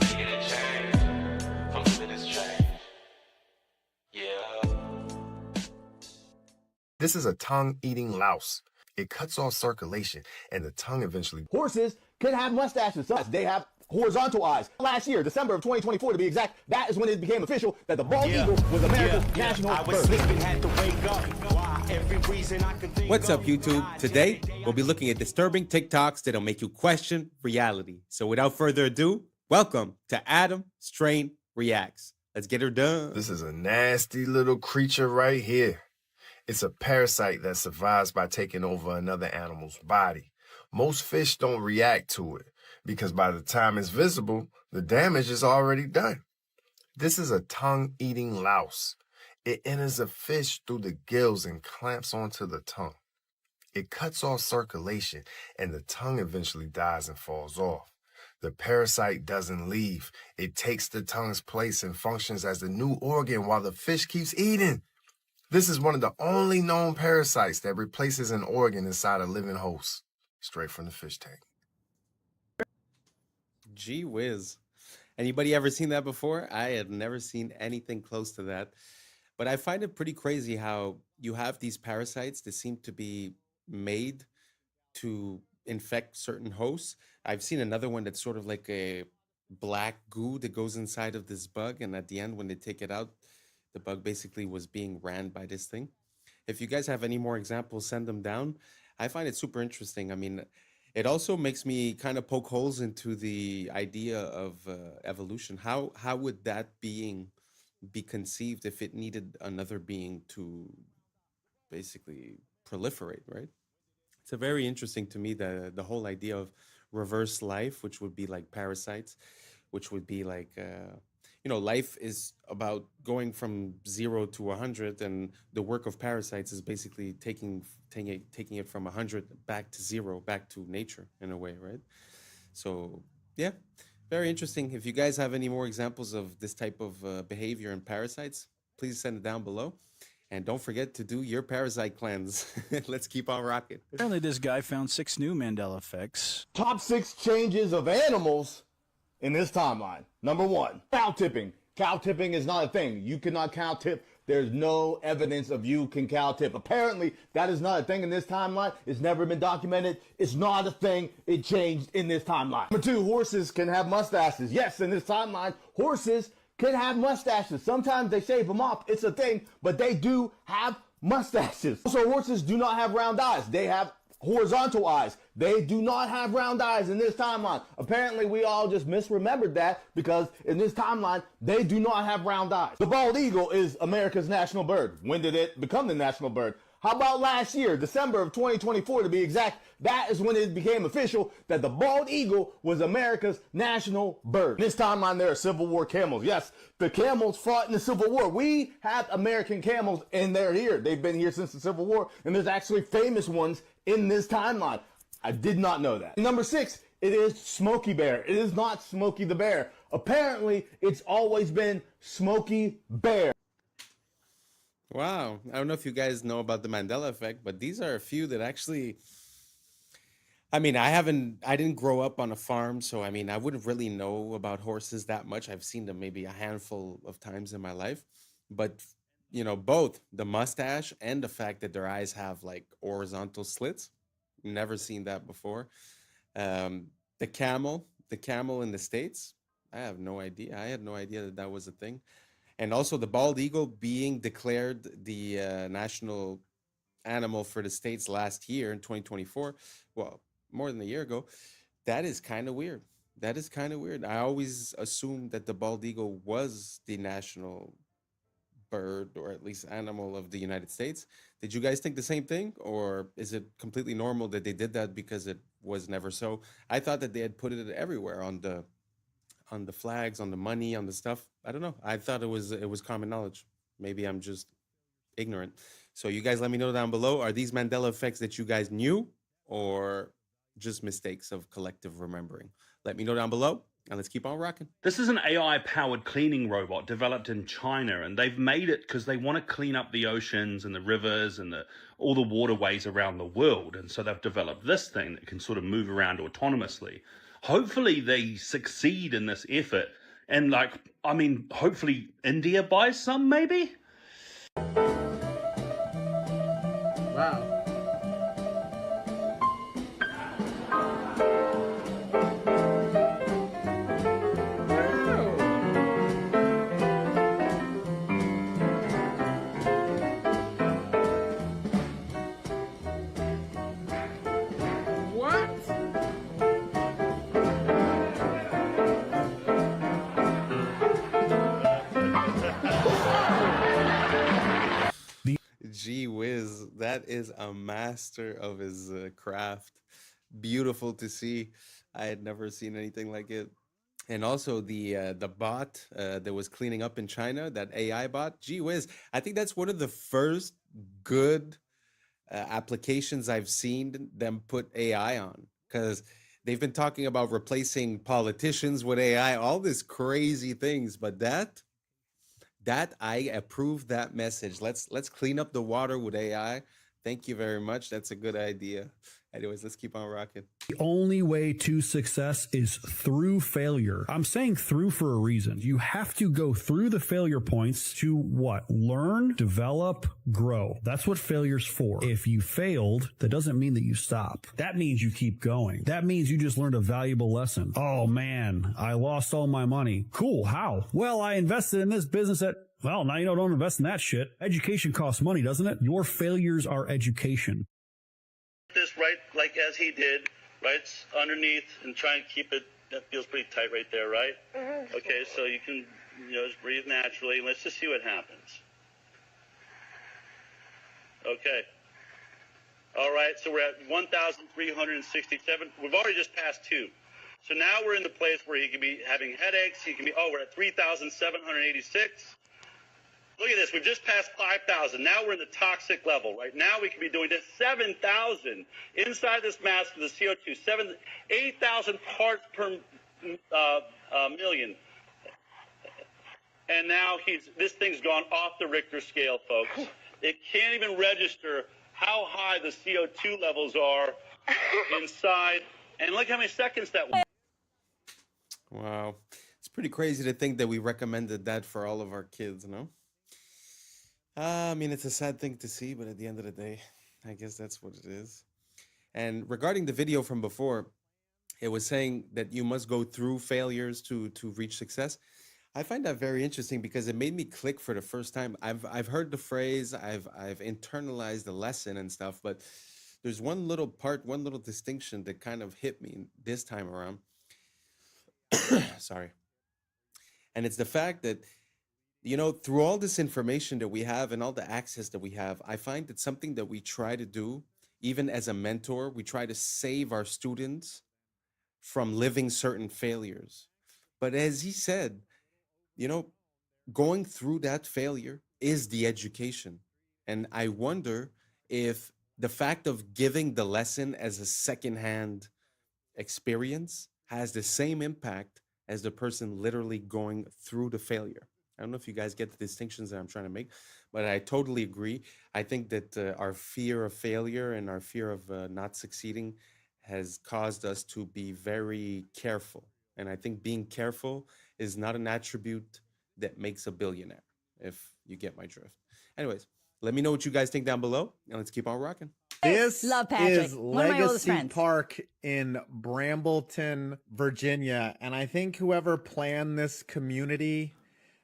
Making a change from living this strange. Yeah. This is a tongue-eating louse. It cuts off circulation, and the tongue eventually... Horses could have mustaches. They have horizontal eyes. Last year, December of 2024 to be exact, that is when it became official that the bald eagle was America's national bird. What's up, YouTube? Today, we'll be looking at disturbing TikToks that'll make you question reality. So without further ado, welcome to Adam Strain Reacts. Let's get her done. This is a nasty little creature right here. It's a parasite that survives by taking over another animal's body. Most fish don't react to it because by the time it's visible, the damage is already done. This is a tongue-eating louse. It enters a fish through the gills and clamps onto the tongue. It cuts off circulation, and the tongue eventually dies and falls off. The parasite doesn't leave. It takes the tongue's place and functions as the new organ while the fish keeps eating. This is one of the only known parasites that replaces an organ inside a living host, straight from the fish tank. Gee whiz. Anybody ever seen that before? I had never seen anything close to that. But I find it pretty crazy how you have these parasites that seem to be made to infect certain hosts. I've seen another one that's sort of like a black goo that goes inside of this bug, and at the end when they take it out, the bug basically was being ran by this thing. If you guys have any more examples, send them down. I find it super interesting. I mean, it also makes me kind of poke holes into the idea of evolution. How would that being be conceived if it needed another being to basically proliferate, right? It's a very interesting to me, the whole idea of reverse life, which would be like parasites, which would be like... you know, life is about going from 0 to 100, and the work of parasites is basically taking it from 100 back to 0, back to nature in a way, right? So, yeah, very interesting. If you guys have any more examples of this type of behavior in parasites, please send it down below. And don't forget to do your parasite cleanse. Let's keep on rocking. Apparently, this guy found 6 new Mandela effects. Top 6 changes of animals in this timeline. Number 1, cow tipping. Cow tipping is not a thing. You cannot cow tip. There's no evidence of you can cow tip. Apparently, that is not a thing in this timeline. It's never been documented. It's not a thing. It changed in this timeline. Number 2, horses can have mustaches. Yes, in this timeline, horses can have mustaches. Sometimes they shave them off. It's a thing, but they do have mustaches. Also, horses do not have round eyes. They have horizontal eyes. They do not have round eyes in this timeline. Apparently, we all just misremembered that because in this timeline, they do not have round eyes. The bald eagle is America's national bird. When did it become the national bird? How about last year, December of 2024 to be exact? That is when it became official that the bald eagle was America's national bird. In this timeline, there are Civil War camels. Yes, the camels fought in the Civil War. We have American camels, and they're here. They've been here since the Civil War, and there's actually famous ones in this timeline. I did not know that. Number 6, it is Smokey Bear. It is not Smokey the Bear. Apparently, it's always been Smokey Bear. Wow. I don't know if you guys know about the Mandela effect, but these are a few that actually, I mean, I didn't grow up on a farm, so I mean, I wouldn't really know about horses that much. I've seen them maybe a handful of times in my life, but you know, both the mustache and the fact that their eyes have like horizontal slits, never seen that before. The camel in the States, I have no idea. I had no idea that that was a thing. And also the bald eagle being declared the national animal for the States last year in 2024. Well, more than a year ago. That is kind of weird. That is kind of weird. I always assumed that the bald eagle was the national bird or at least animal of the United States. Did you guys think the same thing? Or is it completely normal that they did that because it was never so? I thought that they had put it everywhere on the flags, on the money, on the stuff. I don't know. I thought it was common knowledge. Maybe I'm just ignorant. So you guys let me know down below. Are these Mandela effects that you guys knew or just mistakes of collective remembering? Let me know down below and let's keep on rocking. This is an AI-powered cleaning robot developed in China, and they've made it because they want to clean up the oceans and the rivers and all the waterways around the world. And so they've developed this thing that can sort of move around autonomously. Hopefully they succeed in this effort, and hopefully India buys some, maybe? Wow. Gee whiz, that is a master of his craft. Beautiful to see. I had never seen anything like it. And also the bot that was cleaning up in China, that AI bot. Gee whiz, I think that's one of the first good applications I've seen them put AI on, because they've been talking about replacing politicians with AI, all these crazy things, but that I approve that message. Let's clean up the water with AI. Thank you very much. That's a good idea. Anyways, let's keep on rocking. The only way to success is through failure. I'm saying through for a reason. You have to go through the failure points to what? Learn, develop, grow. That's what failure's for. If you failed, that doesn't mean that you stop. That means you keep going. That means you just learned a valuable lesson. Oh man, I lost all my money. Cool, how? Well, I invested in this business well, now you know, don't invest in that shit. Education costs money, doesn't it? Your failures are education. This right, like as he did, right? It's underneath and try and keep it, that feels pretty tight right there, right? Mm-hmm. Okay, so you can, just breathe naturally. Let's just see what happens. Okay. All right, so we're at 1,367. We've already just passed 2. So now we're in the place where he could be having headaches. He can be, we're at 3,786. Look at this. We've just passed 5,000. Now we're in the toxic level. Right now we could be doing this 7,000 inside this mask of the CO2. 8,000 parts per million. And now this thing's gone off the Richter scale, folks. It can't even register how high the CO2 levels are inside. And look how many seconds that was. Wow. It's pretty crazy to think that we recommended that for all of our kids, no? I mean, it's a sad thing to see, but at the end of the day, I guess that's what it is. And regarding the video from before, it was saying that you must go through failures to reach success. I find that very interesting because it made me click for the first time. I've heard the phrase, I've internalized the lesson and stuff, but there's one little part, one little distinction that kind of hit me this time around. Sorry. And it's the fact that, through all this information that we have and all the access that we have, I find that something that we try to do, even as a mentor, we try to save our students from living certain failures. But as he said, going through that failure is the education. And I wonder if the fact of giving the lesson as a secondhand experience has the same impact as the person literally going through the failure. I don't know if you guys get the distinctions that I'm trying to make, but I totally agree. I think that our fear of failure and our fear of not succeeding has caused us to be very careful. And I think being careful is not an attribute that makes a billionaire, if you get my drift. Anyways, let me know what you guys think down below, and let's keep on rocking. This Love Patrick. is One of my oldest Legacy friends. Park in Brambleton, Virginia. And I think whoever planned this community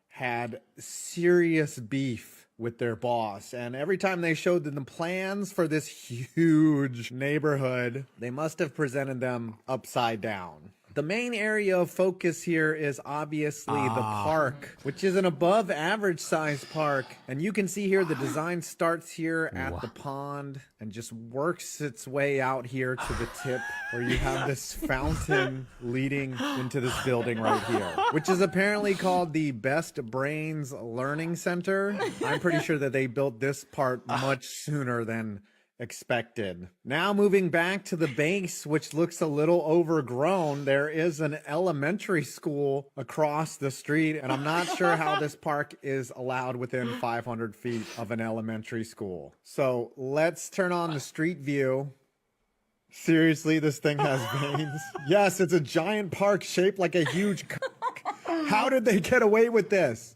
had serious beef with their boss. And every time they showed them the plans for this huge neighborhood, they must have presented them upside down. The main area of focus here is obviously the park, which is an above average size park. And you can see here the design starts here at the pond and just works its way out here to the tip where you have this fountain leading into this building right here, which is apparently called the Best Brains Learning Center. I'm pretty sure that they built this part much sooner than expected. Now moving back to the base, which looks a little overgrown, there is an elementary school across the street, and I'm not sure how this park is allowed within 500 feet of an elementary school. So let's turn on the street view. Seriously, this thing has veins? Yes, it's a giant park shaped like a huge How did they get away with this?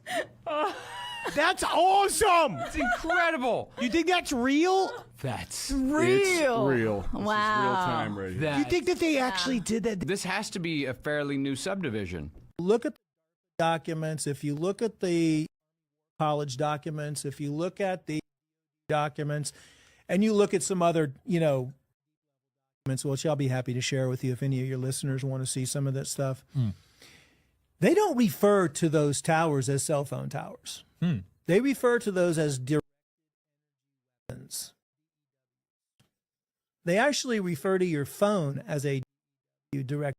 That's awesome! It's incredible! You think that's real? That's real. Real. Wow. Right here. You think that they actually did that? This has to be a fairly new subdivision. Look at the documents. If you look at the college documents, if you look at the documents, and you look at some other, documents, which I'll be happy to share with you if any of your listeners want to see some of that stuff. They don't refer to those towers as cell phone towers. They refer to those as directed energy weapons. They actually refer to your phone as a direct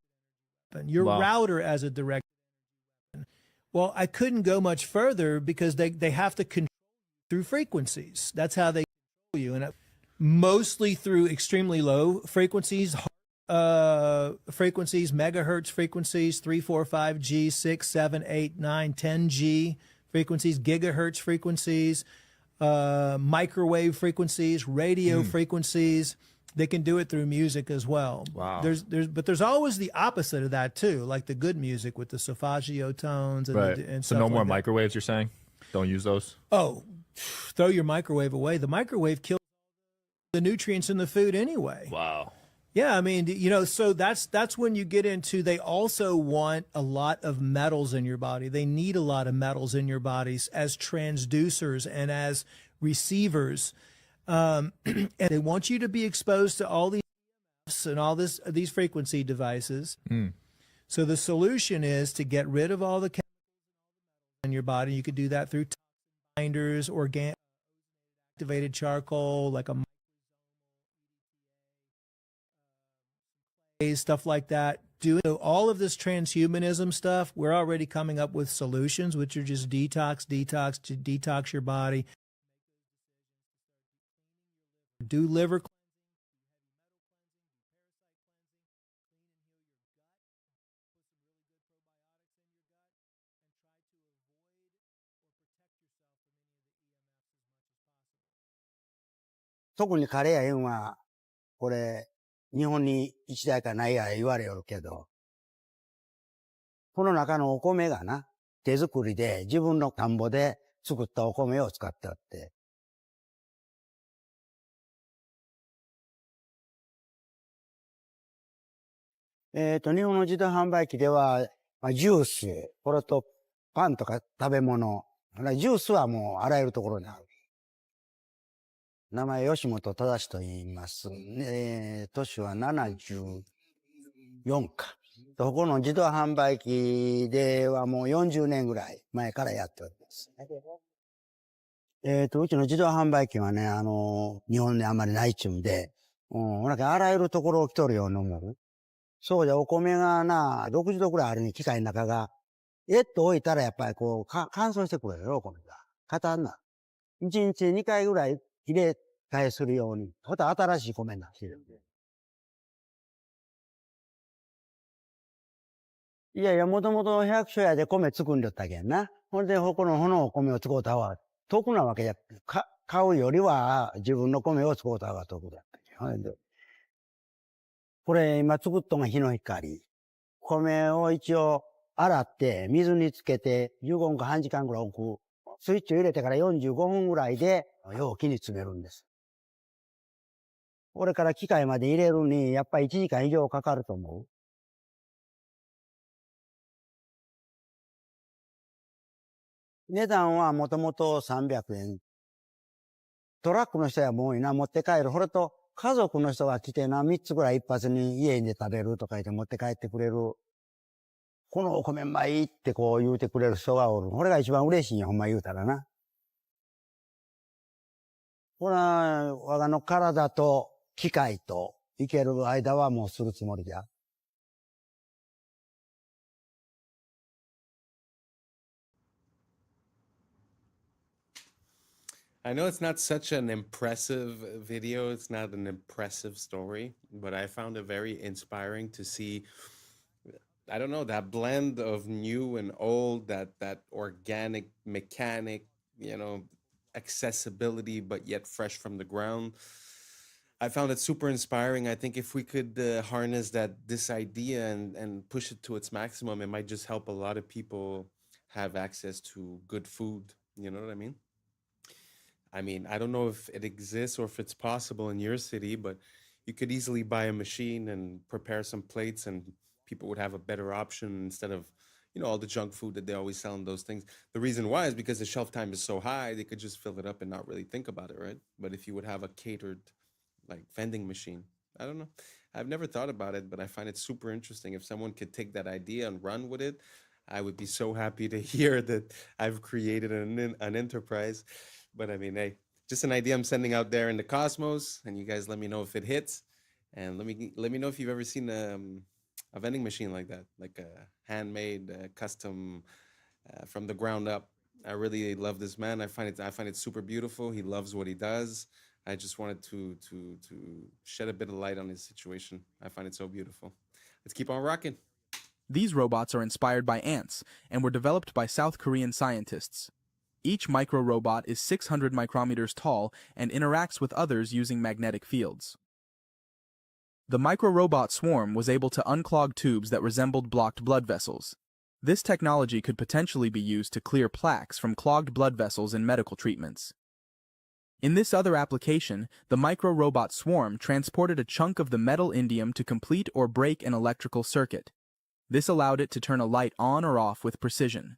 weapon, your router as a direct weapon. Well, I couldn't go much further because they have to control you through frequencies. That's how they control you, and mostly through extremely low frequencies, megahertz frequencies, 3, 4, 5G, 6, 7, 8, 9, 10G frequencies, gigahertz frequencies, microwave frequencies, radio frequencies. They can do it through music as well. Wow. But there's always the opposite of that too, like the good music with the solfeggio tones and, Right. and So stuff no like more that. microwaves, you're saying? Don't use those? Oh, throw your microwave away. The microwave kills the nutrients in the food anyway. Wow. Yeah, I mean, so that's when you get into, they also want a lot of metals in your body. They need a lot of metals in your bodies as transducers and as receivers. And they want you to be exposed to all these and all these frequency devices. So the solution is to get rid of all the chemicals in your body. You could do that through toxin binders, organic activated charcoal, like a stuff like that. Doing all of this transhumanism stuff, we're already coming up with solutions, which are just detox to detox your body. Do liver cleansing,特にカレーやいうんは、これ、日本に一台かないや言われよるけど、この中のお米がな、手作りで自分の田んぼで作ったお米を使ってあって、日本の自動販売機では、ジュース、これとパンとか食べ物、ジュースはもうあらゆるところにある。名前吉本正と言います。年は74か。ここの自動販売機ではもう40年ぐらい前からやっております。うちの自動販売機はね、日本であんまりないっちゅうんで、なんかあらゆるところを来とるように思う。そうじゃ、お米がな、60度ぐらいあるに機械の中が、と置いたらやっぱりこう、乾燥してくるよ、お米が。硬になる。1日2回ぐらい入れ替えするように。また新しい米になってるんで。いやいや、もともと百姓屋で米作んでったけんな。ほんで、このお米を使うた方が得なわけじゃ、買うよりは自分の米を使うた方が得だったけん。ほんでこれ今作っとんが日の光。米を一応洗って水につけて15分か半時間ぐらい置く。スイッチを入れてから45分ぐらいで容器に詰めるんです。これから機械まで入れるにやっぱり1時間以上かかると思う。値段はもともと300円。トラックの人はもういな持って帰る。これと家族の人が来てな、3つぐらい一発に家で食べるとか言って持って帰ってくれる。このお米まいってこう言うてくれる人がおる。これが一番嬉しいんや、ほんま言うたらな。これは我がの体と機械と生ける間はもうするつもりじゃ。I know it's not such an impressive video, it's not an impressive story, but I found it very inspiring to see, I don't know, that blend of new and old, that organic, mechanic, accessibility, but yet fresh from the ground. I found it super inspiring. I think if we could harness this idea and push it to its maximum, it might just help a lot of people have access to good food. You know what I mean? I don't know if it exists or if it's possible in your city, but you could easily buy a machine and prepare some plates and people would have a better option instead of, all the junk food that they always sell in those things. The reason why is because the shelf time is so high, they could just fill it up and not really think about it, right? But if you would have a catered, vending machine, I don't know. I've never thought about it, but I find it super interesting. If someone could take that idea and run with it, I would be so happy to hear that I've created an enterprise. But hey, just an idea I'm sending out there in the cosmos, and you guys let me know if it hits, and let me know if you've ever seen a vending machine like that, like a handmade, custom, from the ground up. I really love this man. I find it super beautiful. He loves what he does. I just wanted to shed a bit of light on his situation. I find it so beautiful. Let's keep on rocking. These robots are inspired by ants and were developed by South Korean scientists. Each micro-robot is 600 micrometers tall and interacts with others using magnetic fields. The micro-robot swarm was able to unclog tubes that resembled blocked blood vessels. This technology could potentially be used to clear plaques from clogged blood vessels in medical treatments. In this other application, the micro-robot swarm transported a chunk of the metal indium to complete or break an electrical circuit. This allowed it to turn a light on or off with precision.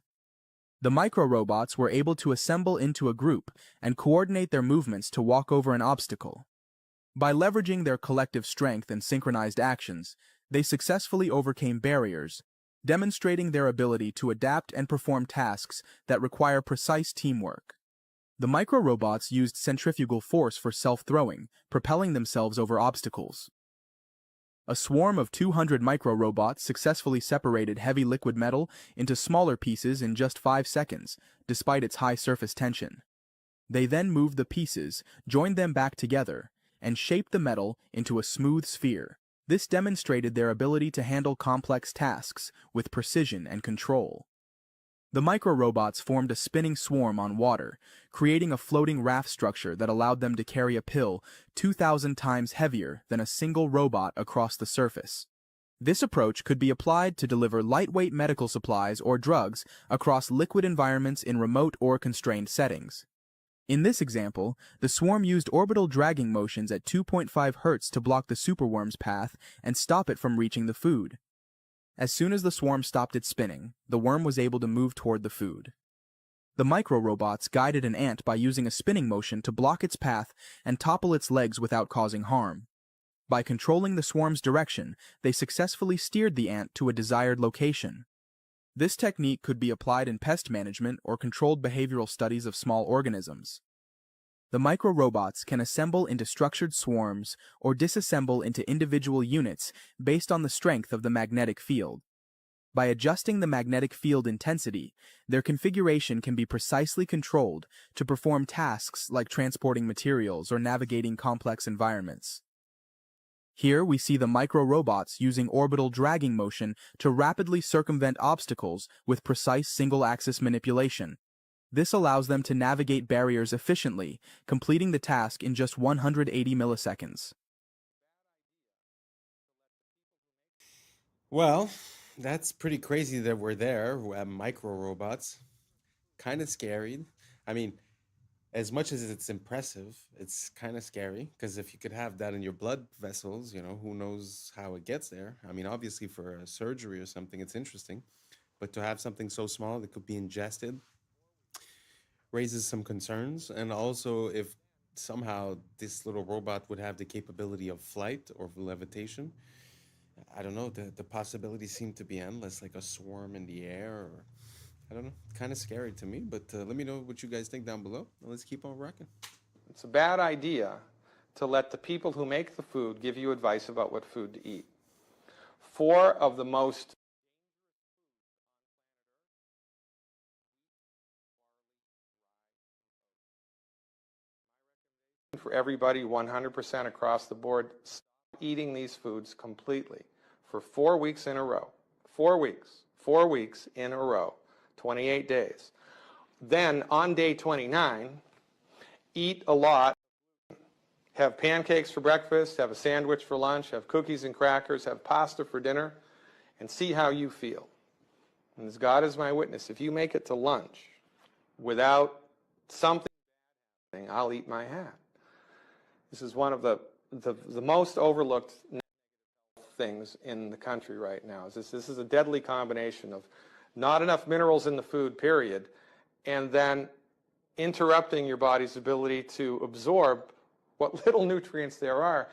The micro-robots were able to assemble into a group and coordinate their movements to walk over an obstacle. By leveraging their collective strength and synchronized actions, they successfully overcame barriers, demonstrating their ability to adapt and perform tasks that require precise teamwork. The micro-robots used centrifugal force for self-throwing, propelling themselves over obstacles. A swarm of 200 micro-robots successfully separated heavy liquid metal into smaller pieces in just 5 seconds, despite its high surface tension. They then moved the pieces, joined them back together, and shaped the metal into a smooth sphere. This demonstrated their ability to handle complex tasks with precision and control. The micro-robots formed a spinning swarm on water, creating a floating raft structure that allowed them to carry a pill 2,000 times heavier than a single robot across the surface. This approach could be applied to deliver lightweight medical supplies or drugs across liquid environments in remote or constrained settings. In this example, the swarm used orbital dragging motions at 2.5 Hz to block the superworm's path and stop it from reaching the food. As soon as the swarm stopped its spinning, the worm was able to move toward the food. The micro-robots guided an ant by using a spinning motion to block its path and topple its legs without causing harm. By controlling the swarm's direction, they successfully steered the ant to a desired location. This technique could be applied in pest management or controlled behavioral studies of small organisms. The micro-robots can assemble into structured swarms or disassemble into individual units based on the strength of the magnetic field. By adjusting the magnetic field intensity, their configuration can be precisely controlled to perform tasks like transporting materials or navigating complex environments. Here we see the micro-robots using orbital dragging motion to rapidly circumvent obstacles with precise single-axis manipulation. This allows them to navigate barriers efficiently, completing the task in just 180 milliseconds. Well, that's pretty crazy that we're there. We have micro robots. Kind of scary. I mean, as much as it's impressive, it's kind of scary because if you could have that in your blood vessels, who knows how it gets there. I mean, obviously for a surgery or something, it's interesting. But to have something so small that could be ingested raises some concerns. And also, if somehow this little robot would have the capability of flight or levitation, I don't know, the possibilities seem to be endless, like a swarm in the air, or I don't know, kind of scary to me, but let me know what you guys think down below, and let's keep on rocking. It's a bad idea to let the people who make the food give you advice about what food to eat. 4 of the most for everybody 100% across the board, stop eating these foods completely for 4 weeks in a row. 4 weeks. 4 weeks in a row. 28 days. Then on day 29, eat a lot. Have pancakes for breakfast, have a sandwich for lunch, have cookies and crackers, have pasta for dinner, and see how you feel. And as God is my witness, if you make it to lunch without something happening, I'll eat my hat. This is one of the most overlooked things in the country right now. This is a deadly combination of not enough minerals in the food, period, and then interrupting your body's ability to absorb what little nutrients there are.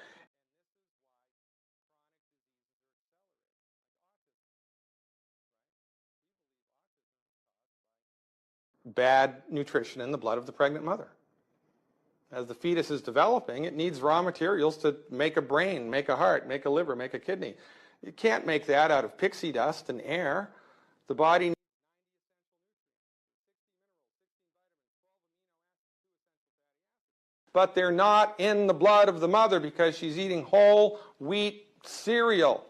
Bad nutrition in the blood of the pregnant mother. As the fetus is developing, it needs raw materials to make a brain, make a heart, make a liver, make a kidney. You can't make that out of pixie dust and air. The body needs but they're not in the blood of the mother because she's eating whole wheat cereal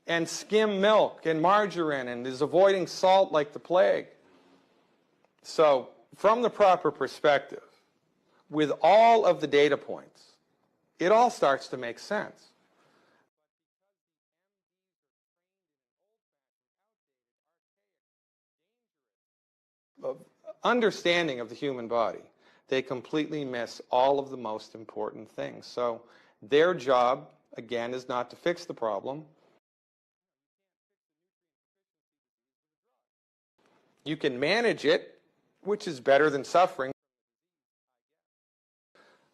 and skim milk and margarine and is avoiding salt like the plague. So, from the proper perspective, with all of the data points, it all starts to make sense. Understanding of the human body, they completely miss all of the most important things. So their job, again, is not to fix the problem. You can manage it, which is better than suffering.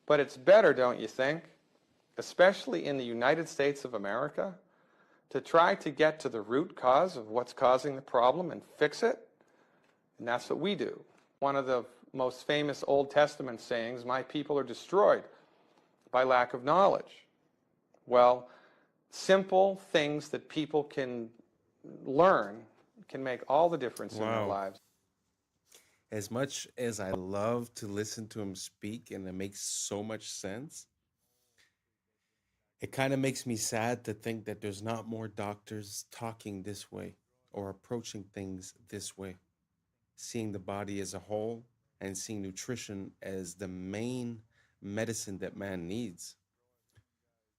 But it's better, don't you think, especially in the United States of America, to try to get to the root cause of what's causing the problem and fix it? And that's what we do. One of the most famous Old Testament sayings, my people are destroyed by lack of knowledge. Well, simple things that people can learn can make all the difference in their lives. As much as I love to listen to him speak and it makes so much sense, it kind of makes me sad to think that there's not more doctors talking this way or approaching things this way, seeing the body as a whole and seeing nutrition as the main medicine that man needs.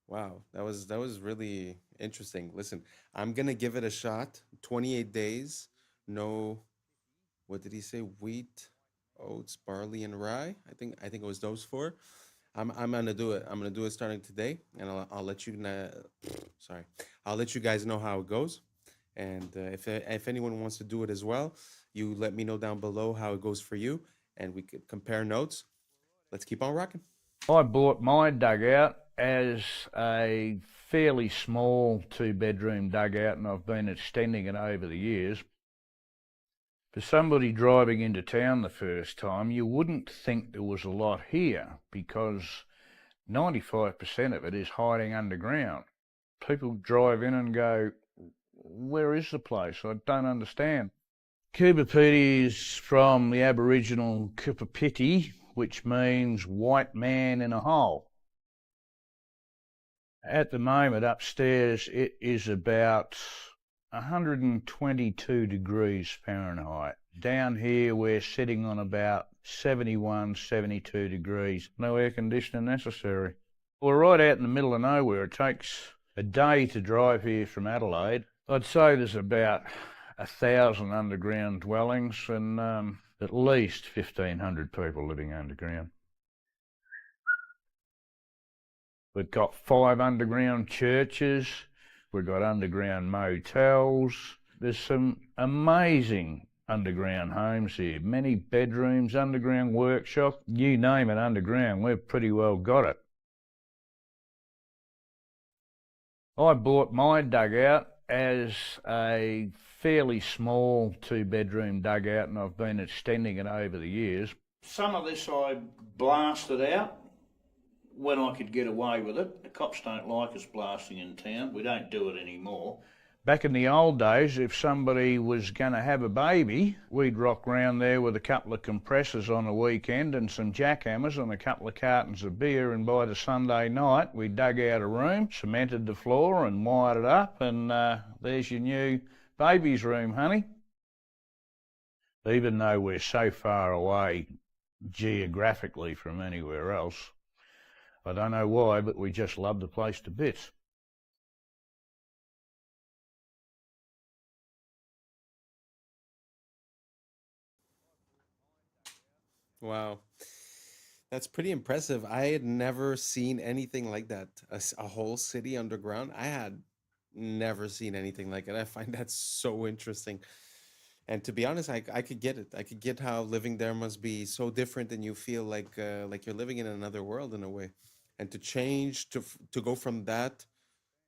Wow, that was really interesting. Listen, I'm gonna give it a shot. 28 days, no, what did he say? Wheat, oats, barley, and rye. I think it was those 4. I'm gonna do it. I'm gonna do it starting today, and I'll let you know. Sorry, I'll let you guys know how it goes. And if anyone wants to do it as well, You let me know down below how it goes for you, and we could compare notes. Let's keep on rocking. I bought my dugout as a fairly small 2-bedroom dugout, and I've been extending it over the years. For somebody driving into town the first time, you wouldn't think there was a lot here, because 95% of it is hiding underground. People drive in and go, where is the place? I don't understand. Kubapiti is from the Aboriginal Kupapiti, which means white man in a hole. At the moment upstairs it is about 122 degrees Fahrenheit. Down here we're sitting on about 71, 72 degrees. No air conditioning necessary. We're right out in the middle of nowhere. It takes a day to drive here from Adelaide. I'd say there's about 1,000 underground dwellings and at least 1,500 people living underground. We've got 5 underground churches. We've got underground motels. There's some amazing underground homes here. Many bedrooms, underground workshop. You name it underground, we've pretty well got it. I bought my dugout as a fairly small 2-bedroom dugout, and I've been extending it over the years. Some of this I blasted out when I could get away with it. The cops don't like us blasting in town. We don't do it anymore. Back in the old days, if somebody was going to have a baby, we'd rock round there with a couple of compressors on a weekend and some jackhammers and a couple of cartons of beer, and by the Sunday night we dug out a room, cemented the floor and wired it up, and there's your new baby's room, honey. Even though we're so far away geographically from anywhere else, I don't know why, but we just love the place to bits. Wow. That's pretty impressive. I had never seen anything like that. A whole city underground. I had never seen anything like it. I find that so interesting. And to be honest, I could get it. I could get how living there must be so different, and you feel like you're living in another world in a way. And to change to go from that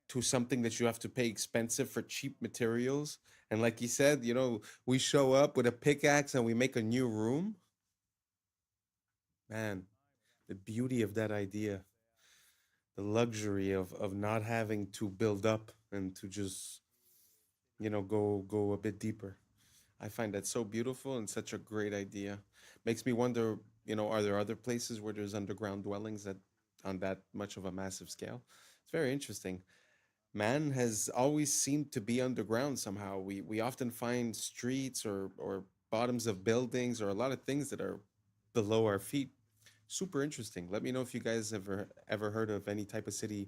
to something that you have to pay expensive for cheap materials. And like you said, you know, we show up with a pickaxe and we make a new room. Man, the beauty of that idea, the luxury of not having to build up and to just, you know, go a bit deeper. I find that so beautiful and such a great idea. Makes me wonder, you know, are there other places where there's underground dwellings that on that much of a massive scale? It's very interesting. Man has always seemed to be underground somehow. We often find streets or bottoms of buildings or a lot of things that are below our feet. Super interesting. Let me know if you guys ever heard of any type of city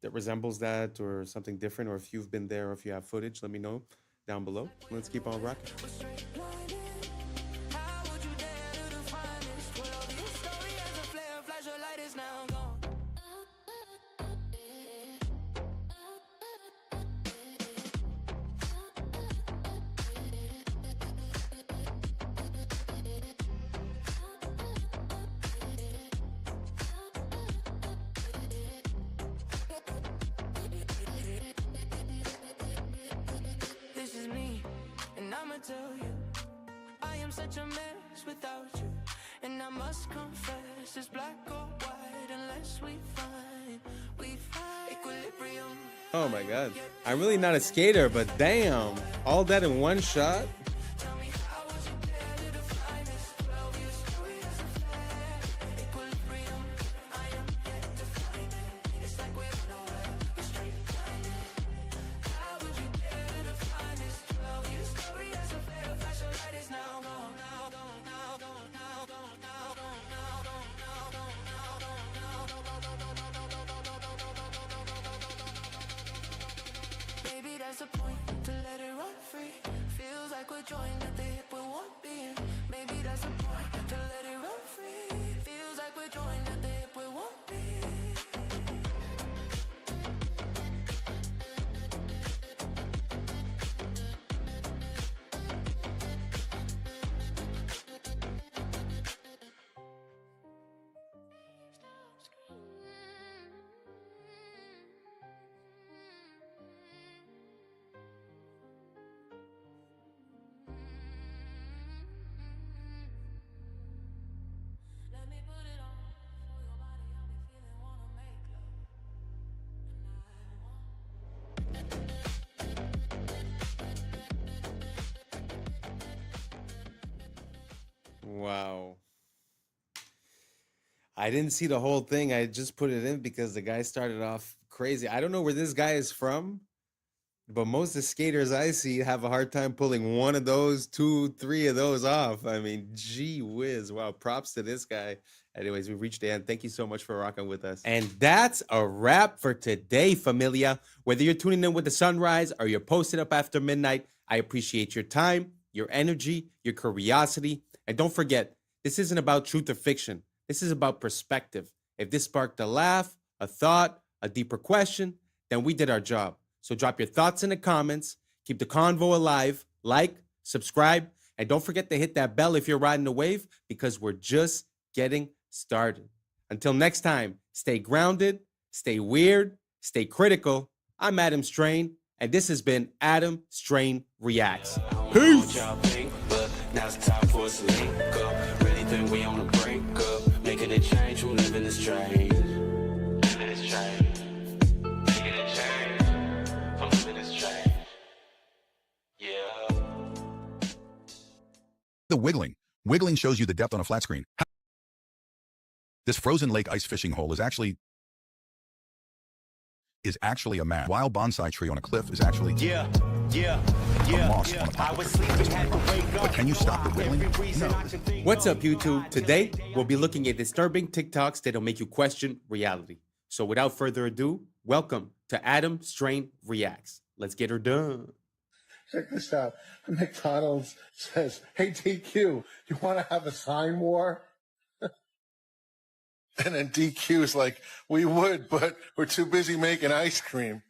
that resembles that or something different, or if you've been there or if you have footage. Let me know down below. Let's keep on rocking. Tell you, I am such a mess without you, and I must confess it's black or white unless we find equilibrium. Oh my god. I'm really not a skater, but damn, all that in one shot. Wow. I didn't see the whole thing. I just put it in because the guy started off crazy. I don't know where this guy is from, but most of the skaters I see have a hard time pulling one of those, 2, 3 of those off. I mean, gee whiz. Wow, props to this guy. Anyways, we've reached the end. Thank you so much for rocking with us. And that's a wrap for today, familia. Whether you're tuning in with the sunrise or you're posted up after midnight, I appreciate your time, your energy, your curiosity. And don't forget, this isn't about truth or fiction. This is about perspective. If this sparked a laugh, a thought, a deeper question, then we did our job. So drop your thoughts in the comments, keep the convo alive, like, subscribe, and don't forget to hit that bell if you're riding the wave, because we're just getting started. Until next time, stay grounded, stay weird, stay critical. I'm Adam Strain, and this has been Adam Strain Reacts. Peace! Now it's time for us to link up. Really think we on the brink up. Making a change, we living this strange. Living this strange. Making a change. I'm living this strange. Yeah. The wiggling. Wiggling shows you the depth on a flat screen. This frozen lake ice fishing hole is actually a map. Wild bonsai tree on a cliff is actually a moss on a top of a cliff. But can you stop the wiggling? No. What's up, YouTube? Today, we'll be looking at disturbing TikToks that'll make you question reality. So without further ado, welcome to Adam Strain Reacts. Let's get her done. Check this out. McDonald's says, "Hey, DQ, you want to have a sign war?" And then DQ is like, "We would, but we're too busy making ice cream."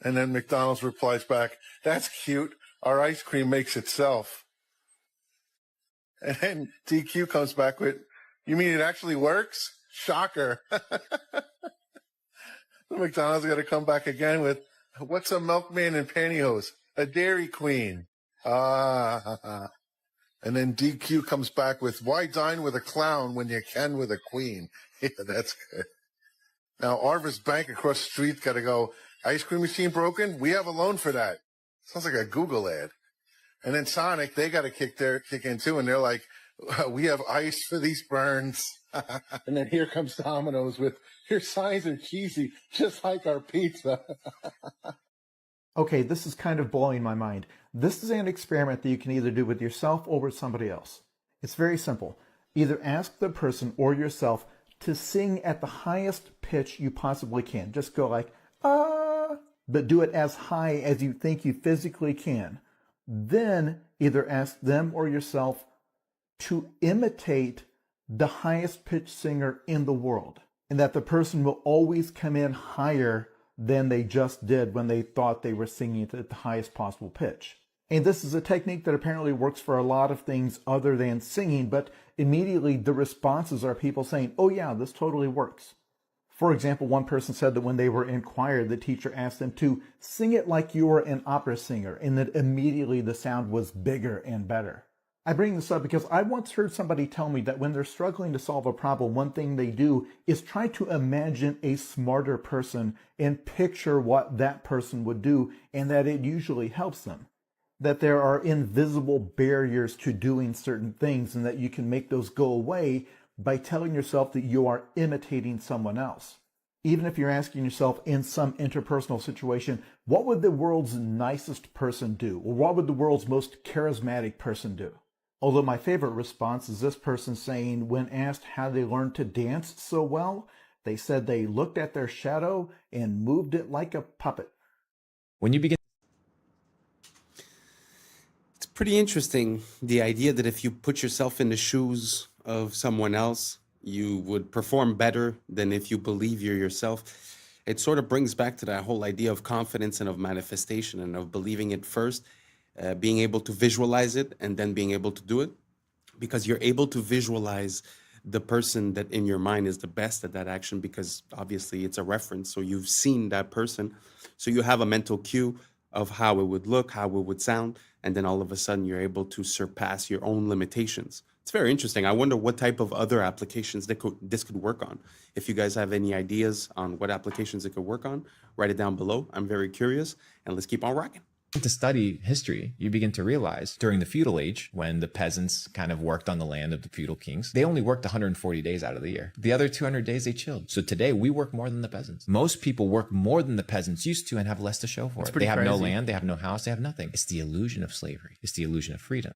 And then McDonald's replies back, "That's cute. Our ice cream makes itself." And then DQ comes back with, "You mean it actually works? Shocker." McDonald's got to come back again with, "What's a milkman in pantyhose? A Dairy Queen." Ah. And then DQ comes back with, "Why dine with a clown when you can with a queen?" Yeah, that's good. Now, Arvis Bank across the street got to go, "Ice cream machine broken? We have a loan for that." Sounds like a Google ad. And then Sonic, they got to kick in too, and they're like, "We have ice for these burns." And then here comes Domino's with, "Your signs are cheesy, just like our pizza." Okay, this is kind of blowing my mind. This is an experiment that you can either do with yourself or with somebody else. It's very simple. Either ask the person or yourself to sing at the highest pitch you possibly can. Just go like, ah, but do it as high as you think you physically can. Then either ask them or yourself to imitate the highest pitched singer in the world, and that the person will always come in higher than they just did when they thought they were singing at the highest possible pitch. And this is a technique that apparently works for a lot of things other than singing, but immediately the responses are people saying, "Oh yeah, this totally works." For example, one person said that when they were in choir, the teacher asked them to sing it like you were an opera singer, and that immediately the sound was bigger and better. I bring this up because I once heard somebody tell me that when they're struggling to solve a problem, one thing they do is try to imagine a smarter person and picture what that person would do, and that it usually helps them. That there are invisible barriers to doing certain things, and that you can make those go away by telling yourself that you are imitating someone else. Even if you're asking yourself in some interpersonal situation, what would the world's nicest person do? Or what would the world's most charismatic person do? Although my favorite response is this person saying, when asked how they learned to dance so well, they said they looked at their shadow and moved it like a puppet. When you begin, it's pretty interesting, the idea that if you put yourself in the shoes of someone else, you would perform better than if you believe you're yourself. It sort of brings back to that whole idea of confidence and of manifestation and of believing it first. Being able to visualize it and then being able to do it, because you're able to visualize the person that in your mind is the best at that action, because obviously it's a reference. So you've seen that person. So you have a mental cue of how it would look, how it would sound. And then all of a sudden you're able to surpass your own limitations. It's very interesting. I wonder what type of other applications this could work on. If you guys have any ideas on what applications it could work on, write it down below. I'm very curious, and let's keep on rocking. To study history, you begin to realize during the feudal age, when the peasants kind of worked on the land of the feudal kings, they only worked 140 days out of the year. The other 200 days they chilled. So today we work more than the peasants. Most people work more than the peasants used to and have less to show for it. They have no land, they have no house, they have nothing. It's the illusion of slavery. It's the illusion of freedom.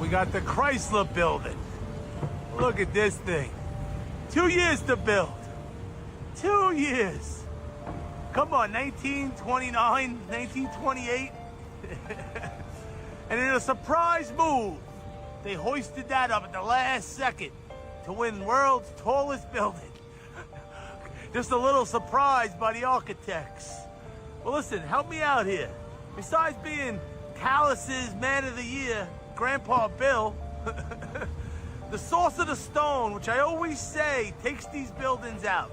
We got the Chrysler building. Look at this thing. 2 years to build. 2 years. Come on, 1929, 1928. And in a surprise move, they hoisted that up at the last second to win world's tallest building. Just a little surprise by the architects. Well, listen, help me out here. Besides being Callus's Man of the Year, Grandpa Bill, the source of the stone, which I always say takes these buildings out.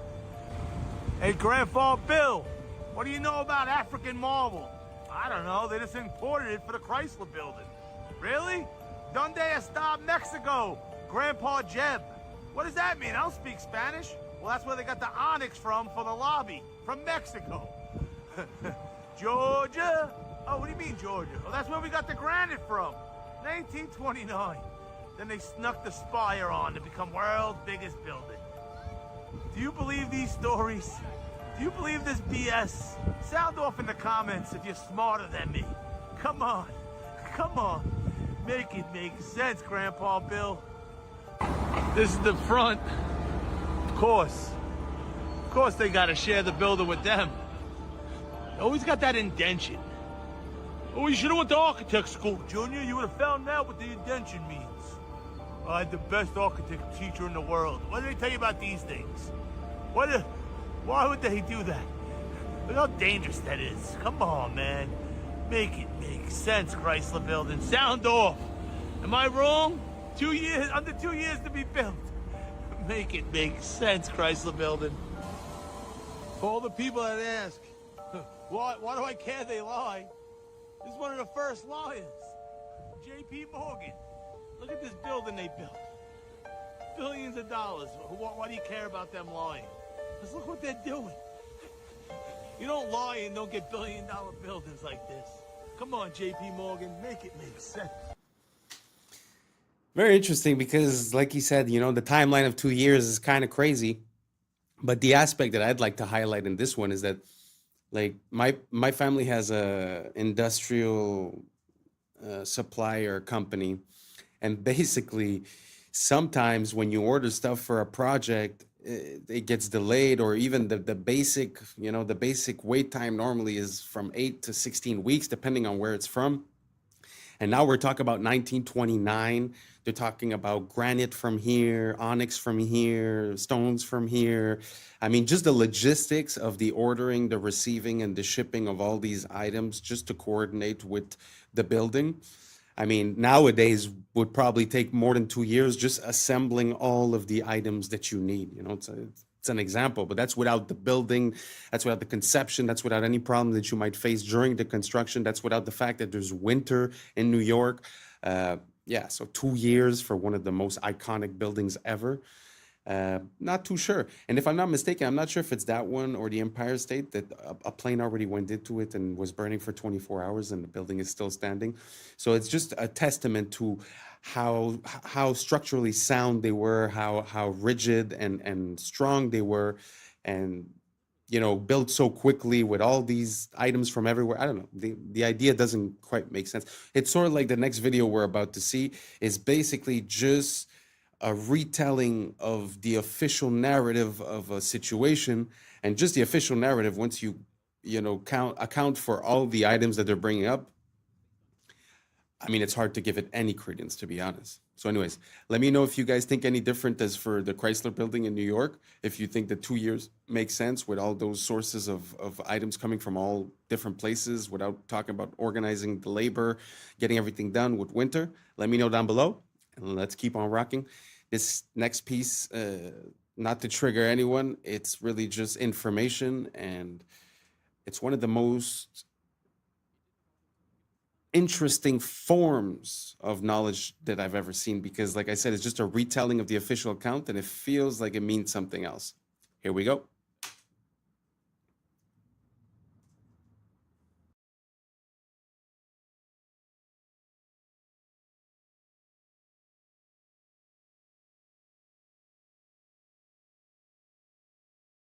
Hey, Grandpa Bill, what do you know about African marble? I don't know, they just imported it for the Chrysler building. Really? Donde está Mexico, Grandpa Jeb? What does that mean? I don't speak Spanish. Well, that's where they got the onyx from for the lobby, from Mexico. Georgia? Oh, what do you mean, Georgia? Oh, that's where we got the granite from. 1929. Then they snuck the spire on to become world's biggest building. Do you believe these stories? Do you believe this BS? Sound off in the comments if you're smarter than me. Come on. Come on. Make it make sense, Grandpa Bill. This is the front. Of course. Of course they gotta share the building with them. Always got that indention. Oh, you should have went to architect school, Junior. You would have found out what the indention means. I had the best architect teacher in the world. What did they tell you about these things? Why would they do that? Look how dangerous that is. Come on, man. Make it make sense, Chrysler building. Sound off. Am I wrong? 2 years, under 2 years to be built. Make it make sense, Chrysler building. For all the people that ask, why do I care they lie? This is one of the first lions. J.P. Morgan. Look at this building they built. Billions of dollars. Why do you care about them lying? Because look what they're doing. You don't lie and don't get billion-dollar buildings like this. Come on, J.P. Morgan. Make it make sense. Very interesting because, like you said, you know, the timeline of 2 years is kind of crazy. But the aspect that I'd like to highlight in this one is that, like, my family has a industrial supplier company, and basically, sometimes when you order stuff for a project, it gets delayed, or even the basic, you know, the basic wait time normally is from 8 to 16 weeks, depending on where it's from. And now we're talking about 1929. They're talking about granite from here, onyx from here, stones from here. I mean, just the logistics of the ordering, the receiving, and the shipping of all these items just to coordinate with the building. I mean, nowadays would probably take more than 2 years just assembling all of the items that you need. You know, it's an example, but that's without the building, that's without the conception, that's without any problem that you might face during the construction, that's without the fact that there's winter in New York. Yeah, so 2 years for one of the most iconic buildings ever. Not too sure. And if I'm not mistaken, I'm not sure if it's that one or the Empire State that a plane already went into it and was burning for 24 hours and the building is still standing. So it's just a testament to how structurally sound they were, how rigid and strong they were, and built so quickly with all these items from everywhere. I don't know. The idea doesn't quite make sense. It's sort of like the next video we're about to see is basically just a retelling of the official narrative of a situation, and just the official narrative, once you account for all the items that they're bringing up, I mean, it's hard to give it any credence, to be honest. So anyways, let me know if you guys think any different as for the Chrysler building in New York, if you think that 2 years makes sense with all those sources of items coming from all different places without talking about organizing the labor, getting everything done with winter. Let me know down below, and let's keep on rocking. This next piece, not to trigger anyone, it's really just information, and it's one of the most interesting forms of knowledge that I've ever seen, because like I said, it's just a retelling of the official account and it feels like it means something else. Here we go.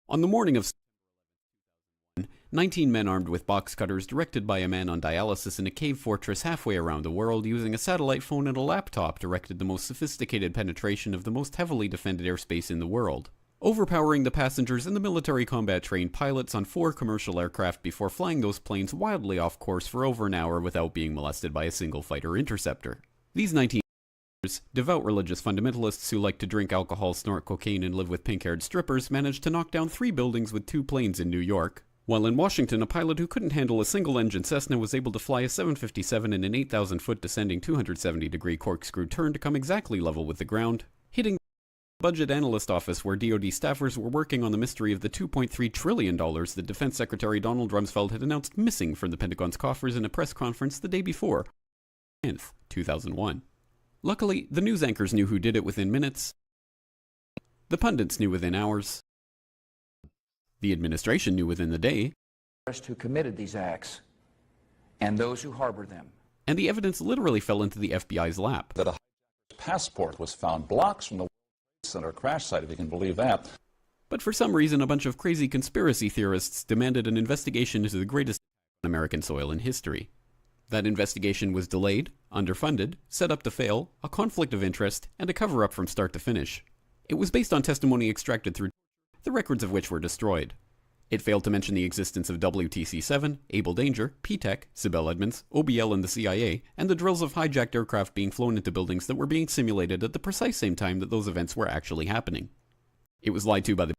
On the morning of 19 men armed with box cutters, directed by a man on dialysis in a cave fortress halfway around the world, using a satellite phone and a laptop, directed the most sophisticated penetration of the most heavily defended airspace in the world, overpowering the passengers and the military combat-trained pilots on 4 commercial aircraft before flying those planes wildly off course for over an hour without being molested by a single fighter interceptor. These 19 devout religious fundamentalists who like to drink alcohol, snort cocaine, and live with pink-haired strippers managed to knock down 3 buildings with 2 planes in New York, while in Washington, a pilot who couldn't handle a single-engine Cessna was able to fly a 757 in an 8,000-foot descending 270-degree corkscrew turn to come exactly level with the ground, hitting the budget analyst office where DoD staffers were working on the mystery of the $2.3 trillion that Defense Secretary Donald Rumsfeld had announced missing from the Pentagon's coffers in a press conference the day before, 10th, 2001. Luckily, the news anchors knew who did it within minutes. The pundits knew within hours. The administration knew within the day. Who committed these acts and those who harbored them. And the evidence literally fell into the FBI's lap. That a passport was found blocks from the World Trade Center crash site, if you can believe that. But for some reason, a bunch of crazy conspiracy theorists demanded an investigation into the greatest on American soil in history. That investigation was delayed, underfunded, set up to fail, a conflict of interest, and a cover-up from start to finish. It was based on testimony extracted through the records of which were destroyed. It failed to mention the existence of WTC-7, Able Danger, P-TECH, Sibel Edmonds, OBL and the CIA, and the drills of hijacked aircraft being flown into buildings that were being simulated at the precise same time that those events were actually happening. It was lied to by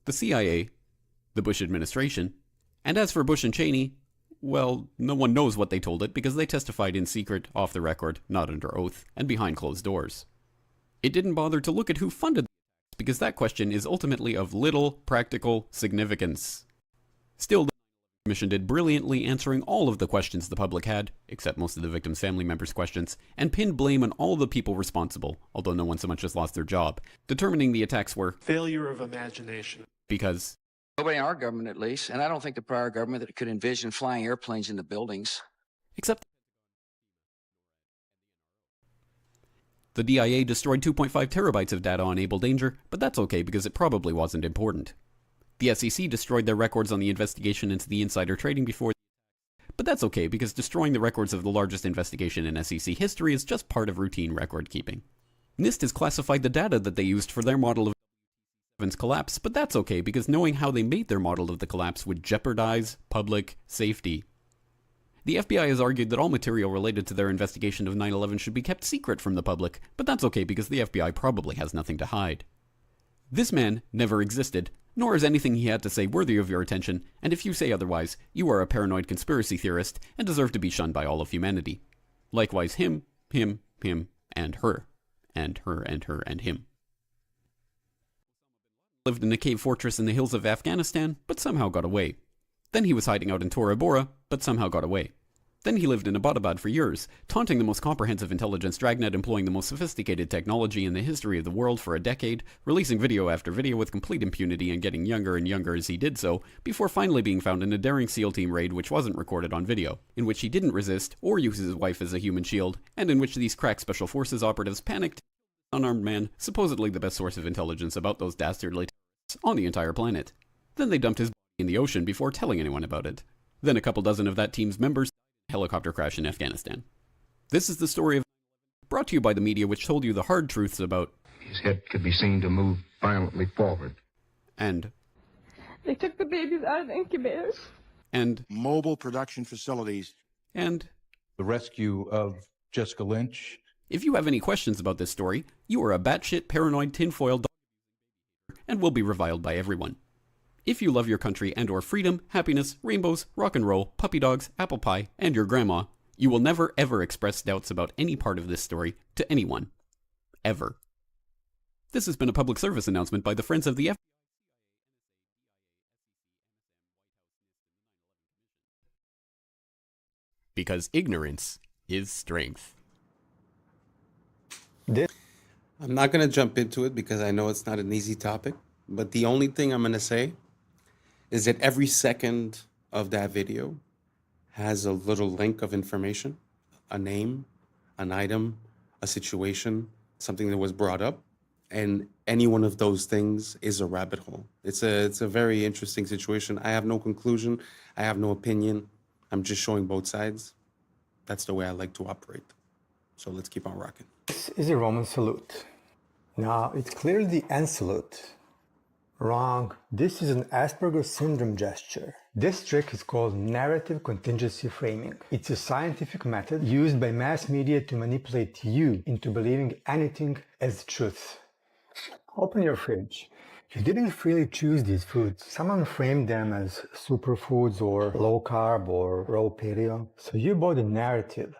the CIA, the Bush administration, and as for Bush and Cheney, well, no one knows what they told it because they testified in secret, off the record, not under oath, and behind closed doors. It didn't bother to look at who funded because that question is ultimately of little practical significance. Still, the Commission did brilliantly, answering all of the questions the public had, except most of the victims' family members' questions, and pinned blame on all the people responsible, although no one so much as lost their job, determining the attacks were failure of imagination. Because Nobody in our government, at least, and I don't think the prior government that could envision flying airplanes into buildings. Except the DIA destroyed 2.5 terabytes of data on Able Danger, but that's okay because it probably wasn't important. The SEC destroyed their records on the investigation into the insider trading before, but that's okay because destroying the records of the largest investigation in SEC history is just part of routine record keeping. NIST has classified the data that they used for their model of collapse, but that's okay because knowing how they made their model of the collapse would jeopardize public safety. The FBI has argued that all material related to their investigation of 9/11 should be kept secret from the public, but that's okay because the FBI probably has nothing to hide. This man never existed, nor is anything he had to say worthy of your attention, and if you say otherwise, you are a paranoid conspiracy theorist and deserve to be shunned by all of humanity. Likewise him, and her, and her, and her, and him. lived in a cave fortress in the hills of Afghanistan, but somehow got away. Then he was hiding out in Tora Bora, but somehow got away. Then he lived in Abbottabad for years, taunting the most comprehensive intelligence dragnet employing the most sophisticated technology in the history of the world for a decade, releasing video after video with complete impunity and getting younger and younger as he did so, before finally being found in a daring SEAL team raid which wasn't recorded on video, in which he didn't resist or use his wife as a human shield, and in which these crack special forces operatives panicked, unarmed man, supposedly the best source of intelligence about those dastardly terrorists on the entire planet. Then they dumped his body in the ocean before telling anyone about it. Then a couple dozen of that team's members helicopter crash in Afghanistan. This is the story of brought to you by the media which told you the hard truths about his head could be seen to move violently forward. And they took the babies out of the incubators. And mobile production facilities. And the rescue of Jessica Lynch. If you have any questions about this story, you are a batshit paranoid tinfoil dog and will be reviled by everyone. If you love your country and or freedom, happiness, rainbows, rock and roll, puppy dogs, apple pie, and your grandma, you will never ever express doubts about any part of this story to anyone. Ever. This has been a public service announcement by the Friends of the FBI. Because ignorance is strength. I'm not going to jump into it because I know it's not an easy topic, but the only thing I'm going to say is that every second of that video has a little link of information, a name, an item, a situation, something that was brought up, and any one of those things is a rabbit hole. It's a very interesting situation. I have no conclusion. I have no opinion. I'm just showing both sides. That's the way I like to operate. So let's keep on rocking. This is a Roman salute. Now, it's clearly the end salute. Wrong. This is an Asperger's syndrome gesture. This trick is called narrative contingency framing. It's a scientific method used by mass media to manipulate you into believing anything as truth. Open your fridge. You didn't freely choose these foods. Someone framed them as superfoods or low carb or raw paleo. So you bought a narrative,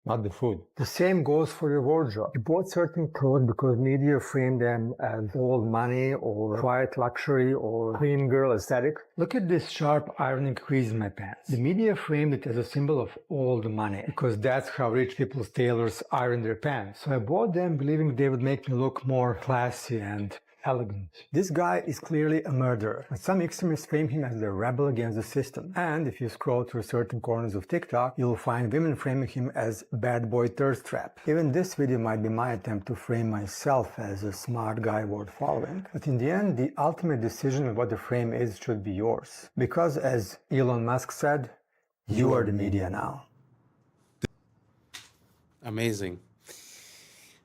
not the food. The same goes for your wardrobe. You bought certain clothes because media framed them as old money or quiet luxury or clean girl aesthetic. Look at this sharp ironing crease in my pants. The media framed it as a symbol of old money because that's how rich people's tailors iron their pants. So I bought them believing they would make me look more classy and elegant. This guy is clearly a murderer, but some extremists frame him as the rebel against the system. And if you scroll through certain corners of TikTok, you'll find women framing him as bad boy thirst trap. Even this video might be my attempt to frame myself as a smart guy worth following. But in the end, the ultimate decision of what the frame is should be yours. Because as Elon Musk said, you are the media now. Amazing.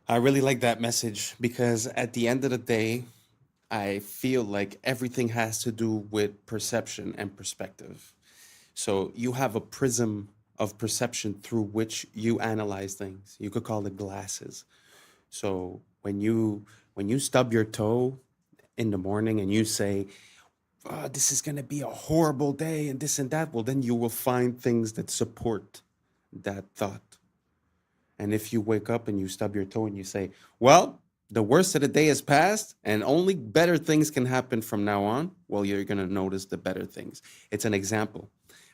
I really like that message because at the end of the day, I feel like everything has to do with perception and perspective. So you have a prism of perception through which you analyze things. You could call it glasses. So when you stub your toe in the morning and you say, oh, this is going to be a horrible day and this and that, well, then you will find things that support that thought. And if you wake up and you stub your toe and you say, well, the worst of the day has passed and only better things can happen from now on, well, you're going to notice the better things. It's an example,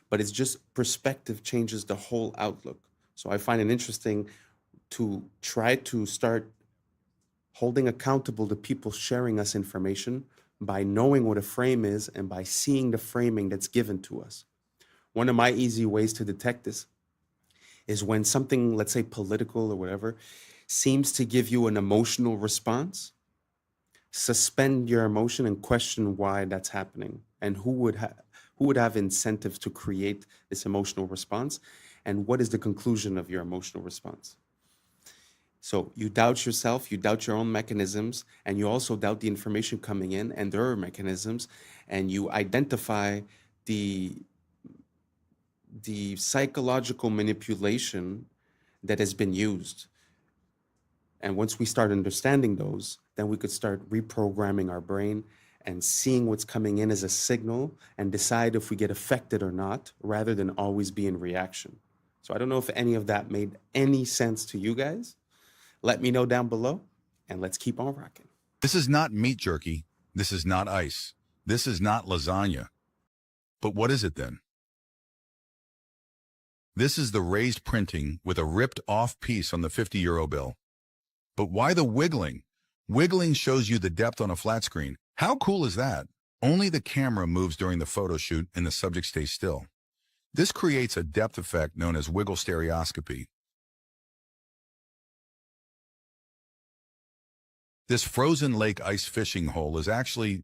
but it's just perspective changes the whole outlook. So I find it interesting to try to start holding accountable the people sharing us information by knowing what a frame is and by seeing the framing that's given to us. One of my easy ways to detect this is when something, let's say political or whatever, seems to give you an emotional response, suspend your emotion and question why that's happening and who would have incentive to create this emotional response and what is the conclusion of your emotional response. So you doubt yourself, you doubt your own mechanisms, and you also doubt the information coming in and there are mechanisms, and you identify the psychological manipulation that has been used. And once we start understanding those, then we could start reprogramming our brain and seeing what's coming in as a signal and decide if we get affected or not, rather than always be in reaction. So I don't know if any of that made any sense to you guys. Let me know down below and let's keep on rocking. This is not meat jerky. This is not ice. This is not lasagna. But what is it then? This is the raised printing with a ripped off piece on the 50-euro bill. But why the wiggling? Wiggling shows you the depth on a flat screen. How cool is that? Only the camera moves during the photo shoot and the subject stays still. This creates a depth effect known as wiggle stereoscopy. This frozen lake ice fishing hole is actually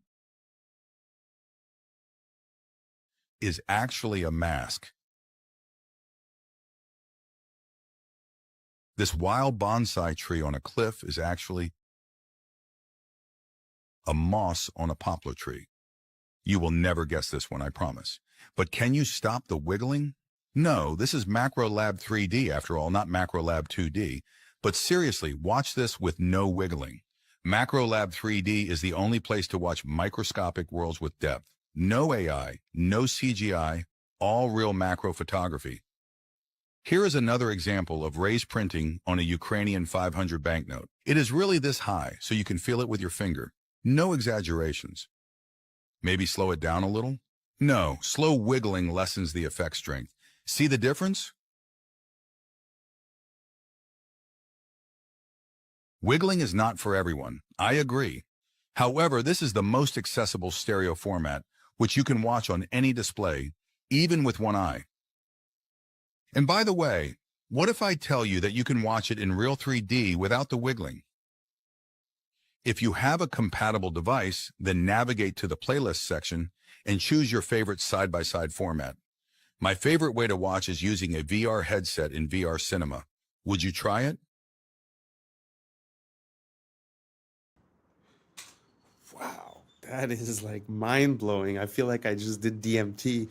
a mask. This wild bonsai tree on a cliff is actually a moss on a poplar tree. You will never guess this one, I promise. But can you stop the wiggling? No, this is MacroLab 3D after all, not MacroLab 2D. But seriously, watch this with no wiggling. MacroLab 3D is the only place to watch microscopic worlds with depth. No AI, no CGI, all real macro photography. Here is another example of raised printing on a Ukrainian 500 banknote. It is really this high, so you can feel it with your finger. No exaggerations. Maybe slow it down a little? No, slow wiggling lessens the effect strength. See the difference? Wiggling is not for everyone. I agree. However, this is the most accessible stereo format, which you can watch on any display, even with one eye. And by the way, what if I tell you that you can watch it in real 3D without the wiggling? If you have a compatible device, then navigate to the playlist section and choose your favorite side-by-side format. My favorite way to watch is using a VR headset in VR cinema. Would you try it? Wow, that is like mind-blowing. I feel like I just did DMT.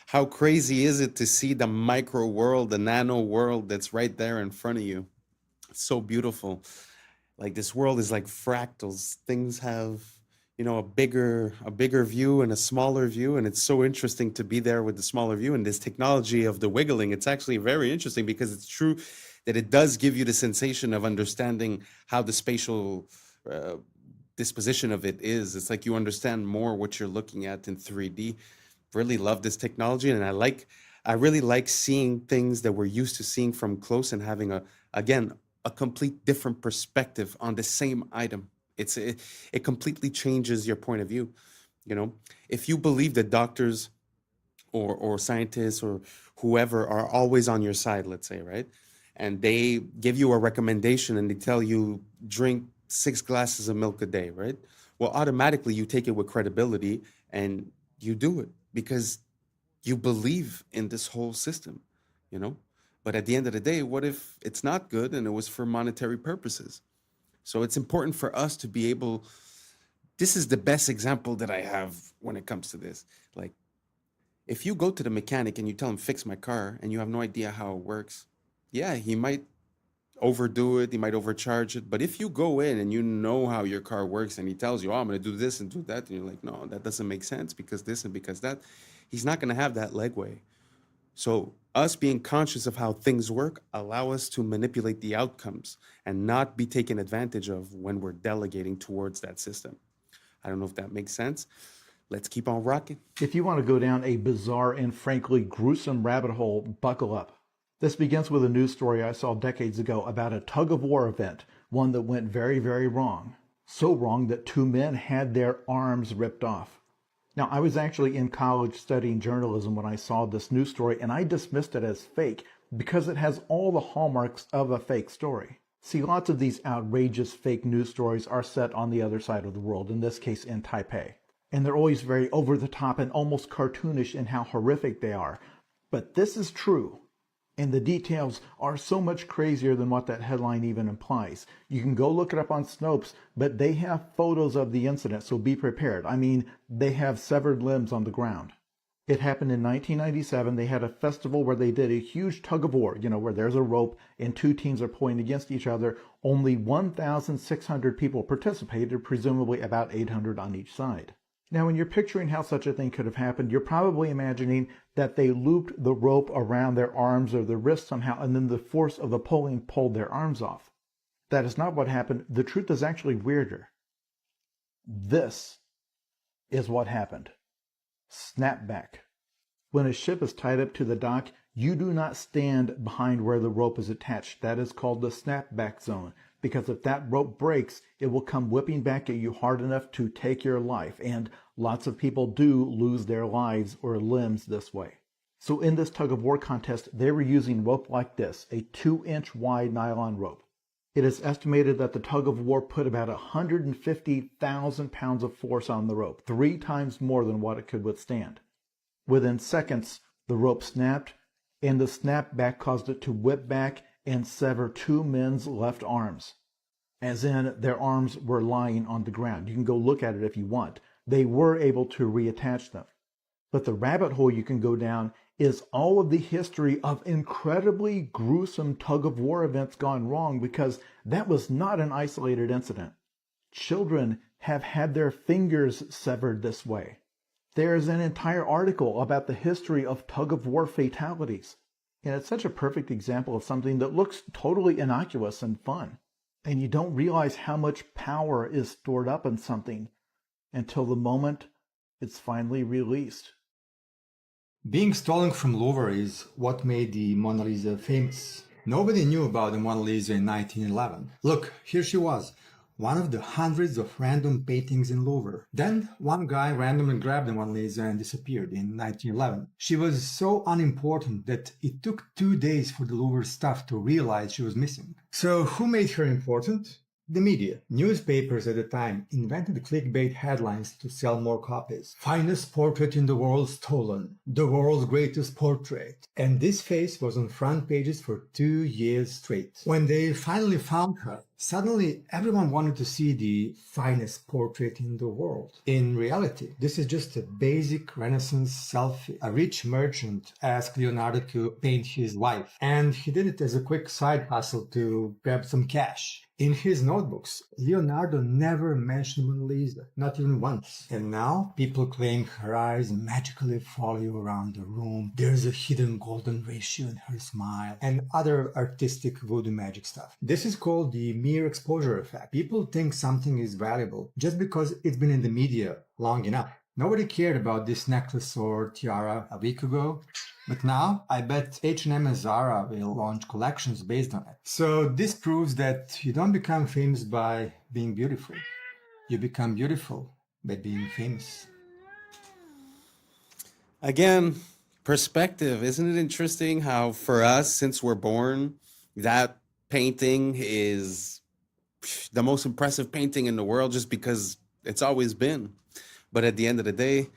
How crazy is it to see the micro world, the nano world that's right there in front of you? It's so beautiful. Like this world is like fractals. Things have, you know, a bigger view and a smaller view, and it's so interesting to be there with the smaller view. And this technology of the wiggling, it's actually very interesting because it's true that it does give you the sensation of understanding how the spatial disposition of it is. It's like you understand more what you're looking at in 3D. Really love this technology, and I really like seeing things that we're used to seeing from close and having a complete different perspective on the same item. It completely changes your point of view. You know, if you believe that doctors or scientists or whoever are always on your side, let's say, right? And they give you a recommendation and they tell you drink 6 glasses of milk a day, right? Well, automatically you take it with credibility and you do it because you believe in this whole system, you know? But at the end of the day, what if it's not good and it was for monetary purposes? So it's important for us to be able, this is the best example that I have when it comes to this. Like, if you go to the mechanic and you tell him, fix my car, and you have no idea how it works, yeah, he might overdo it, he might overcharge it. But if you go in and you know how your car works and he tells you, oh, I'm going to do this and do that, and you're like, no, that doesn't make sense because this and because that, he's not going to have that legway. So us being conscious of how things work allow us to manipulate the outcomes and not be taken advantage of when we're delegating towards that system. I don't know if that makes sense. Let's keep on rocking. If you want to go down a bizarre and frankly gruesome rabbit hole, buckle up. This begins with a news story I saw decades ago about a tug-of-war event, one that went very, very wrong. So wrong that 2 men had their arms ripped off. Now, I was actually in college studying journalism when I saw this news story, and I dismissed it as fake because it has all the hallmarks of a fake story. See, lots of these outrageous fake news stories are set on the other side of the world, in this case in Taipei. And they're always very over-the-top and almost cartoonish in how horrific they are. But this is true. And the details are so much crazier than what that headline even implies. You can go look it up on Snopes, but they have photos of the incident, so be prepared. I mean, they have severed limbs on the ground. It happened in 1997. They had a festival where they did a huge tug-of-war, you know, where there's a rope and 2 teams are pulling against each other. Only 1,600 people participated, presumably about 800 on each side. Now, when you're picturing how such a thing could have happened, you're probably imagining that they looped the rope around their arms or their wrists somehow, and then the force of the pulling pulled their arms off. That is not what happened. The truth is actually weirder. This is what happened. Snapback. When a ship is tied up to the dock, you do not stand behind where the rope is attached. That is called the snapback zone, because if that rope breaks, it will come whipping back at you hard enough to take your life, and lots of people do lose their lives or limbs this way. So in this tug-of-war contest, they were using rope like this, a 2-inch wide nylon rope. It is estimated that the tug-of-war put about 150,000 pounds of force on the rope, 3 times more than what it could withstand. Within seconds, the rope snapped, and the snapback caused it to whip back and sever 2 men's left arms, as in their arms were lying on the ground. You can go look at it if you want. They were able to reattach them. But the rabbit hole you can go down is all of the history of incredibly gruesome tug-of-war events gone wrong, because that was not an isolated incident. Children have had their fingers severed this way. There's an entire article about the history of tug-of-war fatalities. And it's such a perfect example of something that looks totally innocuous and fun. And you don't realize how much power is stored up in something until the moment it's finally released. Being stolen from Louvre is what made the Mona Lisa famous. Nobody knew about the Mona Lisa in 1911. Look, here she was, one of the hundreds of random paintings in Louvre. Then one guy randomly grabbed the Mona Lisa and disappeared in 1911. She was so unimportant that it took 2 days for the Louvre staff to realize she was missing. So who made her important? The media. Newspapers at the time invented clickbait headlines to sell more copies. Finest portrait in the world stolen. The world's greatest portrait. And this face was on front pages for 2 years straight. When they finally found her, suddenly everyone wanted to see the finest portrait in the world. In reality, this is just a basic Renaissance selfie. A rich merchant asked Leonardo to paint his wife, and he did it as a quick side hustle to grab some cash. In his notebooks, Leonardo never mentioned Mona Lisa, not even once. And now people claim her eyes magically follow you around the room. There's a hidden golden ratio in her smile, and other artistic voodoo magic stuff. This is called the mere exposure effect. People think something is valuable just because it's been in the media long enough. Nobody cared about this necklace or tiara a week ago. But now, I bet H&M and Zara will launch collections based on it. So this proves that you don't become famous by being beautiful. You become beautiful by being famous. Again, perspective. Isn't it interesting how for us, since we're born, that painting is the most impressive painting in the world just because it's always been. But at the end of the day,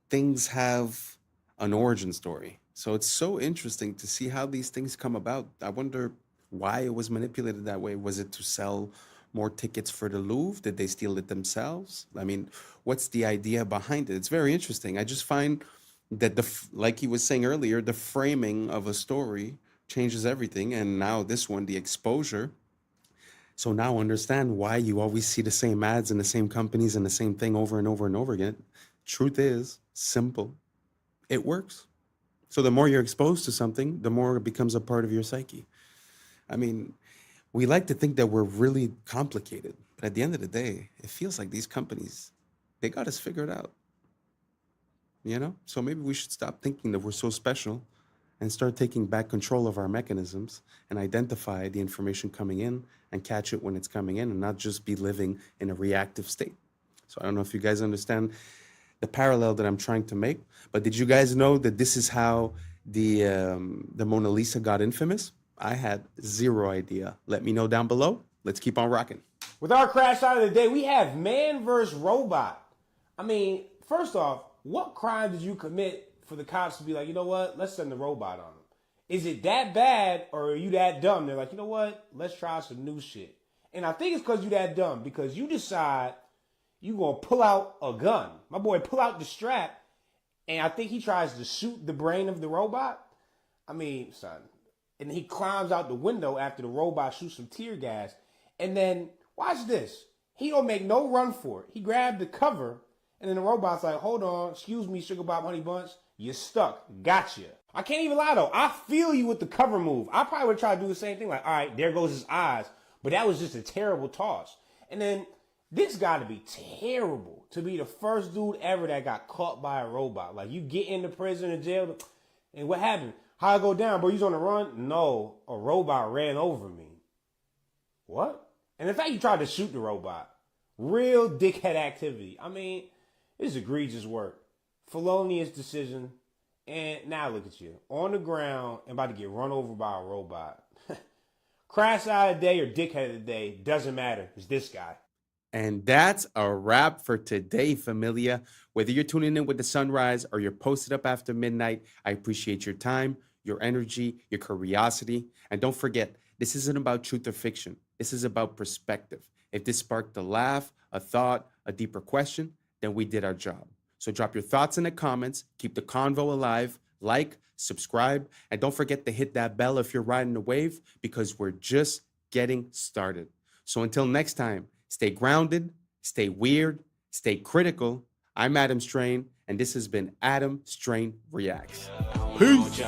things have an origin story. So it's so interesting to see how these things come about. I wonder why it was manipulated that way. Was it to sell more tickets for the Louvre? Did they steal it themselves? I mean, what's the idea behind it? It's very interesting. I just find that, like he was saying earlier, the framing of a story changes everything. And now this one, the exposure. So now understand why you always see the same ads and the same companies and the same thing over and over and over again. Truth is, simple. It works. So the more you're exposed to something, the more it becomes a part of your psyche. I mean, we like to think that we're really complicated, but at the end of the day, it feels like these companies, they got us figured out. You know? So maybe we should stop thinking that we're so special and start taking back control of our mechanisms and identify the information coming in and catch it when it's coming in and not just be living in a reactive state. So I don't know if you guys understand the parallel that I'm trying to make, but did you guys know that this is how the Mona Lisa got infamous? I had zero idea. Let me know down below. Let's keep on rocking. With our crash out of the day, we have man versus robot. I mean, first off, what crime did you commit for the cops to be like, you know what, let's send the robot on them? Is it that bad or are you that dumb? They're like, you know what, let's try some new shit. And I think it's because you that dumb, because you decide you gonna pull out a gun. My boy pull out the strap, and I think he tries to shoot the brain of the robot. I mean, son. And he climbs out the window after the robot shoots some tear gas. And then, watch this. He don't make no run for it. He grabbed the cover, and then the robot's like, hold on, excuse me, Sugar Bob Honey Bunch. You're stuck. Gotcha. I can't even lie, though. I feel you with the cover move. I probably would try to do the same thing. Like, all right, there goes his eyes. But that was just a terrible toss. And then This gotta be terrible to be the first dude ever that got caught by a robot. Like, you get into prison or jail, and what happened? How I go down, bro? You was on the run? No, a robot ran over me. What? And in fact, you tried to shoot the robot. Real dickhead activity. I mean, this is egregious work. Felonious decision. And now look at you. On the ground and about to get run over by a robot. Crash out of the day or dickhead of the day, doesn't matter. It's this guy. And that's a wrap for today, familia. Whether you're tuning in with the sunrise or you're posted up after midnight, I appreciate your time, your energy, your curiosity. And don't forget, this isn't about truth or fiction. This is about perspective. If this sparked a laugh, a thought, a deeper question, then we did our job. So drop your thoughts in the comments, keep the convo alive, like, subscribe, and don't forget to hit that bell if you're riding the wave, because we're just getting started. So until next time, stay grounded, stay weird, stay critical. I'm Adam Strain, and this has been Adam Strain Reacts. Peace.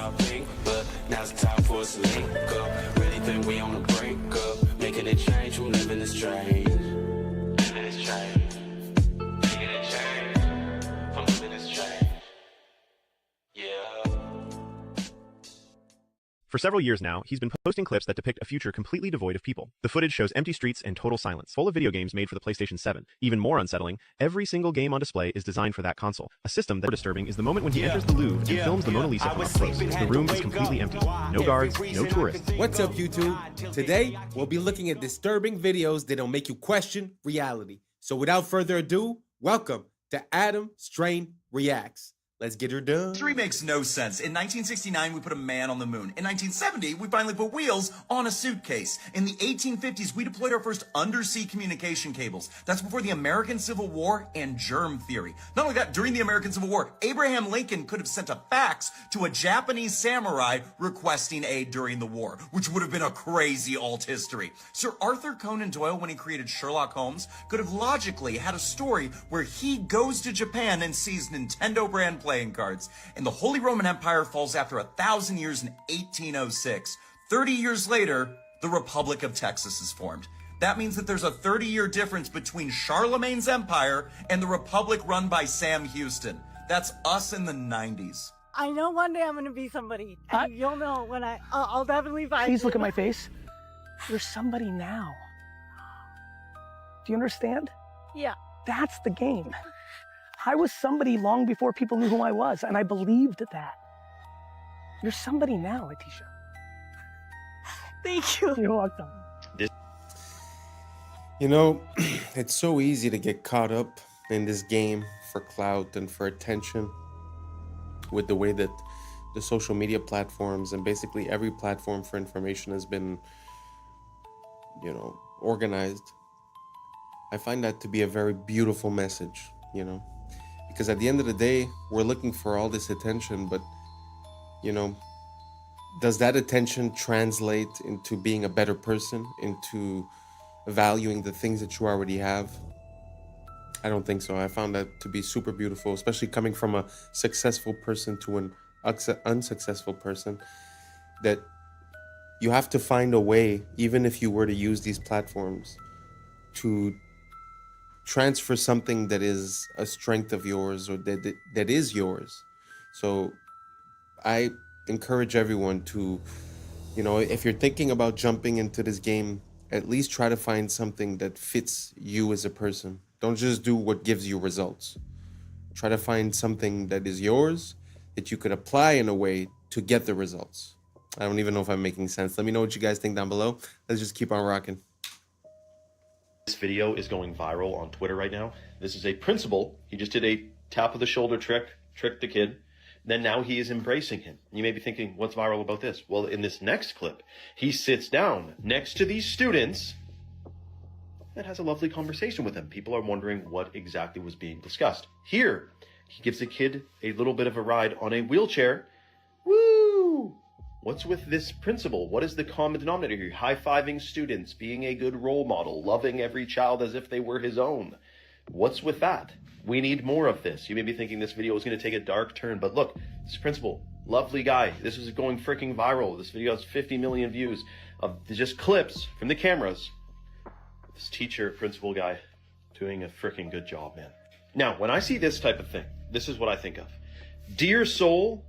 But now's the time for us to link up. Really think we on the brink up. Making a change from living this strange. Living this strange. Making a change from living this strange. Yeah. For several years now, he's been posting clips that depict a future completely devoid of people. The footage shows empty streets and total silence, full of video games made for the PlayStation 7. Even more unsettling, every single game on display is designed for that console. A system that is disturbing is the moment when he enters the Louvre and films the Mona Lisa from up close. The room is completely empty. No guards, no tourists. What's up, YouTube? Today, we'll be looking at disturbing videos that'll make you question reality. So without further ado, welcome to Adam Strain Reacts. Let's get her done. History makes no sense. In 1969, we put a man on the moon. In 1970, we finally put wheels on a suitcase. In the 1850s, we deployed our first undersea communication cables. That's before the American Civil War and germ theory. Not only that, during the American Civil War, Abraham Lincoln could have sent a fax to a Japanese samurai requesting aid during the war, which would have been a crazy alt history. Sir Arthur Conan Doyle, when he created Sherlock Holmes, could have logically had a story where he goes to Japan and sees Nintendo brand playing cards, and the Holy Roman Empire falls after 1,000 years in 1806. 30 years later, the Republic of Texas is formed. That means that there's a 30-year difference between Charlemagne's empire and the Republic run by Sam Houston. That's us in the 90s. I know one day I'm going to be somebody. And you'll know when I'll definitely find Please you. look at my face. You're somebody now. Do you understand? Yeah. That's the game. I was somebody long before people knew who I was, and I believed that. You're somebody now, Letitia. Thank you. You're welcome. You know, it's so easy to get caught up in this game for clout and for attention with the way that the social media platforms and basically every platform for information has been, you know, organized. I find that to be a very beautiful message, you know. Because at the end of the day, we're looking for all this attention, but, you know, does that attention translate into being a better person, into valuing the things that you already have? I don't think so. I found that to be super beautiful, especially coming from a successful person to an unsuccessful person, that you have to find a way, even if you were to use these platforms, to transfer something that is a strength of yours or that is yours. So I encourage everyone to, you know, if you're thinking about jumping into this game, at least try to find something that fits you as a person. Don't just do what gives you results. Try to find something that is yours, that you could apply in a way to get the results. I don't even know if I'm making sense. Let me know what you guys think down below. Let's just keep on rocking. This video is going viral on Twitter right now. This is a principal. He just did a tap of the shoulder trick, tricked the kid. Then now he is embracing him. You may be thinking, what's viral about this? Well, in this next clip, he sits down next to these students and has a lovely conversation with them. People are wondering what exactly was being discussed. Here, he gives the kid a little bit of a ride on a wheelchair. Woo! What's with this principle? What is the common denominator here? High-fiving students, being a good role model, loving every child as if they were his own. What's with that? We need more of this. You may be thinking this video is going to take a dark turn, but look, this principal, lovely guy. This is going freaking viral. This video has 50 million views of just clips from the cameras. This teacher, principal guy, doing a freaking good job, man. Now, when I see this type of thing, this is what I think of. Dear soul,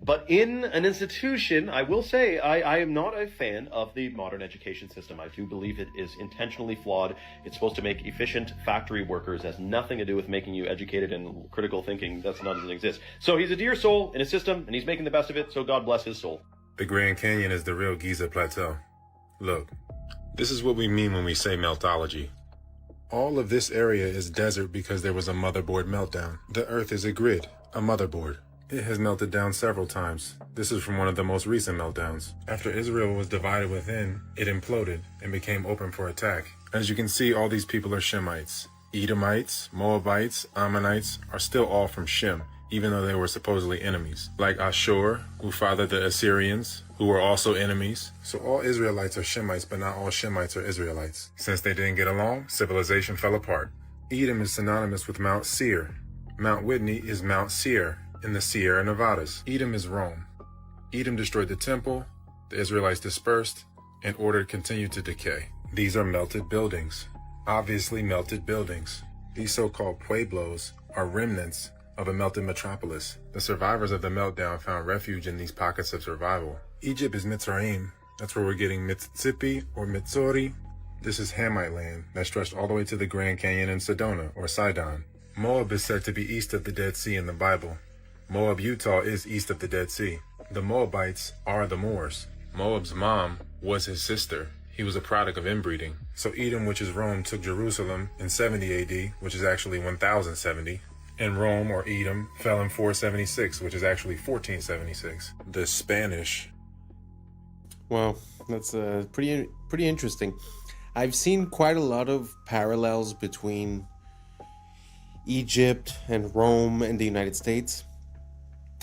but in an institution, I will say I am not a fan of the modern education system. I do believe it is intentionally flawed. It's supposed to make efficient factory workers. It has nothing to do with making you educated and critical thinking. That doesn't exist. So he's a dear soul in a system, and he's making the best of it, so God bless his soul. The Grand Canyon is the real Giza Plateau. Look, this is what we mean when we say meltology. All of this area is desert because there was a motherboard meltdown. The Earth is a grid, a motherboard. It has melted down several times. This is from one of the most recent meltdowns. After Israel was divided within, it imploded and became open for attack. As you can see, all these people are Shemites. Edomites, Moabites, Ammonites are still all from Shem, even though they were supposedly enemies. Like Ashur, who fathered the Assyrians, who were also enemies. So all Israelites are Shemites, but not all Shemites are Israelites. Since they didn't get along, civilization fell apart. Edom is synonymous with Mount Seir. Mount Whitney is Mount Seir in the Sierra Nevadas. Edom is Rome. Edom destroyed the temple, the Israelites dispersed, and order continued to decay. These are melted buildings. Obviously melted buildings. These so-called pueblos are remnants of a melted metropolis. The survivors of the meltdown found refuge in these pockets of survival. Egypt is Mitzrayim. That's where we're getting Mississippi or Mitsori. This is Hamite land that stretched all the way to the Grand Canyon in Sedona or Sidon. Moab is said to be east of the Dead Sea in the Bible. Moab, Utah is east of the Dead Sea. The Moabites are the Moors. Moab's mom was his sister. He was a product of inbreeding. So Edom, which is Rome, took Jerusalem in 70 AD, which is actually 1070. And Rome, or Edom, fell in 476, which is actually 1476. The Spanish. Wow, that's pretty interesting. I've seen quite a lot of parallels between Egypt and Rome and the United States.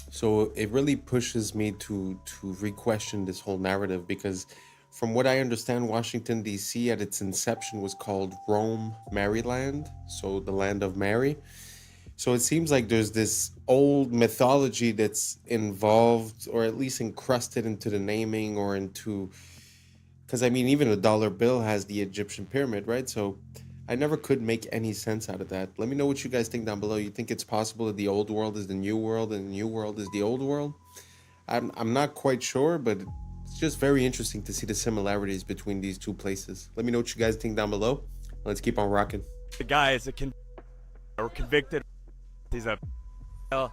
So it really pushes me to re-question this whole narrative, because from what I understand, Washington, D.C. at its inception was called Rome, Maryland, so the land of Mary. So it seems like there's this old mythology that's involved, or at least encrusted into the naming or into, because I mean, even a dollar bill has the Egyptian pyramid, right? So I never could make any sense out of that. Let me know what you guys think down below. You think it's possible that the old world is the new world and the new world is the old world? I'm not quite sure, but it's just very interesting to see the similarities between these two places. Let me know what you guys think down below. Let's keep on rocking. The guy is convicted. He's a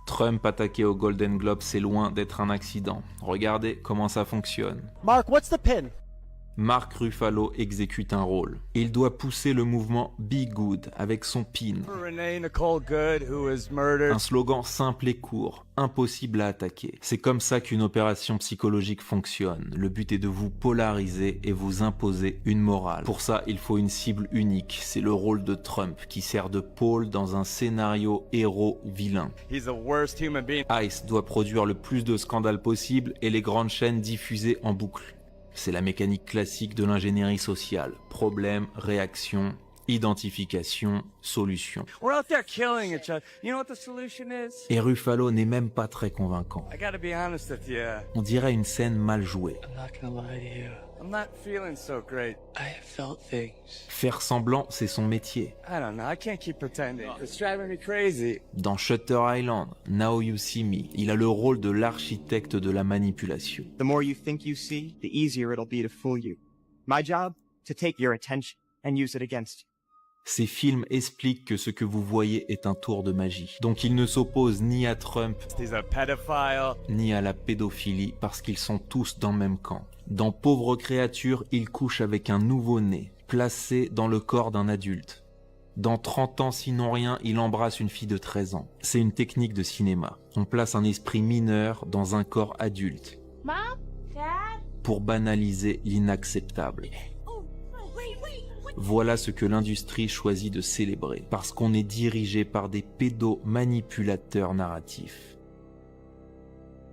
Trump attaqué au Golden Globe, c'est loin d'être un accident. Regardez comment ça fonctionne. Mark, what's the pin? Mark Ruffalo exécute un rôle. Il doit pousser le mouvement Be Good avec son pin. Un slogan simple et court, impossible à attaquer. C'est comme ça qu'une opération psychologique fonctionne. Le but est de vous polariser et vous imposer une morale. Pour ça, il faut une cible unique. C'est le rôle de Trump qui sert de pôle dans un scénario héros-vilain. Ice doit produire le plus de scandales possible et les grandes chaînes diffuser en boucle. C'est la mécanique classique de l'ingénierie sociale. Problème, réaction, identification, solution. We're out there killing each other. You know what the solution is? Et Ruffalo n'est même pas très convaincant. I gotta be honest with you. On dirait une scène mal jouée. I'm not gonna lie to you. I'm not feeling so great. I have felt things. Faire semblant, c'est son métier. I don't know. I can't keep pretending. It's driving me crazy. Dans Shutter Island, Now You See Me, il a le rôle de l'architecte de la manipulation. The more you think you see, the easier it'll be to fool you. My job, to take your attention and use it against you. Ces films expliquent que ce que vous voyez est un tour de magie. Donc ils ne s'opposent ni à Trump, ni à la pédophilie, parce qu'ils sont tous dans le même camp. Dans Pauvre créature, il couche avec un nouveau-né, placé dans le corps d'un adulte. Dans 30 ans, sinon rien, il embrasse une fille de 13 ans. C'est une technique de cinéma. On place un esprit mineur dans un corps adulte. Mom? Dad? Pour banaliser l'inacceptable. Voilà ce que l'industrie choisit de célébrer, parce qu'on est dirigé par des pédomanipulateurs narratifs.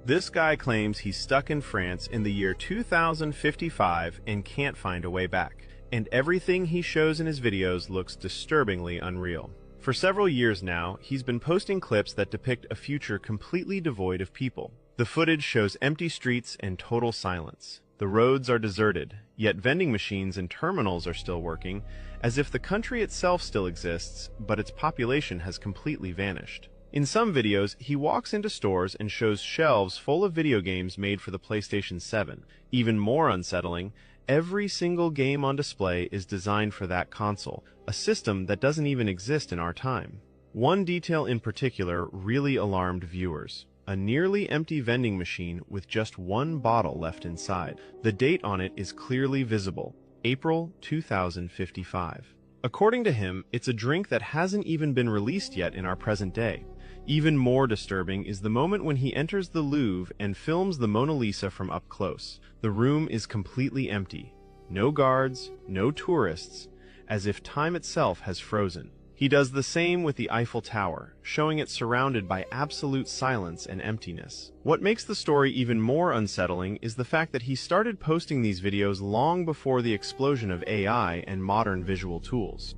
This guy claims he's stuck in France in the year 2055 and can't find a way back. And everything he shows in his videos looks disturbingly unreal. For several years now, he's been posting clips that depict a future completely devoid of people. The footage shows empty streets and total silence. The roads are deserted, yet vending machines and terminals are still working, as if the country itself still exists, but its population has completely vanished. In some videos, he walks into stores and shows shelves full of video games made for the PlayStation 7. Even more unsettling, every single game on display is designed for that console, a system that doesn't even exist in our time. One detail in particular really alarmed viewers. A nearly empty vending machine with just one bottle left inside. The date on it is clearly visible, April 2055. According to him, it's a drink that hasn't even been released yet in our present day. Even more disturbing is the moment when he enters the Louvre and films the Mona Lisa from up close. The room is completely empty. No guards, no tourists, as if time itself has frozen. He does the same with the Eiffel Tower, showing it surrounded by absolute silence and emptiness. What makes the story even more unsettling is the fact that he started posting these videos long before the explosion of AI and modern visual tools.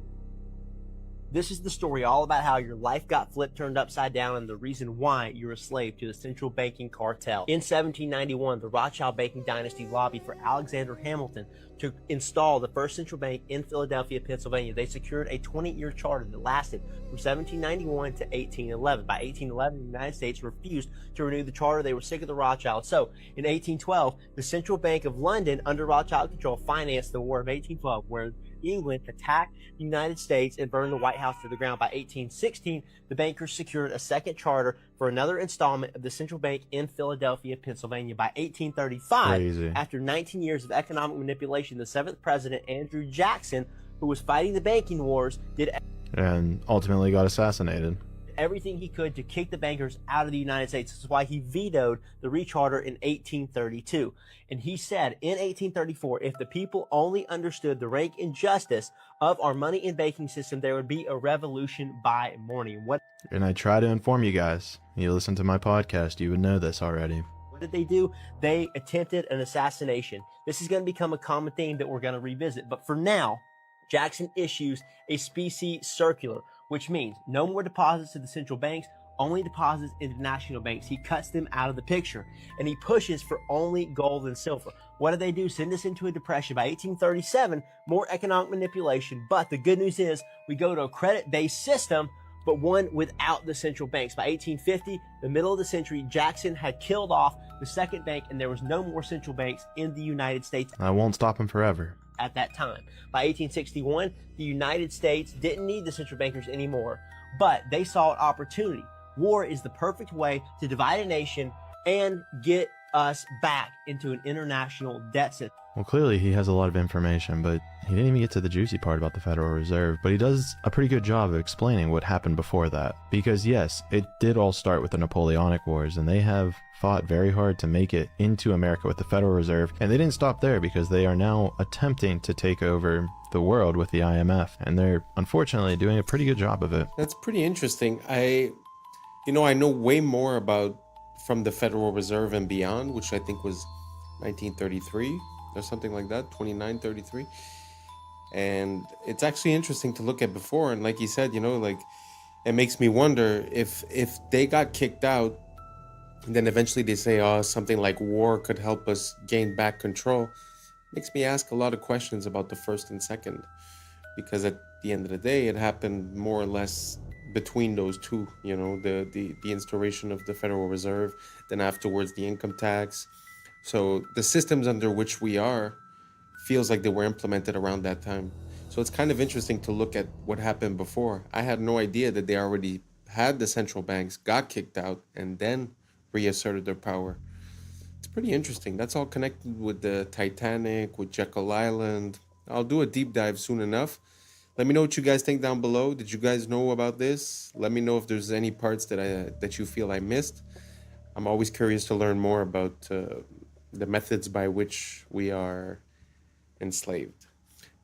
This is the story all about how your life got flipped, turned upside down, and the reason why you're a slave to the central banking cartel. In 1791, the Rothschild banking dynasty lobbied for Alexander Hamilton to install the first central bank in Philadelphia, Pennsylvania. They secured a 20-year charter that lasted from 1791 to 1811. By 1811, the United States refused to renew the charter. They were sick of the Rothschilds. So, in 1812, the Central Bank of London, under Rothschild control, financed the War of 1812, where England attacked the United States and burned the White House to the ground. By 1816, the bankers secured a second charter for another installment of the central bank in Philadelphia, Pennsylvania. By 1835, after 19 years of economic manipulation, the seventh president, Andrew Jackson, who was fighting the banking wars, did And ultimately got assassinated. everything he could to kick the bankers out of the United States. This is why he vetoed the recharter in 1832. And he said in 1834, if the people only understood the rank and justice of our money and banking system, there would be a revolution by morning. And I try to inform you guys. You listen to my podcast, you would know this already. What did they do? They attempted an assassination. This is going to become a common theme that we're going to revisit. But for now, Jackson issues a specie circular, which means no more deposits to the central banks, only deposits into national banks. He cuts them out of the picture, and he pushes for only gold and silver. What do they do? Send us into a depression. By 1837, more economic manipulation, but the good news is we go to a credit-based system, but one without the central banks. By 1850, the middle of the century, Jackson had killed off the second bank, and there was no more central banks in the United States. I won't stop him forever. At that time. By 1861, the United States didn't need the central bankers anymore, but they saw an opportunity. War is the perfect way to divide a nation and get us back into an international debt system. Well, clearly he has a lot of information, but he didn't even get to the juicy part about the Federal Reserve, but he does a pretty good job of explaining what happened before that. Because yes, it did all start with the Napoleonic Wars, and they have fought very hard to make it into America with the Federal Reserve, and they didn't stop there because they are now attempting to take over the world with the IMF, and they're unfortunately doing a pretty good job of it. That's pretty interesting. I know way more about from the Federal Reserve and beyond, which I think was 1933 or something like that, 2933. And it's actually interesting to look at before. And like you said, it makes me wonder if they got kicked out, and then eventually they say, oh, something like war could help us gain back control. Makes me ask a lot of questions about the first and second, because at the end of the day, it happened more or less between those two, the instauration of the Federal Reserve, then afterwards the income tax. So the systems under which we are feels like they were implemented around that time. So it's kind of interesting to look at what happened before. I had no idea that they already had the central banks, got kicked out, and then reasserted their power. It's pretty interesting. That's all connected with the Titanic, with Jekyll Island. I'll do a deep dive soon enough. Let me know what you guys think down below. Did you guys know about this? Let me know if there's any parts that you feel I missed. I'm always curious to learn more about the methods by which we are enslaved.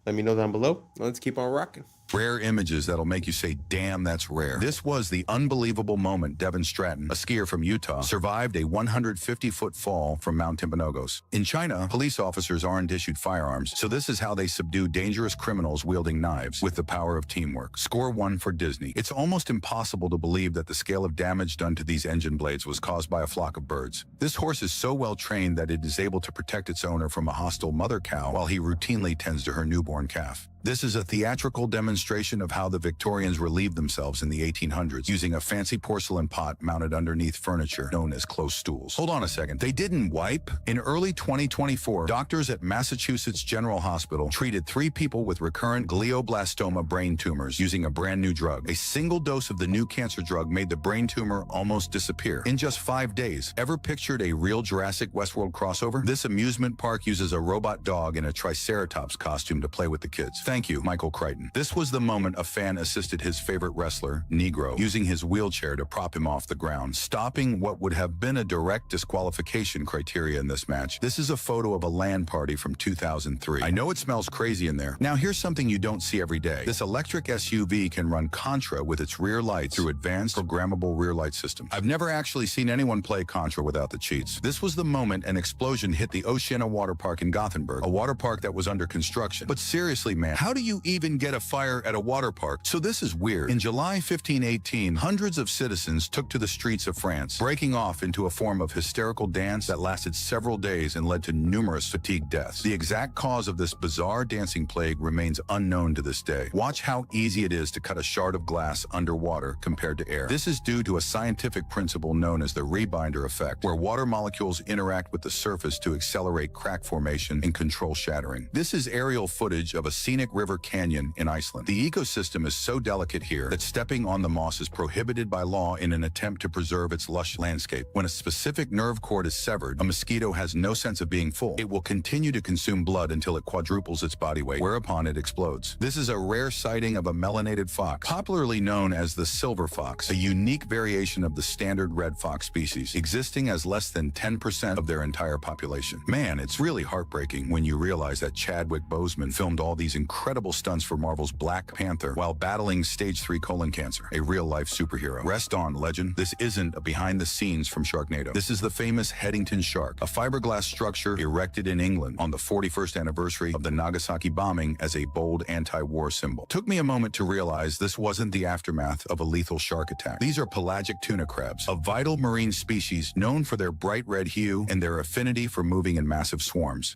Let me know down below. Let's keep on rocking. Rare images that'll make you say, damn, that's rare. This was the unbelievable moment Devin Stratton, a skier from Utah, survived a 150-foot fall from Mount Timpanogos. In China, police officers aren't issued firearms, so this is how they subdue dangerous criminals wielding knives with the power of teamwork. Score 1 for Disney. It's almost impossible to believe that the scale of damage done to these engine blades was caused by a flock of birds. This horse is so well trained that it is able to protect its owner from a hostile mother cow while he routinely tends to her newborn calf. This is a theatrical demonstration of how the Victorians relieved themselves in the 1800s using a fancy porcelain pot mounted underneath furniture known as close stools. Hold on a second. They didn't wipe? In early 2024, doctors at Massachusetts General Hospital treated 3 people with recurrent glioblastoma brain tumors using a brand new drug. A single dose of the new cancer drug made the brain tumor almost disappear in just 5 days. Ever pictured a real Jurassic Westworld crossover? This amusement park uses a robot dog in a Triceratops costume to play with the kids. Thank you, Michael Crichton. This was the moment a fan assisted his favorite wrestler, Negro, using his wheelchair to prop him off the ground, stopping what would have been a direct disqualification criteria in this match. This is a photo of a LAN party from 2003. I know it smells crazy in there. Now here's something you don't see every day. This electric SUV can run Contra with its rear lights through advanced programmable rear light system. I've never actually seen anyone play Contra without the cheats. This was the moment an explosion hit the Oceana water park in Gothenburg, a water park that was under construction. But seriously, man, how do you even get a fire at a water park? So this is weird. In July 1518, hundreds of citizens took to the streets of France, breaking off into a form of hysterical dance that lasted several days and led to numerous fatigue deaths. The exact cause of this bizarre dancing plague remains unknown to this day. Watch how easy it is to cut a shard of glass underwater compared to air. This is due to a scientific principle known as the rebinder effect, where water molecules interact with the surface to accelerate crack formation and control shattering. This is aerial footage of a scenic river canyon in Iceland. The ecosystem is so delicate here that stepping on the moss is prohibited by law in an attempt to preserve its lush landscape. When a specific nerve cord is severed, a mosquito has no sense of being full. It will continue to consume blood until it quadruples its body weight, whereupon it explodes. This is a rare sighting of a melanated fox, popularly known as the silver fox, a unique variation of the standard red fox species, existing as less than 10% of their entire population. Man, it's really heartbreaking when you realize that Chadwick Boseman filmed all these incredible stunts for Marvel's Black Panther while battling stage 3 colon cancer, a real-life superhero. Rest on, legend. This isn't a behind-the-scenes from Sharknado. This is the famous Headington shark, a fiberglass structure erected in England on the 41st anniversary of the Nagasaki bombing as a bold anti-war symbol. Took me a moment to realize this wasn't the aftermath of a lethal shark attack. These are pelagic tuna crabs, a vital marine species known for their bright red hue and their affinity for moving in massive swarms.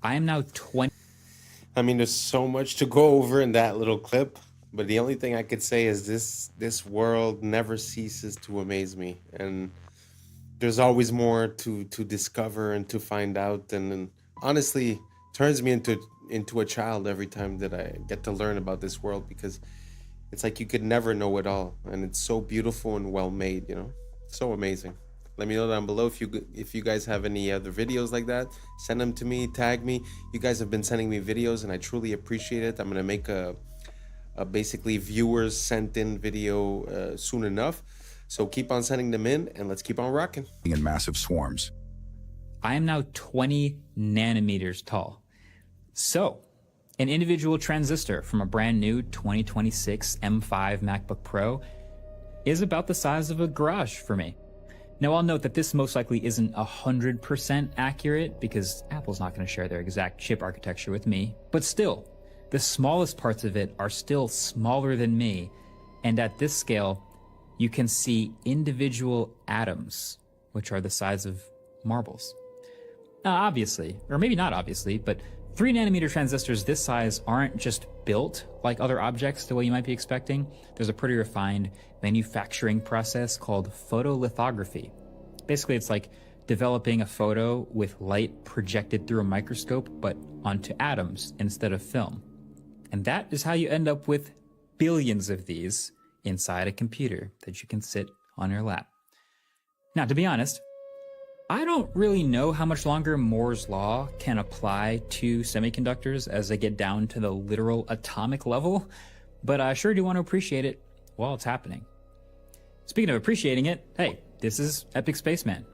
I am now 20. I mean, there's so much to go over in that little clip, but the only thing I could say is this world never ceases to amaze me, and there's always more to discover and to find out, and honestly turns me into a child every time that I get to learn about this world, because it's like you could never know it all, and it's so beautiful and well made, you know, so amazing. Let me know down below if you guys have any other videos like that. Send them to me, tag me. You guys have been sending me videos and I truly appreciate it. I'm gonna make a basically viewers sent in video soon enough. So keep on sending them in and let's keep on rocking. In massive swarms. I am now 20 nanometers tall. So, an individual transistor from a brand new 2026 M5 MacBook Pro is about the size of a garage for me. Now, I'll note that this most likely isn't 100% accurate because Apple's not going to share their exact chip architecture with me, but still, the smallest parts of it are still smaller than me, and at this scale, you can see individual atoms, which are the size of marbles. Now, obviously, or maybe not obviously, but 3 nanometer transistors this size aren't just built like other objects the way you might be expecting. There's a pretty refined manufacturing process called photolithography. Basically, it's like developing a photo with light projected through a microscope, but onto atoms instead of film. And that is how you end up with billions of these inside a computer that you can sit on your lap. Now, to be honest, I don't really know how much longer Moore's law can apply to semiconductors as they get down to the literal atomic level, but I sure do want to appreciate it while it's happening. Speaking of appreciating it, hey, this is Epic Spaceman,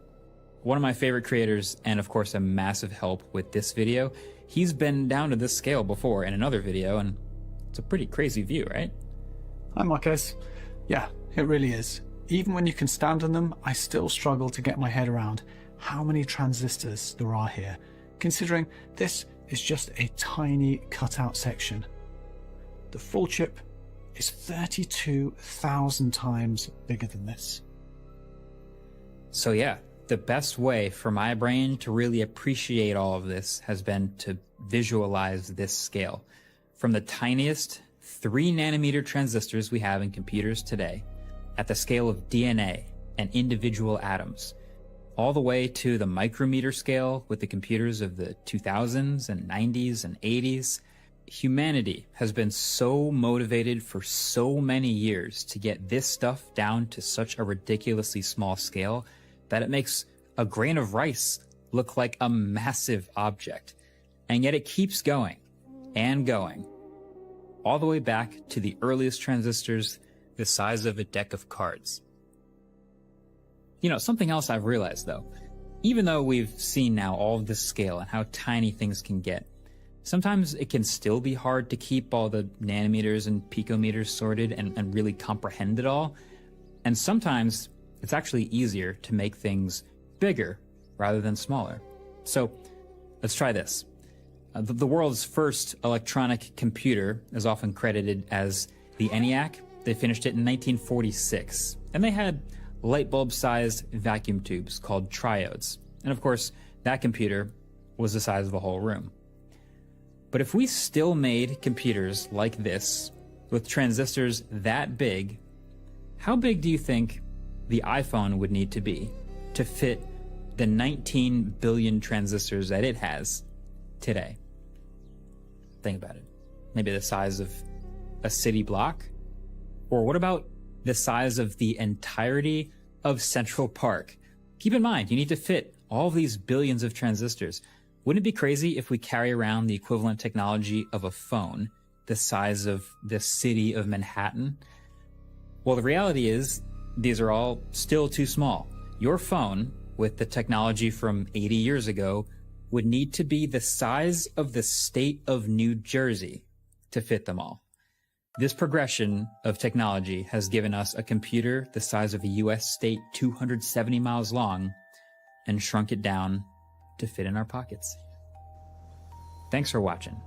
one of my favorite creators, and of course a massive help with this video. He's been down to this scale before in another video, and It's a pretty crazy view, right? Hi, Marquez. Yeah, it really is. Even when you can stand on them, I still struggle to get my head around how many transistors there are here, considering this is just a tiny cutout section. The full chip is 32,000 times bigger than this. So yeah, the best way for my brain to really appreciate all of this has been to visualize this scale. From the tiniest 3 nanometer transistors we have in computers today, at the scale of DNA and individual atoms, all the way to the micrometer scale with the computers of the 2000s and 90s and 80s, humanity has been so motivated for so many years to get this stuff down to such a ridiculously small scale that it makes a grain of rice look like a massive object. And yet it keeps going and going, all the way back to the earliest transistors the size of a deck of cards. You know, something else I've realized though, even though we've seen now all of this scale and how tiny things can get, sometimes it can still be hard to keep all the nanometers and picometers sorted and really comprehend it all. And sometimes it's actually easier to make things bigger rather than smaller. So let's try this. The world's first electronic computer is often credited as the ENIAC. They finished it in 1946, and they had light bulb-sized vacuum tubes called triodes. And of course, that computer was the size of a whole room. But if we still made computers like this, with transistors that big, how big do you think the iPhone would need to be to fit the 19 billion transistors that it has today? Think about it. Maybe the size of a city block? Or what about the size of the entirety of Central Park? Keep in mind, you need to fit all of these billions of transistors. Wouldn't it be crazy if we carry around the equivalent technology of a phone the size of the city of Manhattan? Well, the reality is these are all still too small. Your phone, with the technology from 80 years ago, would need to be the size of the state of New Jersey to fit them all. This progression of technology has given us a computer the size of a US state 270 miles long and shrunk it down to fit in our pockets. Thanks for watching.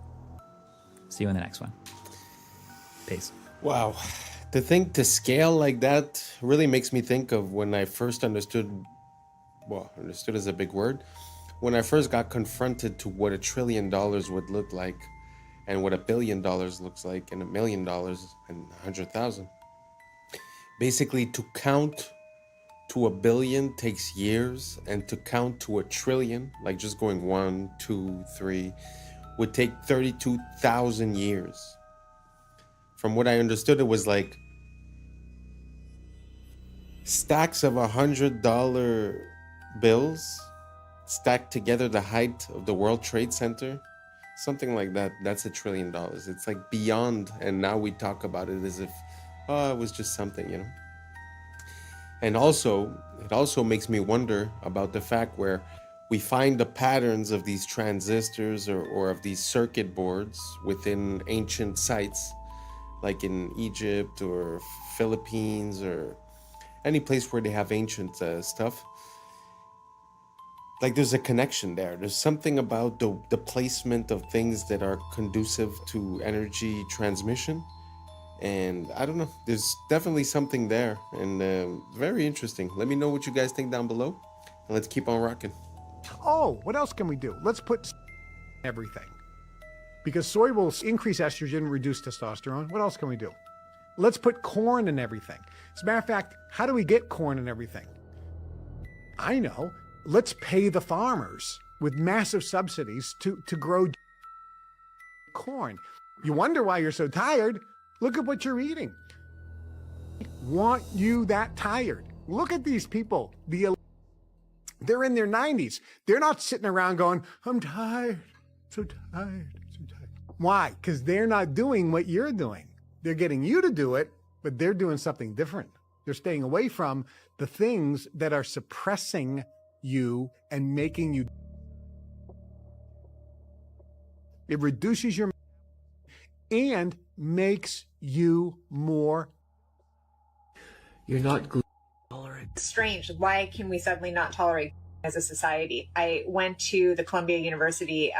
See you in the next one. Peace. Wow. To scale like that really makes me think of when I first understood, well, understood is a big word, when I first got confronted to what $1 trillion would look like, and what $1 billion looks like, and $1 million and 100,000. Basically, to count to 1 billion takes years, and to count to 1 trillion, like just going 1, 2, 3, would take 32,000 years. From what I understood, it was like stacks of $100 bills stacked together the height of the World Trade Center. Something like that. That's $1 trillion. It's like beyond, and now we talk about it as if, oh, it was just something, you know. And also, it also makes me wonder about the fact where we find the patterns of these transistors or of these circuit boards within ancient sites, like in Egypt or Philippines or any place where they have ancient stuff. Like there's a connection there. There's something about the placement of things that are conducive to energy transmission. And I don't know, there's definitely something there, and very interesting. Let me know what you guys think down below, and let's keep on rocking. Oh, what else can we do? Let's put everything. Because soy will increase estrogen, reduce testosterone. What else can we do? Let's put corn in everything. As a matter of fact, how do we get corn in everything? I know. Let's pay the farmers with massive subsidies to grow corn. You wonder why you're so tired? Look at what you're eating. Want you that tired? Look at these people. They're in their 90s. They're not sitting around going, I'm tired, so tired, so tired. Why? Because they're not doing what you're doing. They're getting you to do it, but they're doing something different. They're staying away from the things that are suppressing you and making you. It reduces your. and makes you more. You're not tolerant. Strange. Why can we suddenly not tolerate as a society? I went to the Columbia University.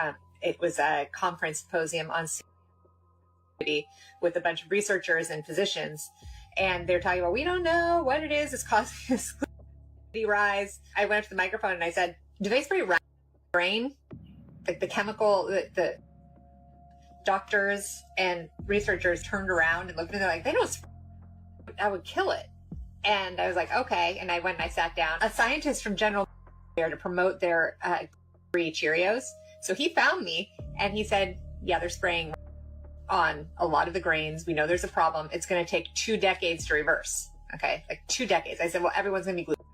It was a conference symposium on with a bunch of researchers and physicians, and they're talking about, we don't know what it is that's causing this rise. I went up to the microphone and I said, do they spray brain? Like the chemical, the doctors and researchers turned around and looked at it like, they don't spray. That would kill it. And I was like, okay. And I went and I sat down. A scientist from General there to promote their free Cheerios. So he found me and he said, yeah, they're spraying on a lot of the grains. We know there's a problem. It's going to take 2 decades to reverse. Okay. Like 2 decades. I said, well, everyone's going to be gluten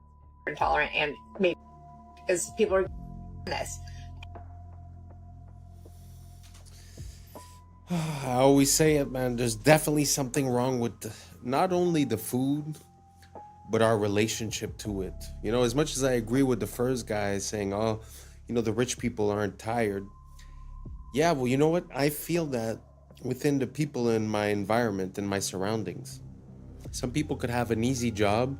intolerant, and maybe because people are this. I always say it, man. There's definitely something wrong with not only the food, but our relationship to it. You know, as much as I agree with the first guy saying, oh, you know, the rich people aren't tired. Yeah, well, you know what? I feel that within the people in my environment and my surroundings. Some people could have an easy job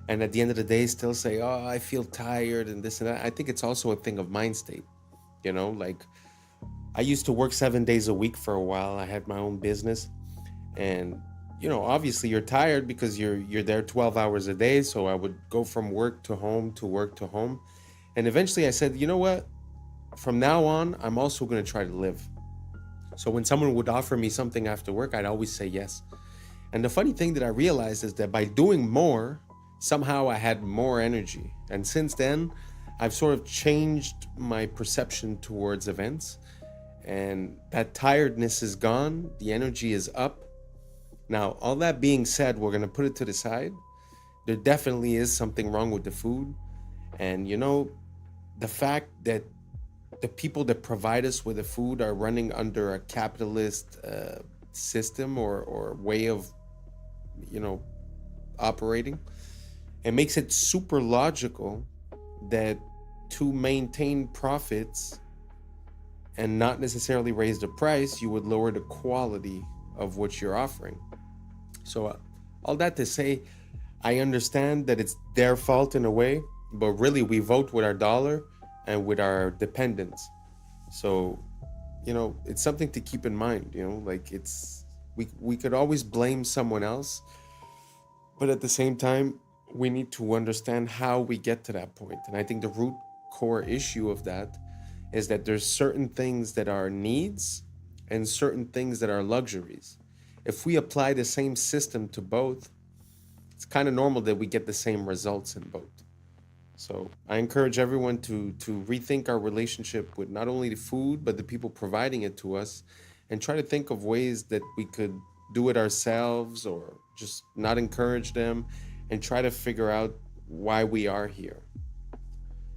and at the end of the day still say, oh, I feel tired and this and that. I think it's also a thing of mind state. You know, like I used to work 7 days a week for a while. I had my own business, and you know, obviously you're tired because you're there 12 hours a day. So I would go from work to home to work to home. And eventually I said, you know what? From now on, I'm also going to try to live. So when someone would offer me something after work, I'd always say yes. And the funny thing that I realized is that by doing more, somehow I had more energy. And since then, I've sort of changed my perception towards events. And that tiredness is gone. The energy is up. Now, all that being said, we're going to put it to the side. There definitely is something wrong with the food. And, you know, the fact that the people that provide us with the food are running under a capitalist system or way of, you know, operating, it makes it super logical that to maintain profits and not necessarily raise the price, you would lower the quality of what you're offering. So all that to say, I understand that it's their fault in a way, but really we vote with our dollar and with our dependents. So, you know, it's something to keep in mind, you know, like we could always blame someone else, but at the same time, we need to understand how we get to that point. And I think the root core issue of that is that there's certain things that are needs and certain things that are luxuries. If we apply the same system to both, it's kind of normal that we get the same results in both. So I encourage everyone to rethink our relationship with not only the food, but the people providing it to us, and try to think of ways that we could do it ourselves or just not encourage them, and try to figure out why we are here.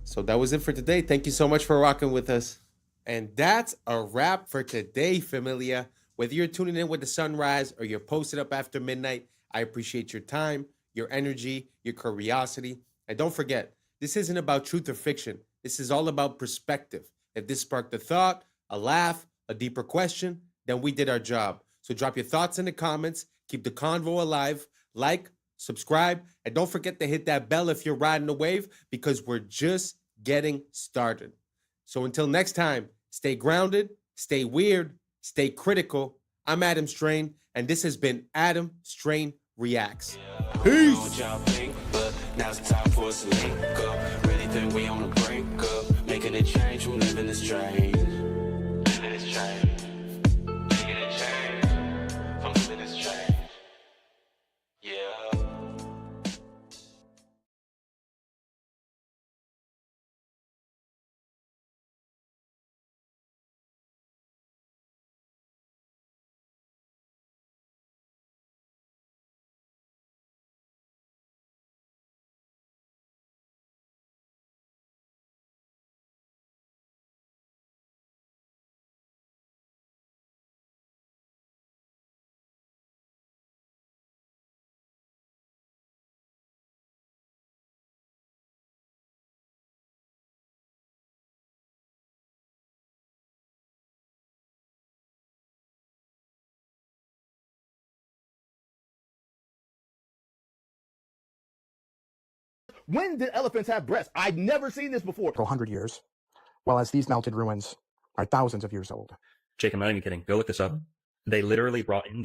So that was it for today. Thank you so much for rocking with us. And that's a wrap for today, familia. Whether you're tuning in with the sunrise or you're posted up after midnight, I appreciate your time, your energy, your curiosity. And don't forget, this isn't about truth or fiction. This is all about perspective. If this sparked a thought, a laugh, a deeper question, then we did our job. So drop your thoughts in the comments. Keep the convo alive. Like, subscribe, and don't forget to hit that bell if you're riding the wave, because we're just getting started. So until next time, stay grounded, stay weird, stay critical. I'm Adam Strain, and this has been Adam Strain Reacts. Peace. Now it's time for us to link up. Really think we on the brink up. Making a change from living this train. Living this train. Making a change from living this train. Yeah. When did elephants have breasts? I'd never seen this before. 100 years, whereas these melted ruins are thousands of years old. Jake, I'm not even kidding. Go look this up. They literally brought in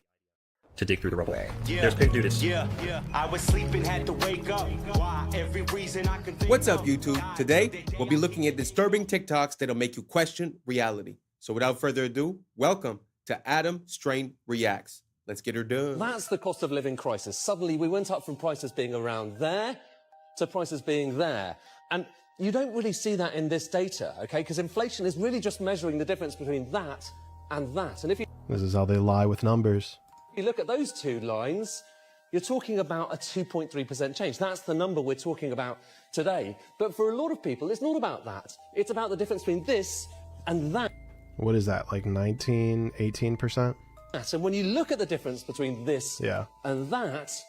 to dig through the rubble. Yeah, There's pig dudes. yeah. I was sleeping, had to wake up. Why? Every reason I can think What's up, of. YouTube? Today, we'll be looking at disturbing TikToks that'll make you question reality. So without further ado, welcome to Adam Strain Reacts. Let's get her done. That's the cost of living crisis. Suddenly, we went up from prices being around there to prices being there. And you don't really see that in this data, okay? Because inflation is really just measuring the difference between that and that. And if you This is how they lie with numbers. look at those two lines, you're talking about a 2.3% change. That's the number we're talking about today. But for a lot of people, it's not about that. It's about the difference between this and that. What is that, like 19, 18%? And when you look at the difference between this Yeah. and that's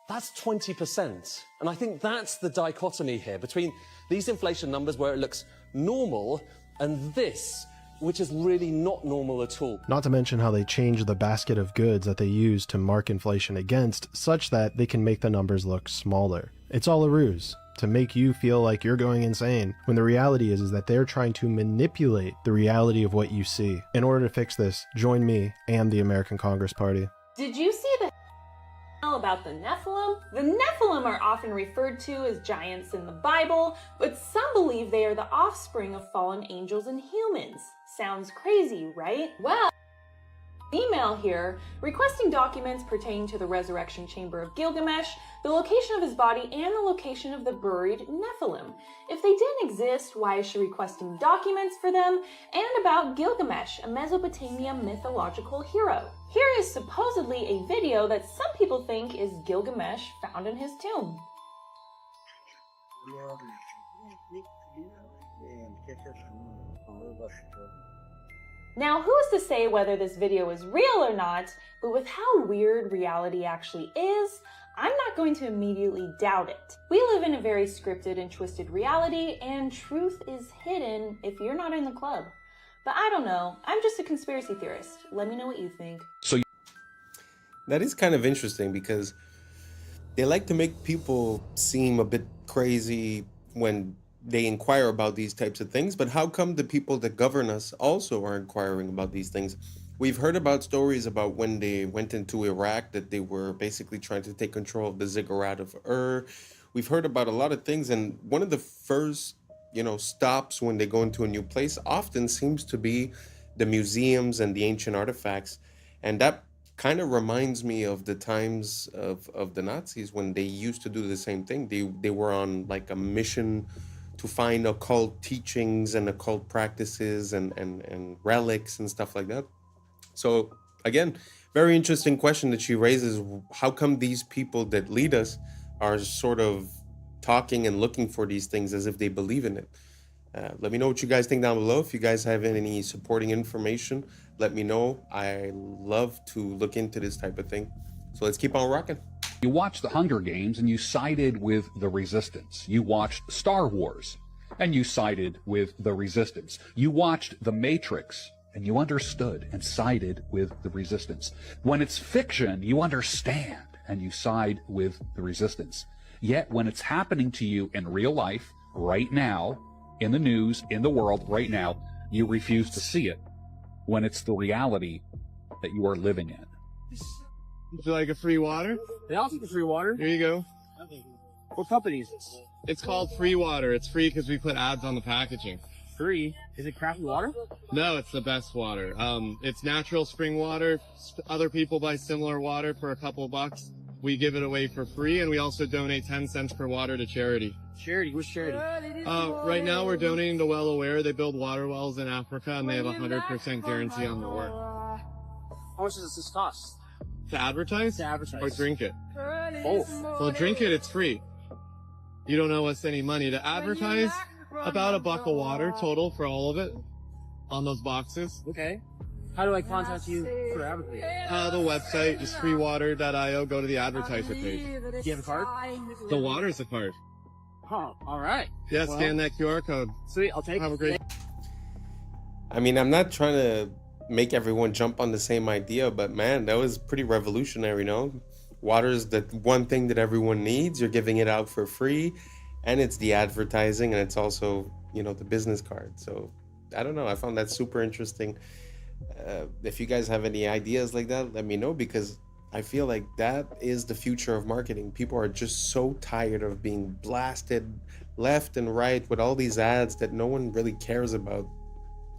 20%. And I think that's the dichotomy here between these inflation numbers where it looks normal and this, which is really not normal at all. Not to mention how they change the basket of goods that they use to mark inflation against, such that they can make the numbers look smaller. It's all a ruse to make you feel like you're going insane, when the reality is that they're trying to manipulate the reality of what you see. In order to fix this, join me and the American Congress Party. Did you see the about the Nephilim? The Nephilim are often referred to as giants in the Bible, but some believe they are the offspring of fallen angels and humans. Sounds crazy, right? Well, email here requesting documents pertaining to the resurrection chamber of Gilgamesh, the location of his body, and the location of the buried Nephilim. If they didn't exist, why is she requesting documents for them? And about Gilgamesh, a Mesopotamia mythological hero. Here is supposedly a video that some people think is Gilgamesh found in his tomb. Now, who is to say whether this video is real or not, but with how weird reality actually is, I'm not going to immediately doubt it. We live in a very scripted and twisted reality, and truth is hidden if you're not in the club. But I don't know, I'm just a conspiracy theorist. Let me know what you think. That is kind of interesting because they like to make people seem a bit crazy when they inquire about these types of things, but how come the people that govern us also are inquiring about these things? We've heard about stories about when they went into Iraq that they were basically trying to take control of the ziggurat of Ur. We've heard about a lot of things, and one of the first, stops when they go into a new place often seems to be the museums and the ancient artifacts. And that kind of reminds me of the times of the Nazis when they used to do the same thing. They were on like a mission to find occult teachings and occult practices and relics and stuff like that. So again, very interesting question that she raises. How come these people that lead us are sort of talking and looking for these things as if they believe in it? Let me know what you guys think down below. If you guys have any supporting information, let me know. I love to look into this type of thing. So let's keep on rocking. You watched the Hunger Games and you sided with the Resistance. You watched Star Wars and you sided with the Resistance. You watched The Matrix and you understood and sided with the Resistance. When it's fiction, you understand and you side with the Resistance. Yet when it's happening to you in real life, right now, in the news, in the world, right now, you refuse to see it when it's the reality that you are living in. Would you like a free water? Yeah, I'll take a free water. Here you go. What company is this? It's called Free Water. It's free because we put ads on the packaging. Free? Is it crappy water? No, it's the best water. It's natural spring water. Other people buy similar water for a couple bucks. We give it away for free, and we also donate 10 cents per water to charity. Charity? Which charity? Right now we're donating to Well Aware. They build water wells in Africa, and they have a 100% guarantee on the work. How much does this cost? To advertise? To advertise. Or drink it? Both. Well, drink it, it's free. You don't owe us any money. To advertise, about $1 of water total for all of it on those boxes. Okay. How do I contact you for advertising? The website is freewater.io. Go to the advertiser page. Do you have a card? The water's a card. Huh, alright. Yeah, scan that QR code. Sweet, I'll take it. Have a great... I mean, I'm not trying to make everyone jump on the same idea, but man, that was pretty revolutionary, no? Water is the one thing that everyone needs. You're giving it out for free. and it's the advertising, and it's also, you know, the business card. So I don't know, I found that super interesting. If you guys have any ideas like that, let me know, because I feel like that is the future of marketing. People are just so tired of being blasted left and right with all these ads that no one really cares about.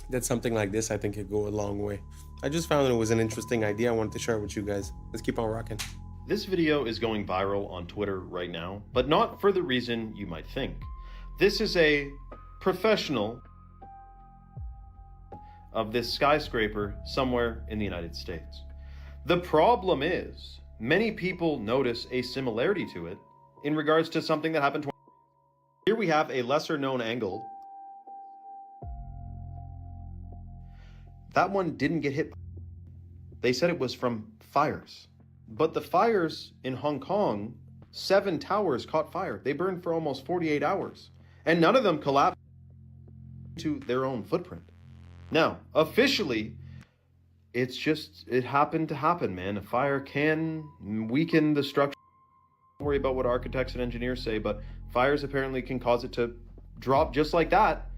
That something like this, I think, could go a long way. I just found it was an interesting idea. I wanted to share it with you guys. Let's keep on rocking. This video is going viral on Twitter right now, but not for the reason you might think. This is a professional of this skyscraper somewhere in the United States. The problem is, many people notice a similarity to it in regards to something that happened 20 years ago. Here we have a lesser known angle. That one didn't get hit. They said it was from fires. But the fires in Hong Kong, 7 towers caught fire. They burned for almost 48 hours. And none of them collapsed to their own footprint. Now, officially, it happened to happen, man. A fire can weaken the structure. Don't worry about what architects and engineers say, but fires apparently can cause it to drop just like that.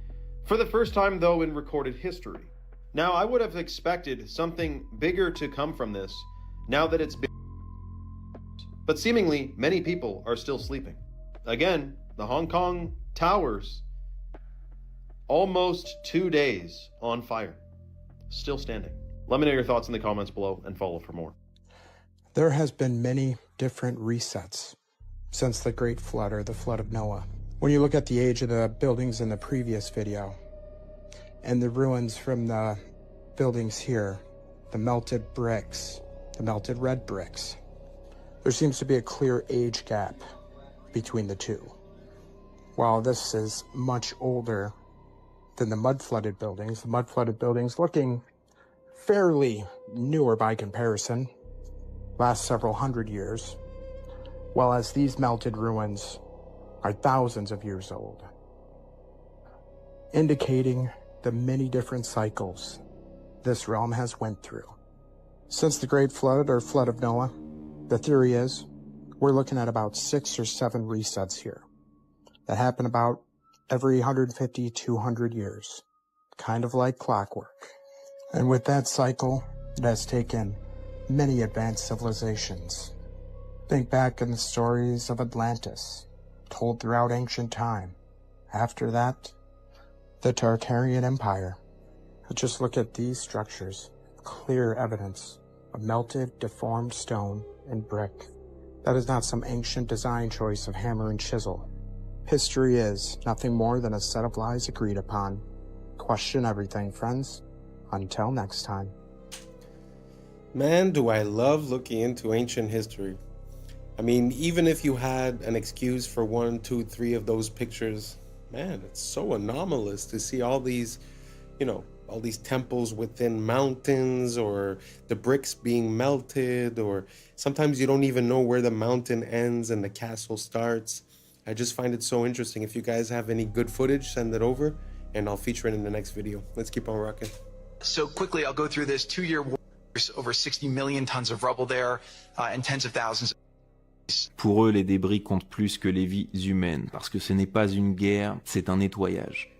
For the first time, though, in recorded history. Now, I would have expected something bigger to come from this, now that it's been. But seemingly, many people are still sleeping. Again, the Hong Kong towers, almost 2 days on fire, still standing. Let me know your thoughts in the comments below and follow for more. There has been many different resets since the Great Flood, or the Flood of Noah. When you look at the age of the buildings in the previous video, and the ruins from the buildings here, the melted bricks, the melted red bricks, there seems to be a clear age gap between the two. While this is much older than the mud-flooded buildings, the mud-flooded buildings looking fairly newer by comparison, last several hundred years, while as these melted ruins are thousands of years old, indicating the many different cycles this realm has went through. Since the Great Flood, or Flood of Noah, the theory is we're looking at about 6 or 7 resets here that happen about every 150, 200 years, kind of like clockwork. And with that cycle, it has taken many advanced civilizations. Think back in the stories of Atlantis, told throughout ancient time. After that, the Tartarian Empire. Just look at these structures, clear evidence of melted, deformed stone and brick. That is not some ancient design choice of hammer and chisel. History is nothing more than a set of lies agreed upon. Question everything, friends. Until next time. Man, do I love looking into ancient history. I mean, even if you had an excuse for 1, 2, 3 of those pictures, man, it's so anomalous to see all these, you know, all these temples within mountains, or the bricks being melted, or sometimes you don't even know where the mountain ends and the castle starts. I just find it so interesting. If you guys have any good footage, send it over and I'll feature it in the next video. Let's keep on rocking. So quickly, I'll go through this 2-year war, over 60 million tons of rubble there, and tens of thousands. Pour eux, les débris comptent plus que les vies humaines, parce que ce n'est pas une guerre, c'est un nettoyage.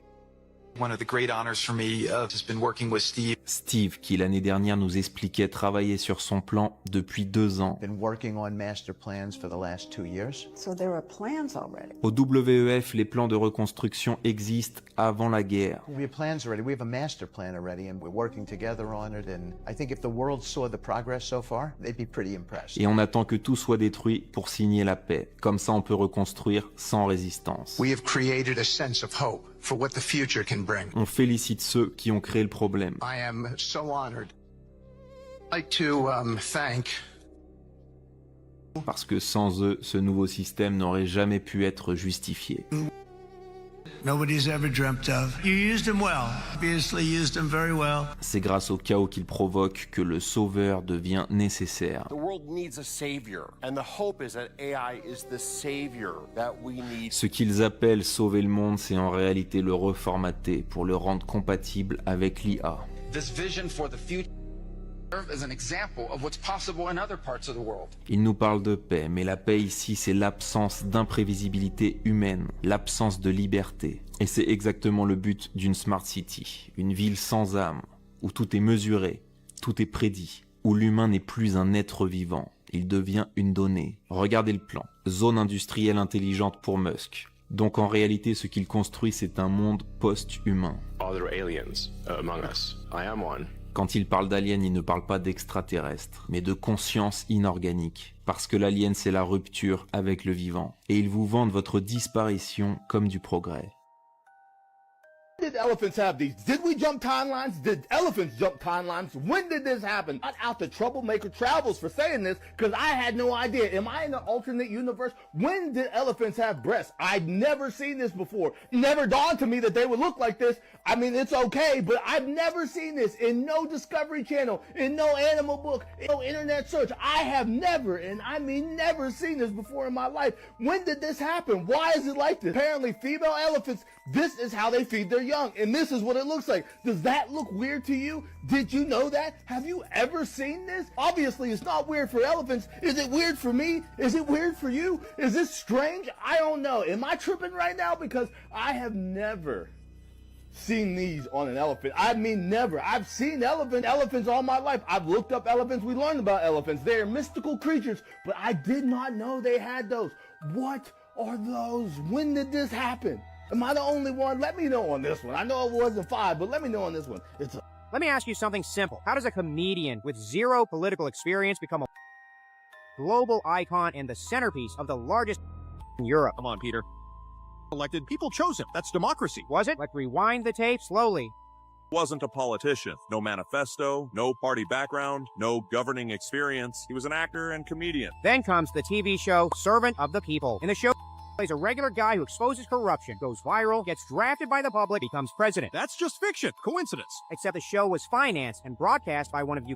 One of the great honors for me has been working with Steve. Steve, qui l'année dernière nous expliquait travailler sur son plan depuis 2 ans. Been working on master plans for the last 2 years. So there are plans already. Au WEF, les plans de reconstruction existent avant la guerre. We have plans already. We have a master plan already, and we're working together on it. And I think if the world saw the progress so far, they'd be pretty impressed. Et on attend que tout soit détruit pour signer la paix. Comme ça, on peut reconstruire sans résistance. We have created a sense of hope for what the future can bring. On félicite ceux qui ont créé le problème. I am so honored. I'd like to thank. Parce que sans eux, ce nouveau système n'aurait jamais pu être justifié. Nobody's ever dreamt of. You used him well. Obviously used him very well. C'est grâce au chaos qu'il provoque que le sauveur devient nécessaire. The world needs a savior, and the hope is that AI is the savior that we need. Ce qu'ils appellent sauver le monde, c'est en réalité le reformater pour le rendre compatible avec l'IA. This vision for the future as an example of what's possible in other parts of the world. Il nous parle de paix, mais la paix ici, c'est l'absence d'imprévisibilité humaine, l'absence de liberté. Et c'est exactement le but d'une Smart City, une ville sans âme, où tout est mesuré, tout est prédit, où l'humain n'est plus un être vivant, il devient une donnée. Regardez le plan, zone industrielle intelligente pour Musk. Donc en réalité, ce qu'il construit, c'est un monde post-humain. Are there aliens among us? I am one. Quand il parle d'alien, il ne parle pas d'extraterrestre, mais de conscience inorganique. Parce que l'alien, c'est la rupture avec le vivant. Et ils vous vendent votre disparition comme du progrès. Did elephants have these? Did we jump timelines? Did elephants jump timelines? When did this happen? Not out the Troublemaker Travels for saying this, because I had no idea. Am I in an alternate universe? When did elephants have breasts? I'd never seen this before. Never dawned to me that they would look like this. I mean, it's okay, but I've never seen this in no Discovery Channel, in no animal book, in no internet search. I have never, and I mean never, seen this before in my life. When did this happen? Why is it like this? Apparently, female elephants, this is how they feed their young, and this is what it looks like. Does that look weird to you? Did you know that? Have you ever seen this? Obviously, it's not weird for elephants. Is it weird for me? Is it weird for you? Is this strange? I don't know. Am I tripping right now? Because I have never seen these on an elephant. I mean, never. I've seen elephants all my life. I've looked up elephants. We learned about elephants. They are mystical creatures, but I did not know they had those. What are those? When did this happen? Am I the only one? Let me know on this one. I know it wasn't 5, but let me know on this one. Let me ask you something simple. How does a comedian with zero political experience become a global icon and the centerpiece of the largest in Europe? Come on, Peter. Elected, people chose him. That's democracy. Was it? Let's rewind the tape slowly. Wasn't a politician. No manifesto, no party background, no governing experience. He was an actor and comedian. Then comes the TV show Servant of the People. In the show, plays a regular guy who exposes corruption, goes viral, gets drafted by the public, becomes president. That's just fiction. Coincidence. Except the show was financed and broadcast by one of you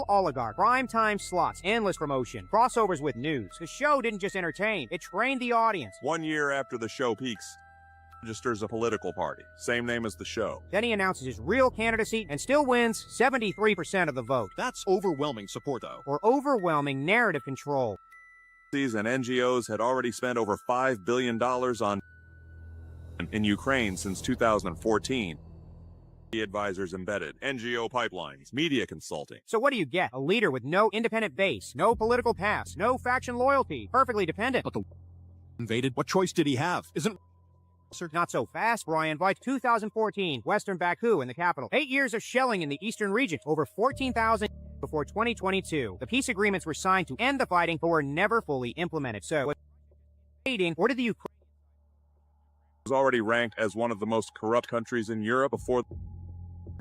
oligarch, prime time slots, endless promotion, crossovers with news. The show didn't just entertain, it trained the audience. 1 year after the show peaks, registers a political party, same name as the show. Then he announces his real candidacy and still wins 73% of the vote. That's overwhelming support, though. Or overwhelming narrative control. And NGOs had already spent over $5 billion in Ukraine since 2014. Advisors embedded, NGO pipelines, media consulting. So what do you get? A leader with no independent base, no political past, no faction loyalty, perfectly dependent. But the invaded, what choice did he have? Isn't not so fast, Brian. By 2014, Western Baku in the capital. 8 years of shelling in the eastern region, over 14,000 before 2022. The peace agreements were signed to end the fighting, but were never fully implemented. So, or did the Ukraine was already ranked as one of the most corrupt countries in Europe before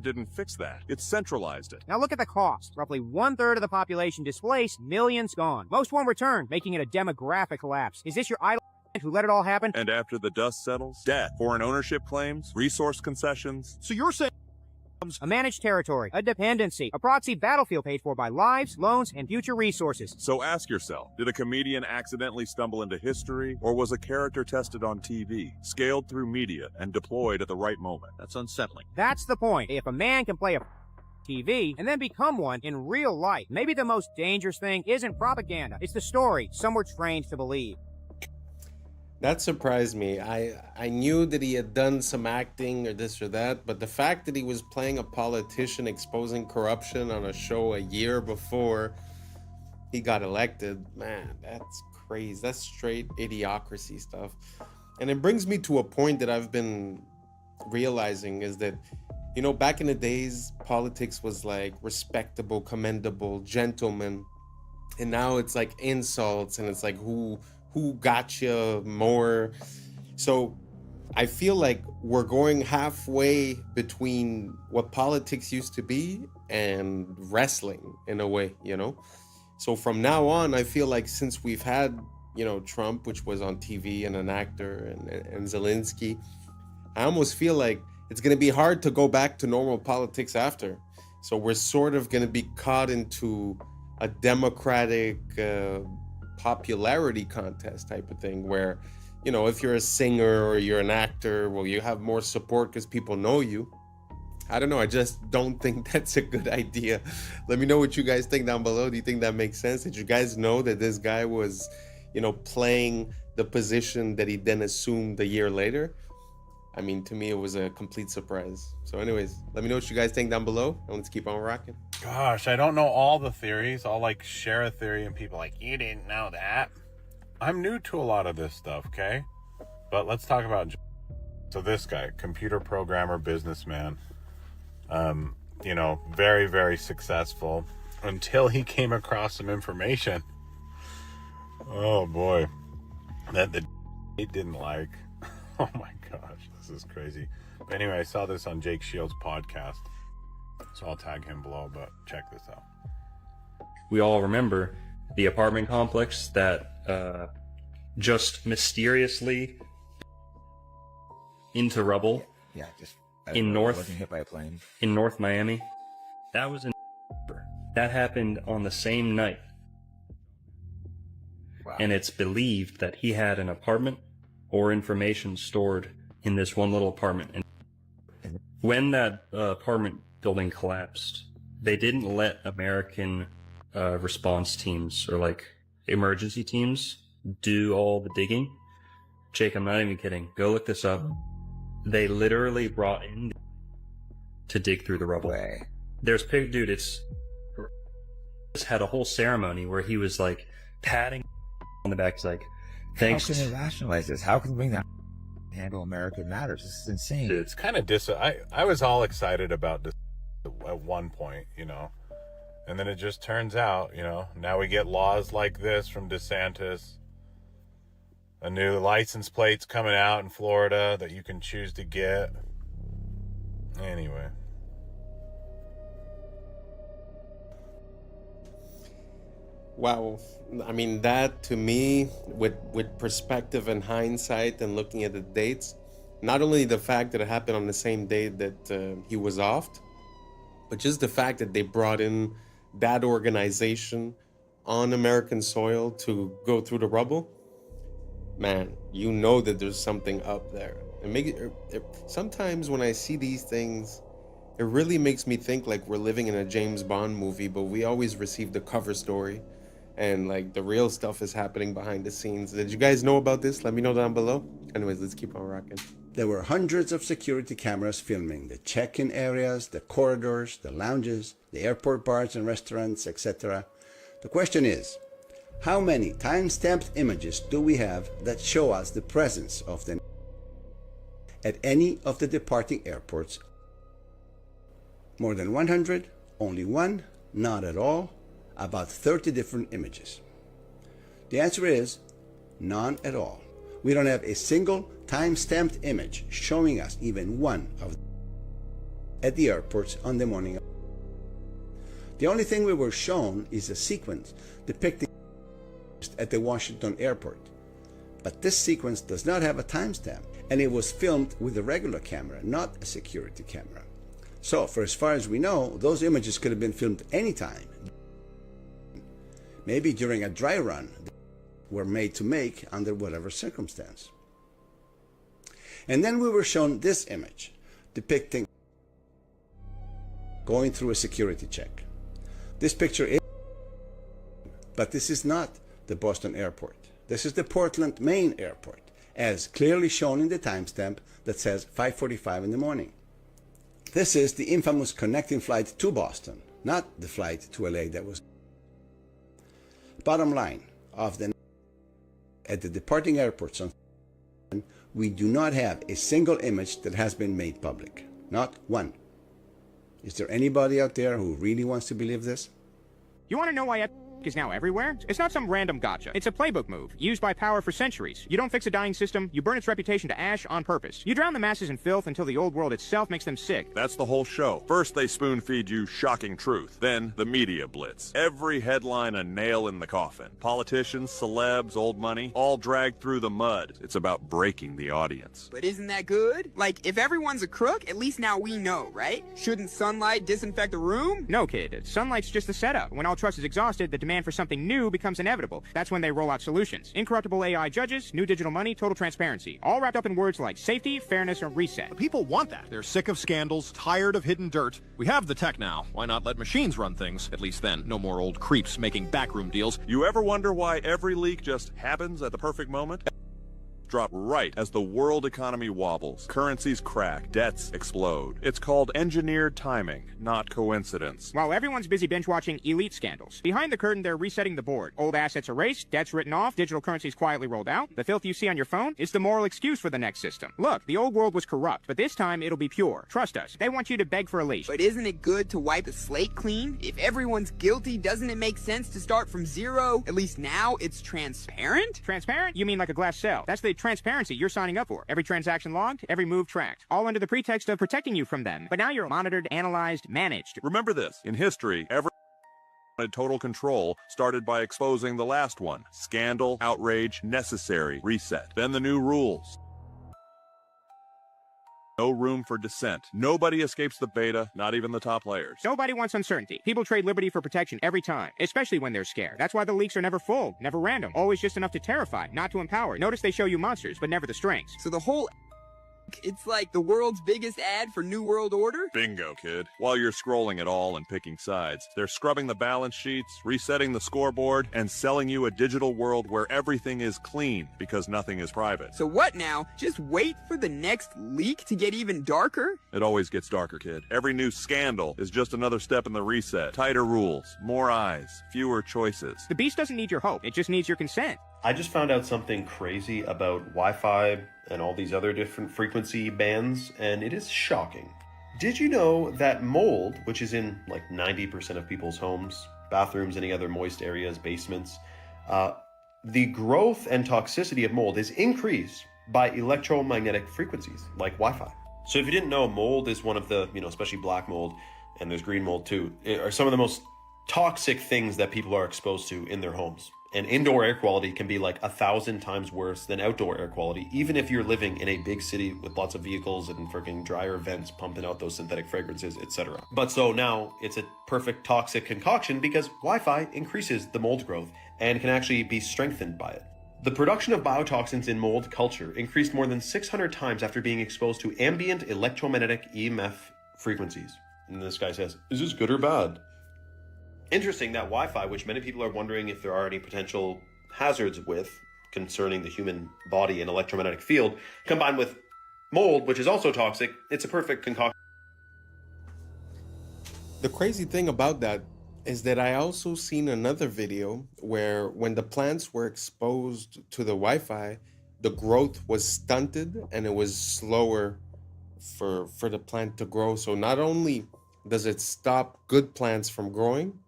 didn't fix that. It centralized it. Now look at the cost. Roughly 1/3 of the population displaced, millions gone. Most won't return, making it a demographic collapse. Is this your idol who let it all happen? And after the dust settles, debt, foreign ownership claims, resource concessions. So you're saying a managed territory, a dependency, a proxy battlefield paid for by lives, loans, and future resources. So ask yourself, did a comedian accidentally stumble into history, or was a character tested on TV, scaled through media, and deployed at the right moment? That's unsettling. That's the point. If a man can play a TV and then become one in real life, maybe the most dangerous thing isn't propaganda. It's the story some were trained to believe. That surprised me. I knew that he had done some acting or this or that, but the fact that he was playing a politician exposing corruption on a show a year before he got elected, man, that's crazy. That's straight idiocracy stuff. And it brings me to a point that I've been realizing is that, you know, back in the days, politics was like respectable, commendable, gentleman. And now it's like insults and it's like who got you more. So I feel like we're going halfway between what politics used to be and wrestling in a way, you know? So from now on, I feel like since we've had, you know, Trump, which was on TV and an actor, and Zelensky, I almost feel like it's going to be hard to go back to normal politics after. So we're sort of going to be caught into a democratic popularity contest type of thing where, you know, if you're a singer or you're an actor, well, you have more support because people know you. I don't know. I just don't think that's a good idea. Let me know what you guys think down below. Do you think that makes sense? Did you guys know that this guy was, you know, playing the position that he then assumed a year later? I mean, to me, it was a complete surprise. So anyways, let me know what you guys think down below, and let's keep on rocking. Gosh, I don't know all the theories. I'll like share a theory and people are like, you didn't know that. I'm new to a lot of this stuff, okay? But let's talk about, so this guy, computer programmer, businessman, you know, very, very successful until he came across some information. Oh boy, that the didn't like. Oh my gosh, this is crazy. But anyway, I saw this on Jake Shields' podcast, so I'll tag him below, but check this out. We all remember the apartment complex that just mysteriously into rubble. Yeah, just wasn't hit by a plane. In North Miami. That was that happened on the same night. Wow. And it's believed that he had an apartment or information stored in this one little apartment. And when that apartment building collapsed, they didn't let American response teams or like emergency teams do all the digging. Jake, I'm not even kidding. Go look this up. They literally brought in to dig through the rubble. There's dude, it's had a whole ceremony where he was like patting on the back. He's like, thanks. How can they rationalize this? How can we bring that handle American matters? This is insane. It's kind of I was all excited about this at one point, you know, and then it just turns out, you know, now we get laws like this from DeSantis. A new license plate's coming out in Florida that you can choose to get. Anyway. Wow. I mean, that to me, with perspective and hindsight and looking at the dates, not only the fact that it happened on the same day that he was offed, but just the fact that they brought in that organization on American soil to go through the rubble, man, you know that there's something up there. And sometimes when I see these things, it really makes me think like we're living in a James Bond movie, but we always receive the cover story. And like the real stuff is happening behind the scenes. Did you guys know about this? Let me know down below. Anyways, let's keep on rocking. There were hundreds of security cameras filming the check-in areas, the corridors, the lounges, the airport bars and restaurants, etc. The question is, how many time-stamped images do we have that show us the presence of the at any of the departing airports? More than 100? Only one? Not at all? About 30 different images. The answer is none at all. We don't have a single time-stamped image showing us even one of them at the airports on the morning of. The only thing we were shown is a sequence depicting at the Washington airport. But this sequence does not have a timestamp, and it was filmed with a regular camera, not a security camera. So, for as far as we know, those images could have been filmed anytime. Maybe during a dry run they were made to make under whatever circumstance. And then we were shown this image depicting going through a security check. This picture is, but this is not the Boston airport. This is the Portland, Maine airport, as clearly shown in the timestamp that says 5:45 in the morning. This is the infamous connecting flight to Boston, not the flight to LA that was. Bottom line, at the departing airports, we do not have a single image that has been made public. Not one. Is there anybody out there who really wants to believe this? You want to know why is now everywhere? It's not some random gotcha. It's a playbook move, used by power for centuries. You don't fix a dying system, you burn its reputation to ash on purpose. You drown the masses in filth until the old world itself makes them sick. That's the whole show. First they spoon-feed you shocking truth. Then the media blitz. Every headline a nail in the coffin. Politicians, celebs, old money, all dragged through the mud. It's about breaking the audience. But isn't that good? Like, if everyone's a crook, at least now we know, right? Shouldn't sunlight disinfect the room? No, kid. Sunlight's just the setup. When all trust is exhausted, the demand for something new becomes inevitable. That's when they roll out solutions. Incorruptible AI judges, new digital money, total transparency. All wrapped up in words like safety, fairness, and reset. People want that. They're sick of scandals, tired of hidden dirt. We have the tech now. Why not let machines run things? At least then, no more old creeps making backroom deals. You ever wonder why every leak just happens at the perfect moment? Drop right as the world economy wobbles, currencies crack, debts explode. It's called engineered timing, not coincidence. While everyone's busy binge-watching elite scandals, behind the curtain they're resetting the board. Old assets erased, debts written off, digital currencies quietly rolled out. The filth you see on your phone is the moral excuse for the next system. Look, the old world was corrupt, but this time it'll be pure. Trust us. They want you to beg for a leash. But isn't it good to wipe the slate clean? If everyone's guilty, doesn't it make sense to start from zero? At least now it's transparent? Transparent? You mean like a glass cell. That's the transparency you're signing up for. Every transaction logged, every move tracked. All under the pretext of protecting you from them. But now you're monitored, analyzed, managed. Remember this, in history, every wanted total control started by exposing the last one. Scandal, outrage, necessary, reset. Then the new rules. No room for dissent. Nobody escapes the beta, not even the top players. Nobody wants uncertainty. People trade liberty for protection every time, especially when they're scared. That's why the leaks are never full, never random, always just enough to terrify, not to empower. Notice they show you monsters, but never the strengths. So the whole it's like the world's biggest ad for New World Order? Bingo, kid. While you're scrolling it all and picking sides, they're scrubbing the balance sheets, resetting the scoreboard, and selling you a digital world where everything is clean because nothing is private. So what now? Just wait for the next leak to get even darker? It always gets darker, kid. Every new scandal is just another step in the reset. Tighter rules, more eyes, fewer choices. The beast doesn't need your hope. It just needs your consent. I just found out something crazy about Wi-Fi and all these other different frequency bands, and it is shocking. Did you know that mold, which is in like 90% of people's homes, bathrooms, any other moist areas, basements, the growth and toxicity of mold is increased by electromagnetic frequencies like Wi-Fi. So if you didn't know, mold is one of the, especially black mold, and there's green mold too, are some of the most toxic things that people are exposed to in their homes. And indoor air quality can be like 1,000 times worse than outdoor air quality, even if you're living in a big city with lots of vehicles and freaking dryer vents pumping out those synthetic fragrances, etc. But so now it's a perfect toxic concoction because Wi-Fi increases the mold growth and can actually be strengthened by it. The production of biotoxins in mold culture increased more than 600 times after being exposed to ambient electromagnetic EMF frequencies. And this guy says, is this good or bad? Interesting that Wi-Fi, which many people are wondering if there are any potential hazards with concerning the human body and electromagnetic field, combined with mold, which is also toxic, it's a perfect concoction. The crazy thing about that is that I also seen another video where when the plants were exposed to the Wi-Fi, the growth was stunted and it was slower for the plant to grow. So not only does it stop good plants from growing,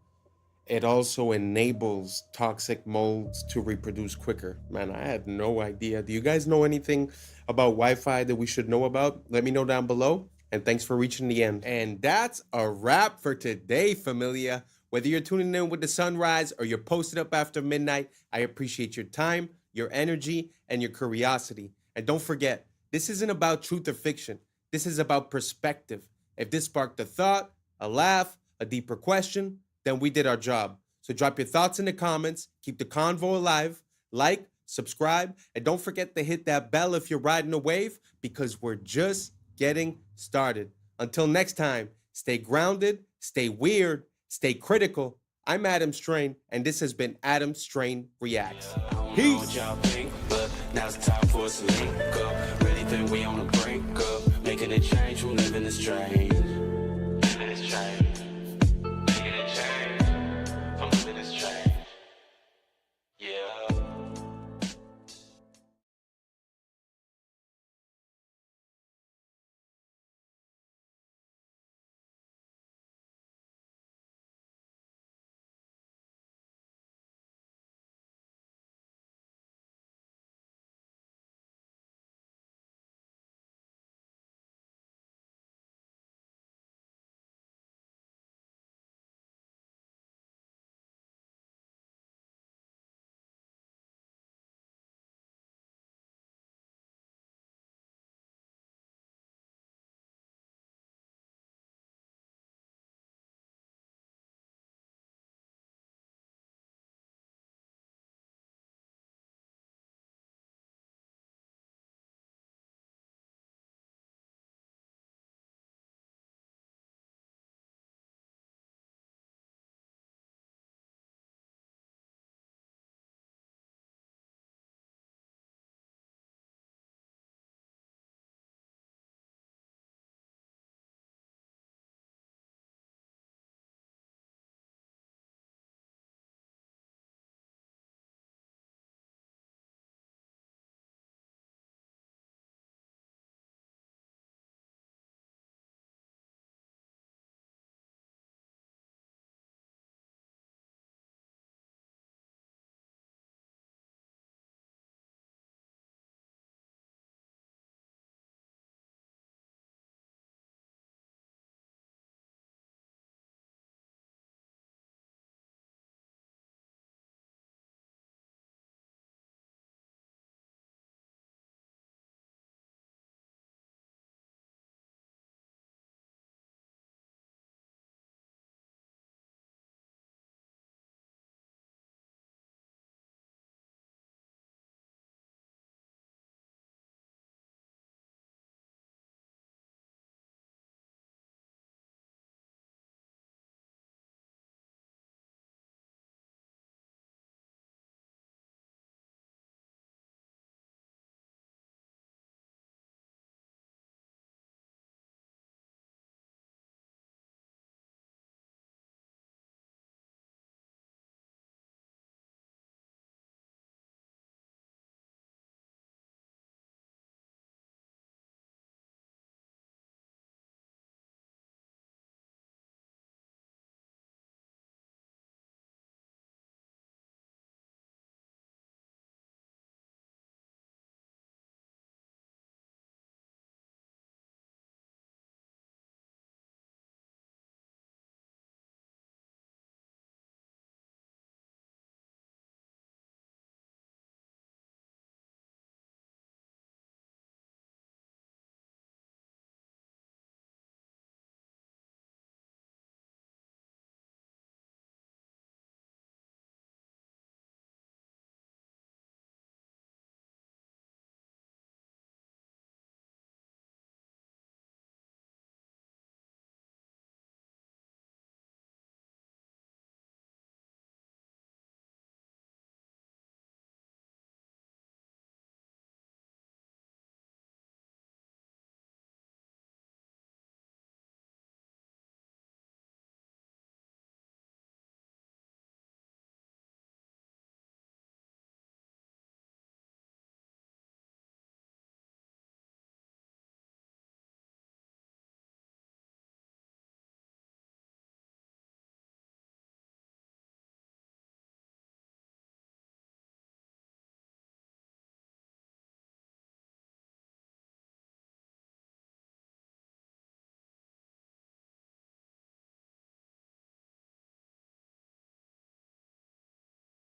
it also enables toxic molds to reproduce quicker. Man, I had no idea. Do you guys know anything about Wi-Fi that we should know about? Let me know down below. And thanks for reaching the end. And that's a wrap for today, familia. Whether you're tuning in with the sunrise or you're posted up after midnight, I appreciate your time, your energy, and your curiosity. And don't forget, this isn't about truth or fiction. This is about perspective. If this sparked a thought, a laugh, a deeper question, then we did our job. So drop your thoughts in the comments, keep the convo alive, like, subscribe, and don't forget to hit that bell if you're riding a wave, because we're just getting started. Until next time, stay grounded, stay weird, stay critical. I'm Adam Strain, and this has been Adam Strain Reacts. Peace. Now's the time for us to link up. Really think we on the brink up. Making a change, we live in the strange.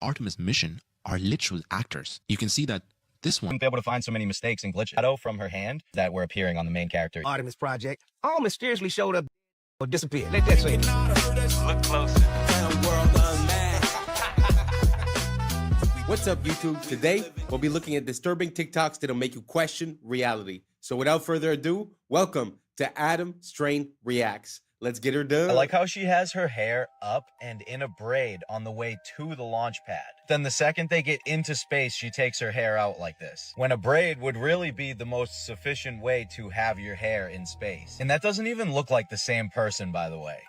Artemis mission are literal actors. You can see that this one... Be able to find so many mistakes and glitches from her hand that were appearing on the main character. Artemis Project all mysteriously showed up or disappeared. Let that say. Look closer. What's up, YouTube? Today, we'll be looking at disturbing TikToks that'll make you question reality. So without further ado, welcome to Adam Strain Reacts. Let's get her done. I like how she has her hair up and in a braid on the way to the launch pad. Then the second they get into space, she takes her hair out like this. When a braid would really be the most sufficient way to have your hair in space. And that doesn't even look like the same person, by the way.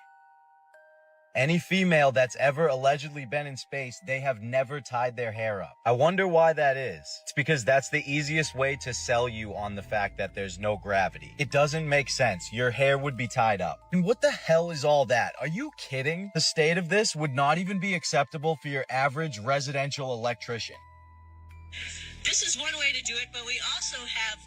Any female that's ever allegedly been in space, they have never tied their hair up. I wonder why that is. It's because that's the easiest way to sell you on the fact that there's no gravity. It doesn't make sense. Your hair would be tied up. And what the hell is all that? Are you kidding? The state of this would not even be acceptable for your average residential electrician. This is one way to do it, but we also have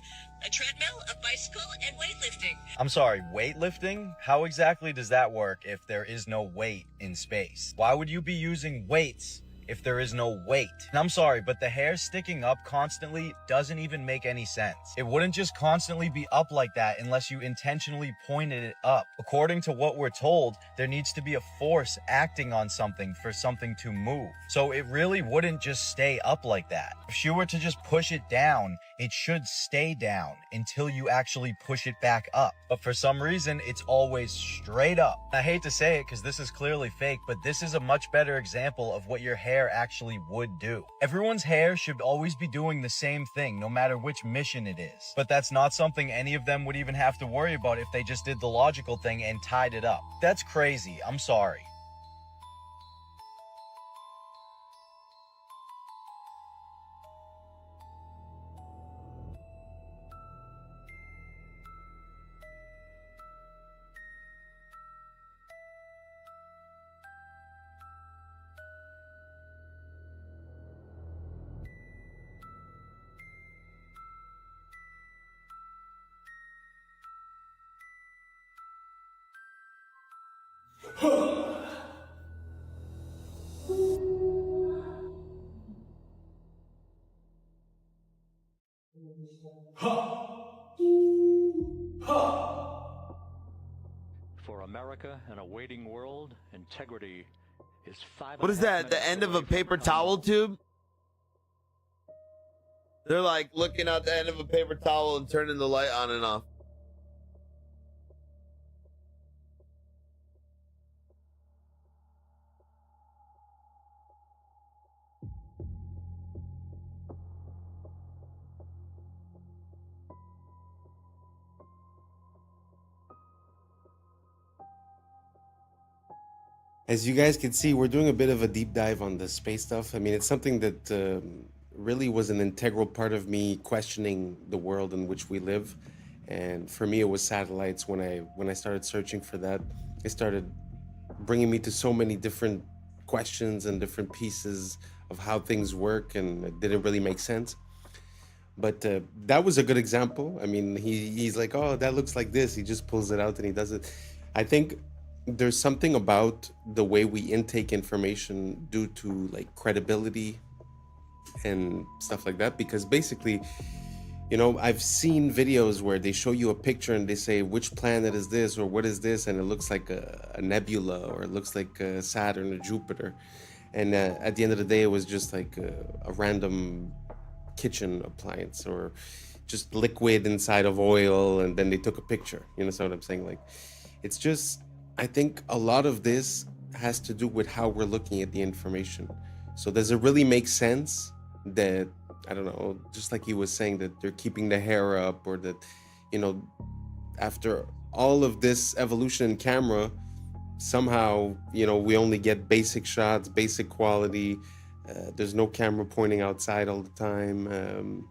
a treadmill, a bicycle, and weightlifting. I'm sorry, weightlifting? How exactly does that work if there is no weight in space? Why would you be using weights if there is no weight? And I'm sorry, but the hair sticking up constantly doesn't even make any sense. It wouldn't just constantly be up like that unless you intentionally pointed it up. According to what we're told, there needs to be a force acting on something for something to move. So it really wouldn't just stay up like that. If she were to just push it down, it should stay down until you actually push it back up. But for some reason, it's always straight up. I hate to say it because this is clearly fake, but this is a much better example of what your hair actually would do. Everyone's hair should always be doing the same thing, no matter which mission it is. But that's not something any of them would even have to worry about if they just did the logical thing and tied it up. That's crazy. I'm sorry. For America and a waiting world, integrity is 5. What is that? The end of a paper towel tube? They're like looking out the end of a paper towel and turning the light on and off. As you guys can see, we're doing a bit of a deep dive on the space stuff. I mean, it's something that really was an integral part of me questioning the world in which we live. And for me, it was satellites. When I started searching for that, it started bringing me to so many different questions and different pieces of how things work, and it didn't really make sense. But that was a good example. I mean, he's like, oh, that looks like this. He just pulls it out and he does it. I think there's something about the way we intake information due to like credibility and stuff like that, because basically, you know, I've seen videos where they show you a picture and they say which planet is this or what is this, and it looks like a nebula, or it looks like Saturn or Jupiter, and at the end of the day it was just like a random kitchen appliance or just liquid inside of oil, and then they took a picture. You know what I'm saying? Like, it's just, I think a lot of this has to do with how we're looking at the information. So does it really make sense that, I don't know, just like he was saying, that they're keeping the hair up, or that, you know, after all of this evolution in camera, somehow, you know, we only get basic shots, basic quality. There's no camera pointing outside all the time.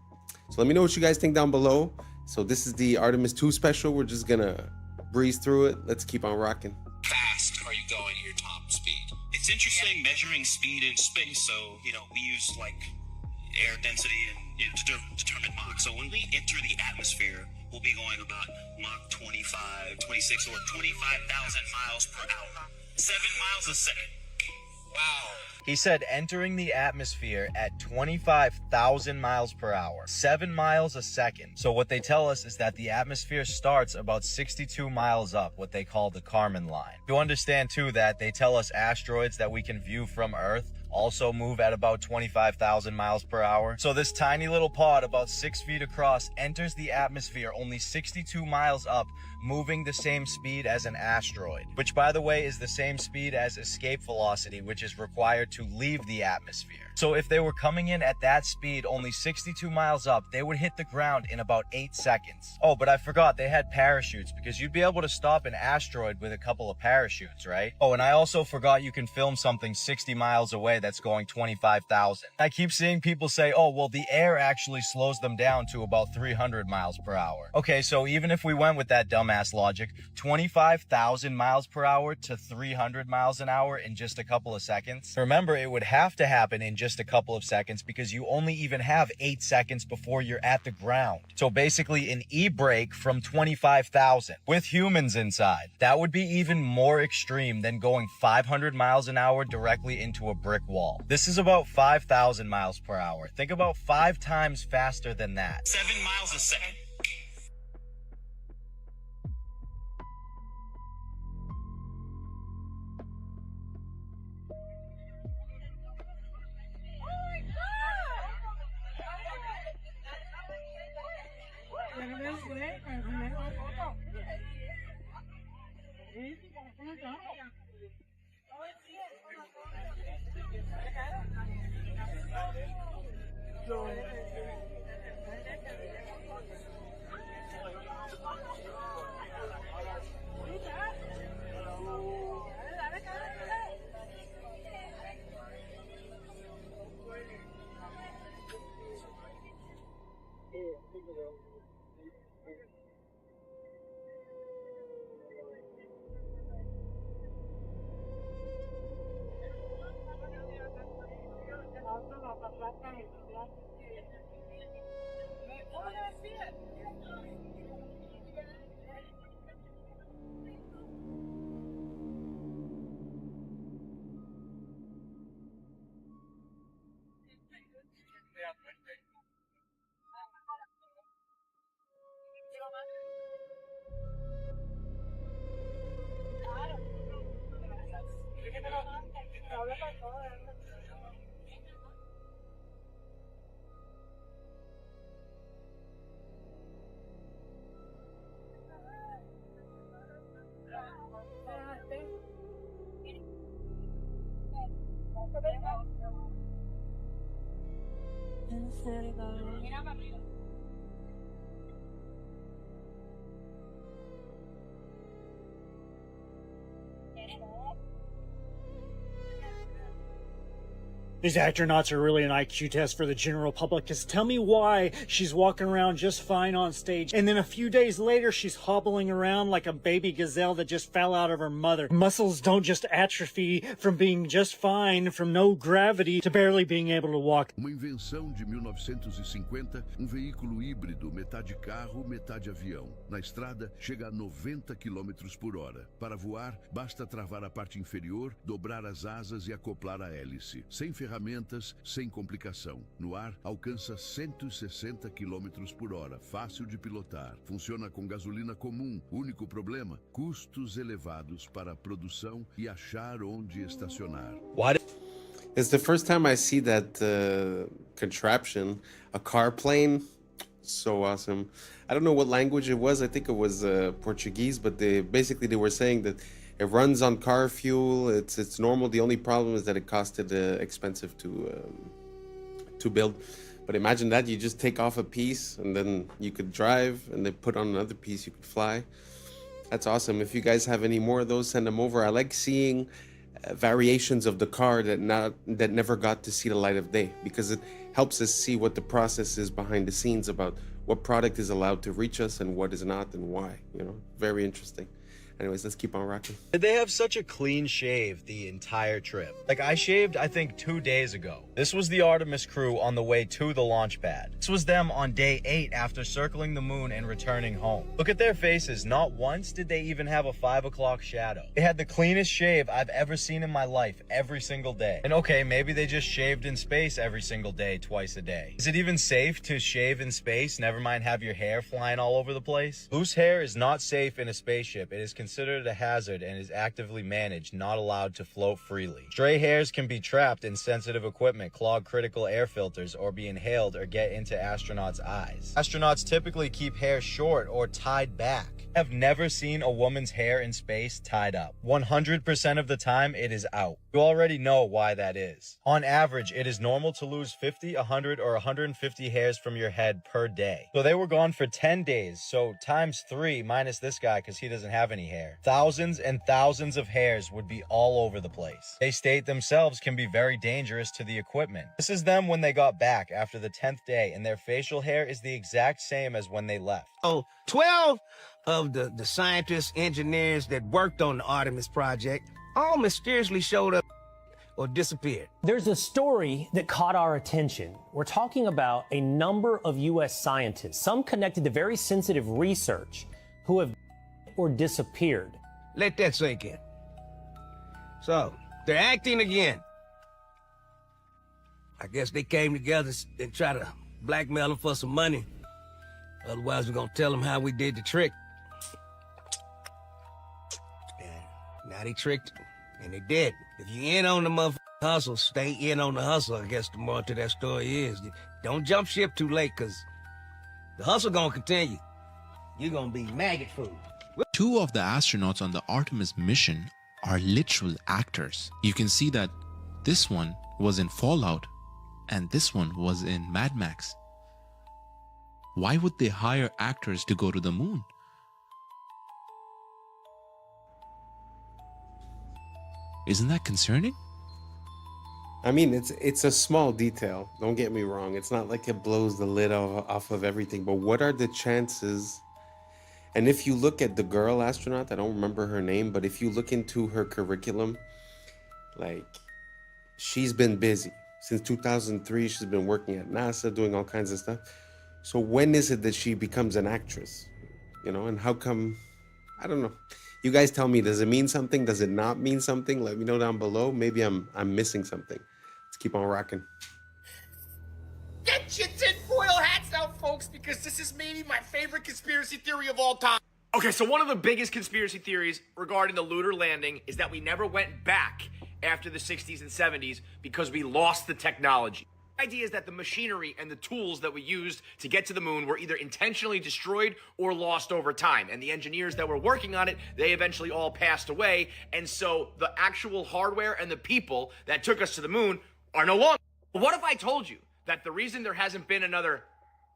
So let me know what you guys think down below. So this is the Artemis 2 special. We're just gonna breeze through it. Let's keep on rocking. Fast are you going at your top speed? It's interesting measuring speed in space. So, you know, we use like air density and to determine Mach. So when we enter the atmosphere, we'll be going about Mach 25, 26, or 25,000 miles per hour. 7 miles a second. He said entering the atmosphere at 25,000 miles per hour, 7 miles a second. So what they tell us is that the atmosphere starts about 62 miles up, what they call the Kármán line. You understand too that they tell us asteroids that we can view from Earth also move at about 25,000 miles per hour. So this tiny little pod about 6 feet across enters the atmosphere only 62 miles up, moving the same speed as an asteroid, which by the way is the same speed as escape velocity, which is required to leave the atmosphere. So if they were coming in at that speed, only 62 miles up, they would hit the ground in about 8 seconds. Oh, but I forgot they had parachutes, because you'd be able to stop an asteroid with a couple of parachutes, right? Oh, and I also forgot you can film something 60 miles away that's going 25,000. I keep seeing people say, oh, well, the air actually slows them down to about 300 miles per hour. Okay, so even if we went with that dumbass logic, 25,000 miles per hour to 300 miles an hour in just a couple of seconds. Remember, it would have to happen in just a couple of seconds because you only even have 8 seconds before you're at the ground. So basically an e-brake from 25,000 with humans inside. That would be even more extreme than going 500 miles an hour directly into a brick wall. This is about 5,000 miles per hour. Think about 5 times faster than that. 7 miles a second. These astronauts are really an IQ test for the general public, because tell me why she's walking around just fine on stage, and then a few days later she's hobbling around like a baby gazelle that just fell out of her mother. Muscles don't just atrophy from being just fine, from no gravity, to barely being able to walk. Uma invenção de 1950, veículo híbrido, metade carro, metade avião. Na estrada, chega a 90 km por hora. Para voar, basta travar a parte inferior, dobrar as asas e acoplar a hélice. Sem ferramentas, sem complicação. No ar, alcança 160 km por hora, fácil de pilotar. Funciona com gasolina comum. Único problema, custos elevados para a produção e achar onde estacionar. It's the first time I see that contraption, a car plane. So awesome. I don't know what language it was. I think it was Portuguese, but they were saying that it runs on car fuel. It's normal. The only problem is that it costed expensive to build. But imagine that you just take off a piece and then you could drive, and then put on another piece, you could fly. That's awesome. If you guys have any more of those, send them over. I like seeing variations of the car that never got to see the light of day, because it helps us see what the process is behind the scenes about what product is allowed to reach us and what is not, and why. Very interesting. Anyways, let's keep on rocking. Did they have such a clean shave the entire trip? Like, I shaved, I think, 2 days ago. This was the Artemis crew on the way to the launch pad. This was them on day 8 after circling the moon and returning home. Look at their faces. Not once did they even have a 5 o'clock shadow. They had the cleanest shave I've ever seen in my life every single day. And okay, maybe they just shaved in space every single day, twice a day. Is it even safe to shave in space? Never mind have your hair flying all over the place? Loose hair is not safe in a spaceship. It is considered a hazard and is actively managed, not allowed to float freely. Stray hairs can be trapped in sensitive equipment, clog critical air filters, or be inhaled or get into astronauts' eyes. Astronauts typically keep hair short or tied back. I've never seen a woman's hair in space tied up. 100% of the time, it is out. You already know why that is. On average, it is normal to lose 50, 100, or 150 hairs from your head per day. So they were gone for 10 days, so times 3 minus this guy because he doesn't have any hair. Thousands and thousands of hairs would be all over the place. They state themselves can be very dangerous to the equipment. This is them when they got back after the 10th day, and their facial hair is the exact same as when they left. Oh, 12 of the scientists, engineers that worked on the Artemis project all mysteriously showed up or disappeared. There's a story that caught our attention. We're talking about a number of U.S. scientists, some connected to very sensitive research, who have or disappeared. Let that sink in. So, they're acting again. I guess they came together and tried to blackmail them for some money. Otherwise, we're gonna tell them how we did the trick. And now they tricked, and they did. If you in on the motherfucking hustle, stay in on the hustle. I guess the more to that story is, don't jump ship too late, because the hustle gonna continue. You're gonna be maggot food. 2 of the astronauts on the Artemis mission are literal actors. You can see that this one was in Fallout and this one was in Mad Max. Why would they hire actors to go to the moon? Isn't that concerning? I mean, it's a small detail. Don't get me wrong. It's not like it blows the lid off of everything. But what are the chances? And if you look at the girl astronaut, I don't remember her name, but if you look into her curriculum, like, she's been busy. Since 2003, she's been working at NASA, doing all kinds of stuff. So when is it that she becomes an actress? You know, and how come? I don't know. You guys tell me, does it mean something? Does it not mean something? Let me know down below. Maybe I'm missing something. Let's keep on rocking. Get your tinfoil hats out, folks, because this is maybe my favorite conspiracy theory of all time. Okay, so one of the biggest conspiracy theories regarding the lunar landing is that we never went back after the 60s and 70s because we lost the technology. The idea is that the machinery and the tools that we used to get to the moon were either intentionally destroyed or lost over time. And the engineers that were working on it, they eventually all passed away. And so the actual hardware and the people that took us to the moon are no longer. What if I told you that the reason there hasn't been another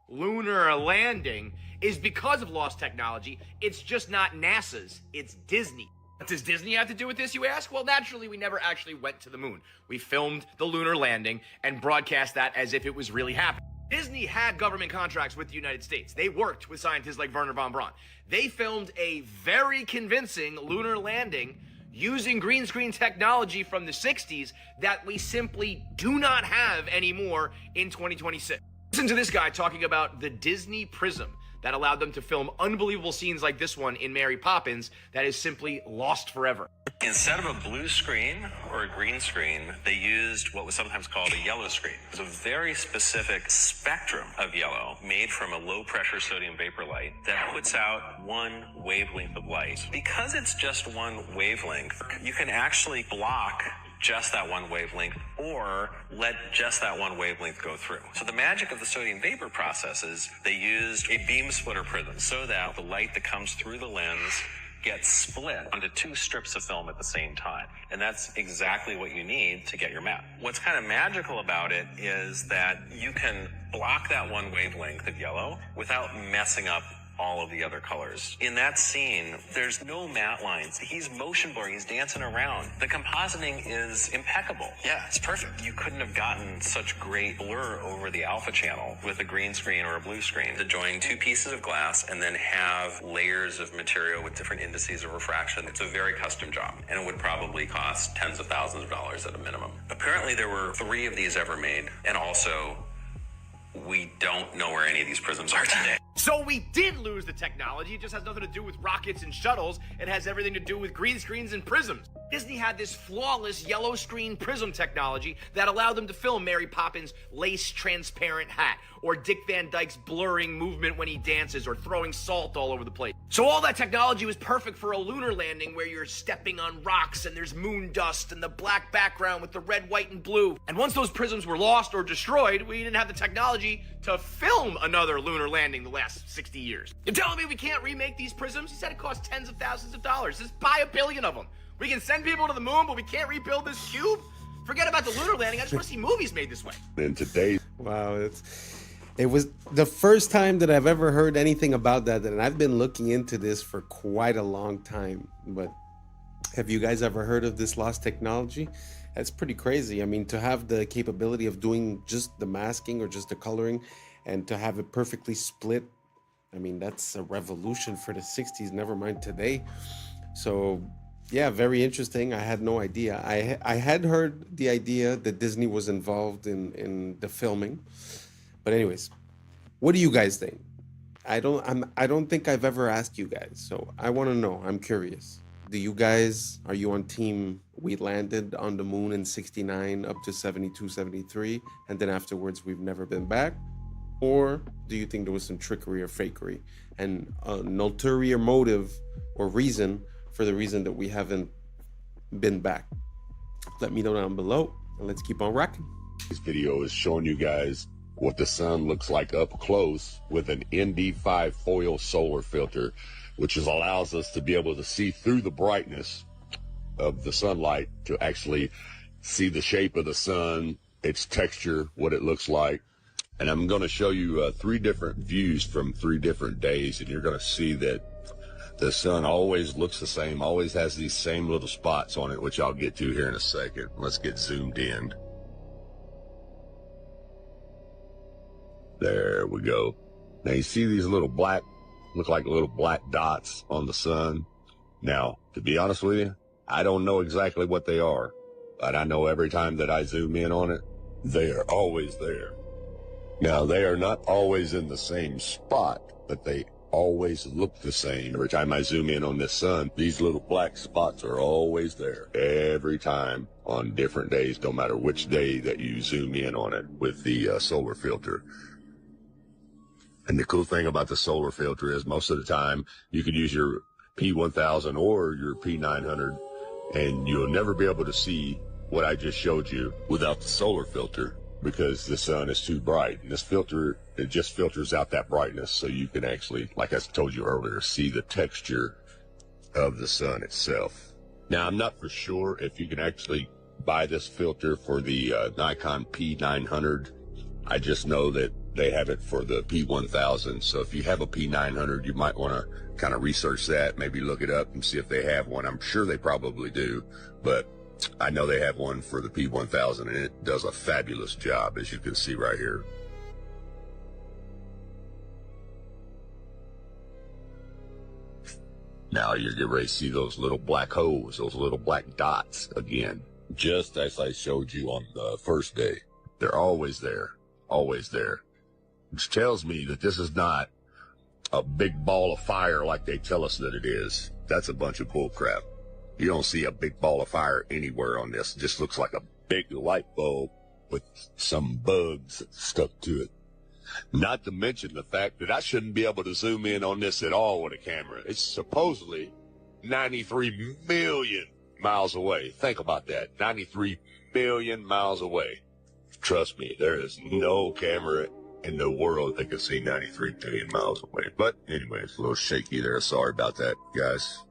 lunar landing is because of lost technology? It's just not NASA's, it's Disney. What does Disney have to do with this, you ask? Well, naturally, we never actually went to the moon. We filmed the lunar landing and broadcast that as if it was really happening. Disney had government contracts with the United States. They worked with scientists like Wernher von Braun. They filmed a very convincing lunar landing using green screen technology from the 60s that we simply do not have anymore in 2026. Listen to this guy talking about the Disney Prism that allowed them to film unbelievable scenes like this one in Mary Poppins that is simply lost forever. Instead of a blue screen or a green screen, they used what was sometimes called a yellow screen. It was a very specific spectrum of yellow made from a low-pressure sodium vapor light that puts out one wavelength of light. Because it's just one wavelength, you can actually block just that one wavelength or let just that one wavelength go through. So the magic of the sodium vapor process is they used a beam splitter prism so that the light that comes through the lens gets split onto 2 strips of film at the same time. And that's exactly what you need to get your map. What's kind of magical about it is that you can block that one wavelength of yellow without messing up all of the other colors. In that scene, there's no matte lines. He's motion blurring, he's dancing around. The compositing is impeccable. Yeah, it's perfect. You couldn't have gotten such great blur over the alpha channel with a green screen or a blue screen. To join two pieces of glass and then have layers of material with different indices of refraction, it's a very custom job, and it would probably cost tens of thousands of dollars at a minimum. Apparently there were 3 of these ever made, and also we don't know where any of these prisms are today. So we did lose the technology. It just has nothing to do with rockets and shuttles. It has everything to do with green screens and prisms. Disney had this flawless yellow screen prism technology that allowed them to film Mary Poppins' lace transparent hat, or Dick Van Dyke's blurring movement when he dances, or throwing salt all over the place. So all that technology was perfect for a lunar landing where you're stepping on rocks and there's moon dust and the black background with the red, white, and blue. And once those prisms were lost or destroyed, we didn't have the technology to film another lunar landing the last 60 years. You're telling me we can't remake these prisms? He said it costs tens of thousands of dollars. Just buy 1 billion of them. We can send people to the moon, but we can't rebuild this cube? Forget about the lunar landing. I just want to see movies made this way. In today's it was the first time that I've ever heard anything about that, and I've been looking into this for quite a long time. But have you guys ever heard of this lost technology? That's pretty crazy. I mean, to have the capability of doing just the masking or just the coloring and to have it perfectly split, I mean, that's a revolution for the 60s, never mind today. So yeah, very interesting. I had no idea. I had heard the idea that Disney was involved in the filming. But anyways, what do you guys think? I don't think I've ever asked you guys, so I want to know. I'm curious. Are you on team we landed on the moon in 69 up to 72, 73, and then afterwards we've never been back? Or do you think there was some trickery or fakery and an ulterior motive or reason for the reason that we haven't been back? Let me know down below, and let's keep on rocking. This video is showing you guys what the sun looks like up close with an ND5 foil solar filter, which allows us to be able to see through the brightness of the sunlight to actually see the shape of the sun, its texture, what it looks like. And I'm going to show you 3 different views from 3 different days, and you're going to see that the sun always looks the same, always has these same little spots on it, which I'll get to here in a second. Let's get zoomed in. There we go. Now you see these little black, look like little black dots on the sun. Now, to be honest with you, I don't know exactly what they are, but I know every time that I zoom in on it, they are always there. Now, they are not always in the same spot, but they always look the same. Every time I zoom in on this sun, these little black spots are always there. Every time on different days, no matter which day that you zoom in on it with the solar filter. And the cool thing about the solar filter is most of the time you could use your P1000 or your P900 and you'll never be able to see what I just showed you without the solar filter because the sun is too bright. And this filter, it just filters out that brightness so you can actually, like I told you earlier, see the texture of the sun itself. Now, I'm not for sure if you can actually buy this filter for the Nikon P900. I just know that they have it for the P1000. So if you have a P900, you might want to kind of research that, maybe look it up and see if they have one. I'm sure they probably do, but I know they have one for the P1000 and it does a fabulous job, as you can see right here. Now you're getting ready to see those little black holes, those little black dots again, just as I showed you on the first day. They're always there, always there. Which tells me that this is not a big ball of fire like they tell us that it is. That's a bunch of bull crap. You don't see a big ball of fire anywhere on this. It just looks like a big light bulb with some bugs stuck to it. Not to mention the fact that I shouldn't be able to zoom in on this at all with a camera. It's supposedly 93 million miles away. Think about that. 93 million miles away. Trust me, there is no camera in the world that can see 93 million miles away. But anyway, it's a little shaky there. Sorry about that, guys.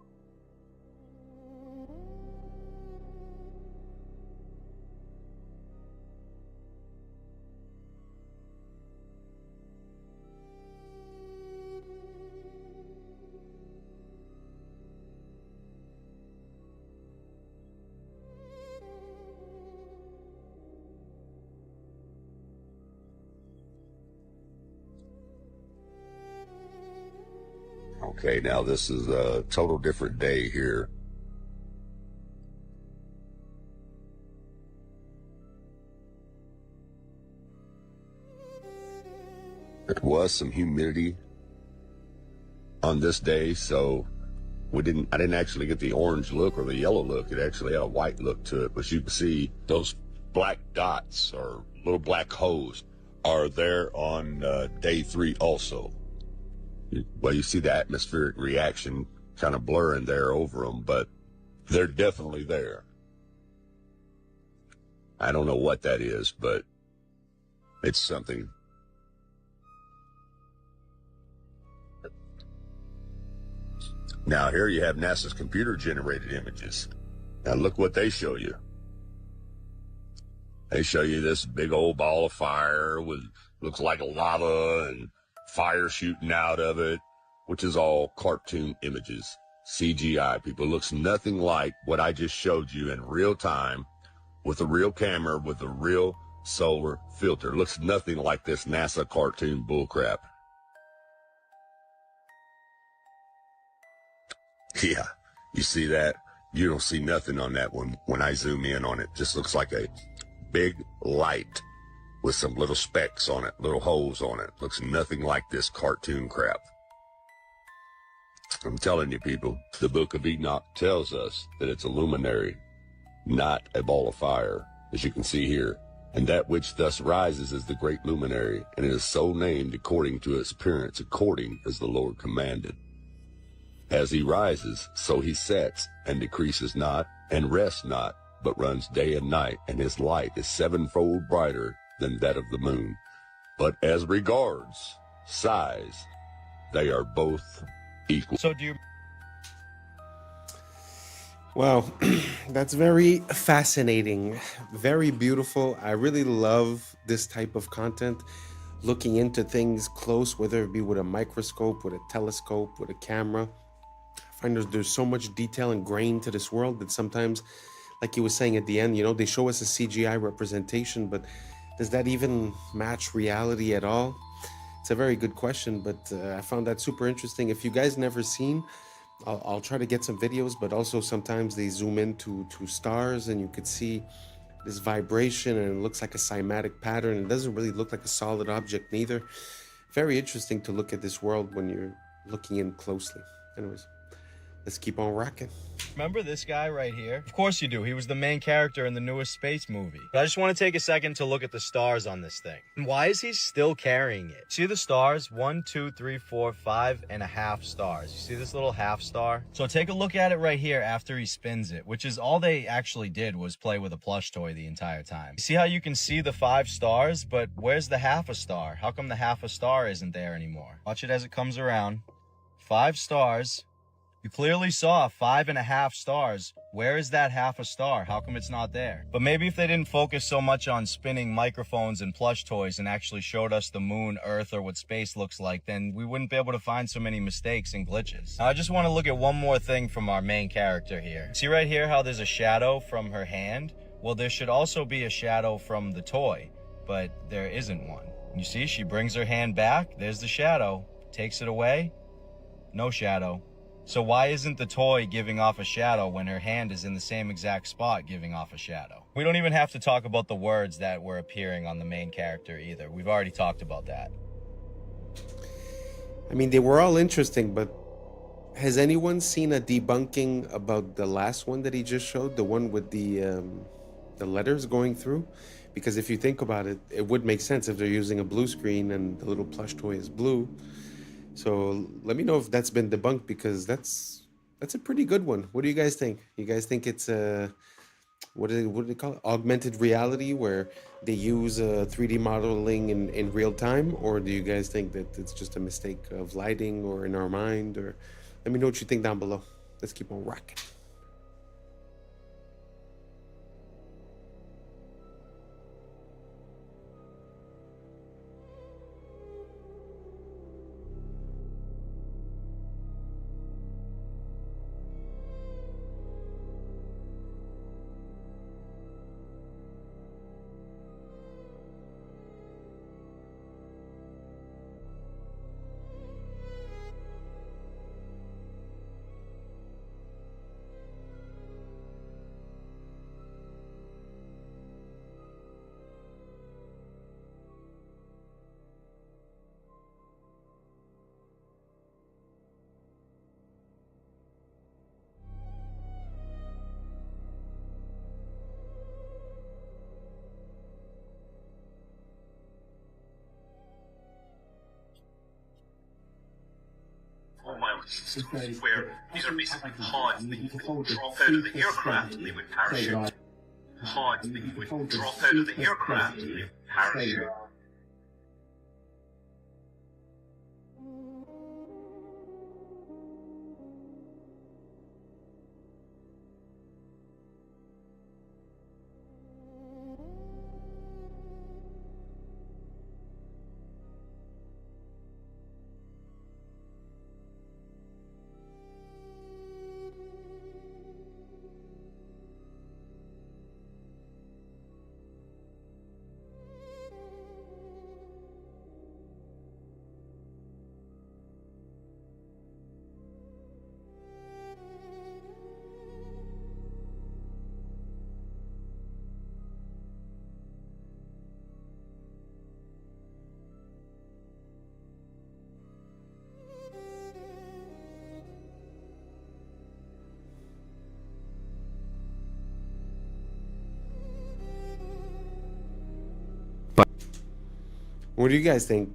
Okay, now this is a total different day here. There was some humidity on this day, so I didn't actually get the orange look or the yellow look. It actually had a white look to it. But you can see those black dots or little black holes are there on day 3 also. Well, you see the atmospheric reaction kind of blurring there over them, but they're definitely there. I don't know what that is, but it's something. Now here you have NASA's computer-generated images. Now look what they show you. They show you this big old ball of fire with looks like lava and fire shooting out of it, which is all cartoon images. CGI, people. It looks nothing like what I just showed you in real time with a real camera with a real solar filter. It looks nothing like this NASA cartoon bullcrap. Yeah, you see that? You don't see nothing on that one when I zoom in on it. Just looks like a big light with some little specks on it, little holes on it. Looks nothing like this cartoon crap. I'm telling you, people, the Book of Enoch tells us that it's a luminary, not a ball of fire, as you can see here. And that which thus rises is the great luminary, and it is so named according to its appearance, according as the Lord commanded. As he rises, so he sets, and decreases not, and rests not, but runs day and night, and his light is sevenfold brighter than that of the moon. But as regards size, they are both equal. So do you... Wow, that's very fascinating, very beautiful. I really love this type of content, looking into things close, whether it be with a microscope, with a telescope, with a camera. I find there's so much detail and grain to this world that sometimes, like you were saying at the end, you know, they show us a CGI representation, but does that even match reality at all? It's a very good question, but I found that super interesting. If you guys never seen, I'll try to get some videos, but also sometimes they zoom into stars and you could see this vibration and it looks like a cymatic pattern. It doesn't really look like a solid object neither. Very interesting to look at this world when you're looking in closely. Anyways, let's keep on rocking. Remember this guy right here? Of course you do. He was the main character in the newest space movie. But I just want to take a second to look at the stars on this thing. And why is he still carrying it? See the stars? 1, 2, 3, 4, 5.5 stars. You see this little half star? So take a look at it right here after he spins it, which is all they actually did was play with a plush toy the entire time. You see how you can see the 5 stars, but where's the half a star? How come the half a star isn't there anymore? Watch it as it comes around. 5 stars. You clearly saw 5.5 stars. Where is that half a star? How come it's not there? But maybe if they didn't focus so much on spinning microphones and plush toys and actually showed us the moon, Earth, or what space looks like, then we wouldn't be able to find so many mistakes and glitches. Now, I just want to look at one more thing from our main character here. See right here how there's a shadow from her hand? Well, there should also be a shadow from the toy, but there isn't one. You see, she brings her hand back. There's the shadow. Takes it away. No shadow. So why isn't the toy giving off a shadow when her hand is in the same exact spot giving off a shadow? We don't even have to talk about the words that were appearing on the main character either. We've already talked about that. I mean, they were all interesting, but has anyone seen a debunking about the last one that he just showed? The one with the letters going through? Because if you think about it, it would make sense if they're using a blue screen and the little plush toy is blue. So let me know if that's been debunked, because that's a pretty good one. What do you guys think? You guys think it's what do they call it? Augmented reality, where they use 3D modeling in real time? Or do you guys think that it's just a mistake of lighting or in our mind? Or let me know what you think down below. Let's keep on rocking. systems where these are basically pods that you would drop out of the aircraft and they would parachute. Pods that you would drop out of the aircraft and they would parachute. What do you guys think?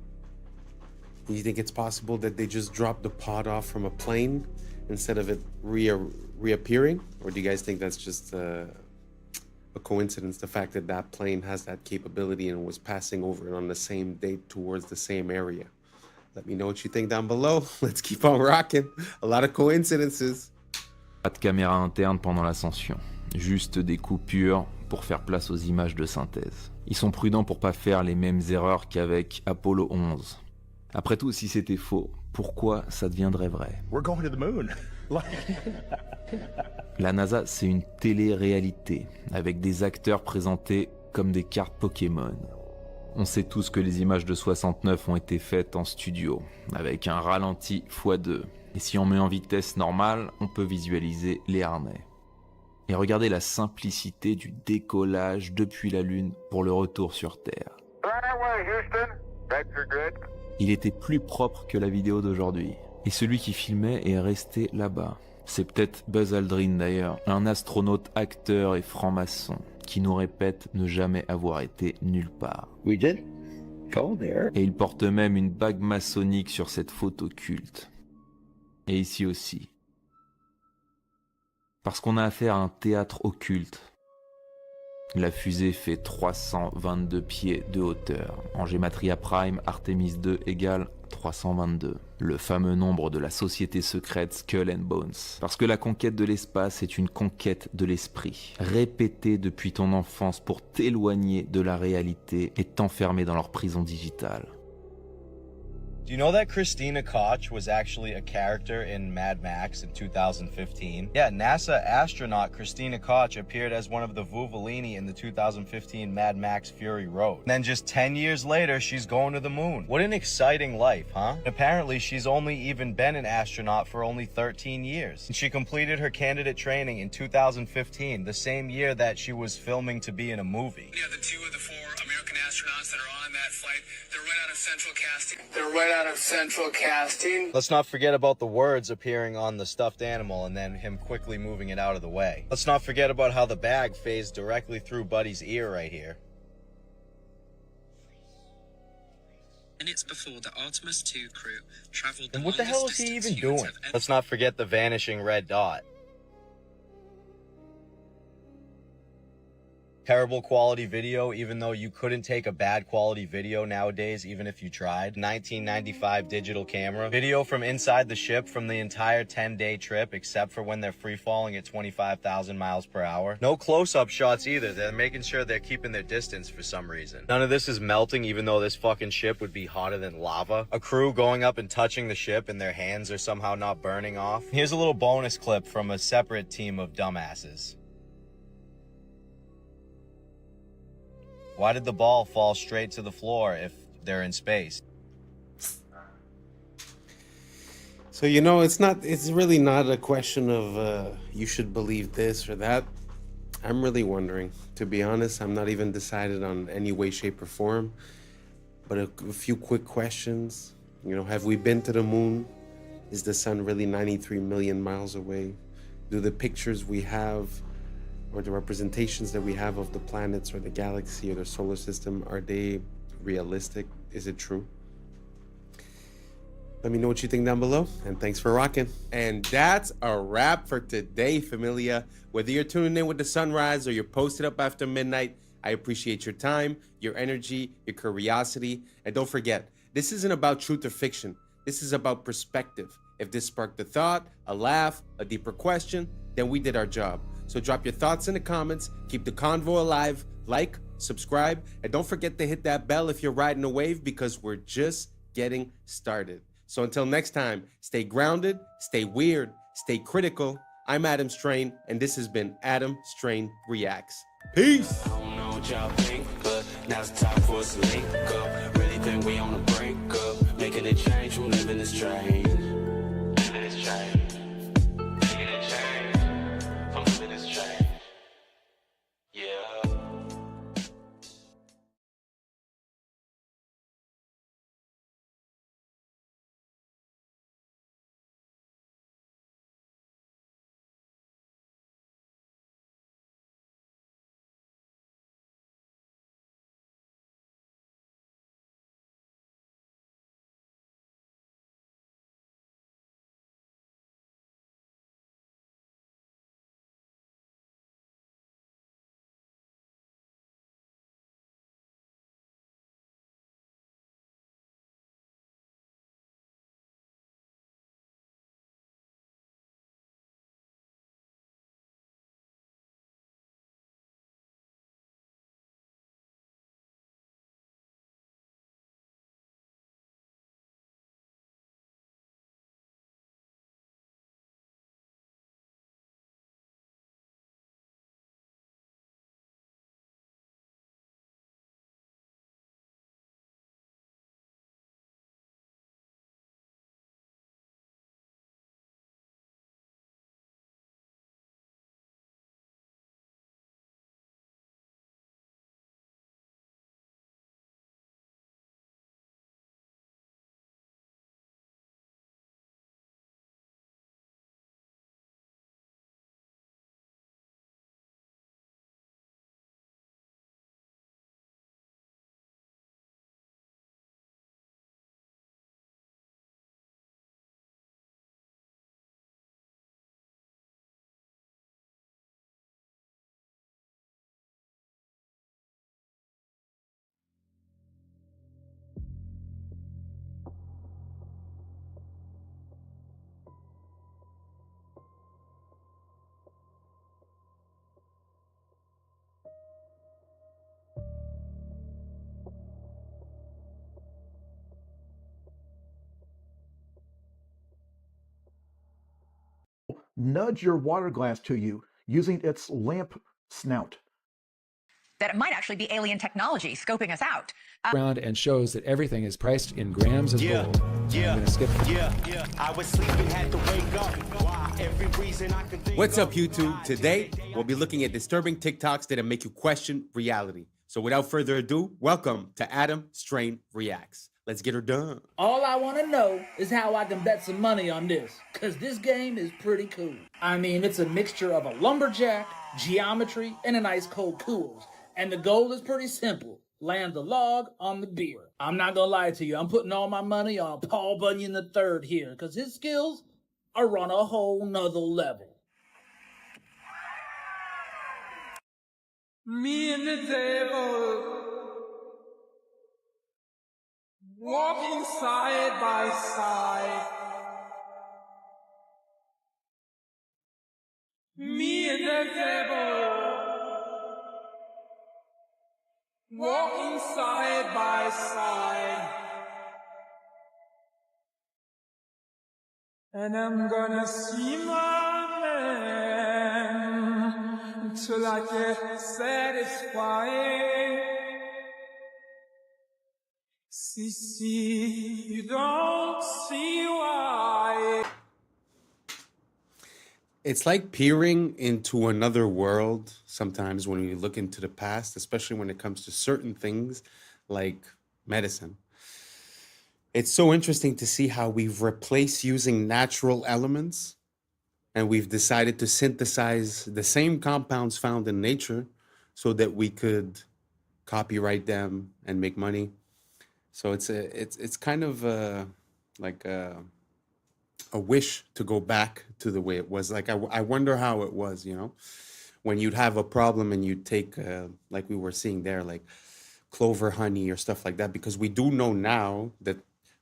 Do you think it's possible that they just dropped the pod off from a plane instead of it reappearing? Or do you guys think that's just a coincidence, the fact that that plane has that capability and was passing over it on the same date towards the same area? Let me know what you think down below. Let's keep on rocking. A lot of coincidences. Pas de caméra interne pendant l'ascension, juste des coupures pour faire place aux images de synthèse. Ils sont prudents pour pas faire les mêmes erreurs qu'avec Apollo 11. Après tout, si c'était faux, pourquoi ça deviendrait vrai? We're going to the moon. La NASA, c'est une télé-réalité, avec des acteurs présentés comme des cartes Pokémon. On sait tous que les images de 69 ont été faites en studio, avec un ralenti x2. Et si on met en vitesse normale, on peut visualiser les harnais. Et regardez la simplicité du décollage depuis la Lune pour le retour sur Terre. Il était plus propre que la vidéo d'aujourd'hui. Et celui qui filmait est resté là-bas. C'est peut-être Buzz Aldrin d'ailleurs, un astronaute, acteur et franc-maçon, qui nous répète ne jamais avoir été nulle part. We did go there. Et il porte même une bague maçonnique sur cette photo culte. Et ici aussi. Parce qu'on a affaire à un théâtre occulte. La fusée fait 322 pieds de hauteur. En Gematria Prime, Artemis 2 égale 322. Le fameux nombre de la société secrète Skull and Bones. Parce que la conquête de l'espace est une conquête de l'esprit. Répétée depuis ton enfance pour t'éloigner de la réalité et t'enfermer dans leur prison digitale. Do you know that Christina Koch was actually a character in Mad Max in 2015? Yeah, NASA astronaut Christina Koch appeared as one of the Vuvolini in the 2015 Mad Max Fury Road. And then just 10 years later, she's going to the moon. What an exciting life, huh? Apparently, she's only even been an astronaut for only 13 years. And she completed her candidate training in 2015, the same year that she was filming to be in a movie. Yeah, the two of the four American astronauts that are on that flight, they're right out of central casting. They're right out of central casting. Let's not forget about the words appearing on the stuffed animal and then him quickly moving it out of the way. Let's not forget about how the bag phased directly through Buddy's ear right here. And it's before the Artemis 2 crew traveled the And what the hell is he even doing? Let's not forget the vanishing red dot. Terrible quality video, even though you couldn't take a bad quality video nowadays, even if you tried. 1995 digital camera. Video from inside the ship from the entire 10-day trip, except for when they're free falling at 25,000 miles per hour. No close-up shots either. They're making sure they're keeping their distance for some reason. None of this is melting, even though this fucking ship would be hotter than lava. A crew going up and touching the ship and their hands are somehow not burning off. Here's a little bonus clip from a separate team of dumbasses. Why did the ball fall straight to the floor if they're in space? So, it's really not a question of you should believe this or that. I'm really wondering. To be honest, I'm not even decided on any way, shape, or form. But a few quick questions. Have we been to the moon? Is the sun really 93 million miles away? Do the pictures we have or the representations that we have of the planets or the galaxy or the solar system, are they realistic? Is it true? Let me know what you think down below, and thanks for rocking. And that's a wrap for today, familia. Whether you're tuning in with the sunrise or you're posted up after midnight, I appreciate your time, your energy, your curiosity. And don't forget, this isn't about truth or fiction. This is about perspective. If this sparked a thought, a laugh, a deeper question, then we did our job. So drop your thoughts in the comments, keep the convo alive, like, subscribe, and don't forget to hit that bell if you're riding a wave, because we're just getting started. So until next time, stay grounded, stay weird, stay critical. I'm Adam Strain, and this has been Adam Strain Reacts. Peace! I don't know what y'all think, but now's the time for us to link up. Really think we on the brink up, making a change from living this strange. Living this strange. Making a change from living this strange. Yeah. Nudge your water glass to you using its lamp snout. That it might actually be alien technology scoping us out. Around and shows that everything is priced in grams of gold. I'm gonna skip. I was sleeping, had to wake up. Why? Every reason I could think. What's up, YouTube? Today, we'll be looking at disturbing TikToks that'll make you question reality. So without further ado, welcome to Adam Strain Reacts. Let's get her done. All I want to know is how I can bet some money on this, because this game is pretty cool. I mean, it's a mixture of a lumberjack, geometry, and an ice cold cools. And the goal is pretty simple. Land the log on the beer. I'm not going to lie to you. I'm putting all my money on Paul Bunyan III here, because his skills are on a whole nother level. Me and the devil walking side by side. Me and the devil walking side by side. And I'm gonna see my man till I get satisfied. See, you don't see why. It's like peering into another world sometimes when you look into the past, especially when it comes to certain things like medicine. It's so interesting to see how we've replaced using natural elements and we've decided to synthesize the same compounds found in nature so that we could copyright them and make money. So it's kind of a wish to go back to the way it was. Like I wonder how it was, you know, when you'd have a problem and you'd take like we were seeing there, like clover honey or stuff like that, because we do know now that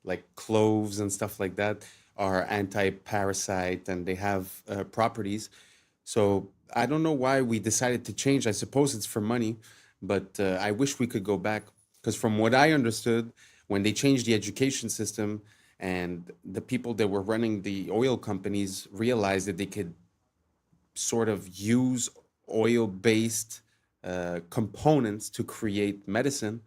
like cloves and stuff like that are anti-parasite and they have properties. So I don't know why we decided to change. I suppose it's for money, but I wish we could go back, because from what I understood, when they changed the education system and the people that were running the oil companies realized that they could sort of use oil-based components to create medicine,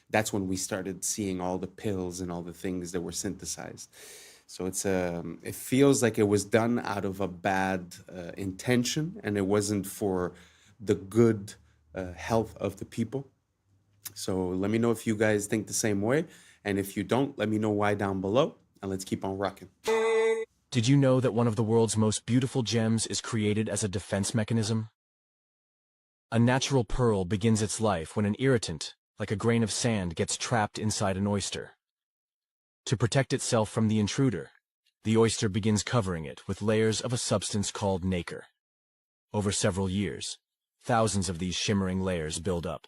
that's when we started seeing all the pills and all the things that were synthesized. So it feels like it was done out of a bad intention, and it wasn't for the good health of the people. So let me know if you guys think the same way, and if you don't, let me know why down below, and let's keep on rocking. Did you know that one of the world's most beautiful gems is created as a defense mechanism? A natural pearl begins its life when an irritant, like a grain of sand, gets trapped inside an oyster. To protect itself from the intruder, the oyster begins covering it with layers of a substance called nacre. Over several years, thousands of these shimmering layers build up,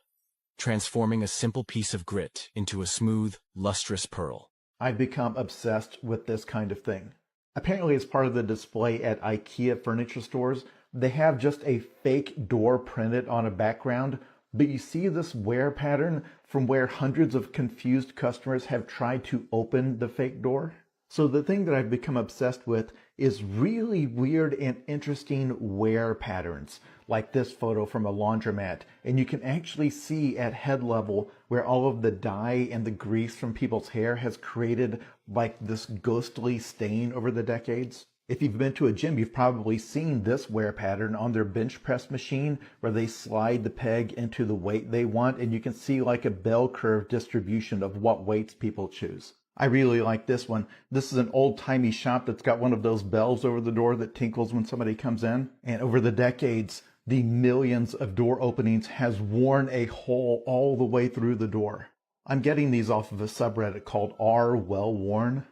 transforming a simple piece of grit into a smooth, lustrous pearl. I've become obsessed with this kind of thing. Apparently, as part of the display at IKEA furniture stores, they have just a fake door printed on a background, but you see this wear pattern from where hundreds of confused customers have tried to open the fake door. So the thing that I've become obsessed with is really weird and interesting wear patterns, like this photo from a laundromat, and you can actually see at head level where all of the dye and the grease from people's hair has created like this ghostly stain over the decades. If you've been to a gym, you've probably seen this wear pattern on their bench press machine where they slide the peg into the weight they want, and you can see like a bell curve distribution of what weights people choose. I really like this one. This is an old-timey shop that's got one of those bells over the door that tinkles when somebody comes in. And over the decades, the millions of door openings has worn a hole all the way through the door. I'm getting these off of a subreddit called R Well Worn.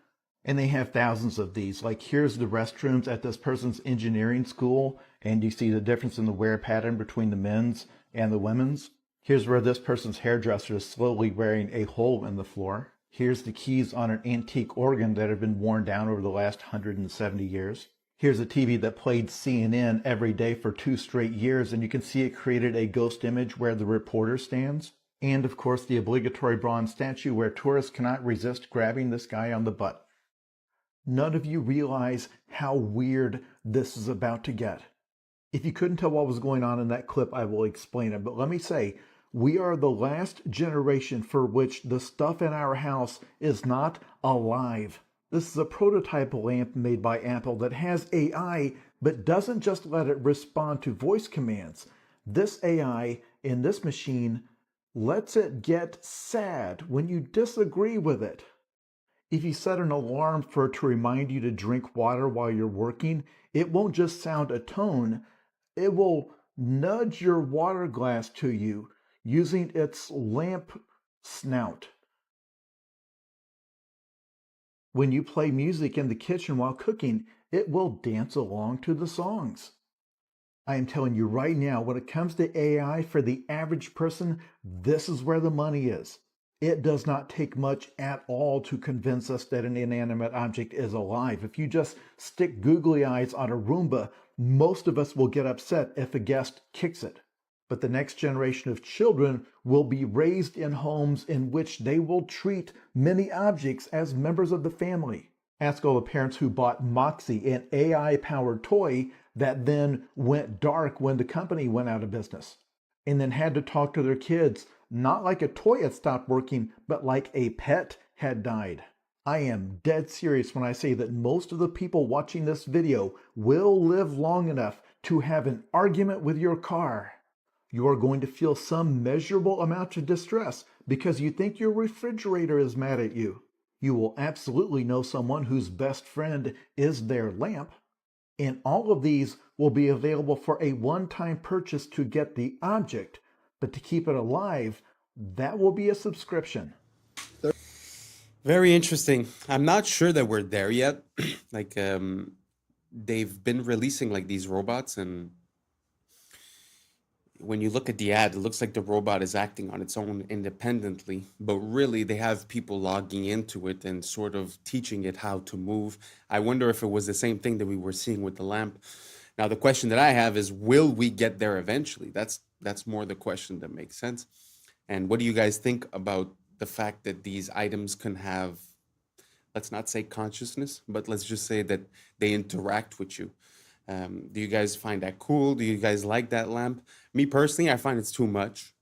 And they have thousands of these. Like here's the restrooms at this person's engineering school, and you see the difference in the wear pattern between the men's and the women's. Here's where this person's hairdresser is slowly wearing a hole in the floor. Here's the keys on an antique organ that have been worn down over the last 170 years. Here's a TV that played CNN every day for 2 straight years, and you can see it created a ghost image where the reporter stands. And of course the obligatory bronze statue where tourists cannot resist grabbing this guy on the butt. None of you realize how weird this is about to get. If you couldn't tell what was going on in that clip, I will explain it. But let me say, we are the last generation for which the stuff in our house is not alive. This is a prototype lamp made by Apple that has AI, but doesn't just let it respond to voice commands. This AI in this machine lets it get sad when you disagree with it. If you set an alarm for it to remind you to drink water while you're working, it won't just sound a tone, it will nudge your water glass to you using its lamp snout. When you play music in the kitchen while cooking, it will dance along to the songs. I am telling you right now, when it comes to AI for the average person, this is where the money is. It does not take much at all to convince us that an inanimate object is alive. If you just stick googly eyes on a Roomba, most of us will get upset if a guest kicks it. But the next generation of children will be raised in homes in which they will treat many objects as members of the family. Ask all the parents who bought Moxie, an AI-powered toy that then went dark when the company went out of business, and then had to talk to their kids not like a toy had stopped working, but like a pet had died. I am dead serious when I say that most of the people watching this video will live long enough to have an argument with your car. You are going to feel some measurable amount of distress because you think your refrigerator is mad at you. You will absolutely know someone whose best friend is their lamp. And all of these will be available for a one-time purchase to get the object, but to keep it alive, that will be a subscription. Very interesting. I'm not sure that we're there yet. Like, they've been releasing like these robots, and when you look at the ad, it looks like the robot is acting on its own independently, but really they have people logging into it and sort of teaching it how to move. I wonder if it was the same thing that we were seeing with the lamp. Now, the question that I have is, will we get there eventually? That's more the question that makes sense. And what do you guys think about the fact that these items can have, let's not say consciousness, but let's just say that they interact with you? Do you guys find that cool? Do you guys like that lamp? Me personally, I find it's too much.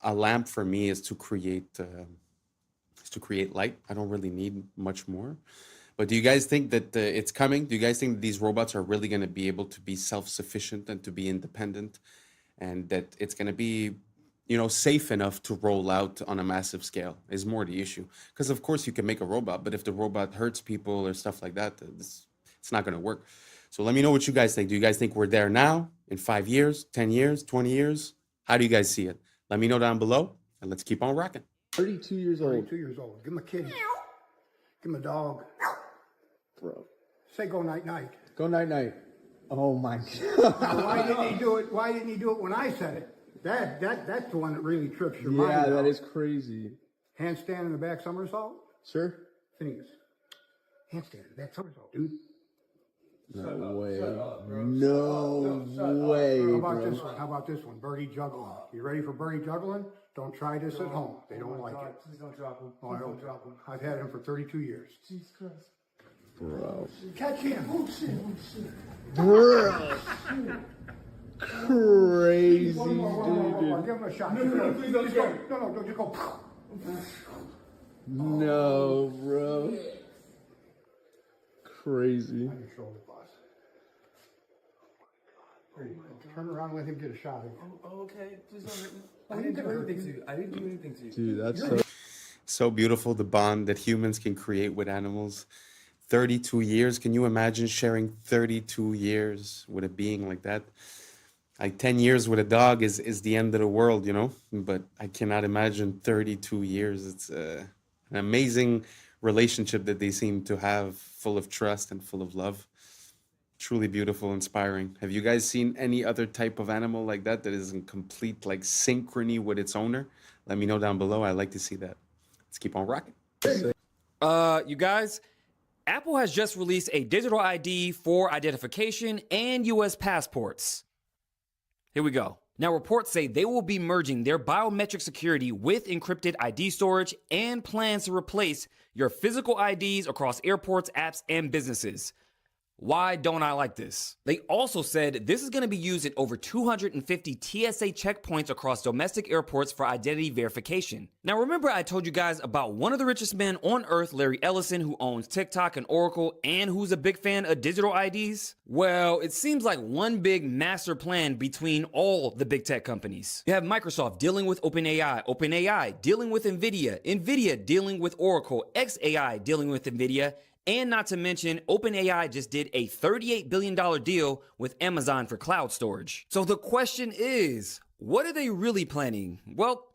A lamp for me is to create light. I don't really need much more. But do you guys think that it's coming? Do you guys think that these robots are really going to be able to be self-sufficient and to be independent, and that it's going to be, you know, safe enough to roll out on a massive scale? Is more the issue. Because of course you can make a robot, but if the robot hurts people or stuff like that, it's not going to work. So let me know what you guys think. Do you guys think we're there now, in 5 years, 10 years, 20 years? How do you guys see it? Let me know down below, and let's keep on rocking. 32 years old. 32 years old. Give him a kitty. Give him a dog. Bro. Say go night night. Go night night. Oh my God. Now, why didn't he do it? Why didn't he do it when I said it? That's the one that really trips your mind. Yeah, that out. is crazy. Handstand in the back somersault. Sure. Phineas. Handstand in the back somersault, dude. No way. No way, How about bro. this one? How about this one? Birdie juggling. You ready for birdie juggling? Don't try this at home. They don't like it. Please don't drop him. Oh, I don't drop him. I've had him for 32 years. Jesus Christ. Bro. Catch him. Oh shit. Bro. Crazy, One more. dude. Give him a shot. No, please don't Just go. No, just go. No, bro. Crazy. On your shoulder, boss. There you go. Turn around and let him get a shot. Oh, okay. Please don't hurt me. I didn't do anything to you. I didn't do anything to you. Dude, that's so beautiful, the bond that humans can create with animals. 32 years. Can you imagine sharing 32 years with a being like that? Like 10 years with a dog is the end of the world, you know? But I cannot imagine 32 years. It's an amazing relationship that they seem to have, full of trust and full of love. Truly beautiful, inspiring. Have you guys seen any other type of animal like that that is in complete like synchrony with its owner? Let me know down below. I like to see that. Let's keep on rocking. You guys, Apple has just released a digital ID for identification and US passports. Here we go. Now, reports say they will be merging their biometric security with encrypted ID storage and plans to replace your physical IDs across airports, apps, and businesses. Why don't I like this? They also said this is going to be used at over 250 TSA checkpoints across domestic airports for identity verification. Now, remember I told you guys about one of the richest men on earth, Larry Ellison, who owns TikTok and Oracle, and who's a big fan of digital IDs? Well, it seems like one big master plan between all the big tech companies. You have Microsoft dealing with OpenAI, OpenAI dealing with NVIDIA, NVIDIA dealing with Oracle, xAI dealing with NVIDIA, and not to mention, OpenAI just did a $38 billion deal with Amazon for cloud storage. So the question is, what are they really planning? Well,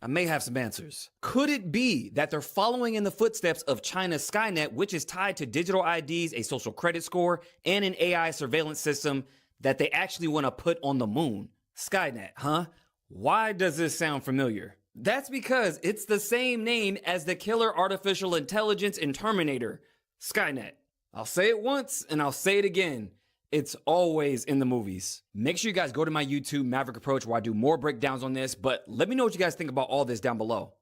I may have some answers. Could it be that they're following in the footsteps of China's Skynet, which is tied to digital IDs, a social credit score, and an AI surveillance system that they actually want to put on the moon? Skynet, huh? Why does this sound familiar? That's because it's the same name as the killer artificial intelligence in Terminator, Skynet. I'll say it once and I'll say it again. It's always in the movies. Make sure you guys go to my YouTube, Maverick Approach, where I do more breakdowns on this, but let me know what you guys think about all this down below.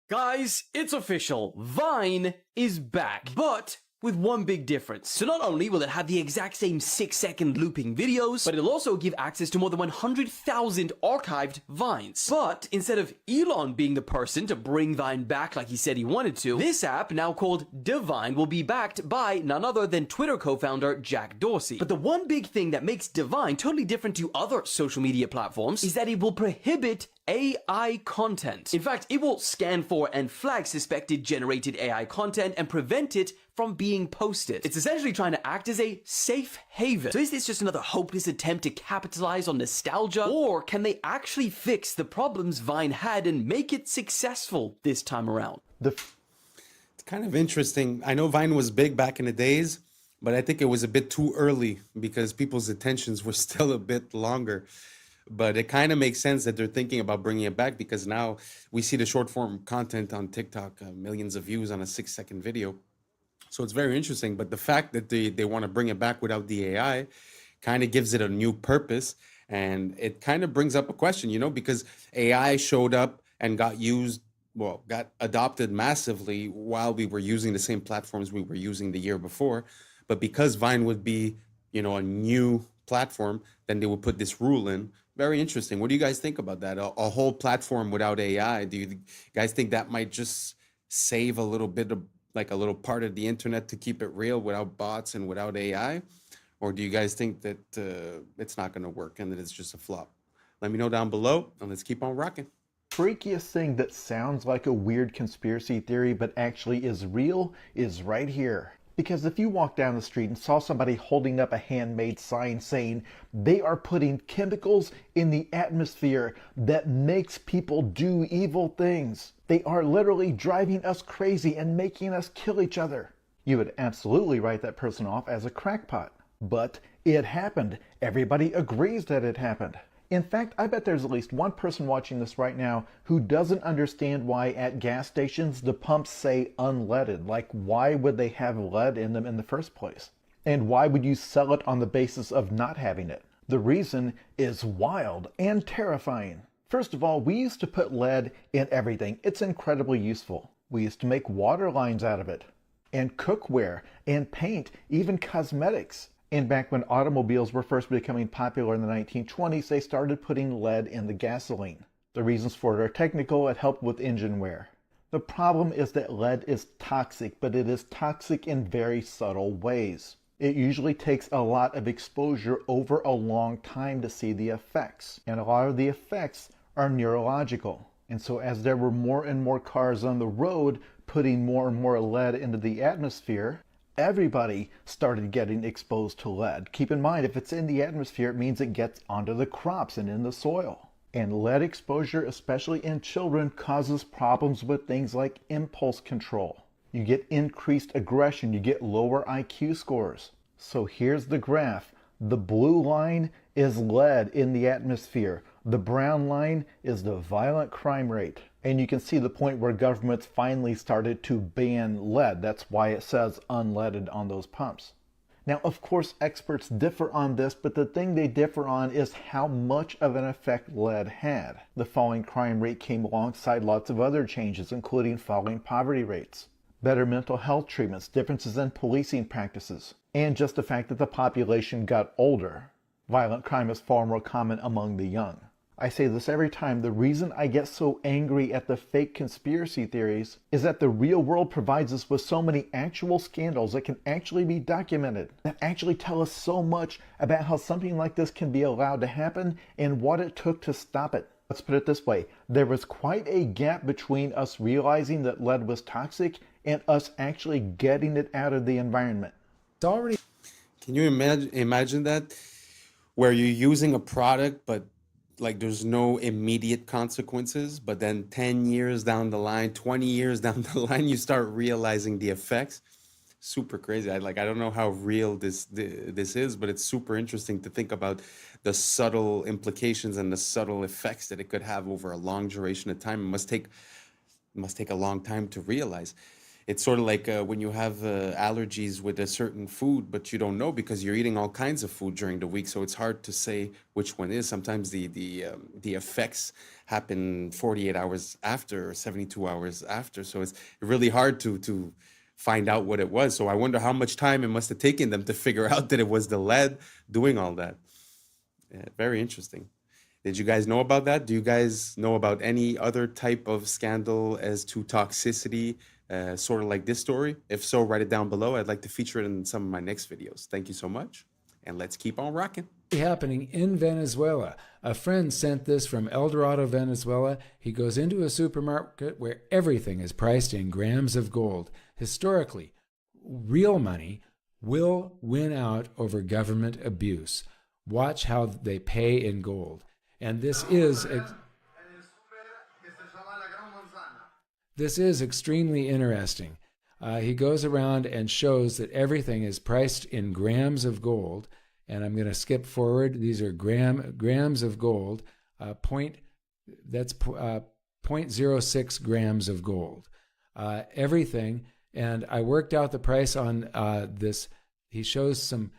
Guys, it's official. Vine is back. But with one big difference. So not only will it have the exact same 6-second looping videos, but it'll also give access to more than 100,000 archived Vines. But instead of Elon being the person to bring Vine back like he said he wanted to, this app, now called Divine, will be backed by none other than Twitter co-founder Jack Dorsey. But the one big thing that makes Divine totally different to other social media platforms is that it will prohibit AI content. In fact, it will scan for and flag suspected generated AI content and prevent it from being posted. It's essentially trying to act as a safe haven. So is this just another hopeless attempt to capitalize on nostalgia? Or can they actually fix the problems Vine had and make it successful this time around? It's kind of interesting. I know Vine was big back in the days, but I think it was a bit too early because people's attentions were still a bit longer. But it kind of makes sense that they're thinking about bringing it back because now we see the short form content on TikTok, millions of views on a 6-second video. So it's very interesting. But the fact that they want to bring it back without the AI kind of gives it a new purpose. And it kind of brings up a question, you know, because AI showed up and got adopted massively while we were using the same platforms we were using the year before. But because Vine would be, you know, a new platform, then they would put this rule in. Very interesting. What do you guys think about that? A whole platform without AI. Do you guys think that might just save a little bit of, like, a little part of the internet to keep it real without bots and without AI? Or do you guys think that it's not going to work and that it's just a flop? Let me know down below and let's keep on rocking. Freakiest thing that sounds like a weird conspiracy theory but actually is real is right here. Because if you walk down the street and saw somebody holding up a handmade sign saying they are putting chemicals in the atmosphere that makes people do evil things, they are literally driving us crazy and making us kill each other, you would absolutely write that person off as a crackpot. But it happened. Everybody agrees that it happened. In fact, I bet there's at least one person watching this right now who doesn't understand why at gas stations the pumps say unleaded. Like, why would they have lead in them in the first place? And why would you sell it on the basis of not having it? The reason is wild and terrifying. First of all, we used to put lead in everything. It's incredibly useful. We used to make water lines out of it, and cookware, and paint, even cosmetics. And back when automobiles were first becoming popular in the 1920s, they started putting lead in the gasoline. The reasons for it are technical. It helped with engine wear. The problem is that lead is toxic, but it is toxic in very subtle ways. It usually takes a lot of exposure over a long time to see the effects. And a lot of the effects are neurological. And so as there were more and more cars on the road putting more and more lead into the atmosphere, everybody started getting exposed to lead. Keep in mind, if it's in the atmosphere, it means it gets onto the crops and in the soil. And lead exposure, especially in children, causes problems with things like impulse control. You get increased aggression, you get lower IQ scores. So here's the graph. The blue line is lead in the atmosphere. The brown line is the violent crime rate. And you can see the point where governments finally started to ban lead. That's why it says unleaded on those pumps. Now, of course, experts differ on this, but the thing they differ on is how much of an effect lead had. The falling crime rate came alongside lots of other changes, including falling poverty rates, better mental health treatments, differences in policing practices, and just the fact that the population got older. Violent crime is far more common among the young. I say this every time. The reason I get so angry at the fake conspiracy theories is that the real world provides us with so many actual scandals that can actually be documented, that actually tell us so much about how something like this can be allowed to happen and what it took to stop it. Let's put it this way. There was quite a gap between us realizing that lead was toxic and us actually getting it out of the environment. It's already... Can you imagine that? Where you're using a product, but like there's no immediate consequences, but then 10 years down the line, 20 years down the line, you start realizing the effects. Super crazy. I don't know how real this is, but it's super interesting to think about the subtle implications and the subtle effects that it could have over a long duration of time. It must take a long time to realize. It's sort of like when you have allergies with a certain food, but you don't know because you're eating all kinds of food during the week. So it's hard to say which one is. Sometimes the effects happen 48 hours after or 72 hours after. So it's really hard to find out what it was. So I wonder how much time it must have taken them to figure out that it was the lead doing all that. Yeah, very interesting. Did you guys know about that? Do you guys know about any other type of scandal as to toxicity, sort of like this story? If so, write it down below. I'd like to feature it in some of my next videos. Thank you so much, and let's keep on rocking. Happening in Venezuela. A friend sent this from El Dorado, Venezuela. He goes into a supermarket where everything is priced in grams of gold. Historically, real money will win out over government abuse. Watch how they pay in gold. And this is extremely interesting. He goes around and shows that everything is priced in grams of gold. And I'm going to skip forward. These are grams of gold. 0.06 grams of gold. Everything. And I worked out the price on this. He shows some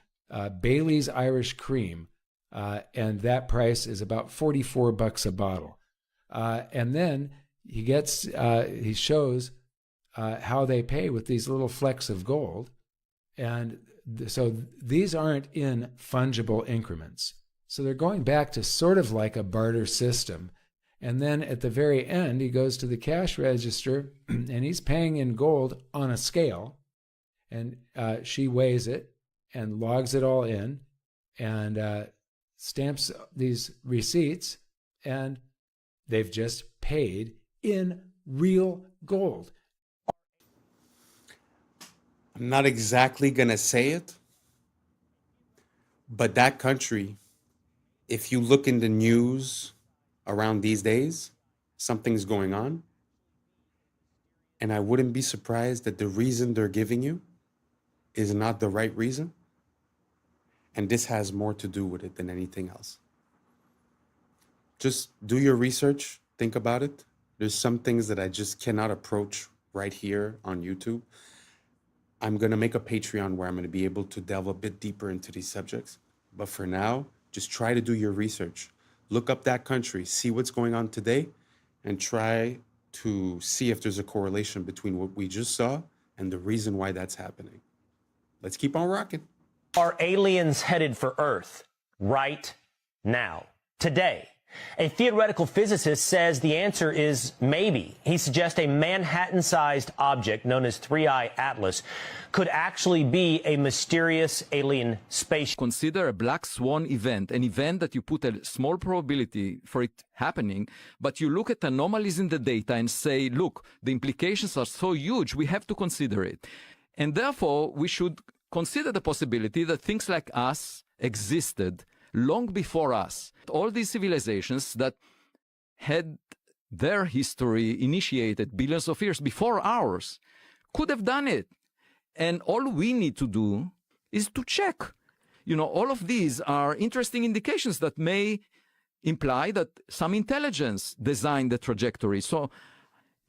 Bailey's Irish Cream. And that price is about $44 a bottle. And then he shows how they pay with these little flecks of gold. And so these aren't in fungible increments. So they're going back to sort of like a barter system. And then at the very end, he goes to the cash register and he's paying in gold on a scale. And she weighs it and logs it all in and stamps these receipts. And they've just paid in real gold. I'm not exactly going to say it, but that country, if you look in the news around these days, something's going on. And I wouldn't be surprised that the reason they're giving you is not the right reason. And this has more to do with it than anything else. Just do your research, think about it. There's some things that I just cannot approach right here on YouTube. I'm going to make a Patreon where I'm going to be able to delve a bit deeper into these subjects. But for now, just try to do your research. Look up that country, see what's going on today, and try to see if there's a correlation between what we just saw and the reason why that's happening. Let's keep on rocking. Are aliens headed for Earth right now, today? A theoretical physicist says the answer is maybe. He suggests a Manhattan-sized object known as 3I Atlas could actually be a mysterious alien spaceship. Consider a black swan event, an event that you put a small probability for it happening, but you look at anomalies in the data and say, look, the implications are so huge, we have to consider it. And therefore, we should consider the possibility that things like us existed long before us. All these civilizations that had their history initiated billions of years before ours could have done it. And all we need to do is to check. You know, all of these are interesting indications that may imply that some intelligence designed the trajectory. So,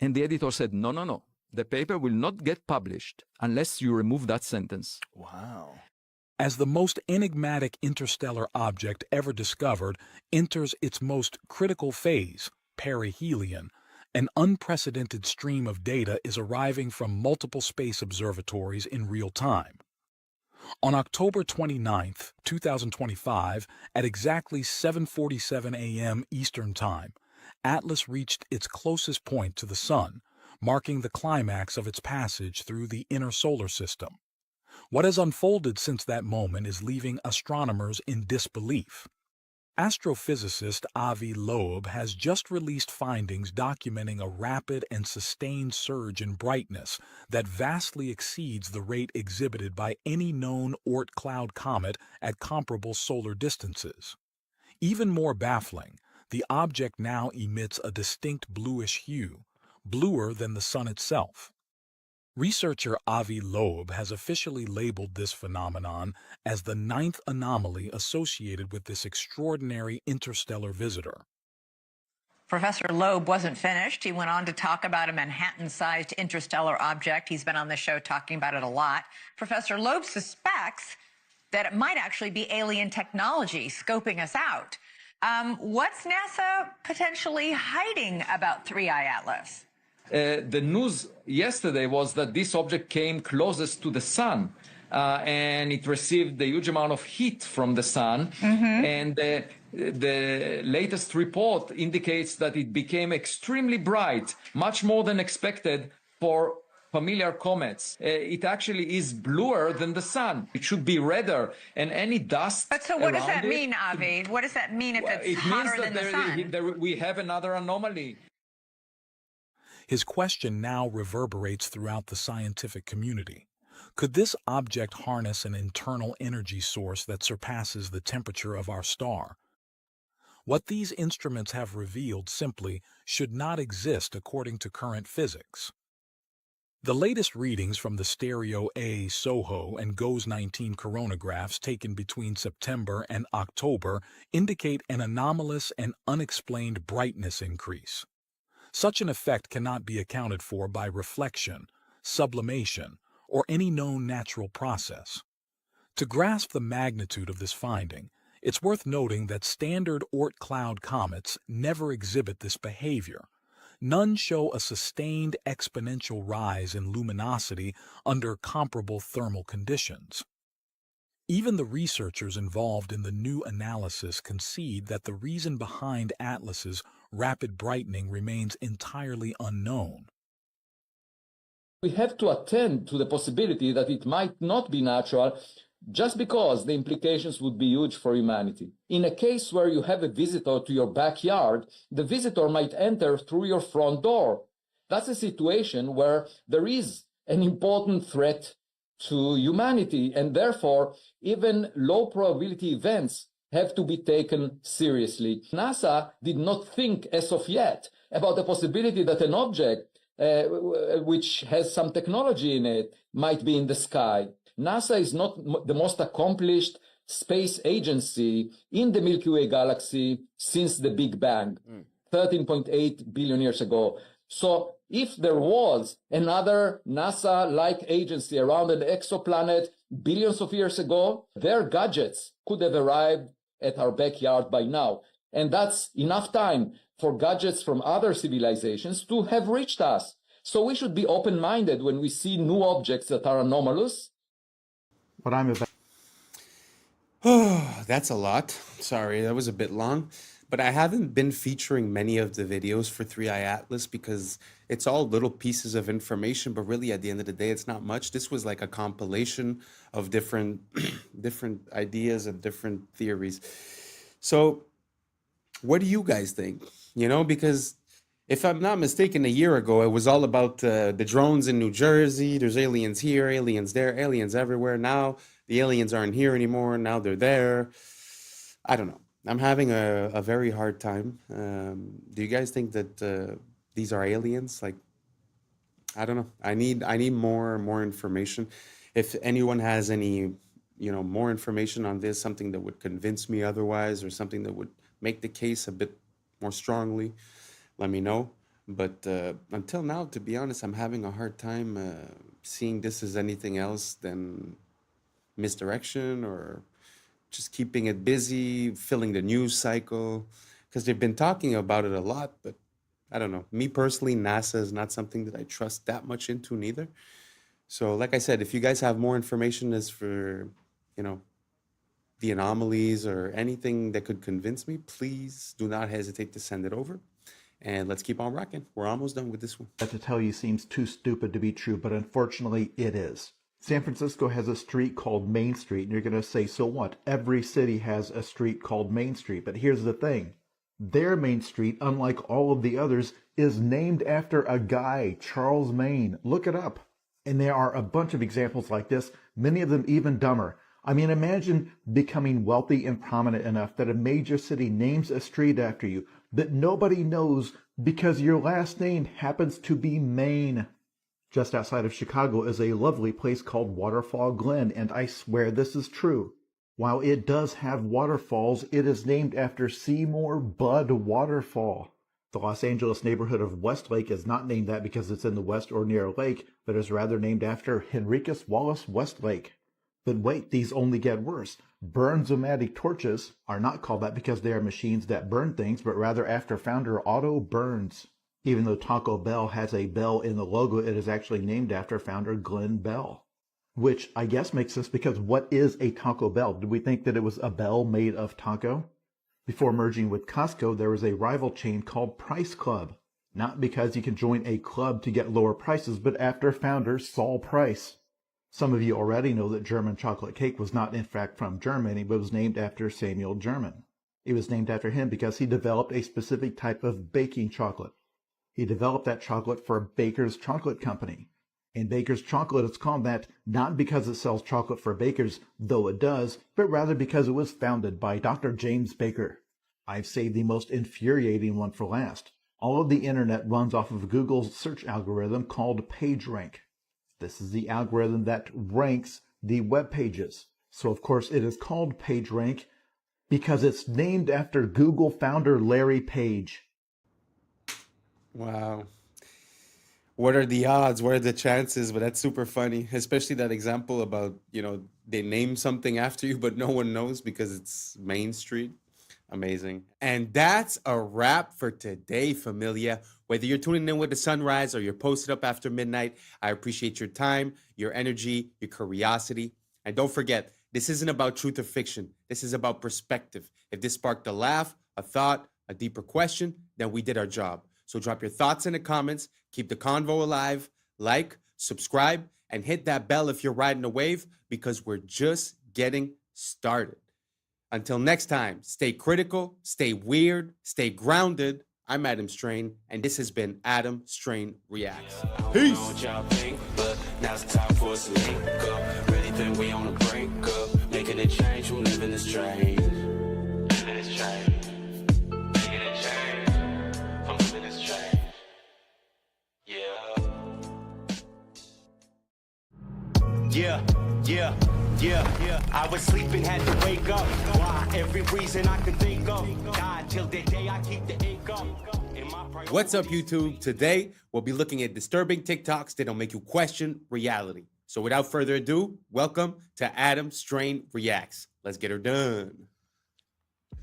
and the editor said, no, no, no. The paper will not get published unless you remove that sentence. Wow. As the most enigmatic interstellar object ever discovered enters its most critical phase, perihelion, an unprecedented stream of data is arriving from multiple space observatories in real time. On October 29, 2025, at exactly 7:47 a.m. Eastern Time, Atlas reached its closest point to the Sun, marking the climax of its passage through the inner solar system. What has unfolded since that moment is leaving astronomers in disbelief. Astrophysicist Avi Loeb has just released findings documenting a rapid and sustained surge in brightness that vastly exceeds the rate exhibited by any known Oort cloud comet at comparable solar distances. Even more baffling, the object now emits a distinct bluish hue, bluer than the Sun itself. Researcher Avi Loeb has officially labeled this phenomenon as the 9th anomaly associated with this extraordinary interstellar visitor. Professor Loeb wasn't finished. He went on to talk about a Manhattan-sized interstellar object. He's been on the show talking about it a lot. Professor Loeb suspects that it might actually be alien technology scoping us out. What's NASA potentially hiding about 3I Atlas? The news yesterday was that this object came closest to the sun, and it received a huge amount of heat from the sun. And the latest report indicates that it became extremely bright, much more than expected for familiar comets. It actually is bluer than the sun. It should be redder, and any dust. But so what does that around mean, Avi? What does that mean if it's it hotter means than the sun? that we have another anomaly. His question now reverberates throughout the scientific community. Could this object harness an internal energy source that surpasses the temperature of our star? What these instruments have revealed simply should not exist according to current physics. The latest readings from the Stereo A SOHO and GOES 19 coronagraphs taken between September and October indicate an anomalous and unexplained brightness increase. Such an effect cannot be accounted for by reflection, sublimation, or any known natural process. To grasp the magnitude of this finding, it's worth noting that standard Oort cloud comets never exhibit this behavior. None show a sustained exponential rise in luminosity under comparable thermal conditions. Even the researchers involved in the new analysis concede that the reason behind Atlas's rapid brightening remains entirely unknown. We have to attend to the possibility that it might not be natural just because the implications would be huge for humanity. In a case where you have a visitor to your backyard, the visitor might enter through your front door. That's a situation where there is an important threat to humanity, and therefore even low probability events have to be taken seriously. NASA did not think as of yet about the possibility that an object which has some technology in it might be in the sky. NASA is not the most accomplished space agency in the Milky Way galaxy since the Big Bang, 13.8 billion years ago. So if there was another NASA-like agency around an exoplanet billions of years ago, their gadgets could have arrived at our backyard by now. And that's enough time for gadgets from other civilizations to have reached us. So we should be open-minded when we see new objects that are anomalous. What I'm about. Oh, that's a lot. Sorry, that was a bit long. But I haven't been featuring many of the videos for 3i Atlas because it's all little pieces of information, but really at the end of the day, it's not much. This was like a compilation of different ideas and different theories. So what do you guys think? You know, because if I'm not mistaken, a year ago, it was all about the drones in New Jersey. There's aliens here, aliens there, aliens everywhere. Now the aliens aren't here anymore. Now they're there. I don't know. I'm having a very hard time. Do you guys think that these are aliens? Like, I don't know. I need more information. If anyone has any, more information on this, something that would convince me otherwise, or something that would make the case a bit more strongly, let me know. But until now, to be honest, I'm having a hard time seeing this as anything else than misdirection or just keeping it busy, filling the news cycle, because they've been talking about it a lot, but I don't know. Me personally, NASA is not something that I trust that much into neither. So like I said, if you guys have more information as for, the anomalies or anything that could convince me, please do not hesitate to send it over. And let's keep on rocking. We're almost done with this one. That to tell you seems too stupid to be true, but unfortunately it is. San Francisco has a street called Main Street, and you're going to say, so what? Every city has a street called Main Street. But here's the thing. Their Main Street, unlike all of the others, is named after a guy, Charles Main. Look it up. And there are a bunch of examples like this, many of them even dumber. I mean, imagine becoming wealthy and prominent enough that a major city names a street after you that nobody knows because your last name happens to be Main. Just outside of Chicago is a lovely place called Waterfall Glen, and I swear this is true. While it does have waterfalls, it is named after Seymour Budd Waterfall. The Los Angeles neighborhood of Westlake is not named that because it's in the west or near a lake, but is rather named after Henricus Wallace Westlake. But wait, these only get worse. Burns-O-Matic torches are not called that because they are machines that burn things, but rather after founder Otto Burns. Even though Taco Bell has a bell in the logo, it is actually named after founder Glenn Bell. Which I guess makes sense because what is a Taco Bell? Do we think that it was a bell made of taco? Before merging with Costco, there was a rival chain called Price Club. Not because you can join a club to get lower prices, but after founder Saul Price. Some of you already know that German chocolate cake was not in fact from Germany, but was named after Samuel German. It was named after him because he developed a specific type of baking chocolate. He developed that chocolate for Baker's Chocolate Company. And Baker's Chocolate is called that not because it sells chocolate for bakers, though it does, but rather because it was founded by Dr. James Baker. I've saved the most infuriating one for last. All of the internet runs off of Google's search algorithm called PageRank. This is the algorithm that ranks the web pages. So of course it is called PageRank because it's named after Google founder Larry Page. Wow. What are the odds? What are the chances? But that's super funny, especially that example about, they name something after you, but no one knows because it's Main Street. Amazing. And that's a wrap for today, familia. Whether you're tuning in with the sunrise or you're posted up after midnight, I appreciate your time, your energy, your curiosity. And don't forget, this isn't about truth or fiction. This is about perspective. If this sparked a laugh, a thought, a deeper question, then we did our job. So drop your thoughts in the comments, keep the convo alive, like, subscribe, and hit that bell if you're riding a wave because we're just getting started. Until next time, stay critical, stay weird, stay grounded. I'm Adam Strain, and this has been Adam Strain Reacts. Peace! What y'all think, but now's the time for us to link up. Really think we on the brink of making a change from living this strange. Living this strange. Making a change from living this strange. Yeah. I was sleeping, had to wake up. Why? Every reason I could think of. God, till the day I keep the ache up. What's up, YouTube? Today, we'll be looking at disturbing TikToks that'll make you question reality. So without further ado, welcome to Adam Strain Reacts. Let's get her done.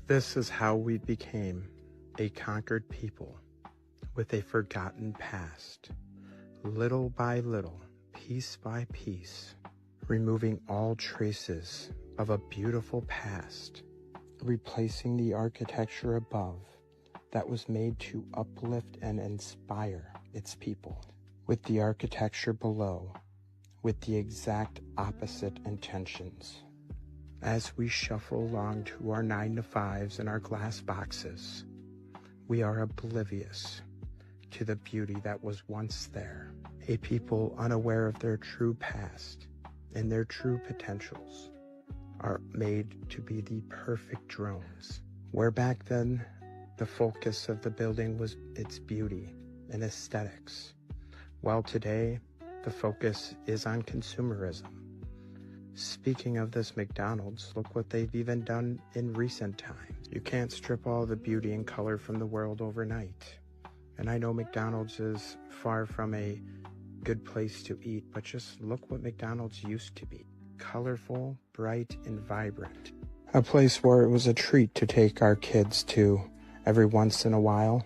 This is how we became a conquered people with a forgotten past. Little by little, piece by piece, removing all traces of a beautiful past, replacing the architecture above that was made to uplift and inspire its people with the architecture below with the exact opposite intentions. As we shuffle along to our 9-to-5s and our glass boxes, we are oblivious to the beauty that was once there, a people unaware of their true past and their true potentials are made to be the perfect drones, where back then the focus of the building was its beauty and aesthetics, while today the focus is on consumerism. Speaking of this McDonald's, look what they've even done in recent times. You can't strip all the beauty and color from the world overnight. And I know McDonald's is far from a good place to eat, but just look what McDonald's used to be. Colorful, bright, and vibrant. A place where it was a treat to take our kids to every once in a while,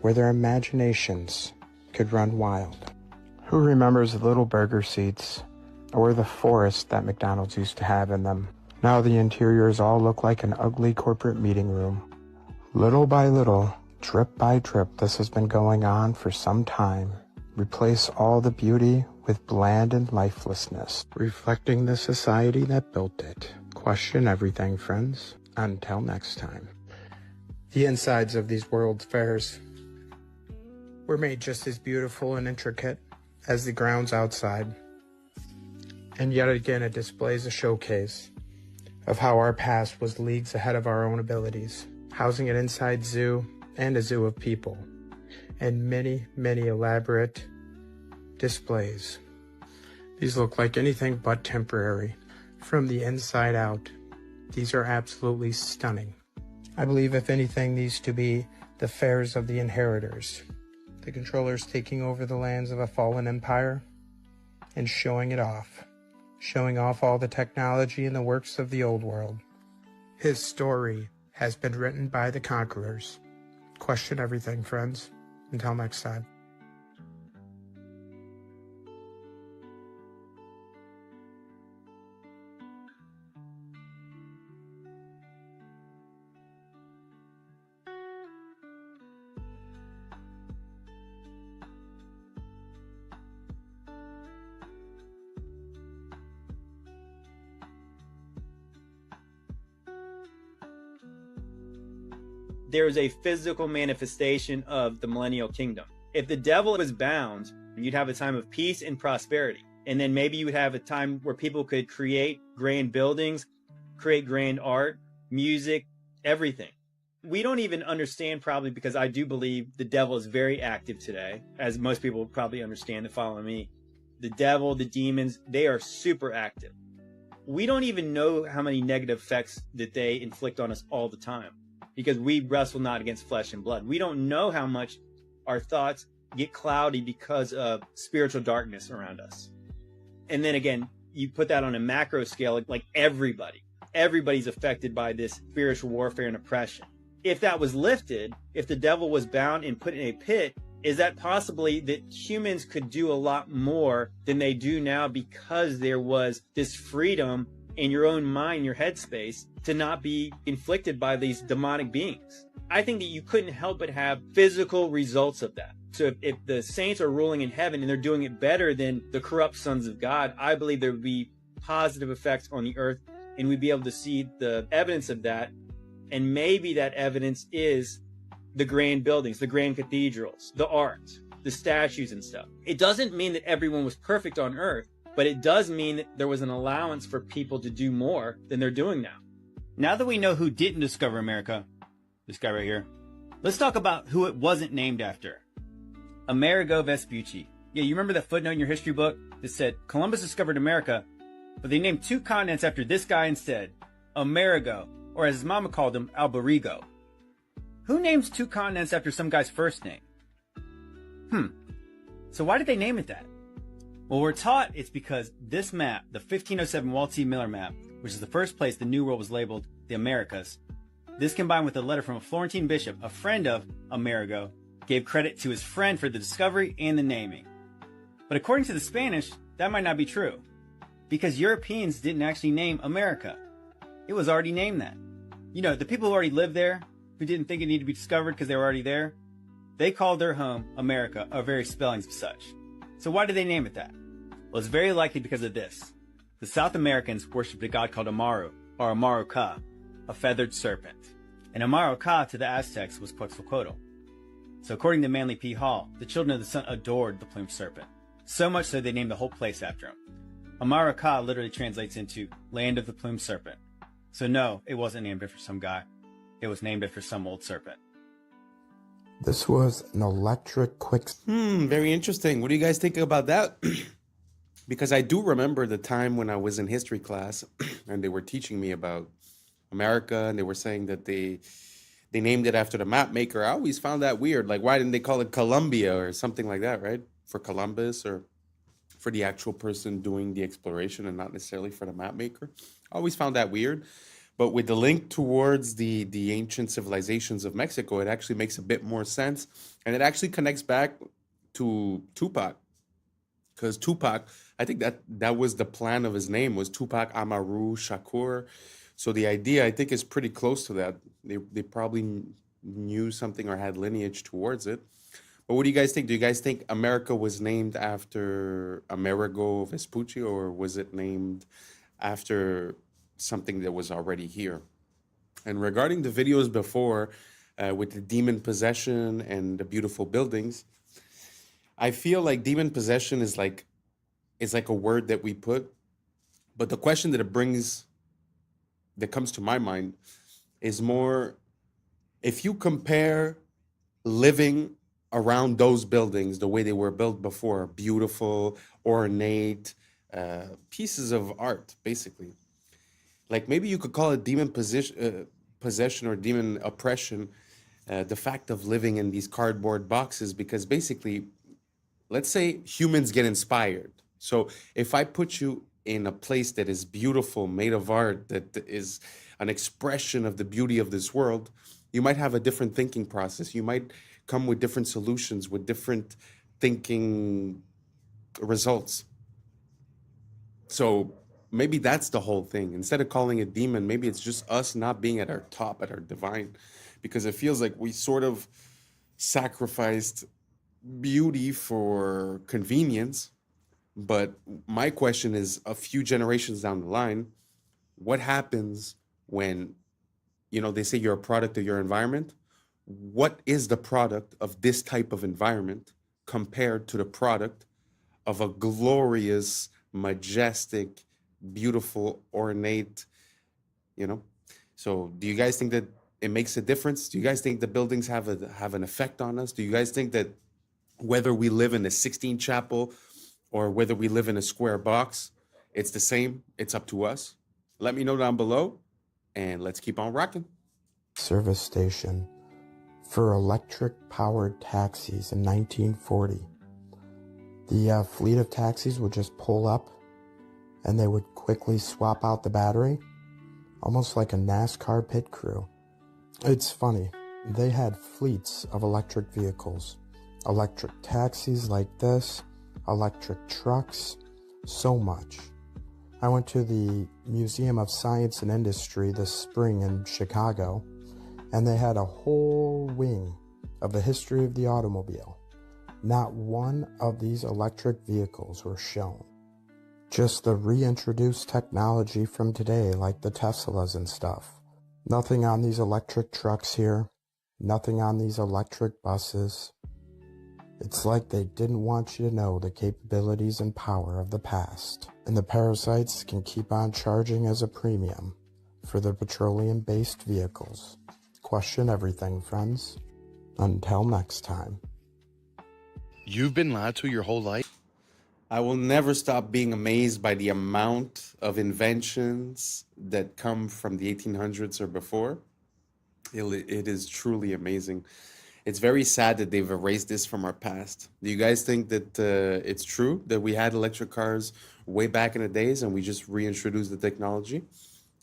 where their imaginations could run wild. Who remembers the little burger seats, or the forest that McDonald's used to have in them? Now the interiors all look like an ugly corporate meeting room. Little by little, drip by drip, this has been going on for some time. Replace all the beauty with bland and lifelessness, reflecting the society that built it. Question everything, friends. Until next time. The insides of these World's Fairs were made just as beautiful and intricate as the grounds outside. And yet again, it displays a showcase of how our past was leagues ahead of our own abilities, housing an inside zoo and a zoo of people, and many, many elaborate displays. These look like anything but temporary. From the inside out, these are absolutely stunning. I believe, if anything, these to be the fairs of the inheritors, the controllers taking over the lands of a fallen empire and showing it off, showing off all the technology and the works of the old world. His story has been written by the conquerors. Question everything, friends. Until next time. There is a physical manifestation of the millennial kingdom. If the devil was bound, you'd have a time of peace and prosperity. And then maybe you would have a time where people could create grand buildings, create grand art, music, everything. We don't even understand, probably because I do believe the devil is very active today, as most people probably understand that follow me. The devil, the demons, they are super active. We don't even know how many negative effects that they inflict on us all the time, because we wrestle not against flesh and blood. We don't know how much our thoughts get cloudy because of spiritual darkness around us. And then again, you put that on a macro scale, like everybody's affected by this spiritual warfare and oppression. If that was lifted, if the devil was bound and put in a pit, is that possibly that humans could do a lot more than they do now because there was this freedom in your own mind, your headspace, to not be inflicted by these demonic beings? I think that you couldn't help but have physical results of that. So if the saints are ruling in heaven and they're doing it better than the corrupt sons of God, I believe there would be positive effects on the earth, and we'd be able to see the evidence of that. And maybe that evidence is the grand buildings, the grand cathedrals, the art, the statues and stuff. It doesn't mean that everyone was perfect on earth, but it does mean that there was an allowance for people to do more than they're doing now. Now that we know who didn't discover America, this guy right here, let's talk about who it wasn't named after. Amerigo Vespucci. Yeah, you remember that footnote in your history book that said Columbus discovered America, but they named 2 continents after this guy instead, Amerigo, or as his mama called him, Alberigo. Who names 2 continents after some guy's first name? So why did they name it that? Well, we're taught it's because this map, the 1507 Walt C. Miller map, which is the first place the New World was labeled the Americas, this combined with a letter from a Florentine bishop, a friend of Amerigo, gave credit to his friend for the discovery and the naming. But according to the Spanish, that might not be true, because Europeans didn't actually name America. It was already named that. You know, the people who already lived there, who didn't think it needed to be discovered because they were already there, they called their home America, or various spellings of such. So why did they name it that? Well, it's very likely because of this. The South Americans worshipped a god called Amaru, or Amaru Ka, a feathered serpent. And Amaru Ka to the Aztecs was Quetzalcoatl. So according to Manly P. Hall, the children of the sun adored the plumed serpent. So much so they named the whole place after him. Amaru Ka literally translates into land of the plumed serpent. So no, it wasn't named after some guy. It was named after some old serpent. This was an electric quick... Very interesting. What do you guys think about that? Because I do remember the time when I was in history class and they were teaching me about America, and they were saying that they named it after the map maker. I always found that weird. Like, why didn't they call it Columbia or something like that, right? For Columbus, or for the actual person doing the exploration and not necessarily for the map maker. I always found that weird. But with the link towards the ancient civilizations of Mexico, it actually makes a bit more sense. And it actually connects back to Tupac. Because Tupac, I think that was the plan of his name, was Tupac Amaru Shakur. So the idea, I think, is pretty close to that. They probably knew something or had lineage towards it. But what do you guys think? Do you guys think America was named after Amerigo Vespucci, or was it named after something that was already here? And regarding the videos before, with the demon possession and the beautiful buildings, I feel like demon possession is like a word that we put, but the question that comes to my mind is more, if you compare living around those buildings the way they were built before, beautiful, ornate pieces of art, basically. Like, maybe you could call it demon possession or demon oppression, the fact of living in these cardboard boxes, because basically, let's say humans get inspired. So if I put you in a place that is beautiful, made of art, that is an expression of the beauty of this world, you might have a different thinking process. You might come with different solutions, with different thinking results. So maybe that's the whole thing. Instead of calling it demon, maybe it's just us not being at our top, at our divine, because it feels like we sort of sacrificed beauty for convenience. But my question is, a few generations down the line, what happens when, they say you're a product of your environment? What is the product of this type of environment compared to the product of a glorious, majestic, beautiful, ornate, So do you guys think that it makes a difference? Do you guys think the buildings have an effect on us? Do you guys think that whether we live in a 16 chapel or whether we live in a square box, it's the same? It's up to us. Let me know down below, and let's keep on rocking. Service station for electric-powered taxis in 1940. The fleet of taxis would just pull up, and they would quickly swap out the battery, almost like a NASCAR pit crew. It's funny, they had fleets of electric vehicles, electric taxis like this, electric trucks, so much. I went to the Museum of Science and Industry this spring in Chicago, and they had a whole wing of the history of the automobile. Not one of these electric vehicles were shown. Just the reintroduced technology from today, like the Teslas and stuff. Nothing on these electric trucks here. Nothing on these electric buses. It's like they didn't want you to know the capabilities and power of the past. And the parasites can keep on charging as a premium for their petroleum-based vehicles. Question everything, friends. Until next time. You've been lied to your whole life? I will never stop being amazed by the amount of inventions that come from the 1800s or before. It is truly amazing. It's very sad that they've erased this from our past. Do you guys think that it's true that we had electric cars way back in the days and we just reintroduced the technology?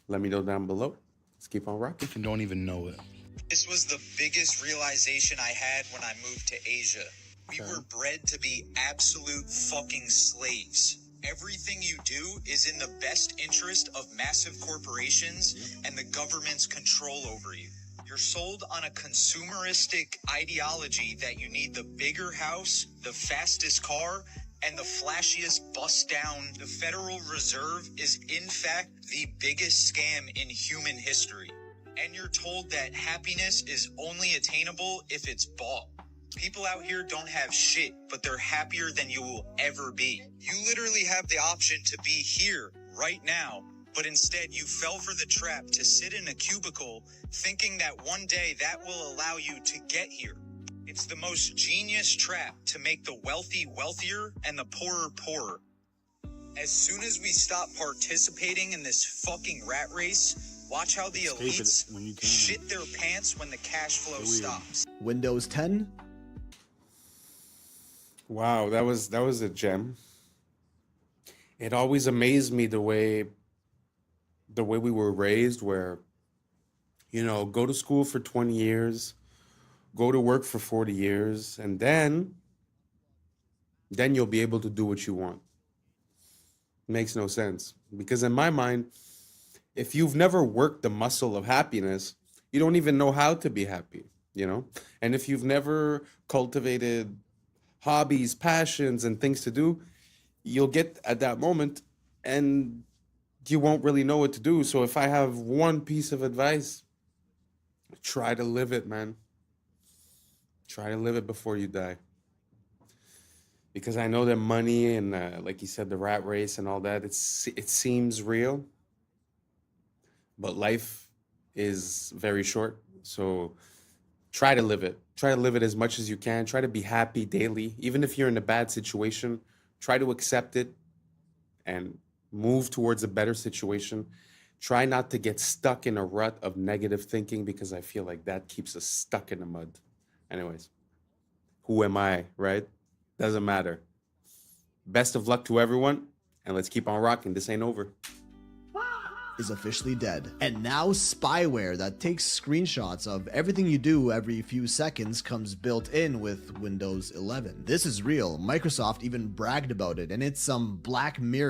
Let me know down below. Let's keep on rocking. If you don't even know it. This was the biggest realization I had when I moved to Asia. We were bred to be absolute fucking slaves. Everything you do is in the best interest of massive corporations and the government's control over you. You're sold on a consumeristic ideology that you need the bigger house, the fastest car, and the flashiest bus down. The Federal Reserve is in fact the biggest scam in human history. And you're told that happiness is only attainable if it's bought. People out here don't have shit, but they're happier than you will ever be. You literally have the option to be here right now, but instead you fell for the trap to sit in a cubicle thinking that one day that will allow you to get here. It's the most genius trap to make the wealthy wealthier and the poorer poorer. As soon as we stop participating in this fucking rat race, watch how the elites shit their pants when the cash flow stops. Windows 10. Wow, that was a gem. It always amazed me the way we were raised, where, go to school for 20 years, go to work for 40 years, and then you'll be able to do what you want. Makes no sense. Because in my mind, if you've never worked the muscle of happiness, you don't even know how to be happy, And if you've never cultivated hobbies, passions, and things to do, you'll get at that moment and you won't really know what to do. So if I have one piece of advice, try to live it, man. Try to live it before you die. Because I know that money and, like you said, the rat race and all that, it seems real. But life is very short. So try to live it. Try to live it as much as you can. Try to be happy daily. Even if you're in a bad situation, try to accept it and move towards a better situation. Try not to get stuck in a rut of negative thinking, because I feel like that keeps us stuck in the mud. Anyways, who am I, right? Doesn't matter. Best of luck to everyone, and let's keep on rocking. This ain't over. is officially dead. And now spyware that takes screenshots of everything you do every few seconds comes built in with Windows 11. This is real. Microsoft even bragged about it, and it's some Black Mirror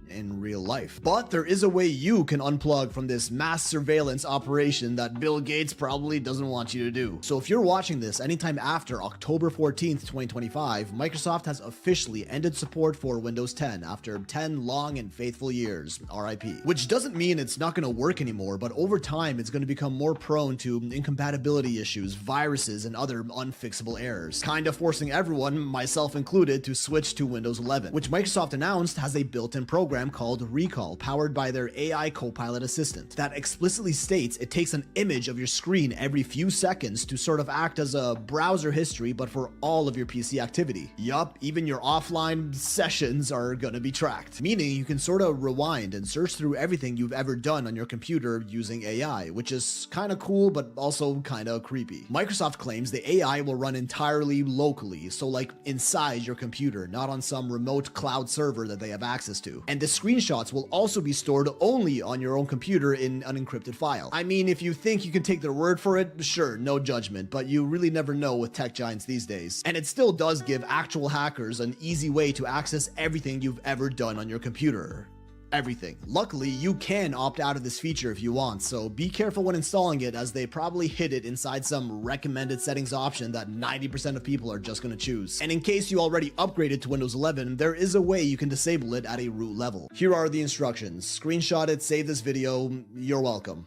in real life. But there is a way you can unplug from this mass surveillance operation that Bill Gates probably doesn't want you to do. So if you're watching this anytime after October 14th, 2025, Microsoft has officially ended support for Windows 10 after 10 long and faithful years, RIP. Which doesn't mean it's not going to work anymore, but over time it's going to become more prone to incompatibility issues, viruses, and other unfixable errors, kind of forcing everyone, myself included, to switch to Windows 11, which Microsoft announced has a built-in program called Recall, powered by their AI Copilot assistant, that explicitly states it takes an image of your screen every few seconds to sort of act as a browser history, but for all of your PC activity. Yup, even your offline sessions are gonna be tracked, meaning you can sort of rewind and search through everything you've ever done on your computer using AI, which is kind of cool, but also kind of creepy. Microsoft claims the AI will run entirely locally, so like inside your computer, not on some remote cloud server that they have access to. And the screenshots will also be stored only on your own computer in an encrypted file. I mean, if you think you can take their word for it, sure, no judgment, but you really never know with tech giants these days. And it still does give actual hackers an easy way to access everything you've ever done on your computer. Everything. Luckily, you can opt out of this feature if you want, so be careful when installing it, as they probably hid it inside some recommended settings option that 90% of people are just going to choose. And in case you already upgraded to Windows 11, there is a way you can disable it at a root level. Here are the instructions. Screenshot it, save this video, you're welcome.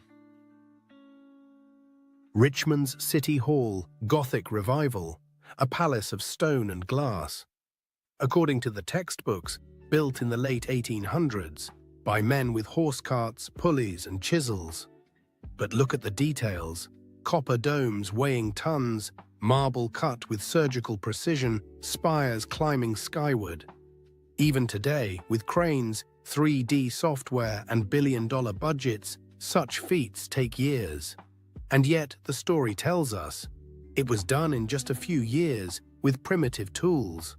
Richmond's City Hall, Gothic revival, a palace of stone and glass. According to the textbooks, built in the late 1800s by men with horse carts, pulleys, and chisels. But look at the details: copper domes weighing tons, marble cut with surgical precision, spires climbing skyward. Even today, with cranes, 3D software, and billion-dollar budgets, such feats take years. And yet, the story tells us, it was done in just a few years with primitive tools.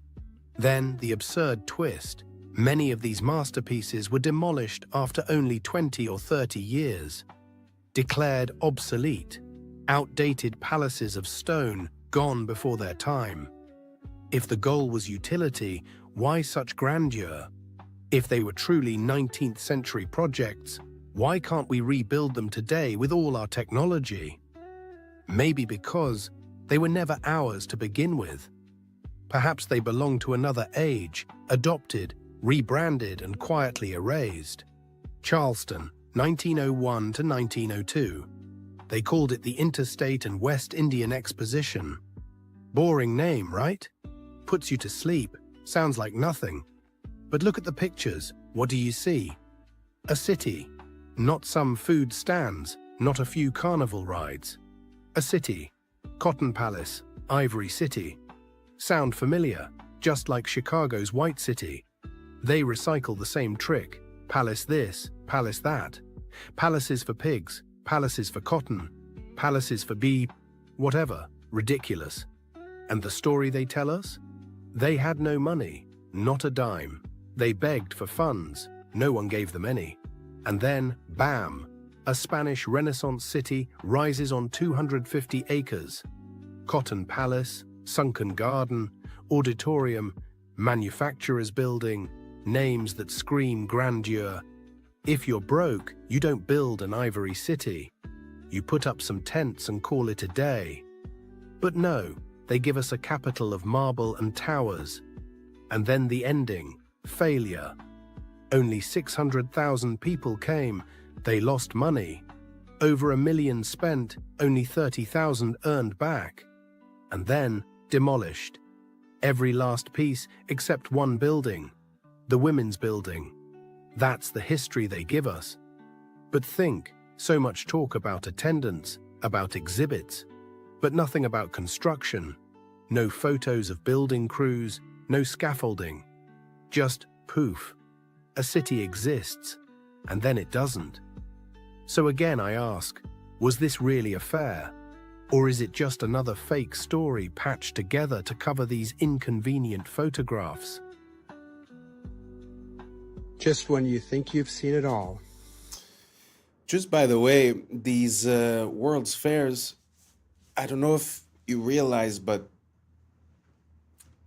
Then, the absurd twist: many of these masterpieces were demolished after only 20 or 30 years. Declared obsolete, outdated palaces of stone gone before their time. If the goal was utility, why such grandeur? If they were truly 19th century projects, why can't we rebuild them today with all our technology? Maybe because they were never ours to begin with. Perhaps they belong to another age, adopted, rebranded, and quietly erased. Charleston, 1901 to 1902. They called it the Interstate and West Indian Exposition. Boring name, right? Puts you to sleep, sounds like nothing. But look at the pictures. What do you see? A city. Not some food stands, not a few carnival rides. A city. Cotton Palace, Ivory City. Sound familiar, just like Chicago's White City. They recycle the same trick: palace this, palace that. Palaces for pigs, palaces for cotton, palaces for whatever. Ridiculous. And the story they tell us? They had no money, not a dime. They begged for funds, no one gave them any. And then, bam, a Spanish Renaissance city rises on 250 acres. Cotton Palace, sunken garden, auditorium, manufacturer's building, names that scream grandeur. If you're broke, you don't build an ivory city. You put up some tents and call it a day. But no, they give us a capital of marble and towers. And then the ending, failure. Only 600,000 people came, they lost money. Over $1 million spent, only 30,000 earned back. And then demolished. Every last piece except one building. The women's building. That's the history they give us. But think, so much talk about attendance, about exhibits, but nothing about construction. No photos of building crews, no scaffolding. Just poof. A city exists, and then it doesn't. So again I ask, was this really a fair? Or is it just another fake story patched together to cover these inconvenient photographs? Just when you think you've seen it all. Just by the way, these World's Fairs, I don't know if you realize, but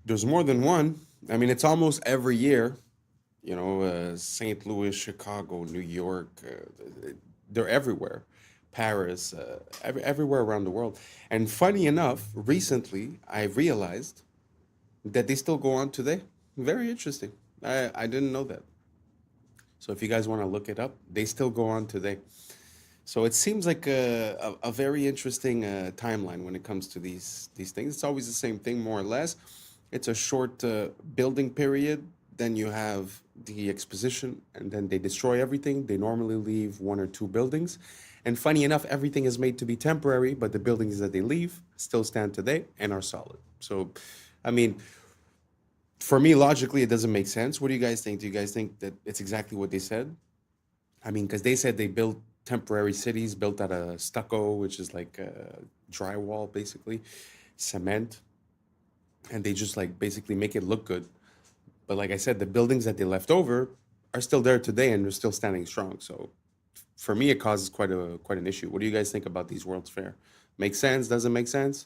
there's more than one. I mean, it's almost every year. You know, St. Louis, Chicago, New York, they're everywhere. Paris, everywhere around the world. And funny enough, recently I realized that they still go on today. Very interesting. I didn't know that. So if you guys want to look it up, they still go on today. So it seems like a very interesting timeline when it comes to these things. It's always the same thing, more or less. It's a short building period. Then you have the exposition, and then they destroy everything. They normally leave 1 or 2 buildings. And funny enough, everything is made to be temporary, but the buildings that they leave still stand today and are solid. So, I mean, for me, logically, it doesn't make sense. What do you guys think? Do you guys think that it's exactly what they said? I mean, because they said they built temporary cities built out of stucco, which is like drywall, basically, cement. And they just like basically make it look good. But like I said, the buildings that they left over are still there today and they're still standing strong. So for me, it causes quite an issue. What do you guys think about these World's Fair? Makes sense? Doesn't make sense?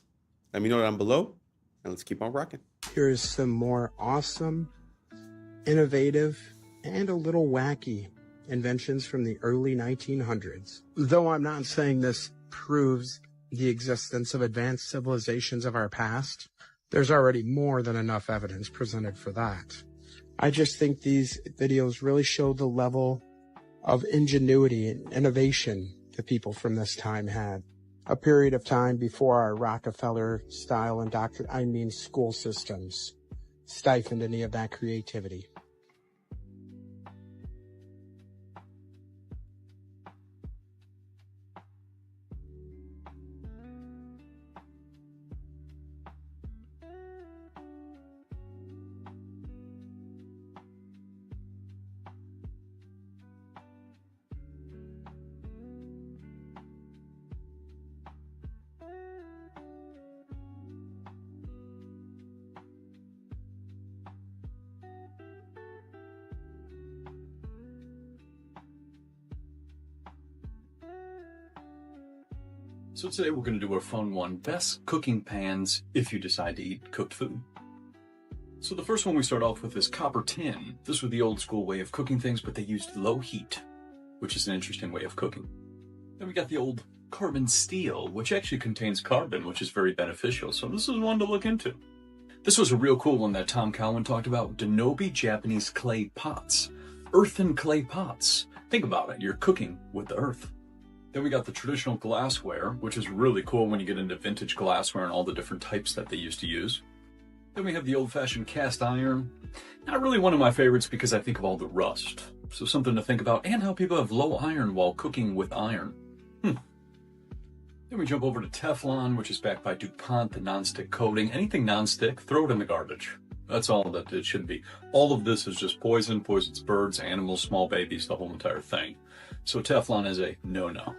Let me know down below, and let's keep on rocking. Here's some more awesome, innovative, and a little wacky inventions from the early 1900s. Though I'm not saying this proves the existence of advanced civilizations of our past, there's already more than enough evidence presented for that. I just think these videos really show the level of ingenuity and innovation the people from this time had. A period of time before our Rockefeller-style school systems stifled any of that creativity. So today we're going to do a fun one, best cooking pans if you decide to eat cooked food. So the first one we start off with is copper tin. This was the old school way of cooking things, but they used low heat, which is an interesting way of cooking. Then we got the old carbon steel, which actually contains carbon, which is very beneficial. So this is one to look into. This was a real cool one that Tom Cowan talked about, Denobi Japanese clay pots. Earthen clay pots. Think about it, you're cooking with the earth. Then we got the traditional glassware, which is really cool when you get into vintage glassware and all the different types that they used to use. Then we have the old-fashioned cast iron. Not really one of my favorites because I think of all the rust. So something to think about, and how people have low iron while cooking with iron. Then we jump over to Teflon, which is backed by DuPont, the non-stick coating. Anything non-stick, throw it in the garbage. That's all that it should be. All of this is just poison, poisons birds, animals, small babies, the whole entire thing. So Teflon is a no-no.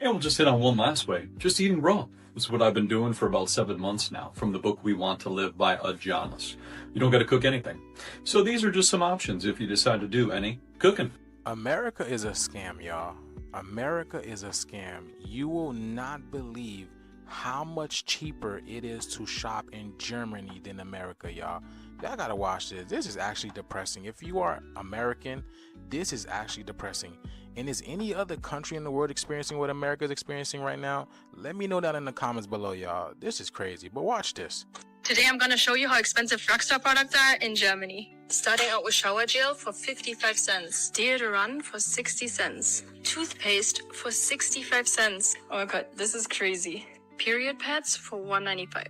And we'll just hit on one last way, just eating raw. This is what I've been doing for about 7 months now, from the book We Want to Live by Adonis. You don't got to cook anything. So these are just some options if you decide to do any cooking. America is a scam, y'all. America is a scam. You will not believe how much cheaper it is to shop in Germany than America, y'all. Y'all gotta watch this. This is actually depressing. If you are American, this is actually depressing. And is any other country in the world experiencing what America is experiencing right now? Let me know that in the comments below, y'all. This is crazy, but watch this. Today I'm gonna show you how expensive drugstore products are in Germany. Starting out with shower gel for 55 cents, deodorant for 60 cents, toothpaste for 65 cents. Oh my god, this is crazy. Period pads for $1.95.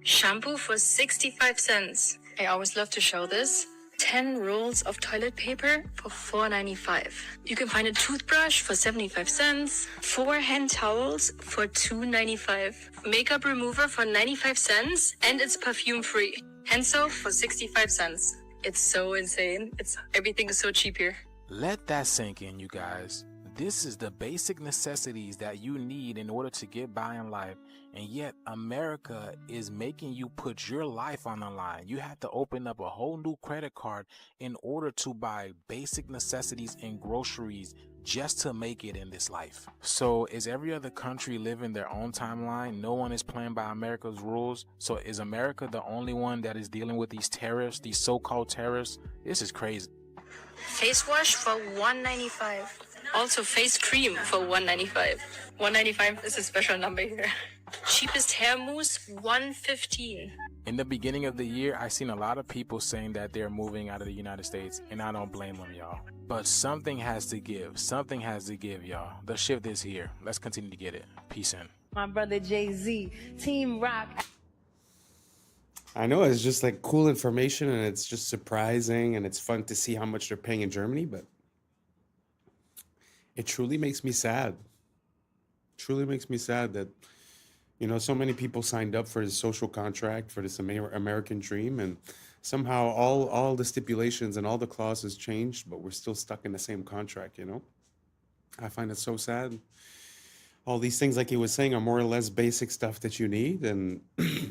Shampoo for 65 cents. I always love to show this. 10 rolls of toilet paper for $4.95. You can find a toothbrush for 75 cents, 4 hand towels for $2.95, makeup remover for 95 cents, and it's perfume free. Hand soap for 65 cents. It's so insane. Everything is so cheap here. Let that sink in, you guys. This is the basic necessities that you need in order to get by in life, and yet America is making you put your life on the line. You have to open up a whole new credit card in order to buy basic necessities and groceries just to make it in this life. So is every other country living their own timeline? No one is playing by America's rules. So is America the only one that is dealing with these terrorists, these so-called terrorists? This is crazy. Face wash for $1.95. Also face cream for $1.95. $1.95 is a special number here. Cheapest hair mousse, $1.15. In the beginning of the year, I seen a lot of people saying that they're moving out of the United States, and I don't blame them, y'all. But something has to give. Something has to give, y'all. The shift is here. Let's continue to get it. Peace in. My brother Jay-Z, Team Rock. I know it's just like cool information, and it's just surprising, and it's fun to see how much they're paying in Germany, but it truly makes me sad. Truly makes me sad that, you know, so many people signed up for this social contract, for this American dream, and somehow all the stipulations and all the clauses changed, but we're still stuck in the same contract, you know? I find it so sad. All these things, like he was saying, are more or less basic stuff that you need, and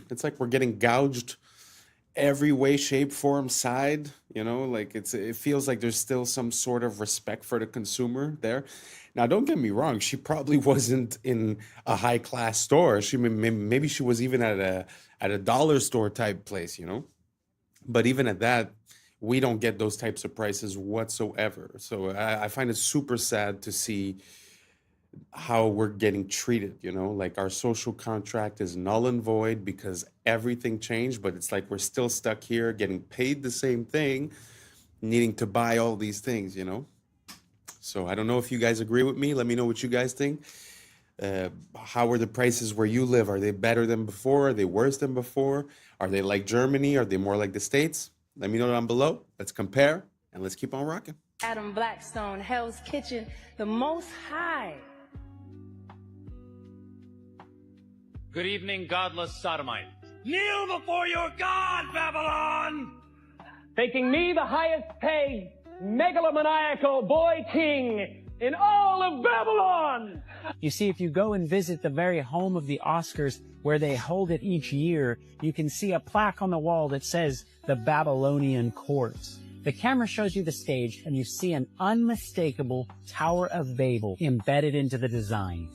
it's like we're getting gouged every way, shape, form, side, you know? Like it feels like there's still some sort of respect for the consumer there. Now, don't get me wrong. She probably wasn't in a high-class store. Maybe she was even at a dollar store type place, you know? But even at that, we don't get those types of prices whatsoever. So I find it super sad to see how we're getting treated, you know? Like our social contract is null and void because everything changed, but it's like we're still stuck here getting paid the same thing, needing to buy all these things, you know? So I don't know if you guys agree with me. Let me know what you guys think. How are the prices where you live? Are they better than before? Are they worse than before? Are they like Germany? Are they more like the States? Let me know down below. Let's compare and let's keep on rocking. Adam Blackstone, Hell's Kitchen, the Most High. Good evening, godless sodomite. Kneel before your God, Babylon! Thinking me the highest paid megalomaniacal boy king in all of Babylon! You see, if you go and visit the very home of the Oscars, where they hold it each year, you can see a plaque on the wall that says the Babylonian Court. The camera shows you the stage, and you see an unmistakable Tower of Babel embedded into the design.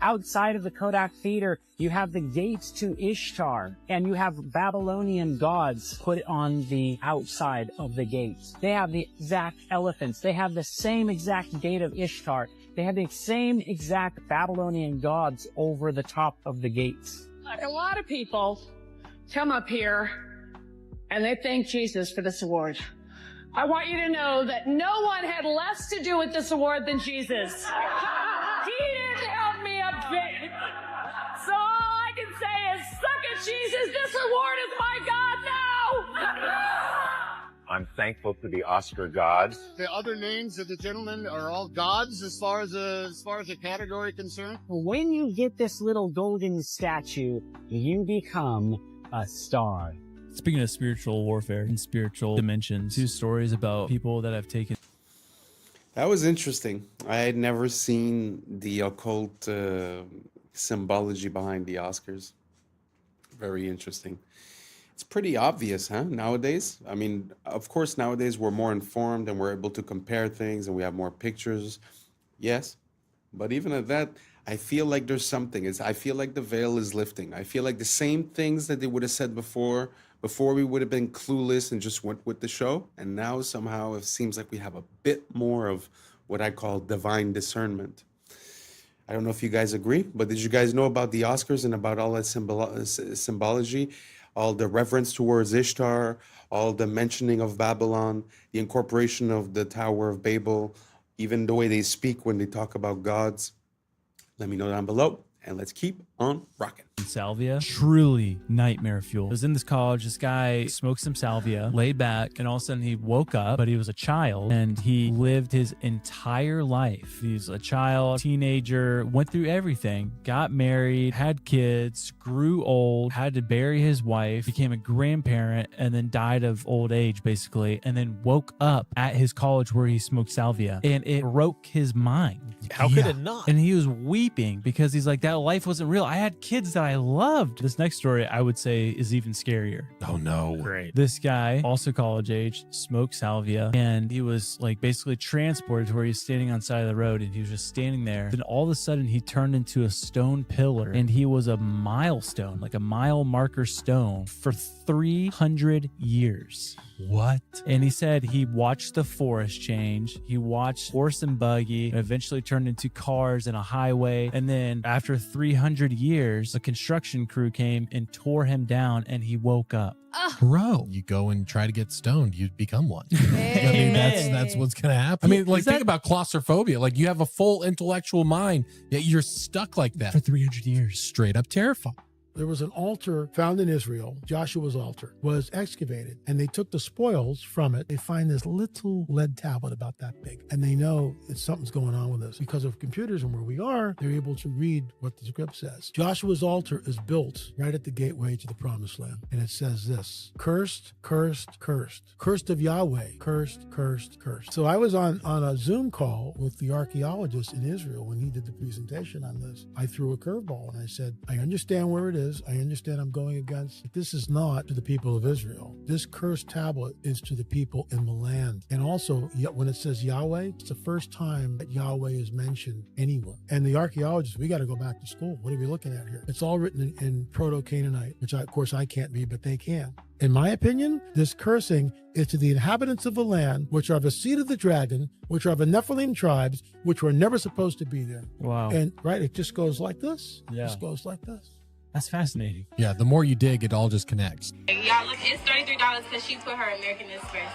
Outside of the Kodak Theater, you have the gates to Ishtar, and you have Babylonian gods put on the outside of the gates. They have the exact elephants. They have the same exact gate of Ishtar. They have the same exact Babylonian gods over the top of the gates. A lot of people come up here and they thank Jesus for this award. I want you to know that no one had less to do with this award than Jesus. He didn't help me a bit. So all I can say is, suck it, Jesus. This award is my God now. I'm thankful to the Oscar gods. The other names of the gentlemen are all gods as far as the category concerned. When you get this little golden statue, you become a star. Speaking of spiritual warfare and spiritual dimensions, 2 stories about people that have taken. That was interesting. I had never seen the occult symbology behind the Oscars. Very interesting. It's pretty obvious, huh, nowadays? I mean, of course, nowadays we're more informed and we're able to compare things and we have more pictures. Yes. But even at that, I feel like there's something. I feel like the veil is lifting. I feel like the same things that they would have said before we would have been clueless and just went with the show. And now somehow it seems like we have a bit more of what I call divine discernment. I don't know if you guys agree, but did you guys know about the Oscars and about all that symbology? All the reverence towards Ishtar, all the mentioning of Babylon, the incorporation of the Tower of Babel, even the way they speak when they talk about gods? Let me know down below, and let's keep on rocking. Salvia, truly nightmare fuel. I was in this college, this guy smoked some salvia, laid back, and all of a sudden he woke up, but he was a child, and he lived his entire life. He's a child, teenager, went through everything, got married, had kids, grew old, had to bury his wife, became a grandparent, and then died of old age, basically, and then woke up at his college where he smoked salvia, and it broke his mind. How could it not? And he was weeping because he's like, that that life wasn't real. I had kids that I loved. This next story, I would say, is even scarier. Oh no. Great. This guy, also college age, smoked salvia, and he was like basically transported to where he's standing on the side of the road, and he was just standing there. Then all of a sudden he turned into a stone pillar, and he was a milestone, like a mile marker stone for 300 years. What? And he said he watched the forest change. He watched horse and buggy, and eventually turned into cars and a highway. And then after 300 years, a construction crew came and tore him down, and he woke up. Bro, you go and try to get stoned, you become one. I mean, that's what's gonna happen. I mean, like, think about claustrophobia. Like, you have a full intellectual mind, yet you're stuck like that for 300 years. Straight up terrifying. There was an altar found in Israel. Joshua's altar was excavated, and they took the spoils from it. They find this little lead tablet about that big, and they know that something's going on with this. Because of computers and where we are, they're able to read what the script says. Joshua's altar is built right at the gateway to the promised land, and it says this: cursed, cursed, cursed. Cursed of Yahweh. Cursed, cursed, cursed. So I was on a Zoom call with the archaeologist in Israel when he did the presentation on this. I threw a curveball, and I said, I understand where it is. I understand I'm going against, but this is not to the people of Israel. This cursed tablet is to the people in the land. And also, when it says Yahweh, it's the first time that Yahweh is mentioned anywhere. And the archaeologists, we got to go back to school. What are we looking at here? It's all written in Proto-Canaanite, which of course I can't read, but they can. In my opinion, this cursing is to the inhabitants of the land, which are the seed of the dragon, which are the Nephilim tribes, which were never supposed to be there. Wow. And right, it just goes like this. Yeah. It just goes like this. That's fascinating. Yeah, the more you dig, it all just connects. Y'all look, it's $33 because she put her American Express.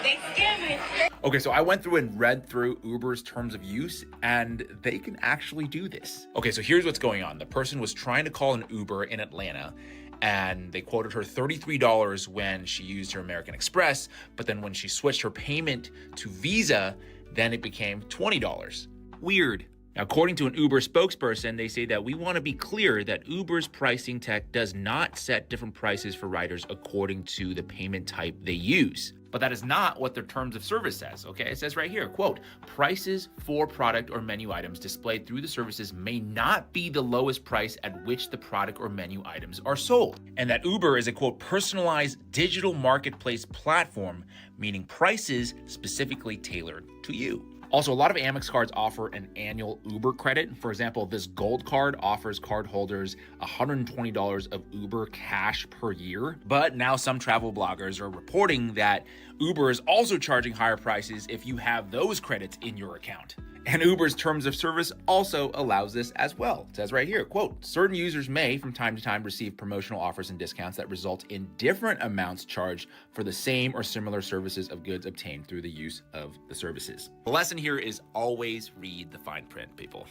They scam me. Okay, so I went through and read through Uber's terms of use, and they can actually do this. Okay, so here's what's going on. The person was trying to call an Uber in Atlanta, and they quoted her $33 when she used her American Express, but then when she switched her payment to Visa, then it became $20. Weird. Now, according to an Uber spokesperson, they say that we want to be clear that Uber's pricing tech does not set different prices for riders according to the payment type they use. But that is not what their terms of service says, okay? It says right here, quote, prices for product or menu items displayed through the services may not be the lowest price at which the product or menu items are sold. And that Uber is a, quote, personalized digital marketplace platform, meaning prices specifically tailored to you. Also, a lot of Amex cards offer an annual Uber credit. For example, this gold card offers cardholders $120 of Uber cash per year. But now some travel bloggers are reporting that Uber is also charging higher prices if you have those credits in your account. And Uber's terms of service also allows this as well. It says right here, quote, certain users may from time to time receive promotional offers and discounts that result in different amounts charged for the same or similar services of goods obtained through the use of the services. The lesson here is always read the fine print, people.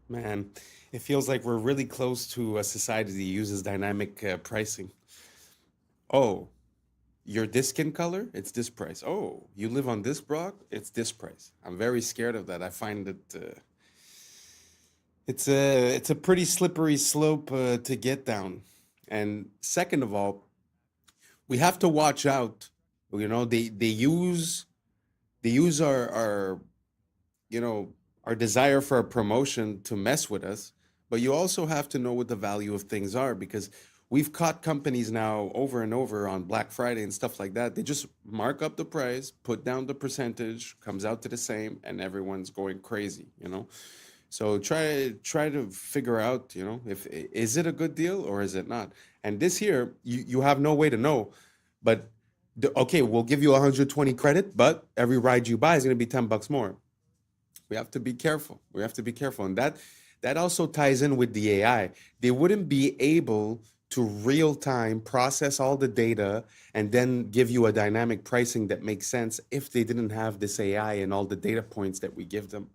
Man, it feels like we're really close to a society that uses dynamic pricing. Oh, you're this skin color, it's this price. Oh, you live on this block, it's this price. I'm very scared of that. I find that it's a pretty slippery slope to get down. And second of all, we have to watch out. You know, they use our our desire for a promotion to mess with us. But you also have to know what the value of things are, because we've caught companies now over and over on Black Friday and stuff like that. They just mark up the price, put down the percentage, comes out to the same, and everyone's going crazy, you know? So try to figure out, you know, is it a good deal or is it not? And this here, you have no way to know. But, okay, we'll give you 120 credit, but every ride you buy is going to be $10 more. We have to be careful. We have to be careful. And that also ties in with the AI. They wouldn't be able to real time process all the data and then give you a dynamic pricing that makes sense if they didn't have this AI and all the data points that we give them.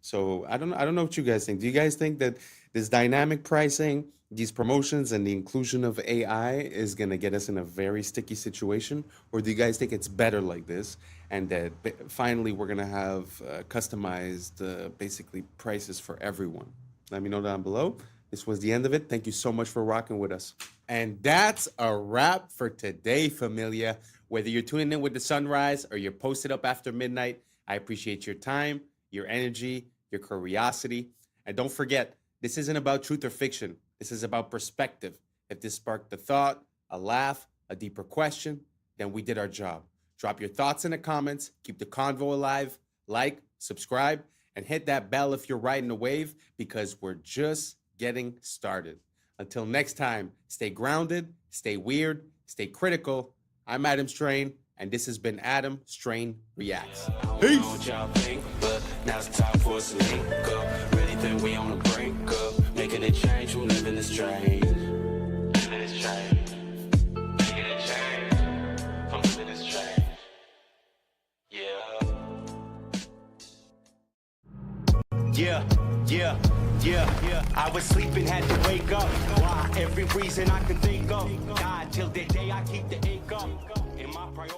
So I don't know what you guys think. Do you guys think that this dynamic pricing, these promotions, and the inclusion of AI is going to get us in a very sticky situation? Or do you guys think it's better like this, and that finally we're going to have customized basically prices for everyone? Let me know down below. This was the end of it. Thank you so much for rocking with us. And that's a wrap for today, familia. Whether you're tuning in with the sunrise or you're posted up after midnight, I appreciate your time, your energy, your curiosity. And don't forget, this isn't about truth or fiction. This is about perspective. If this sparked a thought, a laugh, a deeper question, then we did our job. Drop your thoughts in the comments. Keep the convo alive. Like, subscribe, and hit that bell if you're riding a wave, because we're just getting started. Until next time, stay grounded, stay weird, stay critical. I'm Adam Strain, and this has been Adam Strain Reacts. Peace. Now it's time for us to link up. Really think we on the brink up. Making a change, we're living this strange. Living this change. Making a change. I'm living this change. Yeah. I was sleeping, had to wake up. Why? Every reason I could think of. God, till the day I keep the ache up.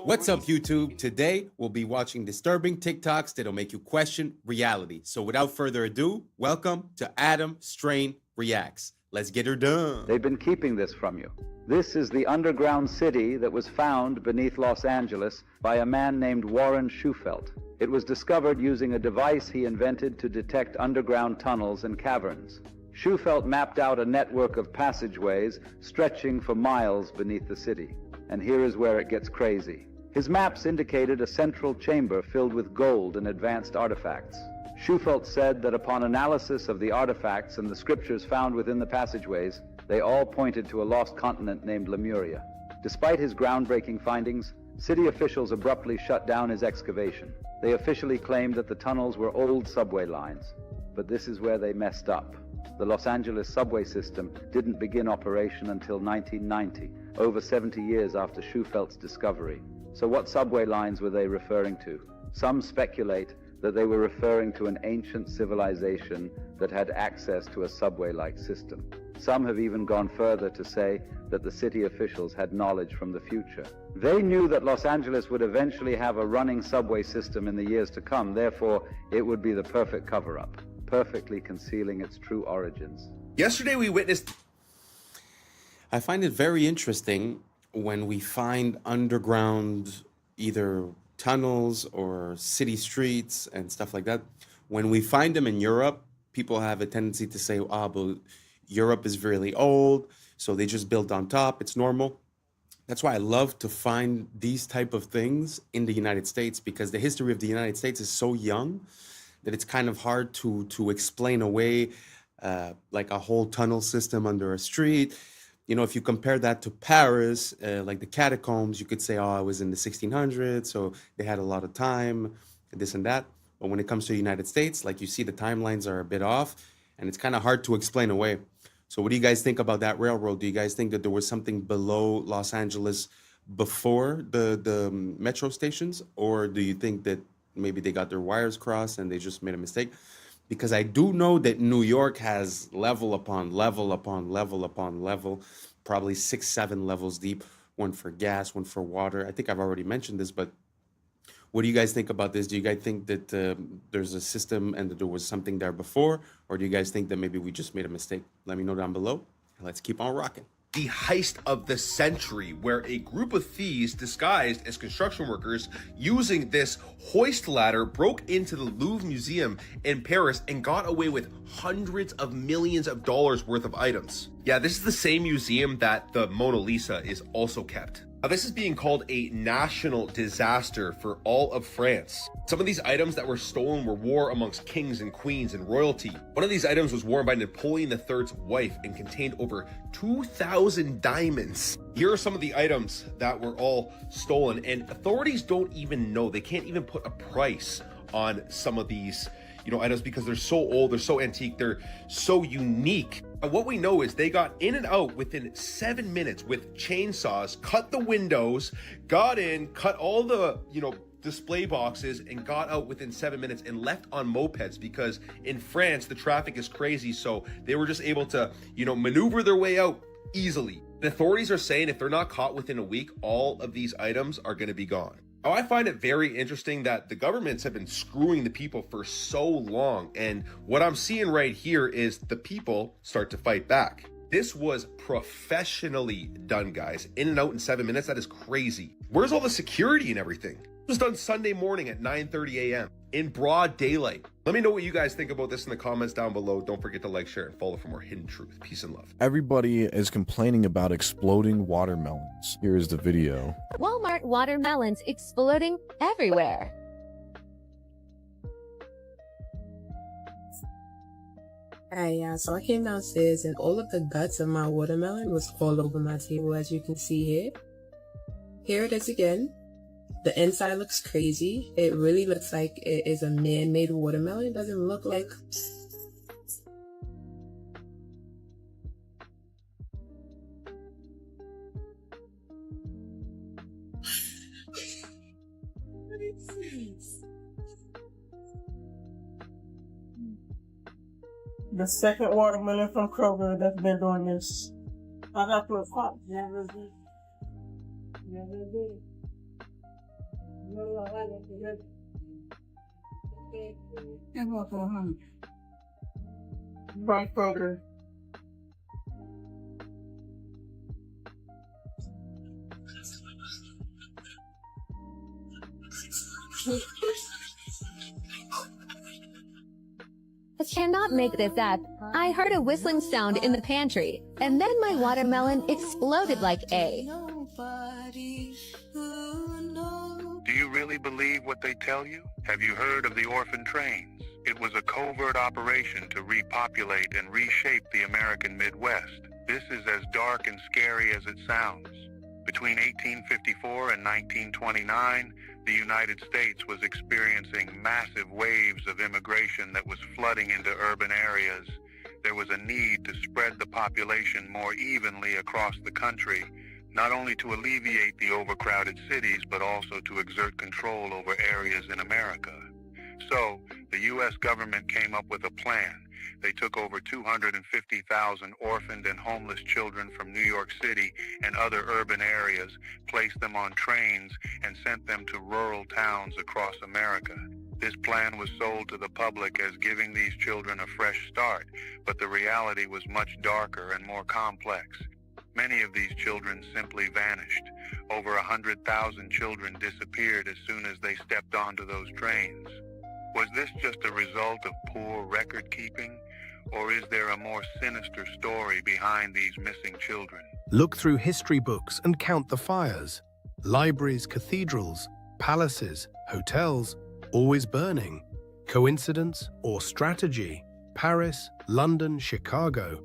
What's up, YouTube? Today, we'll be watching disturbing TikToks that'll make you question reality. So without further ado, welcome to Adam Strain Reacts. Let's get her done. They've been keeping this from you. This is the underground city that was found beneath Los Angeles by a man named Warren Shufelt. It was discovered using a device he invented to detect underground tunnels and caverns. Shufelt mapped out a network of passageways stretching for miles beneath the city. And here is where it gets crazy. His maps indicated a central chamber filled with gold and advanced artifacts. Shufelt said that upon analysis of the artifacts and the scriptures found within the passageways, they all pointed to a lost continent named Lemuria. Despite his groundbreaking findings, city officials abruptly shut down his excavation. They officially claimed that the tunnels were old subway lines. But this is where they messed up. The Los Angeles subway system didn't begin operation until 1990, over 70 years after Schufelt's discovery. So what subway lines were they referring to? Some speculate that they were referring to an ancient civilization that had access to a subway-like system. Some have even gone further to say that the city officials had knowledge from the future. They knew that Los Angeles would eventually have a running subway system in the years to come, therefore it would be the perfect cover-up, perfectly concealing its true origins. Yesterday we witnessed... I find it very interesting when we find underground either tunnels or city streets and stuff like that. When we find them in Europe, people have a tendency to say, but Europe is really old, so they just built on top, it's normal. That's why I love to find these type of things in the United States, because the history of the United States is so young that it's kind of hard to explain away like a whole tunnel system under a street. You know, if you compare that to Paris, like the catacombs, you could say, it was in the 1600s, so they had a lot of time, this and that. But when it comes to the United States, like you see, the timelines are a bit off, and it's kind of hard to explain away. So what do you guys think about that railroad? Do you guys think that there was something below Los Angeles before the metro stations? Or do you think that maybe they got their wires crossed and they just made a mistake? Because I do know that New York has level upon level upon level upon level, probably 6-7 levels deep, one for gas, one for water. I think I've already mentioned this, but what do you guys think about this? Do you guys think that there's a system and that there was something there before? Or do you guys think that maybe we just made a mistake? Let me know down below. Let's keep on rocking. The heist of the century, where a group of thieves disguised as construction workers using this hoist ladder broke into the Louvre Museum in Paris and got away with hundreds of millions of dollars worth of items. Yeah, this is the same museum that the Mona Lisa is also kept. Now, this is being called a national disaster for all of France. Some of these items that were stolen were worn amongst kings and queens and royalty. One of these items was worn by Napoleon III's wife and contained over 2,000 diamonds. Here are some of the items that were all stolen, and authorities don't even know. They can't even put a price on some of these items because they're so old, they're so antique, they're so unique. And what we know is they got in and out within 7 minutes with chainsaws, cut the windows, got in, cut all the, display boxes, and got out within 7 minutes and left on mopeds, because in France, the traffic is crazy. So they were just able to, maneuver their way out easily. The authorities are saying if they're not caught within a week, all of these items are going to be gone. Now, I find it very interesting that the governments have been screwing the people for so long, and what I'm seeing right here is the people start to fight back. This was professionally done, guys. In and out in 7 minutes. That is crazy. Where's all the security and everything? It was done Sunday morning at 9:30 a.m. in broad daylight. Let me know what you guys think about this in the comments down below. Don't forget to like, share, and follow for more hidden truth. Peace and love. Everybody is complaining about exploding watermelons. Here is the video. Walmart watermelons exploding everywhere. Hey, so I came downstairs and all of the guts of my watermelon was all over my table, as you can see here. Here it is again. The inside looks crazy. It really looks like it is a man-made watermelon. It doesn't look like... The second watermelon from Kroger that's been doing this. I got to a pot. Never did. Never did. From Kroger. I cannot make this up. I heard a whistling sound in the pantry, and then my watermelon exploded like A. Do you really believe what they tell you? Have you heard of the orphan trains? It was a covert operation to repopulate and reshape the American Midwest. This is as dark and scary as it sounds. Between 1854 and 1929, the United States was experiencing massive waves of immigration that was flooding into urban areas. There was a need to spread the population more evenly across the country, not only to alleviate the overcrowded cities, but also to exert control over areas in America. So, the U.S. government came up with a plan. They took over 250,000 orphaned and homeless children from New York City and other urban areas, placed them on trains, and sent them to rural towns across America. This plan was sold to the public as giving these children a fresh start, but the reality was much darker and more complex. Many of these children simply vanished. Over 100,000 children disappeared as soon as they stepped onto those trains. Was this just a result of poor record keeping, or is there a more sinister story behind these missing children? Look through history books and count the fires. Libraries, cathedrals, palaces, hotels, always burning. Coincidence or strategy? Paris, London, Chicago,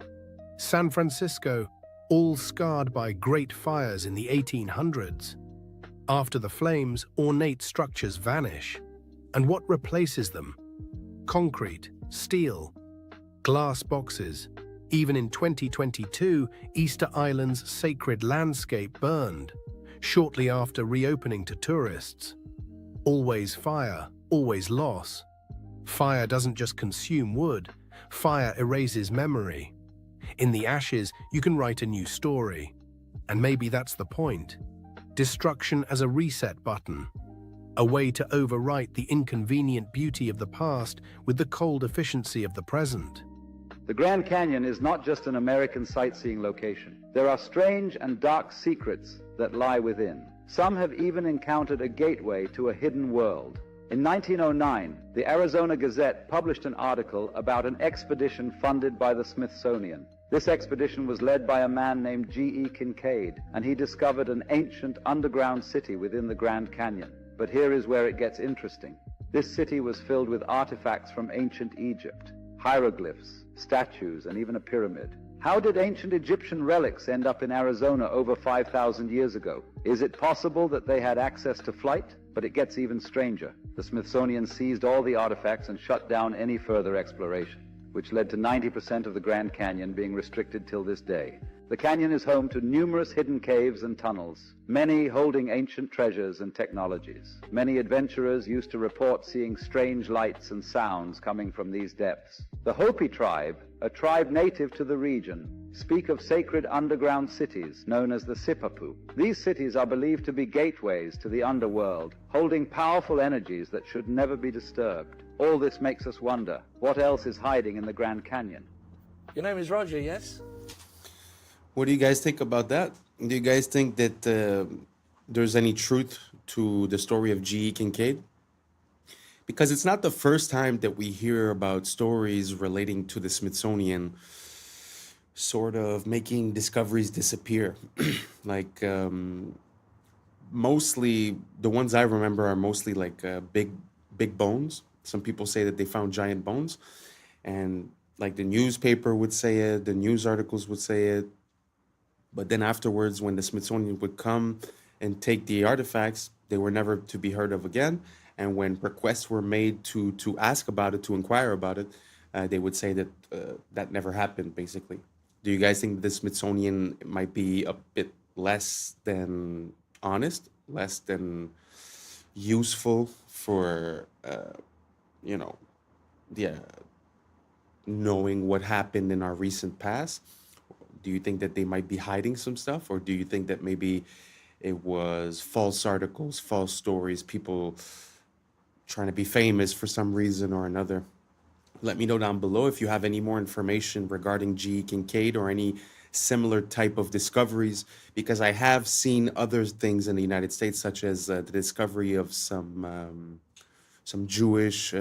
San Francisco, all scarred by great fires in the 1800s. After the flames, ornate structures vanish. And what replaces them? Concrete, steel, glass boxes. Even in 2022, Easter Island's sacred landscape burned, shortly after reopening to tourists. Always fire, always loss. Fire doesn't just consume wood, fire erases memory. In the ashes, you can write a new story. And maybe that's the point. Destruction as a reset button. A way to overwrite the inconvenient beauty of the past with the cold efficiency of the present. The Grand Canyon is not just an American sightseeing location. There are strange and dark secrets that lie within. Some have even encountered a gateway to a hidden world. In 1909, the Arizona Gazette published an article about an expedition funded by the Smithsonian. This expedition was led by a man named G.E. Kincaid, and he discovered an ancient underground city within the Grand Canyon. But here is where it gets interesting. This city was filled with artifacts from ancient Egypt, hieroglyphs, statues, and even a pyramid. How did ancient Egyptian relics end up in Arizona over 5,000 years ago? Is it possible that they had access to flight? But it gets even stranger. The Smithsonian seized all the artifacts and shut down any further exploration, which led to 90% of the Grand Canyon being restricted till this day. The canyon is home to numerous hidden caves and tunnels, many holding ancient treasures and technologies. Many adventurers used to report seeing strange lights and sounds coming from these depths. The Hopi tribe, a tribe native to the region, speak of sacred underground cities known as the Sipapu. These cities are believed to be gateways to the underworld, holding powerful energies that should never be disturbed. All this makes us wonder, what else is hiding in the Grand Canyon? Your name is Roger, yes? What do you guys think about that? Do you guys think that there's any truth to the story of G.E. Kincaid? Because it's not the first time that we hear about stories relating to the Smithsonian sort of making discoveries disappear. Like, mostly, the ones I remember are mostly like big bones. Some people say that they found giant bones. And like the newspaper would say it, the news articles would say it. But then afterwards, when the Smithsonian would come and take the artifacts, they were never to be heard of again. And when requests were made to ask about it, to inquire about it, they would say that that never happened, basically. Do you guys think the Smithsonian might be a bit less than honest, less than useful for, knowing what happened in our recent past? Do you think that they might be hiding some stuff? Or do you think that maybe it was false articles, false stories, people trying to be famous for some reason or another? Let me know down below if you have any more information regarding G.E. Kincaid or any similar type of discoveries, because I have seen other things in the United States, such as the discovery of some Jewish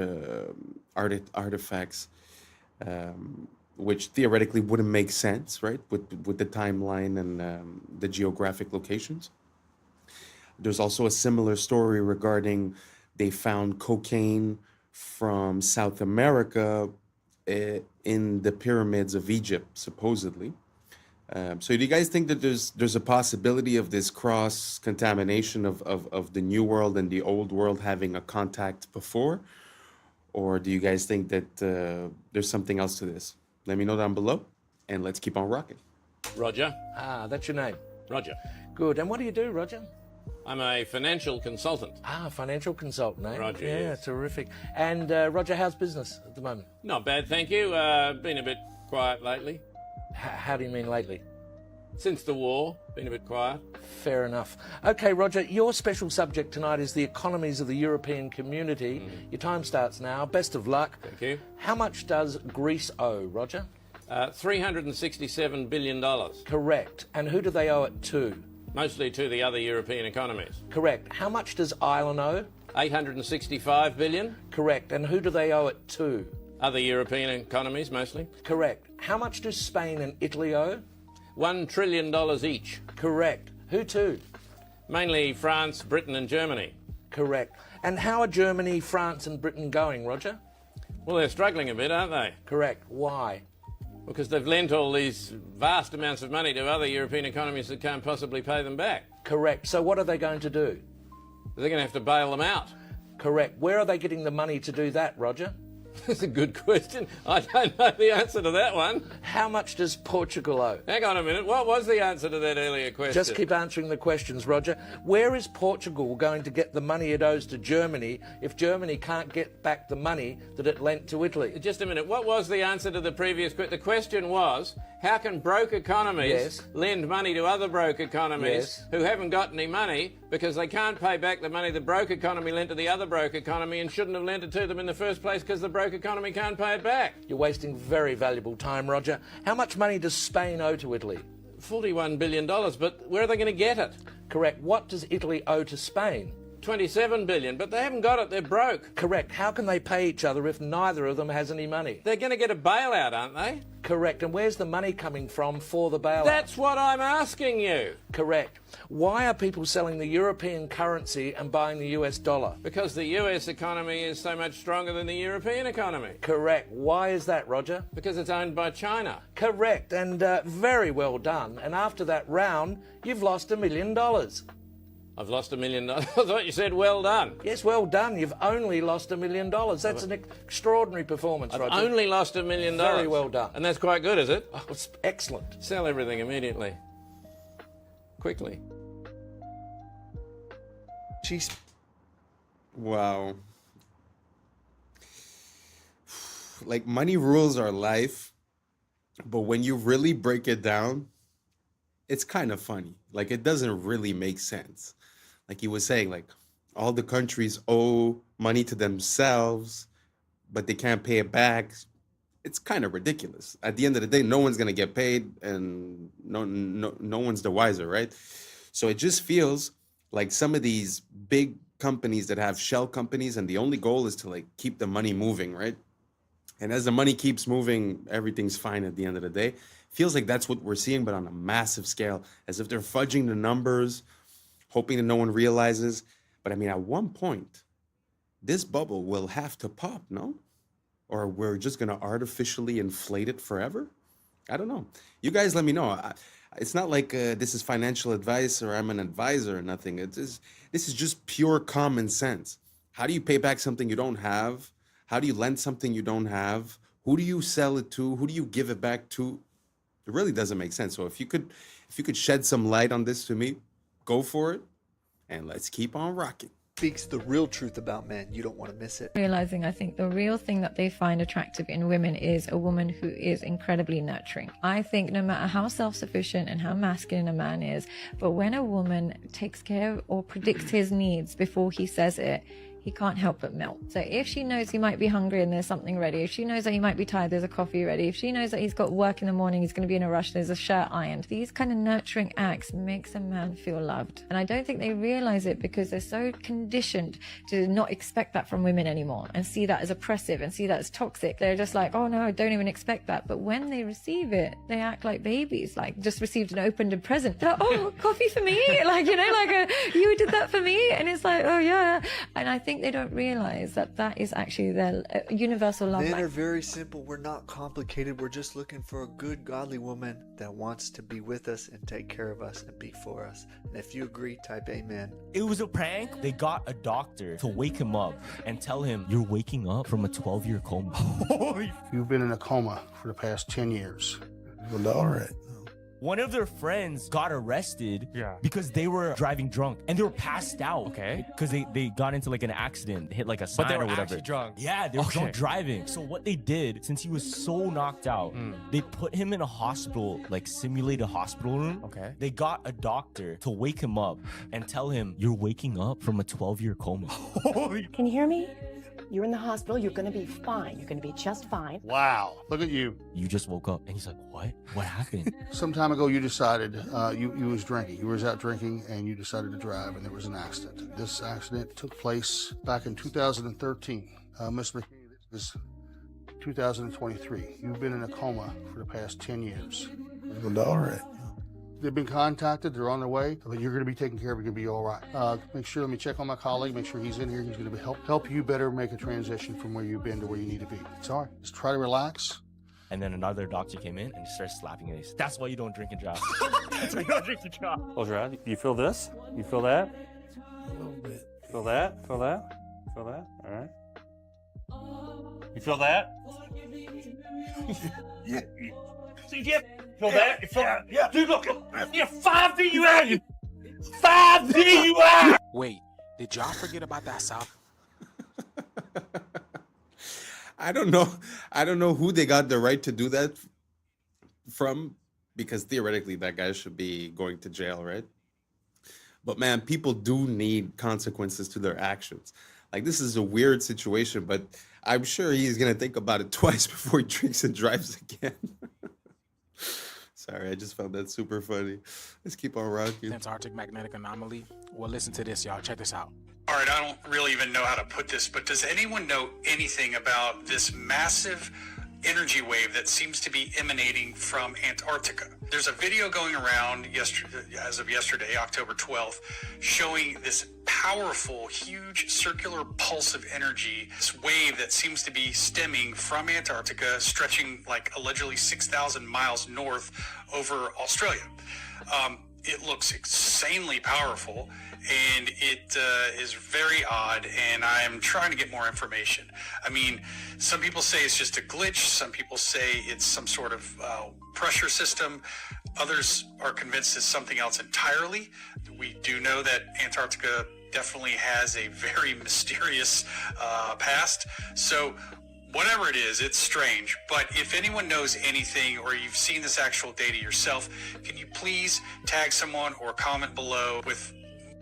artifacts, which theoretically wouldn't make sense, right, with the timeline and the geographic locations. There's also a similar story regarding they found cocaine from South America in the pyramids of Egypt, supposedly. So do you guys think that there's a possibility of this cross-contamination of the new world and the old world having a contact before? Or do you guys think that there's something else to this? Let me know down below, and let's keep on rocking. Roger. Ah, that's your name? Roger. Good. And what do you do, Roger? I'm a financial consultant. Ah, financial consultant, eh? Roger, Yeah, yes. terrific. And Roger, how's business at the moment? Not bad, thank you. Been a bit quiet lately. How do you mean lately? Since the war, been a bit quiet. Fair enough. Okay, Roger, your special subject tonight is the economies of the European community. Your time starts now. Best of luck. Thank you. How much does Greece owe, Roger? $367 billion. Correct. And who do they owe it to? Mostly to the other European economies. Correct. How much does Ireland owe? $865 billion. Correct. And who do they owe it to? Other European economies, mostly. Correct. How much do Spain and Italy owe? $1 trillion each. Correct. Who to? Mainly France, Britain and Germany. Correct. And how are Germany, France and Britain going, Roger? Well, they're struggling a bit, aren't they? Correct. Why? Because they've lent all these vast amounts of money to other European economies that can't possibly pay them back. Correct. So what are they going to do? They're going to have to bail them out. Correct. Where are they getting the money to do that, Roger? That's a good question. I don't know the answer to that one. How much does Portugal owe? Hang on a minute. What was the answer to that earlier question? Just keep answering the questions, Roger. Where is Portugal going to get the money it owes to Germany if Germany can't get back the money that it lent to Italy? Just a minute. What was the answer to the previous question? The question was, how can broke economies lend money to other broke economies who haven't got any money because they can't pay back the money the broke economy lent to the other broke economy and shouldn't have lent it to them in the first place because the broke economy can't pay it back? You're wasting very valuable time, Roger. How much money does Spain owe to Italy? $41 billion, but where are they going to get it? Correct. What does Italy owe to Spain? $27 billion, but they haven't got it. They're broke. Correct. How can they pay each other if neither of them has any money? They're going to get a bailout, aren't they? Correct. And where's the money coming from for the bailout? That's what I'm asking you. Correct. Why are people selling the European currency and buying the US dollar? Because the US economy is so much stronger than the European economy. Correct. Why is that, Roger? Because it's owned by China. Correct. And very well done. And after that round, you've lost $1 million. I've lost $1 million. I thought you said well done. Yes, well done. You've only lost $1 million. That's an extraordinary performance, Roger. I've only lost $1 million. Very well done. And that's quite good, is it? Oh, it's excellent. Sell everything immediately. Quickly. Jeez. Wow. Like, money rules our life, but when you really break it down, it's kind of funny. Like, it doesn't really make sense. Like he was saying, like, all the countries owe money to themselves, but they can't pay it back it's kind of ridiculous. At the end of the day, no one's going to get paid and no one's the wiser, right? So it just feels like some of these big companies that have shell companies and the only goal is to like keep the money moving, right? And as the money keeps moving, everything's fine at the end of the day. Feels like that's what we're seeing, but on a massive scale, as if they're fudging the numbers, hoping that no one realizes. But I mean, at one point, this bubble will have to pop, no? Or we're just going to artificially inflate it forever? I don't know. You guys let me know. It's not like this is financial advice or I'm an advisor or nothing. This is just pure common sense. How do you pay back something you don't have? How do you lend something you don't have? Who do you sell it to? Who do you give it back to? It really doesn't make sense. So if you could shed some light on this to me, go for it. And let's keep on rocking. Speaks the real truth about men. You don't want to miss it. Realizing, I think the real thing that they find attractive in women is a woman who is incredibly nurturing. I think no matter how self-sufficient and how masculine a man is, but when a woman takes care or predicts his needs before he says it, he can't help but melt. So if she knows he might be hungry and there's something ready, if she knows that he might be tired, there's a coffee ready, if she knows that he's got work in the morning, he's going to be in a rush, there's a shirt ironed. These kind of nurturing acts makes a man feel loved. And I don't think they realize it because they're so conditioned to not expect that from women anymore and see that as oppressive and see that as toxic. They're just like, oh no, I don't even expect that. But when they receive it, they act like babies, like just received an opened present. They're like, oh, coffee for me? Like, you know, like you did that for me? And it's like, oh yeah. And I think they don't realize that that is actually their universal love. Men are very simple. We're not complicated. We're just looking for a good, godly woman that wants to be with us and take care of us and be for us. And if you agree, type amen. It was a prank. They got a doctor to wake him up and tell him, you're waking up from a 12-year coma. You've been in a coma for the past 10 years. Well, all right. One of their friends got arrested because they were driving drunk and they were passed out. Okay. Because they got into like an accident, hit like a sign But they were or whatever. actually drunk. Yeah, they were drunk driving. So what they did, since he was so knocked out, they put him in a hospital, like simulated hospital room. Okay. They got a doctor to wake him up and tell him, you're waking up from a 12-year coma. Can you hear me? You're in the hospital. You're going to be fine. You're going to be just fine. Wow. Look at you. You just woke up. And he's like, what? What happened? Some time ago, you decided you was drinking. You was out drinking and you decided to drive and there was an accident. This accident took place back in 2013. Ms. McKinney, this is 2023. You've been in a coma for the past 10 years. Well, all right. They've been contacted. They're on their way. But you're going to be taken care of. You're going to be all right. Make sure, let me check on my colleague. Make sure he's in here. He's going to help you better make a transition from where you've been to where you need to be. It's all right. Just try to relax. And then another doctor came in and started slapping his face. That's why you don't drink and drive. That's why you don't drink and drive. Close your eyes. You feel this? You feel that? A little bit. Feel that? Feel that? Feel that? All right. You feel that? Yeah. See, yeah. Feel that? You feel that? Yeah. Dude, look. You're 5 feet you out. 5 feet you out. Wait, did y'all forget about that South? I don't know who they got the right to do that from, because theoretically that guy should be going to jail, right? But man, people do need consequences to their actions. Like, this is a weird situation, but I'm sure he's gonna think about it twice before he drinks and drives again. Sorry, I just found that super funny. Let's keep on rocking. Antarctic magnetic anomaly. Well, listen to this, y'all. Check this out. All right, I don't really even know how to put this, but does anyone know anything about this massive energy wave that seems to be emanating from Antarctica? There's a video going around as of yesterday, October 12th, showing this powerful, huge circular pulse of energy, this wave that seems to be stemming from Antarctica, stretching like allegedly 6,000 miles north over Australia. It looks insanely powerful, and it is very odd, and I'm trying to get more information. I mean, some people say it's just a glitch. Some people say it's some sort of pressure system. Others are convinced it's something else entirely. We do know that Antarctica definitely has a very mysterious past. So whatever it is, it's strange. But if anyone knows anything or you've seen this actual data yourself, can you please tag someone or comment below with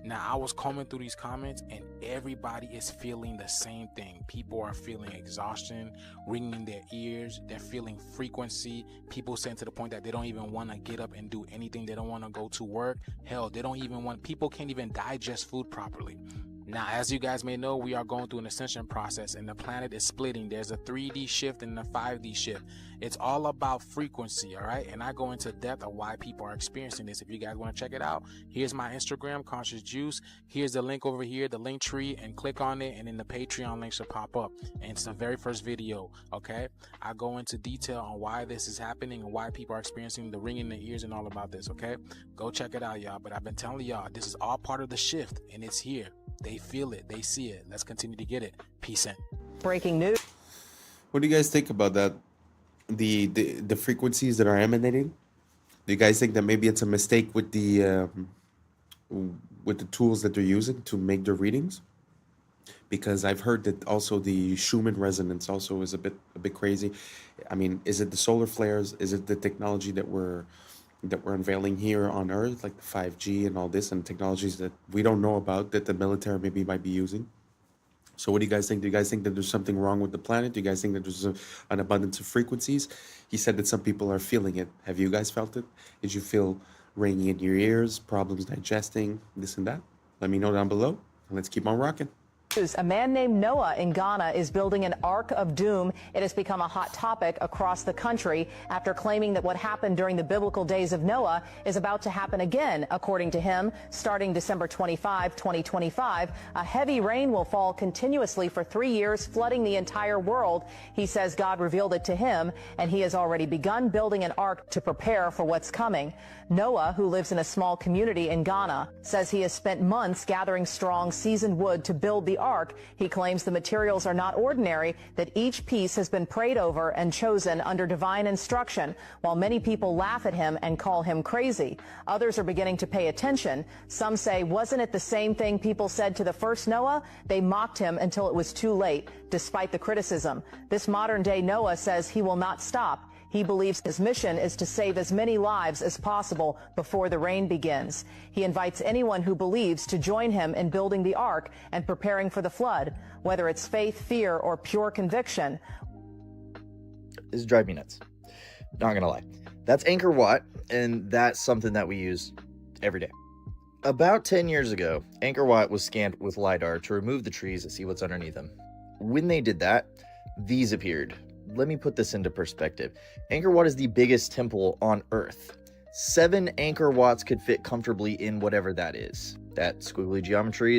Now, I was combing through these comments and everybody is feeling the same thing. People are feeling exhaustion, ringing in their ears. They're feeling frequency. People saying to the point that they don't even want to get up and do anything. They don't want to go to work. Hell, they don't even want, people can't even digest food properly. Now, as you guys may know, we are going through an ascension process and the planet is splitting. There's a 3D shift and a 5D shift. It's all about frequency, all right? And I go into depth of why people are experiencing this. If you guys want to check it out, here's my Instagram, Conscious Juice. Here's the link over here, the link tree, and click on it, and then the Patreon link should pop up. And it's the very first video, okay? I go into detail on why this is happening and why people are experiencing the ringing in the ears and all about this, okay? Go check it out, y'all. But I've been telling y'all, this is all part of the shift, and it's here. They feel it. They see it. Let's continue to get it. Peace in. Breaking news. What do you guys think about that? The frequencies that are emanating? Do you guys think that maybe it's a mistake with the tools that they're using to make their readings? Because I've heard that also the Schumann resonance also is a bit crazy. I mean, is it the solar flares? Is it the technology that we're unveiling here on Earth, like the 5G and all this, and technologies that we don't know about that the military maybe might be using? So what do you guys think? Do you guys think that there's something wrong with the planet? Do you guys think that there's an abundance of frequencies? He said that some people are feeling it. Have you guys felt it? Did you feel ringing in your ears, problems digesting, this and that? Let me know down below, and let's keep on rocking. A man named Noah in Ghana is building an Ark of Doom. It has become a hot topic across the country after claiming that what happened during the biblical days of Noah is about to happen again. According to him, starting December 25, 2025, a heavy rain will fall continuously for 3 years, flooding the entire world. He says God revealed it to him, and he has already begun building an ark to prepare for what's coming. Noah, who lives in a small community in Ghana, says he has spent months gathering strong, seasoned wood to build the ark. He claims the materials are not ordinary, that each piece has been prayed over and chosen under divine instruction. While many people laugh at him and call him crazy, others are beginning to pay attention. Some say, wasn't it the same thing people said to the first Noah? They mocked him until it was too late, despite the criticism. This modern-day Noah says he will not stop. He believes his mission is to save as many lives as possible before the rain begins. He invites anyone who believes to join him in building the ark and preparing for the flood, whether it's faith, fear, or pure conviction. This is driving me nuts. Not gonna lie. That's Anchor Watt, and that's something that we use every day. About 10 years ago, Anchor Watt was scanned with LiDAR to remove the trees and see what's underneath them. When they did that, these appeared. Let me put this into perspective. Anchor Watt is the biggest temple on Earth. 7 Anchor Watts could fit comfortably in whatever that is. That squiggly geometry